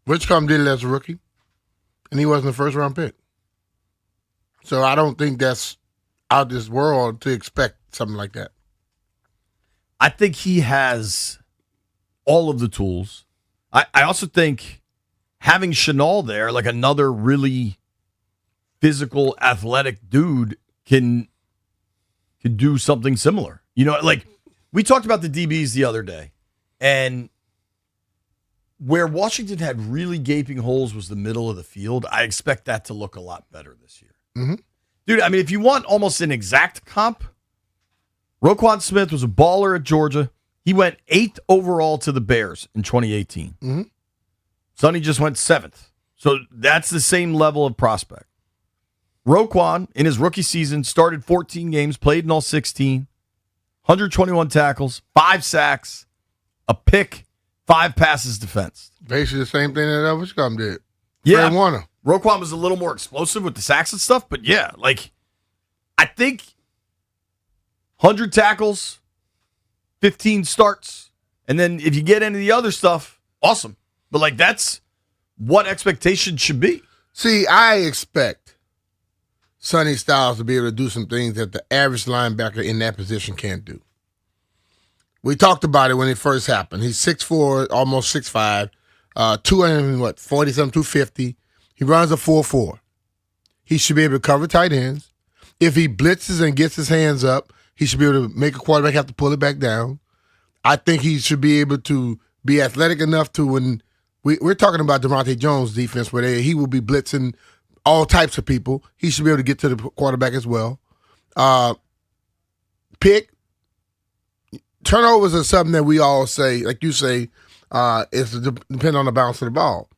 Whitcomb did it as a rookie, and he wasn't a first-round pick. So I don't think that's out of this world to expect something like that. I think he has all of the tools. I also think having Chenal there, like another really physical, athletic dude, can do something similar. You know, like we talked about the DBs the other day, and where Washington had really gaping holes was the middle of the field. I expect that to look a lot better this year. Mm-hmm. Dude, I mean, if you want almost an exact comp, Roquan Smith was a baller at Georgia. He went 8th overall to the Bears in 2018. Mm-hmm. Sonny just went 7th. So that's the same level of prospect. Roquan, in his rookie season, started 14 games, played in all 16, 121 tackles, 5 sacks, a pick, 5 passes defensed. Basically the same thing that Elvis Scum did. Yeah. Fred Warner. Roquan was a little more explosive with the sacks and stuff, but yeah, like, I think 100 tackles, 15 starts, and then if you get into the other stuff, awesome. But, like, that's what expectations should be. See, I expect Sonny Styles to be able to do some things that the average linebacker in that position can't do. We talked about it when it first happened. He's 6'4", almost 6'5", 250. He runs a 4.4. He should be able to cover tight ends. If he blitzes and gets his hands up, he should be able to make a quarterback have to pull it back down. I think he should be able to be athletic enough to, when we're talking about Devontae Jones' defense, where he will be blitzing all types of people. He should be able to get to the quarterback as well. Turnovers are something that we all say, like you say, it's depend on the bounce of the ball.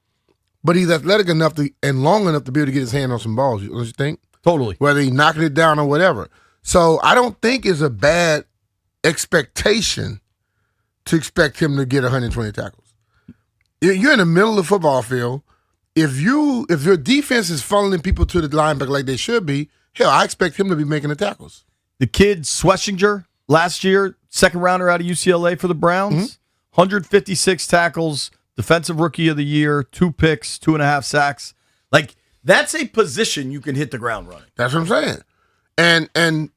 But he's athletic enough and long enough to be able to get his hand on some balls, don't you think? Totally. Whether he's knocking it down or whatever. So I don't think it's a bad expectation to expect him to get 120 tackles. You're in the middle of the football field. If your defense is funneling people to the linebacker like they should be, hell, I expect him to be making the tackles. The kid Schlesinger last year, second rounder out of UCLA for the Browns, 156 tackles, defensive rookie of the year, 2 picks, 2.5 sacks. Like, that's a position you can hit the ground running. That's what I'm saying. And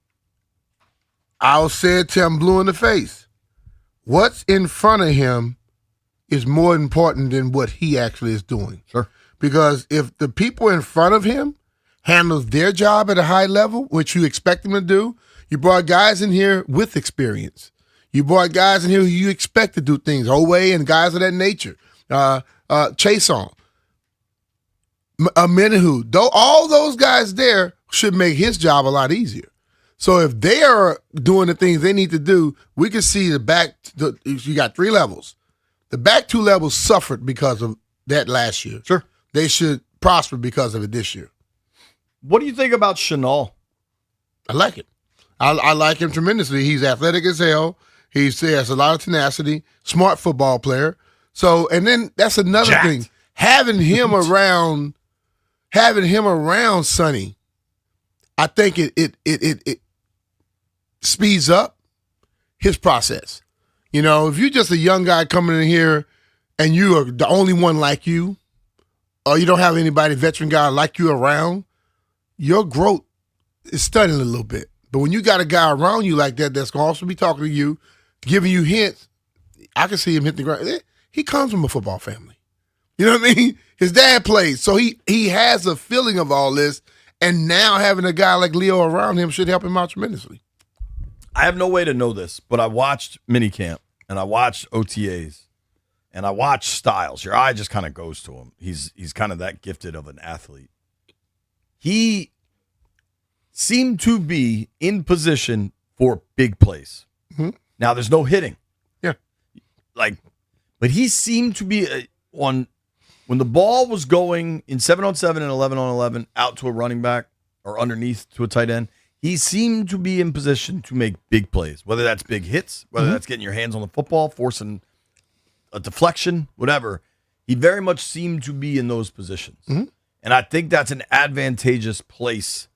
I'll say it till I'm blue in the face. What's in front of him is more important than what he actually is doing. Sure. Because if the people in front of him handles their job at a high level, which you expect them to do, you brought guys in here with experience. You brought guys in here who you expect to do things, Oweh and guys of that nature. Chason, Menahu, though all those guys there should make his job a lot easier. So if they are doing the things they need to do, we can see you got 3 levels. The back 2 levels suffered because of that last year. Sure. They should prosper because of it this year. What do you think about Chenal? I like it. I like him tremendously. He's athletic as hell. He has a lot of tenacity, smart football player. So, and then that's another thing. Having him around Sonny, I think it speeds up his process. You know, if you're just a young guy coming in here and you are the only one like you, or you don't have anybody, veteran guy like you around, your growth is stunning a little bit. But when you got a guy around you like that that's going to also be talking to you, giving you hints, I can see him hit the ground. He comes from a football family. You know what I mean? His dad played, so he has a feeling of all this, and now having a guy like Leo around him should help him out tremendously. I have no way to know this, but I watched minicamp, and I watched OTAs, and I watched Styles. Your eye just kind of goes to him. He's kind of that gifted of an athlete. He seemed to be in position for big plays. Mm-hmm. Now, there's no hitting. Yeah. But he seemed to be on when the ball was going in 7-on-7 and 11-on-11 out to a running back or underneath to a tight end. He seemed to be in position to make big plays, whether that's big hits, whether that's getting your hands on the football, forcing a deflection, whatever. He very much seemed to be in those positions. Mm-hmm. And I think that's an advantageous place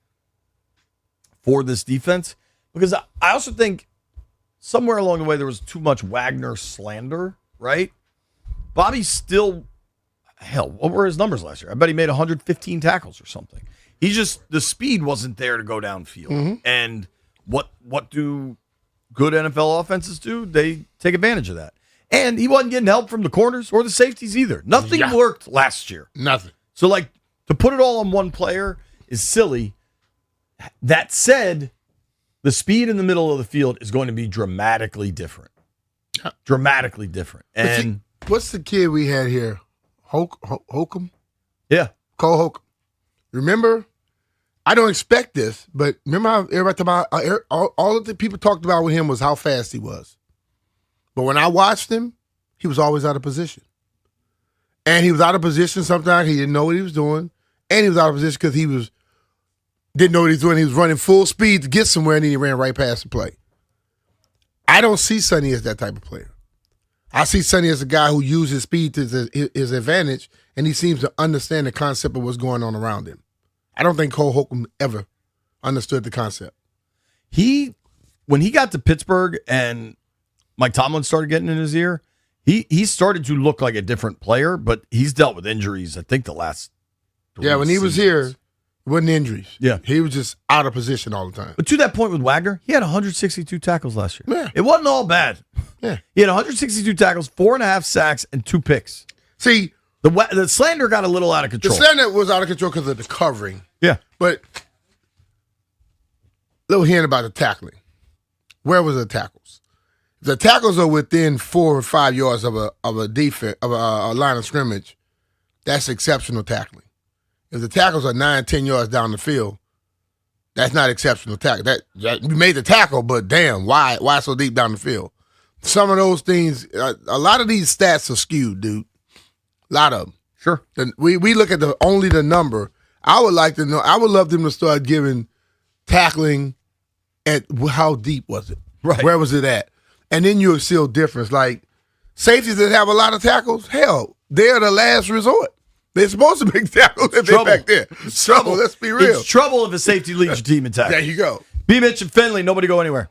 for this defense, because I also think somewhere along the way there was too much Wagner slander, right? Bobby still, hell, what were his numbers last year? I bet he made 115 tackles or something. He just the speed wasn't there to go downfield. Mhm. And what do good NFL offenses do? They take advantage of that. And he wasn't getting help from the corners or the safeties either. Nothing worked last year. Nothing. So like to put it all on one player is silly. That said, the speed in the middle of the field is going to be dramatically different. Dramatically different. And What's the kid we had here? Holcomb? Yeah. Cole Holcomb. Remember? I don't expect this, but remember how everybody talked about all of the people talked about with him was how fast he was. But when I watched him, he was always out of position. And he was out of position sometimes. He didn't know what he was doing. And he was out of position because he didn't know what he was doing. He was running full speed to get somewhere, and then he ran right past the play. I don't see Sonny as that type of player. I see Sonny as a guy who uses speed to his advantage, and he seems to understand the concept of what's going on around him. I don't think Cole Holcomb ever understood the concept. When he got to Pittsburgh and Mike Tomlin started getting in his ear, he started to look like a different player, but he's dealt with injuries, I think, the last when he was here, it wasn't injuries. Yeah. He was just out of position all the time. But to that point with Wagner, he had 162 tackles last year. Yeah. It wasn't all bad. Yeah. He had 162 tackles, 4.5 sacks, and 2 picks. See, the slander got a little out of the control. slander was out of control because of the covering. Yeah. But little hint about the tackling. Where was the tackles? If the tackles are within 4 or 5 yards of a defense of a line of scrimmage, that's exceptional tackling. If the tackles are 9, 10 yards down the field, that's not exceptional tackle. That you made the tackle, but damn, why so deep down the field? Some of those things, a lot of these stats are skewed, dude. A lot of them. Sure. We look at only the number. I would like to know. I would love them to start giving tackling at how deep was it? Right. Where was it at? And then you'll see a difference. Like safeties that have a lot of tackles, hell, they're the last resort. They're supposed to make tackles if they're back there. So let's be real. It's trouble if a safety leads your team in tackles. There you go. B. Mitch and Finley, nobody go anywhere.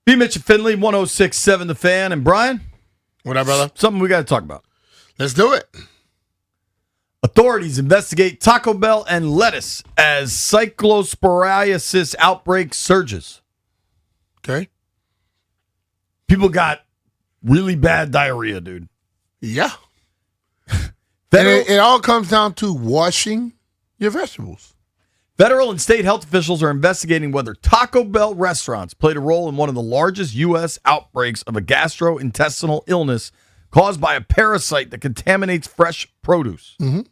B. Mitch and Finley, 106.7 The Fan. And Brian? What up, brother? Something we got to talk about. Let's do it. Authorities investigate Taco Bell and lettuce as cyclosporiasis outbreak surges. Okay. People got really bad diarrhea, dude. Yeah. And it all comes down to washing your vegetables. Federal and state health officials are investigating whether Taco Bell restaurants played a role in one of the largest U.S. outbreaks of a gastrointestinal illness caused by a parasite that contaminates fresh produce. Mm-hmm.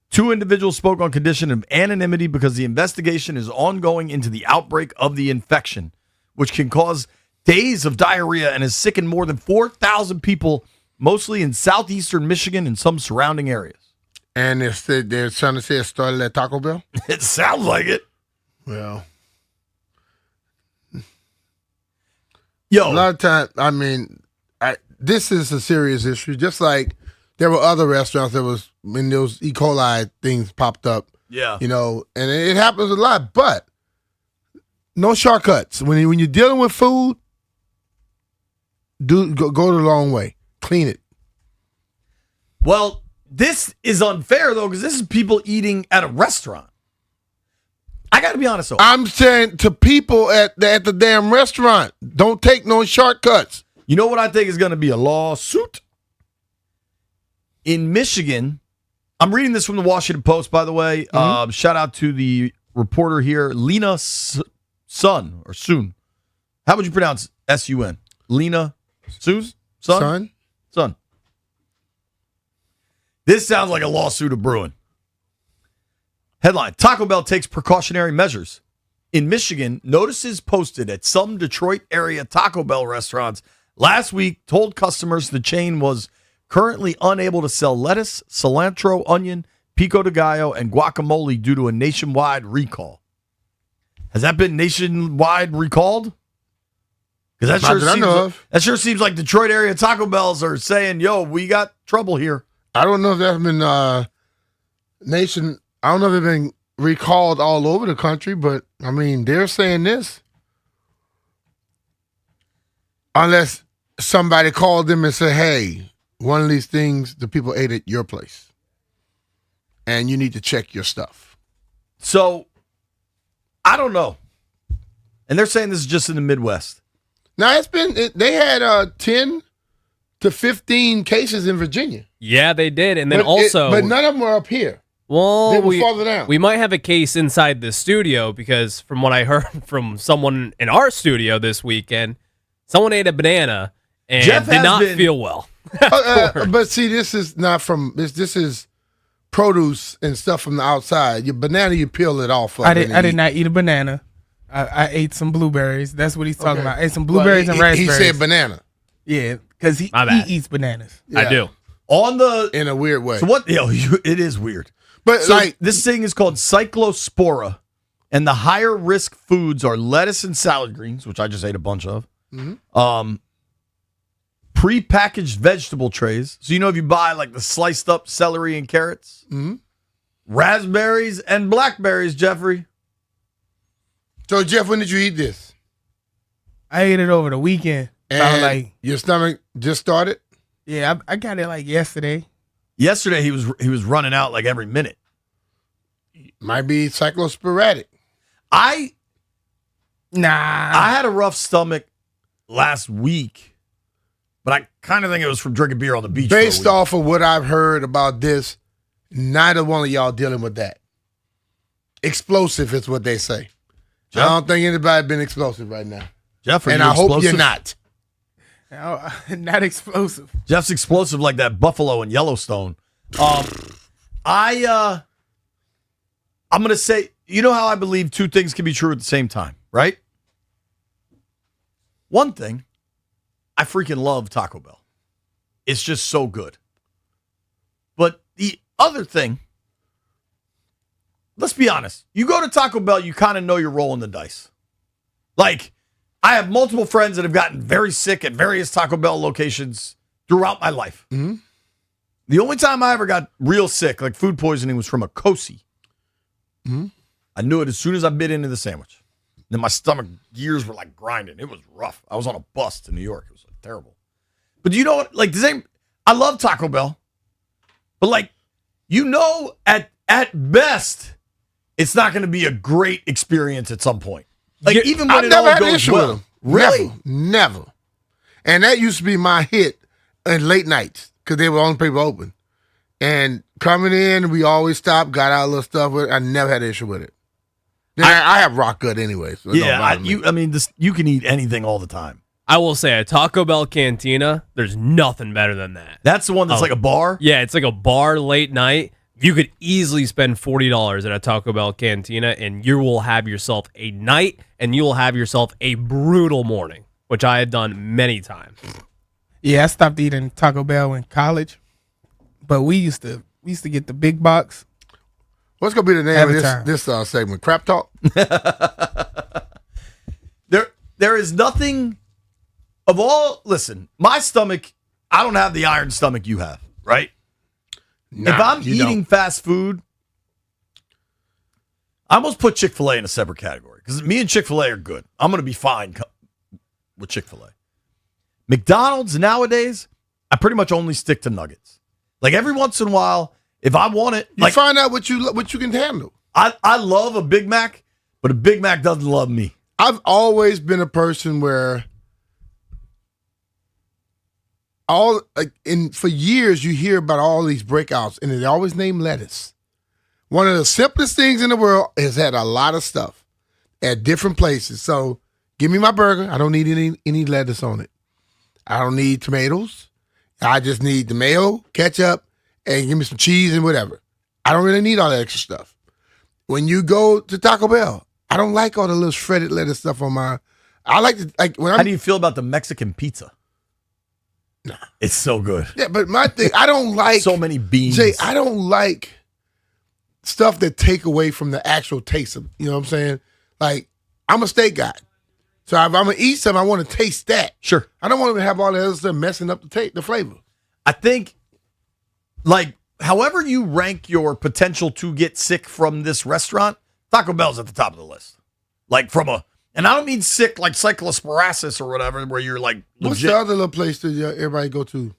2 individuals spoke on condition of anonymity because the investigation is ongoing into the outbreak of the infection, which can cause days of diarrhea and has sickened more than 4,000 people, mostly in southeastern Michigan and some surrounding areas. And they're trying to say it started at Taco Bell? It sounds like it. Well, a lot of times, I mean, this is a serious issue. Just like there were other restaurants that was when those E. coli things popped up. Yeah. You know, and it happens a lot, but no shortcuts. When you're dealing with food, go the long way. Clean it. Well, this is unfair, though, because this is people eating at a restaurant. I got to be honest, though. I'm saying to people at the damn restaurant, don't take no shortcuts. You know what I think is going to be a lawsuit? In Michigan, I'm reading this from the Washington Post, by the way. Mm-hmm. Shout out to the reporter here, Lena Sun, or Soon. How would you pronounce S-U-N? Lena Soon? Sun? Sun. This sounds like a lawsuit of brewing. Headline, Taco Bell takes precautionary measures. In Michigan, notices posted at some Detroit area Taco Bell restaurants last week told customers the chain was currently unable to sell lettuce, cilantro, onion, pico de gallo, and guacamole due to a nationwide recall. Has that been nationwide recalled? Because that sure seems like Detroit area Taco Bells are saying, yo, we got trouble here. I don't know if that's been I don't know if they've been recalled all over the country, but I mean, they're saying this. Unless somebody called them and said, hey, one of these things the people ate at your place. And you need to check your stuff. So, I don't know. And they're saying this is just in the Midwest. Now, they had 10 to 15 cases in Virginia. Yeah, they did. And then but none of them were up here. Well, they were farther down. We might have a case inside the studio because from what I heard from someone in our studio this weekend, someone ate a banana and did not feel well. But see, this is not from this is produce and stuff from the outside. Your banana, you peel it off. I did not eat a banana. I ate some blueberries. That's what he's talking about. I ate some blueberries and raspberries. He said banana. Yeah, because he eats bananas. Yeah. I do. In a weird way. So what? It is weird. But so this thing is called cyclospora, and the higher risk foods are lettuce and salad greens, which I just ate a bunch of. Mm-hmm. Pre-packaged vegetable trays. So if you buy like the sliced up celery and carrots, raspberries and blackberries, Jeffrey. So Jeff, when did you eat this? I ate it over the weekend. And your stomach just started? Yeah, I got it like yesterday. Yesterday he was running out like every minute. Might be cyclosporadic. I had a rough stomach last week, but I kind of think it was from drinking beer on the beach. Based off of what I've heard about this, neither one of y'all dealing with that. Explosive is what they say. Jeff? I don't think anybody been explosive right now. Jeff, and I hope you're not. Not explosive. Jeff's explosive like that buffalo in Yellowstone. I'm gonna say, you know how I believe two things can be true at the same time, right? One thing, I freaking love Taco Bell. It's just so good. But the other thing, let's be honest. You go to Taco Bell, you kind of know you're rolling the dice. Like, I have multiple friends that have gotten very sick at various Taco Bell locations throughout my life. Mm-hmm. The only time I ever got real sick, like food poisoning, was from a Kosi. Mm-hmm. I knew it as soon as I bit into the sandwich. then my stomach gears were like grinding. It was rough. I was on a bus to New York. It was like, terrible. But you know what? Like I love Taco Bell, but like at best, it's not going to be a great experience at some point. Like even when I've it never all had an goes issue well. with them. Really? Never. And that used to be my hit in late nights because they were on paper open. And coming in, we always stopped, got out a little stuff with it. I never had an issue with it. I have rock gut anyway. So it don't bother me. You can eat anything all the time. I will say, a Taco Bell Cantina, there's nothing better than that. That's the one that's like a bar? Yeah, it's like a bar late night. You could easily spend $40 at a Taco Bell Cantina, and you will have yourself a night, and you will have yourself a brutal morning, which I had done many times. Yeah, I stopped eating Taco Bell in college, but we used to get the big box. What's going to be the name of this segment? Crap Talk? There is nothing of all. Listen, my stomach, I don't have the iron stomach you have, right? Nah, if I'm you eating don't. fast food, I almost put Chick-fil-A in a separate category because me and Chick-fil-A are good. I'm going to be fine with Chick-fil-A. McDonald's nowadays, I pretty much only stick to nuggets. Like every once in a while, if I want it, You find out what you can handle. I love a Big Mac, but a Big Mac doesn't love me. I've always been a person where for years you hear about all these breakouts and they always name lettuce. One of the simplest things in the world has had a lot of stuff at different places. So give me my burger. I don't need any lettuce on it. I don't need tomatoes. I just need the mayo, ketchup, and give me some cheese and whatever. I don't really need all that extra stuff. When you go to Taco Bell, I don't like all the little shredded lettuce stuff on my. I like when I'm. How do you feel about the Mexican pizza? Nah, it's so good. Yeah, but my thing, I don't like so many beans. Jay, I don't like stuff that take away from the actual taste of. You know what I'm saying? Like I'm a steak guy, so if I'm gonna eat something, I want to taste that. Sure, I don't want to have all that other stuff messing up the flavor. I think, like, however you rank your potential to get sick from this restaurant, Taco Bell's at the top of the list. Like and I don't mean sick like cyclosporasis or whatever, where you're like legit. What's the other little place that everybody go to?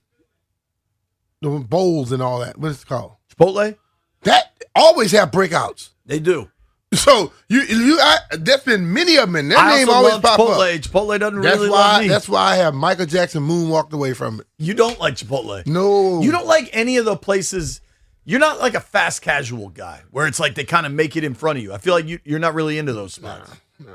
The bowls and all that. What's it called? Chipotle? That always have breakouts. They do. So there's been many of them, and their I name also always love pop Chipotle. up. Chipotle doesn't really love me. That's why I have Michael Jackson moonwalked away from it. You don't like Chipotle. No. You don't like any of the places. You're not like a fast casual guy where it's like they kind of make it in front of you. I feel like you're not really into those spots. Nah.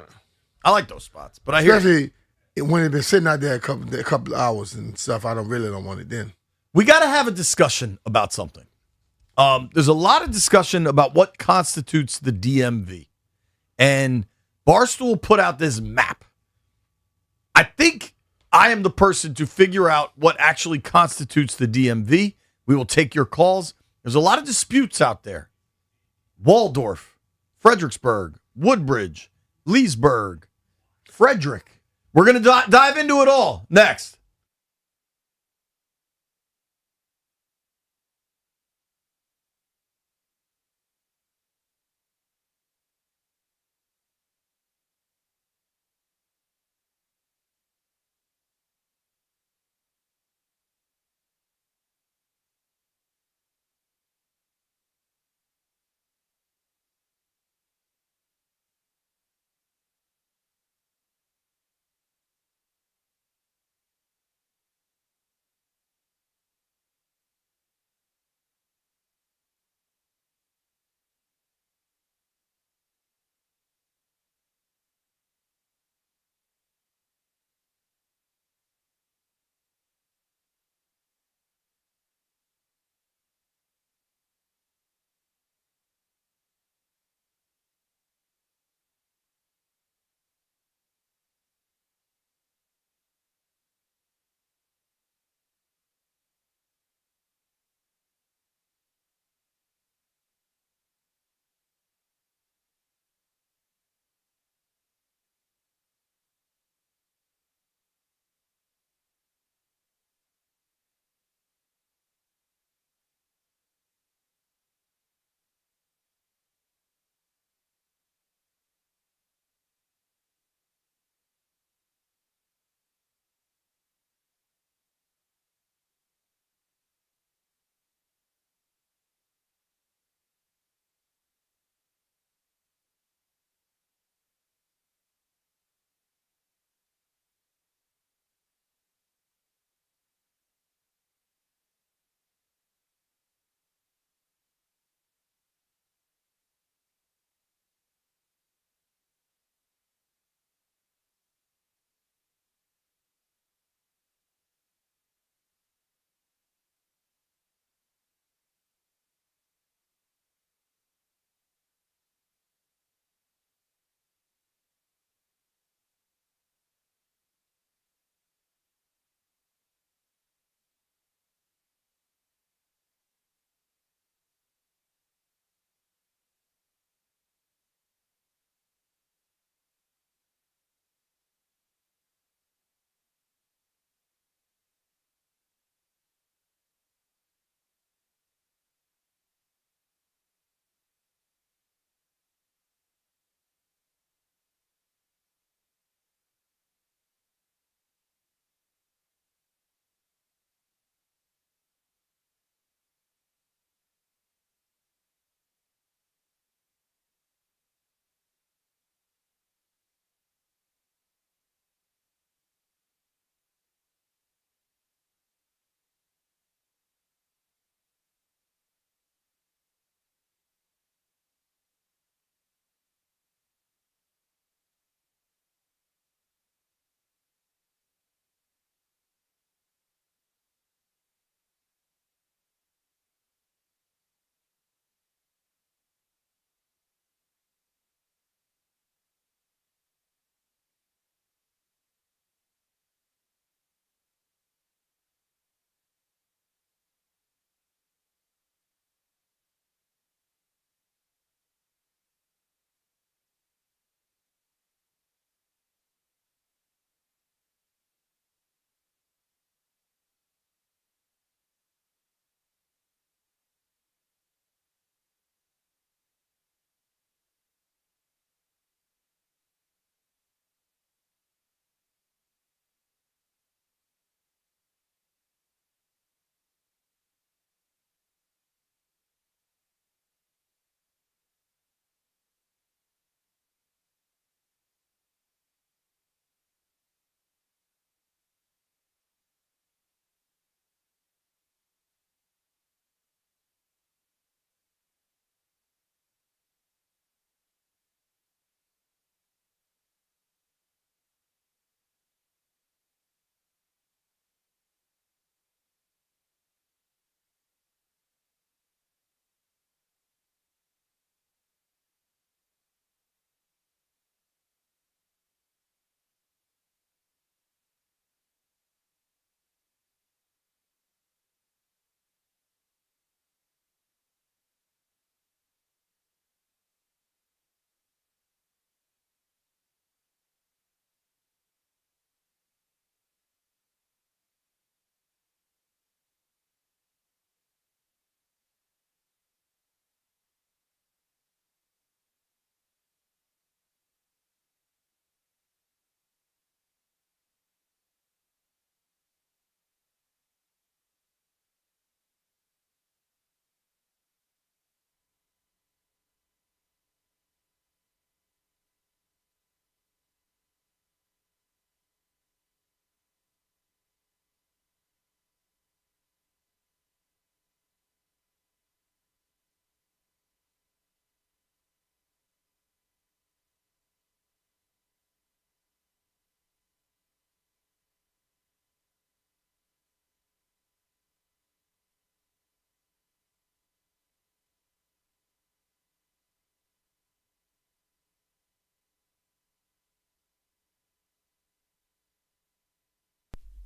I like those spots, but I hear especially when it's been sitting out there a couple of hours and stuff. I really don't want it then. we got to have a discussion about something. There's a lot of discussion about what constitutes the DMV. And Barstool put out this map. I think I am the person to figure out what actually constitutes the DMV. We will take your calls. There's a lot of disputes out there. Waldorf, Fredericksburg, Woodbridge, Leesburg, Frederick. We're going to dive into it all next.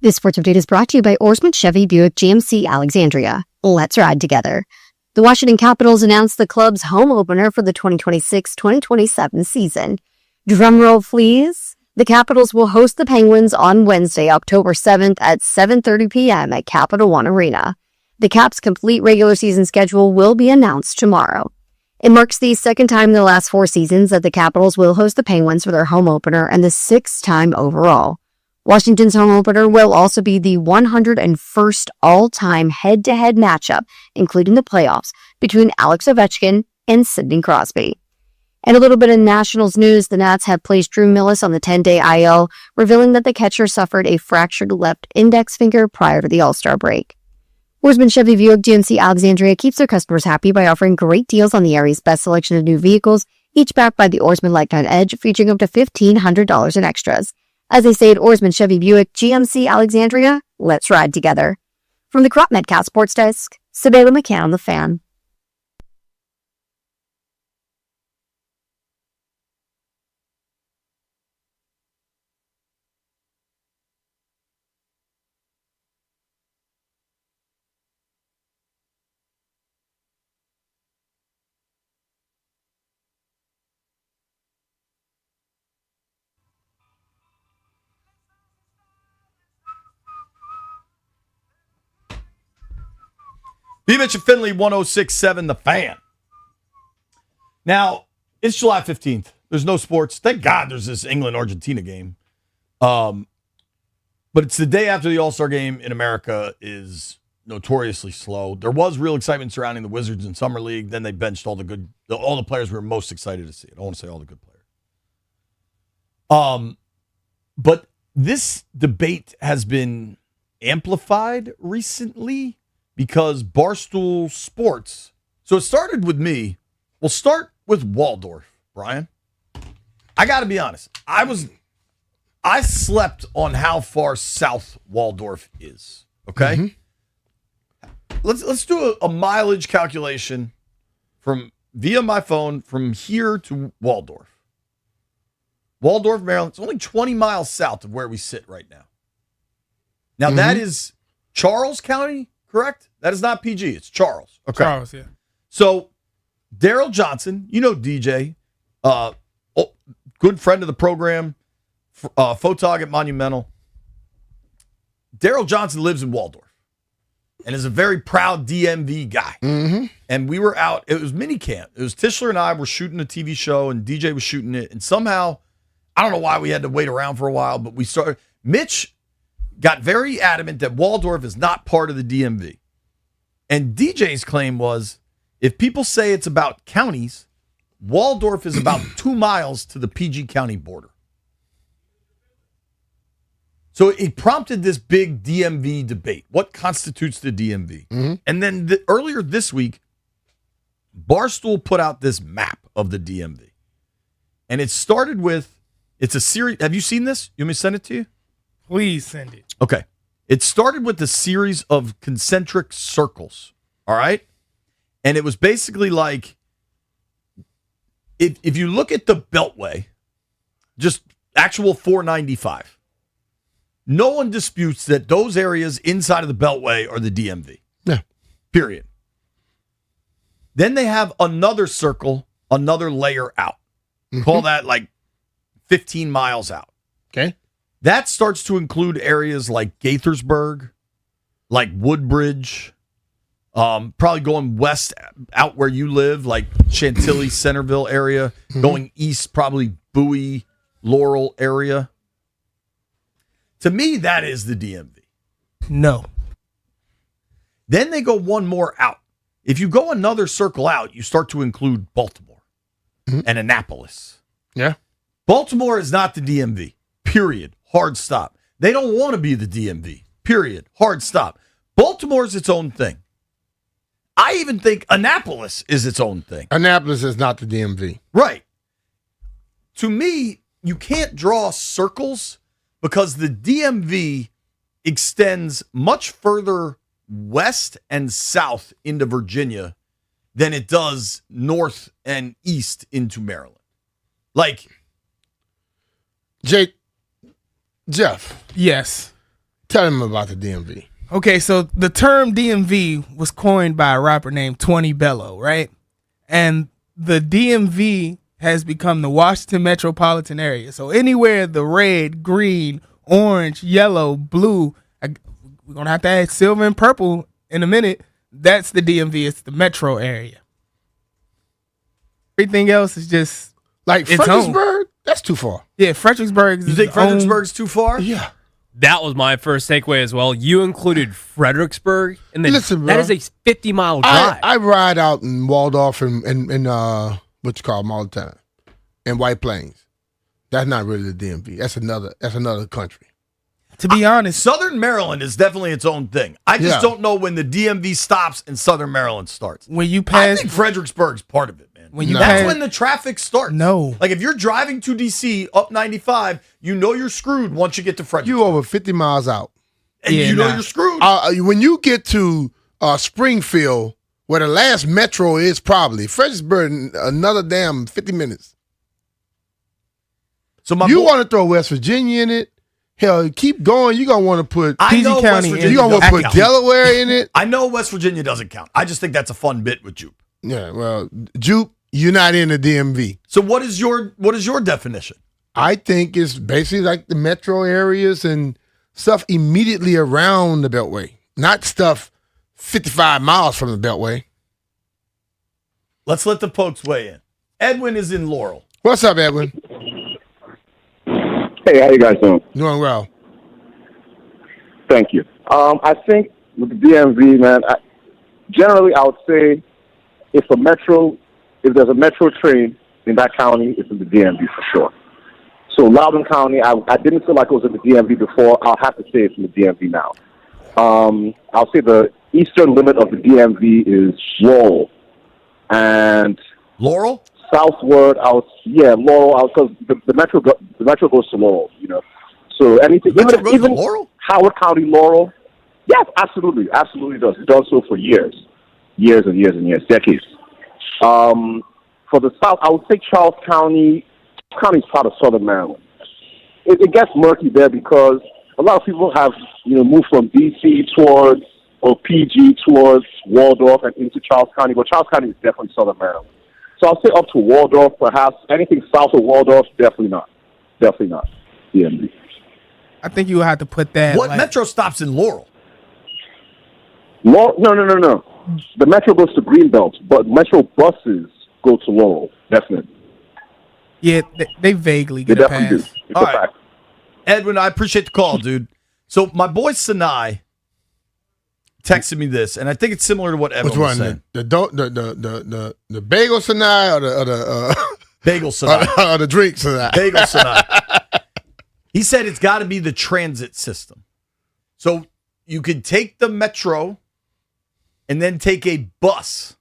This sports update is brought to you by Oarsman Chevy Buick GMC Alexandria. Let's ride together. The Washington Capitals announced the club's home opener for the 2026-2027 season. Drumroll, please. The Capitals will host the Penguins on Wednesday, October 7th at 7:30 p.m. at Capital One Arena. The Caps' complete regular season schedule will be announced tomorrow. It marks the second time in the last 4 seasons that the Capitals will host the Penguins for their home opener and the 6th time overall. Washington's home opener will also be the 101st all-time head-to-head matchup, including the playoffs, between Alex Ovechkin and Sidney Crosby. And a little bit of Nationals news, the Nats have placed Drew Millis on the 10-day IL, revealing that the catcher suffered a fractured left index finger prior to the All-Star break. Oarsman Chevy Buick GMC Alexandria keeps their customers happy by offering great deals on the area's best selection of new vehicles, each backed by the Oarsman Lifetime Edge, featuring up to $1,500 in extras. As they say at Oarsman Chevy Buick GMC Alexandria, let's ride together. From the Crop Metcalf Sports Desk, Sabela McCann on the Fan. B. Mitch and Finley, 106.7 The Fan. Now, it's July 15th. There's no sports. Thank God there's this England-Argentina game. But it's the day after the All-Star game in America is notoriously slow. There was real excitement surrounding the Wizards in Summer League. Then they benched all the players we were most excited to see. I don't want to say all the good players. But this debate has been amplified recently because Barstool Sports. So it started with me. We'll start with Waldorf, Brian. I got to be honest. I slept on how far south Waldorf is. Okay? Mm-hmm. Let's do a mileage calculation via my phone from here to Waldorf. Waldorf, Maryland. It's only 20 miles south of where we sit right now. Now, that is Charles County, correct? That is not PG. It's Charles. Okay. Charles, yeah. So, Daryl Johnson, you know DJ, good friend of the program, photog at Monumental. Daryl Johnson lives in Waldorf and is a very proud DMV guy. Mm-hmm. And we were out. It was mini camp. It was Tischler and I were shooting a TV show, and DJ was shooting it. And somehow, I don't know why we had to wait around for a while, but we started. Mitch got very adamant that Waldorf is not part of the DMV. And DJ's claim was, if people say it's about counties, Waldorf is about 2 miles to the PG County border. So it prompted this big DMV debate. What constitutes the DMV? Mm-hmm. And then earlier this week, Barstool put out this map of the DMV. And it started with, it's a series. Have you seen this? You want me to send it to you? Please send it. Okay. It started with a series of concentric circles. All right? And it was basically like, if you look at the Beltway, just actual 495, no one disputes that those areas inside of the Beltway are the DMV. Yeah. Period. Then they have another circle, another layer out. Mm-hmm. Call that like 15 miles out. Okay. That starts to include areas like Gaithersburg, like Woodbridge, probably going west out where you live, like Chantilly, Centerville area, going east, probably Bowie, Laurel area. To me, that is the DMV. No. Then they go one more out. If you go another circle out, you start to include Baltimore and Annapolis. Yeah. Baltimore is not the DMV. Period. Hard stop. They don't want to be the DMV. Period. Hard stop. Baltimore is its own thing. I even think Annapolis is its own thing. Annapolis is not the DMV. Right. To me, you can't draw circles because the DMV extends much further west and south into Virginia than it does north and east into Maryland. Like, Jeff. Yes. Tell him about the DMV. Okay, so the term DMV was coined by a rapper named 20 Bello, right? And the DMV has become the Washington metropolitan area. So anywhere the red, green, orange, yellow, blue, we're going to have to add silver and purple in a minute. That's the DMV. It's the metro area. Everything else is just like its Fredericksburg. own. That's too far. Yeah, Fredericksburg. You think Fredericksburg's too far? Yeah. That was my first takeaway as well. You included Fredericksburg, and then Listen, that bro. is a 50-mile drive. I ride out in Waldorf and what you call them all the time, in White Plains. That's not really the DMV. That's another country. To be honest, Southern Maryland is definitely its own thing. I just don't know when the DMV stops and Southern Maryland starts. When you I pass, think Fredericksburg's part of it, man. When you That's pass- when the traffic starts. No. Like if you're driving to DC up 95, you know you're screwed once you get to Fredericksburg. You over 50 miles out. And you know you're screwed. When you get to Springfield, where the last metro is probably, Fredericksburg, another damn 50 minutes. So you want to throw West Virginia in it? Hell, keep going. You're going to want to put I know PG West County Virginia You're going to want to doesn't put count. Delaware in it. I know West Virginia doesn't count. I just think that's a fun bit with Jupe. Yeah, well, Jupe, you're not in the DMV. So what is your definition? I think it's basically like the metro areas and stuff immediately around the Beltway, not stuff 55 miles from the Beltway. Let's let the folks weigh in. Edwin is in Laurel. What's up, Edwin? Hey, how you guys doing? Doing well. Thank you. I think with the DMV, man, generally I would say if there's a metro train in that county, it's in the DMV for sure. So Loudoun County, I didn't feel like it was in the DMV before. I'll have to say it's in the DMV now. I'll say the eastern limit of the DMV is Laurel. And Laurel? Southward, Laurel, because the metro goes to Laurel, you know. So anything, even Laurel? Howard County, Laurel, yes, absolutely does. It's done so for years and years and years, decades. For the South, I would say Charles County. County is part of Southern Maryland. It gets murky there because a lot of people have moved from DC towards or PG towards Waldorf and into Charles County, but Charles County is definitely Southern Maryland. So I'll say up to Waldorf, perhaps. Anything south of Waldorf, definitely not. Definitely not. DMV. I think you would have to put that. What metro stops in Laurel? No. The metro goes to Greenbelt, but metro buses go to Laurel, definitely. Yeah, they vaguely They get a definitely pass. do. It's All a right. fact. Edwin, I appreciate the call, dude. So my boy Sinai texted me this, and I think it's similar to what Edwin Which was one? saying. The bagel Sinai or the Bagel Sinai. or the drink Sinai? Bagel Sinai. He said it's got to be the transit system. So you could take the metro and then take a bus,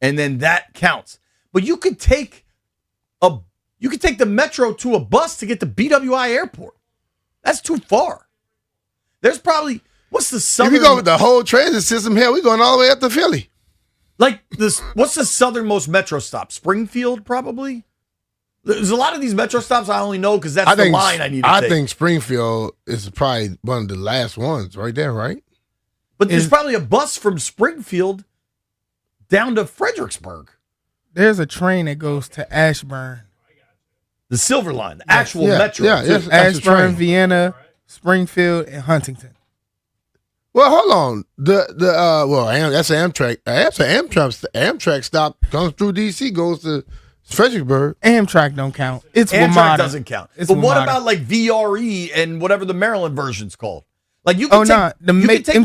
and then that counts. But you could take the metro to a bus to get to BWI Airport. That's too far. There's probably what's the southern? If we go with the whole transit system, hell, we're going all the way up to Philly. Like this, what's the southernmost metro stop? Springfield, probably. There's a lot of these metro stops I only know because that's the line I need to take. I think Springfield is probably one of the last ones right there, right? But there's probably a bus from Springfield down to Fredericksburg. There's a train that goes to Ashburn. The Silver Line, the actual Yeah, metro. yeah, too. yes. That's the Ashburn, train. Vienna, Springfield, and Huntington. Well, hold on. That's Amtrak. That's an Amtrak stop comes through DC, goes to Fredericksburg. Amtrak don't count. It's Amtrak WMATA. doesn't count. It's But what WMATA. about like VRE and whatever the Maryland version's called? Like you can you take the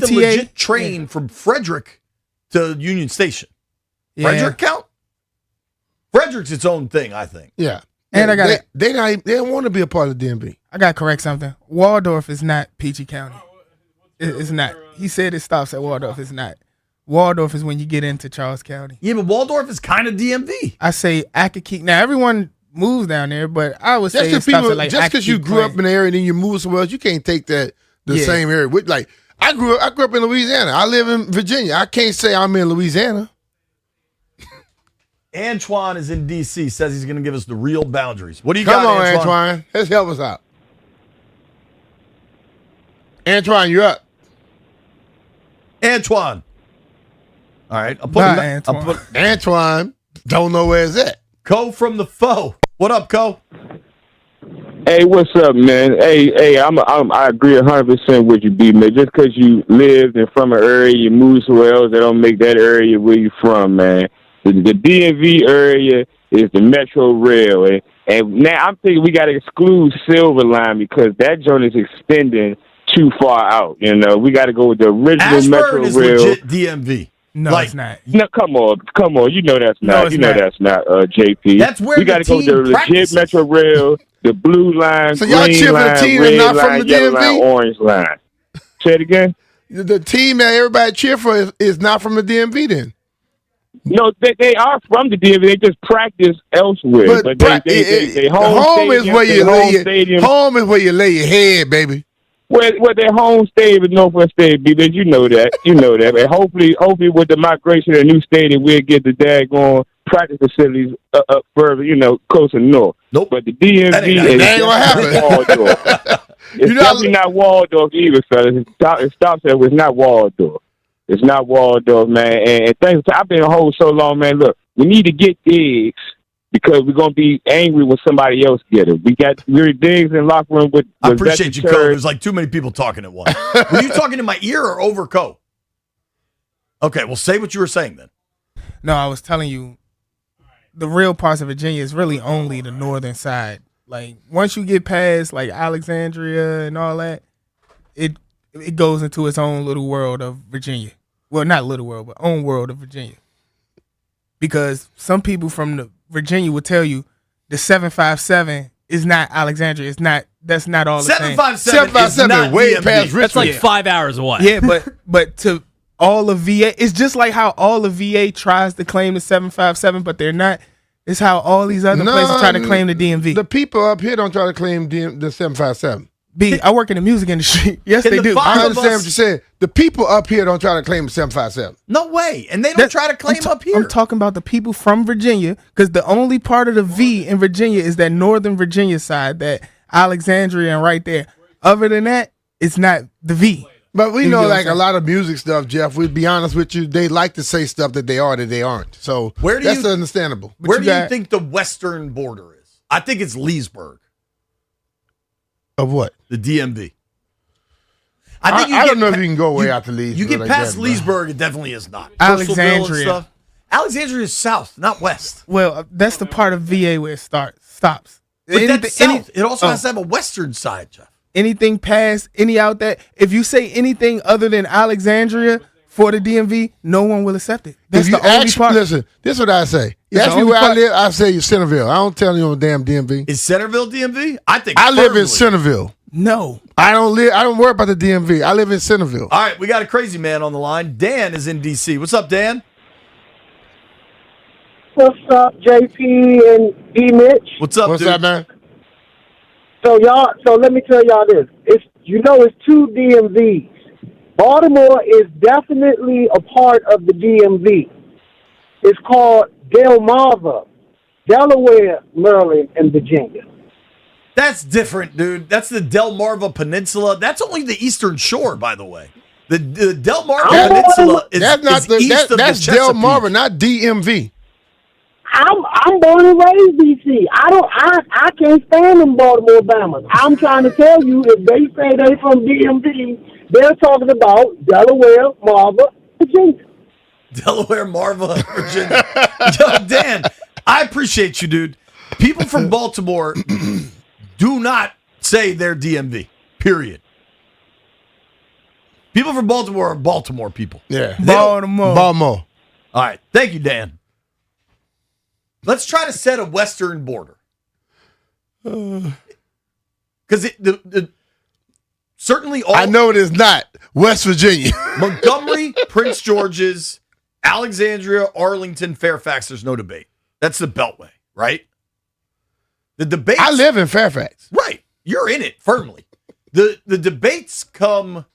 MTA legit train from Frederick to Union Station. Yeah. Frederick count? Frederick's its own thing, I think. Yeah. And I got they don't want to be a part of the DMV. I got to correct something. Waldorf is not PG County. It's not. He said it stops at Waldorf. It's not. Waldorf is when you get into Charles County. Yeah, but Waldorf is kind of DMV. I say Akakeek. Now everyone moves down there, but I would say it Just stops at like because you Akakeek grew up Plain. in the area and then you move somewhere else, you can't take the Yeah. same area. Like I grew up in Louisiana. I live in Virginia. I can't say I'm in Louisiana. Antoine is in DC, says he's going to give us the real boundaries. What do you Come got, on, Antoine? Antoine. Let's help us out. Antoine, you're up. Antoine. All right. Antoine. Don't know where it's at. Co from the foe. What up, Co? Hey, what's up, man? Hey, I agree 100% with you, B, man. Just because you lived and from an area, you moved somewhere else, that don't make that area where you from, man. The DMV area is the Metro Rail, and now I'm thinking we got to exclude Silver Line because that joint is extending too far out. You know, we got to go with the original Ashburn Metro is Rail. legit DMV. No, it's not. No, come on. You know that's not. That's not. JP. That's where we got to go with the legit Metro Rail, the blue line, So y'all green cheer for the line, team red that's not line, from the yellow DMV? line, orange line. Say it again. The team that everybody cheer for is not from the DMV then. No, they are from the DMV. They just practice elsewhere. But they home is where you lay stadium. Home is where you lay your head, baby. Where their home stadium is Northwest Stadium, because you know that. And hopefully with the migration of the new stadium, we'll get the daggone practice facilities up further, closer north. Nope. But the DMV is definitely Waldorf. It's definitely not Waldorf either, fellas. It stops there. It's not Waldorf. It's not Waldorf, man. And thanks. I've been a whole so long, man. Look, we need to get Diggs because we're gonna be angry when somebody else get it. We're Diggs in locker room with. I appreciate you, Co. There's like too many people talking at once. Were you talking in my ear or over Co? Okay, well, say what you were saying then. No, I was telling you, the real parts of Virginia is really only the northern side. Like once you get past like Alexandria and all that, it goes into its own little world of Virginia. Well, not little world, but own world of Virginia. Because some people from the Virginia would tell you the 757 is not Alexandria. That's not all the same. 757 is not way DMV. past Richmond. That's like 5 hours away. Yeah, but to all of VA, it's just like how all of VA tries to claim the 757, but they're not. It's how all these other places try to claim the DMV. The people up here don't try to claim the 757. B, I work in the music industry. Yes, they do. I understand what you're saying. The people up here don't try to claim the 757. No way. And they don't try to claim up here. I'm talking about the people from Virginia, because the only part of the V in Virginia is that northern Virginia side, that Alexandria and right there. Other than that, it's not the V. But we know, like a lot of music stuff, Jeff, we'll be honest with you, they like to say stuff that they are that they aren't. So that's understandable. Where do you think the western border is? I think it's Leesburg. Of what? The DMV. I don't know if you can go way out to Leesburg. You get like past that, Leesburg, it definitely is not. Alexandria. Purcellville and stuff. Alexandria is south, not west. Well, that's the part of VA where it stops. But that's south. It also has to have a western side, Jeff. Anything past, any out that, if you say anything other than Alexandria for the DMV, no one will accept it. That's If you the only part. Listen, this is what I say. You It's ask the me only where I part- live, I say Centerville. I don't tell you on the damn DMV. Is Centerville DMV? I think I live in firmly. Centerville. No. I don't worry about the DMV. I live in Centerville. All right, we got a crazy man on the line. Dan is in D.C. What's up, Dan? What's up, JP and D Mitch? What's up, dude? man? So let me tell y'all this. It's two DMVs. Baltimore is definitely a part of the DMV. It's called Delmarva, Delaware, Maryland, and Virginia. That's different, dude. That's the Delmarva Peninsula. That's only the eastern shore, by the way. The Delmarva Peninsula is east of that's the Delmarva, not DMV. I'm born and raised DC. I can't stand them Baltimore Bammers. I'm trying to tell you, if they say they from DMV, they're talking about Delaware, Marva, Virginia. Delaware, Marva, Virginia. Yo, Dan, I appreciate you, dude. People from Baltimore do not say they're DMV, period. People from Baltimore are Baltimore people. Yeah. Baltimore. Baltimore. All right. Thank you, Dan. Let's try to set a western border. Because certainly all... I know it is not West Virginia. Montgomery, Prince George's, Alexandria, Arlington, Fairfax, there's no debate. That's the Beltway, right? The debates... I live in Fairfax. Right. You're in it firmly. The debates come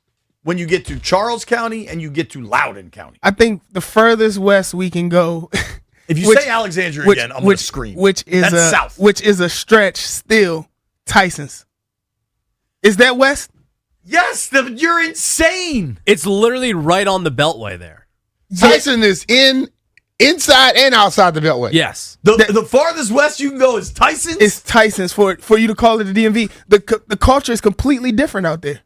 when you get to Charles County and you get to Loudoun County. I think the furthest west we can go... If you say Alexandria again, I'm going to scream. That's south. Which is a stretch still, Tyson's. Is that west? Yes, you're insane. It's literally right on the Beltway there. Tyson is inside and outside the Beltway. Yes. The farthest west you can go is Tyson's? It's Tyson's for you to call it the DMV. The culture is completely different out there.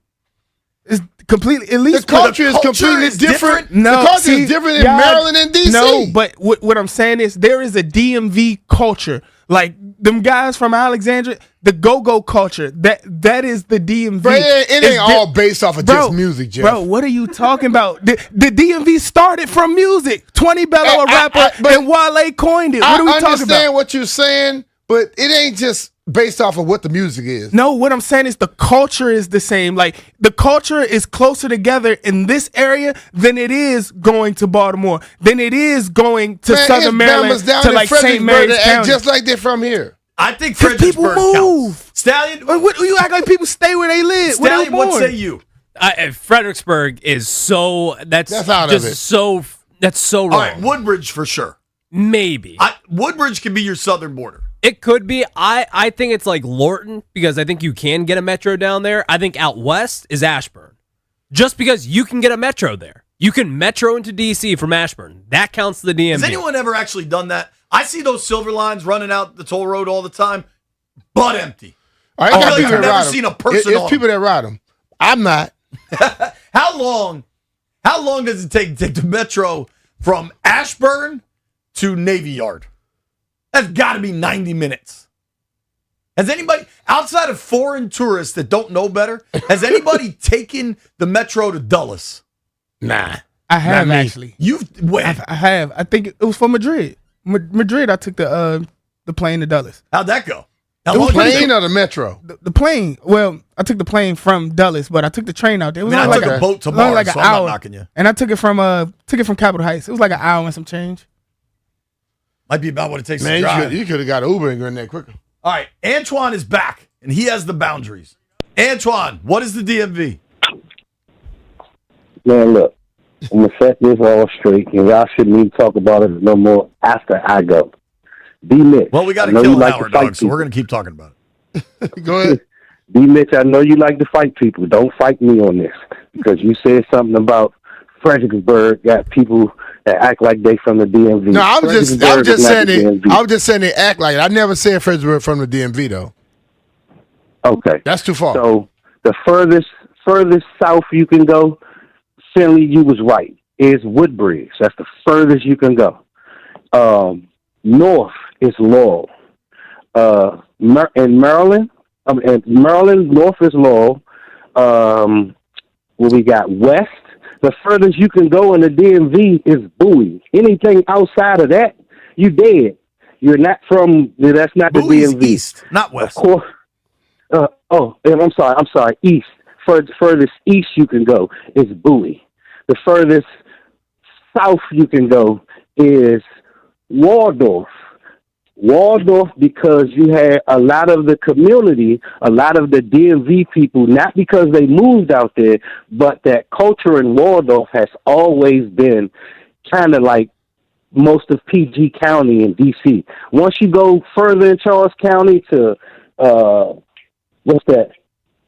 It's completely, at least the culture is completely different. No, the culture is different in Maryland and DC. No, but what I'm saying is there is a DMV culture. Like them guys from Alexandria, the go-go culture. That is the DMV. Bro, it ain't all based off of just music, Jeff. Bro, what are you talking about? The DMV started from music. 20 Bello, a rapper, and Wale coined it. What are we talking about? I understand what you're saying, but it ain't just based off of what the music is. No, what I'm saying is the culture is the same. Like the culture is closer together in this area than it is going to Baltimore, than it is going to Southern Maryland, to like St. Mary's County. Just like they're from here. I think people move. Counts. Stallion, you act like people stay where they live. Stallion, what say you? Fredericksburg is so that's out just of it. that's so wrong. All right, Woodbridge for sure. Maybe Woodbridge can be your southern border. It could be. I think it's like Lorton because I think you can get a metro down there. I think out west is Ashburn. Just because you can get a metro there. You can metro into DC from Ashburn. That counts the DMV. Has anyone ever actually done that? I see those silver lines running out the toll road all the time, butt empty. I got I've people that never ride seen them. a person It's on people that ride them. I'm not. How long does it take to take the metro from Ashburn to Navy Yard? That's got to be 90 minutes. Has anybody, outside of foreign tourists that don't know better, has anybody taken the metro to Dulles? Nah. I have actually. When? I have. I think it was from Madrid. Madrid, I took the plane to Dulles. How'd that go? The plane or the metro? The plane. Well, I took the plane from Dulles, but I took the train out there. It was I only took a boat to it was only Mars, like so an I'm hour. not knocking you. And I took it from Capitol Heights. It was like an hour and some change. Might be about what it takes Man, to drive. you could have got an Uber and gone there quicker. All right, Antoine is back, and he has the boundaries. Antoine, what is the DMV? Man, look, I'm going to set this all straight, and y'all shouldn't even talk about it no more after I go. D-Mitch. Well, we got to I know kill you an like hour, to fight dog, so we're people. going to keep talking about it. Go ahead. D-Mitch, I know you like to fight people. Don't fight me on this, because you said something about Fredericksburg got people that act like they from the DMV. No, I was just Fredericksburg is saying not the it. DMV. I was just saying they act like it. I never said Fredericksburg from the DMV though. Okay. That's too far. So the furthest south you can go, Finley, you was right, is Woodbridge. That's the furthest you can go. North is Laurel. In Maryland, north is Laurel. What we got west, the furthest you can go in the DMV is Bowie. Anything outside of that, you dead. You're not from. That's not Bowie's the DMV. east, not west. Of course. I'm sorry. East. Furthest east you can go is Bowie. The furthest south you can go is Waldorf. Waldorf, because you had a lot of the community, a lot of the DMV people, not because they moved out there, but that culture in Waldorf has always been kind of like most of PG County in D.C. Once you go further in Charles County to, what's that,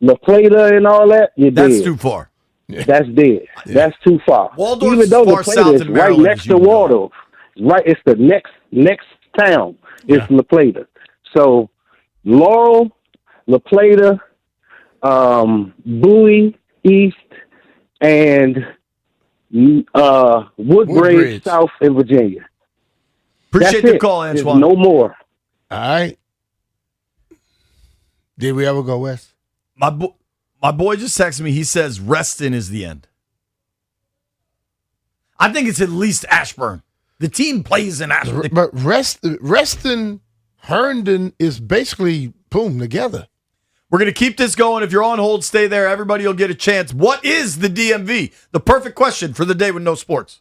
La Plata and all that, you're dead. That's too far. That's dead. That's too far. Waldorf's Even though far La Plata south is in right Maryland next as to you can go. Waldorf. It's the next town. It's La Plata. So Laurel, La Plata, Bowie East, and Woodbridge South in Virginia. Appreciate That's the it. call, There's Antoine. no more. All right. Did we ever go west? My boy just texted me. He says Reston is the end. I think it's at least Ashburn. The team plays in Ashburn. But Reston, Herndon is basically boom together. We're going to keep this going. If you're on hold, stay there. Everybody will get a chance. What is the DMV? The perfect question for the day with no sports.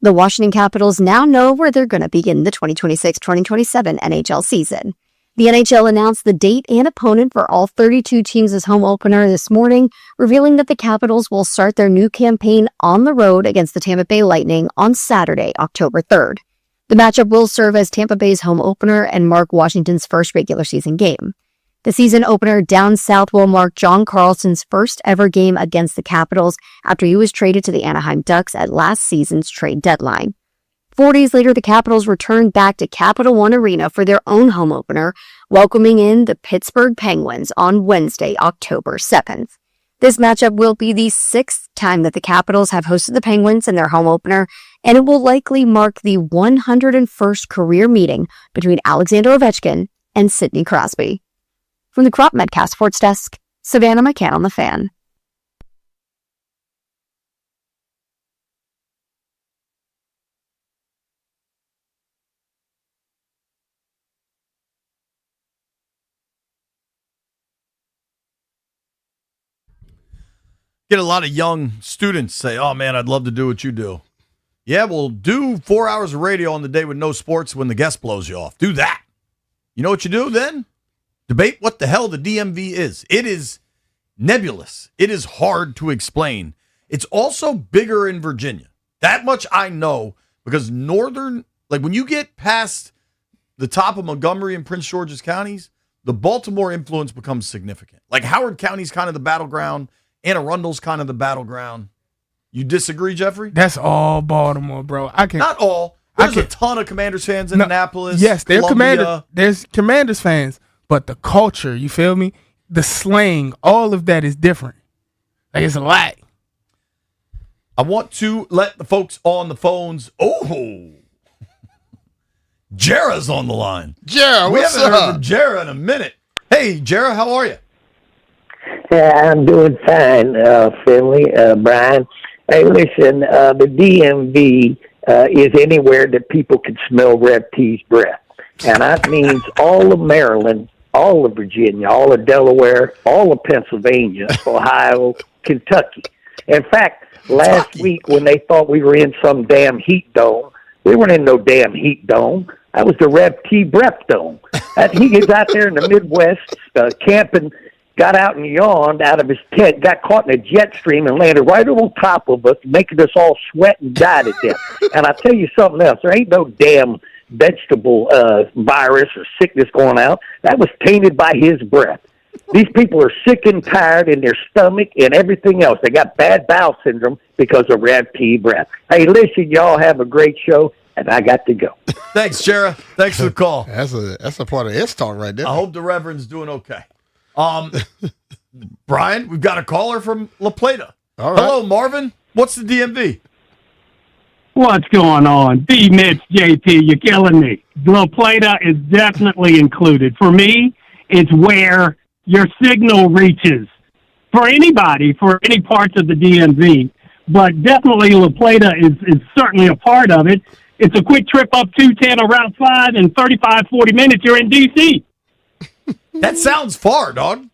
The Washington Capitals now know where they're going to begin the 2026-2027 NHL season. The NHL announced the date and opponent for all 32 teams' home opener this morning, revealing that the Capitals will start their new campaign on the road against the Tampa Bay Lightning on Saturday, October 3rd. The matchup will serve as Tampa Bay's home opener and mark Washington's first regular season game. The season opener down south will mark John Carlson's first ever game against the Capitals after he was traded to the Anaheim Ducks at last season's trade deadline. 4 days later, the Capitals returned back to Capital One Arena for their own home opener, welcoming in the Pittsburgh Penguins on Wednesday, October 7th. This matchup will be the 6th time that the Capitals have hosted the Penguins in their home opener, and it will likely mark the 101st career meeting between Alexander Ovechkin and Sidney Crosby. From the Crop Medcast Sports Desk, Savannah McCann on The Fan. Get a lot of young students say, oh, man, I'd love to do what you do. Yeah, well, do 4 hours of radio on the day with no sports when the guest blows you off. Do that. You know what you do then? Debate what the hell the DMV is. It is nebulous. It is hard to explain. It's also bigger in Virginia. That much I know because when you get past the top of Montgomery and Prince George's counties, the Baltimore influence becomes significant. Like Howard County's kind of the battleground. Anne Arundel's kind of the battleground. You disagree, Jeffrey? That's all Baltimore, bro. Not all. There's a ton of Commanders fans in Annapolis. Yes, Columbia. there's Commanders fans, but the culture, you feel me? The slang, all of that is different. Like it's a lot. I want to let the folks on the phones. Oh, Jera's on the line. Jera, we what's haven't up? heard from Jera in a minute. Hey, Jera, how are you? Yeah, I'm doing fine, Finley, Brian. Hey, listen, the DMV is anywhere that people can smell Red T's breath. And that means all of Maryland, all of Virginia, all of Delaware, all of Pennsylvania, Ohio, Kentucky. In fact, last week when they thought we were in some damn heat dome, we weren't in no damn heat dome. That was the Red T breath dome. He is out there in the Midwest camping, got out and yawned out of his tent, got caught in a jet stream and landed right on top of us, making us all sweat and die to death. And I'll tell you something else. There ain't no damn vegetable virus or sickness going out. That was tainted by his breath. These people are sick and tired in their stomach and everything else. They got bad bowel syndrome because of Red T breath. Hey, listen, y'all have a great show, and I got to go. Thanks, Jera. Thanks for the call. That's a part of his talk right there. I hope the Reverend's doing okay. Brian, we've got a caller from La Plata. All right. Hello, Marvin. What's the DMV? What's going on? D-Mitch, JP, you're killing me. La Plata is definitely included. For me, it's where your signal reaches. For anybody, for any parts of the DMV. But definitely La Plata is certainly a part of it. It's a quick trip up 210 or Route 5, and 35, 40 minutes, you're in D.C. That sounds far, dog.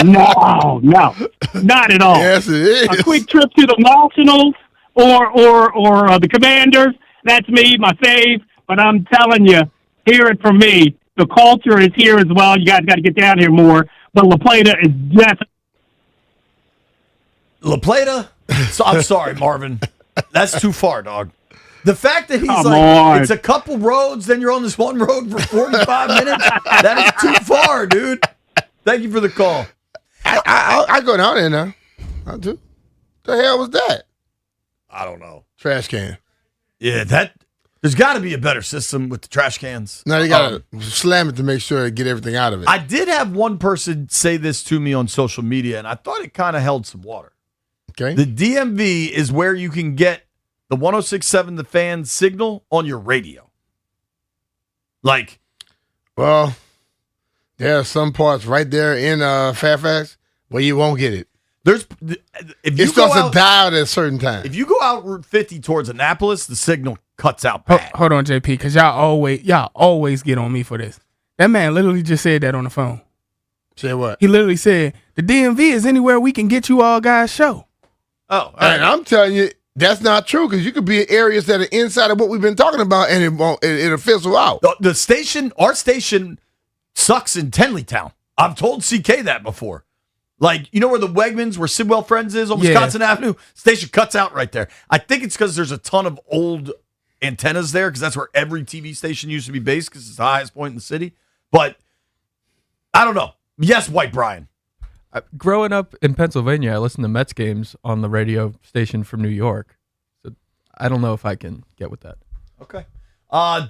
No, not at all. Yes, it is. A quick trip to the Nationals or the Commanders, that's me, my fave. But I'm telling you, hear it from me. The culture is here as well. You guys got to get down here more. But La Plata is definitely. La Plata? So, I'm sorry, Marvin. That's too far, dog. The fact that he's Come like, on. it's a couple roads, then you're on this one road for 45 minutes. That is too far, dude. Thank you for the call. I go down there now. I do. The hell was that? I don't know. Trash can. Yeah, there's got to be a better system with the trash cans. Now you got to slam it to make sure to get everything out of it. I did have one person say this to me on social media, and I thought it kind of held some water. Okay. The DMV is where you can get the 106.7 The Fan signal on your radio. Like, well, there are some parts right there in Fairfax where you won't get it. It starts to die at a certain time. If you go out Route 50 towards Annapolis, the signal cuts out bad. Hold on, JP, because y'all always get on me for this. That man literally just said that on the phone. Say what? He literally said, the DMV is anywhere we can get you all guys show. Oh, all and right. I'm telling you, That's not true because you could be in areas that are inside of what we've been talking about, and it'll fizzle out. The station, our station, sucks in Tenleytown. I've told CK that before. Like, you know where the Wegmans, where Sidwell Friends is on Wisconsin Avenue? Station cuts out right there. I think it's because there's a ton of old antennas there because that's where every TV station used to be based because it's the highest point in the city. But I don't know. Yes, White Brian. Growing up in Pennsylvania, I listened to Mets games on the radio station from New York. So I don't know if I can get with that. Okay.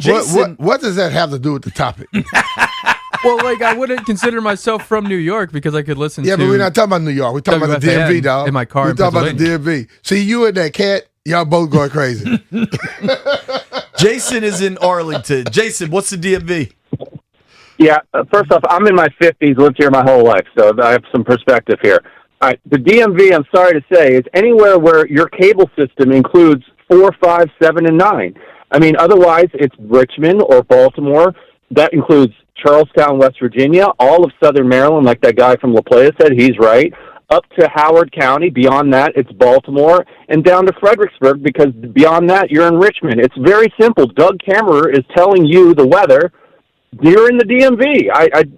Jason. What does that have to do with the topic? Well, like, I wouldn't consider myself from New York because I could listen to. Yeah, but we're not talking about New York. We're talking about the DMV, dog. In my car We're in talking about the Pennsylvania. DMV. See, you and that cat, y'all both going crazy. Jason is in Arlington. Jason, what's the DMV? Yeah, first off, I'm in my 50s, lived here my whole life, so I have some perspective here. All right, the DMV, I'm sorry to say, is anywhere where your cable system includes 4, 5, 7, and 9. I mean, otherwise, it's Richmond or Baltimore. That includes Charlestown, West Virginia, all of Southern Maryland, like that guy from La Plata said, he's right, up to Howard County. Beyond that, it's Baltimore, and down to Fredericksburg, because beyond that, you're in Richmond. It's very simple. Doug Kammerer is telling you the weather. You're in the DMV.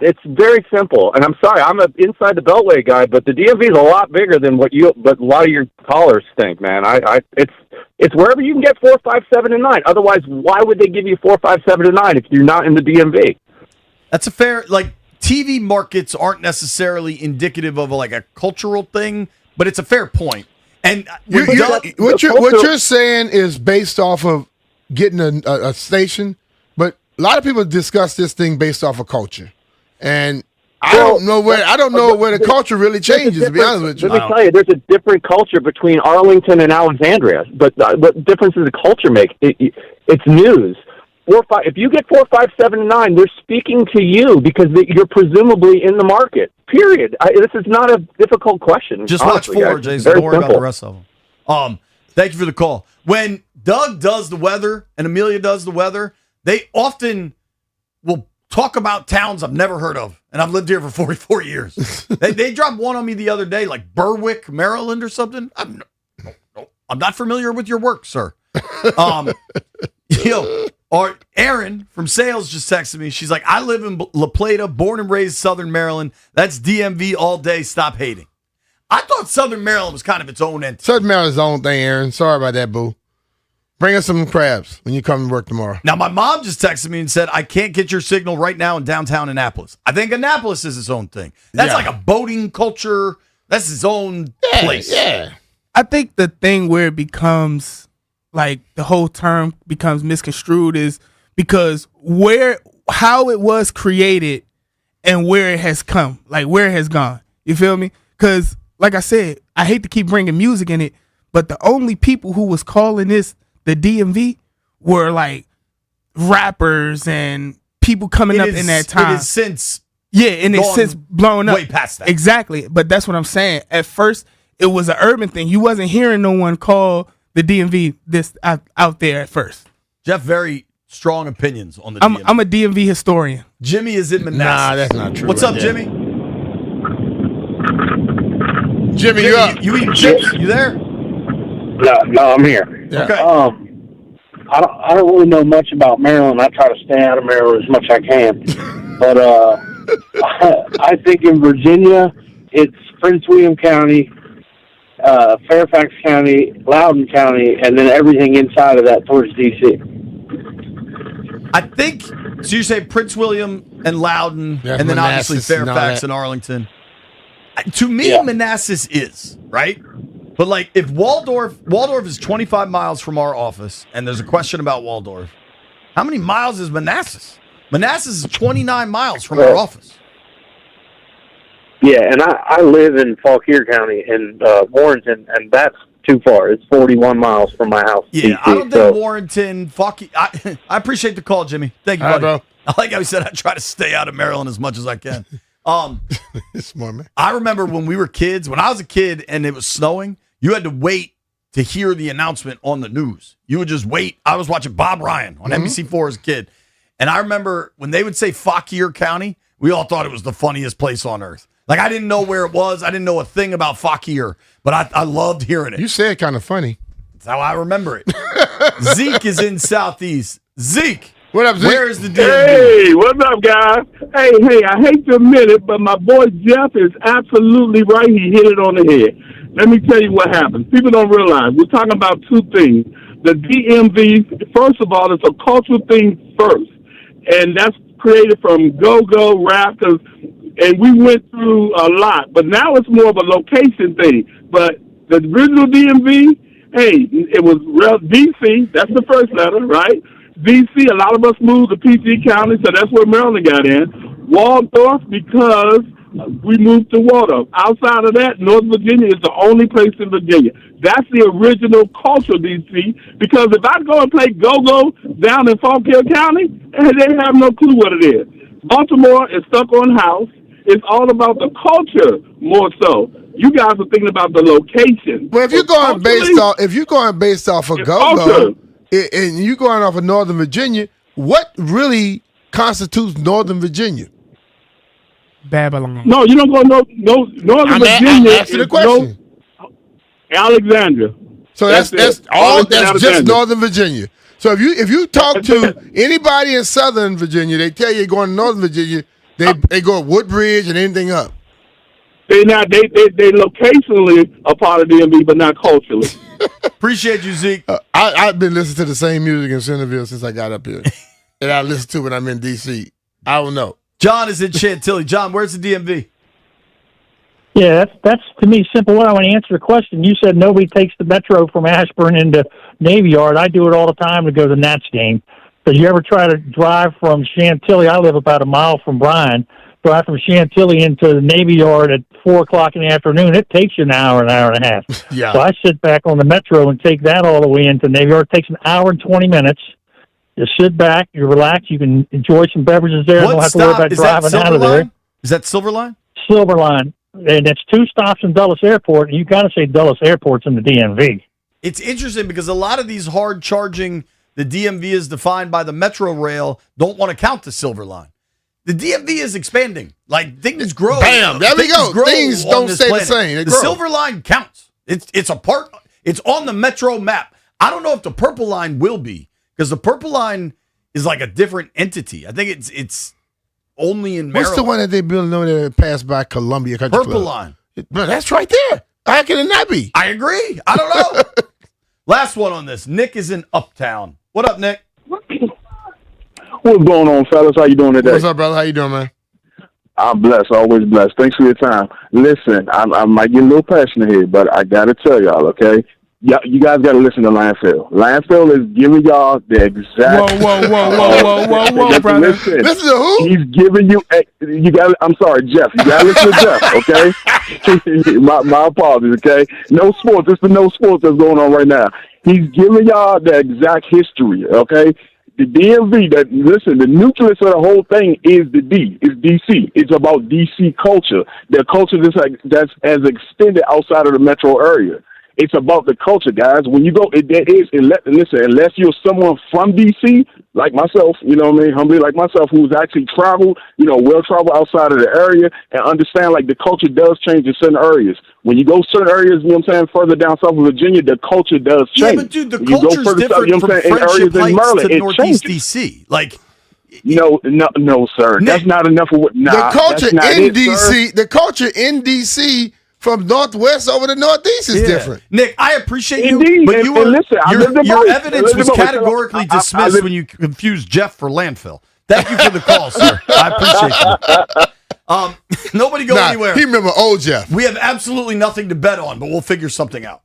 It's very simple. And I'm sorry, I'm an inside the Beltway guy, but the DMV is a lot bigger than what a lot of your callers think, man. It's wherever you can get 4, 5, 7, and 9. Otherwise, why would they give you 4, 5, 7, and 9 if you're not in the DMV? That's a fair, like, TV markets aren't necessarily indicative of a cultural thing, but it's a fair point. And what you're saying is based off of getting a station, but a lot of people discuss this thing based off of culture, and I don't know where the culture really changes. To be honest with you, let me tell you, there's a different culture between Arlington and Alexandria. But what difference does the culture make? It's news. 4, 5. If you get 4, 5, 7, and 9, they're speaking to you because you're presumably in the market. Period. This is not a difficult question. Just honestly, watch 4, guys. Jason. Very Don't worry about simple. the rest of them. Thank you for the call. When Doug does the weather and Amelia does the weather, they often will talk about towns I've never heard of, and I've lived here for 44 years. they dropped one on me the other day, like Berwick, Maryland, or something. I'm not familiar with your work, sir. Or Aaron from sales just texted me. She's like, I live in La Plata, born and raised Southern Maryland. That's DMV all day. Stop hating. I thought Southern Maryland was kind of its own entity. Southern Maryland's the own thing, Aaron. Sorry about that, boo. Bring us some crabs when you come to work tomorrow. Now, my mom just texted me and said, I can't get your signal right now in downtown Annapolis. I think Annapolis is its own thing. That's like a boating culture. That's its own place. Yeah. I think the thing where it becomes like the whole term becomes misconstrued is because how it was created and where it has come, like where it has gone. You feel me? Because like I said, I hate to keep bringing music in it, but the only people who was calling this the DMV were like rappers and people coming up in that time. It has since and it's since blown up. Way past that. Exactly. But that's what I'm saying. At first, it was an urban thing. You wasn't hearing no one call the DMV this out there at first. Jeff, very strong opinions on the DMV. I'm a DMV historian. Jimmy is in Manassas. Nah, that's not true. What's up, Jimmy? Jimmy, you up? You eating chips? You there? No, I'm here. Okay. I don't really know much about Maryland. I try to stay out of Maryland as much as I can. But I think in Virginia, it's Prince William County, Fairfax County, Loudoun County, and then everything inside of that towards D.C. I think, so you say Prince William and Loudoun, That's and then Manassas obviously and all Fairfax that. and Arlington. To me, Manassas is, right? But like if Waldorf is 25 miles from our office, and there's a question about Waldorf, how many miles is Manassas? Manassas is 29 miles from our office. Yeah, and I live in Fauquier County in Warrenton, and that's too far. It's 41 miles from my house. Yeah, DC, I don't think Warrenton, I appreciate the call, Jimmy. Thank you, All right, buddy. bro. I like how he said I try to stay out of Maryland as much as I can. Smart man. I remember when we were kids, when I was a kid and it was snowing, you had to wait to hear the announcement on the news. You would just wait. I was watching Bob Ryan on NBC4 as a kid. And I remember when they would say Fauquier County, we all thought it was the funniest place on earth. Like, I didn't know where it was. I didn't know a thing about Fauquier, but I loved hearing it. You said kind of funny. That's how I remember it. Zeke is in Southeast. Zeke, what up, Zeke? Where is the DMV? Hey, what's up, guys? Hey, I hate to admit it, but my boy Jeff is absolutely right. He hit it on the head. Let me tell you what happens. People don't realize we're talking about two things. The DMV, first of all, it's a cultural thing first, and that's created from go-go rap, and we went through a lot, but now it's more of a location thing. But the original DMV, hey, it was DC. That's the first letter, right? DC. A lot of us moved to PG County, so that's where Maryland got in. Waldorf because we moved to Waldorf. Outside of that, North Virginia is the only place in Virginia. That's the original culture, DC. Because if I go and play go-go down in Fauquier County, they have no clue what it is. Baltimore is stuck on house. It's all about the culture more so. You guys are thinking about the location. Well, if you're going based off of go-go, and you're going off of Northern Virginia, what really constitutes Northern Virginia? Babylon. No, you don't go Northern Virginia. I'm asking the question. Alexandria. So that's just Northern Virginia. So if you talk to anybody in Southern Virginia, they tell you you're going to Northern Virginia, they go Woodbridge and anything up. They locationally a part of DMV, but not culturally. Appreciate you, Zeke. I've been listening to the same music in Centerville since I got up here, and I listen to it when I'm in DC. I don't know. John is in Chantilly. John, where's the DMV? Yeah, that's to me simple. What I want to answer the question. You said nobody takes the metro from Ashburn into Navy Yard. I do it all the time to go to the Nats game. But you ever try to drive from Chantilly? I live about a mile from Bryan. Drive from Chantilly into the Navy Yard at 4:00 in the afternoon. It takes you an hour and a half. Yeah. So I sit back on the metro and take that all the way into Navy Yard. It takes an hour and 20 minutes. You sit back, you relax, you can enjoy some beverages there. Don't have to worry about driving out of there. Is that Silver Line? Silver Line. And it's 2 stops in Dulles Airport, and you got to say Dulles Airport's in the DMV. It's interesting because a lot of these hard charging, the DMV is defined by the Metro Rail, don't want to count the Silver Line. The DMV is expanding. Like, things grow. Bam, there we go. Things don't stay the same. They The grow. Silver Line counts. It's a part. It's on the Metro map. I don't know if the Purple Line will be, because the Purple Line is like a different entity. I think it's only in Maryland. What's the one that they built over there that passed by Columbia Country Purple Club? Line. Bro, that's right there. How can it not be? I agree. I don't know. Last one on this. Nick is in Uptown. What up, Nick? What's going on, fellas? How you doing today? What's up, brother? How you doing, man? I'm blessed, always blessed. Thanks for your time. Listen, I might get a little passionate here, but I gotta tell y'all, okay? Yeah, you guys gotta listen to Landfill. Landfill is giving y'all the exact. Whoa, brother. Listen to who? He's giving you. You got. I'm sorry, Jeff. You gotta listen to Jeff, okay? my apologies, okay? No sports. It's the no sports that's going on right now. He's giving y'all the exact history, okay? The DMV, the nucleus of the whole thing is it's DC. It's about DC culture. The culture that's as extended outside of the metro area. It's about the culture, guys. When you go, unless you're someone from DC, like myself, you know what I mean, humbly like myself, who's actually traveled, well traveled outside of the area and understand like the culture does change in certain areas. When you go certain areas, you know what I'm saying, further down south of Virginia, the culture does change. Yeah, but dude, the When you go culture's further south, different you know from what I'm saying, in Friendship areas in Heights Maryland, to it Northeast changes. DC. Like, No, sir. That's not enough of what. Nah, The culture that's not in it, sir. DC, the culture in DC from Northwest over to Northeast is different. Nick, I appreciate you, Indeed, but and listen, I lived in your both. evidence I lived was in both. categorically I dismissed lived- when you confused Jeff for landfill. Thank you for the call, sir. I appreciate you. Nobody go anywhere. He remember old Jeff. We have absolutely nothing to bet on, but we'll figure something out.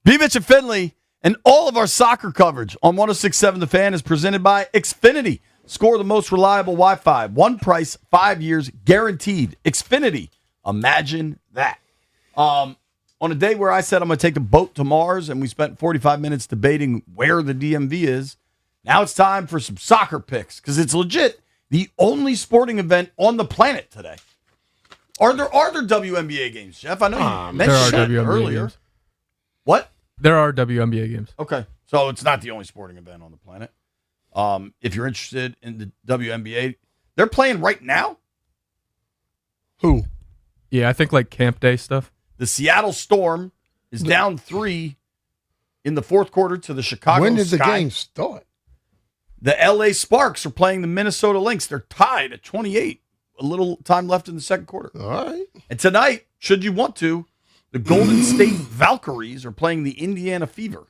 B. Mitch and Finley, and all of our soccer coverage on 106.7 The Fan is presented by Xfinity. Score the most reliable Wi-Fi. One price, 5 years, guaranteed. Xfinity. Imagine that. On a day where I said I'm going to take the boat to Mars and we spent 45 minutes debating where the DMV is, now it's time for some soccer picks because it's legit the only sporting event on the planet today. Are there WNBA games, Jeff? I know you mentioned that earlier. Games. What? There are WNBA games. Okay. So it's not the only sporting event on the planet. If you're interested in the WNBA, they're playing right now? Who? Yeah, I think like camp day stuff. The Seattle Storm is down 3 in the fourth quarter to the Chicago When did the Sky. game start? The LA Sparks are playing the Minnesota Lynx. They're tied at 28. A little time left in the second quarter. All right. And tonight, should you want to, the Golden State Valkyries are playing the Indiana Fever.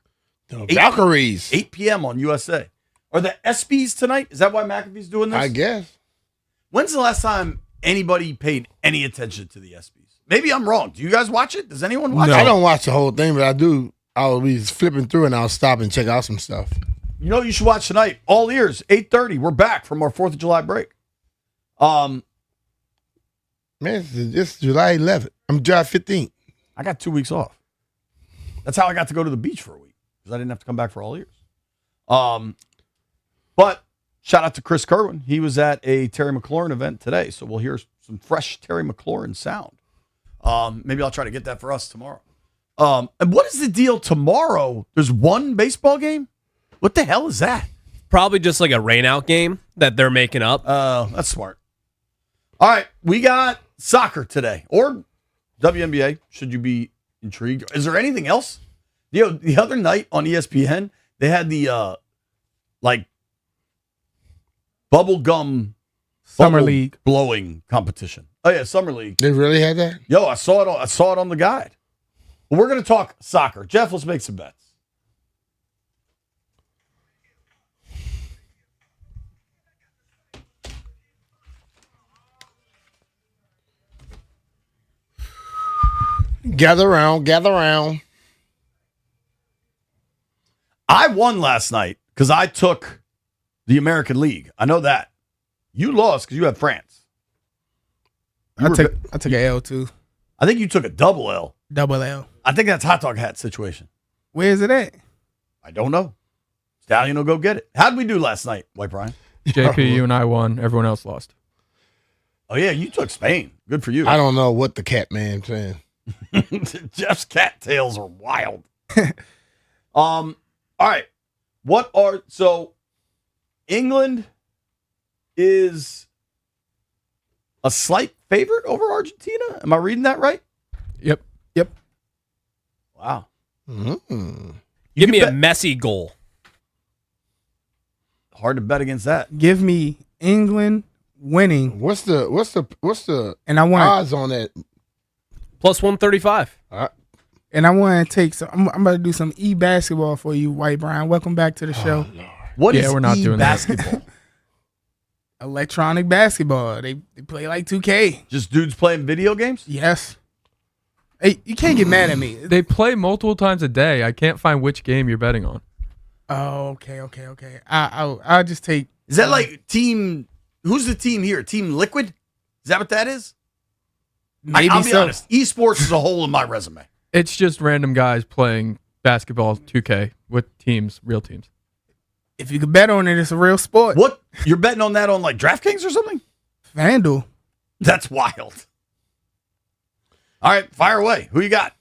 Valkyries. 8 p.m. on USA. Are the ESPYs tonight? Is that why McAfee's doing this? I guess. When's the last time anybody paid any attention to the ESPYs? Maybe I'm wrong. Do you guys watch it? Does anyone watch it? I don't watch the whole thing, but I do. I'll be flipping through and I'll stop and check out some stuff. You know what you should watch tonight? All ears, 8:30. We're back from our 4th of July break. Man, it's July 11th. I'm July 15th. I got 2 weeks off. That's how I got to go to the beach for a week because I didn't have to come back for all ears. But shout out to Chris Kerwin. He was at a Terry McLaurin event today, so we'll hear some fresh Terry McLaurin sound. Maybe I'll try to get that for us tomorrow. And what is the deal tomorrow? There's one baseball game? What the hell is that? Probably just like a rainout game that they're making up. Oh, that's smart. All right, we got soccer today, or WNBA, should you be intrigued. Is there anything else? You know, the other night on ESPN, they had the, bubblegum Summer League blowing competition. Oh, yeah, Summer League. They really had that? Yo, I saw it on the guide. Well, we're going to talk soccer. Jeff, let's make some bets. Gather around. I won last night because I took the American League. I know that. You lost because you had France. I took an L too. I think you took a double L. Double L. I think that's hot dog hat situation. Where is it at? I don't know. Stallion will go get it. How'd we do last night, White Brian? JP, you and I won. Everyone else lost. Oh, yeah, you took Spain. Good for you. I don't know what the cat man's saying. Jeff's cattails are wild. All right. So England is a slight favorite over Argentina? Am I reading that right? Yep. Wow. Mm-hmm. Give me a Messi goal. Hard to bet against that. Give me England winning. What's the and I want odds on that? Plus 135. And I want to take some. I'm about to do some e-basketball for you, White Brian. Welcome back to the show. What is we're not doing basketball? Electronic basketball. They play like 2K. Just dudes playing video games? Yes. Hey, you can't get mad at me. They play multiple times a day. I can't find which game you're betting on. Oh, okay. I'll just take. Is that like team? Who's the team here? Team Liquid? Is that what that is? Maybe I'll be so. honest. Esports is a hole in my resume. It's just random guys playing basketball 2K with teams, real teams. If you could bet on it, it's a real sport. What? You're betting on that on like DraftKings or something? FanDuel. That's wild. All right, fire away. Who you got?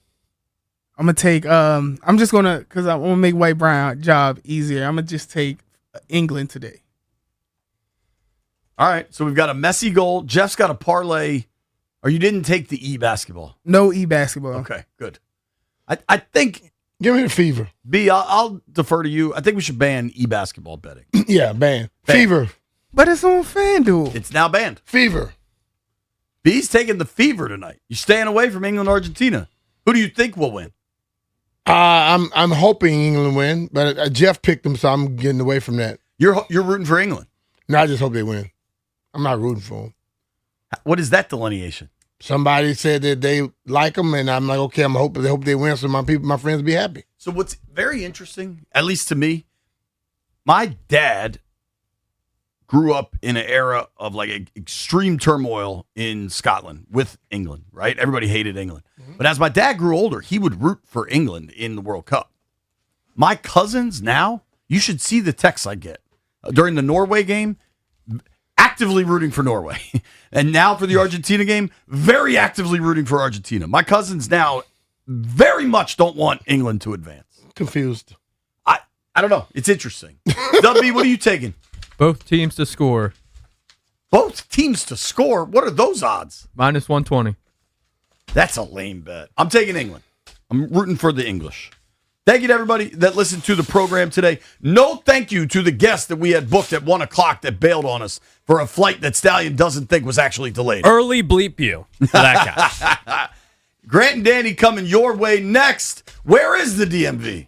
I'm gonna take. I'm just gonna because I want to make White Brown job easier. I'm gonna just take England today. All right, so we've got a Messi goal. Jeff's got a parlay. Or you didn't take the e-basketball? No e-basketball. Okay, good. I think. Give me the fever. B, I'll defer to you. I think we should ban e-basketball betting. Yeah, ban. Fever. But it's on FanDuel. It's now banned. Fever. B's taking the fever tonight. You're staying away from England, Argentina. Who do you think will win? I'm hoping England win, but Jeff picked them, so I'm getting away from that. You're rooting for England? No, I just hope they win. I'm not rooting for them. What is that delineation? Somebody said that they like them, and I'm like, okay, I hope they win, so my friends be happy. So what's very interesting, at least to me, my dad grew up in an era of like extreme turmoil in Scotland with England, right? Everybody hated England. But as my dad grew older, he would root for England in the World Cup. My cousins now, you should see the texts I get during the Norway game, actively rooting for Norway. And now for the Argentina game, very actively rooting for Argentina. My cousins now very much don't want England to advance. Confused. I don't know. It's interesting. W, what are you taking? Both teams to score. Both teams to score? What are those odds? Minus 120. That's a lame bet. I'm taking England. I'm rooting for the English. Thank you to everybody that listened to the program today. No thank you to the guest that we had booked at 1 o'clock that bailed on us for a flight that Stallion doesn't think was actually delayed. Early bleep you for that guy. Grant and Danny coming your way next. Where is the DMV?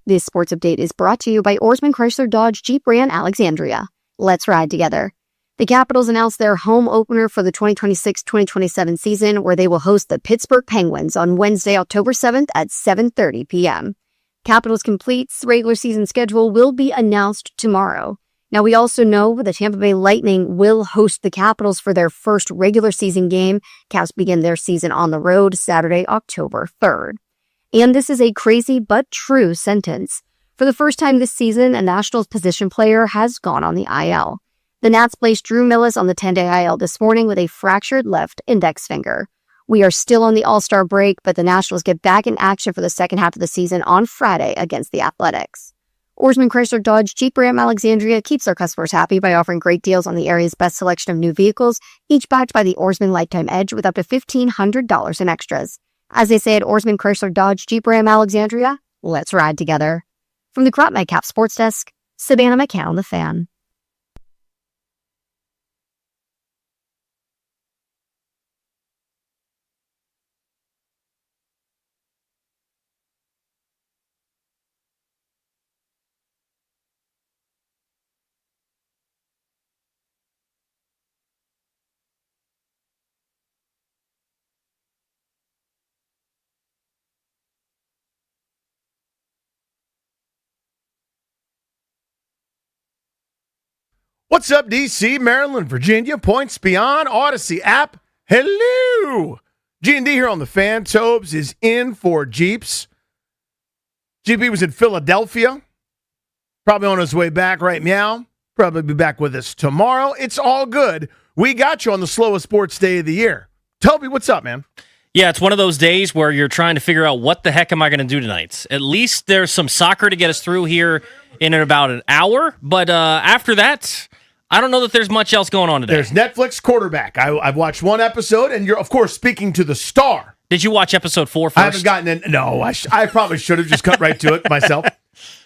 This sports update is brought to you by Orsman Chrysler Dodge Jeep Ram Alexandria. Let's ride together. The Capitals announced their home opener for the 2026-2027 season, where they will host the Pittsburgh Penguins on Wednesday, October 7th at 7:30 p.m. Capitals' complete regular season schedule will be announced tomorrow. Now, we also know the Tampa Bay Lightning will host the Capitals for their first regular season game. Caps begin their season on the road Saturday, October 3rd. And this is a crazy but true sentence. For the first time this season, a Nationals position player has gone on the IL. The Nats placed Drew Millis on the 10-day IL this morning with a fractured left index finger. We are still on the All-Star break, but the Nationals get back in action for the second half of the season on Friday against the Athletics. Orsman Chrysler Dodge Jeep Ram Alexandria keeps their customers happy by offering great deals on the area's best selection of new vehicles, each backed by the Orsman Lifetime Edge with up to $1,500 in extras. As they say at Orsman Chrysler Dodge Jeep Ram Alexandria, let's ride together. From the Crop Nightcap Sports Desk, Savannah McCown, The Fan. What's up, D.C., Maryland, Virginia, Points Beyond, Odyssey app. Hello! G&D here on The Fan. Tobes is in for Jeeps. GP was in Philadelphia. Probably on his way back, right, meow? Probably be back with us tomorrow. It's all good. We got you on the slowest sports day of the year. Toby, what's up, man? Yeah, it's one of those days where you're trying to figure out what the heck am I going to do tonight. At least there's some soccer to get us through here in about an hour. But after that, I don't know that there's much else going on today. There's Netflix Quarterback. I've watched one episode, and you're, of course, speaking to the star. Did you watch episode 4 first? I haven't gotten in. No, I probably should have just cut right to it myself.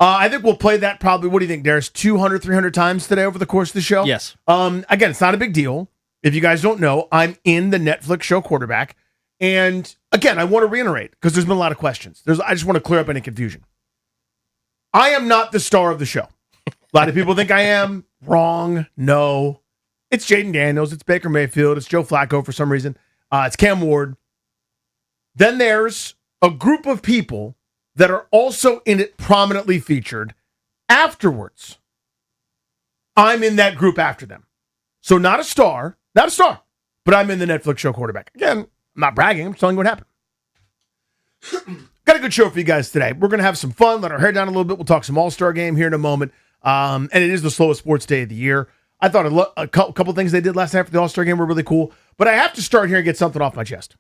I think we'll play that probably, what do you think, Darius, 200, 300 times today over the course of the show? Yes. Again, it's not a big deal. If you guys don't know, I'm in the Netflix show Quarterback. And again, I want to reiterate, because there's been a lot of questions. I just want to clear up any confusion. I am not the star of the show. A lot of people think I am. Wrong. No. It's Jaden Daniels. It's Baker Mayfield. It's Joe Flacco for some reason. It's Cam Ward. Then there's a group of people that are also in it prominently featured afterwards. I'm in that group after them. So not a star, but I'm in the Netflix show Quarterback. Again, I'm not bragging. I'm telling you what happened. Got a good show for you guys today. We're going to have some fun, let our hair down a little bit. We'll talk some All-Star game here in a moment. And it is the slowest sports day of the year. I thought a couple things they did last night for the All-Star game were really cool. But I have to start here and get something off my chest.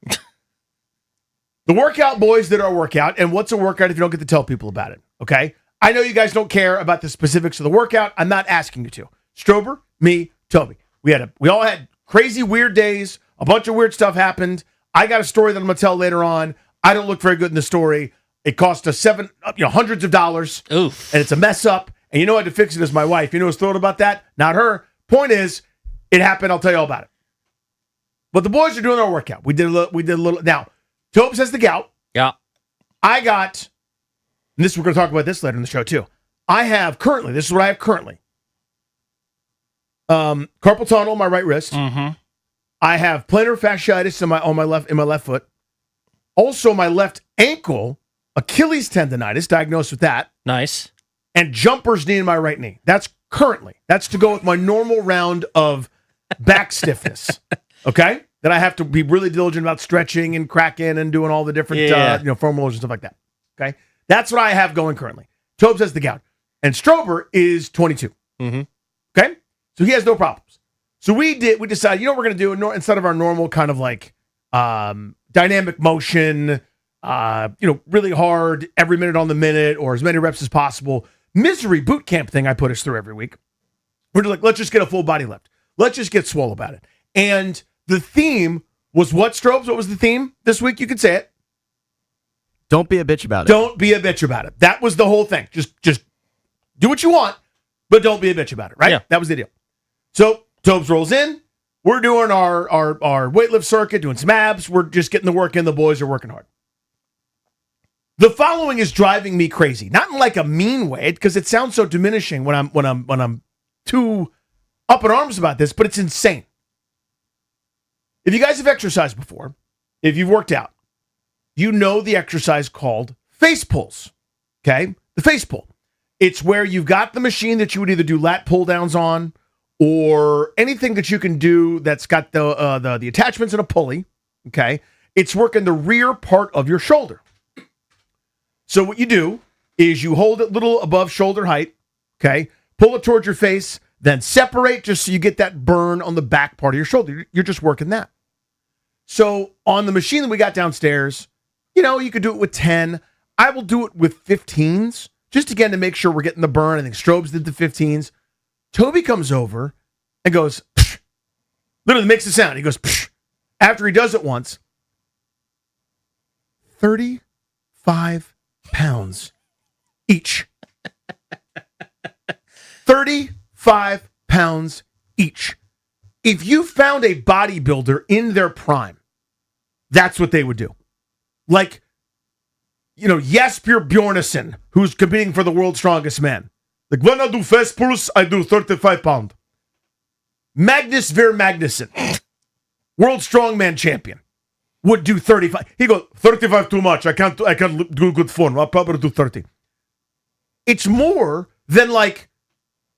The workout boys did our workout. And what's a workout if you don't get to tell people about it? Okay? I know you guys don't care about the specifics of the workout. I'm not asking you to. Strober, me, Toby. We all had crazy, weird days. A bunch of weird stuff happened. I got a story that I'm going to tell later on. I don't look very good in the story. It cost us hundreds of dollars. Oof. And it's a mess up. And you know what? To fix it is my wife. You know who's thrilled about that? Not her. Point is, it happened. I'll tell you all about it. But the boys are doing our workout. We did a little. Now, Tobes has the gout. Yeah. I got, and we're going to talk about this later in the show too. This is what I have currently. Carpal tunnel on my right wrist. Mm-hmm. I have plantar fasciitis in my left foot. Also, my left ankle, Achilles tendonitis, diagnosed with that. Nice. And jumper's knee in my right knee. That's currently. That's to go with my normal round of back stiffness. Okay? That I have to be really diligent about stretching and cracking and doing all the different formulas and stuff like that. Okay? That's what I have going currently. Tobes has the gout. And Strober is 22. Mm-hmm. Okay? So he has no problems. So we decided, what we're going to do instead of our normal kind of like dynamic motion, really hard every minute on the minute or as many reps as possible. Misery boot camp thing I put us through every week. We're like, let's just get a full body lift. Let's just get swole about it. And the theme was what, Strobes? What was the theme this week? You could say it. Don't be a bitch about it. Don't be a bitch about it. That was the whole thing. Just do what you want, but don't be a bitch about it, right? Yeah. That was the deal. So Tobes rolls in. We're doing our weightlift circuit, doing some abs. We're just getting the work in. The boys are working hard. The following is driving me crazy. Not in like a mean way, because it sounds so diminishing when I'm too up in arms about this, but it's insane. If you guys have exercised before, if you've worked out, you know the exercise called face pulls. Okay? The face pull. It's where you've got the machine that you would either do lat pull downs on or anything that you can do that's got the attachments and a pulley. Okay? It's working the rear part of your shoulder. So what you do is you hold it a little above shoulder height, okay? Pull it towards your face, then separate just so you get that burn on the back part of your shoulder. You're just working that. So on the machine that we got downstairs, you could do it with 10. I will do it with 15s, just again to make sure we're getting the burn. I think Strobes did the 15s. Toby comes over and goes, psh, literally makes a sound. He goes, psh. After he does it once, 35 pounds each. 35 pounds each. If you found a bodybuilder in their prime, that's what they would do. Like, Jesper Bjornsson, who's competing for the world's strongest man. Like, when I do fast pulls, I do 35 pounds. Magnus Ver Magnusson, world strongman champion, would do 35. He goes, 35 too much. I can't do good form. I'll probably do 30. It's more than like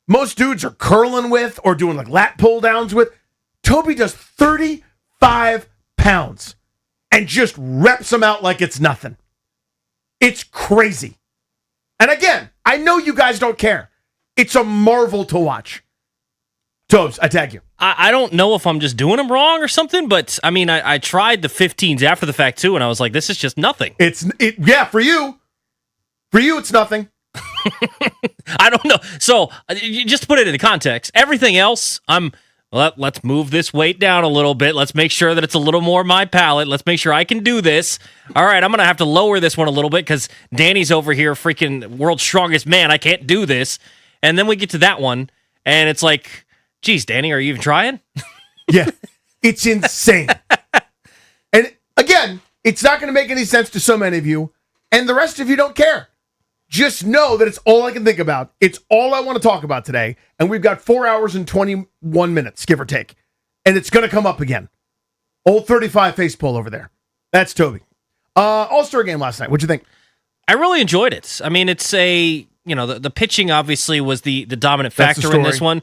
most dudes are curling with or doing like lat pull downs with. Toby does 35 pounds and just reps them out like it's nothing. It's crazy. And again, I know you guys don't care. It's a marvel to watch. Tobes, I tag you. I don't know if I'm just doing them wrong or something, but I mean, I tried the 15s after the fact too, and I was like, this is just nothing. Yeah, for you. For you, it's nothing. I don't know. So just to put it into context, everything else, let's move this weight down a little bit. Let's make sure that it's a little more my palate. Let's make sure I can do this. All right, I'm going to have to lower this one a little bit because Danny's over here, freaking world's strongest man. I can't do this. And then we get to that one, and it's like, geez, Danny, are you even trying? Yeah, it's insane. And again, it's not going to make any sense to so many of you, and the rest of you don't care. Just know that it's all I can think about. It's all I want to talk about today, and we've got 4 hours and 21 minutes, give or take, and it's going to come up again. Old 35 face pull over there. That's Toby. All-Star game last night. What'd you think? I really enjoyed it. I mean, it's the pitching obviously was the dominant factor in this one.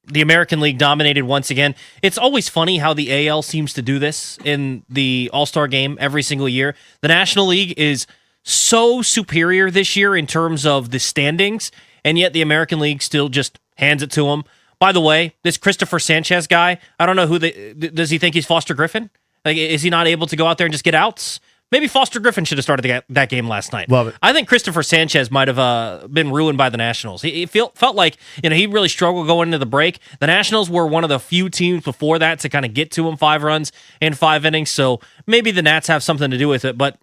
The American League dominated once again. It's always funny how the AL seems to do this in the All-Star game every single year. The National League is so superior this year in terms of the standings, and yet the American League still just hands it to them. By the way, this Christopher Sanchez guy, I don't know does he think he's Foster Griffin? Like, is he not able to go out there and just get outs? Maybe Foster Griffin should have started that game last night. Love it. I think Christopher Sanchez might have been ruined by the Nationals. He felt like he really struggled going into the break. The Nationals were one of the few teams before that to kind of get to him 5 runs in 5 innings, so maybe the Nats have something to do with it, but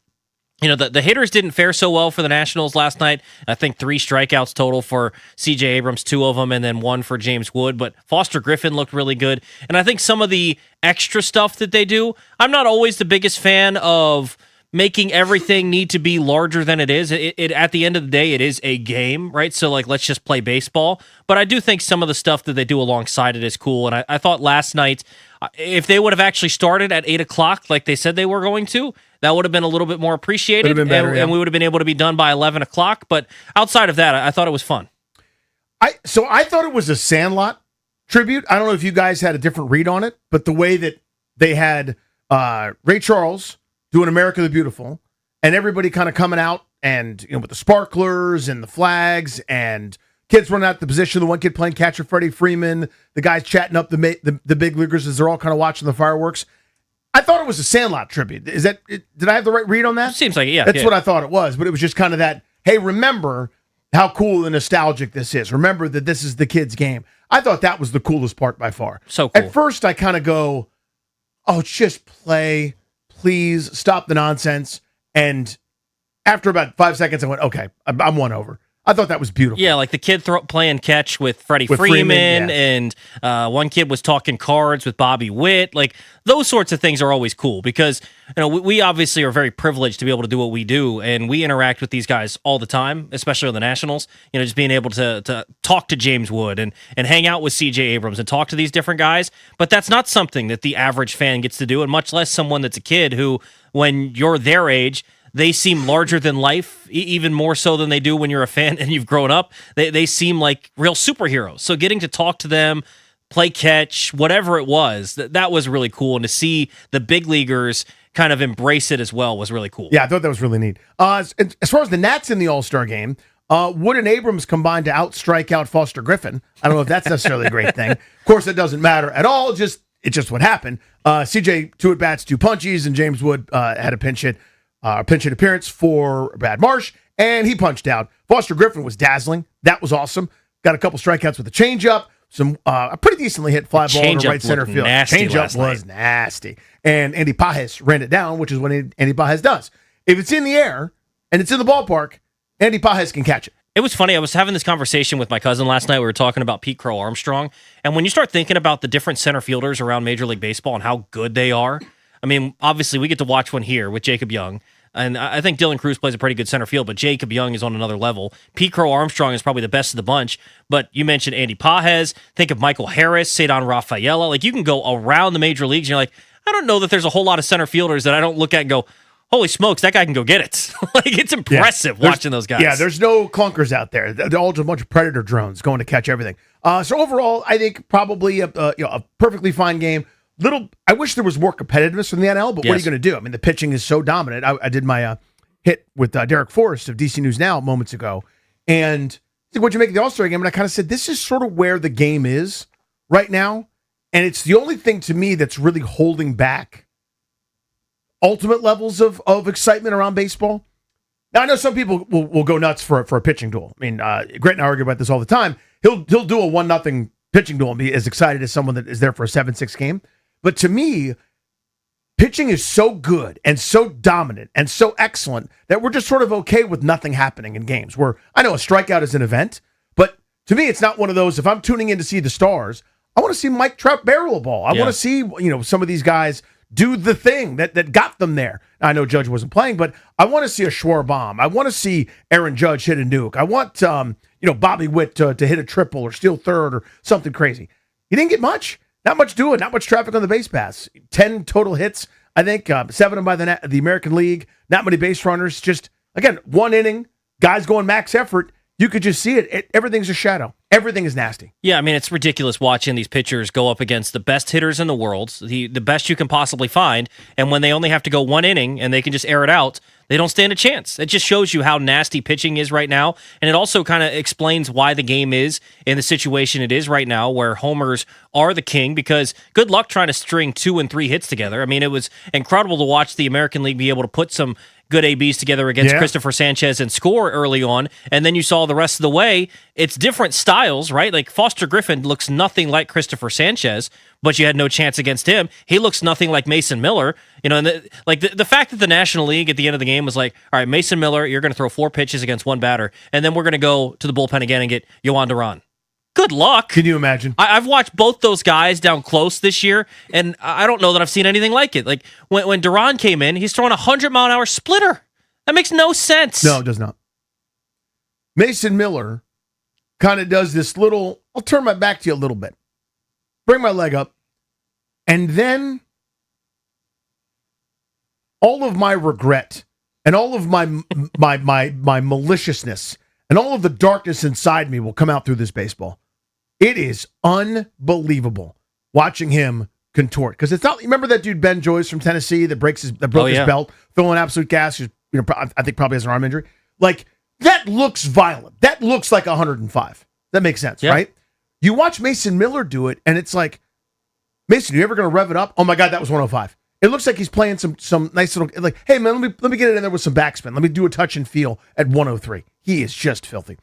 the hitters didn't fare so well for the Nationals last night. I think 3 strikeouts total for C.J. Abrams, 2 of them, and then 1 for James Wood. But Foster Griffin looked really good. And I think some of the extra stuff that they do, I'm not always the biggest fan of making everything need to be larger than it is. It at the end of the day, it is a game, right? So, let's just play baseball. But I do think some of the stuff that they do alongside it is cool. And I thought last night, if they would have actually started at 8 o'clock like they said they were going to, that would have been a little bit more appreciated, been better, and we would have been able to be done by 11 o'clock. But outside of that, I thought it was fun. I thought it was a Sandlot tribute. I don't know if you guys had a different read on it, but the way that they had Ray Charles doing America the Beautiful, and everybody kind of coming out and with the sparklers and the flags and kids running out the position, the one kid playing catcher, Freddie Freeman, the guys chatting up the big leaguers as they're all kind of watching the fireworks. I thought it was a Sandlot tribute. Is that? Did I have the right read on that? Seems like it, yeah. That's what I thought it was, but it was just kind of that, hey, remember how cool and nostalgic this is. Remember that this is the kids' game. I thought that was the coolest part by far. So cool. At first, I kind of go, oh, just play. Please stop the nonsense. And after about 5 seconds, I went, okay, I'm won over. I thought that was beautiful. Yeah, like the kid playing catch with Freddie With Freeman, Freeman, and one kid was talking cards with Bobby Witt. Like those sorts of things are always cool because we obviously are very privileged to be able to do what we do, and we interact with these guys all the time, especially on the Nationals. Just being able to talk to James Wood and hang out with C.J. Abrams and talk to these different guys. But that's not something that the average fan gets to do, and much less someone that's a kid who, when you're their age, they seem larger than life, even more so than they do when you're a fan and you've grown up. They seem like real superheroes. So getting to talk to them, play catch, whatever it was, that was really cool. And to see the big leaguers kind of embrace it as well was really cool. Yeah, I thought that was really neat. As far as the Nats in the All-Star game, Wood and Abrams combined to strike out Foster Griffin. I don't know if that's necessarily a great thing. Of course, it doesn't matter at all. It's just what happened. CJ, 2 at-bats, 2 punchies, and James Wood had a pinch hit appearance for Brad Marsh, and he punched out. Foster Griffin was dazzling. That was awesome. Got a couple strikeouts with a changeup, some a pretty decently hit fly ball to right center field. Changeup was nasty. And Andy Pages ran it down, which is what Andy Pages does. If it's in the air and it's in the ballpark, Andy Pages can catch it. It was funny. I was having this conversation with my cousin last night. We were talking about Pete Crow Armstrong. And when you start thinking about the different center fielders around Major League Baseball and how good they are, I mean, obviously, we get to watch one here with Jacob Young. And I think Dylan Cruz plays a pretty good center field, but Jacob Young is on another level. Pete Crow Armstrong is probably the best of the bunch. But you mentioned Andy Pages. Think of Michael Harris, Cedar Rafaela. Like, you can go around the major leagues, and you're like, I don't know that there's a whole lot of center fielders that I don't look at and go, holy smokes, that guy can go get it. Like, it's impressive watching those guys. Yeah, there's no clunkers out there. They're all just a bunch of predator drones going to catch everything. So overall, I think probably a perfectly fine game. I wish there was more competitiveness in the NL, but what are you going to do? I mean, the pitching is so dominant. I did my hit with Derek Forrest of DC News Now moments ago, and what'd you make of the All-Star game? And I kind of said, this is sort of where the game is right now, and it's the only thing to me that's really holding back ultimate levels of excitement around baseball. Now, I know some people will go nuts for a pitching duel. I mean, Grant and I argue about this all the time. He'll do a 1-0 pitching duel and be as excited as someone that is there for a 7-6 game. But to me, pitching is so good and so dominant and so excellent that we're just sort of okay with nothing happening in games. Where I know a strikeout is an event, but to me, it's not one of those. If I'm tuning in to see the Stars, I want to see Mike Trout barrel a ball. I want to see some of these guys do the thing that got them there. Now, I know Judge wasn't playing, but I want to see a Schwarber. I want to see Aaron Judge hit a nuke. I want Bobby Witt to hit a triple or steal third or something crazy. He didn't get much. Not much doing, not much traffic on the base paths. 10 total hits, I think, 7 of them by the American League. Not many base runners. Just, again, 1 inning, guys going max effort. You could just see it. Everything's a shadow. Everything is nasty. Yeah, I mean, it's ridiculous watching these pitchers go up against the best hitters in the world, the best you can possibly find, and when they only have to go 1 inning and they can just air it out, they don't stand a chance. It just shows you how nasty pitching is right now, and it also kind of explains why the game is in the situation it is right now, where homers are the king, because good luck trying to string 2 and 3 hits together. I mean, it was incredible to watch the American League be able to put some good ABs together against Christopher Sanchez and score early on, and then you saw the rest of the way. It's different styles, right? Like Foster Griffin looks nothing like Christopher Sanchez, but you had no chance against him. He looks nothing like Mason Miller. And the fact that the National League at the end of the game was like, all right, Mason Miller, you're going to throw 4 pitches against 1 batter, and then we're going to go to the bullpen again and get Yohan Duran. Good luck. Can you imagine? I've watched both those guys down close this year, and I don't know that I've seen anything like it. Like, when Duran came in, he's throwing a 100-mile-an-hour splitter. That makes no sense. No, it does not. Mason Miller kind of does this little, I'll turn my back to you a little bit, bring my leg up, and then all of my regret and all of my maliciousness and all of the darkness inside me will come out through this baseball. It is unbelievable watching him contort, because it's not. Remember that dude Ben Joyce from Tennessee that broke his belt, throwing absolute gas. I think probably has an arm injury. Like, that looks violent. That looks like 105. That makes sense, right? You watch Mason Miller do it, and it's like, Mason, you ever going to rev it up? Oh my God, that was 105. It looks like he's playing some nice little, like, hey man, let me get it in there with some backspin. Let me do a touch and feel at 103. He is just filthy.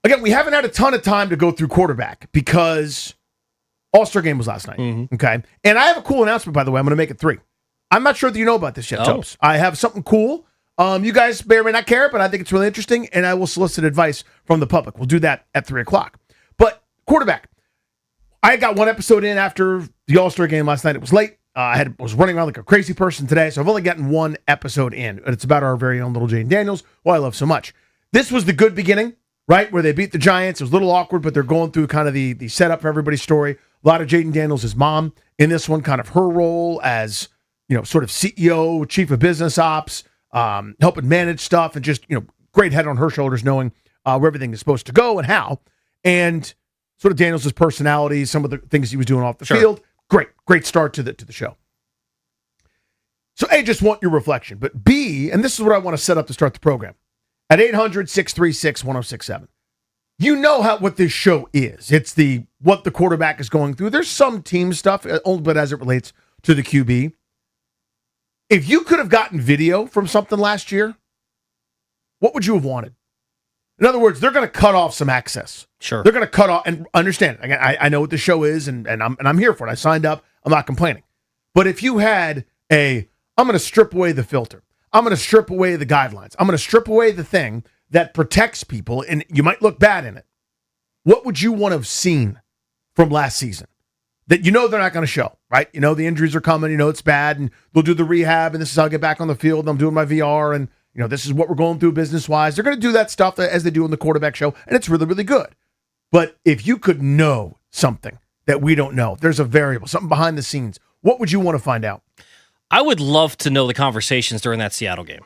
Again, we haven't had a ton of time to go through quarterback because All-Star game was last night. Okay. And I have a cool announcement, by the way. I'm going to make it 3. I'm not sure that you know about this yet, Topes. I have something cool. You guys may or may not care, but I think it's really interesting, and I will solicit advice from the public. We'll do that at 3 o'clock. But quarterback, I got one episode in after the All-Star game last night. It was late. I was running around like a crazy person today, so I've only gotten one episode in. And it's about our very own little Jaden Daniels, who I love so much. This was the good beginning, right, where they beat the Giants. It was a little awkward, but they're going through kind of the setup for everybody's story. A lot of Jaden Daniels' mom in this one, kind of her role as, sort of CEO, chief of business ops, helping manage stuff, and just, great head on her shoulders, knowing where everything is supposed to go and how. And sort of Daniels' personality, some of the things he was doing off the field. Great start to the show. So A, just want your reflection. But B, and this is what I want to set up to start the program, at 800-636-1067. You know what this show is. It's what the quarterback is going through. There's some team stuff, but as it relates to the QB. If you could have gotten video from something last year, what would you have wanted? In other words, they're going to cut off some access. Sure. They're going to cut off, and understand, again, I know what the show is, and I'm here for it. I signed up. I'm not complaining. But if you had I'm going to strip away the filter. I'm going to strip away the guidelines. I'm going to strip away the thing that protects people, and you might look bad in it. What would you want to have seen from last season that they're not going to show, right? The injuries are coming. It's bad, and they'll do the rehab, and this is how I get back on the field, and I'm doing my VR, and this is what we're going through business-wise. They're going to do that stuff as they do in the quarterback show, and it's really, really good. But if you could know something that we don't know, there's a variable, something behind the scenes, what would you want to find out? I would love to know the conversations during that Seattle game.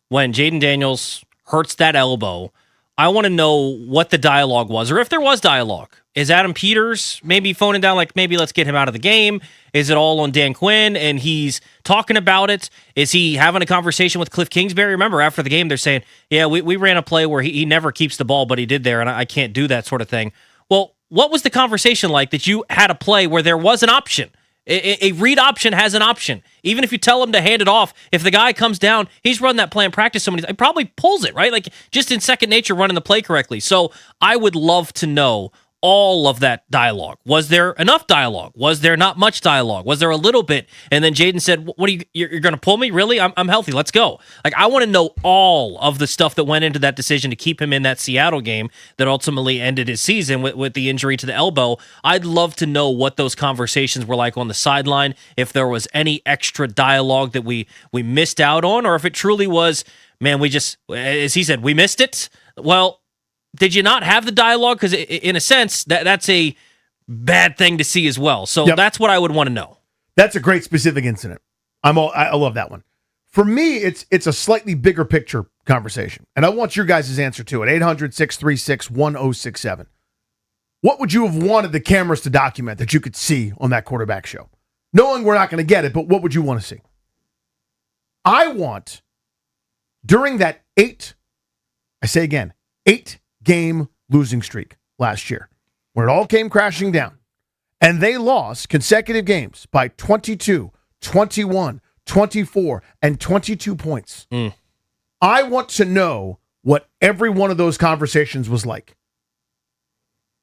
When Jaden Daniels hurts that elbow, I want to know what the dialogue was, or if there was dialogue. Is Adam Peters maybe phoning down, like, maybe let's get him out of the game? Is it all on Dan Quinn and he's talking about it? Is he having a conversation with Cliff Kingsbury? Remember, after the game, they're saying, yeah, we ran a play where he never keeps the ball, but he did there, and I can't do that sort of thing. Well, what was the conversation like that you had a play where there was an option? A read option has an option. Even if you tell him to hand it off, if the guy comes down, he's run that play in practice so many times, he probably pulls it, right? Like, just in second nature running the play correctly. So I would love to know all of that dialogue. Was there enough dialogue? Was there not much dialogue? Was there a little bit? And then Jaden said, "What are you're going to pull me? Really? I'm healthy. Let's go." Like, I want to know all of the stuff that went into that decision to keep him in that Seattle game that ultimately ended his season with the injury to the elbow. I'd love to know what those conversations were like on the sideline, if there was any extra dialogue that we missed out on, or if it truly was, man, we just, as he said, we missed it. Well, did you not have the dialogue? Because in a sense, that's a bad thing to see as well. So That's what I would want to know. That's a great specific incident. I love that one. For me, it's a slightly bigger picture conversation, and I want your guys' answer to it. 800-636-1067. What would you have wanted the cameras to document that you could see on that quarterback show? Knowing we're not going to get it, but what would you want to see? I want, during that 8-game losing streak last year, where it all came crashing down, and they lost consecutive games by 22, 21, 24, and 22 points. I want to know what every one of those conversations was like.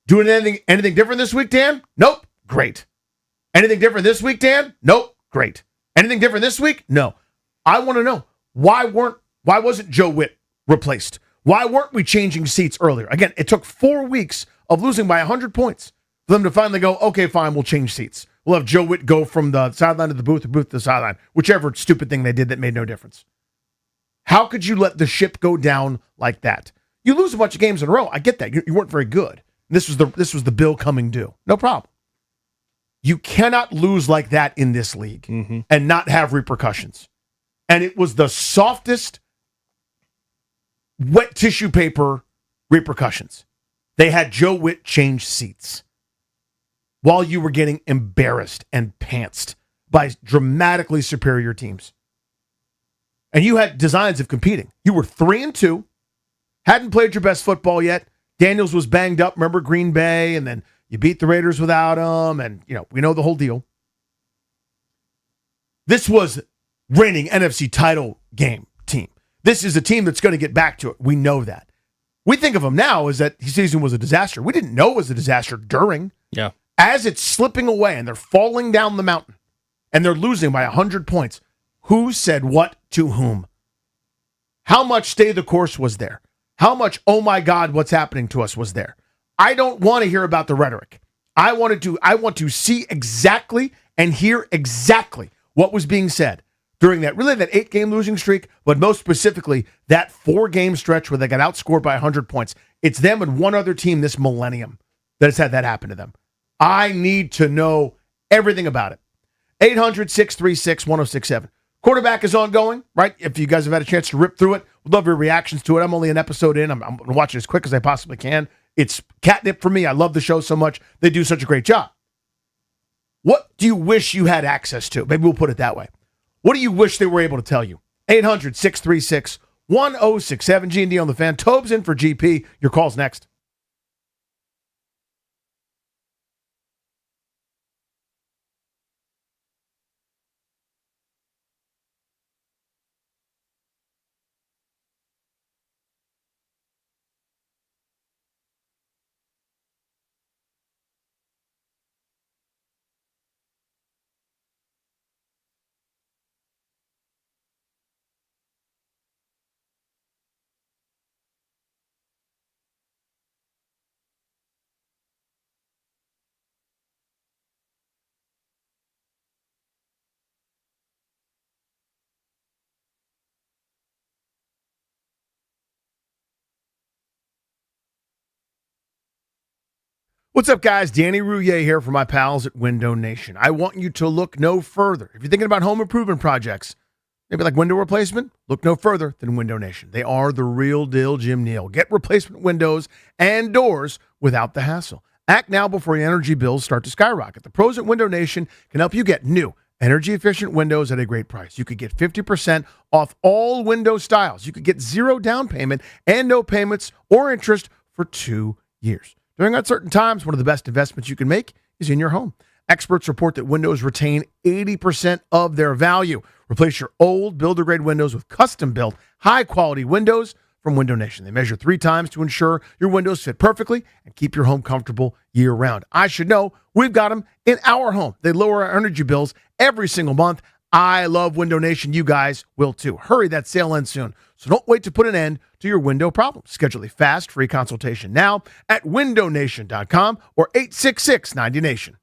Doing anything different this week, Dan? Nope. Great. Anything different this week, Dan? Nope. Great. Anything different this week? No. I want to know, why wasn't Joe Witt replaced? Why weren't we changing seats earlier? Again, it took 4 weeks of losing by 100 points for them to finally go, okay, fine, we'll change seats. We'll have Joe Witt go from the sideline to the booth, or booth to the sideline, whichever stupid thing they did that made no difference. How could you let the ship go down like that? You lose a bunch of games in a row. I get that. You weren't very good. This was the bill coming due. No problem. You cannot lose like that in this league and not have repercussions. And it was the softest wet tissue paper repercussions. They had Joe Witt change seats while you were getting embarrassed and pantsed by dramatically superior teams. And you had designs of competing. You were 3-2, hadn't played your best football yet. Daniels was banged up. Remember Green Bay? And then you beat the Raiders without him. And, we know the whole deal. This was reigning NFC title game team. This is a team that's going to get back to it. We know that. We think of them now as that his season was a disaster. We didn't know it was a disaster during. Yeah. As it's slipping away and they're falling down the mountain and they're losing by 100 points, who said what to whom? How much stay the course was there? How much, oh my God, what's happening to us was there? I don't want to hear about the rhetoric. I want to see exactly and hear exactly what was being said during that 8-game losing streak, but most specifically, that 4-game stretch where they got outscored by 100 points. It's them and one other team this millennium that has had that happen to them. I need to know everything about it. 800-636-1067. Quarterback is ongoing, right? If you guys have had a chance to rip through it, we'd love your reactions to it. I'm only an episode in. I'm going to watch it as quick as I possibly can. It's catnip for me. I love the show so much. They do such a great job. What do you wish you had access to? Maybe we'll put it that way. What do you wish they were able to tell you? 800-636-1067. G&D on the Fan. Tobes in for GP. Your call's next. What's up, guys? Danny Rouillet here for my pals at Window Nation. I want you to look no further. If you're thinking about home improvement projects, maybe like window replacement, look no further than Window Nation. They are the real deal, Jim Neal. Get replacement windows and doors without the hassle. Act now before your energy bills start to skyrocket. The pros at Window Nation can help you get new, energy-efficient windows at a great price. You could get 50% off all window styles. You could get 0 down payment and no payments or interest for 2 years. During uncertain times, one of the best investments you can make is in your home. Experts report that windows retain 80% of their value. Replace your old builder-grade windows with custom-built, high-quality windows from Window Nation. They measure 3 times to ensure your windows fit perfectly and keep your home comfortable year-round. I should know. We've got them in our home. They lower our energy bills every single month. I love Window Nation. You guys will too. Hurry, that sale ends soon. So don't wait to put an end to your window problems. Schedule a fast, free consultation now at windownation.com or 866-90Nation.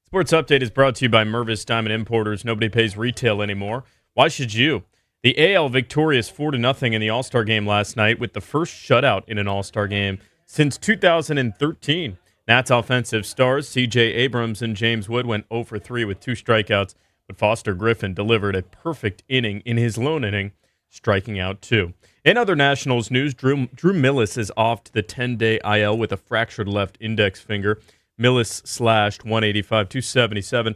Sports Update is brought to you by Mervis Diamond Importers. Nobody pays retail anymore. Why should you? The AL victorious 4-0 in the All-Star game last night with the first shutout in an All-Star game since 2013. Nats offensive stars C.J. Abrams and James Wood went 0 for 3 with 2 strikeouts, but Foster Griffin delivered a perfect inning in his lone inning, striking out 2. In other Nationals news, Drew Millis is off to the 10-day IL with a fractured left index finger. Millis slashed 185, 277,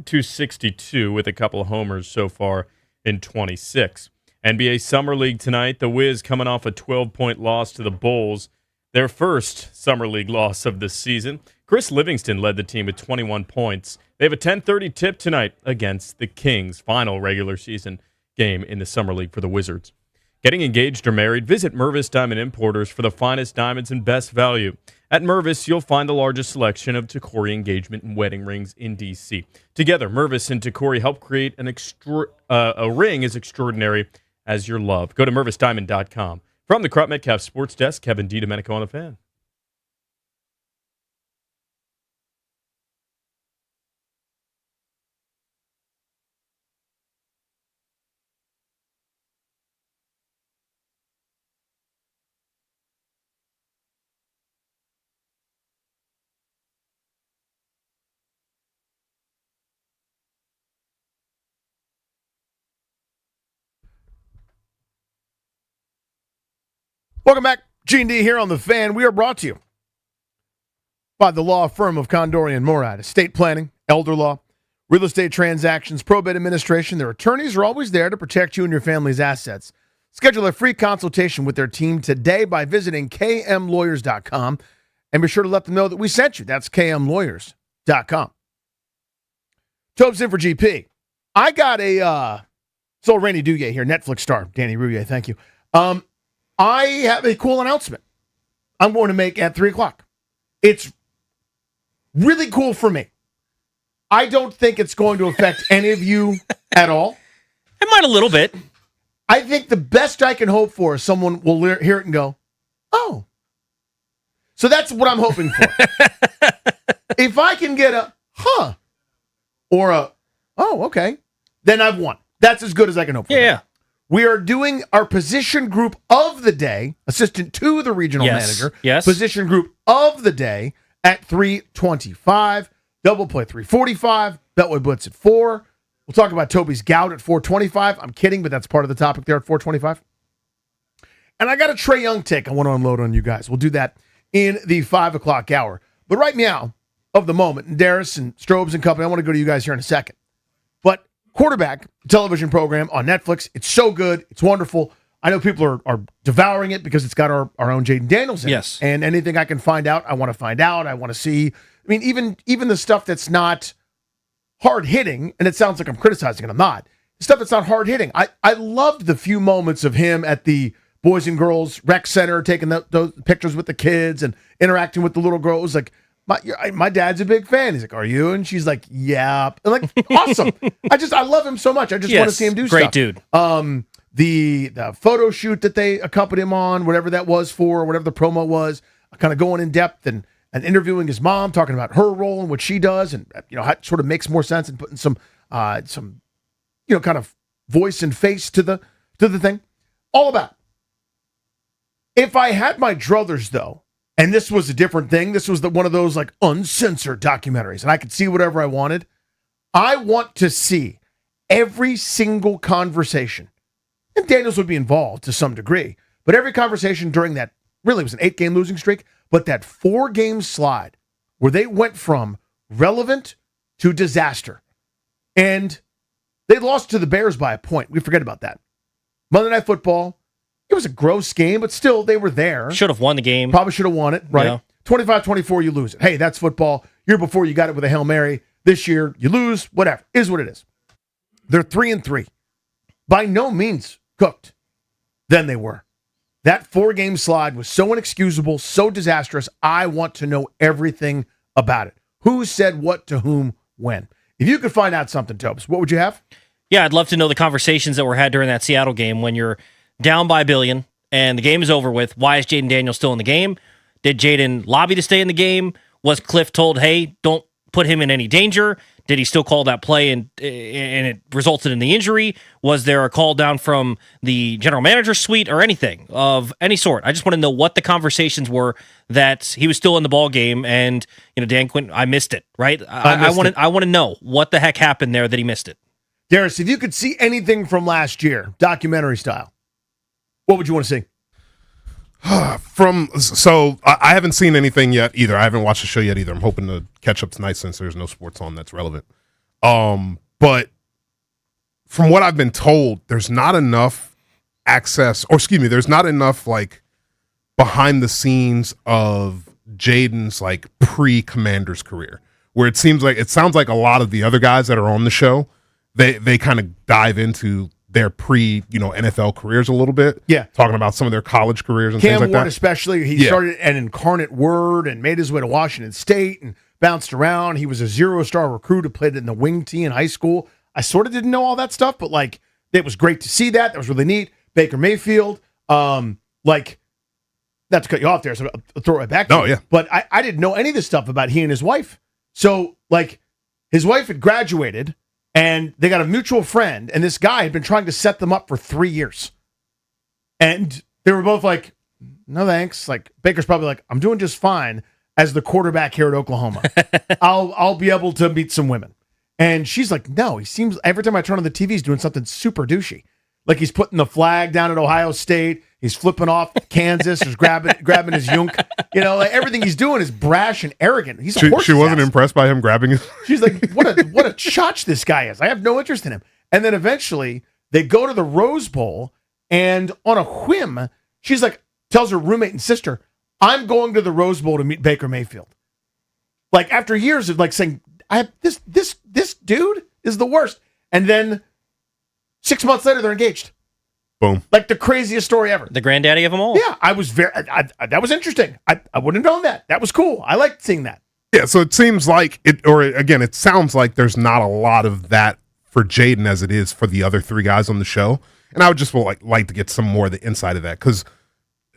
262 with a couple of homers so far in 26. NBA Summer League tonight, the Wiz coming off a 12-point loss to the Bulls, their first Summer League loss of the season. Chris Livingston led the team with 21 points. They have a 10:30 tip tonight against the Kings, final regular season game in the Summer League for the Wizards. Getting engaged or married? Visit Mervis Diamond Importers for the finest diamonds and best value. At Mervis, you'll find the largest selection of Tacori engagement and wedding rings in D.C. Together, Mervis and Tacori help create a ring as extraordinary as your love. Go to MervisDiamond.com. From the Crop Metcalf Sports Desk, Kevin DiDomenico on the Fan. Welcome back. G&D here on The Fan. We are brought to you by the law firm of Condori and Morad. Estate planning, elder law, real estate transactions, probate administration. Their attorneys are always there to protect you and your family's assets. Schedule a free consultation with their team today by visiting kmlawyers.com and be sure to let them know that we sent you. That's kmlawyers.com. Tobes in for GP. I got it's old Randy Duguay here, Netflix star. Danny Rouillet, thank you. I have a cool announcement I'm going to make at 3 o'clock. It's really cool for me. I don't think it's going to affect any of you at all. It might a little bit. I think the best I can hope for is someone will hear it and go, oh. So that's what I'm hoping for. If I can get a, huh, or a, oh, okay, then I've won. That's as good as I can hope for. Yeah. We are doing our position group of the day, assistant to the regional manager. Yes. Position group of the day at 3:25. Double play 3:45. Beltway Blitz at 4. We'll talk about Toby's gout at 4:25. I'm kidding, but that's part of the topic there at 4:25. And I got a Trae Young take I want to unload on you guys. We'll do that in the 5 o'clock hour. But right now, of the moment, and Darius and Strobes and company, I want to go to you guys here in a second. But Quarterback television program on Netflix. It's so good. It's wonderful. I know people are devouring it because it's got our own Jaden Daniels in it. And anything I can find out, I want to find out. I want to see. I mean, even the stuff that's not hard hitting, and it sounds like I'm criticizing it. I'm not. The stuff that's not hard hitting. I loved the few moments of him at the Boys and Girls Rec Center, taking those pictures with the kids and interacting with the little girls. Like, my dad's a big fan. He's like, are you? And she's like, yeah. And like, awesome. I love him so much. I just want to see him do stuff. Great dude. The photo shoot that they accompanied him on, whatever that was for, whatever the promo was, kind of going in depth and interviewing his mom, talking about her role and what she does, and how it sort of makes more sense and putting some kind of voice and face to the thing. All about. If I had my druthers though, and this was a different thing, this was one of those like uncensored documentaries, and I could see whatever I wanted. I want to see every single conversation, and Daniels would be involved to some degree, but every conversation during that really was an 8-game losing streak, but that 4-game slide where they went from relevant to disaster. And they lost to the Bears by a point. We forget about that. Monday Night Football, it was a gross game, but still, they were there. Should have won the game. Probably should have won it, right? Yeah. 25-24, you lose it. Hey, that's football. Year before, you got it with a Hail Mary. This year, you lose. Whatever. Is what it is. They're 3-3. By no means cooked than they were. That 4-game slide was so inexcusable, so disastrous. I want to know everything about it. Who said what to whom when? If you could find out something, Tobes, what would you have? Yeah, I'd love to know the conversations that were had during that Seattle game when you're down by $1 billion and the game is over with. Why is Jaden Daniels still in the game? Did Jaden lobby to stay in the game? Was Cliff told, hey, don't put him in any danger? Did he still call that play and it resulted in the injury? Was there a call down from the general manager's suite or anything of any sort? I just want to know what the conversations were that he was still in the ball game and, Dan Quinn, I missed it, right? I want to know what the heck happened there that he missed it. Darius, if you could see anything from last year, documentary style, what would you want to see? I haven't seen anything yet either. I haven't watched the show yet either. I'm hoping to catch up tonight since there's no sports on that's relevant. But from what I've been told, there's not enough there's not enough like behind the scenes of Jaden's like pre-Commanders career, where it sounds like a lot of the other guys that are on the show, they kind of dive into their NFL careers a little bit. Yeah. Talking about some of their college careers and Cam things like Ward that. especially, he started at Incarnate Word and made his way to Washington State and bounced around. He was a 0-star recruit who played in the wing tee in high school. I sort of didn't know all that stuff, but like it was great to see that. That was really neat. Baker Mayfield, not to cut you off there, so I'll throw it back to you. Yeah. But I didn't know any of this stuff about he and his wife. So like his wife had graduated and they got a mutual friend, and this guy had been trying to set them up for 3 years. And they were both like, no thanks. Like Baker's probably like, I'm doing just fine as the quarterback here at Oklahoma. I'll be able to meet some women. And she's like, no, he seems, every time I turn on the TV, he's doing something super douchey. Like he's putting the flag down at Ohio State. He's flipping off Kansas. He's grabbing his yunk. Like everything he's doing is brash and arrogant. He's a She wasn't impressed by him grabbing his. She's like, what a chotch this guy is. I have no interest in him. And then eventually they go to the Rose Bowl, and on a whim, she's like, tells her roommate and sister, I'm going to the Rose Bowl to meet Baker Mayfield. Like after years of like saying, I have this dude is the worst. And then 6 months later, they're engaged. Boom. Like the craziest story ever. The granddaddy of them all. Yeah, I was that was interesting. I wouldn't have known that. That was cool. I liked seeing that. Yeah, so it seems like it sounds like there's not a lot of that for Jaden as it is for the other three guys on the show. And I would just like to get some more of the inside of that, because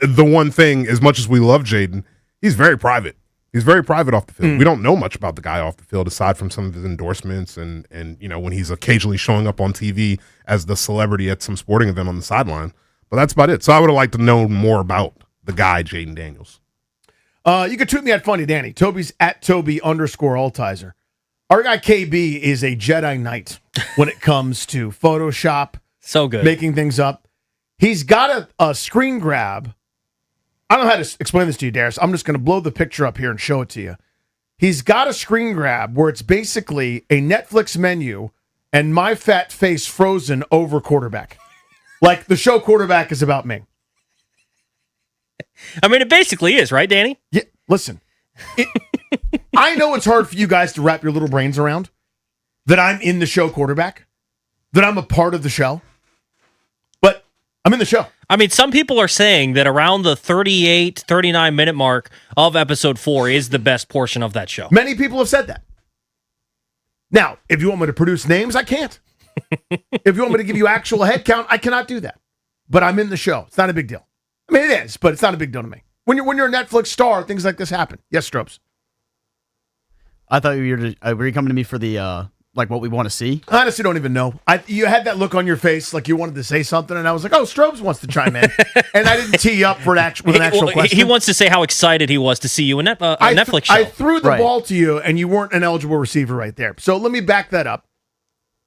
the one thing, as much as we love Jaden, he's very private. He's very private off the field. We don't know much about the guy off the field aside from some of his endorsements and when he's occasionally showing up on TV as the celebrity at some sporting event on the sideline. But that's about it. So I would have liked to know more about the guy, Jaden Daniels. You can tweet me at Funny Danny. Toby's at Toby_Altizer. Our guy KB is a Jedi Knight when it comes to Photoshop. So good. Making things up. He's got a screen grab. I don't know how to explain this to you, Darius. I'm just going to blow the picture up here and show it to you. He's got a screen grab where it's basically a Netflix menu and my fat face frozen over Quarterback. Like the show Quarterback is about me. I mean, it basically is, right, Danny? Yeah, listen. I know it's hard for you guys to wrap your little brains around that I'm in the show Quarterback, that I'm a part of the show, but I'm in the show. I mean, some people are saying that around the 38, 39-minute mark of episode 4 is the best portion of that show. Many people have said that. Now, if you want me to produce names, I can't. If you want me to give you actual head count, I cannot do that. But I'm in the show. It's not a big deal. I mean, it is, but it's not a big deal to me. When you're a Netflix star, things like this happen. Yes, Strobes. I thought were you coming to me for the what we want to see? I honestly don't even know. You had that look on your face like you wanted to say something, and I was like, oh, Strobes wants to chime in. And I didn't tee you up for with an actual question. He wants to say how excited he was to see you in a Netflix show. I threw the ball to you, and you weren't an eligible receiver right there. So let me back that up.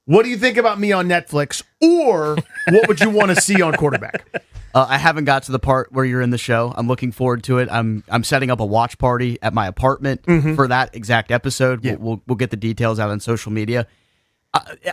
What do you think about me on Netflix, or what would you want to see on Quarterback? I haven't got to the part where you're in the show. I'm looking forward to it. I'm setting up a watch party at my apartment for that exact episode. Yeah. We'll get the details out on social media.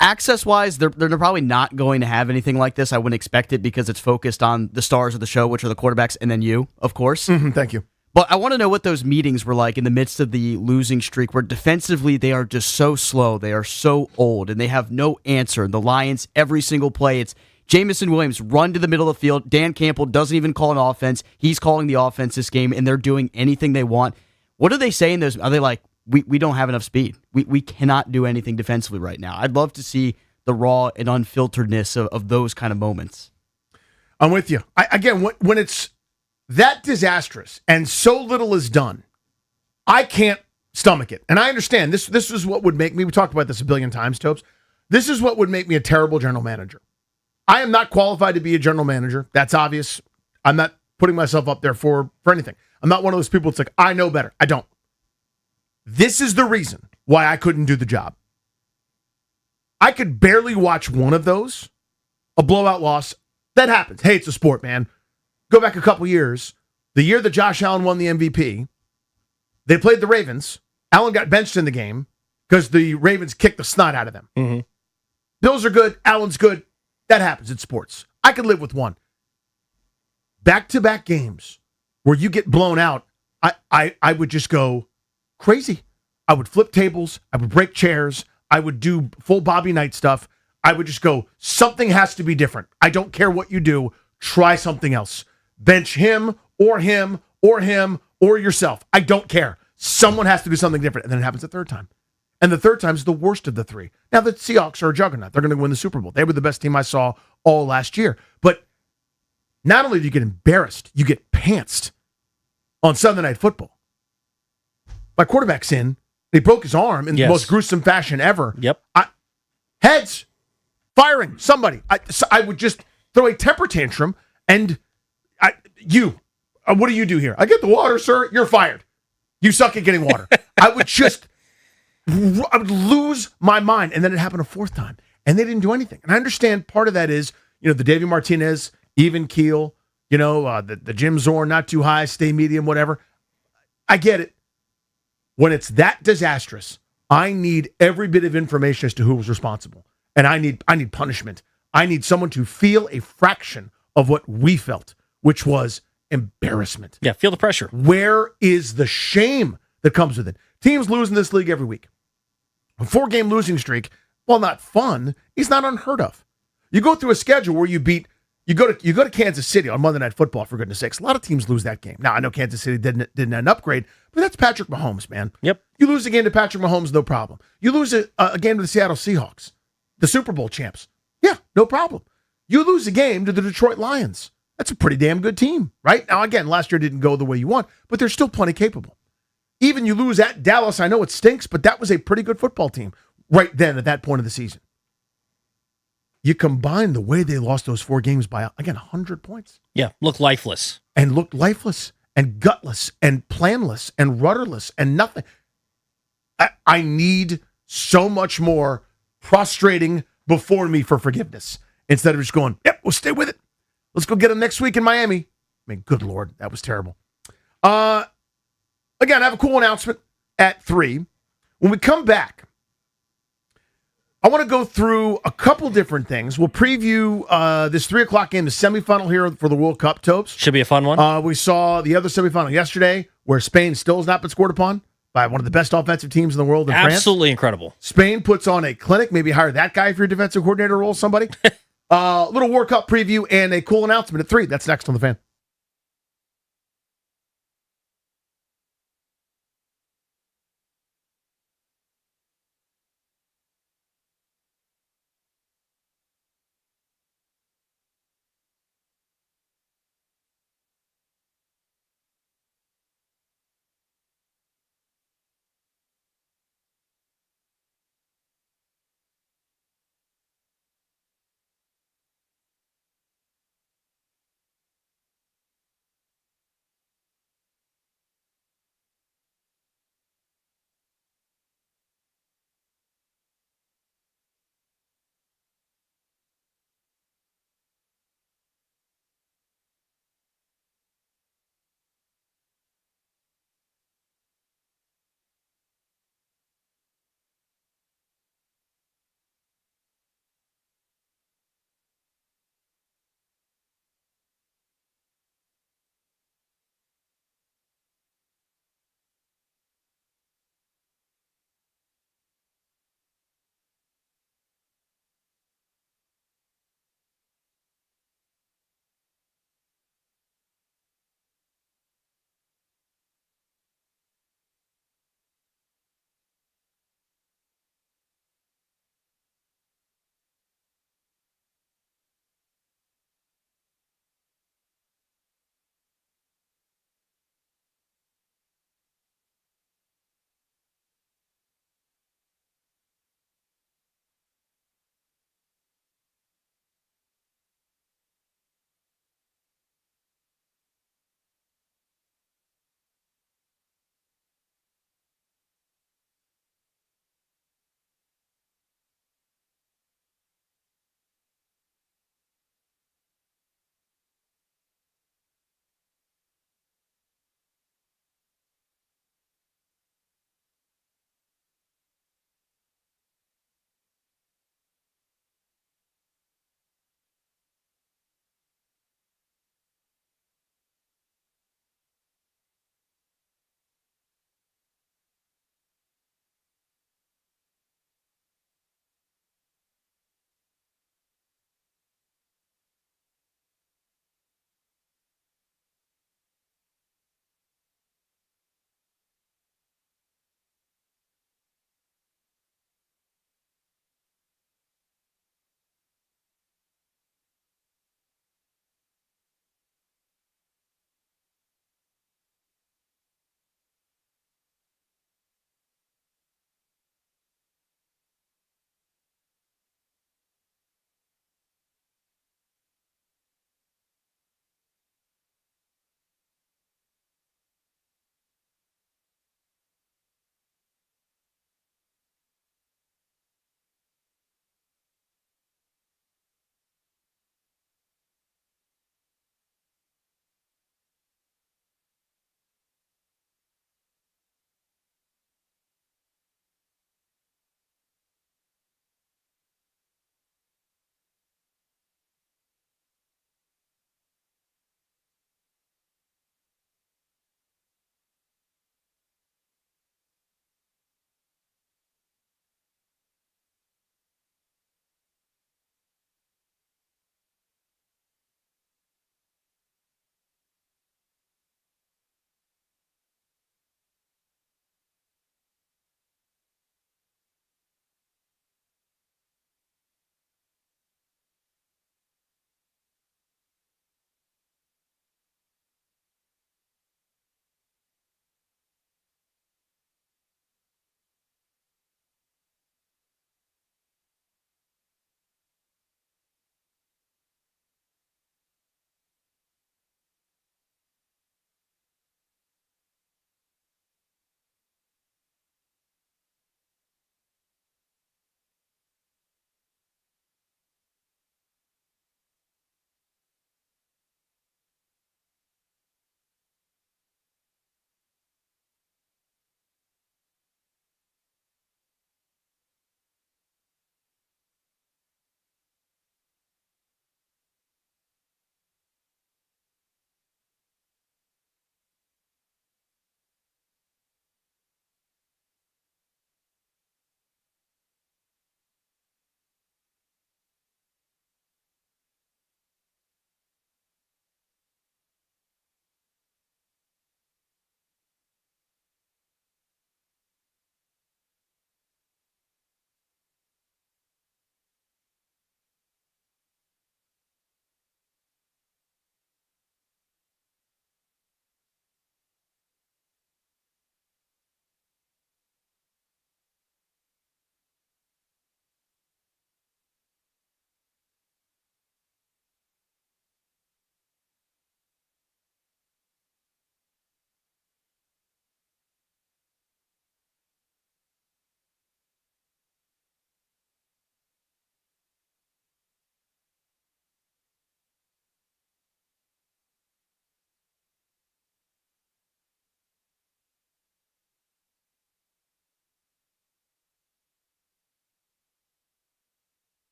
Access-wise, they're probably not going to have anything like this. I wouldn't expect it because it's focused on the stars of the show, which are the quarterbacks, and then you, of course. Thank you. But I want to know what those meetings were like in the midst of the losing streak, where defensively they are just so slow, they are so old, and they have no answer. The Lions, every single play, it's Jamison Williams run to the middle of the field. Dan Campbell doesn't even call an offense. He's calling the offense this game, and they're doing anything they want. What are they saying? Are they like, we don't have enough speed. We cannot do anything defensively right now. I'd love to see the raw and unfilteredness of those kind of moments. I'm with you. Again, when it's that disastrous and so little is done, I can't stomach it. And I understand this is what would make me, we talked about this a billion times, Topes. This is what would make me a terrible general manager. I am not qualified to be a general manager. That's obvious. I'm not putting myself up there for anything. I'm not one of those people that's like, I know better. I don't. This is the reason why I couldn't do the job. I could barely watch one of those, a blowout loss. That happens. Hey, it's a sport, man. Go back a couple years. The year that Josh Allen won the MVP, they played the Ravens. Allen got benched in the game because the Ravens kicked the snot out of them. Mm-hmm. Bills are good. Allen's good. That happens in sports. I could live with one. Back-to-back games where you get blown out, I would just go crazy. I would flip tables. I would break chairs. I would do full Bobby Knight stuff. I would just go, something has to be different. I don't care what you do. Try something else. Bench him or him or him or yourself. I don't care. Someone has to do something different. And then it happens a third time. And the third time is the worst of the three. Now, the Seahawks are a juggernaut. They're going to win the Super Bowl. They were the best team I saw all last year. But not only do you get embarrassed, you get pantsed on Sunday Night Football. My quarterback's in. He broke his arm in the most gruesome fashion ever. Yep. Heads. Firing. Somebody. I would just throw a temper tantrum and what do you do here? I get the water, sir. You're fired. You suck at getting water. I would lose my mind. And then it happened a fourth time. And they didn't do anything. And I understand part of that is, the Davey Martinez, even keel, the Jim Zorn, not too high, stay medium, whatever. I get it. When it's that disastrous, I need every bit of information as to who was responsible. And I need punishment. I need someone to feel a fraction of what we felt, which was embarrassment. Yeah, feel the pressure. Where is the shame that comes with it? Teams lose in this league every week. A 4-game losing streak, while not fun, is not unheard of. You go through a schedule where you go to Kansas City on Monday Night Football, for goodness sakes. A lot of teams lose that game. Now, I know Kansas City didn't end up great, but that's Patrick Mahomes, man. Yep. You lose a game to Patrick Mahomes, no problem. You lose a game to the Seattle Seahawks, the Super Bowl champs. Yeah, no problem. You lose a game to the Detroit Lions. That's a pretty damn good team, right? Now, again, last year didn't go the way you want, but they're still plenty capable. Even you lose at Dallas, I know it stinks, but that was a pretty good football team right then at that point of the season. You combine the way they lost those 4 games by, again, 100 points. Yeah, look lifeless. And looked lifeless and gutless and planless and rudderless and nothing. I need so much more prostrating before me for forgiveness instead of just going, yep, we'll stay with it. Let's go get them next week in Miami. I mean, good Lord, that was terrible. Again, I have a cool announcement at 3. When we come back, I want to go through a couple different things. We'll preview this 3 o'clock game, the semifinal here for the World Cup, Topes. Should be a fun one. We saw the other semifinal yesterday where Spain still has not been scored upon by one of the best offensive teams in the world in France. Absolutely incredible. Spain puts on a clinic. Maybe hire that guy for your defensive coordinator role, somebody. Little World Cup preview and a cool announcement at 3. That's next on The Fan.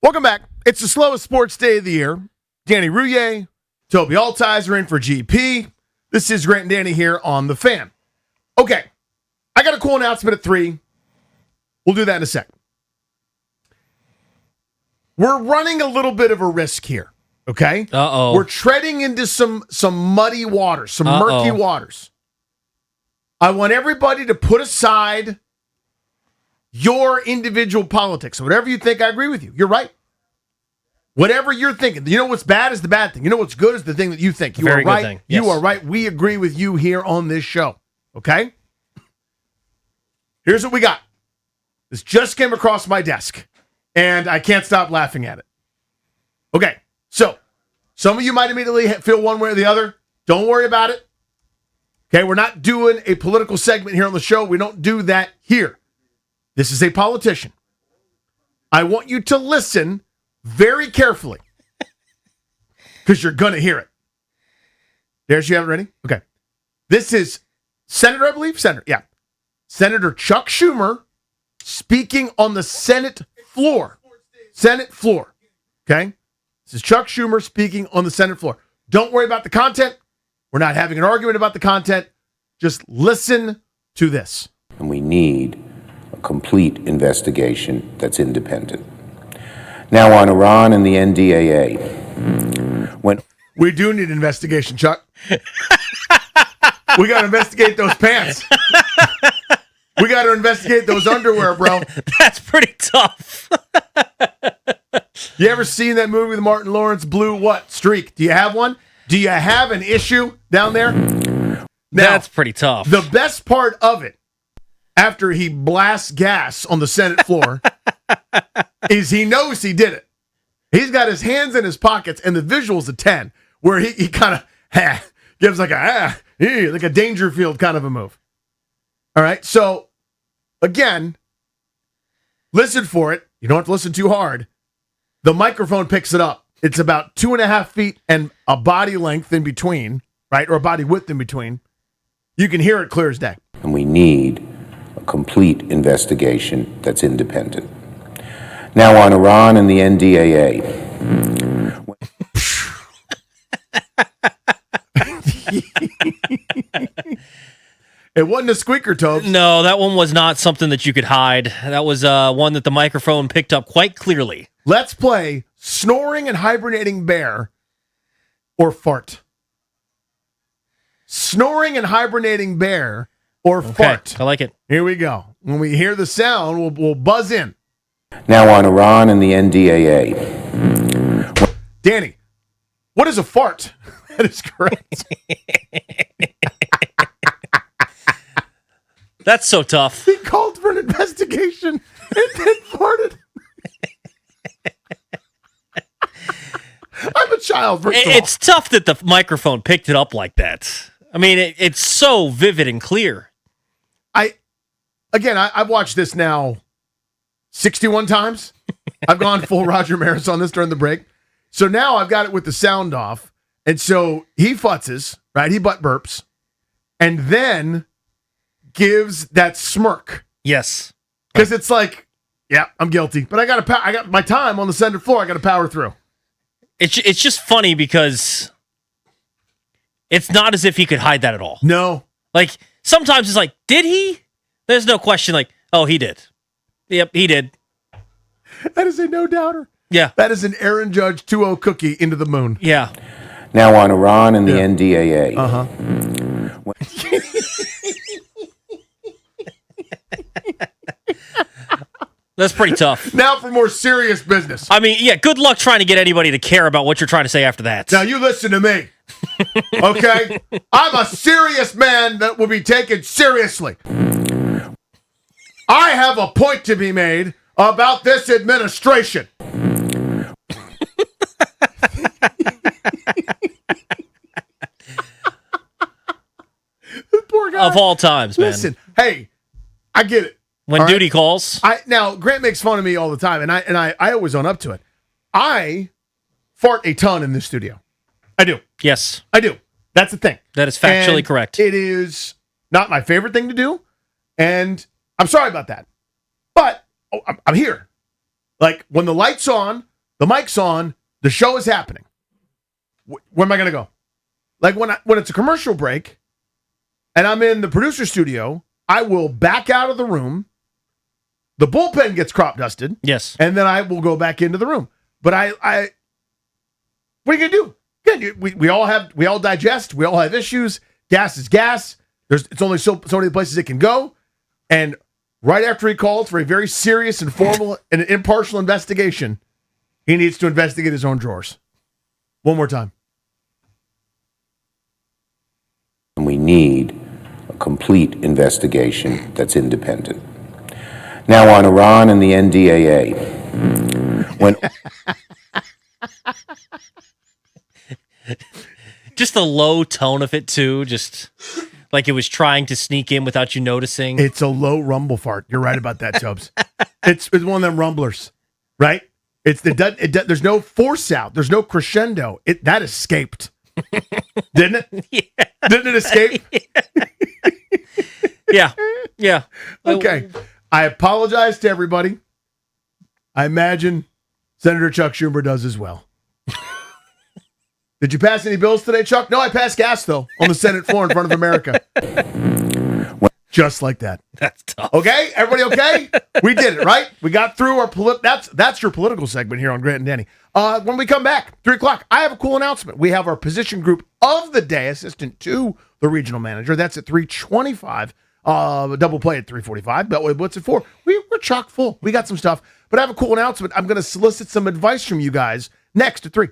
Welcome back. It's the slowest sports day of the year. Danny Rouillet, Toby Altizer in for GP. This is Grant and Danny here on The Fan. Okay, I got a cool announcement at 3. We'll do that in a sec. We're running a little bit of a risk here, okay? Uh-oh. We're treading into some muddy waters, some murky waters. I want everybody to put aside your individual politics. Whatever you think, I agree with you. You're right. Whatever you're thinking. You know what's bad is the bad thing. You know what's good is the thing that you think. You Very are good right. thing. Yes. You are right. We agree with you here on this show. Okay? Here's what we got. This just came across my desk, and I can't stop laughing at it. Okay, so some of you might immediately feel one way or the other. Don't worry about it. Okay, we're not doing a political segment here on the show. We don't do that here. This is a politician. I want you to listen very carefully because you're going to hear it. There's you have it ready? Okay. This is Senator, I believe? Senator, yeah. Senator Chuck Schumer speaking on the Senate floor. Senate floor. Okay? This is Chuck Schumer speaking on the Senate floor. Don't worry about the content. We're not having an argument about the content. Just listen to this. And we need a complete investigation that's independent. Now on Iran and the NDAA. We do need an investigation, Chuck. We got to investigate those pants. We got to investigate those underwear, bro. That's pretty tough. You ever seen that movie with Martin Lawrence, Blue what? Streak? Do you have one? Do you have an issue down there? Now, that's pretty tough. The best part of it, after he blasts gas on the Senate floor, is he knows he did it. He's got his hands in his pockets, and the visual's a 10, where he kind of gives like a Dangerfield kind of a move. All right, so again, listen for it. You don't have to listen too hard. The microphone picks it up. It's about 2.5 feet and a body length in between, right? Or a body width in between. You can hear it clear as day. And we need a complete investigation that's independent. Now on Iran and the NDAA. It wasn't a squeaker, Tobes. No, that one was not something that you could hide. That was one that the microphone picked up quite clearly. Let's play Snoring and Hibernating Bear or Fart. Snoring and Hibernating Bear or Fart. I like it. Here we go. When we hear the sound, we'll buzz in. Now on Iran and the NDAA. Danny, what is a fart? That is correct. That's so tough. He called for an investigation and then farted. I'm a child. It's tough that the microphone picked it up like that. I mean, it's so vivid and clear. I've watched this now 61 times. I've gone full Roger Maris on this during the break. So now I've got it with the sound off. And so he futzes, right? He butt burps. And then gives that smirk. Yes. Because it's like, yeah, I'm guilty. But I got my time on the Senate floor. I got to power through. It's just funny because it's not as if he could hide that at all. No. Like, sometimes it's like, did he? There's no question like, oh, he did. Yep, he did. That is a no-doubter. Yeah. That is an Aaron Judge 2-0 cookie into the moon. Yeah. Now on Iran and the NDAA. Uh-huh. That's pretty tough. Now for more serious business. I mean, yeah, good luck trying to get anybody to care about what you're trying to say after that. Now you listen to me. Okay? I'm a serious man that will be taken seriously. I have a point to be made about this administration. Poor guy. Of all times, man. Listen, hey, I get it. When all duty calls. Now, Grant makes fun of me all the time, and I always own up to it. I fart a ton in this studio. I do. Yes. I do. That's the thing. That is factually And correct. It is not my favorite thing to do, and I'm sorry about that. But I'm here. Like, when the light's on, The mic's on. The show is happening. Where am I going to go? Like when it's a commercial break and I'm in the producer studio, I will back out of the room. The bullpen gets crop dusted. Yes. And then I will go back into the room. But what are you going to do? Again, we all digest. We all have issues. Gas is gas. It's only so many places it can go. And right after he called for a very serious and formal and impartial investigation, he needs to investigate his own drawers. One more time. And we need a complete investigation that's independent. Now on Iran and the NDAA. When Just the low tone of it too, just like it was trying to sneak in without you noticing. It's a low rumble fart. You're right about that, Tubbs. it's one of them rumblers, right? There's no force out. There's no crescendo. That escaped. Didn't it? Yeah. Didn't it escape? Yeah. Okay. I apologize to everybody. I imagine Senator Chuck Schumer does as well. Did you pass any bills today, Chuck? No, I passed gas, though, on the Senate floor in front of America. Just like that. That's tough. Okay? Everybody okay? We did it, right? We got through our that's your political segment here on Grant and Danny. When we come back, 3 o'clock, I have a cool announcement. We have our position group of the day, assistant to the regional manager. That's at 3:25. Double play at 3:45. Beltway Blitz at 4. We're chock full. We got some stuff. But I have a cool announcement. I'm going to solicit some advice from you guys next at 3.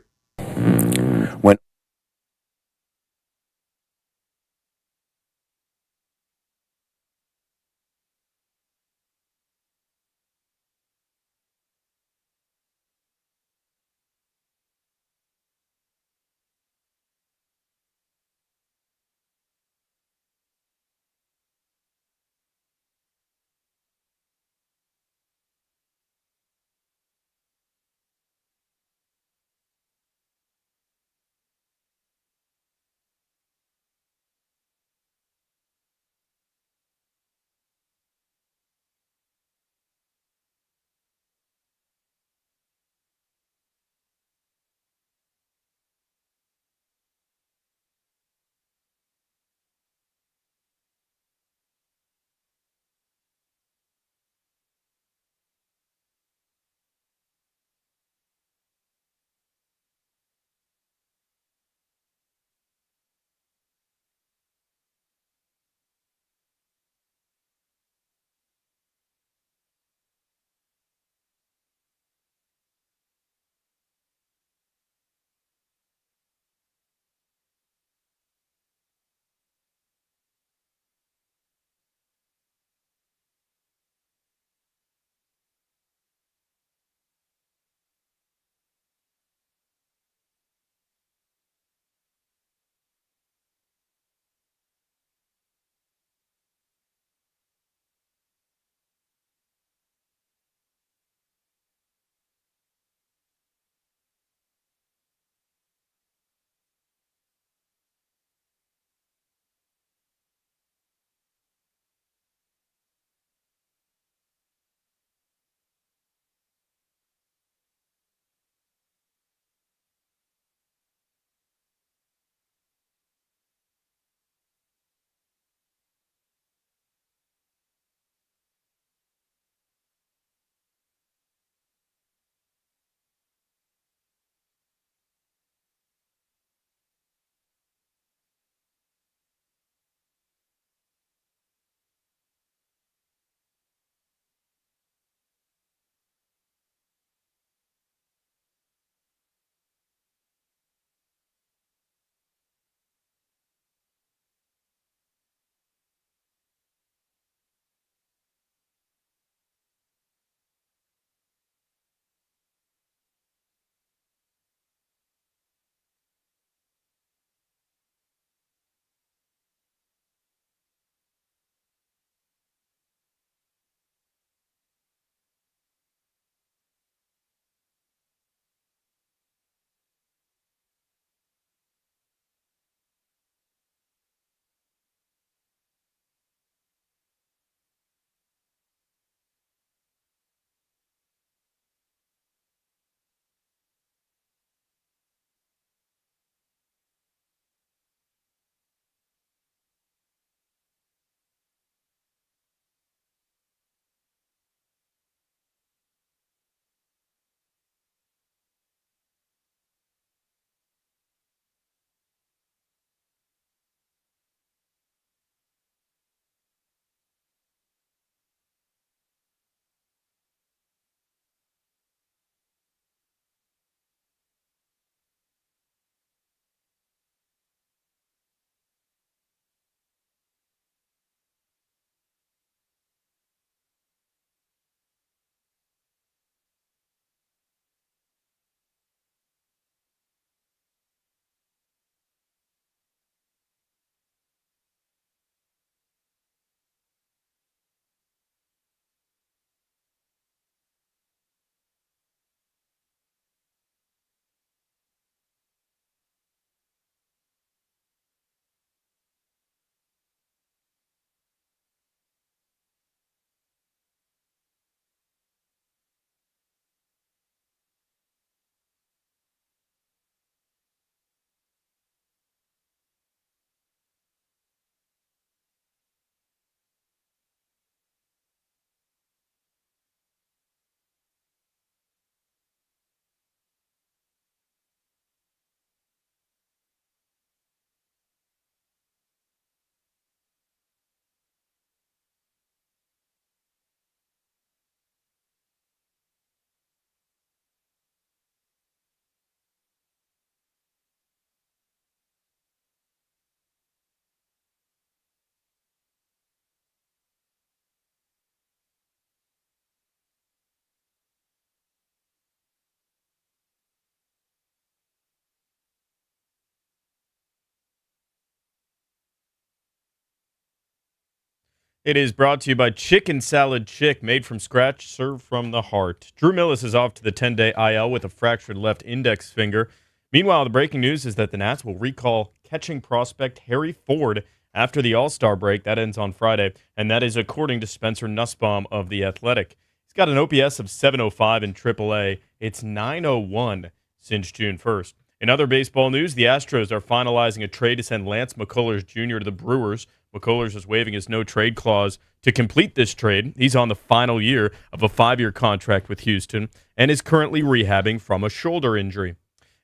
It is brought to you by Chicken Salad Chick, made from scratch, served from the heart. Drew Millis is off to the 10-day IL with a fractured left index finger. Meanwhile, the breaking news is that the Nats will recall catching prospect Harry Ford after the All-Star break. That ends on Friday, and that is according to Spencer Nussbaum of The Athletic. He's got an OPS of 705 in AAA. It's 901 since June 1st. In other baseball news, the Astros are finalizing a trade to send Lance McCullers Jr. to the Brewers. McCullers is waiving his no-trade clause to complete this trade. He's on the final year of a 5-year contract with Houston and is currently rehabbing from a shoulder injury.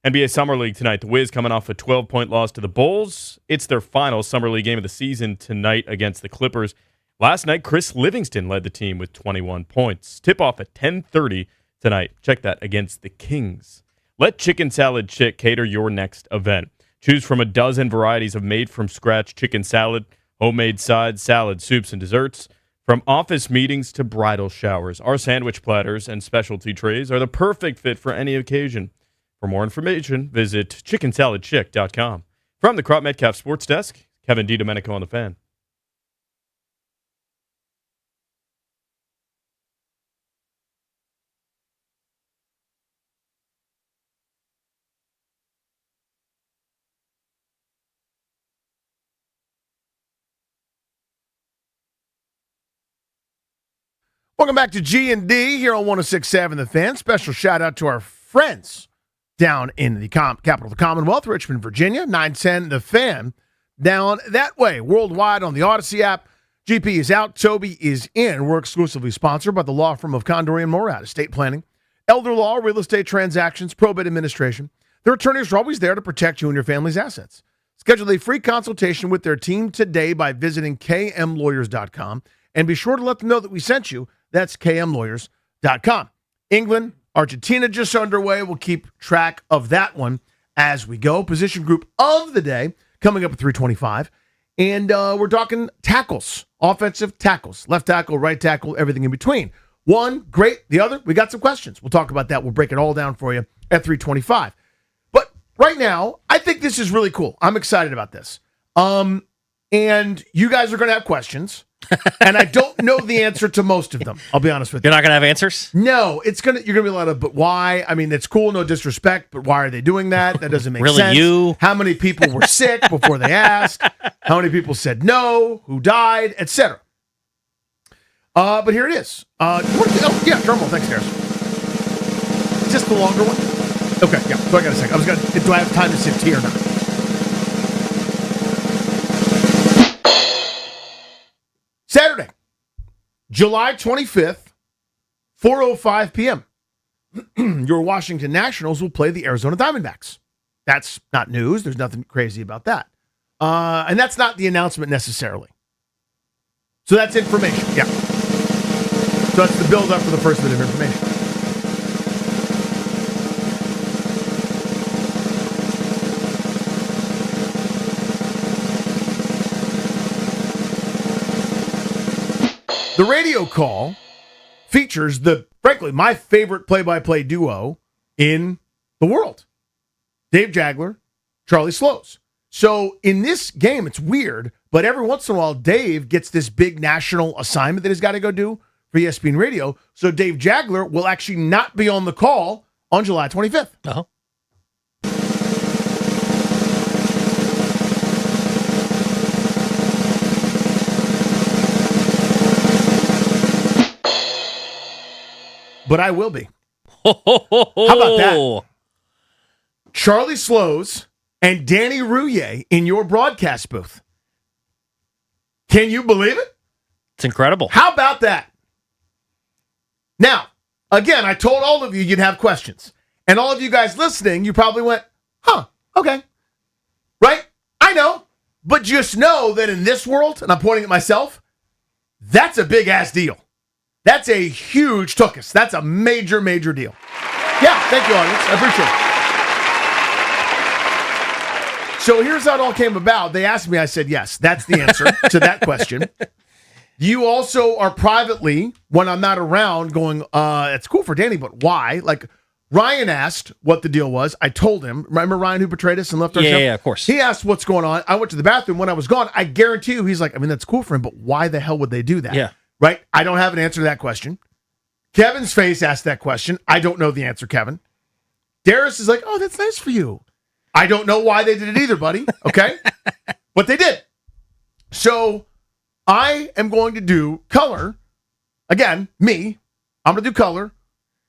NBA Summer League tonight. The Wiz coming off a 12-point loss to the Bulls. It's their final Summer League game of the season tonight against the Clippers. Last night, Chris Livingston led the team with 21 points. Tip-off at 10:30 tonight. Check that against the Kings. Let Chicken Salad Chick cater your next event. Choose from a dozen varieties of made-from-scratch chicken salad, homemade sides, salad, soups, and desserts. From office meetings to bridal showers, our sandwich platters and specialty trays are the perfect fit for any occasion. For more information, visit chickensaladchick.com. From the Crop Metcalf Sports Desk, Kevin DiDomenico on the Fan. Welcome back to G&D here on 106.7 The Fan. Special shout out to our friends down in the capital of the Commonwealth, Richmond, Virginia. 910 The Fan down that way. Worldwide on the Odyssey app. GP is out. Toby is in. We're exclusively sponsored by the law firm of Condori and Morat. Estate planning, elder law, real estate transactions, probate administration. Their attorneys are always there to protect you and your family's assets. Schedule a free consultation with their team today by visiting kmlawyers.com. And be sure to let them know that we sent you. That's kmlawyers.com. England, Argentina just underway. We'll keep track of that one as we go. Position group of the day coming up at 3:25. And we're talking tackles, offensive tackles, left tackle, right tackle, everything in between. One, great. The other, we got some questions. We'll talk about that. We'll break it all down for you at 3:25. But right now, I think this is really cool. I'm excited about this. And you guys are going to have questions. And I don't know the answer to most of them. I'll be honest with you. You're not going to have answers? No, you're going to be a lot of, but why? I mean, it's cool, no disrespect, but why are they doing that? That doesn't make Really, sense. you? How many people were sick before they asked? How many people said no? Who died? Etc. But here it is. Drum roll. Thanks, Harris. Is this the longer one? Okay, yeah. So I got a second. Do I have time to sit here or not? Saturday, July 25th, 4:05 p.m. Your Washington Nationals will play the Arizona Diamondbacks. That's not news. There's nothing crazy about that. And that's not the announcement necessarily. So that's information. Yeah. So that's the build-up for the first bit of information. The radio call features frankly, my favorite play-by-play duo in the world. Dave Jagler, Charlie Slows. So in this game, it's weird, but every once in a while, Dave gets this big national assignment that he's got to go do for ESPN Radio. So Dave Jagler will actually not be on the call on July 25th. Uh-huh. But I will be. How about that? Charlie Slows and Danny Rouillet in your broadcast booth. Can you believe it? It's incredible. How about that? Now, again, I told all of you you'd have questions. And all of you guys listening, you probably went, okay. Right? I know. But just know that in this world, and I'm pointing at myself, that's a big-ass deal. That's a huge tuchus. That's a major, major deal. Yeah, thank you, audience. I appreciate it. So here's how it all came about. They asked me, I said, yes, that's the answer to that question. You also are privately, when I'm not around, going, it's cool for Danny, but why? Like, Ryan asked what the deal was. I told him. Remember Ryan who betrayed us and left our show? Yeah, of course. He asked what's going on. I went to the bathroom. When I was gone, I guarantee you he's like, I mean, that's cool for him, but why the hell would they do that? Yeah. Right? I don't have an answer to that question. Kevin's face asked that question. I don't know the answer, Kevin. Darius is like, oh, that's nice for you. I don't know why they did it either, buddy. Okay? But they did. So I am going to do color. Again, me. I'm going to do color.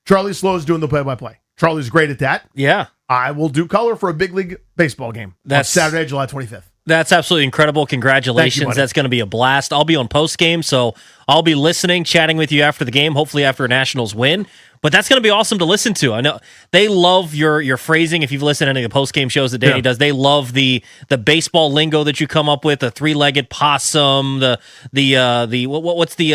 Charlie Slow is doing the play-by-play. Charlie's great at that. Yeah. I will do color for a big league baseball game. That's on Saturday, July 25th. That's absolutely incredible. Congratulations. buddy. That's going to be a blast. I'll be on post game, so I'll be listening, chatting with you after the game, hopefully after a Nationals win. But that's going to be awesome to listen to. I know they love your phrasing. If you've listened to any of the post game shows that Danny does, they love the baseball lingo that you come up with. The three-legged possum, what's the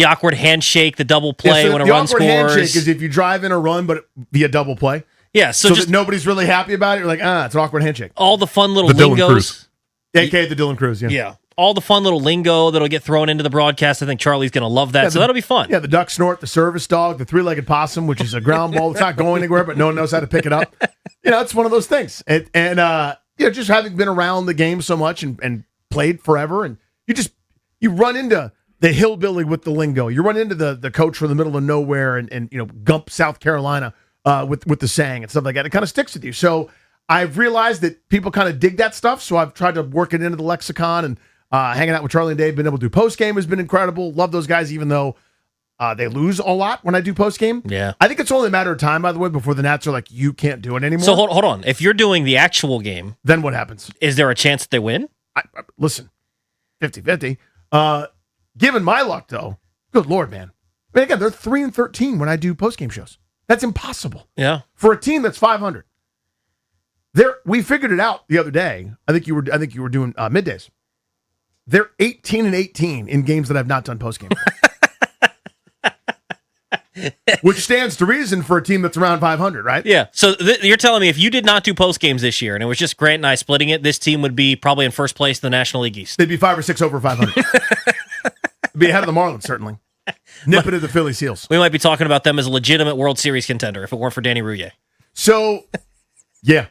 awkward handshake, the double play when a run scores. The awkward handshake is if you drive in a run, but via double play. Yeah, so just that nobody's really happy about it. You're like, it's an awkward handshake. All the fun little Dylan lingos. Cruz. AKA the Dylan Cruz, Yeah. All the fun little lingo that'll get thrown into the broadcast. I think Charlie's going to love that, so that'll be fun. Yeah, the duck snort, the service dog, the three-legged possum, which is a ground ball. It's not going anywhere, but no one knows how to pick it up. It's one of those things. And just having been around the game so much and played forever, and you run into the hillbilly with the lingo. You run into the coach from the middle of nowhere and Gump, South Carolina, with the saying and stuff like that. It kind of sticks with you. So I've realized that people kind of dig that stuff, so I've tried to work it into the lexicon, and hanging out with Charlie and Dave, being able to do post-game has been incredible. Love those guys, even though they lose a lot when I do post-game. Yeah. I think it's only a matter of time, by the way, before the Nats are like, you can't do it anymore. So hold on. If you're doing the actual game, then what happens? Is there a chance that they win? Listen, 50-50. Given my luck, though, good Lord, man. I mean, again, they're 3-13 when I do post-game shows. That's impossible. Yeah. For a team that's 500. We figured it out the other day. I think you were doing middays. They're 18-18 in games that I've not done postgame. Which stands to reason for a team that's around 500, right? Yeah. So you're telling me if you did not do post games this year and it was just Grant and I splitting it, this team would be probably in first place in the National League East. They'd be 5 or 6 over 500. Be ahead of the Marlins, certainly. Nip it at the Philly Seals. We might be talking about them as a legitimate World Series contender if it weren't for Danny Rouillet. So, yeah.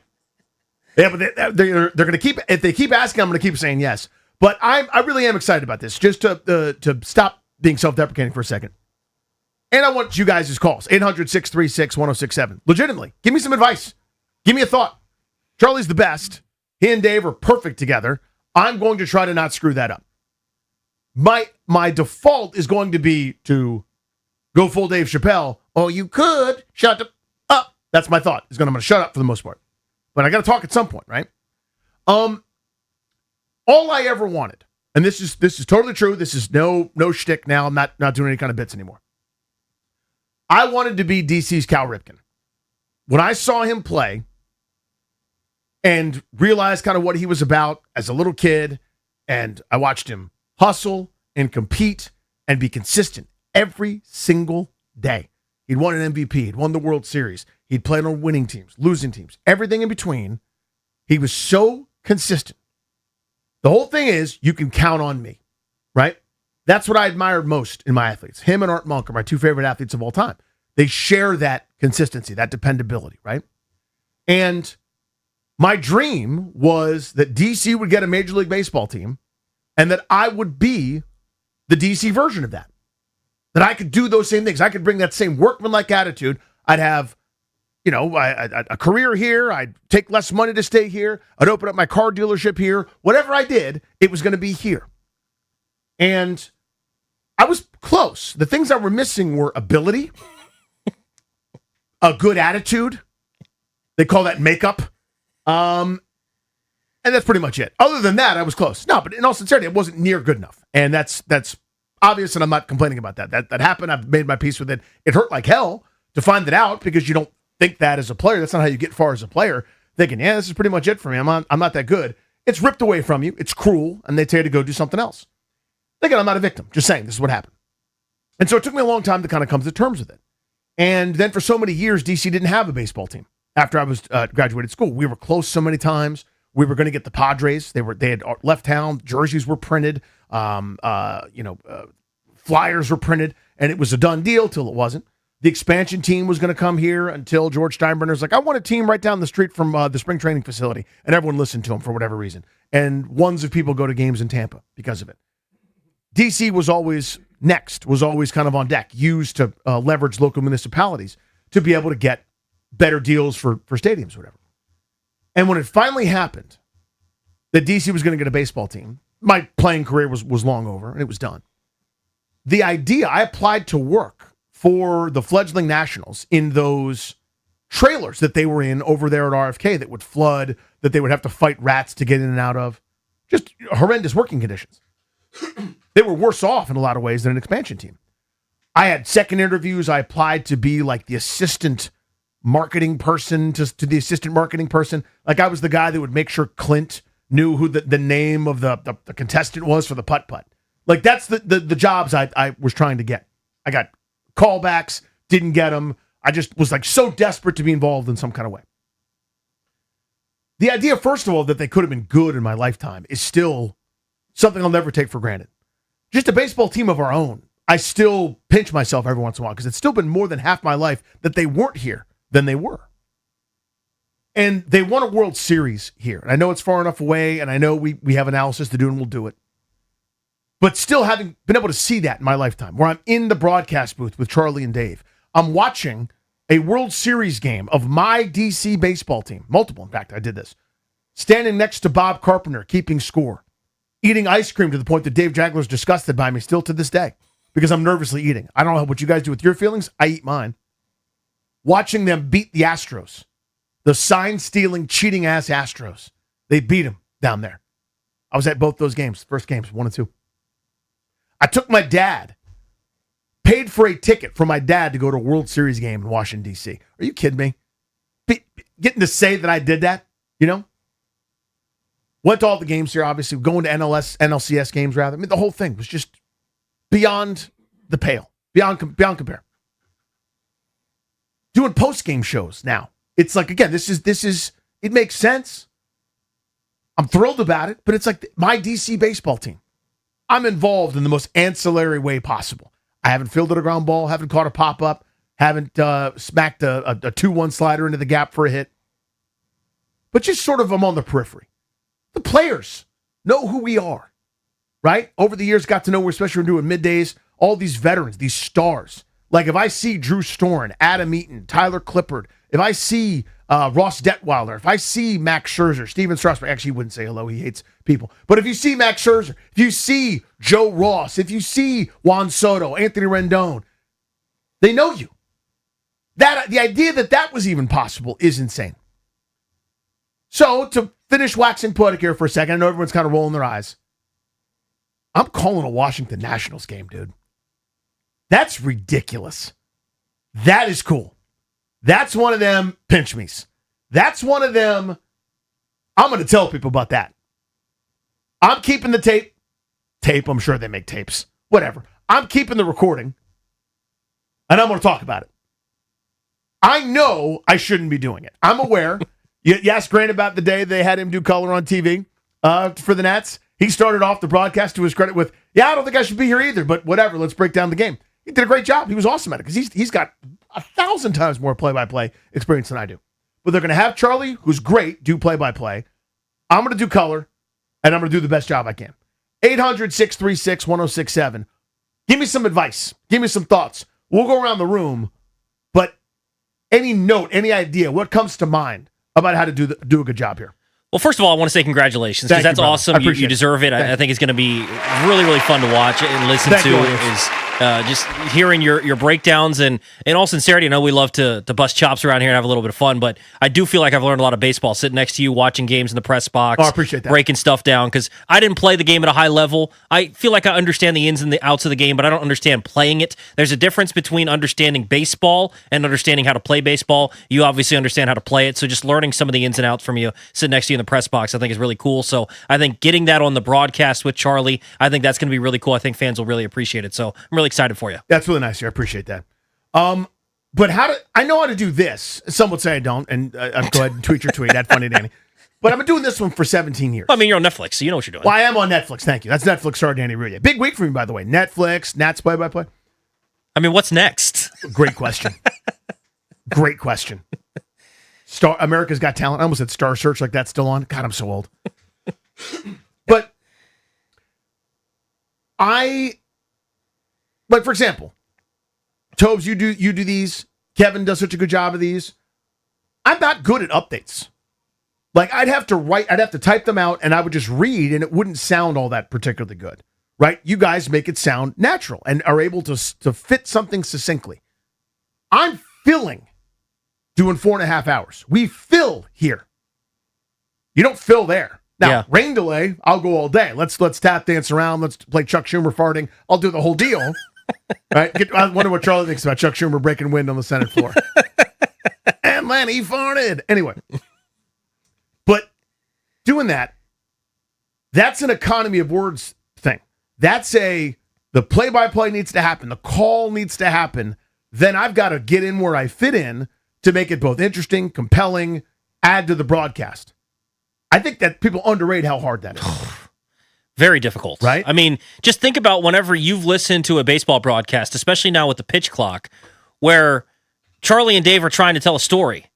Yeah, but they're going to keep, if they keep asking, I'm going to keep saying yes. But I really am excited about this. Just to stop being self-deprecating for a second. And I want you guys' calls. 800-636-1067. Legitimately. Give me some advice. Give me a thought. Charlie's the best. He and Dave are perfect together. I'm going to try to not screw that up. My default is going to be to go full Dave Chappelle. Oh, you could shut up. That's my thought. I'm going to shut up for the most part. But I got to talk at some point, right? All I ever wanted, and this is totally true. This is no shtick now. I'm not doing any kind of bits anymore. I wanted to be DC's Cal Ripken. When I saw him play and realized kind of what he was about as a little kid, and I watched him hustle and compete and be consistent every single day. He'd won an MVP. He'd won the World Series. He'd played on winning teams, losing teams, everything in between. He was so consistent. The whole thing is you can count on me, right? That's what I admired most in my athletes. Him and Art Monk are my two favorite athletes of all time. They share that consistency, that dependability, right? And my dream was that DC would get a Major League Baseball team and that I would be the DC version of that. That I could do those same things. I could bring that same workmanlike attitude. I'd have, a career here. I'd take less money to stay here. I'd open up my car dealership here. Whatever I did, it was going to be here. And I was close. The things that were missing were ability, a good attitude. They call that makeup. And that's pretty much it. Other than that, I was close. No, but in all sincerity, it wasn't near good enough. And that's obvious, and I'm not complaining about that. That happened. I've made my peace with it. It hurt like hell to find that out because you don't think that as a player. That's not how you get far as a player. Thinking, yeah, this is pretty much it for me. I'm not that good. It's ripped away from you. It's cruel, and they tell you to go do something else. Again, I'm not a victim. Just saying, this is what happened. And so it took me a long time to kind of come to terms with it. And then for so many years, DC didn't have a baseball team. After I was graduated school, we were close so many times. We were going to get the Padres. They had left town. Jerseys were printed. Flyers were printed, and it was a done deal till it wasn't. the expansion team was going to come here until George Steinbrenner's like, I want a team right down the street from the spring training facility. And everyone listened to him for whatever reason. And ones of people go to games in Tampa because of it. DC was always next, was always kind of on deck, used to leverage local municipalities to be able to get better deals for stadiums or whatever. And when it finally happened that DC was going to get a baseball team, my playing career was long over and it was done. The idea, I applied to work for the fledgling Nationals in those trailers that they were in over there at RFK that would flood, that they would have to fight rats to get in and out of. Just horrendous working conditions. They were worse off in a lot of ways than an expansion team. I had second interviews. I applied to be like the assistant marketing person to the assistant marketing person. Like I was the guy that would make sure Clint knew who the name of the contestant was for the putt-putt. Like that's the jobs I was trying to get. I got callbacks, didn't get them. I just was like so desperate to be involved in some kind of way. The idea, first of all, that they could have been good in my lifetime is still something I'll never take for granted. Just a baseball team of our own. I still pinch myself every once in a while because it's still been more than half my life that they weren't here than they were. And they won a World Series here. And I know it's far enough away, and I know we have analysis to do, and we'll do it. But still having been able to see that in my lifetime, where I'm in the broadcast booth with Charlie and Dave, I'm watching a World Series game of my DC baseball team, multiple, in fact, I did this, standing next to Bob Carpenter, keeping score, eating ice cream to the point that Dave Jagler's disgusted by me still to this day because I'm nervously eating. I don't know what you guys do with your feelings. I eat mine. Watching them beat the Astros, the sign-stealing, cheating-ass Astros. They beat them down there. I was at both those games, first games, 1 and 2. I took my dad, paid for a ticket for my dad to go to a World Series game in Washington, D.C. Are you kidding me? Getting to say that I did that, you know? Went to all the games here, obviously, going to NLCS games, rather. I mean, the whole thing was just beyond the pale, beyond compare. Doing post-game shows now. It's like, again, this is, it makes sense. I'm thrilled about it, but it's like my DC baseball team. I'm involved in the most ancillary way possible. I haven't fielded a ground ball, haven't caught a pop-up, haven't smacked a 2-1 slider into the gap for a hit. But just sort of I'm on the periphery. The players know who we are, right? Over the years, got to know, especially when we're doing middays, all these veterans, these stars. Like if I see Drew Storen, Adam Eaton, Tyler Clippard, if I see Ross Detweiler, if I see Max Scherzer, Steven Strasburg, actually he wouldn't say hello, he hates people. But if you see Max Scherzer, if you see Joe Ross, if you see Juan Soto, Anthony Rendon, they know you. The idea that was even possible is insane. So to finish waxing poetic here for a second, I know everyone's kind of rolling their eyes. I'm calling a Washington Nationals game, dude. That's ridiculous. That is cool. That's one of them pinch me's. That's one of them. I'm going to tell people about that. I'm keeping the tape. I'm sure they make tapes. Whatever. I'm keeping the recording. And I'm going to talk about it. I know I shouldn't be doing it. I'm aware. You asked Grant about the day they had him do color on TV for the Nats. He started off the broadcast to his credit with, I don't think I should be here either, but whatever, let's break down the game. He did a great job. He was awesome at it because he's got 1,000 times more play-by-play experience than I do. But they're going to have Charlie, who's great, do play-by-play. I'm going to do color, and I'm going to do the best job I can. 800-636-1067. Give me some advice. Give me some thoughts. We'll go around the room, but any note, any idea, what comes to mind about how to do a good job here? Well, first of all, I want to say congratulations because that's awesome. You deserve it. I think it's going to be really, really fun to watch and listen to. Just hearing your breakdowns and in all sincerity, I know we love to bust chops around here and have a little bit of fun, but I do feel like I've learned a lot of baseball sitting next to you, watching games in the press box. Oh, I appreciate that. Breaking stuff down because I didn't play the game at a high level. I feel like I understand the ins and the outs of the game, but I don't understand playing it. There's a difference between understanding baseball and understanding how to play baseball. You obviously understand how to play it, so just learning some of the ins and outs from you sitting next to you in the press box I think is really cool. So I think getting that on the broadcast with Charlie, I think that's going to be really cool. I think fans will really appreciate it. So I'm really excited for you. That's really nice here. I appreciate that. But I know how to do this. Some would say I don't, and go ahead and tweet your tweet. That's funny, Danny. But I've been doing this one for 17 years. Well, I mean, you're on Netflix, so you know what you're doing. Well, I am on Netflix. Thank you. That's Netflix star Danny Rouillet. Big week for me, by the way. Netflix, Nats play-by-play. I mean, what's next? Great question. Great question. America's Got Talent. I almost said Star Search, like that's still on. God, I'm so old. But for example, Tobes, you do these. Kevin does such a good job of these. I'm not good at updates. Like I'd have to type them out, and I would just read, and it wouldn't sound all that particularly good, right? You guys make it sound natural and are able to fit something succinctly. I'm filling doing 4.5 hours. We fill here. You don't fill there. Now, rain delay, I'll go all day. Let's tap dance around. Let's play Chuck Schumer farting. I'll do the whole deal. Right? I wonder what Charlie thinks about Chuck Schumer breaking wind on the Senate floor. And Lenny farted. Anyway. But doing that's an economy of words thing. That's the play-by-play needs to happen. The call needs to happen. Then I've got to get in where I fit in to make it both interesting, compelling, add to the broadcast. I think that people underrate how hard that is. Very difficult. Right? I mean, just think about whenever you've listened to a baseball broadcast, especially now with the pitch clock, where Charlie and Dave are trying to tell a story,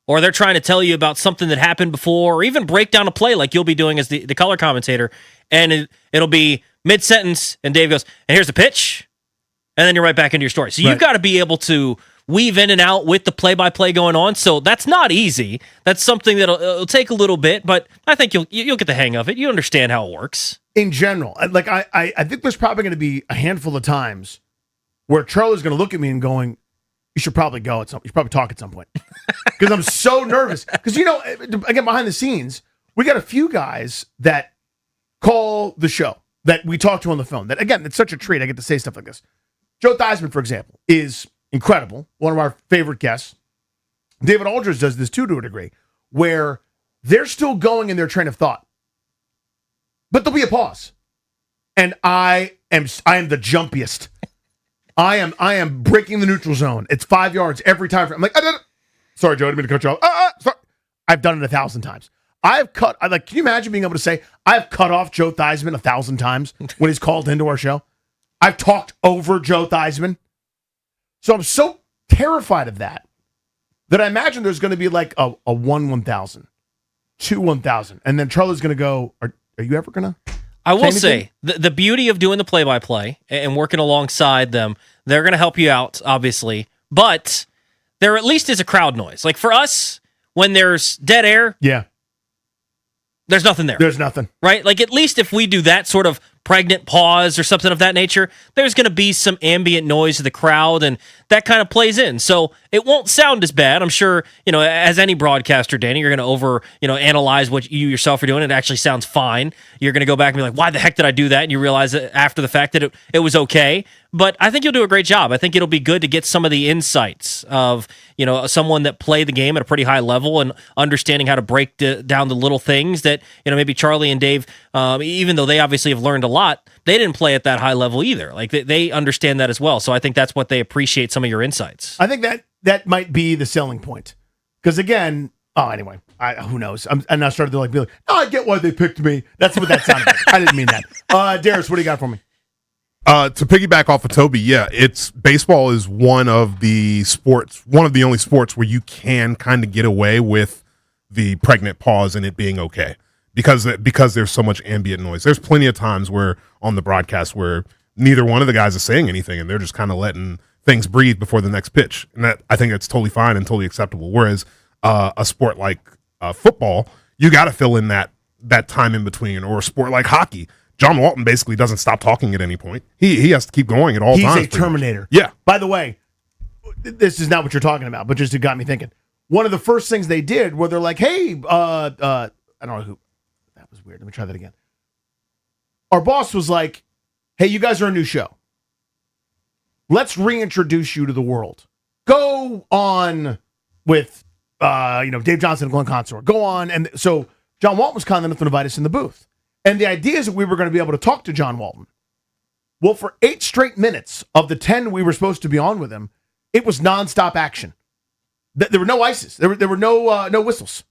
or they're trying to tell you about something that happened before, or even break down a play like you'll be doing as the color commentator, and it'll be mid-sentence, and Dave goes, and here's the pitch, and then you're right back into your story. So you've got to be able to weave in and out with the play-by-play going on. So that's not easy. That's something that'll take a little bit, but I think you'll get the hang of it. You understand how it works. In general, like I think there's probably going to be a handful of times where Charlie's going to look at me and going, you should probably go at some. You should probably talk at some point because I'm so nervous. Because again, behind the scenes, we got a few guys that call the show that we talk to on the phone. That again, it's such a treat. I get to say stuff like this. Joe Theismann, for example, is incredible. One of our favorite guests. David Aldridge does this too, to a degree, where they're still going in their train of thought, but there'll be a pause, and I am the jumpiest. I am breaking the neutral zone. It's 5 yards every time. I'm like, sorry, Joe, I didn't mean to cut you off. Sorry. I've done it 1,000 times. Can you imagine being able to say, I've cut off Joe Theismann 1,000 times when he's called into our show? I've talked over Joe Theismann. So I'm so terrified of that I imagine there's going to be like a 1,000, 1,000. And then Charlie's going to go, are you ever going to? I will say, the beauty of doing the play-by-play and working alongside them, they're going to help you out, obviously, but there at least is a crowd noise. Like for us, when there's dead air, there's nothing there. There's nothing. Right? Like at least if we do that sort of pregnant pause or something of that nature, there's going to be some ambient noise of the crowd, and that kind of plays in. So it won't sound as bad. I'm sure, as any broadcaster, Danny, you're going to analyze what you yourself are doing. It actually sounds fine. You're going to go back and be like, why the heck did I do that? And you realize that after the fact that it was okay. But I think you'll do a great job. I think it'll be good to get some of the insights of, someone that played the game at a pretty high level and understanding how to break down the little things that, maybe Charlie and Dave, even though they obviously have learned a lot, they didn't play at that high level either. Like they understand that as well. So I think that's what they appreciate, some of your insights. I think that might be the selling point. Because again, anyway, who knows? I'm now starting to be like, no, I get why they picked me. That's what that sounded like. I didn't mean that. Darius, what do you got for me? To piggyback off of Toby, baseball is one of the only sports where you can kind of get away with the pregnant pause and it being okay because there's so much ambient noise. There's plenty of times where on the broadcast where neither one of the guys is saying anything and they're just kind of letting things breathe before the next pitch, and that I think that's totally fine and totally acceptable. Whereas a sport like football, you got to fill in that time in between, or a sport like hockey. John Walton basically doesn't stop talking at any point. He has to keep going at all times. He's a Terminator. Yeah. By the way, this is not what you're talking about, but just it got me thinking. One of the first things they did where they're like, hey, I don't know who. That was weird. Let me try that again. Our boss was like, hey, you guys are a new show. Let's reintroduce you to the world. Go on with, Dave Johnson and Glenn Consor. Go on. And so John Walton was kind enough to invite us in the booth. And the idea is that we were going to be able to talk to John Walton. Well, for 8 straight minutes of the 10 we were supposed to be on with him, it was nonstop action. There were no ices. There were no whistles.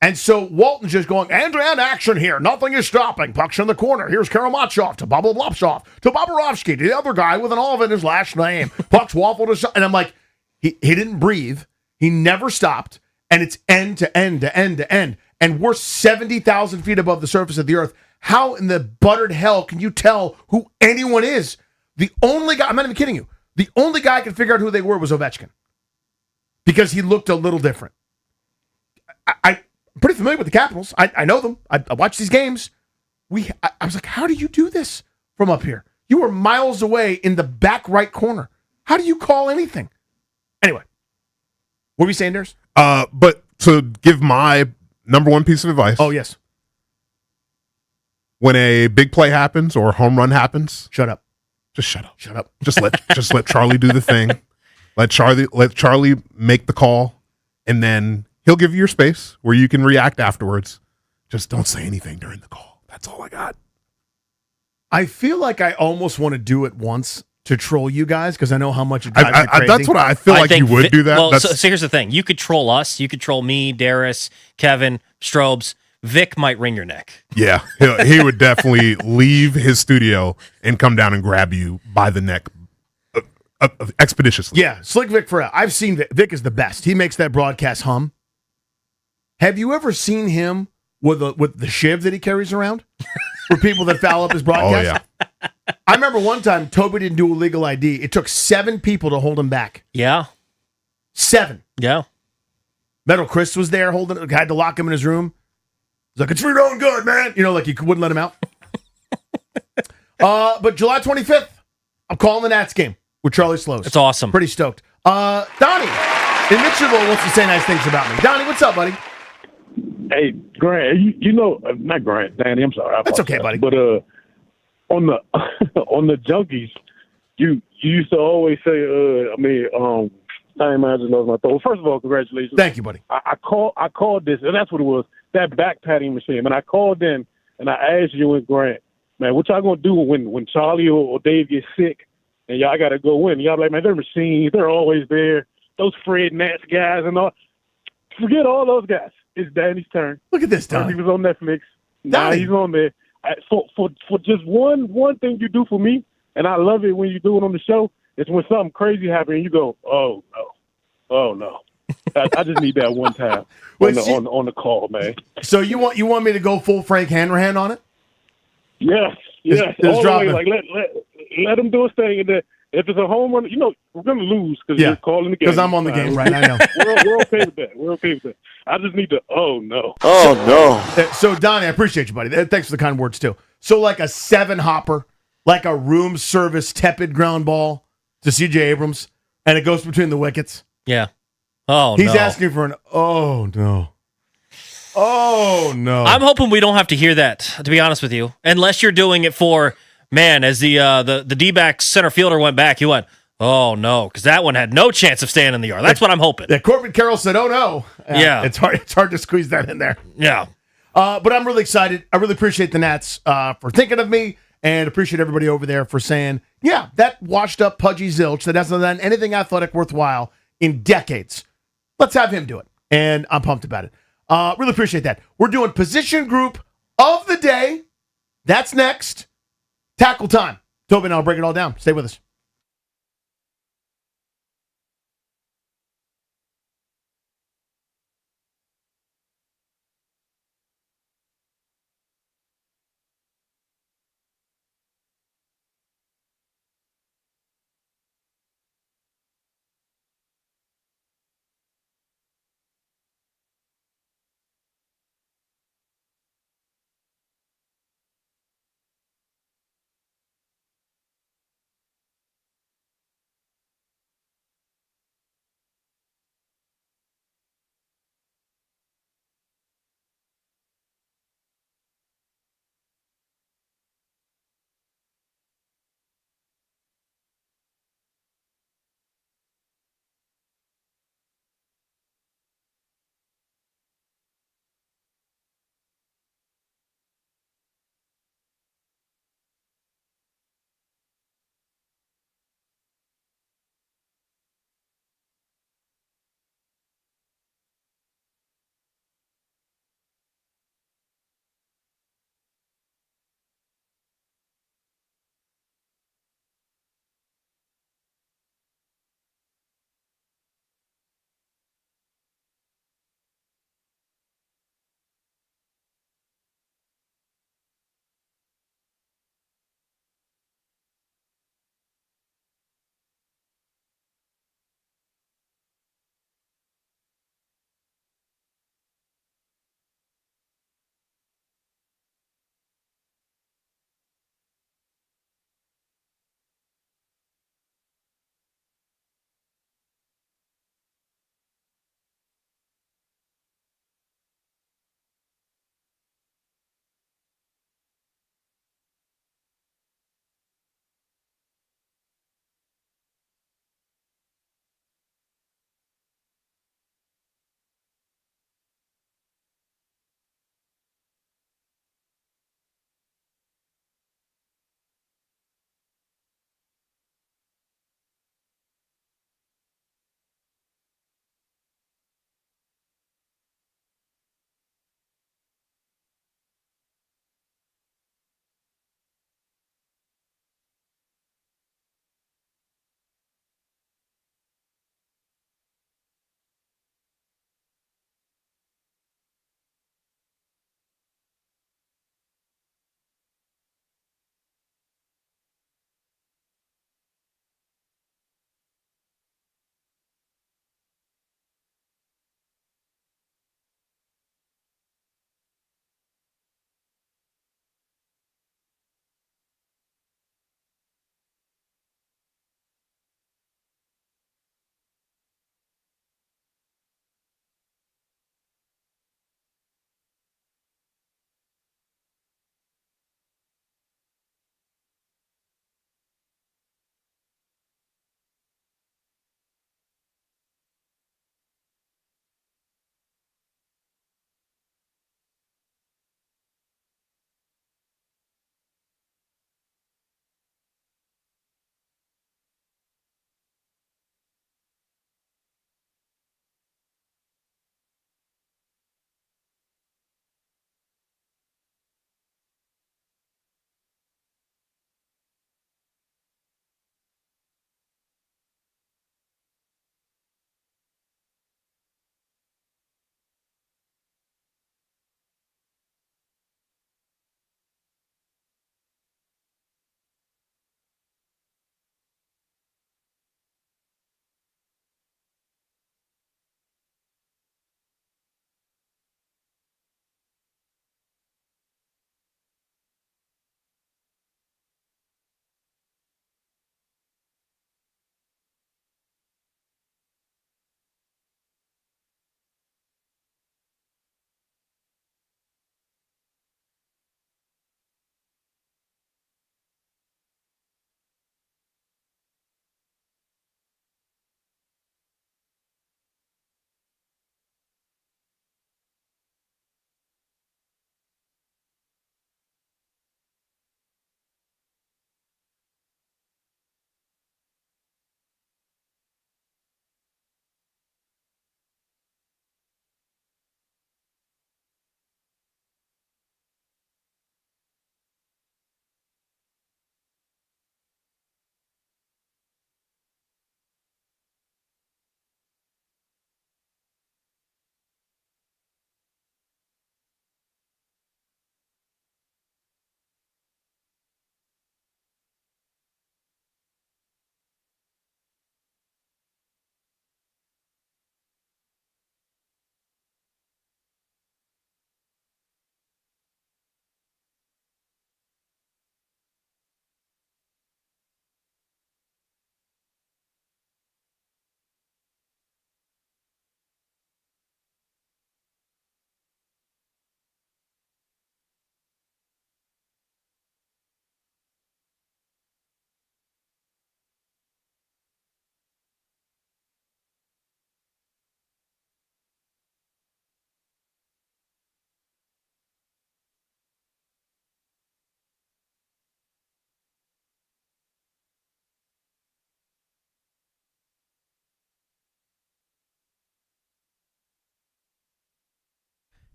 And so Walton's just going, end-to-end action here. Nothing is stopping. Puck's in the corner. Here's Karamachov to Bubba Blopsov to Bobrovsky to the other guy with an olive in his last name. Puck's waffled to... And I'm like, he didn't breathe. He never stopped. And it's end to end to end to end. And we're 70,000 feet above the surface of the earth. How in the buttered hell can you tell who anyone is? The only guy, I'm not even kidding you, the only guy I could figure out who they were was Ovechkin. Because he looked a little different. I'm pretty familiar with the Capitals. I know them. I watch these games. I was like, how do you do this from up here? You were miles away in the back right corner. How do you call anything? Anyway, what were you saying, Darius? But to give my number one piece of advice. Oh, yes. When a big play happens or a home run happens, shut up. Just shut up. Shut up. Just let Charlie do the thing. Let Charlie make the call, and then he'll give you your space where you can react afterwards. Just don't say anything during the call. That's all I got. I feel like I almost want to do it once to troll you guys because I know how much it drives you crazy. That's what I feel like you would do that. Well, so here's the thing. You could troll us. You could troll me, Darius, Kevin, Strobes. Vic might wring your neck. Yeah, he would definitely leave his studio and come down and grab you by the neck expeditiously. Yeah, Slick Vic Ferrell. I've seen Vic. Vic is the best. He makes that broadcast hum. Have you ever seen him with the shiv that he carries around for people that foul up his broadcast? Oh, yeah. I remember one time Toby didn't do a legal ID. It took 7 people to hold him back. Yeah. 7. Yeah. Metal Chris was there holding. Had to lock him in his room. He's like, it's for your own good, man. You know, like you wouldn't let him out. But July 25th, I'm calling the Nats game with Charlie Slows. It's awesome. Pretty stoked. Donnie in Mitchellville wants to say nice things about me. Donnie, what's up, buddy? Hey, Grant, you know, not Grant, Danny, I'm sorry. That's okay, buddy. But on the on the Junkies, you used to always say, time manager knows my throat. First of all, congratulations. Thank you, buddy. I called this, and that's what it was, that back patting machine. And I called in, and I asked you and Grant, man, what y'all going to do when Charlie or Dave gets sick, and y'all got to go in? Y'all like, man, they're machines. They're always there. Those Fred Nats guys and all. Forget all those guys. It's Danny's turn. Look at this, Donnie. He was on Netflix. Now Donnie. he's on there. For just one thing you do for me, and I love it when you do it on the show, it's when something crazy happens and you go, oh no. I just need that one time on the call, man. So you want me to go full Frank Hanrahan on it? Yes. Just All the drop way, it. like let him do his thing, and then if it's a home run, you know we're gonna lose because you're calling the game. Because I'm on the game, right? I know. We're okay with that. We're okay with that. I just need to. Oh no. So Donnie, I appreciate you, buddy. Thanks for the kind words too. So like a 7-hopper, like a room service tepid ground ball to C.J. Abrams, and it goes between the wickets. Yeah. Oh, He's no. asking for an oh no. Oh no. I'm hoping we don't have to hear that, to be honest with you. Unless you're doing it for, man, as the D-back center fielder went back, he went, oh no, because that one had no chance of staying in the yard. That's what I'm hoping. Yeah, Corbin Carroll said, oh no. Yeah. It's hard to squeeze that in there. Yeah. But I'm really excited. I really appreciate the Nats for thinking of me, and appreciate everybody over there for saying, yeah, that washed up pudgy zilch that hasn't done anything athletic worthwhile in decades. Let's have him do it. And I'm pumped about it. Really appreciate that. We're doing position group of the day. That's next. Tackle time. Tobin, I'll break it all down. Stay with us.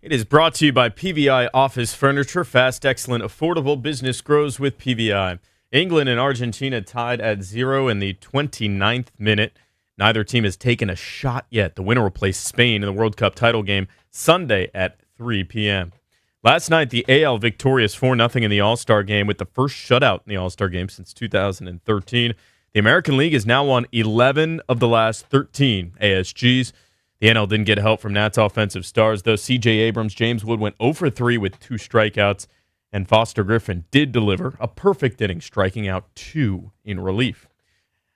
It is brought to you by PVI Office Furniture. Fast, excellent, affordable business grows with PVI. England and Argentina tied at 0 in the 29th minute. Neither team has taken a shot yet. The winner will play Spain in the World Cup title game Sunday at 3 p.m. Last night, the AL victorious 4-0 in the All-Star game with the first shutout in the All-Star game since 2013. The American League has now won 11 of the last 13 ASGs. The NL didn't get help from Nats offensive stars, though. C.J. Abrams, James Wood went 0 for 3 with 2 strikeouts, and Foster Griffin did deliver a perfect inning, striking out 2 in relief.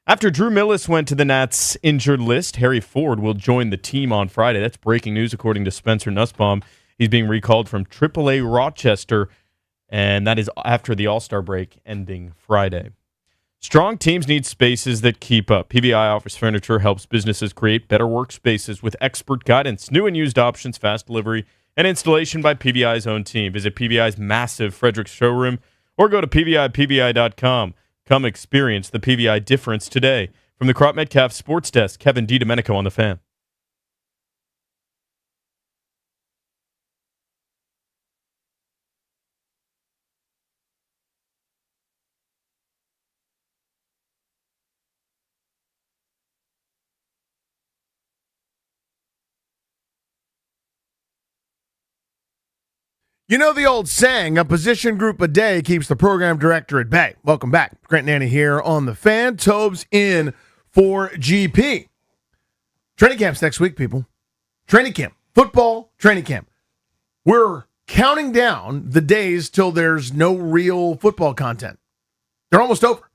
After Drew Millis went to the Nats' injured list, Harry Ford will join the team on Friday. That's breaking news according to Spencer Nussbaum. He's being recalled from AAA Rochester, and that is after the All-Star break ending Friday. Strong teams need spaces that keep up. PVI Office Furniture helps businesses create better workspaces with expert guidance, new and used options, fast delivery, and installation by PVI's own team. Visit PVI's massive Frederick showroom or go to PVI.com. Come experience the PVI difference today. From the Crop Metcalf Sports Desk, Kevin DiDomenico on the Fan. You know the old saying, a position group a day keeps the program director at bay. Welcome back. Grant Nanny here on the Fan. Tobes in for GP. Training camp's next week, people. Training camp. Football training camp. We're counting down the days till there's no real football content. They're almost over,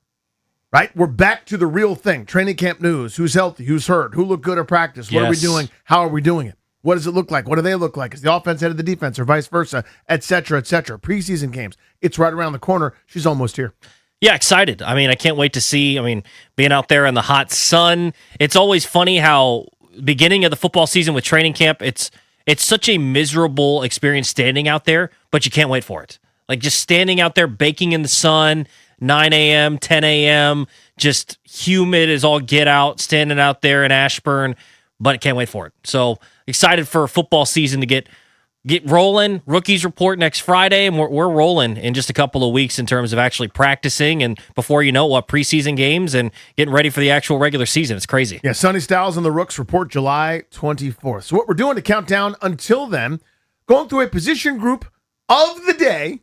right? We're back to the real thing. Training camp news. Who's healthy? Who's hurt? Who looked good at practice? What are we doing? How are we doing it? What does it look like? What do they look like? Is the offense ahead of the defense or vice versa, et cetera, et cetera? Preseason games. It's right around the corner. She's almost here. Yeah, excited. I mean, I can't wait to see. I mean, being out there in the hot sun. It's always funny how beginning of the football season with training camp, it's such a miserable experience standing out there, but you can't wait for it. Like just standing out there baking in the sun, 9 a.m., 10 a.m., just humid as all get out, standing out there in Ashburn, but I can't wait for it. So excited for football season to get rolling. Rookies report next Friday, and we're rolling in just a couple of weeks in terms of actually practicing, and before you know what, preseason games and getting ready for the actual regular season. It's crazy. Yeah, Sonny Styles and the Rooks report July 24th. So what we're doing to count down until then, going through a position group of the day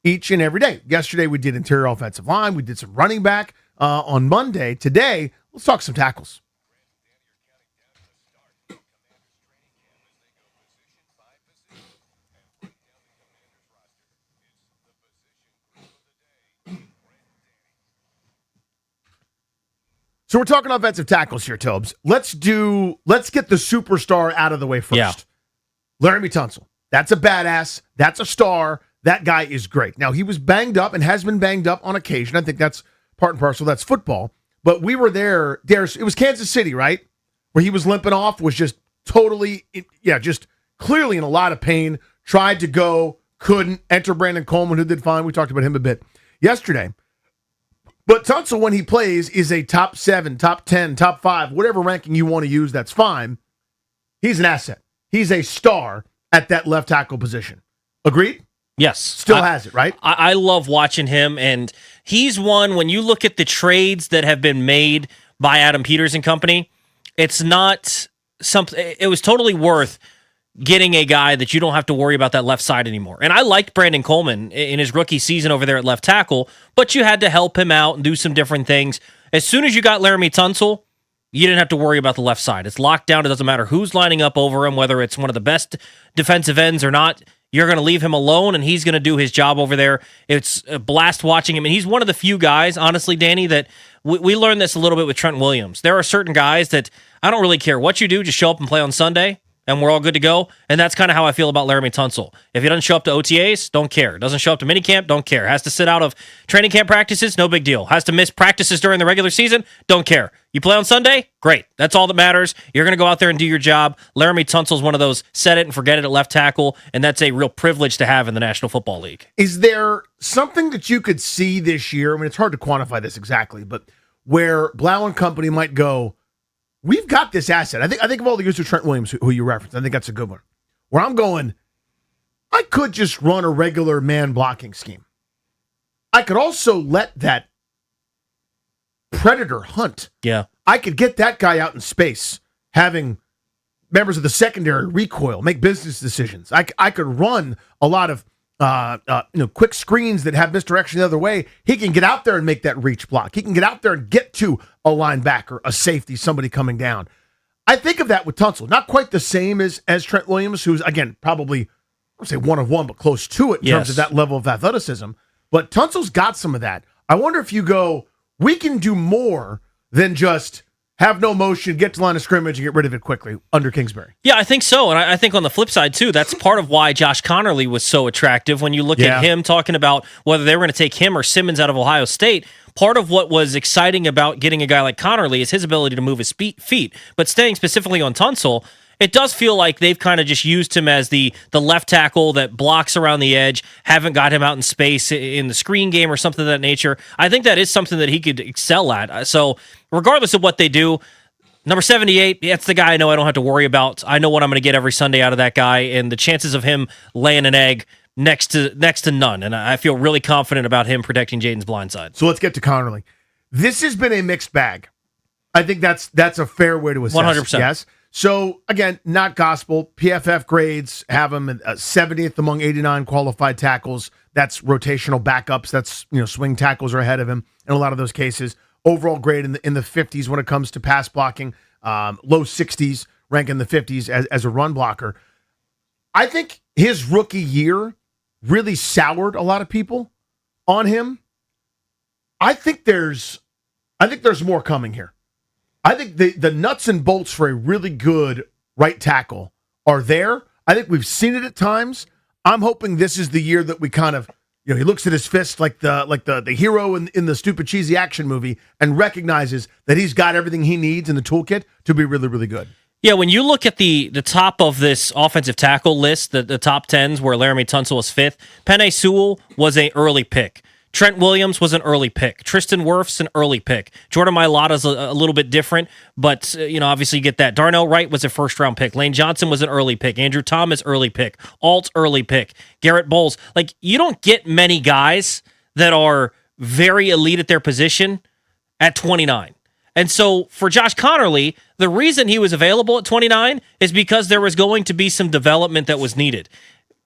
each and every day. Yesterday we did interior offensive line. We did some running back on Monday. Today, let's talk some tackles. So we're talking offensive tackles here, Tobes. Let's get the superstar out of the way first. Yeah. Laramie Tunsil. That's a badass. That's a star. That guy is great. Now, he was banged up and has been banged up on occasion. I think that's part and parcel. That's football. But we were there. It was Kansas City, right? Where he was limping off, was just totally, just clearly in a lot of pain. Tried to go, couldn't. Enter Brandon Coleman, who did fine. We talked about him a bit yesterday. But Tunsil, when he plays, is a top 7, top 10, top 5, whatever ranking you want to use, that's fine. He's an asset. He's a star at that left tackle position. Agreed? Yes. Still has it, right? I love watching him, and he's one, when you look at the trades that have been made by Adam Peters and company, it's not something, it was totally worth getting a guy that you don't have to worry about that left side anymore. And I liked Brandon Coleman in his rookie season over there at left tackle, but you had to help him out and do some different things. As soon as you got Laramie Tunsil, you didn't have to worry about the left side. It's locked down. It doesn't matter who's lining up over him, whether it's one of the best defensive ends or not. You're going to leave him alone, and he's going to do his job over there. It's a blast watching him. And he's one of the few guys, honestly, Danny, that we learned this a little bit with Trent Williams. There are certain guys that I don't really care what you do, just show up and play on Sunday, and we're all good to go. And that's kind of how I feel about Laramie Tunsil. If he doesn't show up to OTAs, don't care. Doesn't show up to minicamp, don't care. Has to sit out of training camp practices, no big deal. Has to miss practices during the regular season, don't care. You play on Sunday? Great. That's all that matters. You're going to go out there and do your job. Laramie Tunsil is one of those set it and forget it at left tackle, and that's a real privilege to have in the National Football League. Is there something that you could see this year? I mean, it's hard to quantify this exactly, but where Blau and company might go, we've got this asset. I think of all the use of Trent Williams, who you referenced. I think that's a good one. Where I'm going, I could just run a regular man blocking scheme. I could also let that predator hunt. Yeah. I could get that guy out in space, having members of the secondary recoil, make business decisions. I could run a lot of quick screens that have misdirection the other way. He can get out there and make that reach block. He can get out there and get to a linebacker, a safety, somebody coming down. I think of that with Tunsil. Not quite the same as Trent Williams, who's, again, probably, I would say one of one, but close to it in terms of that level of athleticism. But Tunsil's got some of that. I wonder if you go, we can do more than just have no motion, get to line of scrimmage, and get rid of it quickly under Kingsbury. Yeah, I think so. And I think on the flip side, too, that's part of why Josh Connerly was so attractive. When you look at him talking about whether they were going to take him or Simmons out of Ohio State, part of what was exciting about getting a guy like Connerly is his ability to move his feet. But staying specifically on Tunsil, it does feel like they've kind of just used him as the left tackle that blocks around the edge, haven't got him out in space in the screen game or something of that nature. I think that is something that he could excel at. So regardless of what they do, number 78, that's the guy I know I don't have to worry about. I know what I'm going to get every Sunday out of that guy, and the chances of him laying an egg next to none. And I feel really confident about him protecting Jaden's blind side. So let's get to Connerly. This has been a mixed bag. I think that's a fair way to assess 100%. it. Yes. So, again, not gospel. PFF grades have him 70th among 89 qualified tackles. That's rotational backups. That's, swing tackles are ahead of him in a lot of those cases. Overall grade in the 50s when it comes to pass blocking. Low 60s, rank in the 50s as a run blocker. I think his rookie year really soured a lot of people on him. I think there's more coming here. I think the nuts and bolts for a really good right tackle are there. I think we've seen it at times. I'm hoping this is the year that we kind of, he looks at his fist like the hero in the stupid cheesy action movie and recognizes that he's got everything he needs in the toolkit to be really, really good. Yeah, when you look at the top of this offensive tackle list, the top 10s where Laramie Tunsil was 5th, Penei Sewell was an early pick. Trent Williams was an early pick. Tristan Wirf's an early pick. Jordan Mailata's a little bit different, but obviously you get that. Darnell Wright was a first-round pick. Lane Johnson was an early pick. Andrew Thomas, early pick. Alt, early pick. Garrett Bowles. You don't get many guys that are very elite at their position at 29. And so for Josh Connerly, the reason he was available at 29 is because there was going to be some development that was needed.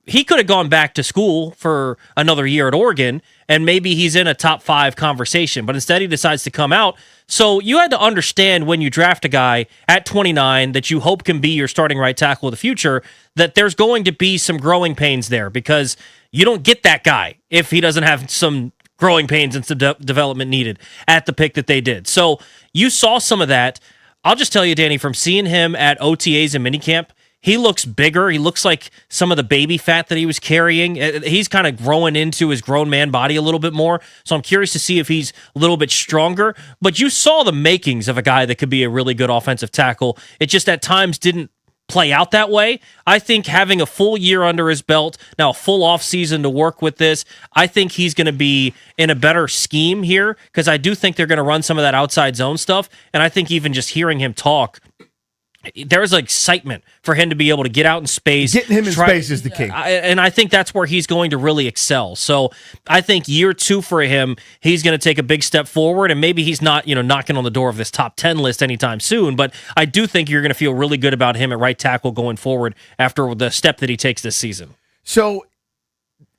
He could have gone back to school for another year at Oregon, and maybe he's in a top 5 conversation, but instead he decides to come out. So you had to understand when you draft a guy at 29 that you hope can be your starting right tackle of the future, that there's going to be some growing pains there, because you don't get that guy if he doesn't have some growing pains and some development needed at the pick that they did. So you saw some of that. I'll just tell you, Danny, from seeing him at OTAs and minicamp, he looks bigger. He looks like some of the baby fat that he was carrying. He's kind of growing into his grown man body a little bit more. So I'm curious to see if he's a little bit stronger. But you saw the makings of a guy that could be a really good offensive tackle. It just at times didn't play out that way. I think having a full year under his belt, now a full off season to work with this, I think he's going to be in a better scheme here, because I do think they're going to run some of that outside zone stuff. And I think even just hearing him talk, there is excitement for him to be able to get out in space. Getting him in space is the key. And I think that's where he's going to really excel. So I think year 2 for him, he's going to take a big step forward, and maybe he's not, knocking on the door of this top 10 list anytime soon, but I do think you're going to feel really good about him at right tackle going forward after the step that he takes this season. So,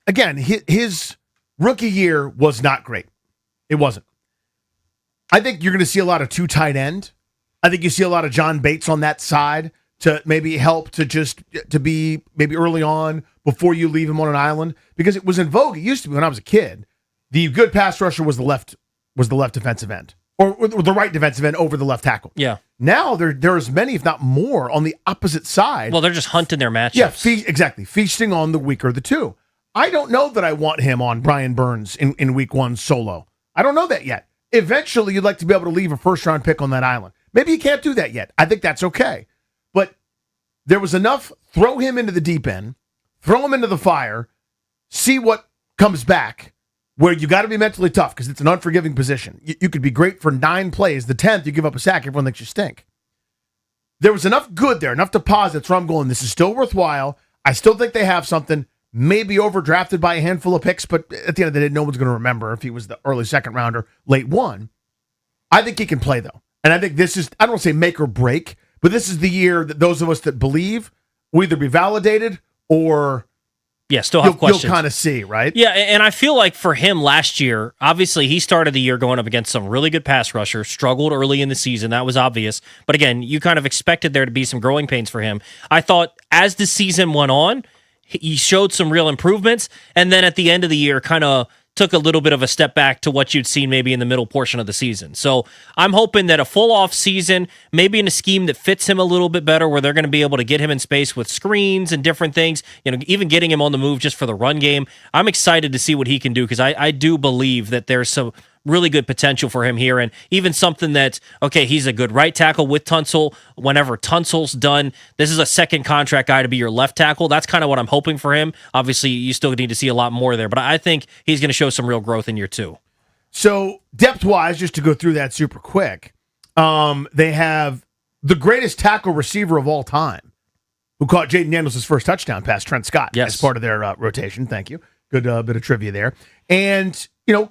again, his rookie year was not great. It wasn't. I think you're going to see a lot of 2 tight end. I think you see a lot of John Bates on that side to maybe help to be maybe early on before you leave him on an island, because it was in vogue. It used to be when I was a kid. The good pass rusher was the left defensive end, or the right defensive end over the left tackle. Yeah. Now there's many, if not more, on the opposite side. Well, they're just hunting their matchups. Yeah, exactly. Feasting on the weaker of the two. I don't know that I want him on Brian Burns in week 1 solo. I don't know that yet. Eventually, you'd like to be able to leave a first-round pick on that island. Maybe you can't do that yet. I think that's okay. But there was enough. Throw him into the deep end. Throw him into the fire. See what comes back, where you got to be mentally tough, because it's an unforgiving position. You could be great for 9 plays. The 10th, you give up a sack. Everyone thinks you stink. There was enough good there, enough deposits where I'm going, this is still worthwhile. I still think they have something. maybe overdrafted by a handful of picks, but at the end of the day, no one's going to remember if he was the early second rounder, late one. I think he can play, though. And I think this is, I don't want to say make or break, but this is the year that those of us that believe will either be validated or still have questions. You'll kind of see, right? Yeah, and I feel like for him last year, obviously he started the year going up against some really good pass rushers, struggled early in the season. That was obvious. But again, you kind of expected there to be some growing pains for him. I thought as the season went on, he showed some real improvements. And then at the end of the year, kind of took a little bit of a step back to what you'd seen maybe in the middle portion of the season. So I'm hoping that a full off season, maybe in a scheme that fits him a little bit better, where they're going to be able to get him in space with screens and different things, even getting him on the move just for the run game. I'm excited to see what he can do because I do believe that there's some really good potential for him here, and even something that, okay, he's a good right tackle with Tunsil. Whenever Tunsil's done, this is a second contract guy to be your left tackle. That's kind of what I'm hoping for him. Obviously, you still need to see a lot more there, but I think he's going to show some real growth in year 2. So depth-wise, just to go through that super quick, they have the greatest tackle receiver of all time, who caught Jaden Daniels' first touchdown pass, Trent Scott, as part of their rotation. Thank you. Good bit of trivia there. And,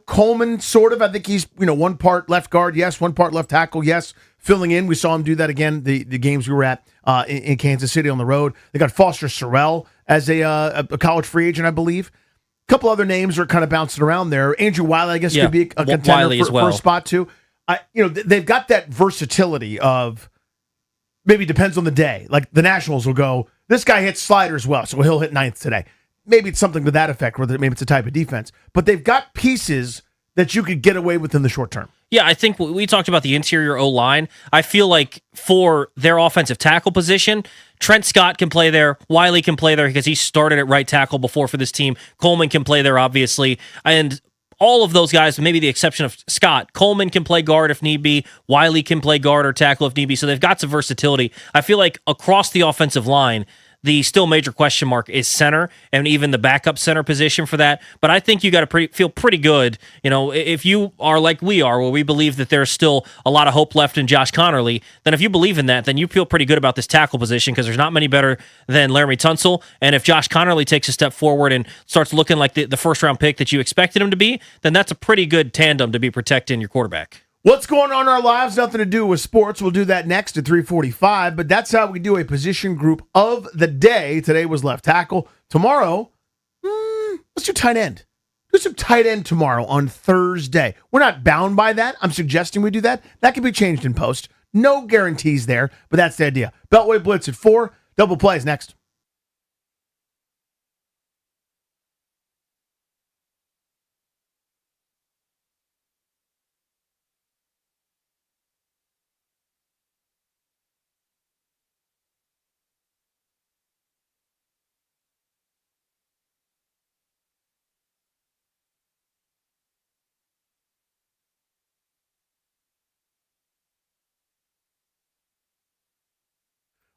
Coleman, sort of, I think he's, one part left guard, yes, one part left tackle, yes, filling in. We saw him do that again, the games we were at in Kansas City on the road. They got Foster Sorrell as a college free agent, I believe. A couple other names are kind of bouncing around there. Andrew Wiley, I guess, could be a contender for a spot, too. They've got that versatility of maybe depends on the day. Like the Nationals will go, this guy hits sliders well, so he'll hit ninth today. Maybe it's something to that effect, whether maybe it's a type of defense. But they've got pieces that you could get away with in the short term. Yeah, I think we talked about the interior O-line. I feel like for their offensive tackle position, Trent Scott can play there. Wiley can play there because he started at right tackle before for this team. Coleman can play there, obviously. And all of those guys, maybe the exception of Scott, Coleman can play guard if need be. Wiley can play guard or tackle if need be. So they've got some versatility. I feel like across the offensive line, the still major question mark is center and even the backup center position for that. But I think you got to feel pretty good, if you are like we are, where we believe that there's still a lot of hope left in Josh Connerly, then if you believe in that, then you feel pretty good about this tackle position because there's not many better than Laramie Tunsil. And if Josh Connerly takes a step forward and starts looking like the first round pick that you expected him to be, then that's a pretty good tandem to be protecting your quarterback. What's going on in our lives? Nothing to do with sports. We'll do that next at 3:45, but that's how we do a position group of the day. Today was left tackle. Tomorrow, let's do tight end. Do some tight end tomorrow on Thursday. We're not bound by that. I'm suggesting we do that. That can be changed in post. No guarantees there, but that's the idea. Beltway Blitz at 4. Double plays next.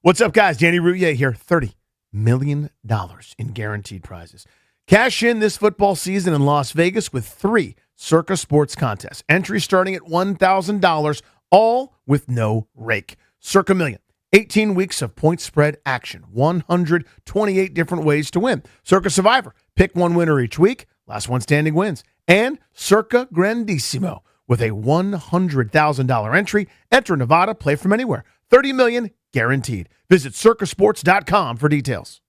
What's up, guys? Danny Rouillet here. $30 million in guaranteed prizes. Cash in this football season in Las Vegas with 3 Circa Sports contests. Entry starting at $1,000, all with no rake. Circa Million. 18 weeks of point spread action. 128 different ways to win. Circa Survivor. Pick one winner each week. Last one standing wins. And Circa Grandissimo with a $100,000 entry. Enter Nevada. Play from anywhere. $30 million guaranteed. Visit circasports.com for details.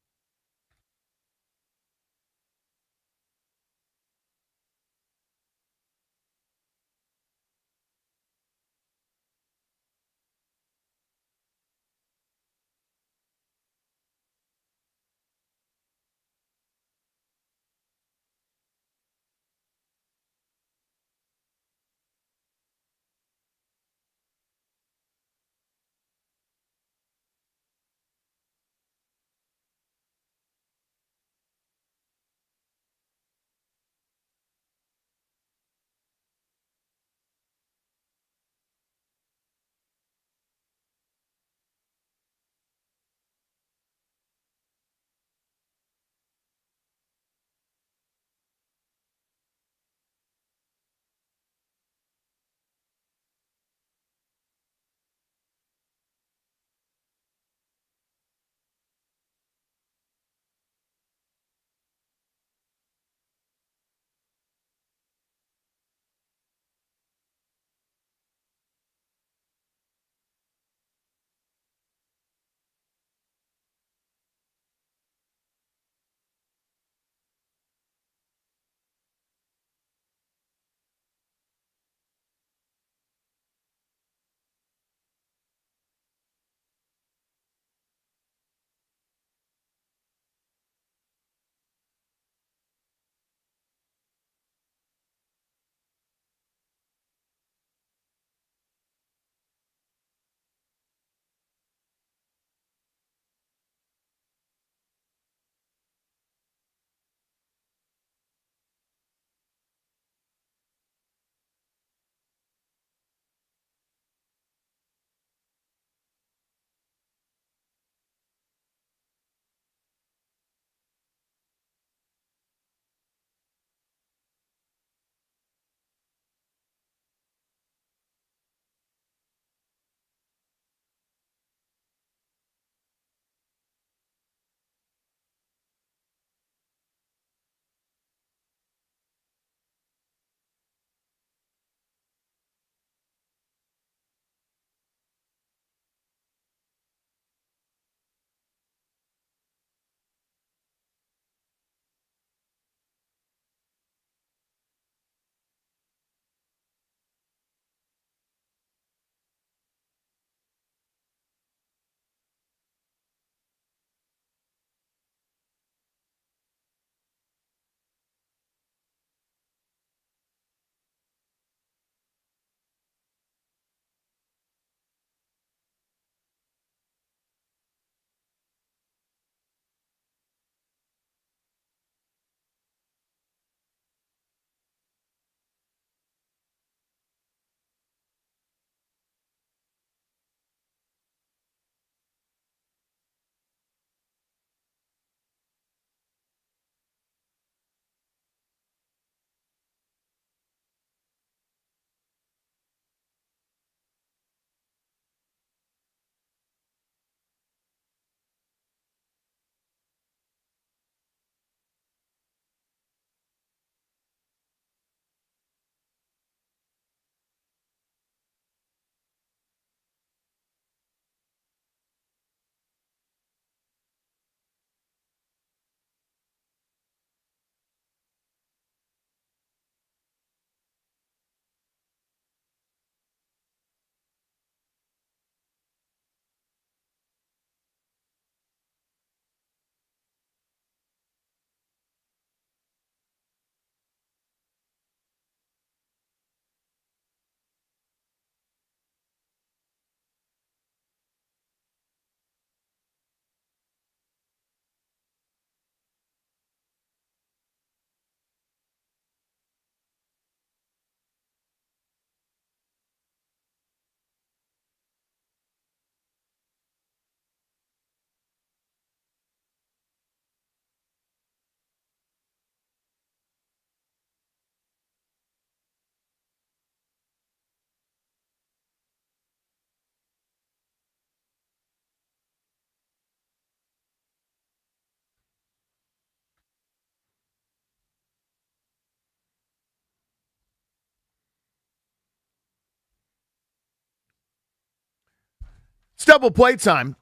It's double play time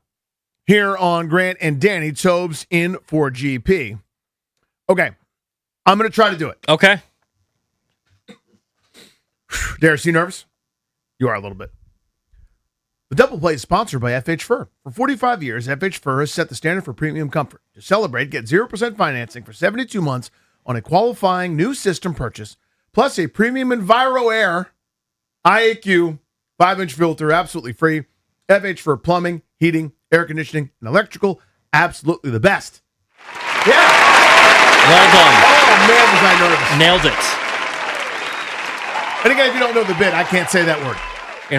here on Grant and Danny. Tobes in for GP. Okay. I'm going to try to do it. Okay. Darius, you nervous? You are a little bit. The double play is sponsored by FH Fur. For 45 years, FH Fur has set the standard for premium comfort. To celebrate, get 0% financing for 72 months on a qualifying new system purchase, plus a premium Enviro Air IAQ 5-inch filter, absolutely free. FH Fur plumbing, heating, air conditioning, and electrical, absolutely the best. Yeah. Well done. Oh, man, was I nervous. Nailed it. And again, if you don't know the bit, I can't say that word.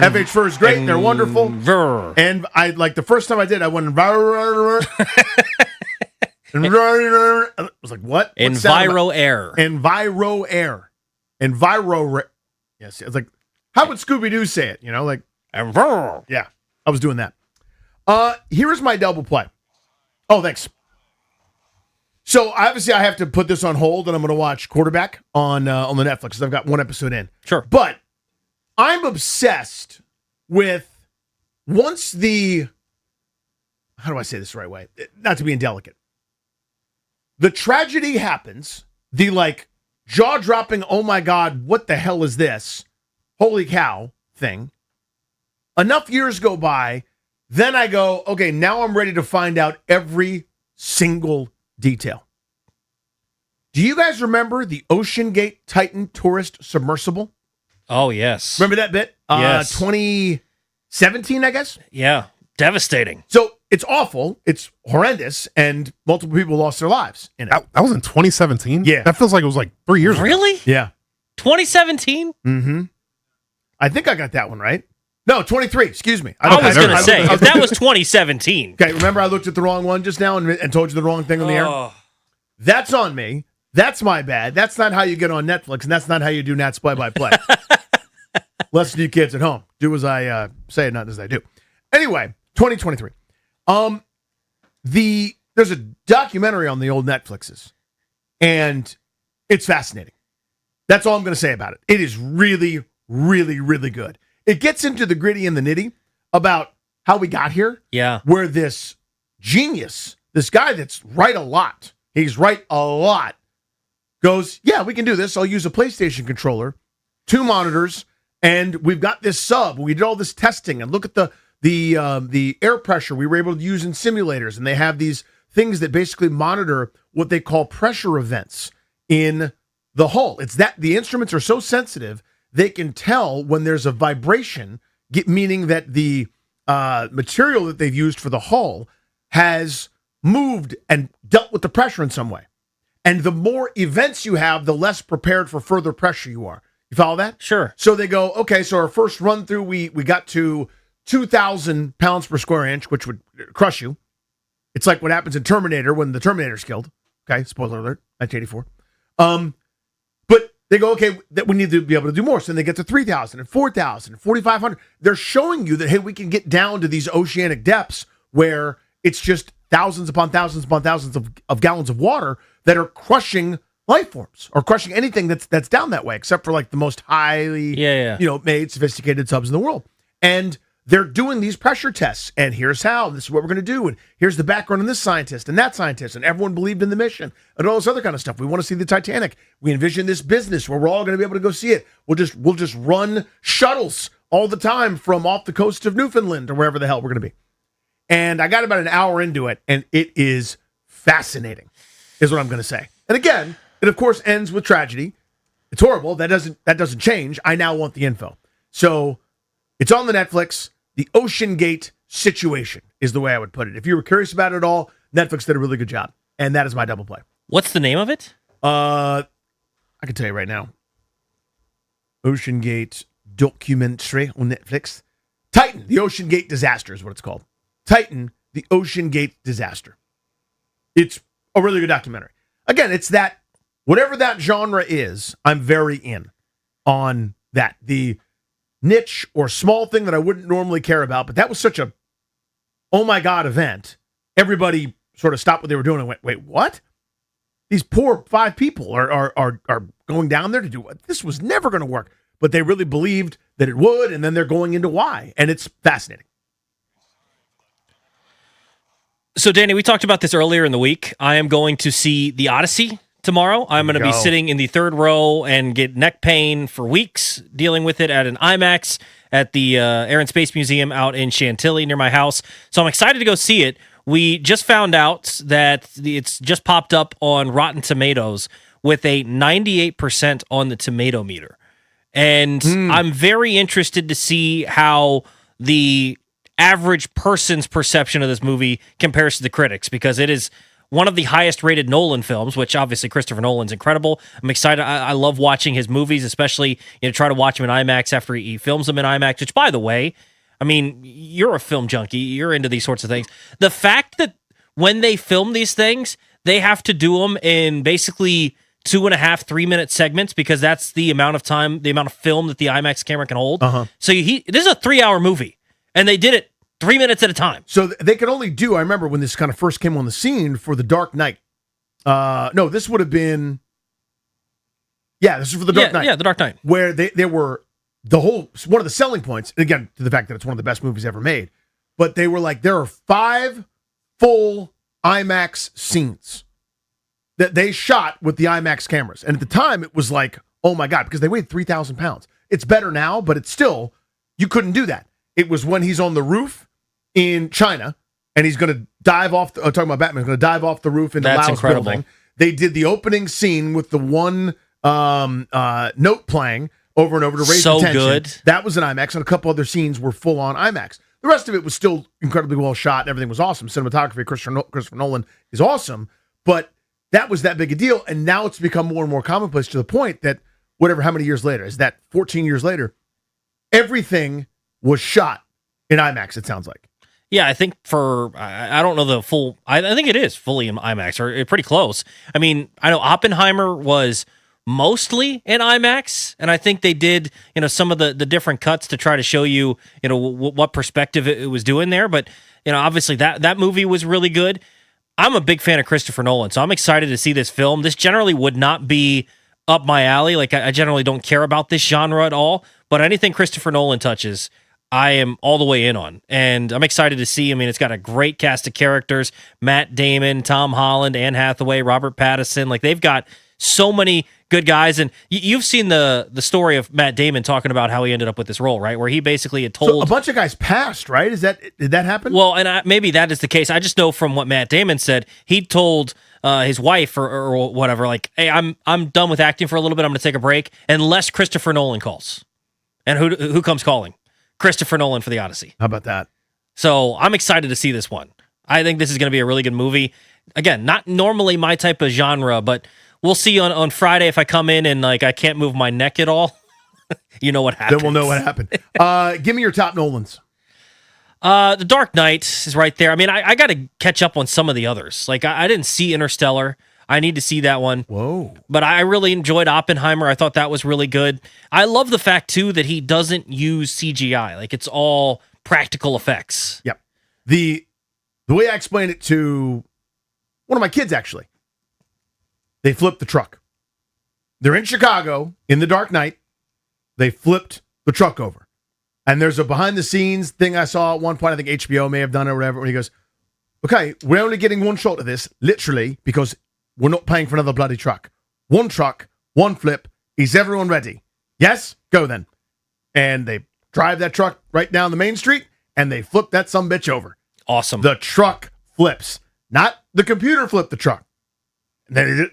FH Fur is great. They're wonderful. And I like the first time I did, I went Enviro. I was like, what? Enviro Air. Enviro Air. Enviro. Yes. It's like, how would Scooby-Doo say it? You know, like, yeah, I was doing that. Here's my double play. Oh, thanks. So obviously I have to put this on hold, and I'm going to watch Quarterback on the Netflix because I've got one episode in. Sure. But I'm obsessed with once the, how do I say this the right way? Not to be indelicate. The tragedy happens, the like jaw-dropping, oh my God, what the hell is this? Holy cow thing. Enough years go by, then I go, okay, now I'm ready to find out every single detail. Do you guys remember the OceanGate Titan tourist submersible? Oh, yes. Remember that bit? Yes. 2017, I guess? Yeah. Devastating. So it's awful. It's horrendous. And multiple people lost their lives in it. That was in 2017? Yeah. That feels like it was like 3 years ago. Really? Yeah. 2017? Mm-hmm. I think I got that one right. No, 23. Excuse me. I was going to say, if that was 2017. Okay, remember I looked at the wrong one just now and told you the wrong thing on the air? That's on me. That's my bad. That's not how you get on Netflix, and that's not how you do Nats play-by-play. Lesson to you kids at home. Do as I say, not as I do. Anyway, 2023. There's a documentary on the old Netflixes, and it's fascinating. That's all I'm going to say about it. It is really, really, really good. It gets into the gritty and the nitty about how we got here. Yeah. Where this genius, this guy that's right a lot, he's right a lot, goes, yeah, we can do this. I'll use a PlayStation controller, 2 monitors, and we've got this sub. We did all this testing, and look at the air pressure we were able to use in simulators, and they have these things that basically monitor what they call pressure events in the hull. It's that the instruments are so sensitive they can tell when there's a vibration, meaning that the material that they've used for the hull has moved and dealt with the pressure in some way. And the more events you have, the less prepared for further pressure you are. You follow that? Sure. So they go, okay, so our first run through, we got to 2,000 pounds per square inch, which would crush you. It's like what happens in Terminator when the Terminator's killed. Okay, spoiler alert, 1984. But they go, okay, that we need to be able to do more. So then they get to 3,000 and 4,000 and 4,500. They're showing you that, hey, we can get down to these oceanic depths where it's just thousands upon thousands upon thousands of gallons of water that are crushing life forms or crushing anything that's down that way, except for like the most highly, made sophisticated subs in the world. And they're doing these pressure tests, and here's how, this is what we're going to do, and here's the background on this scientist and that scientist, and everyone believed in the mission, and all this other kind of stuff. We want to see the Titanic. We envision this business where we're all going to be able to go see it. We'll just run shuttles all the time from off the coast of Newfoundland or wherever the hell we're going to be. And I got about an hour into it, and it is fascinating, is what I'm going to say. And again, it of course ends with tragedy. It's horrible. That doesn't change. I now want the info. So it's on the Netflix. The OceanGate situation is the way I would put it. If you were curious about it at all, Netflix did a really good job. And that is my double play. What's the name of it? I can tell you right now. OceanGate documentary on Netflix. Titan, the OceanGate disaster is what it's called. Titan, the OceanGate disaster. It's a really good documentary. Again, it's that, whatever that genre is, I'm very in on that. The niche or small thing that I wouldn't normally care about, but that was such a oh my God event. Everybody sort of stopped what they were doing and went, wait, what? These poor 5 people are going down there to do what? This was never going to work. But they really believed that it would, and then they're going into why. And it's fascinating. So, Danny, we talked about this earlier in the week. I am going to see The Odyssey tomorrow. I'm going to be sitting in the third row and get neck pain for weeks dealing with it at an IMAX at the Air and Space Museum out in Chantilly near my house. So I'm excited to go see it. We just found out that it's just popped up on Rotten Tomatoes with a 98% on the tomato meter. And I'm very interested to see how the average person's perception of this movie compares to the critics, because it is one of the highest rated Nolan films, which obviously Christopher Nolan's incredible. I'm excited. I love watching his movies, especially try to watch them in IMAX after he films them in IMAX, which, by the way, I mean, you're a film junkie. You're into these sorts of things. The fact that when they film these things, they have to do them in basically 2.5, 3-minute segments, because that's the amount of time, the amount of film that the IMAX camera can hold. So this is a 3-hour movie, and they did it 3 minutes at a time. So they could only do, I remember when this kind of first came on the scene for The Dark Knight. No, this would have been, this is for The Dark Knight. Yeah, The Dark Knight. Where they were, one of the selling points, again, to the fact that it's one of the best movies ever made, but they were like, there are 5 full IMAX scenes that they shot with the IMAX cameras. And at the time, it was like, oh my God, because they weighed 3,000 pounds. It's better now, but it's still, you couldn't do that. It was when he's on the roof in China, and he's going to dive off, talking about Batman, he's going to dive off the roof into That's Lao's incredible. building. They did the opening scene with the one note playing over and over to raise So the tension. good. That was an IMAX, and a couple other scenes were full on IMAX. The rest of it was still incredibly well shot, and everything was awesome. Cinematography, Christopher Nolan is awesome, but that was that big a deal, and now it's become more and more commonplace to the point that how many years later, is that 14 years later, everything was shot in IMAX, it sounds like. Yeah, I think I don't know the full, I think it is fully in IMAX, or pretty close. I mean, I know Oppenheimer was mostly in IMAX, and I think they did, some of the different cuts to try to show you, what perspective it was doing there. But, obviously that movie was really good. I'm a big fan of Christopher Nolan, so I'm excited to see this film. This generally would not be up my alley. Like, I generally don't care about this genre at all, but anything Christopher Nolan touches, I am all the way in on, and I'm excited to see. I mean, it's got a great cast of characters: Matt Damon, Tom Holland, Anne Hathaway, Robert Pattinson. Like, they've got so many good guys, and you've seen the story of Matt Damon talking about how he ended up with this role, right? Where he basically had told So a bunch of guys passed, right? Did that happen? Well, and maybe that is the case. I just know from what Matt Damon said, he told his wife or whatever, like, "Hey, I'm done with acting for a little bit. I'm going to take a break unless Christopher Nolan calls." And who comes calling? Christopher Nolan for The Odyssey. How about that? So I'm excited to see this one. I think this is going to be a really good movie. Again, not normally my type of genre, but we'll see on Friday if I come in and like I can't move my neck at all. You know what happens. Then we'll know what happened. Give me your top Nolans. The Dark Knight is right there. I mean, I got to catch up on some of the others. Like, I didn't see Interstellar. I need to see that one. Whoa. But I really enjoyed Oppenheimer. I thought that was really good. I love the fact, too, that he doesn't use CGI. Like, it's all practical effects. Yep. The way I explained it to one of my kids, actually, they flipped the truck. They're in Chicago in The Dark Knight. They flipped the truck over. And there's a behind-the-scenes thing I saw at one point. I think HBO may have done it or whatever. Where he goes, okay, we're only getting one shot of this, literally, because we're not paying for another bloody truck. One truck, one flip. Is everyone ready? Yes? Go then. And they drive that truck right down the main street, and they flip that sumbitch over. Awesome. The truck flips. Not the computer flipped the truck. Then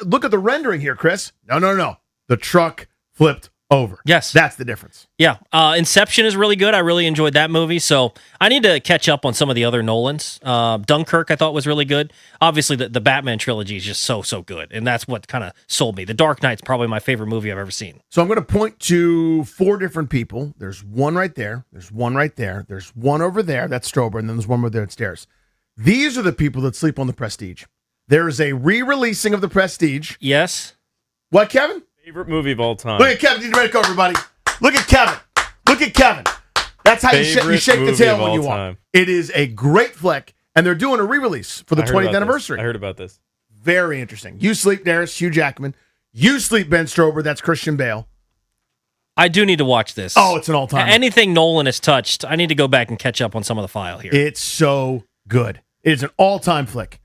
look at the rendering here, Chris. No. The truck flipped over. Yes. That's the difference. Yeah. Inception is really good. I really enjoyed that movie. So I need to catch up on some of the other Nolans. Dunkirk, I thought, was really good. Obviously, the Batman trilogy is just so good. And that's what kind of sold me. The Dark Knight's probably my favorite movie I've ever seen. So I'm going to point to 4 different people. There's one right there. There's one right there. There's one over there. That's Strober. And then there's one over there upstairs. These are the people that sleep on The Prestige. There is a re-releasing of The Prestige. Yes. What, Kevin? Favorite movie of all time. Look at Kevin. You ready to go, everybody? Look at Kevin. Look at Kevin. That's how you shake the tail when you walk. It is a great flick, and they're doing a re-release for the 20th anniversary. I heard about this. Very interesting. You sleep, Darius, Hugh Jackman. You sleep, Ben Strober. That's Christian Bale. I do need to watch this. Oh, it's an all-time. Anything Nolan has touched, I need to go back and catch up on some of the file here. It's so good. It is an all-time flick.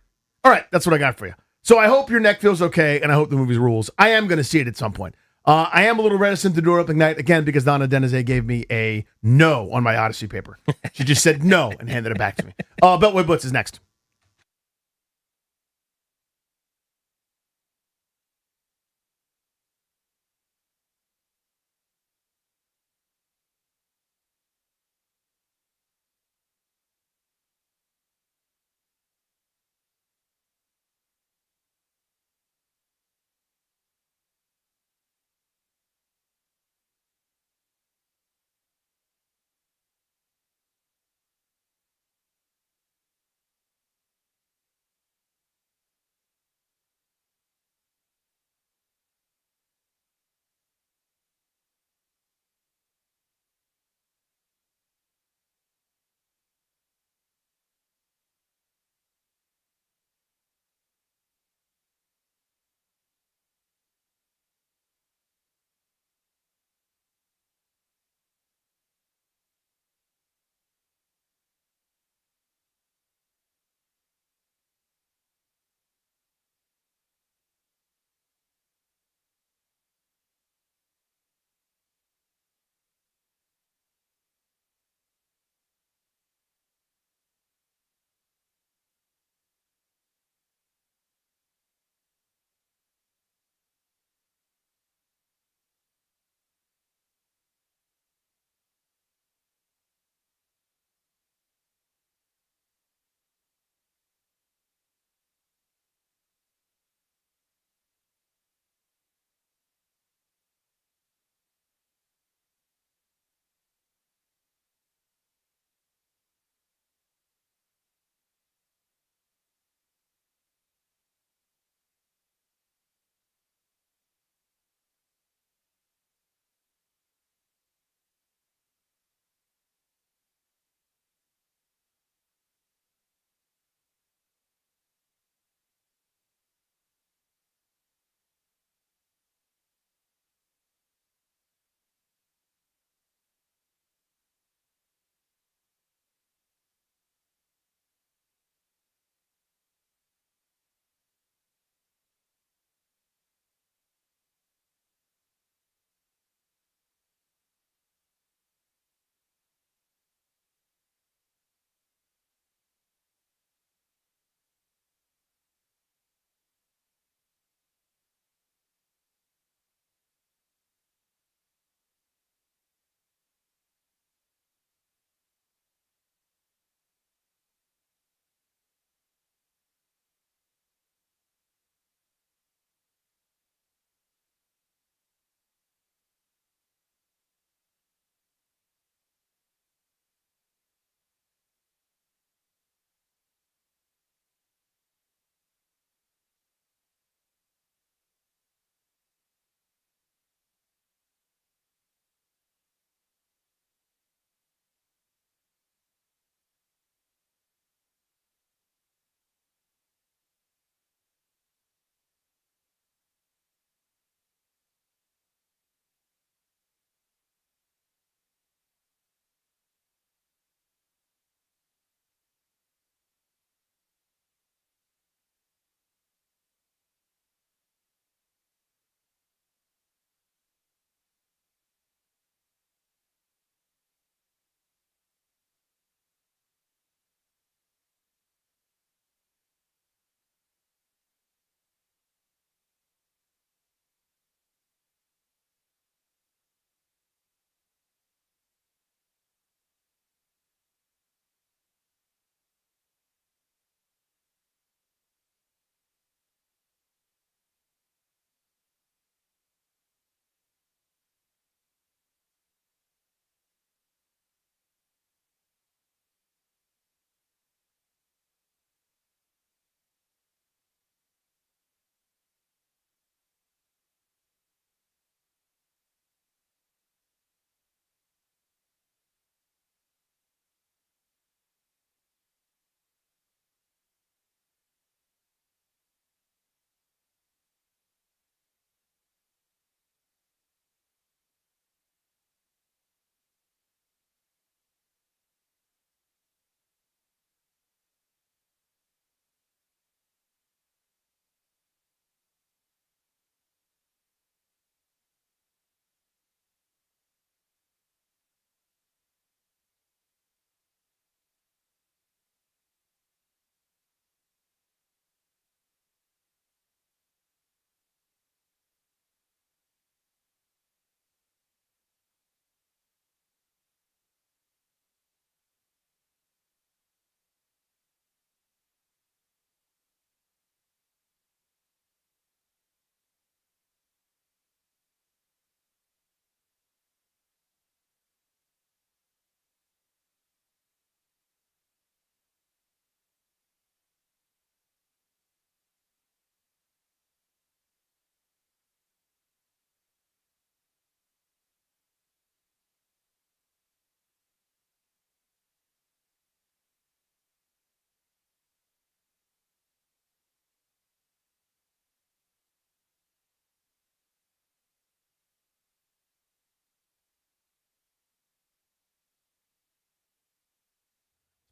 All right, that's what I got for you. So I hope your neck feels okay, and I hope the movie rules. I am going to see it at some point. I am a little reticent to do it opening night, again, because Donna Denizé gave me a no on my Odyssey paper. She just said no and handed it back to me. Beltway Blitz is next.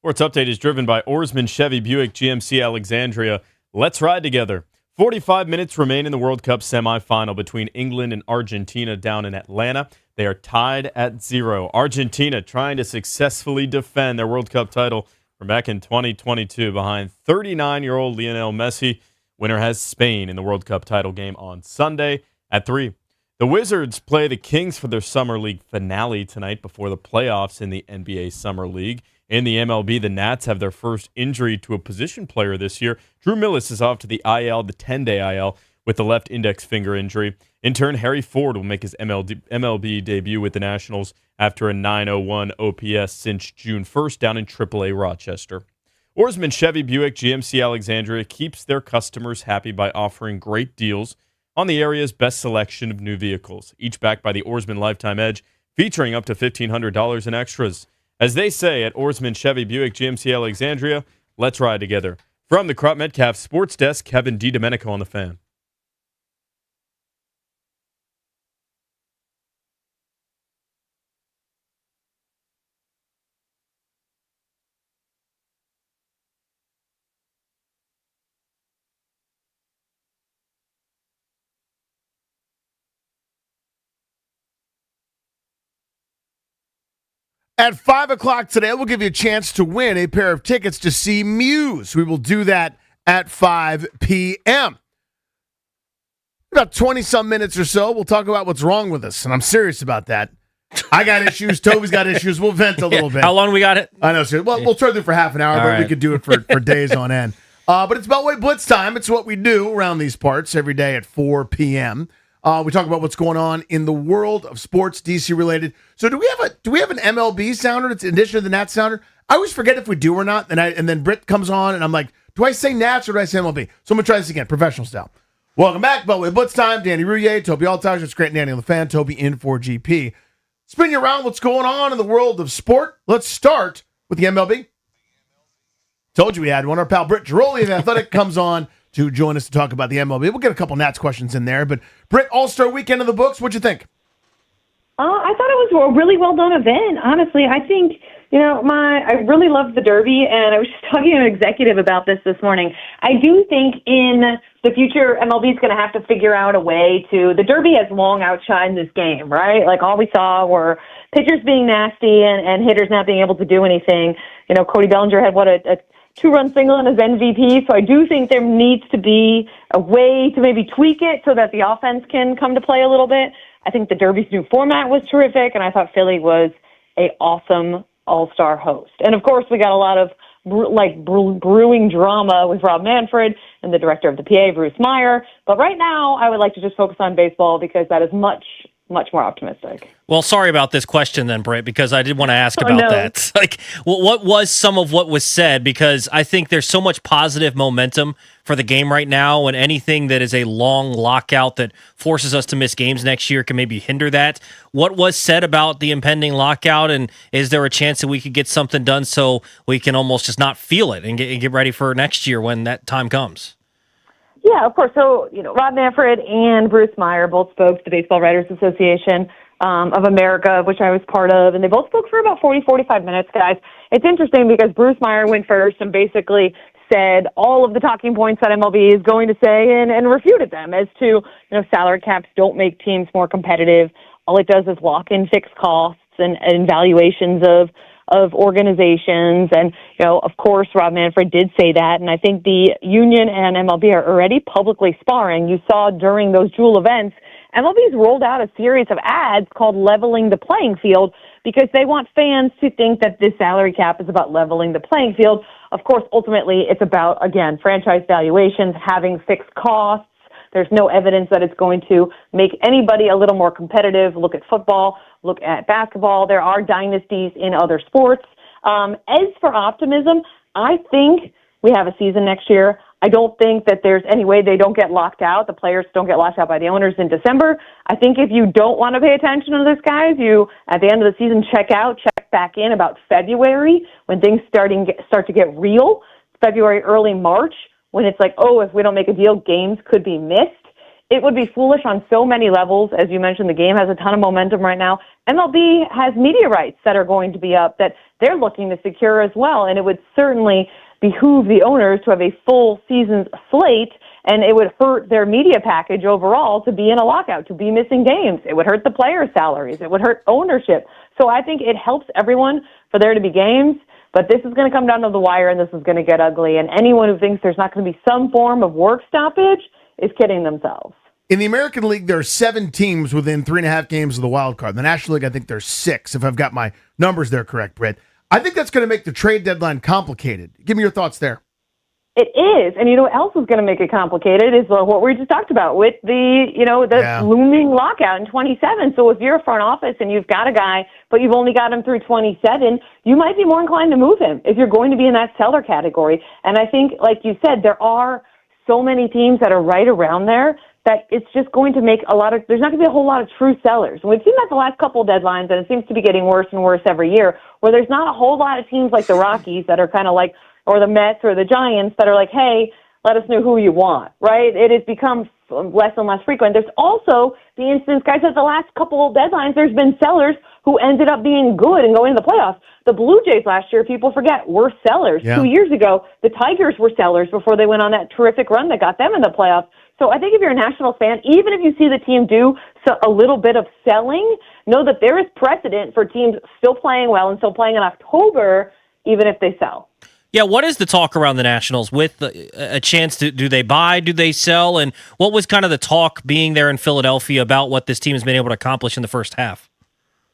Sports Update is driven by Oarsman Chevy Buick GMC Alexandria. Let's ride together. 45 minutes remain in the World Cup semifinal between England and Argentina down in Atlanta. They are tied at 0. Argentina trying to successfully defend their World Cup title from back in 2022 behind 39-year-old Lionel Messi. Winner has Spain in the World Cup title game on Sunday at 3. The Wizards play the Kings for their Summer League finale tonight before the playoffs in the NBA Summer League. In the MLB, the Nats have their first injury to a position player this year. Drew Millis is off to the IL, the 10-day IL, with the left index finger injury. In turn, Harry Ford will make his MLB debut with the Nationals after a .901 OPS since June 1st down in AAA Rochester. Oarsman Chevy Buick GMC Alexandria keeps their customers happy by offering great deals on the area's best selection of new vehicles, each backed by the Oarsman Lifetime Edge, featuring up to $1,500 in extras. As they say at Oarsman Chevy Buick GMC Alexandria, let's ride together. From the Crop Metcalf Sports Desk, Kevin DiDomenico on the Fan. At 5 o'clock today, we'll give you a chance to win a pair of tickets to see Muse. We will do that at 5 p.m. About 20-some minutes or so, we'll talk about what's wrong with us, and I'm serious about that. I got issues. Toby's got issues. We'll vent a little bit. How long we got it? I know, sir. Well, we'll turn through for half an hour, but we could do it for days on end. But it's Beltway Blitz time. It's what we do around these parts every day at 4 p.m. We talk about what's going on in the world of sports, DC related. So do we have an MLB sounder that's in addition to the Nats sounder? I always forget if we do or not. And then Britt comes on and I'm like, do I say Nats or do I say MLB? So I'm gonna try this again, professional style. Welcome back, Beltway Blitz time. Danny Rouillet, Toby Altage, it's Grant and Danny on the Fan. Toby in for GP. Spin you around what's going on in the world of sport. Let's start with the MLB. Told you we had one. Our pal Britt Giroli of Athletic comes on to join us to talk about the MLB. We'll get a couple Nats questions in there. But, Britt, All-Star Weekend in the books. What'd you think? I thought it was a really well-done event, honestly. I think, I really loved the Derby, and I was just talking to an executive about this morning. I do think in the future, MLB is going to have to figure out a way to – the Derby has long outshined this game, right? Like, all we saw were pitchers being nasty and hitters not being able to do anything. Cody Bellinger had, a two-run single on his MVP, so I do think there needs to be a way to maybe tweak it so that the offense can come to play a little bit. I think the Derby's new format was terrific, and I thought Philly was a awesome all-star host. And, of course, we got a lot of brewing drama with Rob Manfred and the director of the PA, Bruce Meyer. But right now, I would like to just focus on baseball because that is much more optimistic. Well, sorry about this question then, Britt, because I did want to ask about that. Like, what was some of what was said? Because I think there's so much positive momentum for the game right now, and anything that is a long lockout that forces us to miss games next year can maybe hinder that. What was said about the impending lockout, and is there a chance that we could get something done so we can almost just not feel it and get ready for next year when that time comes? Yeah, of course. So, Rob Manfred and Bruce Meyer both spoke to the Baseball Writers Association of America, which I was part of, and they both spoke for about 45 minutes, guys. It's interesting because Bruce Meyer went first and basically said all of the talking points that MLB is going to say and refuted them as to, salary caps don't make teams more competitive. All it does is lock in fixed costs and valuations of organizations. And, of course, Rob Manfred did say that. And I think the union and MLB are already publicly sparring. You saw during those dual events, MLB's rolled out a series of ads called Leveling the Playing Field because they want fans to think that this salary cap is about leveling the playing field. Of course, ultimately, it's about, again, franchise valuations, having fixed costs. There's no evidence that it's going to make anybody a little more competitive. Look at football, look at basketball. There are dynasties in other sports. As for optimism, I think we have a season next year. I don't think that there's any way they don't get locked out. The players don't get locked out by the owners in December. I think if you don't want to pay attention to this, guys, you, at the end of the season, check back in about February when things start to get real. February, early March, when it's like, oh, if we don't make a deal, games could be missed. it would be foolish on so many levels. As you mentioned, the game has a ton of momentum right now. MLB has media rights that are going to be up that they're looking to secure as well, and it would certainly behoove the owners to have a full season's slate, and it would hurt their media package overall to be in a lockout, to be missing games. It would hurt the players' salaries. It would hurt ownership. So I think it helps everyone for there to be games, but this is going to come down to the wire, and this is going to get ugly, and anyone who thinks there's not going to be some form of work stoppage is kidding themselves. In the American League, there are 7 teams within 3.5 games of the wild card. The National League, I think there's 6, if I've got my numbers there correct, Britt. I think that's going to make the trade deadline complicated. Give me your thoughts there. It is, and you know what else is going to make it complicated is what we just talked about with the looming lockout in 27. So if you're a front office and you've got a guy, but you've only got him through 27, you might be more inclined to move him if you're going to be in that seller category. And I think, like you said, there are so many teams that are right around there that it's just going to make there's not going to be a whole lot of true sellers. And we've seen that the last couple of deadlines, and it seems to be getting worse and worse every year, where there's not a whole lot of teams like the Rockies that are kind of like, or the Mets or the Giants that are like, hey, let us know who you want, right? It has become less and less frequent. There's also the instance, guys, that the last couple of deadlines, there's been sellers who ended up being good and going to the playoffs. The Blue Jays last year, people forget, were sellers. Yeah. 2 years ago, the Tigers were sellers before they went on that terrific run that got them in the playoffs. So I think if you're a Nationals fan, even if you see the team do a little bit of selling, know that there is precedent for teams still playing well and still playing in October, even if they sell. Yeah, what is the talk around the Nationals with a chance to, do they buy, do they sell, and what was kind of the talk being there in Philadelphia about what this team has been able to accomplish in the first half?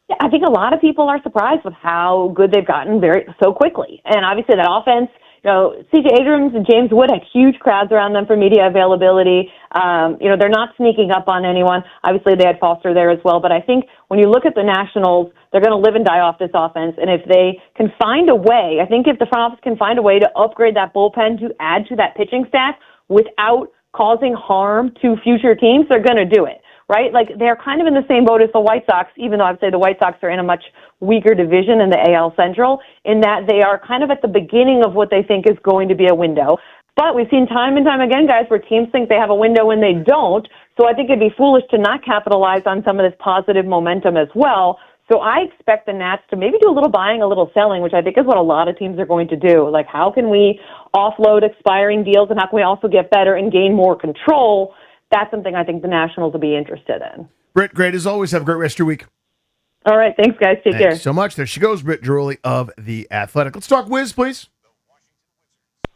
Yeah, I think a lot of people are surprised with how good they've gotten so quickly. And obviously that offense, C.J. Abrams and James Wood had huge crowds around them for media availability. They're not sneaking up on anyone. Obviously, they had Foster there as well. But I think when you look at the Nationals, they're going to live and die off this offense. And if they can find a way, I think if the front office can find a way to upgrade that bullpen to add to that pitching staff without causing harm to future teams, they're going to do it. Right? Like, they're kind of in the same boat as the White Sox, even though I'd say the White Sox are in a much weaker division in the AL Central, in that they are kind of at the beginning of what they think is going to be a window. But we've seen time and time again, guys, where teams think they have a window when they don't. So I think it'd be foolish to not capitalize on some of this positive momentum as well. So I expect the Nats to maybe do a little buying, a little selling, which I think is what a lot of teams are going to do. Like, how can we offload expiring deals, and how can we also get better and gain more control? That's something I think the Nationals will be interested in. Britt, great as always. Have a great rest of your week. All right. Thanks, guys. Take care. Thanks so much. There she goes, Britt Droley of The Athletic. Let's talk Wiz, please.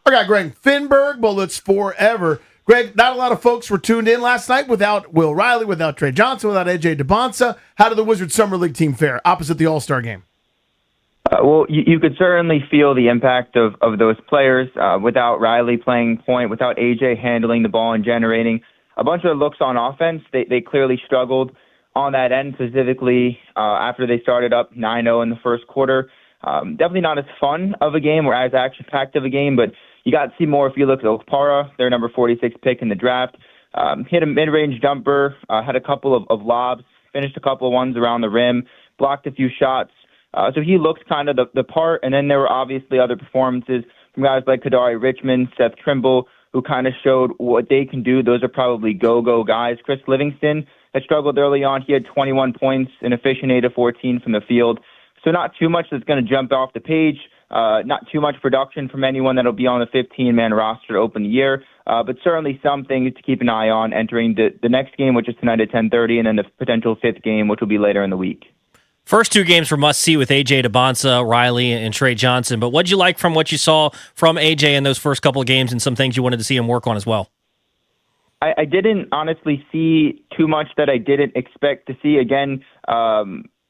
I got Greg Finberg, Bullets Forever. Greg, not a lot of folks were tuned in last night without Will Riley, without Trey Johnson, without A.J. DeBonsa. How did the Wizards Summer League team fare opposite the All-Star game? Well, you could certainly feel the impact of those players without Riley playing point, without A.J. handling the ball and generating a bunch of looks on offense. They clearly struggled on that end, specifically after they started up 9-0 in the first quarter. Definitely not as fun of a game or as action-packed of a game, but you got to see more if you look at Okpara, their number 46 pick in the draft. Hit a mid-range jumper, had a couple of lobs, finished a couple of ones around the rim, blocked a few shots. So he looks kind of the part, and then there were obviously other performances from guys like Kadari Richmond, Seth Trimble, who kind of showed what they can do. Those are probably go-go guys. Chris Livingston had struggled early on. He had 21 points, an efficient 8 of 14 from the field. So not too much that's going to jump off the page. Not too much production from anyone that'll be on the 15-man roster to open the year. But certainly some things to keep an eye on entering the next game, which is tonight at 10:30, and then the potential fifth game, which will be later in the week. First two games were must-see with A.J. DeBonsa, Riley, and Trey Johnson. But what'd you like from what you saw from A.J. in those first couple of games, and some things you wanted to see him work on as well? I didn't honestly see too much that I didn't expect to see. Again,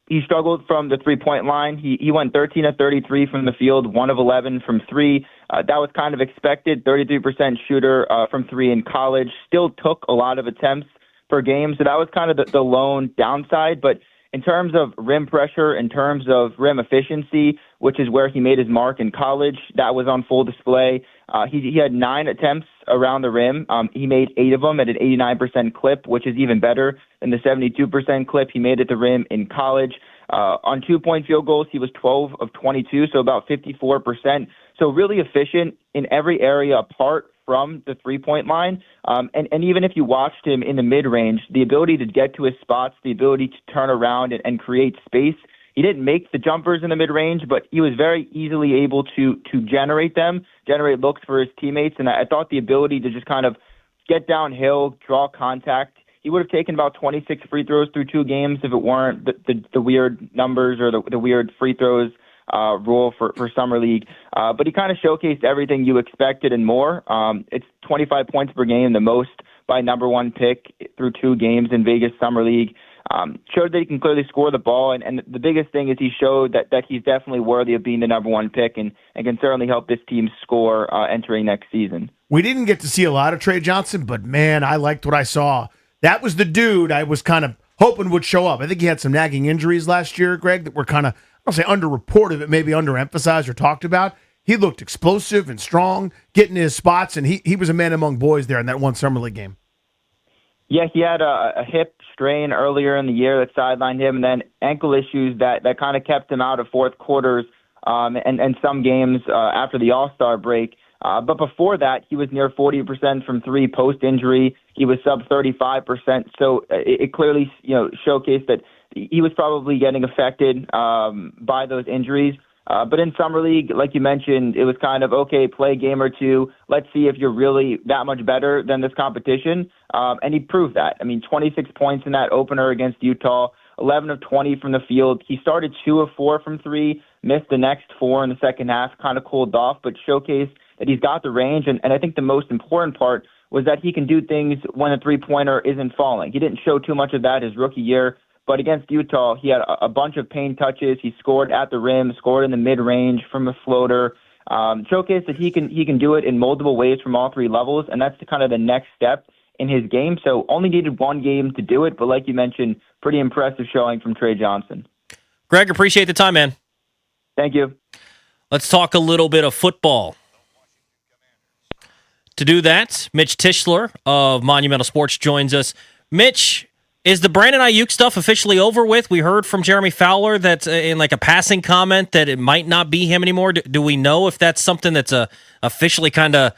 he struggled from the three-point line. He went 13 of 33 from the field, 1 of 11 from three. That was kind of expected. 33% shooter from three in college. Still took a lot of attempts per game, so that was kind of the lone downside. But in terms of rim pressure, in terms of rim efficiency, which is where he made his mark in college, that was on full display. He had 9 attempts around the rim. He made 8 of them at an 89% clip, which is even better than the 72% clip he made at the rim in college. On 2-point field goals, he was 12 of 22, so about 54%. So really efficient in every area apart from the three-point line. And even if you watched him in the mid-range, the ability to get to his spots, the ability to turn around and create space, he didn't make the jumpers in the mid-range, but he was very easily able to generate them, generate looks for his teammates. And I thought the ability to just kind of get downhill, draw contact, he would have taken about 26 free throws through 2 games if it weren't the weird numbers or the weird free throws rule for Summer League. But he kind of showcased everything you expected and more. It's 25 points per game, the most by number 1 pick through 2 games in Vegas Summer League. Showed that he can clearly score the ball, and the biggest thing is he showed that he's definitely worthy of being the number 1 pick and can certainly help this team score entering next season. We didn't get to see a lot of Trey Johnson, but man, I liked what I saw. That was the dude I was kind of hoping would show up. I think he had some nagging injuries last year, Greg, that were kind of, I don't say underreported, but maybe underemphasized or talked about. He looked explosive and strong, getting his spots, and he was a man among boys there in that one Summer League game. Yeah, he had a hip strain earlier in the year that sidelined him, and then ankle issues that kind of kept him out of fourth quarters and some games after the All-Star break. But before that, he was near 40% from 3 post-injury. He was sub 35%. So it clearly showcased that he was probably getting affected by those injuries. But in Summer League, like you mentioned, it was kind of, okay, play a game or two. Let's see if you're really that much better than this competition. And he proved that. I mean, 26 points in that opener against Utah, 11 of 20 from the field. He started 2 of 4 from 3, missed the next 4 in the second half, kind of cooled off, but showcased that he's got the range. And I think the most important part was that he can do things when a three-pointer isn't falling. He didn't show too much of that his rookie year. But against Utah, he had a bunch of paint touches. He scored at the rim, scored in the mid-range from a floater. Showcased that he can do it in multiple ways from all 3 levels, and that's kind of the next step in his game. So only needed 1 game to do it, but like you mentioned, pretty impressive showing from Trey Johnson. Greg, appreciate the time, man. Thank you. Let's talk a little bit of football. To do that, Mitch Tischler of Monumental Sports joins us. Mitch, is the Brandon Ayuk stuff officially over with? We heard from Jeremy Fowler that in like a passing comment that it might not be him anymore. Do we know if that's something that's officially kind of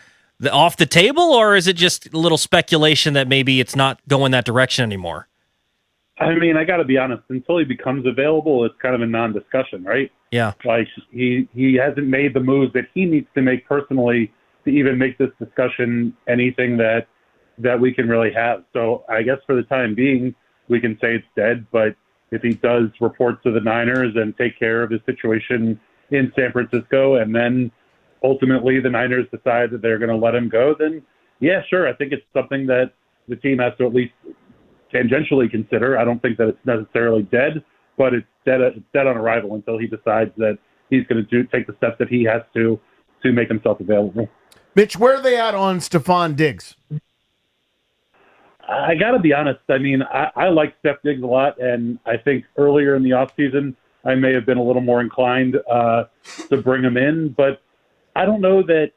off the table, or is it just a little speculation that maybe it's not going that direction anymore? I mean, I got to be honest. Until he becomes available, it's kind of a non-discussion, right? Yeah. Like he hasn't made the moves that he needs to make personally to even make this discussion anything that we can really have. So I guess for the time being, we can say it's dead. But if he does report to the Niners and take care of his situation in San Francisco, and then ultimately the Niners decide that they're going to let him go, then yeah, sure. I think it's something that the team has to at least tangentially consider. I don't think that it's necessarily dead, but it's dead on arrival until he decides that he's going to take the steps that he has to make himself available. Mitch, where are they at on Stephon Diggs? I got to be honest. I mean, I like Steph Diggs a lot, and I think earlier in the offseason, I may have been a little more inclined to bring him in, but I don't know that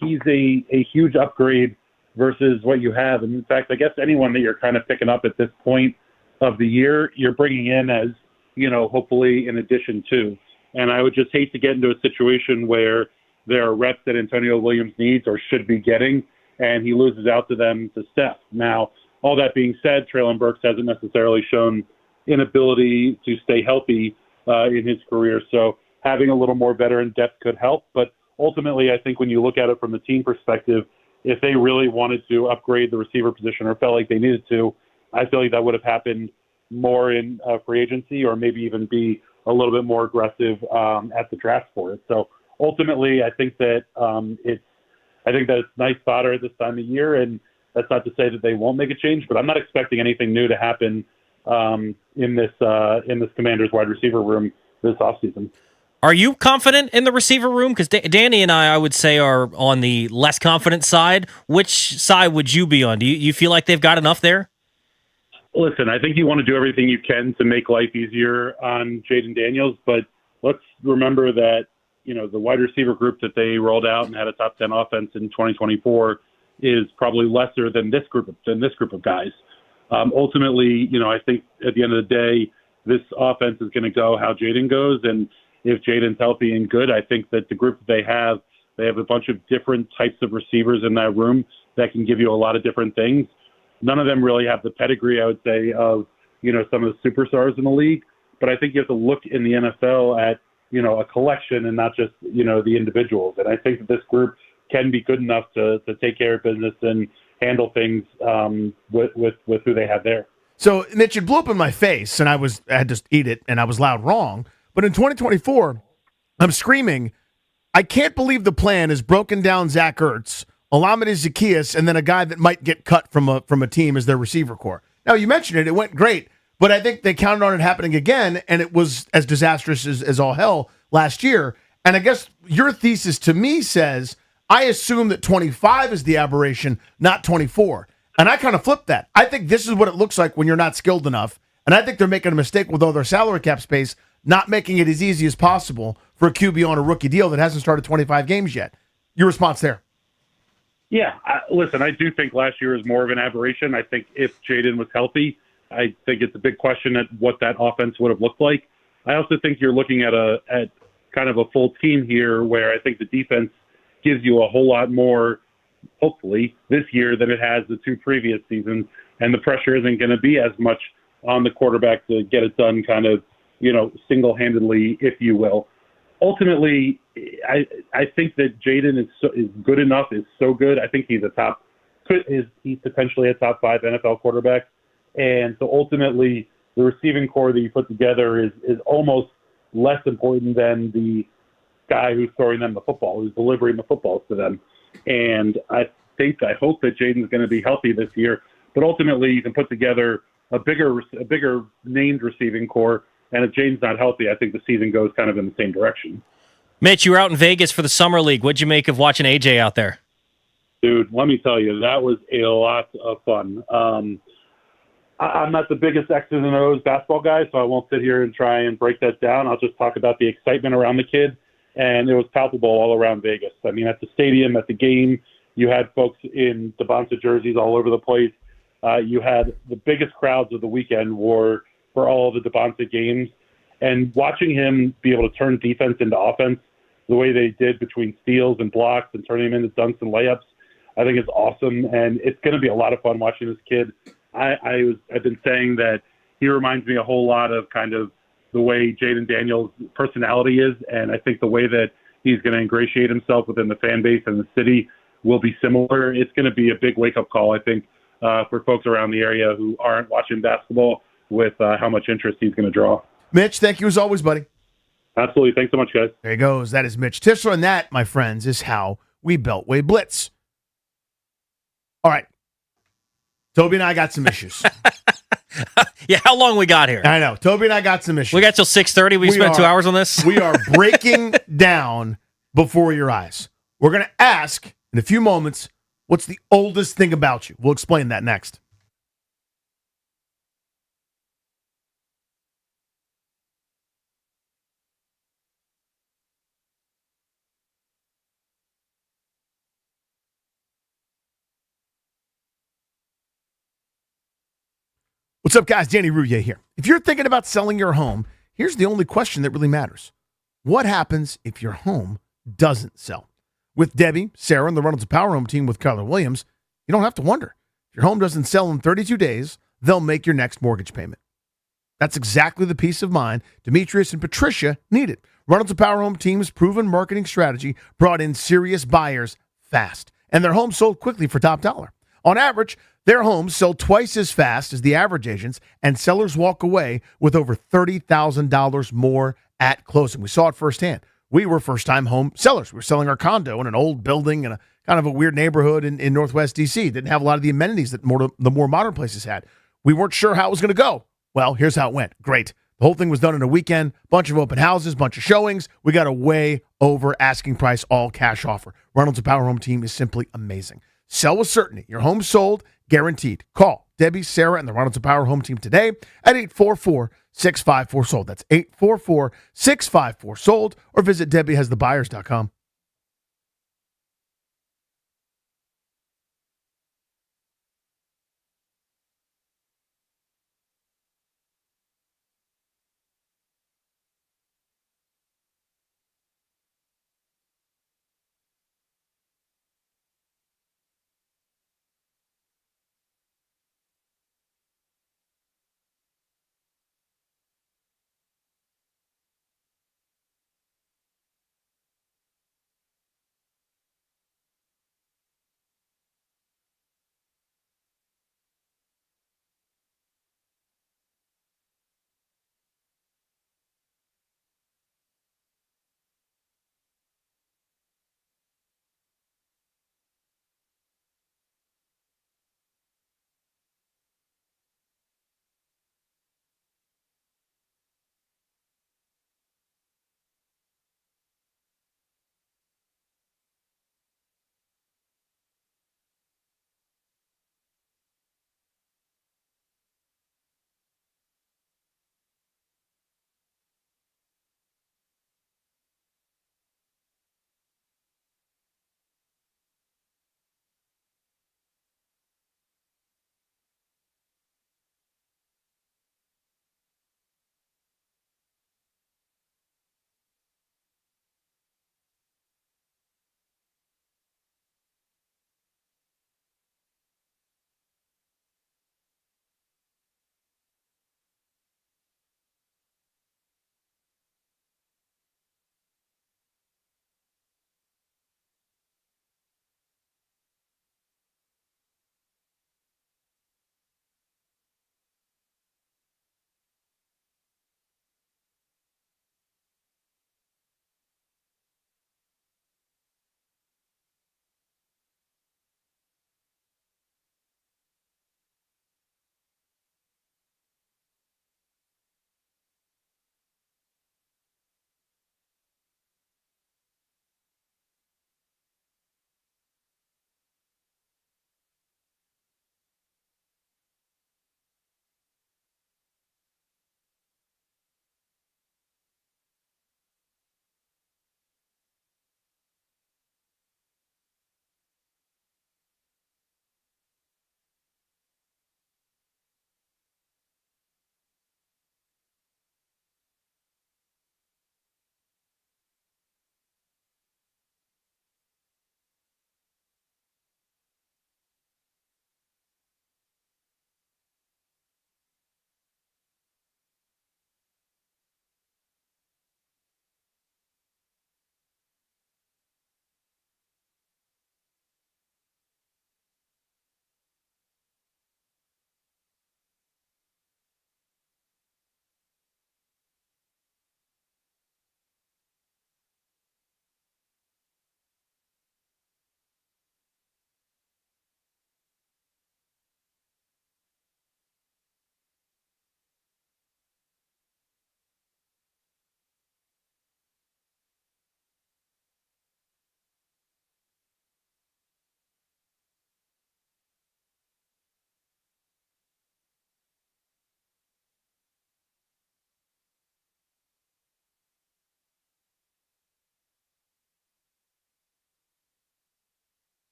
he's a huge upgrade versus what you have. And in fact, I guess anyone that you're kind of picking up at this point of the year, you're bringing in as, hopefully in addition to. And I would just hate to get into a situation where there are reps that Antonio Williams needs or should be getting, and he loses out to them to Steph. Now, all that being said, Treylon Burks hasn't necessarily shown inability to stay healthy in his career, so having a little more veteran depth could help. But ultimately, I think when you look at it from the team perspective, if they really wanted to upgrade the receiver position or felt like they needed to, I feel like that would have happened more in free agency, or maybe even be a little bit more aggressive at the draft for it. So ultimately, I think that it's nice fodder at this time of year, and that's not to say that they won't make a change, but I'm not expecting anything new to happen in this Commanders wide receiver room this offseason. Are you confident in the receiver room? Because Danny and I would say, are on the less confident side. Which side would you be on? Do you feel like they've got enough there? Listen, I think you want to do everything you can to make life easier on Jaden Daniels, but let's remember that, the wide receiver group that they rolled out and had a top 10 offense in 2024 is probably lesser than this group of guys. Ultimately, I think at the end of the day, this offense is going to go how Jaden goes, and if Jaden's healthy and good, I think that the group that they have They have a bunch of different types of receivers in that room that can give you a lot of different things. None of them really have the pedigree, I would say, of, some of the superstars in the league. But I think you have to look in the NFL at, a collection and not just, the individuals. And I think that this group can be good enough to take care of business and handle things with who they have there. So, Mitch, it blew up in my face, and I had to eat it, and I was loud wrong. But in 2024, I'm screaming, I can't believe the plan is broken down Zach Ertz, Olamide Zaccheaus, and then a guy that might get cut from a team as their receiver core. Now, you mentioned it. It went great, but I think they counted on it happening again, and it was as disastrous as all hell last year. And I guess your thesis to me says, I assume that 25 is the aberration, not 24. And I kind of flipped that. I think this is what it looks like when you're not skilled enough. And I think they're making a mistake with all their salary cap space, not making it as easy as possible for a QB on a rookie deal that hasn't started 25 games yet. Your response there? Yeah, listen, I do think last year was more of an aberration. I think if Jaden was healthy, I think it's a big question at what that offense would have looked like. I also think you're looking at kind of a full team here where I think the defense gives you a whole lot more, hopefully, this year than it has the two previous seasons. And the pressure isn't going to be as much on the quarterback to get it done kind of, single-handedly, if you will. Ultimately, I think that Jaden is good enough, is so good. I think he's he's potentially a top 5 NFL quarterback. And so ultimately, the receiving core that you put together is almost less important than the guy who's throwing them the football, who's delivering the footballs to them. And I hope that Jaden's going to be healthy this year. But ultimately, you can put together a bigger named receiving core. And if Jaden's not healthy, I think the season goes kind of in the same direction. Mitch, you were out in Vegas for the Summer League. What'd you make of watching AJ out there? Dude, let me tell you, that was a lot of fun. I'm not the biggest X's and O's basketball guy, so I won't sit here and try and break that down. I'll just talk about the excitement around the kid, and it was palpable all around Vegas. I mean, at the stadium, at the game, you had folks in Devonta jerseys all over the place. You had the biggest crowds of the weekend were for all of the Devonta games. And watching him be able to turn defense into offense the way they did between steals and blocks and turning them into dunks and layups, I think it's awesome. And it's going to be a lot of fun watching this kid. I've been saying that he reminds me a whole lot of kind of the way Jaden Daniels' personality is. And I think the way that he's going to ingratiate himself within the fan base and the city will be similar. It's going to be a big wake-up call, I think, for folks around the area who aren't watching basketball with how much interest he's going to draw. Mitch, thank you as always, buddy. Absolutely. Thanks so much, guys. There he goes. That is Mitch Tishler, and that, my friends, is how we Beltway blitz. All right. Toby and I got some issues. Yeah, how long we got here? I know. Toby and I got some issues. We got till 6:30. We spent 2 hours on this. We are breaking down before your eyes. We're going to ask in a few moments, what's the oldest thing about you? We'll explain that next. What's up, guys? Danny Rouhier here. If you're thinking about selling your home, here's the only question that really matters. What happens if your home doesn't sell? With Debbie, Sarah, and the Reynolds Power Home team with Keller Williams, you don't have to wonder. If your home doesn't sell in 32 days, they'll make your next mortgage payment. That's exactly the peace of mind Demetrius and Patricia needed. Reynolds Power Home team's proven marketing strategy brought in serious buyers fast, and their homes sold quickly for top dollar. On average, their homes sell twice as fast as the average agents, and sellers walk away with over $30,000 more at closing. We saw it firsthand. We were first-time home sellers. We were selling our condo in an old building in a kind of a weird neighborhood in Northwest D.C. Didn't have a lot of the amenities that the more modern places had. We weren't sure how it was going to go. Well, here's how it went. Great. The whole thing was done in a weekend, bunch of open houses, bunch of showings. We got a way over asking price, all cash offer. Reynolds Power Home team is simply amazing. Sell with certainty. Your home sold, guaranteed. Call Debbie, Sarah, and the Reynolds Power Home team today at 844-654-SOLD. That's 844-654-SOLD, or visit DebbieHasTheBuyers.com.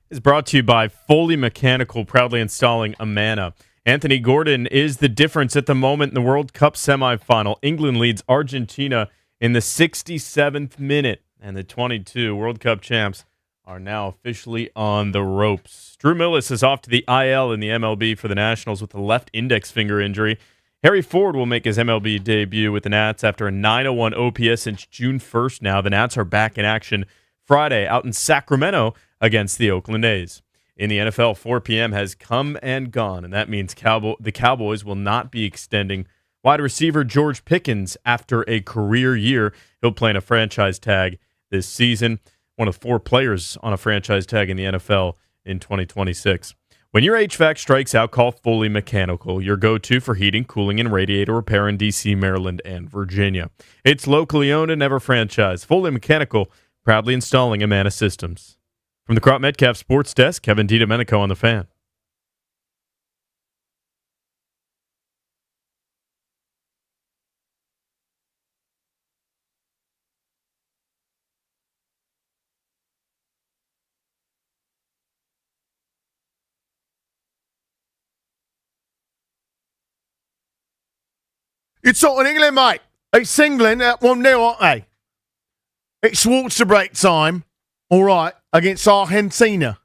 is brought to you by Foley Mechanical, proudly installing Amana. Anthony Gordon is the difference at the moment in the World Cup semifinal. England leads Argentina in the 67th minute, and the 22 World Cup champs are now officially on the ropes. Drew Millis is off to the IL in the MLB for the Nationals with a left index finger injury. Harry Ford will make his MLB debut with the Nats after a 901 OPS since June 1st now. The Nats are back in action Friday out in Sacramento against the Oakland A's. In the NFL, 4 p.m. has come and gone, and that means the Cowboys will not be extending wide receiver George Pickens after a career year. He'll play in a franchise tag this season, one of 4 players on a franchise tag in the NFL in 2026. When your HVAC strikes out, call Foley Mechanical, your go-to for heating, cooling, and radiator repair in D.C., Maryland, and Virginia. It's locally owned and never franchised. Foley Mechanical, proudly installing Amana Systems. From the Crop Metcalf Sports Desk, Kevin DiDomenico on The Fan. It's all in England, mate. It's England at 1-0, aren't they? It's water break time. All right, against Argentina.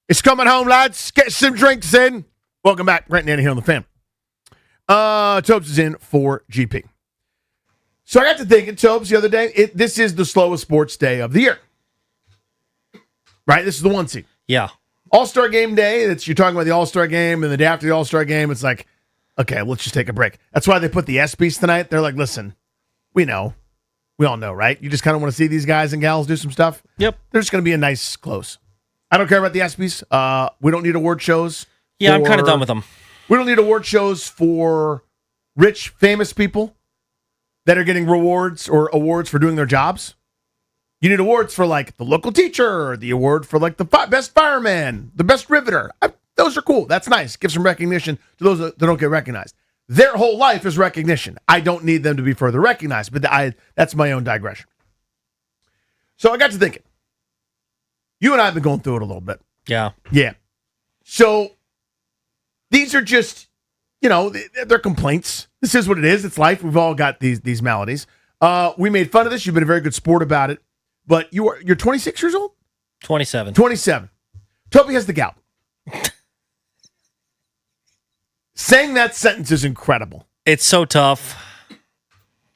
It's coming home, lads. Get some drinks in. Welcome back. Brent Nanny here on The Fan. Tobes is in for GP. So I got to thinking, Tobes, the other day, this is the slowest sports day of the year. Right? This is the 1 seed. Yeah. All-Star Game Day, you're talking about the All-Star Game, and the day after the All-Star Game, it's like, okay, let's just take a break. That's why they put the ESPYs tonight. They're like, listen, we know. We all know, right? You just kind of want to see these guys and gals do some stuff. Yep. They're just going to be a nice close. I don't care about the ESPYs. We don't need award shows. Yeah, I'm kind of done with them. We don't need award shows for rich, famous people that are getting rewards or awards for doing their jobs. You need awards for, like, the local teacher, or the award for, like, the best fireman, the best riveter. Those are cool. That's nice. Give some recognition to those that don't get recognized. Their whole life is recognition. I don't need them to be further recognized, but that's my own digression. So I got to thinking. You and I have been going through it a little bit. Yeah. Yeah. So these are just, they're complaints. This is what it is. It's life. We've all got these maladies. We made fun of this. You've been a very good sport about it. But you're 26 years old? 27. 27. Toby has the gout. Saying that sentence is incredible. It's so tough.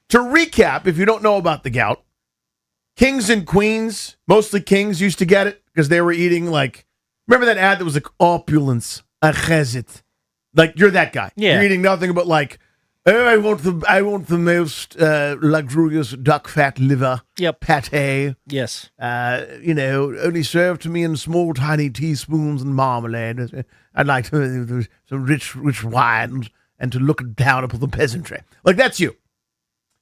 To recap, if you don't know about the gout, kings and queens, mostly kings, used to get it because they were eating, like, remember that ad that was like opulence, a chesed? Like, you're that guy. Yeah. You're eating nothing but, like, oh, I want the most luxurious duck fat liver. Yep. Pate. Yes. Only served to me in small, tiny teaspoons and marmalade. I'd like some rich wines and to look down upon the peasantry. Like, that's you.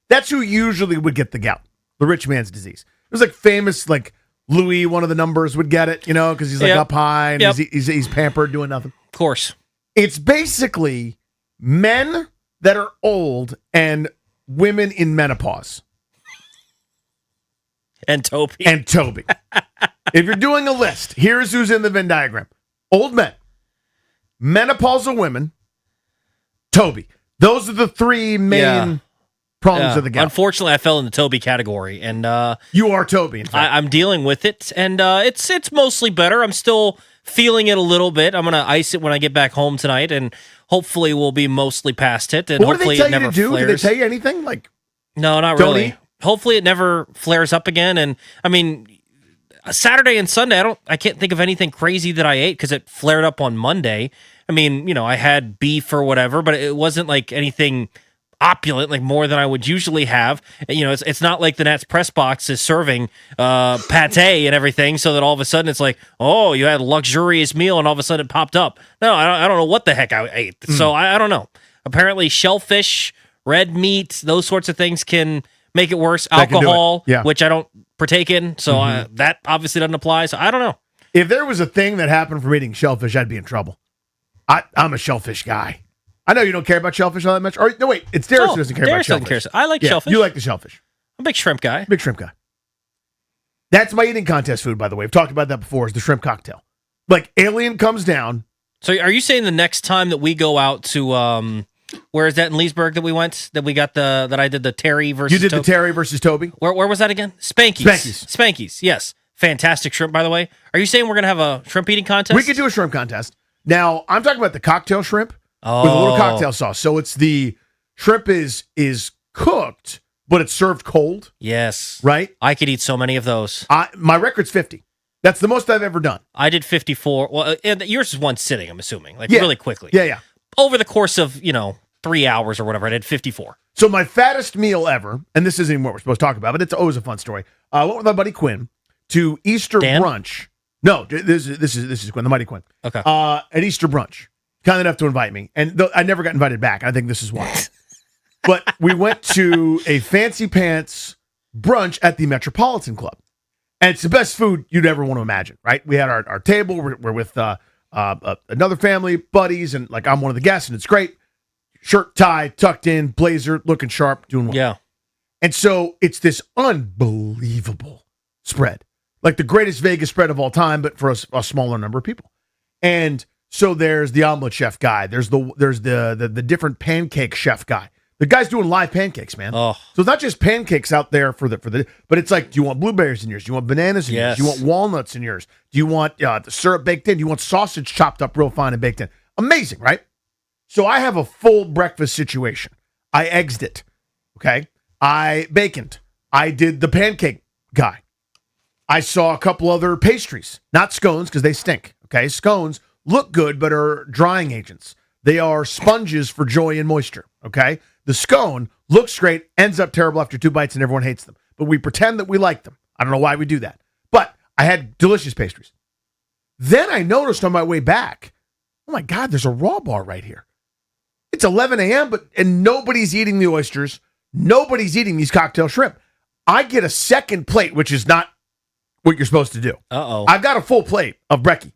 That's who usually would get the gout, the rich man's disease. It was like famous, like Louis, one of the numbers would get it, because he's like up high and he's pampered, doing nothing. Of course. It's basically men that are old and women in menopause. And Toby. If you're doing a list, here's who's in the Venn diagram. Old men, menopausal women, Toby. Those are the 3 main prongs of the gout. Unfortunately, I fell in the Toby category. And you are Toby, in fact. I'm dealing with it, and it's mostly better. I'm still feeling it a little bit. I'm going to ice it when I get back home tonight, and hopefully we'll be mostly past it. And what hopefully do they it tell never you to do? flares. Did they tell you anything? Like, no, not don't really. eat? Hopefully it never flares up again. And I mean, Saturday and Sunday, I can't think of anything crazy that I ate because it flared up on Monday. I mean, I had beef or whatever, but it wasn't like anything opulent, like more than I would usually have. It's not like the Nats press box is serving pate and everything, so that all of a sudden it's like, oh, you had a luxurious meal, and all of a sudden it popped up. No, I don't know what the heck I ate. So I don't know. Apparently, shellfish, red meat, those sorts of things can make it worse. Alcohol, which I don't partake in, so that obviously doesn't apply. So I don't know. If there was a thing that happened from eating shellfish, I'd be in trouble. I'm a shellfish guy. I know you don't care about shellfish all that much. Or no, wait, it's Darius who doesn't care about shellfish. I like shellfish. You like the shellfish. I'm a big shrimp guy. Big shrimp guy. That's my eating contest food, by the way. We've talked about that before, is the shrimp cocktail. Like, alien comes down. So are you saying the next time that we go out to where is that in Leesburg that we went? That we got that I did the Terry versus You did the Terry versus Toby? Where was that again? Spanky's. Spanky's, yes. Fantastic shrimp, by the way. Are you saying we're gonna have a shrimp eating contest? We could do a shrimp contest. Now, I'm talking about the cocktail shrimp with a little cocktail sauce. So it's the shrimp is cooked, but it's served cold. Yes. Right? I could eat so many of those. My record's 50. That's the most I've ever done. I did 54. Well, yours is one sitting, I'm assuming. Really quickly. Yeah. Over the course of, 3 hours or whatever, I did 54. So my fattest meal ever, and this isn't even what we're supposed to talk about, but it's always a fun story. I went with my buddy Quinn to Easter brunch. No, this is Quinn, the mighty Quinn. Okay. At Easter brunch. Kind enough to invite me. And I never got invited back. I think this is why. But we went to a fancy pants brunch at the Metropolitan Club. And it's the best food you'd ever want to imagine, right? We had our table. We're with another family, buddies, and like I'm one of the guests, and it's great. Shirt, tie, tucked in, blazer, looking sharp, doing well. Yeah. And so it's this unbelievable spread. Like the greatest Vegas spread of all time, but for a smaller number of people. And so there's the omelet chef guy. There's the different pancake chef guy. The guy's doing live pancakes, man. Oh. So it's not just pancakes out there for the, but it's like, do you want blueberries in yours? Do you want bananas in yours? Do you want walnuts in yours? Do you want the syrup baked in? Do you want sausage chopped up real fine and baked in? Amazing, right? So I have a full breakfast situation. I egged it. Okay. I baconed. I did the pancake guy. I saw a couple other pastries, not scones because they stink. Okay. Scones look good, but are drying agents. They are sponges for joy and moisture. Okay. The scone looks great, ends up terrible after 2 bites, and everyone hates them. But we pretend that we like them. I don't know why we do that. But I had delicious pastries. Then I noticed on my way back, oh my God, there's a raw bar right here. It's 11 a.m., and nobody's eating the oysters. Nobody's eating these cocktail shrimp. I get a second plate, which is not what you're supposed to do. Uh-oh. I've got a full plate of brekkie.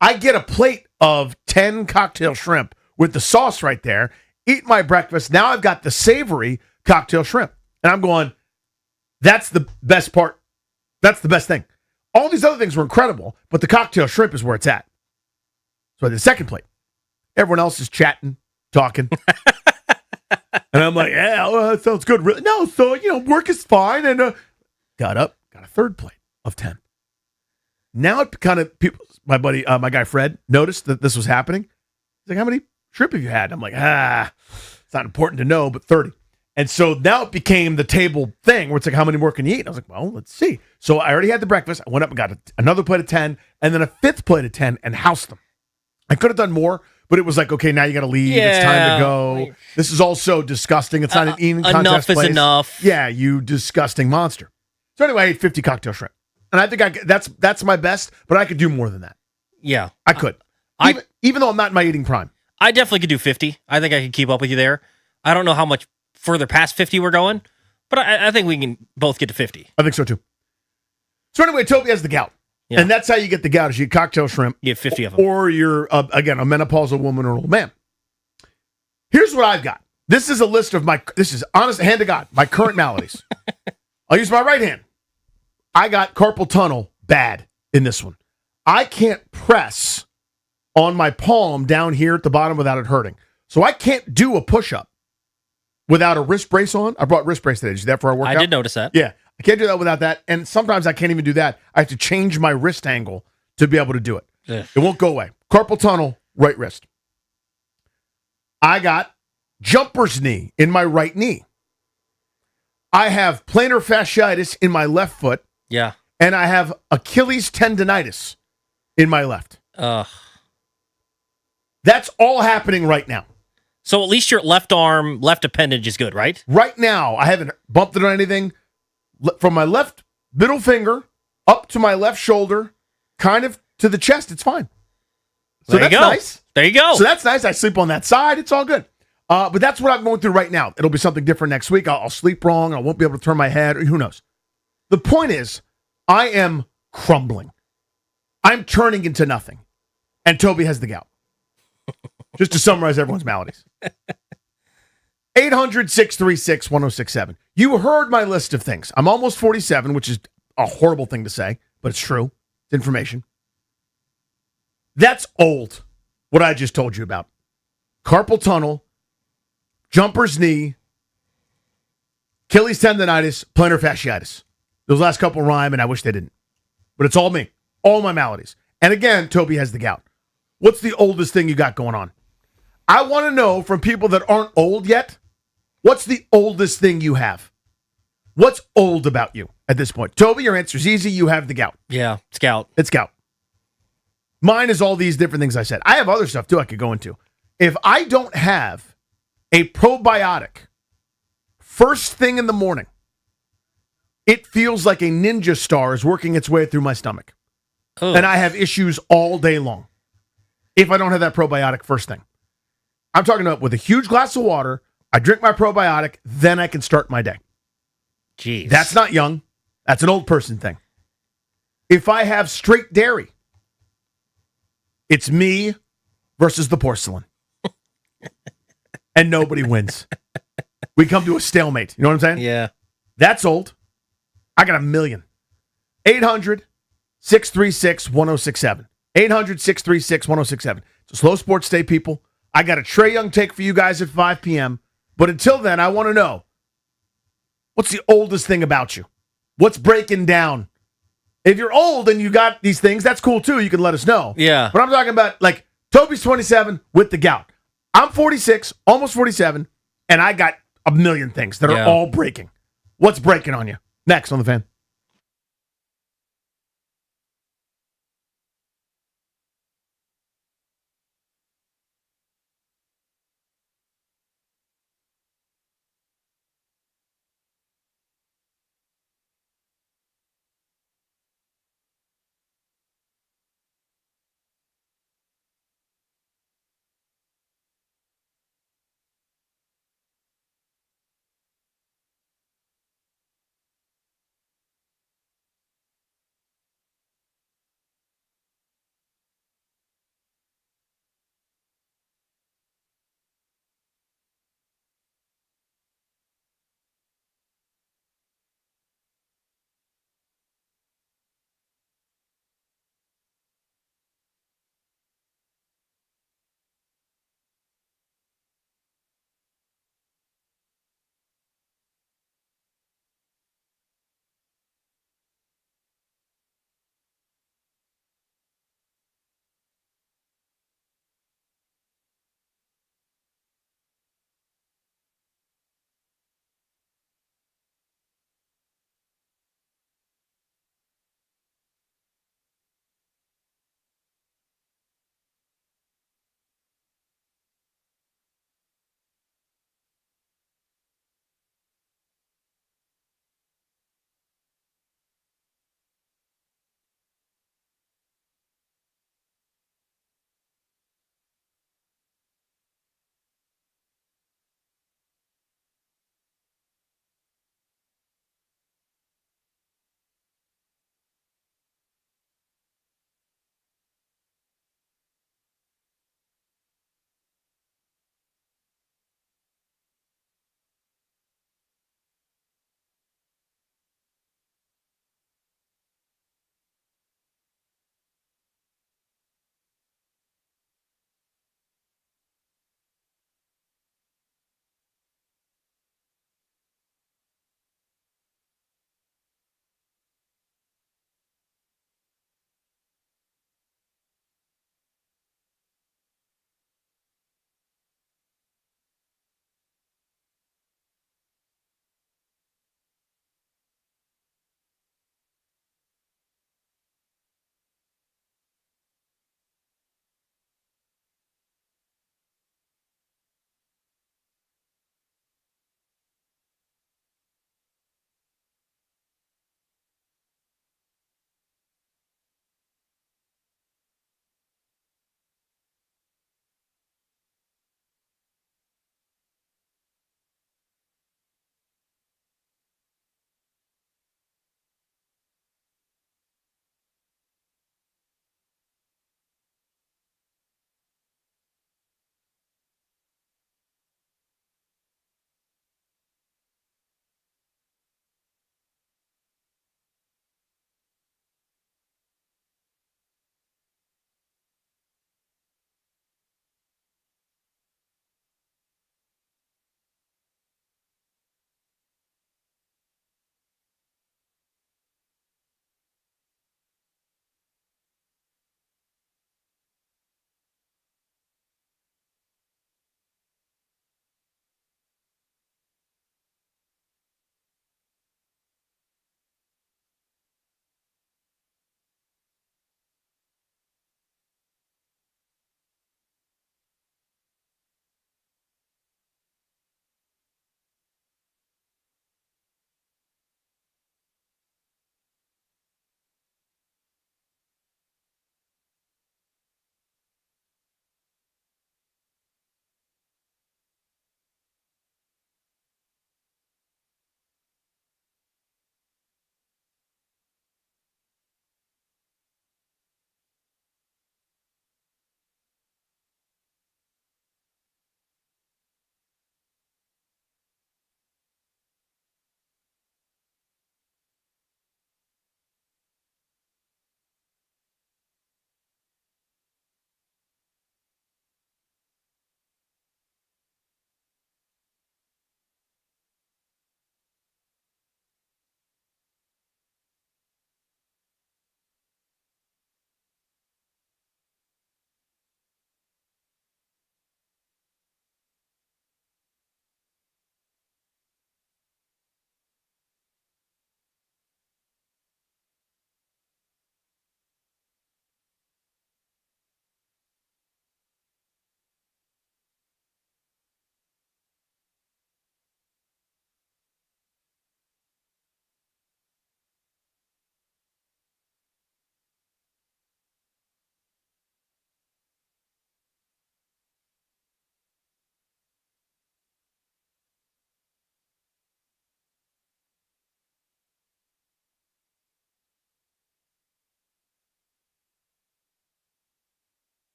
I get a plate of 10 cocktail shrimp with the sauce right there. Eat my breakfast. Now I've got the savory cocktail shrimp. And I'm going, that's the best part. That's the best thing. All these other things were incredible, but the cocktail shrimp is where it's at. So I did the second plate. Everyone else is chatting, talking. And I'm like, yeah, well, that sounds good. Really? No, so, work is fine. And got up, got a third plate of 10. Now it kind of, my buddy, my guy Fred, noticed that this was happening. He's like, how many shrimp have you had? I'm like, it's not important to know, but 30. And so now it became the table thing where it's like, how many more can you eat? And I was like, well, let's see. So I already had the breakfast. I went up and got another plate of 10 and then a fifth plate of 10 and housed them. I could have done more, but it was like, okay, now you got to leave. Yeah. It's time to go. This is all so disgusting. It's not an eating contest enough is place. enough. Yeah, you disgusting monster. So anyway, I ate 50 cocktail shrimp. And I think that's my best, but I could do more than that. Yeah. I could. Even though I'm not in my eating prime. I definitely could do 50. I think I could keep up with you there. I don't know how much further past 50 we're going, but I think we can both get to 50. I think so too. So anyway, Toby has the gout. Yeah. And that's how you get the gout, is you eat cocktail shrimp. You get 50 of them. Or you're, again, a menopausal woman or an old man. Here's what I've got. This is a list of this is honest, hand to God, my current maladies. I'll use my right hand. I got carpal tunnel bad in this one. I can't press on my palm down here at the bottom without it hurting. So I can't do a push-up without a wrist brace on. I brought wrist brace today. Did you do that for our workout? I did notice that. Yeah. I can't do that without that. And sometimes I can't even do that. I have to change my wrist angle to be able to do it. Ugh. It won't go away. Carpal tunnel, right wrist. I got jumper's knee in my right knee. I have plantar fasciitis in my left foot. Yeah. And I have Achilles tendonitis in my left. That's all happening right now. So at least your left arm, left appendage is good, right? Right now, I haven't bumped it on anything. From my left middle finger up to my left shoulder, kind of to the chest, it's fine. So There you that's go. nice. There you go. So that's nice. I sleep on that side. It's all good. But that's what I'm going through right now. It'll be something different next week. I'll sleep wrong. I won't be able to turn my head. Who knows? The point is, I am crumbling. I'm turning into nothing. And Toby has the gout. Just to summarize everyone's maladies. 800-636-1067. You heard my list of things. I'm almost 47, which is a horrible thing to say, but it's true. It's information. That's old, what I just told you about. Carpal tunnel, jumper's knee, Achilles tendonitis, plantar fasciitis. Those last couple rhyme, and I wish they didn't. But it's all me. All my maladies. And again, Toby has the gout. What's the oldest thing you got going on? I want to know from people that aren't old yet, what's the oldest thing you have? What's old about you at this point? Toby, your answer's easy. You have the gout. Yeah, it's gout. It's gout. Mine is all these different things I said. I have other stuff, too, I could go into. If I don't have a probiotic first thing in the morning, it feels like a ninja star is working its way through my stomach. Ugh. And I have issues all day long if I don't have that probiotic first thing. I'm talking about with a huge glass of water, I drink my probiotic, then I can start my day. Jeez. That's not young. That's an old person thing. If I have straight dairy, it's me versus the porcelain. And nobody wins. We come to a stalemate. You know what I'm saying? Yeah. That's old. I got a million. 800-636-1067. 800-636-1067. It's a slow sports day, people. I got a Trae Young take for you guys at 5 p.m. But until then, I want to know, what's the oldest thing about you? What's breaking down? If you're old and you got these things, that's cool too. You can let us know. Yeah. But I'm talking about, like, Toby's 27 with the gout. I'm 46, almost 47, and I got a million things that are all breaking. What's breaking on you? Next on The Fan.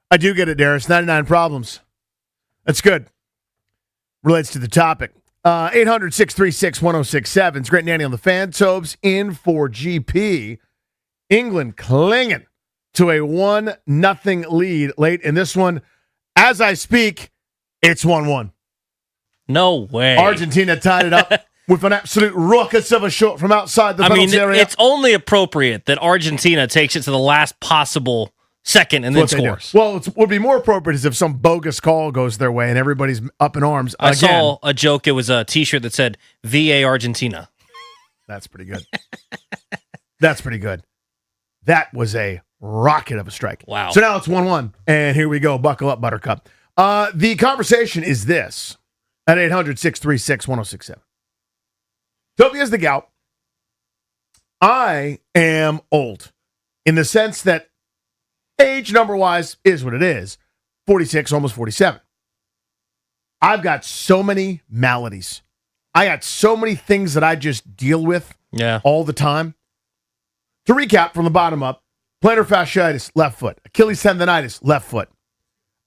I do get it, Darius. 99 problems. That's good. Relates to the topic. 800-636-1067. It's Grant Nanny on the Fan. Tobes in for GP. England clinging to a 1-0 lead late in this one. As I speak, it's 1-1. No way. Argentina tied it up with an absolute ruckus of a shot from outside the penalty area. It's only appropriate that Argentina takes it to the last possible second and then scores. Well, it would be more appropriate is if some bogus call goes their way and everybody's up in arms. I saw a joke. It was a T-shirt that said "VA Argentina." That's pretty good. That's pretty good. That was a rocket of a strike. Wow. So now it's 1-1, and here we go. Buckle up, Buttercup. The conversation is this at 800-636-1067. Tobias the Gout. I am old in the sense that age number-wise is what it is. 46, almost 47. I've got so many maladies. I got so many things that I just deal with all the time. To recap from the bottom up, plantar fasciitis, left foot. Achilles tendonitis, left foot.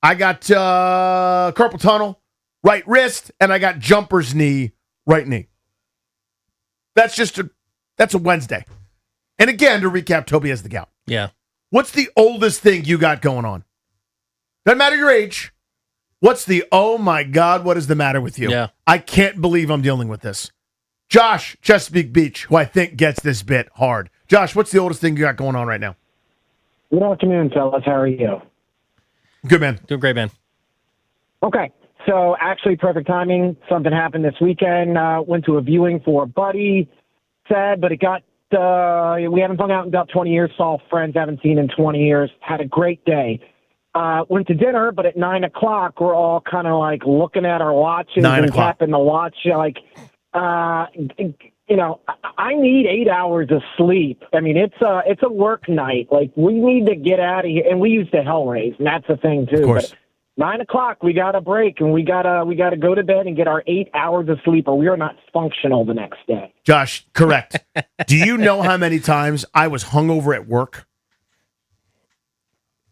I got carpal tunnel, right wrist, and I got jumper's knee, right knee. That's a Wednesday. And again, to recap, Toby has the gout. Yeah. What's the oldest thing you got going on? Doesn't matter your age. What's the, oh my God, what is the matter with you? Yeah. I can't believe I'm dealing with this. Josh, Chesapeake Beach, who I think gets this bit hard. Josh, what's the oldest thing you got going on right now? Good afternoon, fellas. How are you? Good, man. Doing great, man. Okay. So actually perfect timing. Something happened this weekend. Went to a viewing for a buddy. Sad, but it got, we haven't hung out in about 20 years. Saw friends haven't seen in 20 years. Had a great day. Went to dinner, but at 9 o'clock, we're all kind of like looking at our watches and tapping the watch. Like, you know, I need 8 hours of sleep. I mean, it's a work night. Like, we need to get out of here. And we used to hell raise, and that's the thing too. Of course. But 9 o'clock, we got a break, and we gotta go to bed and get our 8 hours of sleep, or we are not functional the next day. Josh, correct. Do you know how many times I was hungover at work?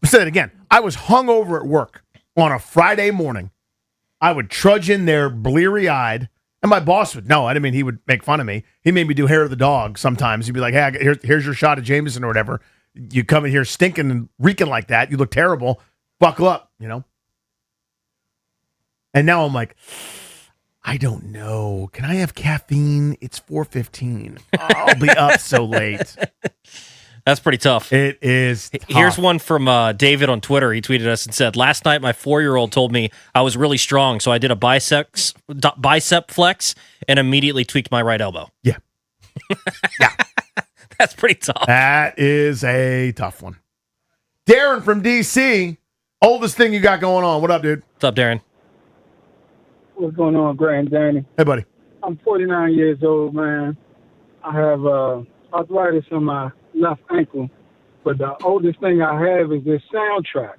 I'll say it again. I was hungover at work on a Friday morning. I would trudge in there bleary-eyed, and my boss would know. I didn't mean he would make fun of me. He made me do hair of the dog sometimes. He'd be like, hey, here's your shot of Jameson or whatever. You come in here stinking and reeking like that. You look terrible. Buckle up, you know? And now I'm like, I don't know. Can I have caffeine? It's 4:15. I'll be up so late. That's pretty tough. It is tough. Here's one from David on Twitter. He tweeted us and said, last night my 4-year-old told me I was really strong, so I did a bicep flex and immediately tweaked my right elbow. Yeah. Yeah. That's pretty tough. That is a tough one. Darren from D.C., oldest thing you got going on. What up, dude? What's up, Darren? What's going on, Grant Danny? Hey, buddy. I'm 49 years old, man. I have arthritis in my left ankle, but the oldest thing I have is this soundtrack.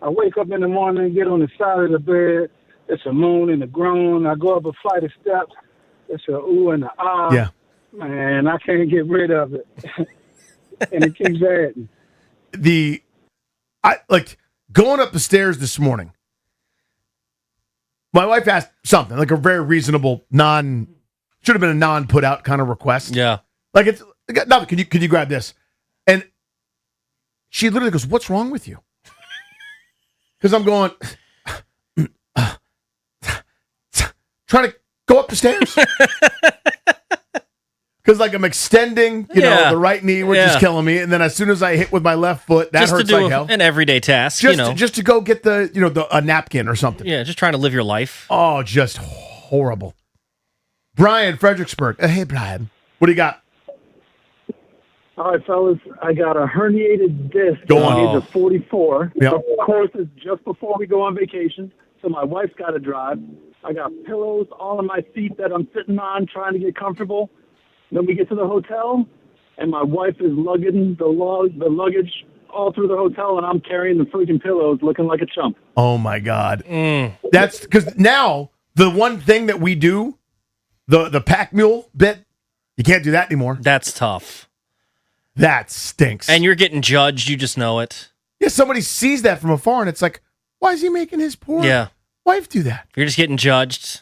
I wake up in the morning, get on the side of the bed. It's a moan and a groan. I go up a flight of steps. It's a ooh and a ah. Yeah. Man, I can't get rid of it. And it keeps adding. Going up the stairs this morning. My wife asked something, like a very reasonable should have been a non-put out kind of request. Yeah. Like it's nothing. Can you grab this? And she literally goes, "What's wrong with you?" Because I'm going, trying to go up the stairs. Because like I'm extending, the right knee, which is killing me, and then as soon as I hit with my left foot, that just hurts to do like hell. an everyday task, Just to go get a napkin or something. Yeah, just trying to live your life. Oh, just horrible. Brian, Fredericksburg. Hey, Brian, what do you got? All right, fellas, I got a herniated disc Go on. at the age of 44. Yep. Of course, it's just before we go on vacation, so my wife's got to drive. I got pillows all on my feet that I'm sitting on, trying to get comfortable. Then we get to the hotel, and my wife is lugging the luggage all through the hotel, and I'm carrying the freaking pillows looking like a chump. Oh, my God. That's because now the one thing that we do, the pack mule bit, you can't do that anymore. That's tough. That stinks. And you're getting judged. You just know it. Yeah, somebody sees that from afar, and it's like, why is he making his poor wife do that? You're just getting judged.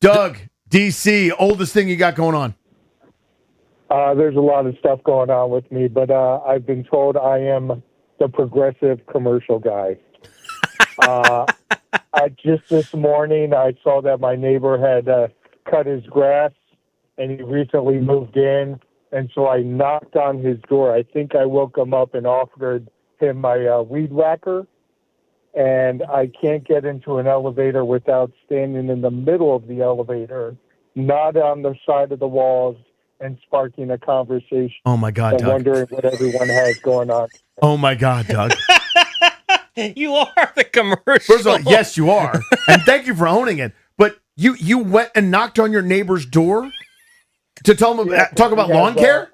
Doug, DC, oldest thing you got going on? There's a lot of stuff going on with me, but I've been told I am the progressive commercial guy. Just this morning, I saw that my neighbor had cut his grass, and he recently moved in, and so I knocked on his door. I think I woke him up and offered him my weed whacker, and I can't get into an elevator without standing in the middle of the elevator, not on the side of the walls, and sparking a conversation. Oh, my God, and Doug. wondering what everyone has going on. Oh, my God, Doug. You are the commercial. First of all, yes, you are. And thank you for owning it. But you went and knocked on your neighbor's door to tell him talk about lawn care?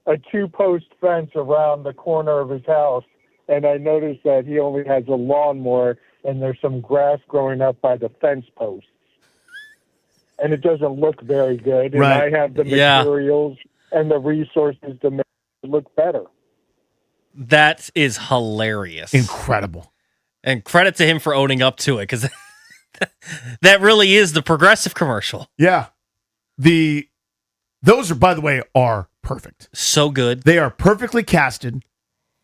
A two-post fence around the corner of his house, and I noticed that he only has a lawnmower, and there's some grass growing up by the fence posts. And it doesn't look very good. And Right. I have the materials and the resources to make it look better. That is hilarious. Incredible. And credit to him for owning up to it, because that really is the progressive commercial. Yeah. Those are, by the way, are perfect. So good. They are perfectly casted,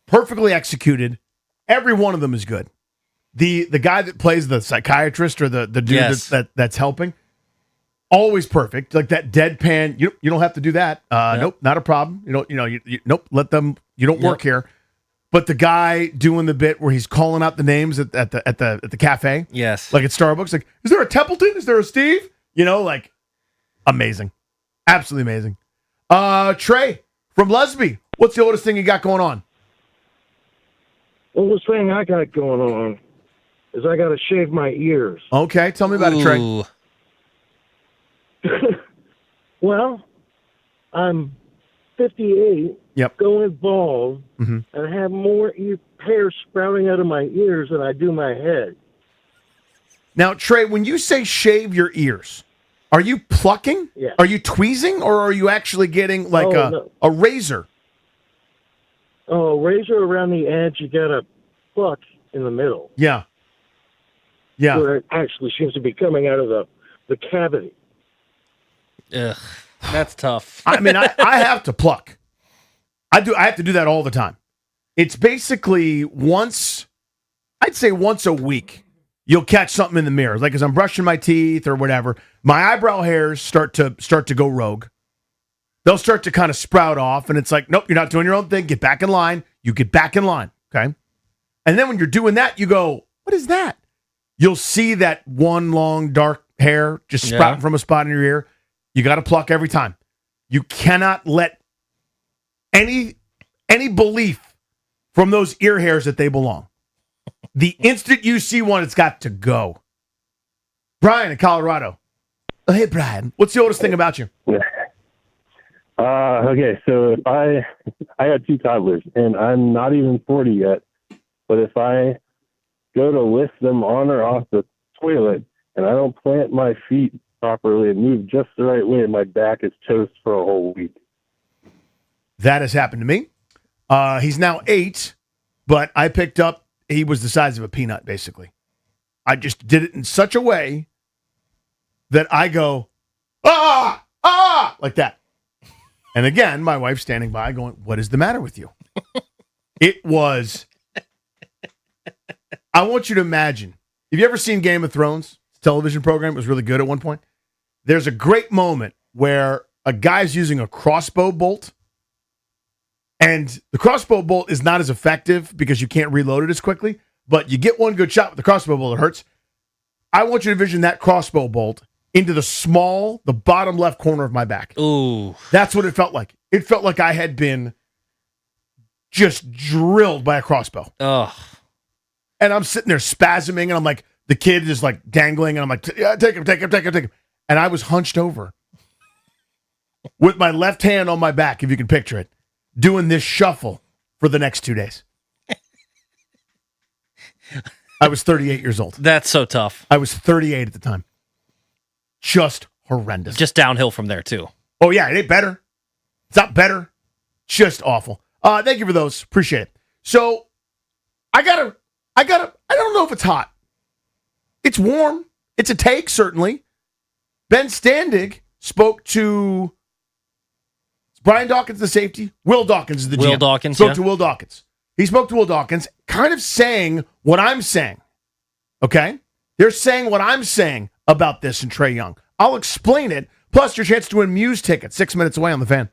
perfectly executed. Every one of them is good. The guy that plays the psychiatrist or the dude Yes. that's helping, always perfect. Like that deadpan. You don't have to do that. Nope, not a problem. Nope. Let them. You don't work here. But the guy doing the bit where he's calling out the names at the cafe, Yes. like at Starbucks, like, is there a Templeton? Is there a Steve? Like, amazing, absolutely amazing. Trey from Lesby, what's the oldest thing you got going on? Oldest thing I got going on is I got to shave my ears. Okay, tell me about it, Trey. Well, I'm 58, going bald, Mhm. and I have more hair sprouting out of my ears than I do my head. Now, Trey, when you say shave your ears, are you plucking? Yeah. Are you tweezing, or are you actually getting like No. a razor? Oh, razor around the edge, you got to pluck in the middle. Yeah. Yeah. Where it actually seems to be coming out of the cavity. Ugh, that's tough. I mean, I have to pluck. I have to do that all the time. It's basically I'd say once a week, you'll catch something in the mirror. Like as I'm brushing my teeth or whatever, my eyebrow hairs start to go rogue. They'll start to kind of sprout off, and it's like, nope, you're not doing your own thing. Get back in line. You get back in line, okay? And then when you're doing that, you go, what is that? You'll see that one long dark hair just sprouting from a spot in your ear. You got to pluck every time. You cannot let any belief from those ear hairs that they belong. The instant you see one, it's got to go. Brian in Colorado. Oh, hey, Brian. What's the oldest thing about you? Okay, so if I got two toddlers, and I'm not even 40 yet, but if I go to lift them on or off the toilet, and I don't plant my feet properly and move just the right way, my back is toast for a whole week. That has happened to me. He's now 8, but I picked up, he was the size of a peanut, basically. I just did it in such a way that I go, like that. And again, my wife's standing by going, what is the matter with you? It was, I want you to imagine, have you ever seen Game of Thrones? It's a television program. It was really good at one point. There's a great moment where a guy's using a crossbow bolt, and the crossbow bolt is not as effective because you can't reload it as quickly, but you get one good shot with the crossbow bolt, it hurts. I want you to envision that crossbow bolt into the bottom left corner of my back. Ooh. That's what it felt like. It felt like I had been just drilled by a crossbow. Ugh. And I'm sitting there spasming, and I'm like, the kid is like dangling, and I'm like, yeah, take him. And I was hunched over with my left hand on my back, if you can picture it, doing this shuffle for the next 2 days. I was 38 years old. That's so tough. I was 38 at the time. Just horrendous. Just downhill from there, too. Oh, yeah, it ain't better. It's not better. Just awful. Thank you for those. Appreciate it. So I don't know if it's hot. It's warm. It's a take, certainly. Ben Standig spoke to Brian Dawkins, the safety. Will Dawkins is the GM. Will Dawkins, spoke yeah. to Will Dawkins. He spoke to Will Dawkins, kind of saying what I'm saying. Okay? They're saying what I'm saying about this and Trae Young. I'll explain it. Plus, your chance to win Muse tickets 6 minutes away on the Fan.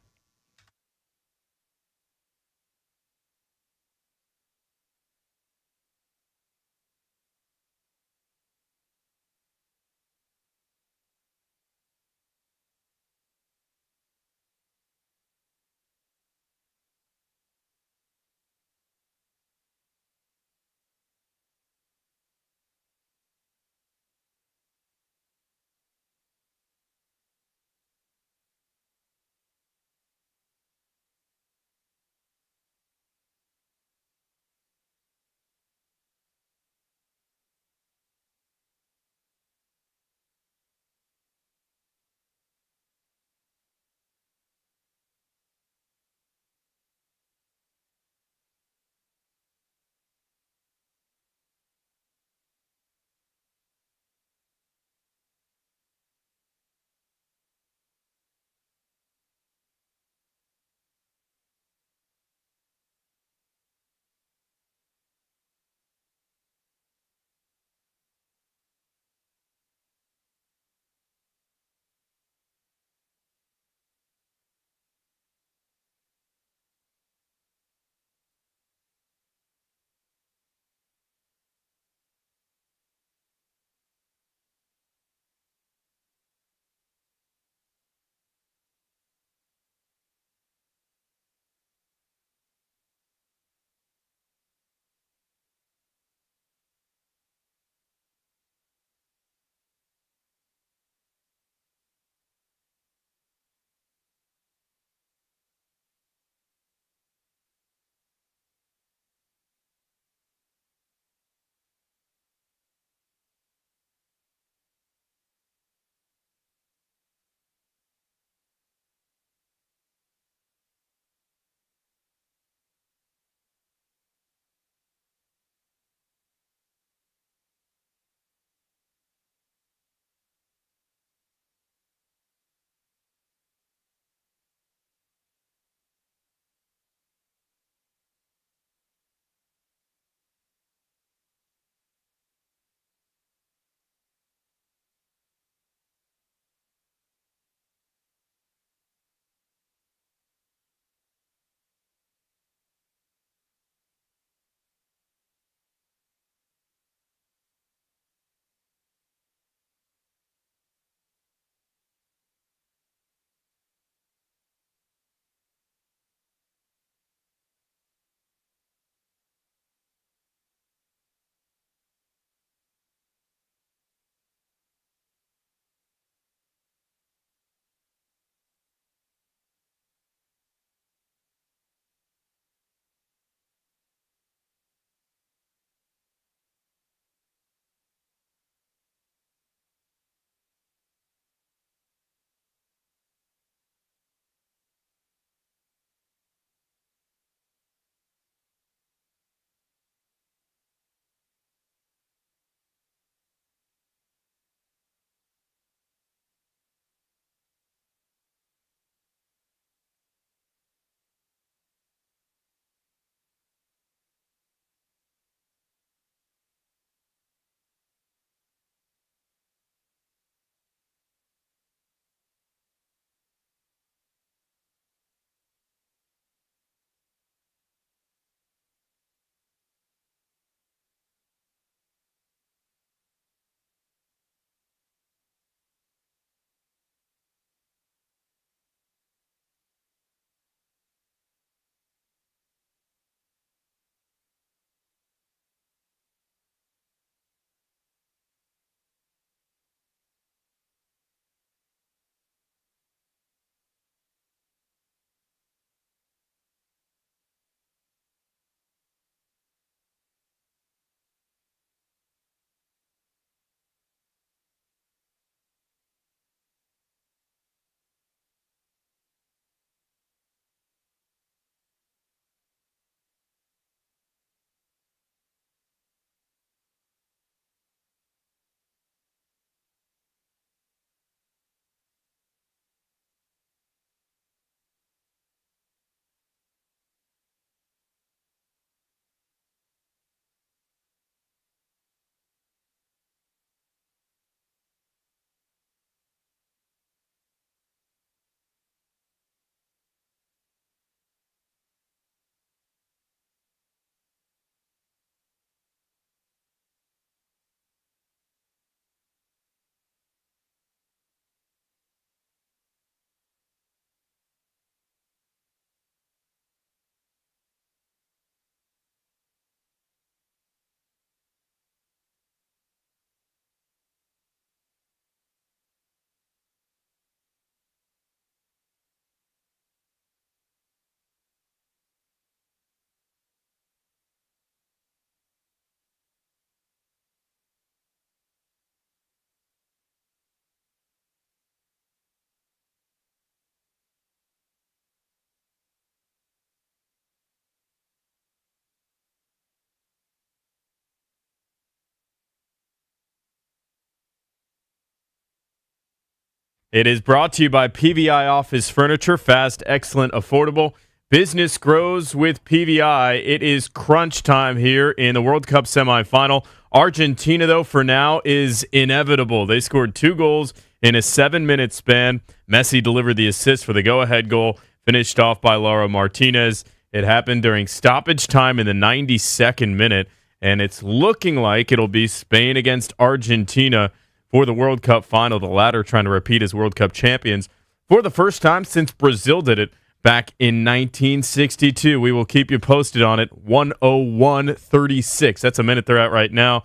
It is brought to you by PVI Office Furniture. Fast, excellent, affordable. Business grows with PVI. It is crunch time here in the World Cup semifinal. Argentina, though, for now is inevitable. They scored 2 goals in a 7-minute span. Messi delivered the assist for the go-ahead goal, finished off by Laura Martinez. It happened during stoppage time in the 92nd minute, and it's looking like it'll be Spain against Argentina for the World Cup final, the latter trying to repeat as World Cup champions for the first time since Brazil did it back in 1962. We will keep you posted on it. 101:36. That's a minute they're at right now,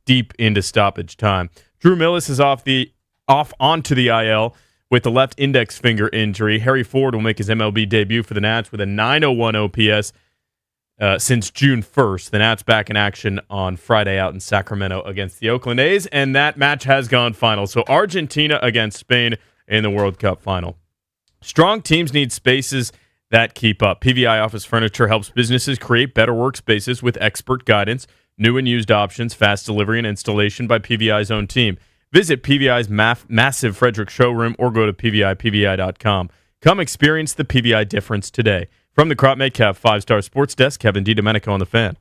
deep into stoppage time. Drew Millis is off onto the IL with the left index finger injury. Harry Ford will make his MLB debut for the Nats with a .901 OPS since June 1st. The Nats back in action on Friday out in Sacramento against the Oakland A's, and that match has gone final. So Argentina against Spain in the World Cup final. Strong teams need spaces that keep up. PVI Office Furniture helps businesses create better workspaces with expert guidance, new and used options, fast delivery, and installation by PVI's own team. Visit PVI's massive Frederick showroom or go to PVI.com. Come experience the PVI difference today. From the Crop Metcalf 5-Star Sports Desk, Kevin DiDomenico on the Fan.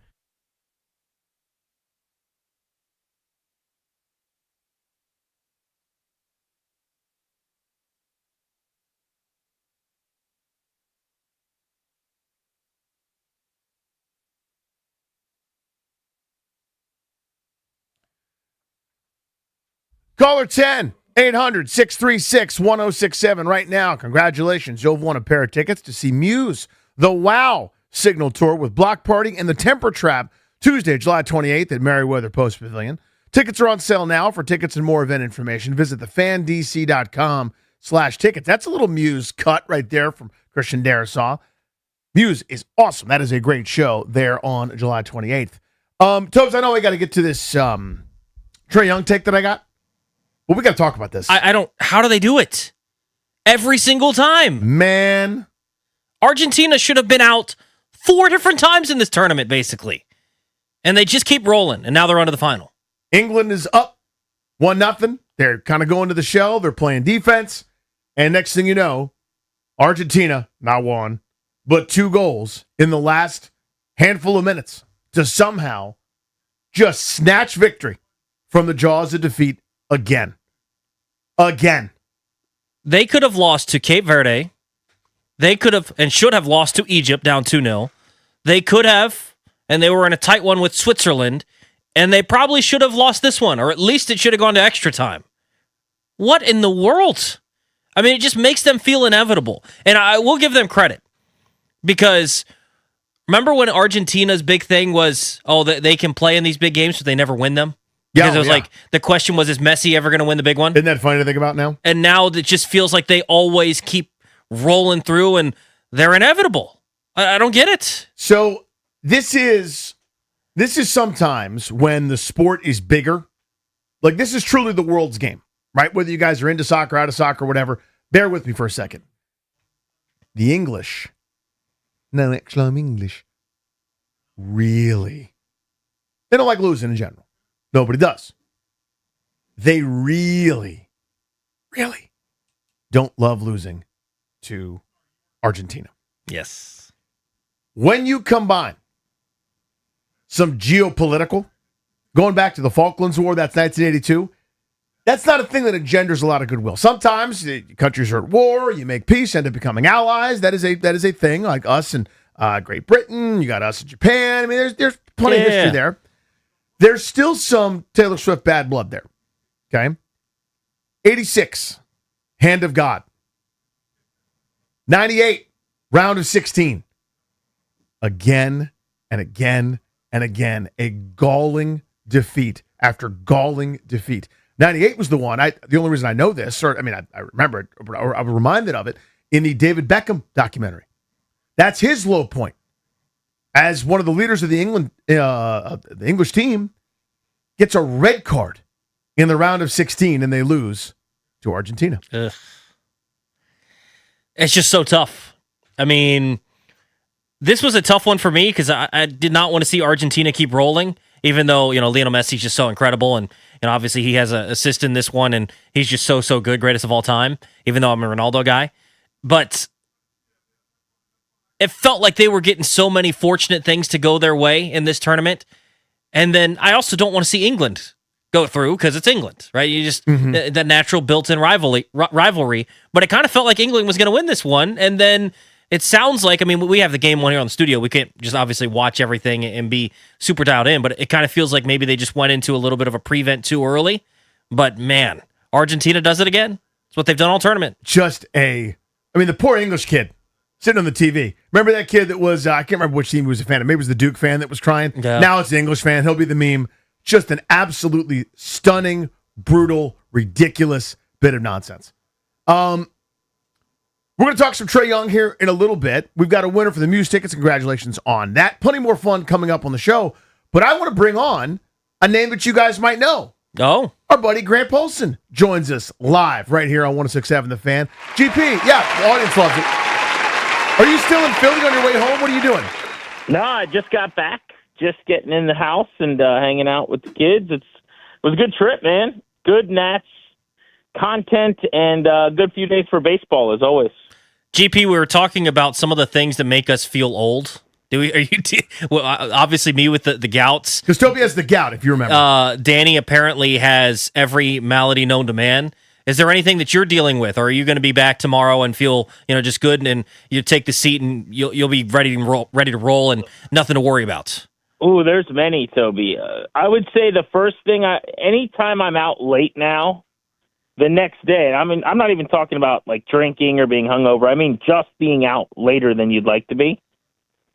Caller 10, 800-636-1067 right now. Congratulations. You've won a pair of tickets to see Muse, the Wow Signal Tour with Block Party and the Temper Trap, Tuesday, July 28th at Merriweather Post Pavilion. Tickets are on sale now. For tickets and more event information, visit thefandc.com/tickets. That's a little Muse cut right there from Christian Darrisaw. Muse is awesome. That is a great show there on July 28th. Tobes, I know we got to get to this Trae Young take that I got. Well, we got to talk about this. I don't. How do they do it? Every single time. Man. Argentina should have been out 4 different times in this tournament, basically. And they just keep rolling, and now they're on to the final. England is up 1-0. They're kind of going to the shell. They're playing defense. And next thing you know, Argentina, not 1, but 2 goals in the last handful of minutes to somehow just snatch victory from the jaws of defeat again. They could have lost to Cape Verde. They could have and should have lost to Egypt down 2-0. They could have, and they were in a tight one with Switzerland, and they probably should have lost this one, or at least it should have gone to extra time. What in the world? I mean, it just makes them feel inevitable. And I will give them credit, because remember when Argentina's big thing was, they can play in these big games, but they never win them? Because it was like, the question was, is Messi ever going to win the big one? Isn't that funny to think about now? And now it just feels like they always keep rolling through and they're inevitable. I don't get it. So this is sometimes when the sport is bigger. Like, this is truly the world's game, right? Whether you guys are into soccer, out of soccer, whatever. Bear with me for a second. The English, no extra English, really, they don't like losing in general. Nobody does. They really don't love losing to Argentina. Yes. When you combine some geopolitical, going back to the Falklands War, that's 1982, that's not a thing that engenders a lot of goodwill. Sometimes countries are at war, you make peace, end up becoming allies. That is a thing, like us and Great Britain. You got us and Japan. I mean, there's plenty of history there. There's still some Taylor Swift bad blood there. Okay? 86, Hand of God. 98, Round of 16. Again and again and again, a galling defeat after galling defeat. 98 was the one. The only reason I know this, I remember it, or I was reminded of it in the David Beckham documentary. That's his low point. As one of the leaders of the English team, gets a red card in the round of 16, and they lose to Argentina. Ugh. It's just so tough. I mean, this was a tough one for me because I did not want to see Argentina keep rolling. even though, Lionel Messi's just so incredible, and obviously he has an assist in this one, and he's just so good, greatest of all time, even though I'm a Ronaldo guy. But it felt like they were getting so many fortunate things to go their way in this tournament. And then I also don't want to see England go through because it's England, right? You just the natural built-in rivalry. But it kind of felt like England was going to win this one, and then it sounds like, we have the game one here on the studio. We can't just obviously watch everything and be super dialed in, but it kind of feels like maybe they just went into a little bit of a prevent too early. But man, Argentina does it again. It's what they've done all tournament. The poor English kid sitting on the TV. Remember that kid that was, I can't remember which team he was a fan of. Maybe it was the Duke fan that was crying. Yeah. Now it's the English fan. He'll be the meme. Just an absolutely stunning, brutal, ridiculous bit of nonsense. We're going to talk some Trae Young here in a little bit. We've got a winner for the Muse tickets. Congratulations on that. Plenty more fun coming up on the show. But I want to bring on a name that you guys might know. Oh. Our buddy Grant Polson joins us live right here on 106.7 The Fan. GP, yeah, the audience loves it. Are you still in Philly on your way home? What are you doing? No, I just got back. Just getting in the house and hanging out with the kids. It was a good trip, man. Good Nats content and a good few days for baseball, as always. GP, we were talking about some of the things that make us feel old. Well, obviously me with the gouts. Because Toby has the gout, if you remember. Danny apparently has every malady known to man. Is there anything that you're dealing with, or are you going to be back tomorrow and feel just good, and you take the seat and you'll be ready to roll and nothing to worry about? Ooh, there's many, Toby. I would say the first thing, anytime I'm out late now, the next day, I'm not even talking about like drinking or being hungover. I mean, just being out later than you'd like to be.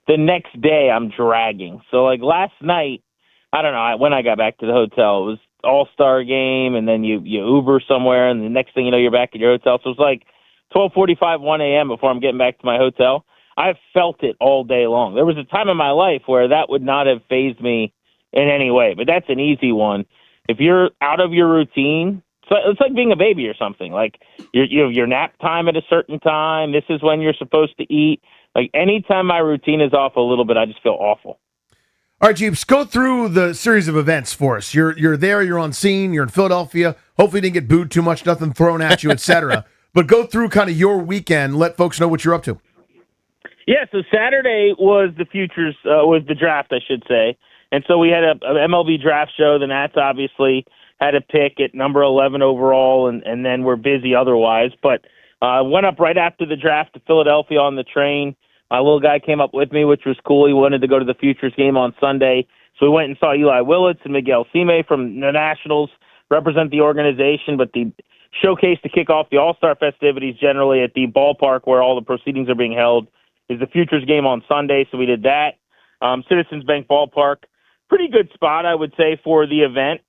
The next day, I'm dragging. So like last night, I don't know, when I got back to the hotel, it was All-Star game, and then you Uber somewhere, and the next thing you know, you're back at your hotel. So it was like 12:45, 1 a.m. before I'm getting back to my hotel. I've felt it all day long. There was a time in my life where that would not have fazed me in any way, but that's an easy one. If you're out of your routine, so it's like being a baby or something. Like you have your nap time at a certain time. This is when you're supposed to eat. Like anytime my routine is off a little bit, I just feel awful. All right, Jeeps, go through the series of events for us. You're there, you're on scene, you're in Philadelphia. Hopefully you didn't get booed too much, nothing thrown at you, etc. But go through kind of your weekend. Let folks know what you're up to. Yeah, so Saturday was the draft, I should say. And so we had a MLB draft show. The Nats obviously had a pick at number 11 overall, and then we're busy otherwise. But went up right after the draft to Philadelphia on the train. My little guy came up with me, which was cool. He wanted to go to the Futures game on Sunday. So we went and saw Eli Willits and Miguel Sime from the Nationals represent the organization, but the showcase to kick off the All-Star festivities generally at the ballpark where all the proceedings are being held is the Futures game on Sunday, so we did that. Citizens Bank Ballpark, pretty good spot, I would say, for the event.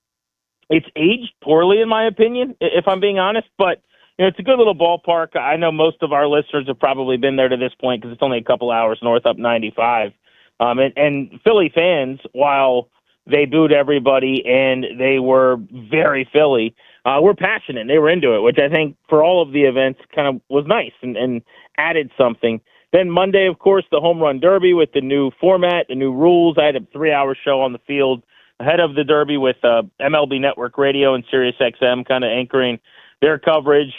It's aged poorly, in my opinion, if I'm being honest, but it's a good little ballpark. I know most of our listeners have probably been there to this point because it's only a couple hours north up 95. And Philly fans, while they booed everybody and they were very Philly, were passionate. They were into it, which I think for all of the events kind of was nice and added something. Then Monday, of course, the Home Run Derby with the new format, the new rules. I had a 3-hour show on the field ahead of the Derby with MLB Network Radio and SiriusXM kind of anchoring their coverage.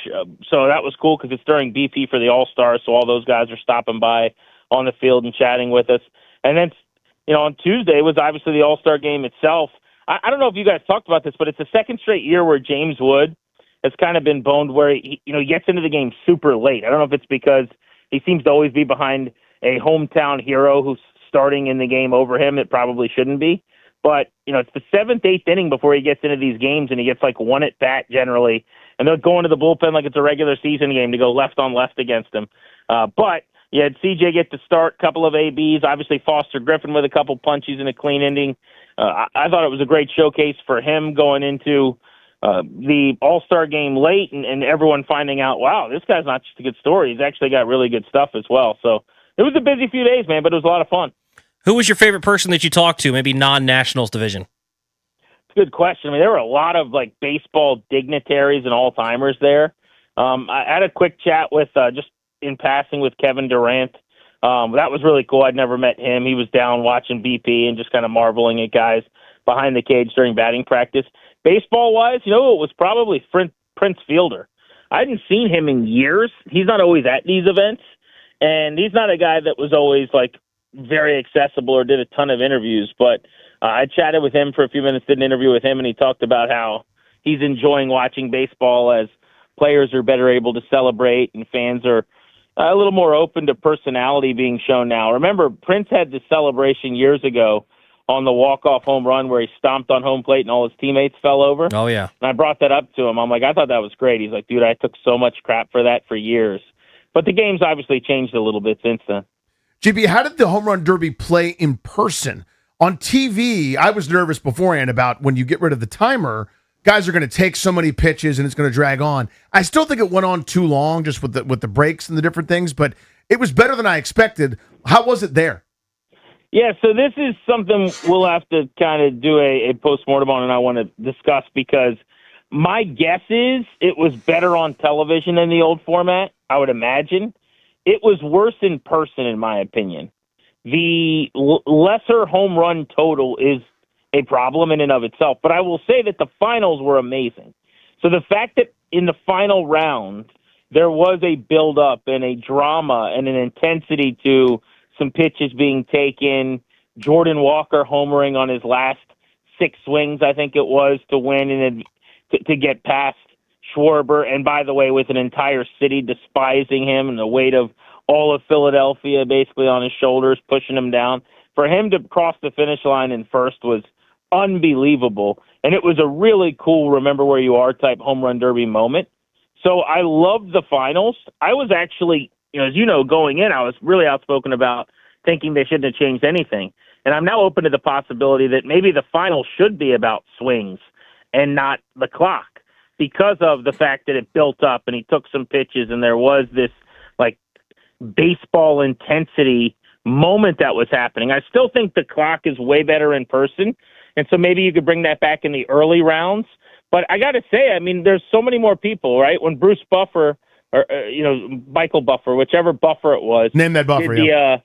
So that was cool because it's during BP for the All-Stars, so all those guys are stopping by on the field and chatting with us. And then, on Tuesday was obviously the All-Star game itself. I don't know if you guys talked about this, but it's the second straight year where James Wood has kind of been boned where he gets into the game super late. I don't know if it's because he seems to always be behind a hometown hero who's starting in the game over him. It probably shouldn't be. But, it's the 7th, 8th inning before he gets into these games, and he gets like one at bat generally. And they're going to the bullpen like it's a regular season game to go left on left against him. But you had CJ get to start, couple of ABs, obviously Foster Griffin with a couple punches and a clean ending. I thought it was a great showcase for him going into the All-Star game late and everyone finding out, wow, this guy's not just a good story. He's actually got really good stuff as well. So it was a busy few days, man, but it was a lot of fun. Who was your favorite person that you talked to, maybe non-Nationals division? It's a good question. I mean, there were a lot of like baseball dignitaries and all-timers there. I had a quick chat with just in passing with Kevin Durant. That was really cool. I'd never met him. He was down watching BP and just kind of marveling at guys behind the cage during batting practice. Baseball-wise, it was probably Prince Fielder. I hadn't seen him in years. He's not always at these events, and he's not a guy that was always like very accessible or did a ton of interviews. But I chatted with him for a few minutes, did an interview with him, and he talked about how he's enjoying watching baseball as players are better able to celebrate and fans are a little more open to personality being shown now. Remember, Prince had this celebration years ago on the walk-off home run where he stomped on home plate and all his teammates fell over. Oh, yeah. And I brought that up to him. I'm like, I thought that was great. He's like, dude, I took so much crap for that for years. But the game's obviously changed a little bit since then. GB, how did the home run derby play in person? On TV, I was nervous beforehand about when you get rid of the timer, guys are going to take so many pitches and it's going to drag on. I still think it went on too long just with the breaks and the different things, but it was better than I expected. How was it there? Yeah, so this is something we'll have to kind of do a postmortem on, and I want to discuss because my guess is it was better on television than the old format, I would imagine. It was worse in person, in my opinion. The lesser home run total is a problem in and of itself, but I will say that the finals were amazing. So the fact that in the final round there was a build-up and a drama and an intensity to some pitches being taken, Jordan Walker homering on his last 6 swings, I think it was, to win and to get past Schwarber, and by the way, with an entire city despising him and the weight of all of Philadelphia basically on his shoulders, pushing him down. For him to cross the finish line in first was unbelievable, and it was a really cool remember where you are type home run derby moment. So I loved the finals. I was actually, as you know, going in, I was really outspoken about thinking they shouldn't have changed anything. And I'm now open to the possibility that maybe the final should be about swings and not the clock because of the fact that it built up and he took some pitches and there was this like baseball intensity moment that was happening. I still think the clock is way better in person. And so maybe you could bring that back in the early rounds. But I got to say, I mean, there's so many more people, right? When Bruce Buffer or, Michael Buffer, whichever Buffer it was. Name that Buffer, did yeah.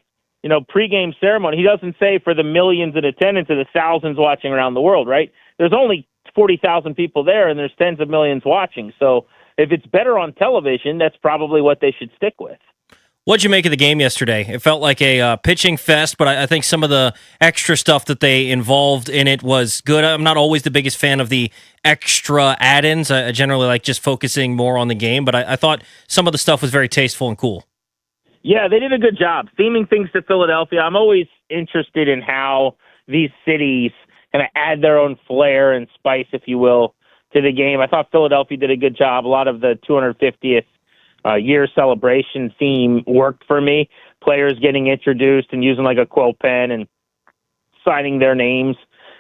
the pregame ceremony. He doesn't say for the millions in attendance or the thousands watching around the world, right? There's only 40,000 people there and there's tens of millions watching. So if it's better on television, that's probably what they should stick with. What'd you make of the game yesterday? It felt like a pitching fest, but I think some of the extra stuff that they involved in it was good. I'm not always the biggest fan of the extra add-ins. I generally like just focusing more on the game, but I thought some of the stuff was very tasteful and cool. Yeah, they did a good job theming things to Philadelphia. I'm always interested in how these cities kind of add their own flair and spice, if you will, to the game. I thought Philadelphia did a good job. A lot of the 250th year celebration theme worked for me. Players getting introduced and using like a quill pen and signing their names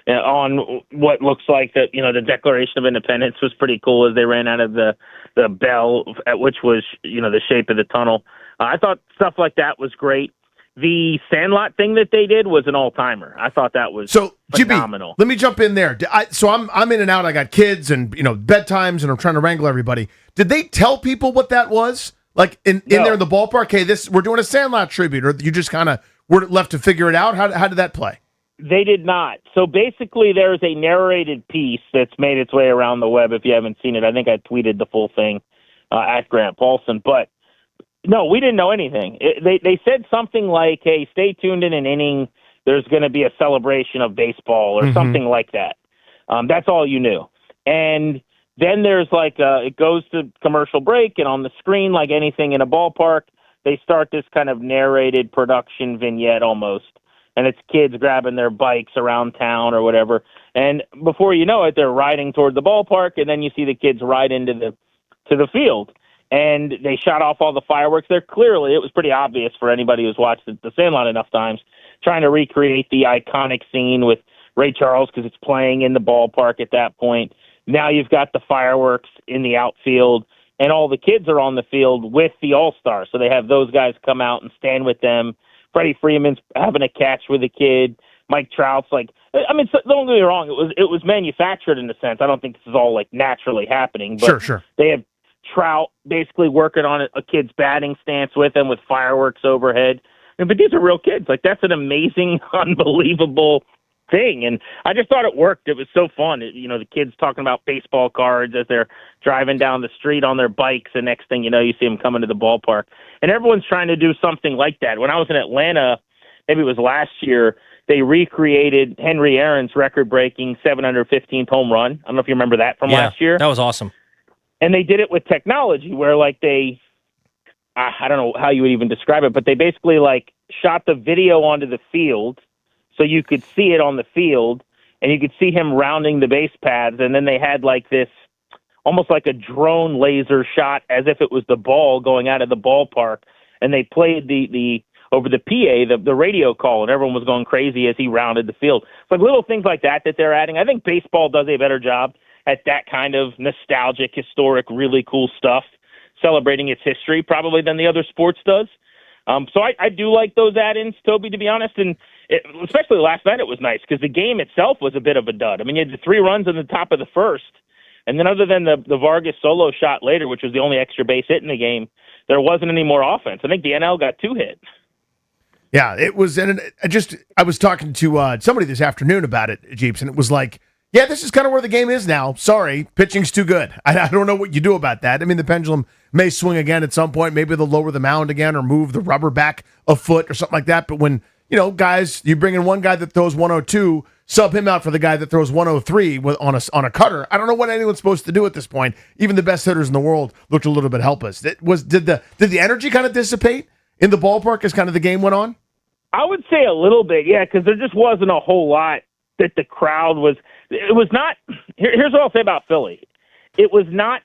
on what looks like the Declaration of Independence was pretty cool as they ran out of the bell, which was the shape of the tunnel. I thought stuff like that was great. The Sandlot thing that they did was an all-timer. I thought that was phenomenal. GB, let me jump in there. So I'm in and out. I got kids and bedtimes, and I'm trying to wrangle everybody. Did they tell people what that was? Like in there in the ballpark? Hey, we're doing a Sandlot tribute, or you just kind of were left to figure it out? How did that play? They did not. So basically, there's a narrated piece that's made its way around the web. If you haven't seen it, I think I tweeted the full thing at Grant Paulson, but. No, we didn't know anything. They said something like, hey, stay tuned in an inning. There's going to be a celebration of baseball or something like that. That's all you knew. And then there's it goes to commercial break, and on the screen, like anything in a ballpark, they start this kind of narrated production vignette almost. And it's kids grabbing their bikes around town or whatever. And before you know it, they're riding toward the ballpark, and then you see the kids ride into the field. And they shot off all the fireworks there. Clearly, it was pretty obvious for anybody who's watched the Sandlot enough times, trying to recreate the iconic scene with Ray Charles because it's playing in the ballpark at that point. Now you've got the fireworks in the outfield, and all the kids are on the field with the All-Stars. So they have those guys come out and stand with them. Freddie Freeman's having a catch with a kid. Mike Trout's don't get me wrong, it was manufactured in a sense. I don't think this is all naturally happening. But sure. They have Trout basically working on a kid's batting stance with them with fireworks overhead. But these are real kids. That's an amazing, unbelievable thing. And I just thought it worked. It was so fun. The kids talking about baseball cards as they're driving down the street on their bikes. The next thing you know, you see them coming to the ballpark. And everyone's trying to do something like that. When I was in Atlanta, maybe it was last year, they recreated Henry Aaron's record-breaking 715th home run. I don't know if you remember that from last year. That was awesome. And they did it with technology where, I don't know how you would even describe it, but they basically, shot the video onto the field so you could see it on the field, and you could see him rounding the base paths, and then they had, this almost like a drone laser shot as if it was the ball going out of the ballpark, and they played the over the PA, the radio call, and everyone was going crazy as he rounded the field. It's like little things like that they're adding. I think baseball does a better job at that kind of nostalgic, historic, really cool stuff, celebrating its history probably than the other sports does. So I do like those add-ins, Toby, to be honest, and especially last night it was nice because the game itself was a bit of a dud. I mean, you had the 3 runs in the top of the first, and then other than the Vargas solo shot later, which was the only extra base hit in the game, there wasn't any more offense. I think the NL got 2 hit. Yeah, it was, and I was talking to somebody this afternoon about it, Jeeps, and it was like, yeah, this is kind of where the game is now. Sorry, pitching's too good. I don't know what you do about that. I mean, the pendulum may swing again at some point. Maybe they'll lower the mound again or move the rubber back a foot or something like that. But when, guys, you bring in one guy that throws 102, sub him out for the guy that throws 103 on a cutter. I don't know what anyone's supposed to do at this point. Even the best hitters in the world looked a little bit helpless. Did the energy kind of dissipate in the ballpark as kind of the game went on? I would say a little bit, yeah, because there just wasn't a whole lot that the crowd was. It was not. Here's what I'll say about Philly. It was not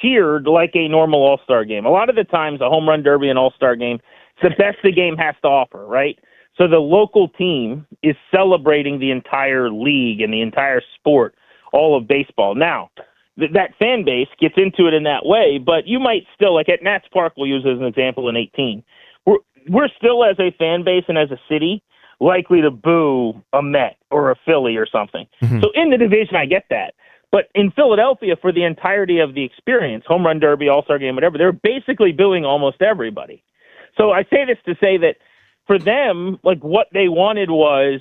cheered like a normal All-Star game. A lot of the times, a home run derby and All-Star game, it's the best the game has to offer, right? So the local team is celebrating the entire league and the entire sport, all of baseball. Now, that fan base gets into it in that way, but you might still, like at Nats Park, we'll use as an example in 18. We're still, as a fan base and as a city, likely to boo a Met or a Philly or something. Mm-hmm. So in the division, I get that. But in Philadelphia, for the entirety of the experience, home run derby, all-star game, whatever, they're basically booing almost everybody. So I say this to say that for them, what they wanted was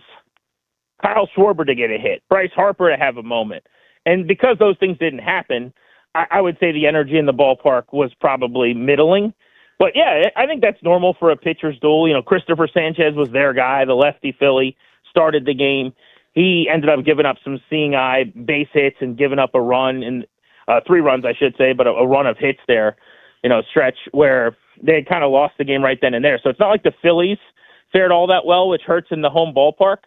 Kyle Schwarber to get a hit, Bryce Harper to have a moment. And because those things didn't happen, I would say the energy in the ballpark was probably middling. But, yeah, I think that's normal for a pitcher's duel. Christopher Sanchez was their guy, the lefty Philly, started the game. He ended up giving up some seeing-eye base hits and giving up a run, and 3 runs, I should say, but a run of hits there, stretch where they had kind of lost the game right then and there. So it's not like the Phillies fared all that well, which hurts in the home ballpark.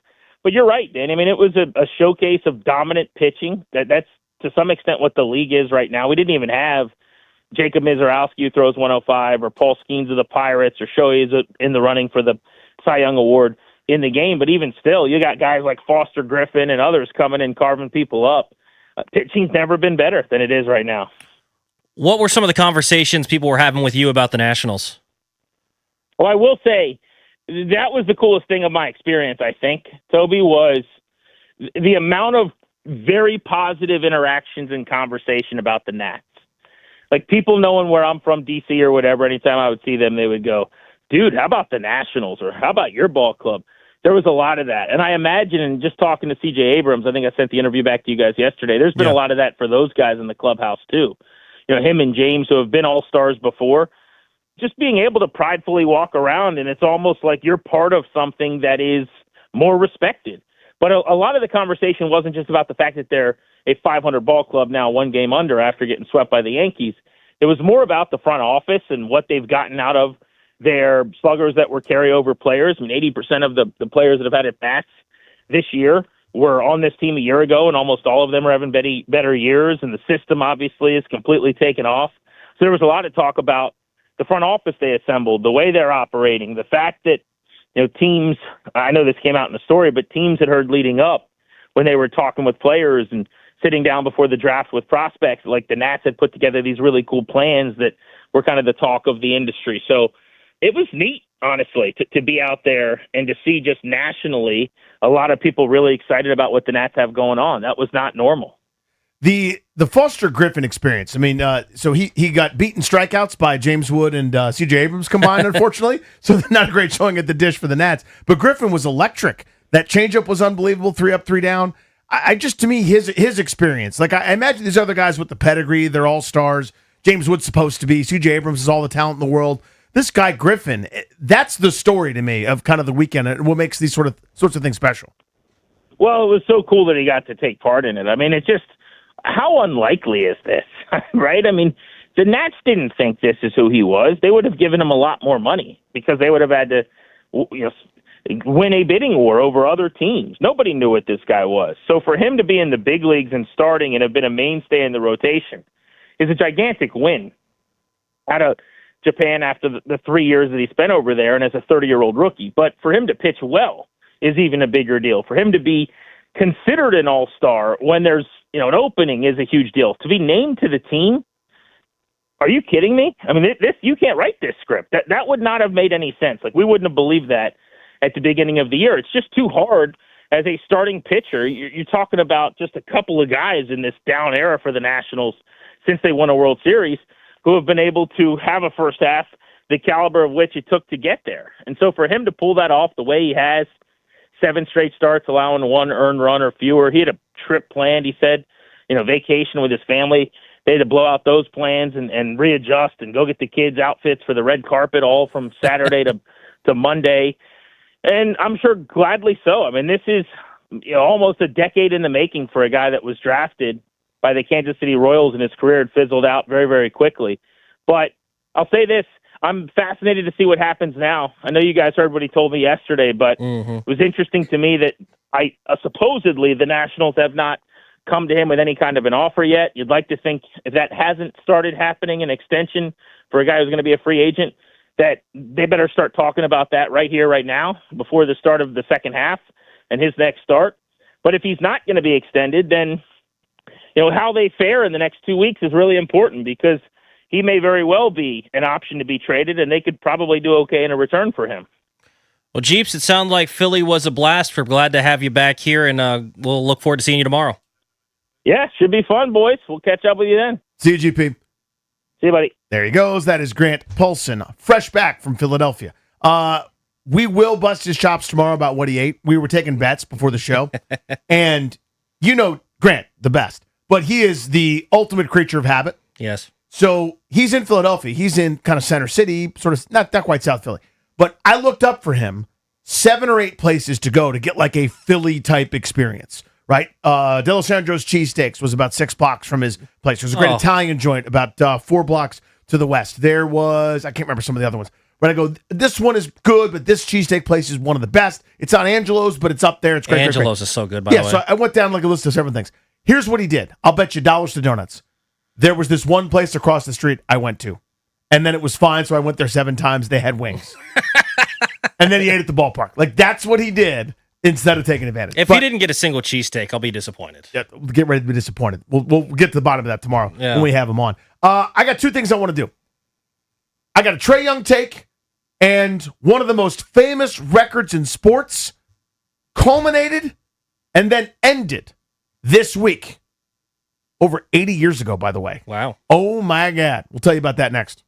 But you're right, Dan. I mean, it was a showcase of dominant pitching. That's to some extent what the league is right now. We didn't even have Jacob Mizorowski, who throws 105, or Paul Skeens of the Pirates, or Shohei is in the running for the Cy Young Award in the game. But even still, you got guys like Foster Griffin and others coming in carving people up. Pitching's never been better than it is right now. What were some of the conversations people were having with you about the Nationals? Well, I will say that was the coolest thing of my experience, I think, Toby, was the amount of very positive interactions and conversation about the Nats. People knowing where I'm from, D.C. or whatever, anytime I would see them, they would go, dude, how about the Nationals, or how about your ball club? There was a lot of that. And I imagine, and just talking to C.J. Abrams, I think I sent the interview back to you guys yesterday, there's been a lot of that for those guys in the clubhouse too. Him and James, who have been all-stars before, just being able to pridefully walk around, and it's almost like you're part of something that is more respected. But a lot of the conversation wasn't just about the fact that they're a 500 ball club now, 1 game under after getting swept by the Yankees. It was more about the front office and what they've gotten out of their sluggers that were carryover players. I mean, 80% of the players that have had at-bats this year were on this team a year ago, and almost all of them are having better years, and the system obviously is completely taken off. So there was a lot of talk about the front office they assembled, the way they're operating, the fact that teams, I know this came out in the story, but teams had heard leading up when they were talking with players and sitting down before the draft with prospects, like the Nats had put together these really cool plans that were kind of the talk of the industry. So it was neat, honestly, to be out there and to see just nationally a lot of people really excited about what the Nats have going on. That was not normal. The Foster Griffin experience. I mean, so he got beaten strikeouts by James Wood and C.J. Abrams combined, unfortunately. So not a great showing at the dish for the Nats. But Griffin was electric That changeup was unbelievable. 3 up, 3 down. I just, to me, his experience. Like, I imagine these other guys with the pedigree, they're all stars. James Wood's supposed to be. C.J. Abrams has all the talent in the world. This guy, Griffin, that's the story to me of kind of the weekend and what makes these sorts of things special. Well, it was so cool that he got to take part in it. I mean, it's just, how unlikely is this, right? I mean, the Nats didn't think this is who he was. They would have given him a lot more money because they would have had to, win a bidding war over other teams. Nobody knew what this guy was. So for him to be in the big leagues and starting and have been a mainstay in the rotation is a gigantic win out of Japan after the 3 years that he spent over there and as a 30-year-old rookie. But for him to pitch well is even a bigger deal. For him to be considered an all-star when there's an opening is a huge deal. To be named to the team, are you kidding me? I mean, this you can't write this script. That would not have made any sense. Like, we wouldn't have believed that at the beginning of the year. It's just too hard as a starting pitcher. You're talking about just a couple of guys in this down era for the Nationals since they won a World Series who have been able to have a first half the caliber of which it took to get there. And so for him to pull that off the way he has, 7 straight starts, allowing 1 earned run or fewer. He had a trip planned, he said, vacation with his family. They had to blow out those plans and readjust and go get the kids' outfits for the red carpet all from Saturday to Monday. And I'm sure gladly so. I mean, this is almost a decade in the making for a guy that was drafted by the Kansas City Royals, and his career had fizzled out very, very quickly. But I'll say this. I'm fascinated to see what happens now. I know you guys heard what he told me yesterday, but it was interesting to me that supposedly the Nationals have not come to him with any kind of an offer yet. You'd like to think if that hasn't started happening, an extension for a guy who's going to be a free agent, that they better start talking about that right here, right now, before the start of the second half and his next start. But if he's not going to be extended, then how they fare in the next 2 weeks is really important, because he may very well be an option to be traded, and they could probably do okay in a return for him. Well, Jeeps, it sounded like Philly was a blast. We're glad to have you back here, and we'll look forward to seeing you tomorrow. Yeah, should be fun, boys. We'll catch up with you then. See you, GP. See you, buddy. There he goes. That is Grant Paulson, fresh back from Philadelphia. We will bust his chops tomorrow about what he ate. We were taking bets before the show. And Grant, the best. But he is the ultimate creature of habit. Yes. So he's in Philadelphia. He's in kind of Center City, sort of not quite South Philly. But I looked up for him 7 or 8 places to go to get like a Philly-type experience, right? D'Alessandro's Cheesesteaks was about 6 blocks from his place. There's a great Italian joint about 4 blocks to the west. There was, I can't remember some of the other ones. But I go, this one is good, but this cheesesteak place is one of the best. It's on Angelo's, but it's up there. It's great. Angelo's is so good, by the way. Yeah, so I went down like a list of several things. Here's what he did. I'll bet you dollars to donuts. There was this one place across the street I went to, and then it was fine, so I went there 7 times. They had wings. And then he ate at the ballpark. Like, that's what he did instead of taking advantage. If he didn't get a single cheesesteak, I'll be disappointed. Yeah, get ready to be disappointed. We'll get to the bottom of that tomorrow when we have him on. I got 2 things I want to do. I got a Trae Young take, and one of the most famous records in sports culminated and then ended this week. Over 80 years ago, by the way. Wow. Oh, my God. We'll tell you about that next.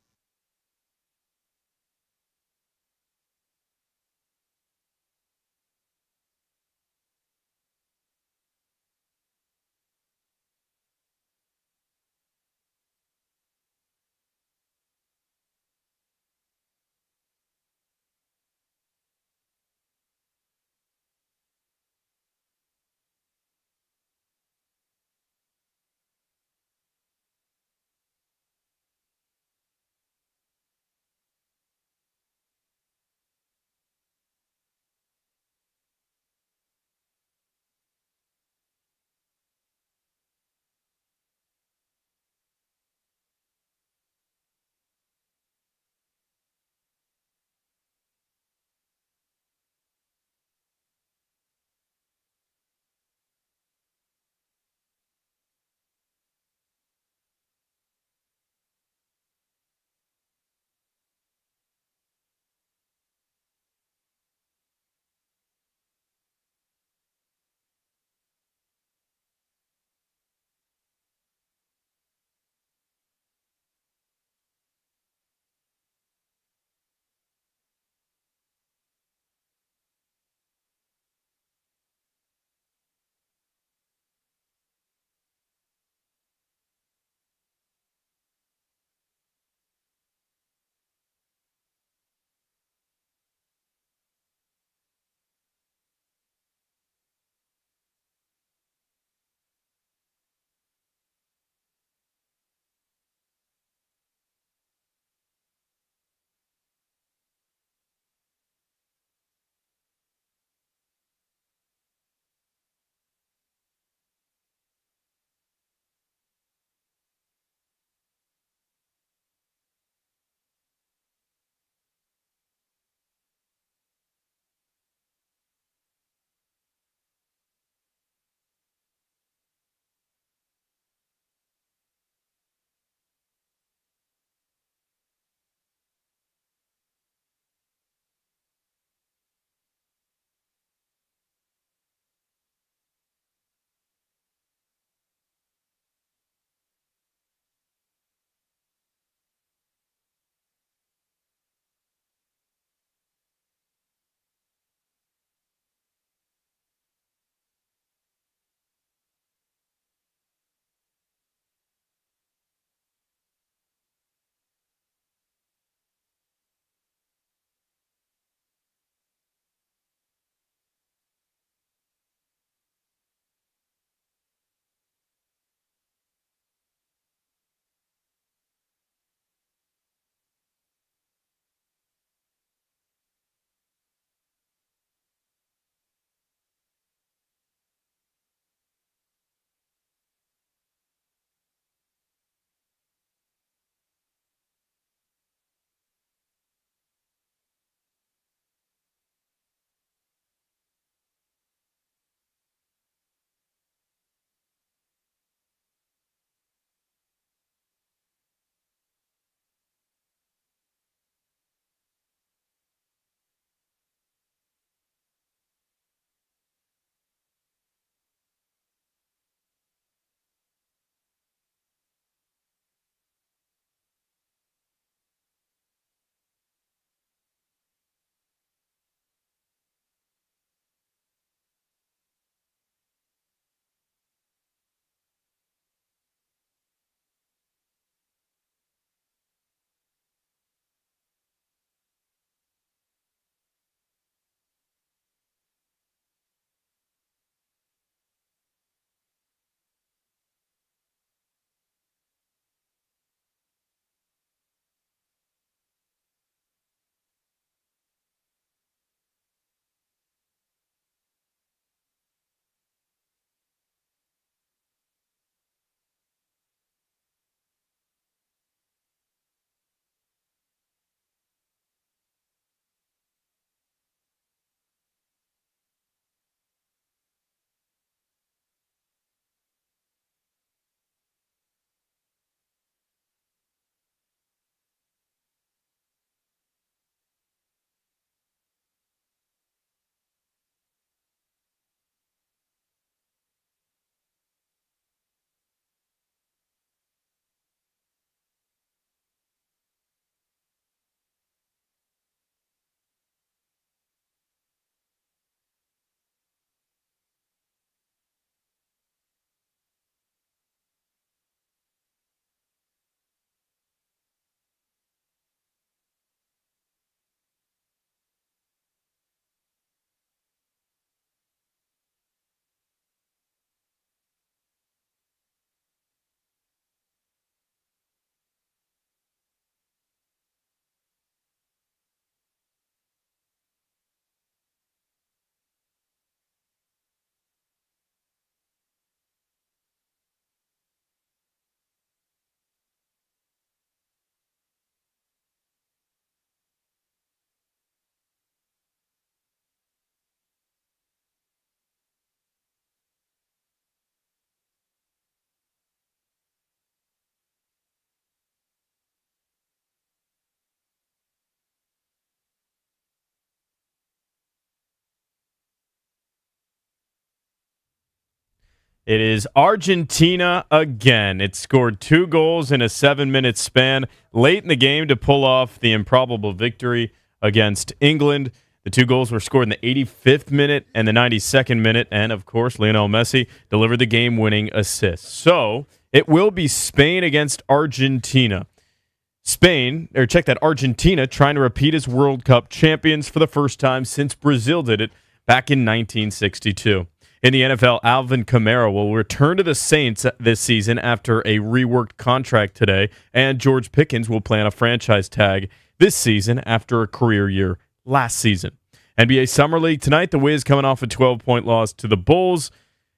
It is Argentina again. It scored 2 goals in a 7-minute span late in the game to pull off the improbable victory against England. The 2 goals were scored in the 85th minute and the 92nd minute, and of course, Lionel Messi delivered the game-winning assist. So it will be Spain against Argentina. Argentina trying to repeat as World Cup champions for the first time since Brazil did it back in 1962. In the NFL, Alvin Kamara will return to the Saints this season after a reworked contract today, and George Pickens will play on a franchise tag this season after a career year last season. NBA Summer League tonight, the Wiz coming off a 12-point loss to the Bulls,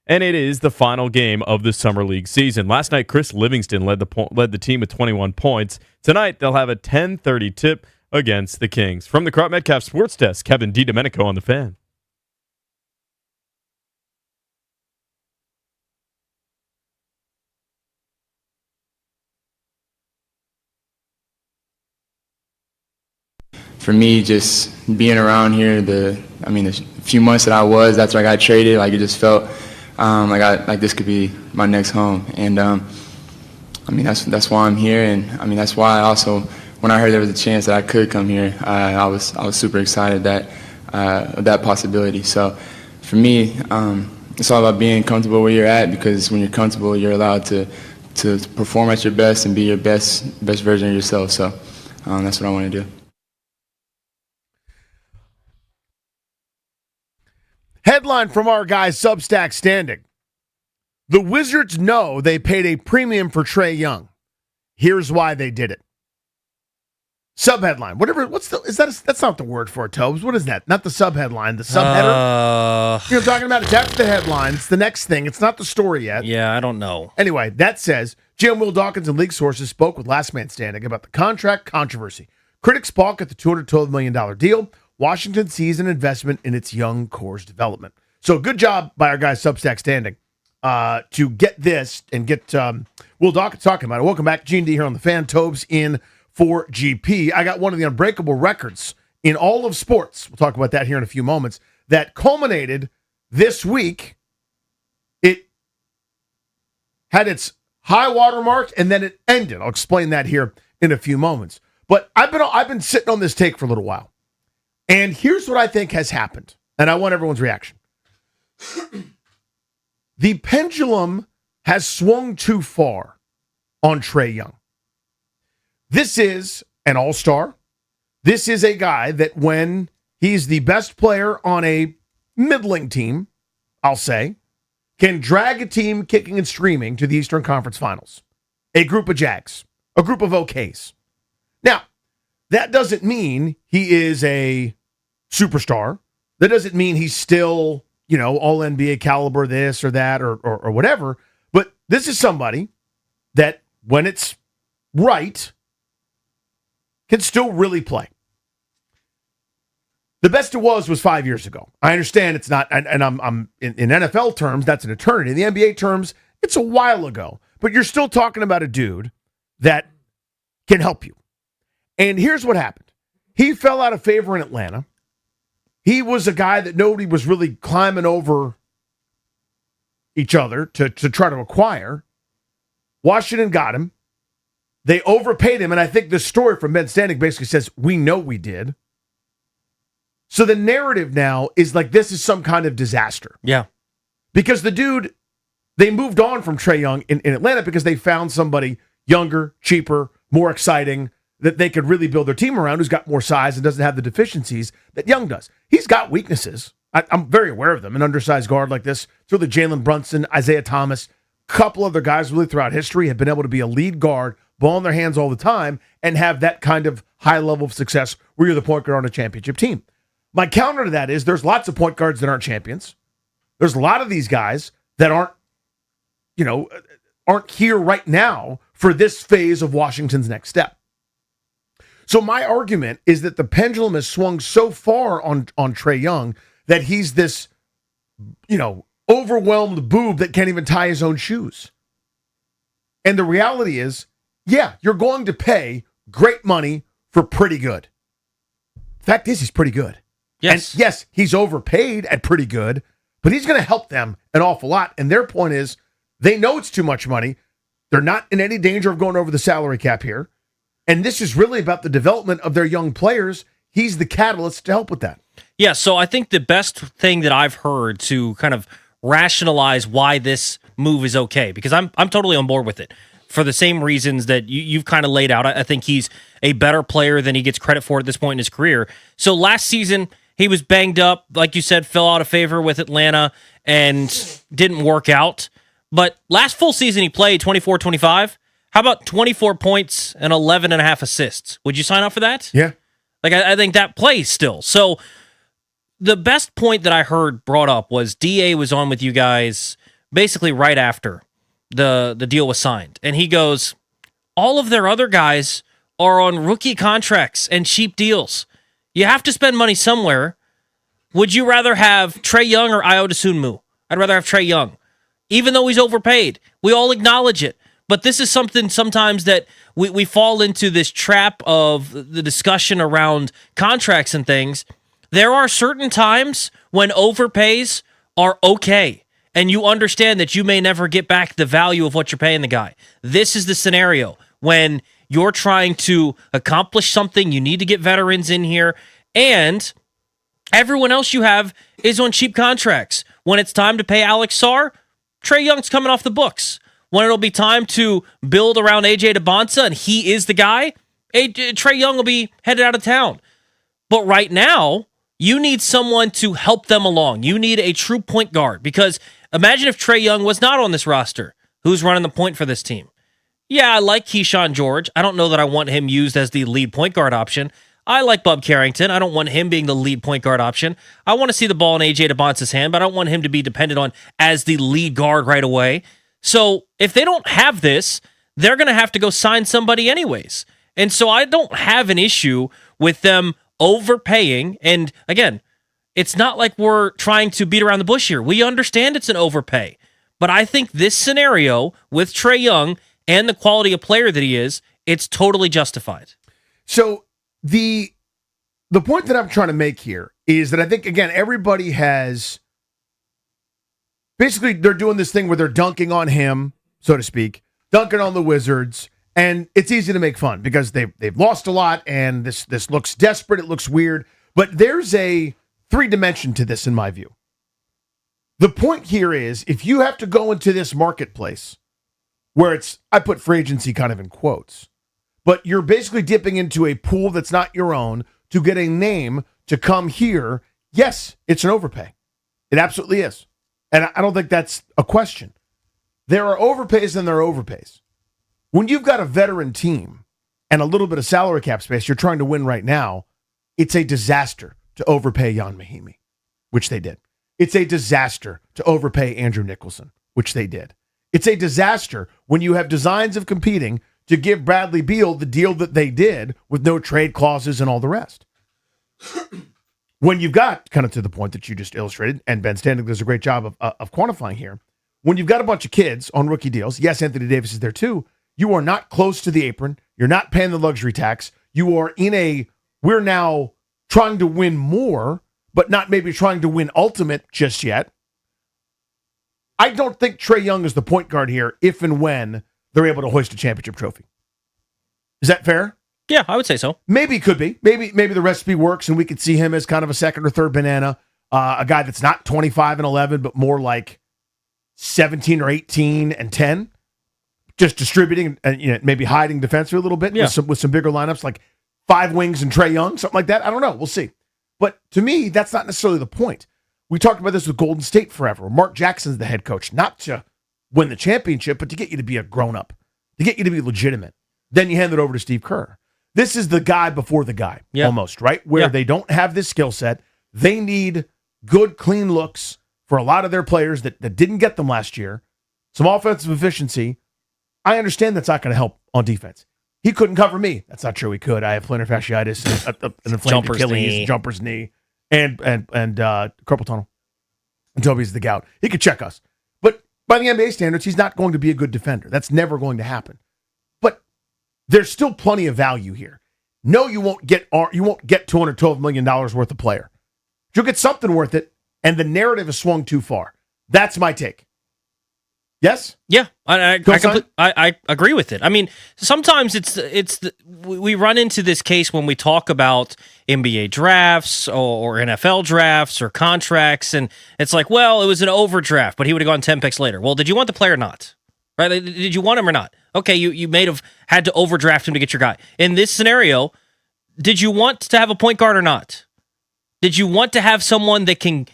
and it is the final game of the Summer League season. Last night, Chris Livingston led the team with 21 points. Tonight, they'll have a 10:30 tip against the Kings. From the Crop Metcalf Sports Desk, Kevin DiDomenico on the Fan. For me, just being around here, the few months that that's where I got traded. Like, it just felt like this could be my next home, and that's why I'm here, and that's why I also, when I heard there was a chance that I could come here, I was super excited that possibility. So for me, it's all about being comfortable where you're at, because when you're comfortable, you're allowed to perform at your best and be your best version of yourself. So that's what I want to do. Headline from our guy Substack Standing. The Wizards know they paid a premium for Trae Young. Here's why they did it. Subheadline. That's not the word for it, Tobes. What is that? Not the subheadline, the subheader? You're talking about it. That's the headline. It's the next thing. It's not the story yet. Yeah, I don't know. Anyway, that says, GM Will Dawkins and league sources spoke with Last Man Standing about the contract controversy. Critics balk at the $212 million deal. Washington sees an investment in its young core's development. So good job by our guy Substack Standing to get this and get Will Dawkins talking about it. Welcome back, G&D here on the Fan. Tobes in for GP. I got one of the unbreakable records in all of sports. We'll talk about that here in a few moments. That culminated this week. It had its high water mark and then it ended. I'll explain that here in a few moments. But I've been sitting on this take for a little while. And here's what I think has happened, and I want everyone's reaction. The pendulum has swung too far on Trae Young. This is an all-star. This is a guy that when he's the best player on a middling team, I'll say, can drag a team kicking and screaming to the Eastern Conference Finals. A group of Jags, a group of OKs. Now, that doesn't mean he is a superstar. That doesn't mean he's still, all NBA caliber, this or that or whatever. But this is somebody that, when it's right, can still really play. The best it was 5 years ago. I understand it's not, and I'm in NFL terms, that's an eternity. In the NBA terms, it's a while ago. But you're still talking about a dude that can help you. And here's what happened. He fell out of favor in Atlanta. He was a guy that nobody was really climbing over each other to try to acquire. Washington got him. They overpaid him, and I think the story from Ben Standing basically says, we know we did. So the narrative now is like this is some kind of disaster. Yeah. Because the dude, they moved on from Trae Young in Atlanta because they found somebody younger, cheaper, more exciting, that they could really build their team around, who's got more size and doesn't have the deficiencies that Young does. He's got weaknesses. I'm very aware of them. An undersized guard like this, through the Jalen Brunson, Isaiah Thomas, a couple other guys really throughout history have been able to be a lead guard, ball in their hands all the time, and have that kind of high level of success where you're the point guard on a championship team. My counter to that is there's lots of point guards that aren't champions. There's a lot of these guys that aren't here right now for this phase of Washington's next step. So my argument is that the pendulum has swung so far on Trae Young that he's this, overwhelmed boob that can't even tie his own shoes. And the reality is, yeah, you're going to pay great money for pretty good. Fact is, he's pretty good. Yes. And yes, he's overpaid at pretty good, but he's going to help them an awful lot. And their point is they know it's too much money. They're not in any danger of going over the salary cap here. And this is really about the development of their young players. He's the catalyst to help with that. Yeah, so I think the best thing that I've heard to kind of rationalize why this move is okay, because I'm totally on board with it for the same reasons that you've kind of laid out. I think he's a better player than he gets credit for at this point in his career. So last season, he was banged up, like you said, fell out of favor with Atlanta and didn't work out. But last full season he played 24-25. How about 24 points and 11 and a half assists? Would you sign up for that? Yeah. Like, I think that plays still. So the best point that I heard brought up was DA was on with you guys basically right after the deal was signed. And he goes, all of their other guys are on rookie contracts and cheap deals. You have to spend money somewhere. Would you rather have Trae Young or Ayo Dosunmu? I'd rather have Trae Young. Even though he's overpaid. We all acknowledge it. But this is something sometimes that we fall into this trap of the discussion around contracts and things. There are certain times when overpays are okay, and you understand that you may never get back the value of what you're paying the guy. This is the scenario when you're trying to accomplish something, you need to get veterans in here, and everyone else you have is on cheap contracts. When it's time to pay Alex Sarr, Trae Young's coming off the books. When it'll be time to build around AJ DeBonsa and he is the guy, Trae Young will be headed out of town. But right now, you need someone to help them along. You need a true point guard, because imagine if Trae Young was not on this roster. Who's running the point for this team? Yeah, I like Keyshawn George. I don't know that I want him used as the lead point guard option. I like Bub Carrington. I don't want him being the lead point guard option. I want to see the ball in AJ DeBonsa's hand, but I don't want him to be dependent on as the lead guard right away. So if they don't have this, they're going to have to go sign somebody anyways. And so I don't have an issue with them overpaying. And again, it's not like we're trying to beat around the bush here. We understand it's an overpay. But I think this scenario with Trae Young and the quality of player that he is, it's totally justified. So the point that I'm trying to make here is that I think, again, everybody has... Basically, they're doing this thing where they're dunking on him, so to speak, dunking on the Wizards, and it's easy to make fun because they've lost a lot, and this looks desperate, it looks weird, but there's a 3-dimension to this in my view. The point here is, if you have to go into this marketplace where it's, I put free agency kind of in quotes, but you're basically dipping into a pool that's not your own to get a name to come here, yes, it's an overpay. It absolutely is. And I don't think that's a question. There are overpays and there are overpays. When you've got a veteran team and a little bit of salary cap space, you're trying to win right now, it's a disaster to overpay Jan Mahimi, which they did. It's a disaster to overpay Andrew Nicholson, which they did. It's a disaster when you have designs of competing to give Bradley Beal the deal that they did with no trade clauses and all the rest. When you've got, kind of to the point that you just illustrated, and Ben Standing does a great job of quantifying here, when you've got a bunch of kids on rookie deals, yes, Anthony Davis is there too, you are not close to the apron, you're not paying the luxury tax, you are in a, we're now trying to win more, but not maybe trying to win ultimate just yet. I don't think Trae Young is the point guard here if and when they're able to hoist a championship trophy. Is that fair? Yeah, I would say so. Maybe it could be. Maybe the recipe works and we could see him as kind of a second or third banana, a guy that's not 25 and 11, but more like 17 or 18 and 10, just distributing and maybe hiding defensively a little bit with some bigger lineups like 5 wings and Trae Young, something like that. I don't know. We'll see. But to me, that's not necessarily the point. We talked about this with Golden State forever. Mark Jackson's the head coach, not to win the championship, but to get you to be a grown-up, to get you to be legitimate. Then you hand it over to Steve Kerr. This is the guy before the guy, almost, right? Where they don't have this skill set. They need good, clean looks for a lot of their players that didn't get them last year. Some offensive efficiency. I understand that's not going to help on defense. He couldn't cover me. That's not true. He could. I have plantar fasciitis, an inflamed Achilles, jumper's knee, and carpal tunnel. And Toby's the gout. He could check us. But by the NBA standards, he's not going to be a good defender. That's never going to happen. There's still plenty of value here. No, you won't get $212 million worth of player. You'll get something worth it. and the narrative has swung too far. That's my take. Yes? Yeah, I agree with it. I mean, sometimes we run into this case when we talk about NBA drafts or NFL drafts or contracts, and it's like, well, it was an overdraft, but he would have gone 10 picks later. Well, did you want the player or not? Right? Like, did you want him or not? Okay, you may have had to overdraft him to get your guy. In this scenario, did you want to have a point guard or not? Did you want to have someone that can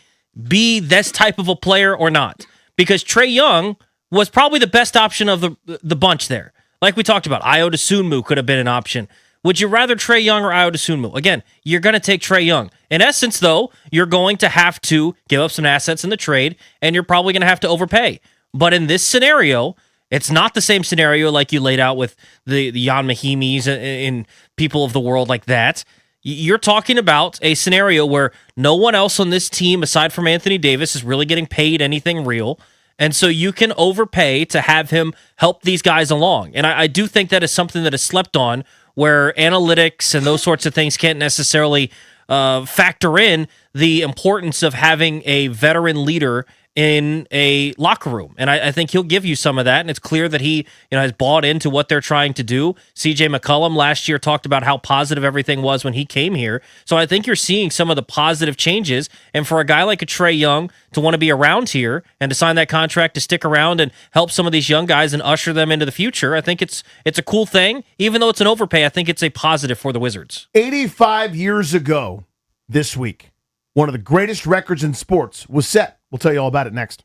be this type of a player or not? Because Trae Young was probably the best option of the bunch there. Like we talked about, Ayo Dosunmu could have been an option. Would you rather Trae Young or Ayo Dosunmu? Again, you're going to take Trae Young. In essence, though, you're going to have to give up some assets in the trade, and you're probably going to have to overpay. But in this scenario, it's not the same scenario like you laid out with the Jan Mahimis and people of the world like that. You're talking about a scenario where no one else on this team, aside from Anthony Davis, is really getting paid anything real. And so you can overpay to have him help these guys along. And I do think that is something that is slept on, where analytics and those sorts of things can't necessarily factor in the importance of having a veteran leader in a locker room. And I think he'll give you some of that. And it's clear that he has bought into what they're trying to do. CJ McCollum last year talked about how positive everything was when he came here. So I think you're seeing some of the positive changes. And for a guy like a Trae Young to want to be around here and to sign that contract to stick around and help some of these young guys and usher them into the future, I think it's a cool thing. Even though it's an overpay, I think it's a positive for the Wizards. 85 years ago this week, one of the greatest records in sports was set. We'll tell you all about it next.